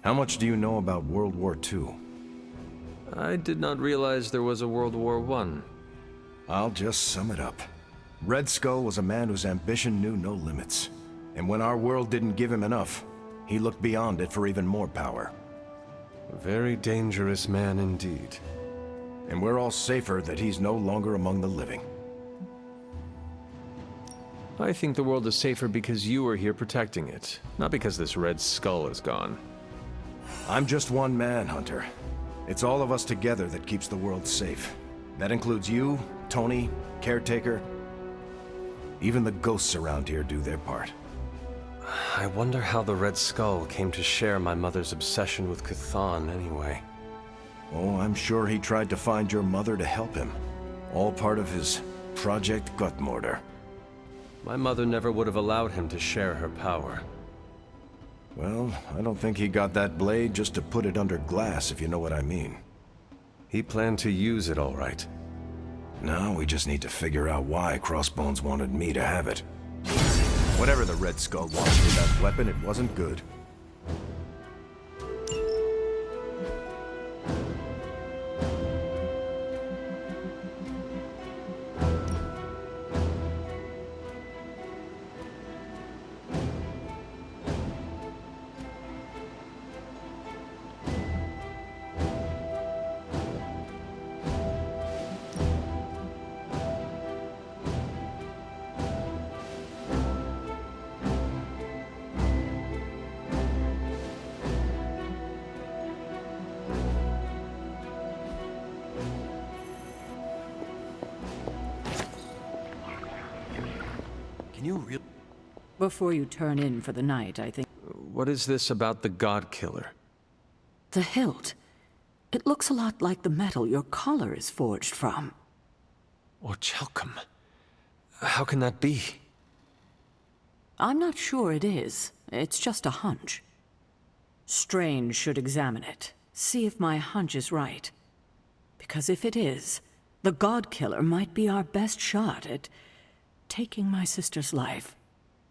How much do you know about World War II? I did not realize there was a World War I. I'll just sum it up. Red Skull was a man whose ambition knew no limits. And when our world didn't give him enough, he looked beyond it for even more power. A very dangerous man indeed. And we're all safer that he's no longer among the living. I think the world is safer because you are here protecting it, not because this Red Skull is gone. I'm just one man, Hunter. It's all of us together that keeps the world safe. That includes you, Tony, Caretaker. Even the ghosts around here do their part. I wonder how the Red Skull came to share my mother's obsession with Chthon anyway. Oh, I'm sure he tried to find your mother to help him. All part of his Project Gutmortar. My mother never would have allowed him to share her power. Well, I don't think he got that blade just to put it under glass, if you know what I mean. He planned to use it all right. Now we just need to figure out why Crossbones wanted me to have it. Whatever the Red Skull wanted with that weapon, it wasn't good. Before you turn in for the night, I think... What is this about the God Killer? The hilt. It looks a lot like the metal your collar is forged from. Orichalcum. How can that be? I'm not sure it is. It's just a hunch. Strange should examine it. See if my hunch is right. Because if it is, the God Killer might be our best shot at taking my sister's life.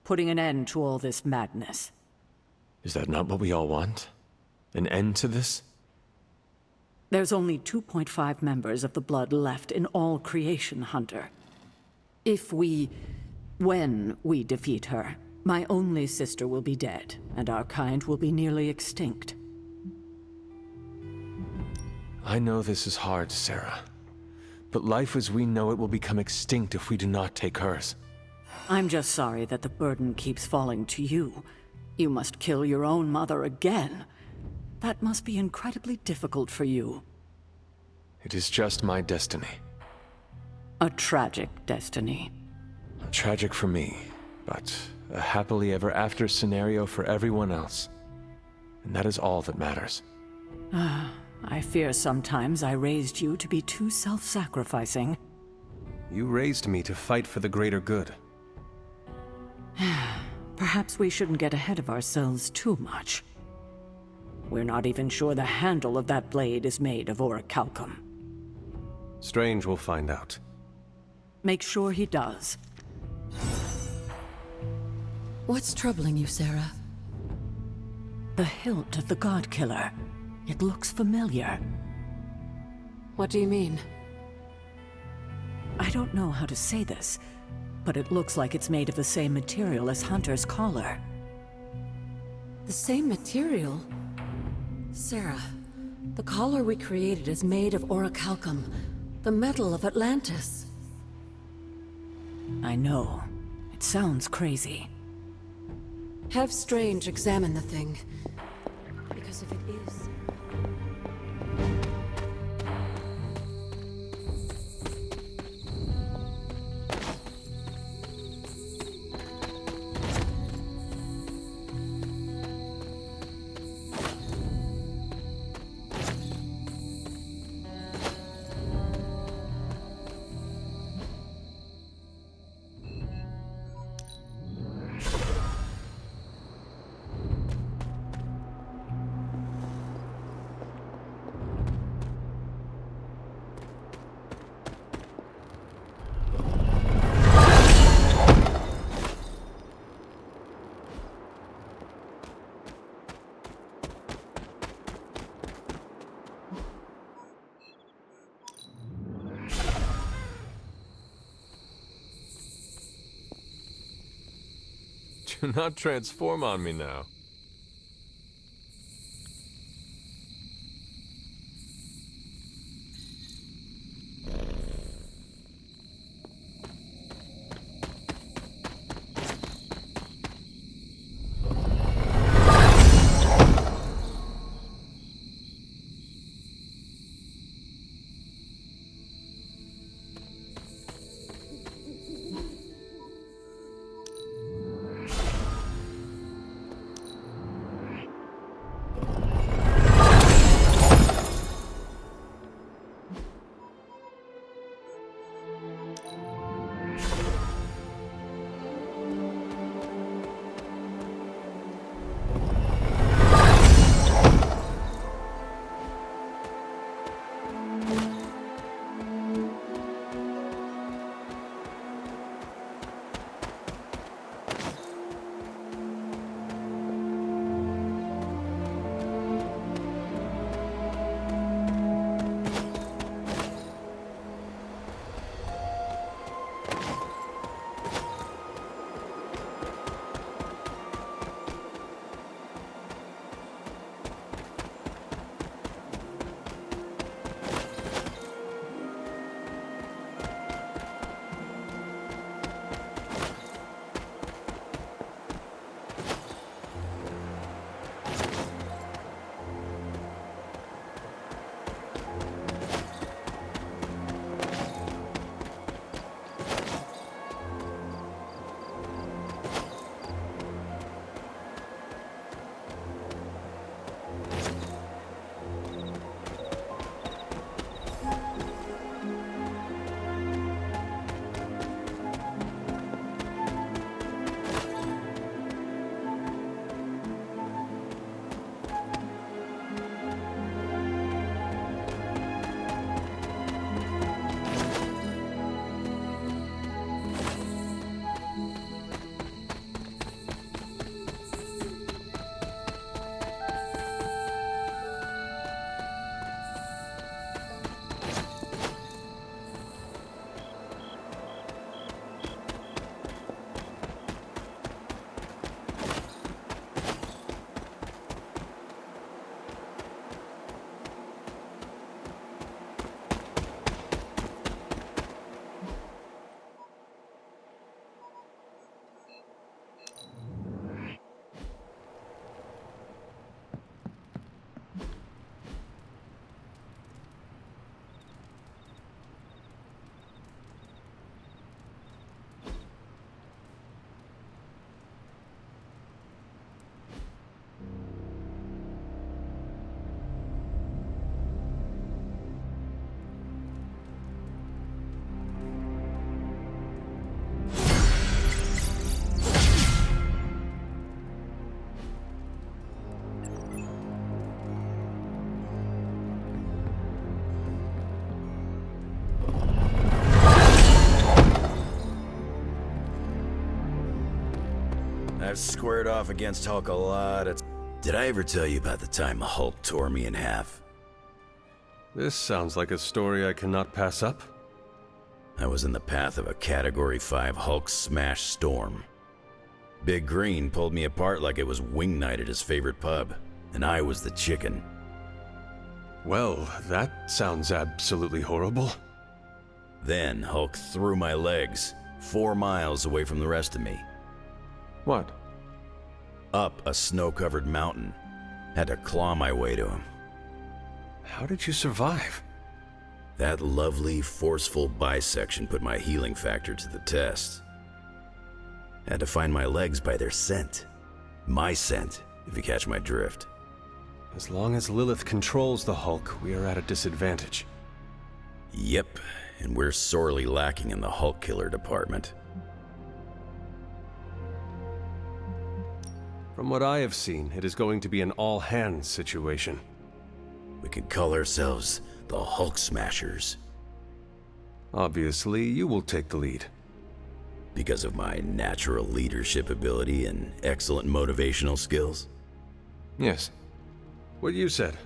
Putting an end to all this madness. Is that not what we all want? An end to this? There's only 2.5 members of the Blood left in all creation, Hunter. When we defeat her, my only sister will be dead, and our kind will be nearly extinct. I know this is hard, Sarah. But life as we know it will become extinct if we do not take hers. I'm just sorry that the burden keeps falling to you. You must kill your own mother again. That must be incredibly difficult for you. It is just my destiny. A tragic destiny. Tragic for me, but a happily ever after scenario for everyone else. And that is all that matters. I fear sometimes I raised you to be too self-sacrificing. You raised me to fight for the greater good. Perhaps we shouldn't get ahead of ourselves too much. We're not even sure the handle of that blade is made of orichalcum. Strange will find out. Make sure he does. What's troubling you, Sarah? The hilt of the God Killer. It looks familiar. What do you mean? I don't know how to say this, but it looks like it's made of the same material as Hunter's collar. The same material? Sarah, the collar we created is made of orichalcum, the metal of Atlantis. I know. It sounds crazy. Have Strange examine the thing. Because if it is... Do not transform on me now. I've squared off against Hulk a lot. Did I ever tell you about the time Hulk tore me in half? This sounds like a story I cannot pass up. I was in the path of a Category 5 Hulk smash storm. Big Green pulled me apart like it was wing night at his favorite pub, and I was the chicken. Well, that sounds absolutely horrible. Then Hulk threw my legs 4 miles away from the rest of me. What? Up a snow-covered mountain. Had to claw my way to him. How did you survive? That lovely, forceful bisection put my healing factor to the test. Had to find my legs by their scent. My scent, if you catch my drift. As long as Lilith controls the Hulk, we are at a disadvantage. Yep, and we're sorely lacking in the Hulk killer department. From what I have seen, it is going to be an all-hands situation. We could call ourselves the Hulk Smashers. Obviously, you will take the lead. Because of my natural leadership ability and excellent motivational skills? Yes. What you said.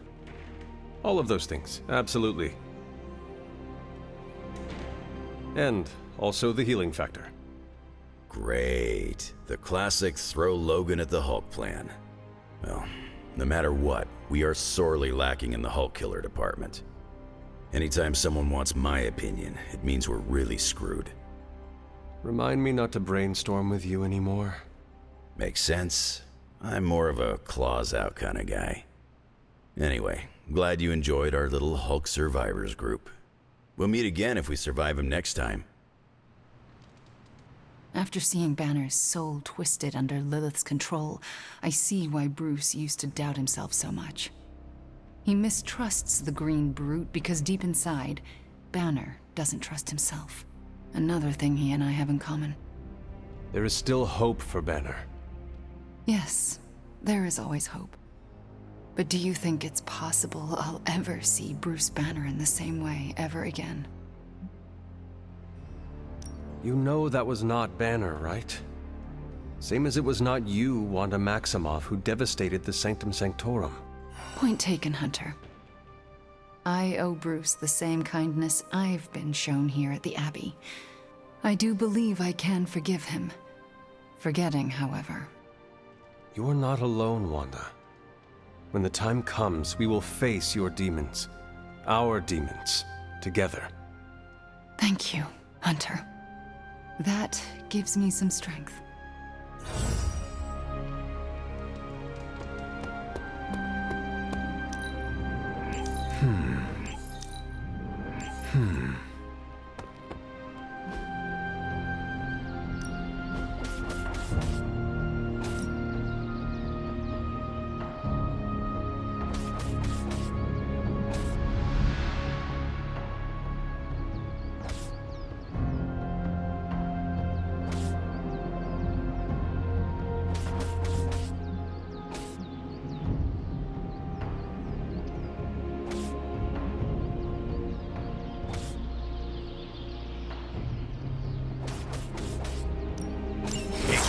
All of those things, absolutely. And also the healing factor. Great. The classic throw Logan at the Hulk plan. Well, no matter what, we are sorely lacking in the Hulk killer department. Anytime someone wants my opinion, it means we're really screwed. Remind me not to brainstorm with you anymore. Makes sense. I'm more of a claws out kind of guy. Anyway, glad you enjoyed our little Hulk survivors group. We'll meet again if we survive him next time. After seeing Banner's soul twisted under Lilith's control, I see why Bruce used to doubt himself so much. He mistrusts the green brute because deep inside, Banner doesn't trust himself. Another thing he and I have in common. There is still hope for Banner. Yes, there is always hope. But do you think it's possible I'll ever see Bruce Banner in the same way ever again? You know that was not Banner, right? Same as it was not you, Wanda Maximoff, who devastated the Sanctum Sanctorum. Point taken, Hunter. I owe Bruce the same kindness I've been shown here at the Abbey. I do believe I can forgive him. Forgetting, however. You're not alone, Wanda. When the time comes, we will face your demons. Our demons. Together. Thank you, Hunter. That gives me some strength.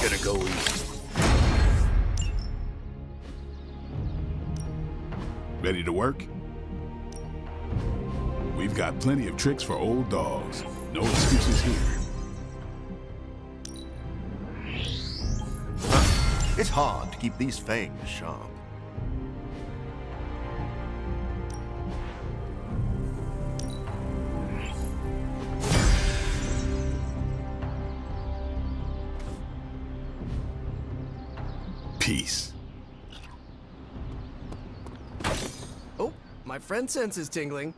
Gonna go easy. Ready to work? We've got plenty of tricks for old dogs. No excuses here. It's hard to keep these fangs sharp. Peace. Oh, my friend sense is tingling.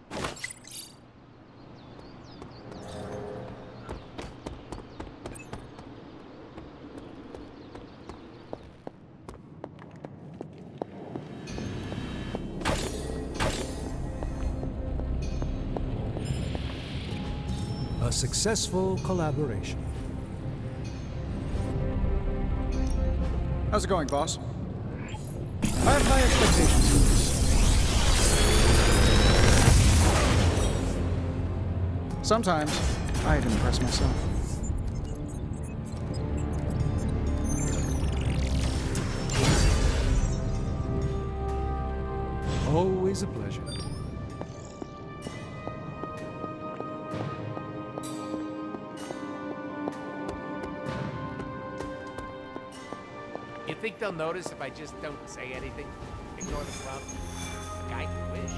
A successful collaboration. How's it going, boss? I have high expectations for this. Sometimes, I'd impress myself. Always a pleasure. You think they'll notice if I just don't say anything? Ignore the crowd? I wish.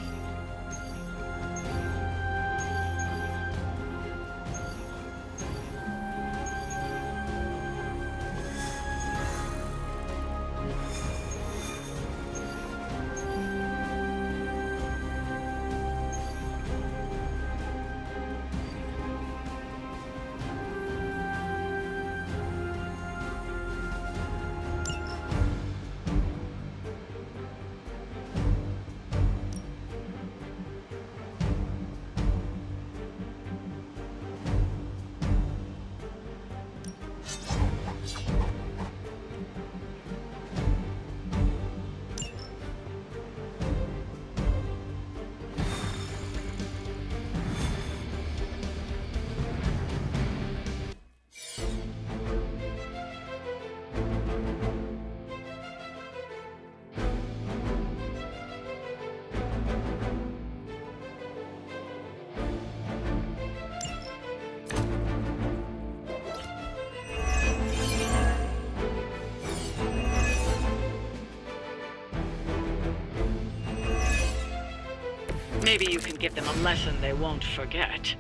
Maybe you can give them a lesson they won't forget.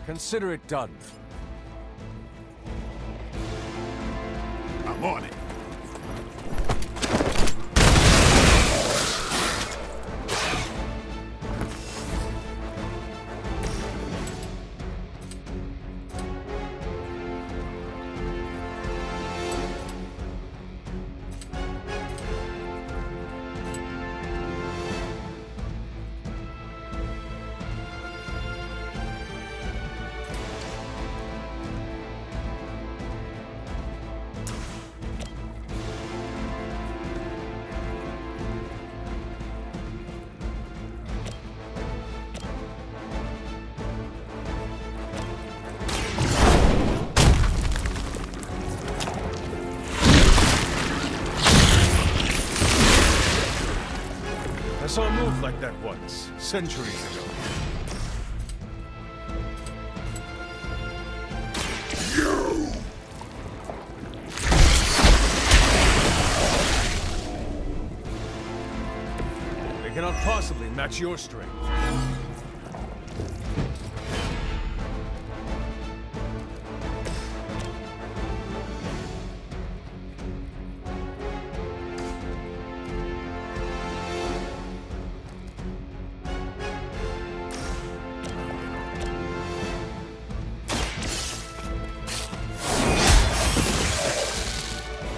Consider it done. I'm on it. I saw a move like that once, centuries ago. They cannot possibly match your strength.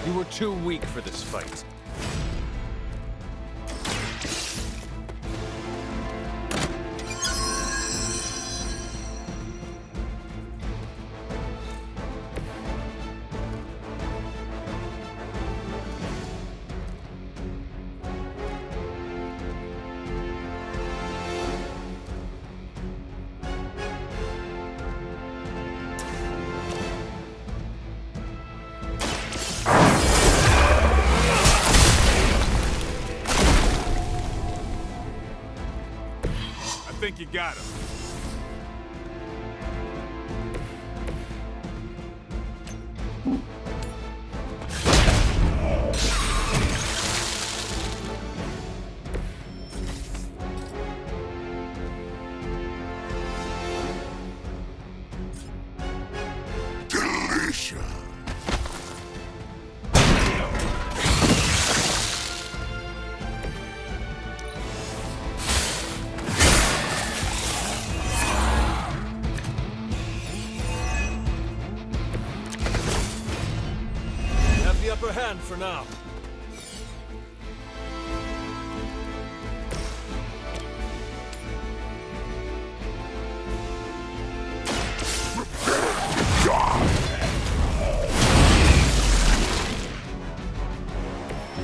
You were too weak for this fight. I think you got him. Delicious. The upper hand for now.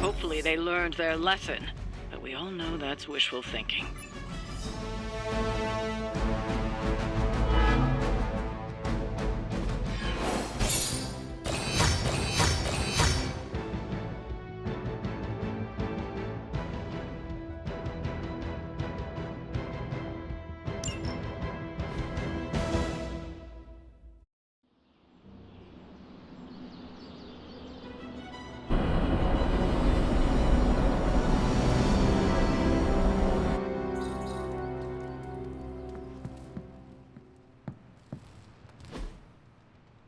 Hopefully they learned their lesson, but we all know that's wishful thinking.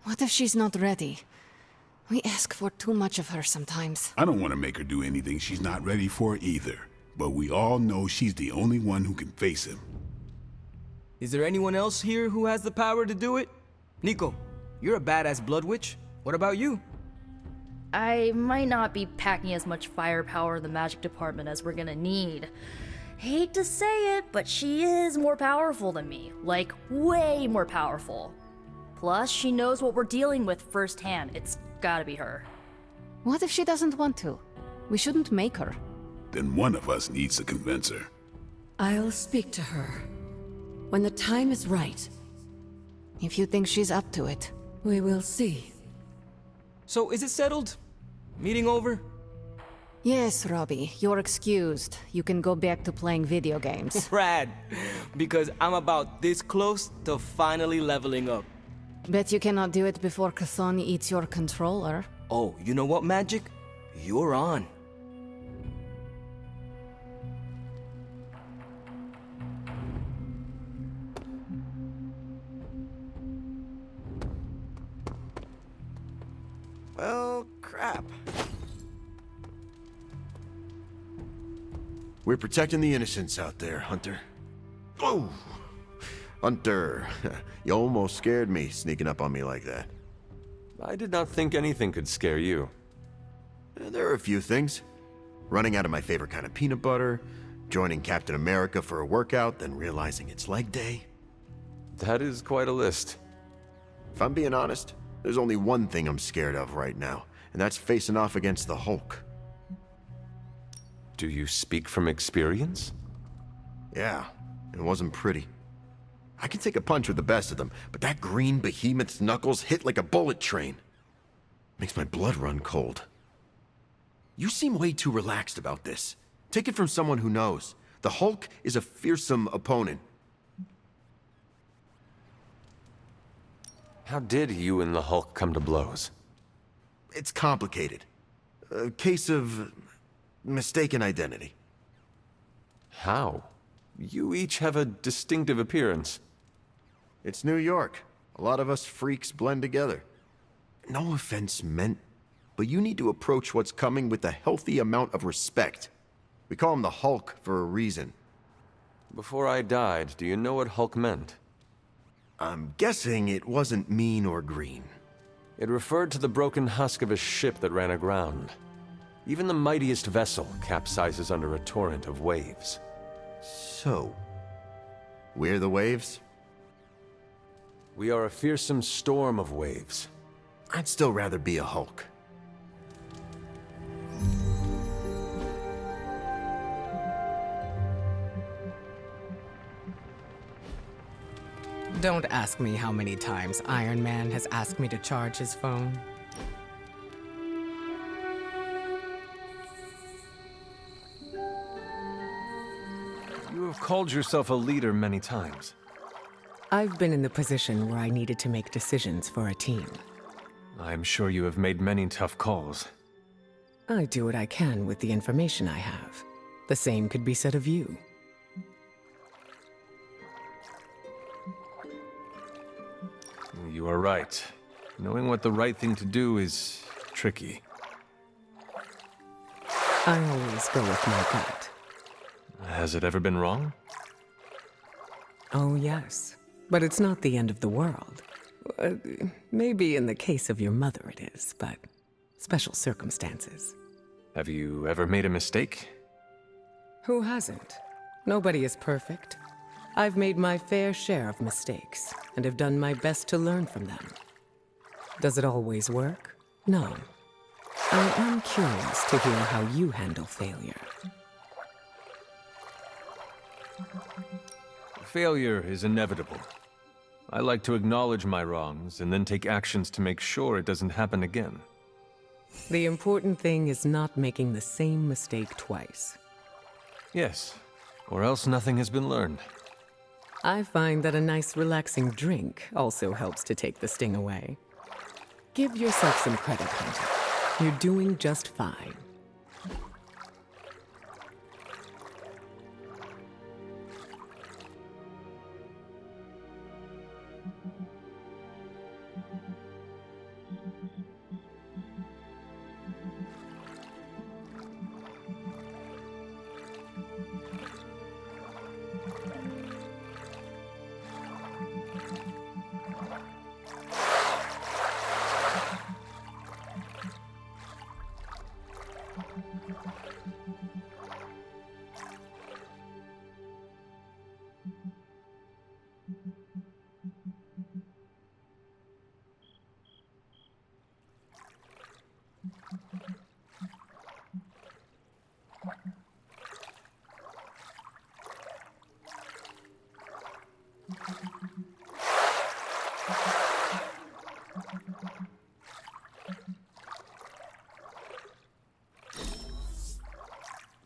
What if she's not ready? We ask for too much of her sometimes. I don't want to make her do anything she's not ready for either. But we all know she's the only one who can face him. Is there anyone else here who has the power to do it? Nico, you're a badass blood witch. What about you? I might not be packing as much firepower in the magic department as we're gonna need. Hate to say it, but she is more powerful than me. Like, way more powerful. Plus, she knows what we're dealing with firsthand. It's gotta be her. What if she doesn't want to? We shouldn't make her. Then one of us needs to convince her. I'll speak to her. When the time is right. If you think she's up to it. We will see. So, is it settled? Meeting over? Yes, Robbie, you're excused. You can go back to playing video games. Rad, because I'm about this close to finally leveling up. Bet you cannot do it before Chthon eats your controller. Oh, you know what, Magic? You're on. Well, crap. We're protecting the innocents out there, Hunter. Oh! Hunter, you almost scared me sneaking up on me like that. I did not think anything could scare you. There are a few things. Running out of my favorite kind of peanut butter, joining Captain America for a workout, then realizing it's leg day. That is quite a list. If I'm being honest, there's only one thing I'm scared of right now, and that's facing off against the Hulk. Do you speak from experience? Yeah, it wasn't pretty. I can take a punch with the best of them, but that green behemoth's knuckles hit like a bullet train. Makes my blood run cold. You seem way too relaxed about this. Take it from someone who knows. The Hulk is a fearsome opponent. How did you and the Hulk come to blows? It's complicated. A case of mistaken identity. How? You each have a distinctive appearance. It's New York. A lot of us freaks blend together. No offense meant, but you need to approach what's coming with a healthy amount of respect. We call him the Hulk for a reason. Before I died, do you know what Hulk meant? I'm guessing it wasn't mean or green. It referred to the broken husk of a ship that ran aground. Even the mightiest vessel capsizes under a torrent of waves. So, we're the waves? We are a fearsome storm of waves. I'd still rather be a Hulk. Don't ask me how many times Iron Man has asked me to charge his phone. You have called yourself a leader many times. I've been in the position where I needed to make decisions for a team. I'm sure you have made many tough calls. I do what I can with the information I have. The same could be said of you. You are right. Knowing what the right thing to do is tricky. I always go with my gut. Has it ever been wrong? Oh, yes. But it's not the end of the world. Maybe in the case of your mother it is, but special circumstances. Have you ever made a mistake? Who hasn't? Nobody is perfect. I've made my fair share of mistakes, and have done my best to learn from them. Does it always work? No. I am curious to hear how you handle failure. Failure is inevitable. I like to acknowledge my wrongs and then take actions to make sure it doesn't happen again. The important thing is not making the same mistake twice. Yes, or else nothing has been learned. I find that a nice relaxing drink also helps to take the sting away. Give yourself some credit, Hunter. You're doing just fine.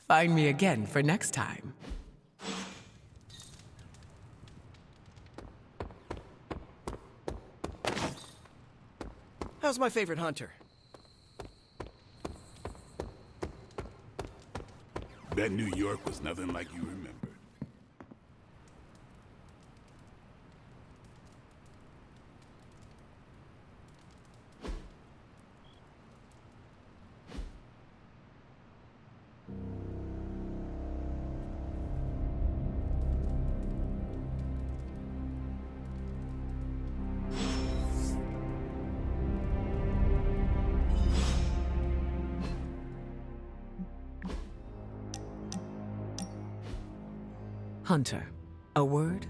Find me again for next time. How's my favorite hunter? Bet New York was nothing like you remembered. Hunter, a word?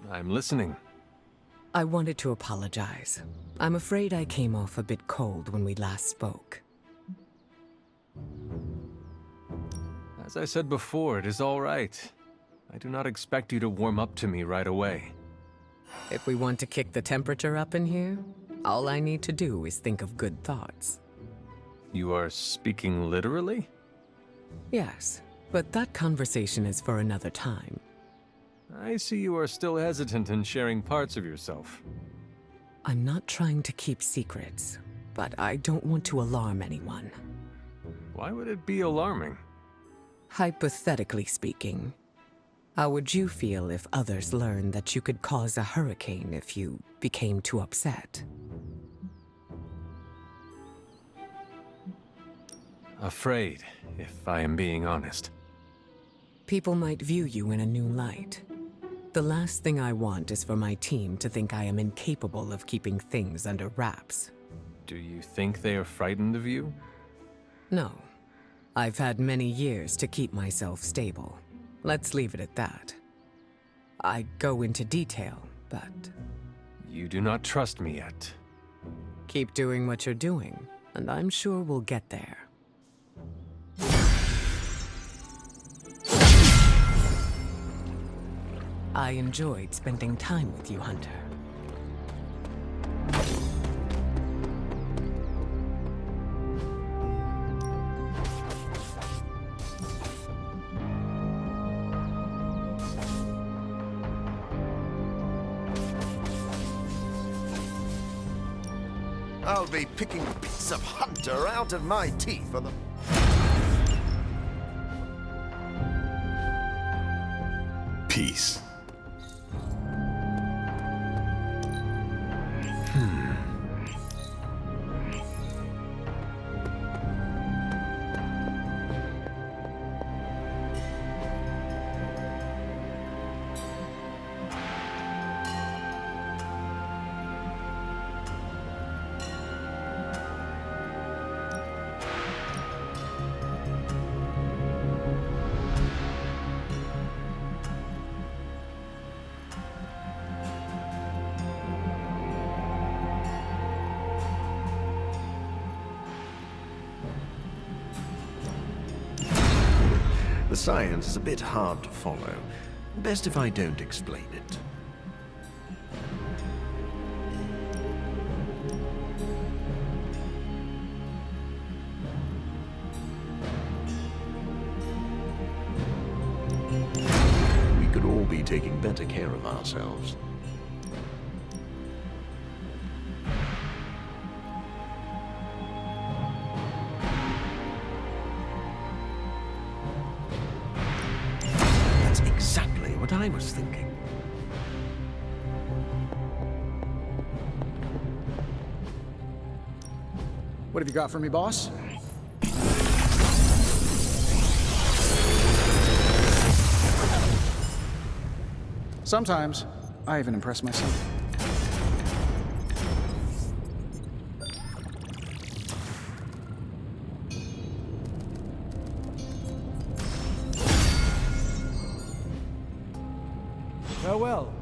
I'm listening. I wanted to apologize. I'm afraid I came off a bit cold when we last spoke. As I said before, it is all right. I do not expect you to warm up to me right away. If we want to kick the temperature up in here, all I need to do is think of good thoughts. You are speaking literally? Yes, but that conversation is for another time. I see you are still hesitant in sharing parts of yourself. I'm not trying to keep secrets, but I don't want to alarm anyone. Why would it be alarming? Hypothetically speaking, how would you feel if others learned that you could cause a hurricane if you became too upset? Afraid, if I am being honest. People might view you in a new light. The last thing I want is for my team to think I am incapable of keeping things under wraps. Do you think they are frightened of you? No. I've had many years to keep myself stable. Let's leave it at that. I go into detail, but... You do not trust me yet. Keep doing what you're doing, and I'm sure we'll get there. I enjoyed spending time with you, Hunter. I'll be picking bits of Hunter out of my teeth for the... Peace. The science is a bit hard to follow. Best if I don't explain it. We could all be taking better care of ourselves. What I was thinking. What have you got for me, boss? Sometimes, I even impress myself. Farewell.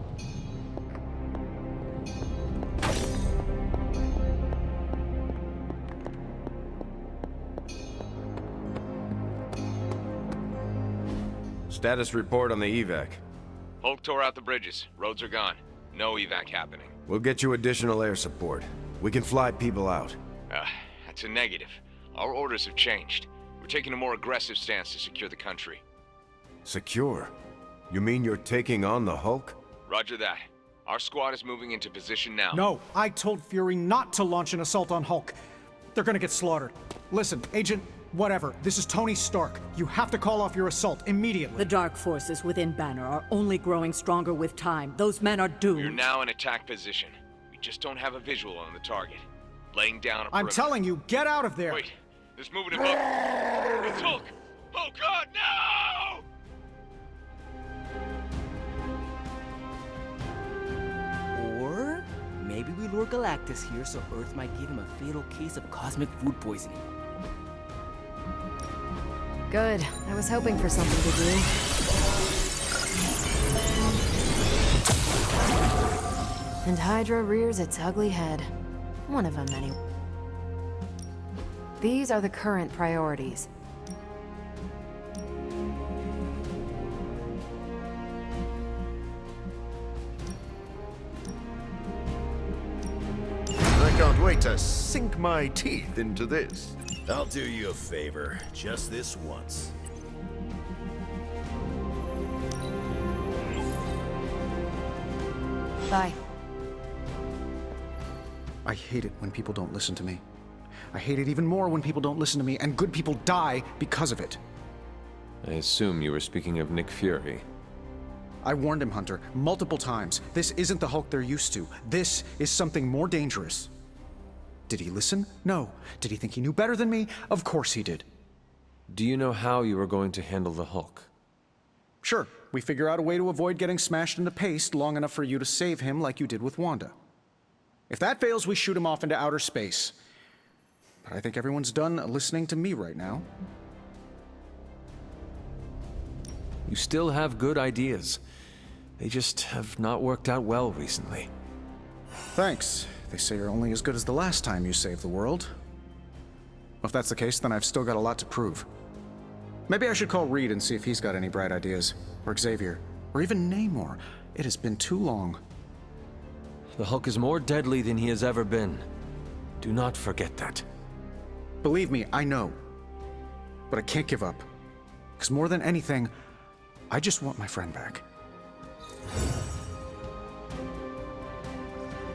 Status report on the evac. Hulk tore out the bridges. Roads are gone. No evac happening. We'll get you additional air support. We can fly people out. That's a negative. Our orders have changed. We're taking a more aggressive stance to secure the country. Secure? You mean you're taking on the Hulk? Roger that. Our squad is moving into position now. No, I told Fury not to launch an assault on Hulk. They're gonna get slaughtered. Listen, Agent, whatever, this is Tony Stark. You have to call off your assault immediately. The dark forces within Banner are only growing stronger with time. Those men are doomed. We're now in attack position. We just don't have a visual on the target. Laying down a I'm perimeter. telling you, get out of there! Wait, there's movement above. It's Hulk! Oh God, no! Or maybe we lure Galactus here so Earth might give him a fatal case of cosmic food poisoning. Good. I was hoping for something to do. And Hydra rears its ugly head. One of them, anyway. These are the current priorities. I can't wait to sink my teeth into this. I'll do you a favor, just this once. Bye. I hate it when people don't listen to me. I hate it even more when people don't listen to me, and good people die because of it. I assume you were speaking of Nick Fury. I warned him, Hunter, multiple times. This isn't the Hulk they're used to. This is something more dangerous. Did he listen? No. Did he think he knew better than me? Of course he did. Do you know how you are going to handle the Hulk? Sure, we figure out a way to avoid getting smashed into paste long enough for you to save him like you did with Wanda. If that fails, we shoot him off into outer space. But I think everyone's done listening to me right now. You still have good ideas. They just have not worked out well recently. Thanks. They say you're only as good as the last time you saved the world. Well, if that's the case, then I've still got a lot to prove. Maybe I should call Reed and see if he's got any bright ideas. Or Xavier. Or even Namor. It has been too long. The Hulk is more deadly than he has ever been. Do not forget that. Believe me, I know. But I can't give up. Because more than anything, I just want my friend back.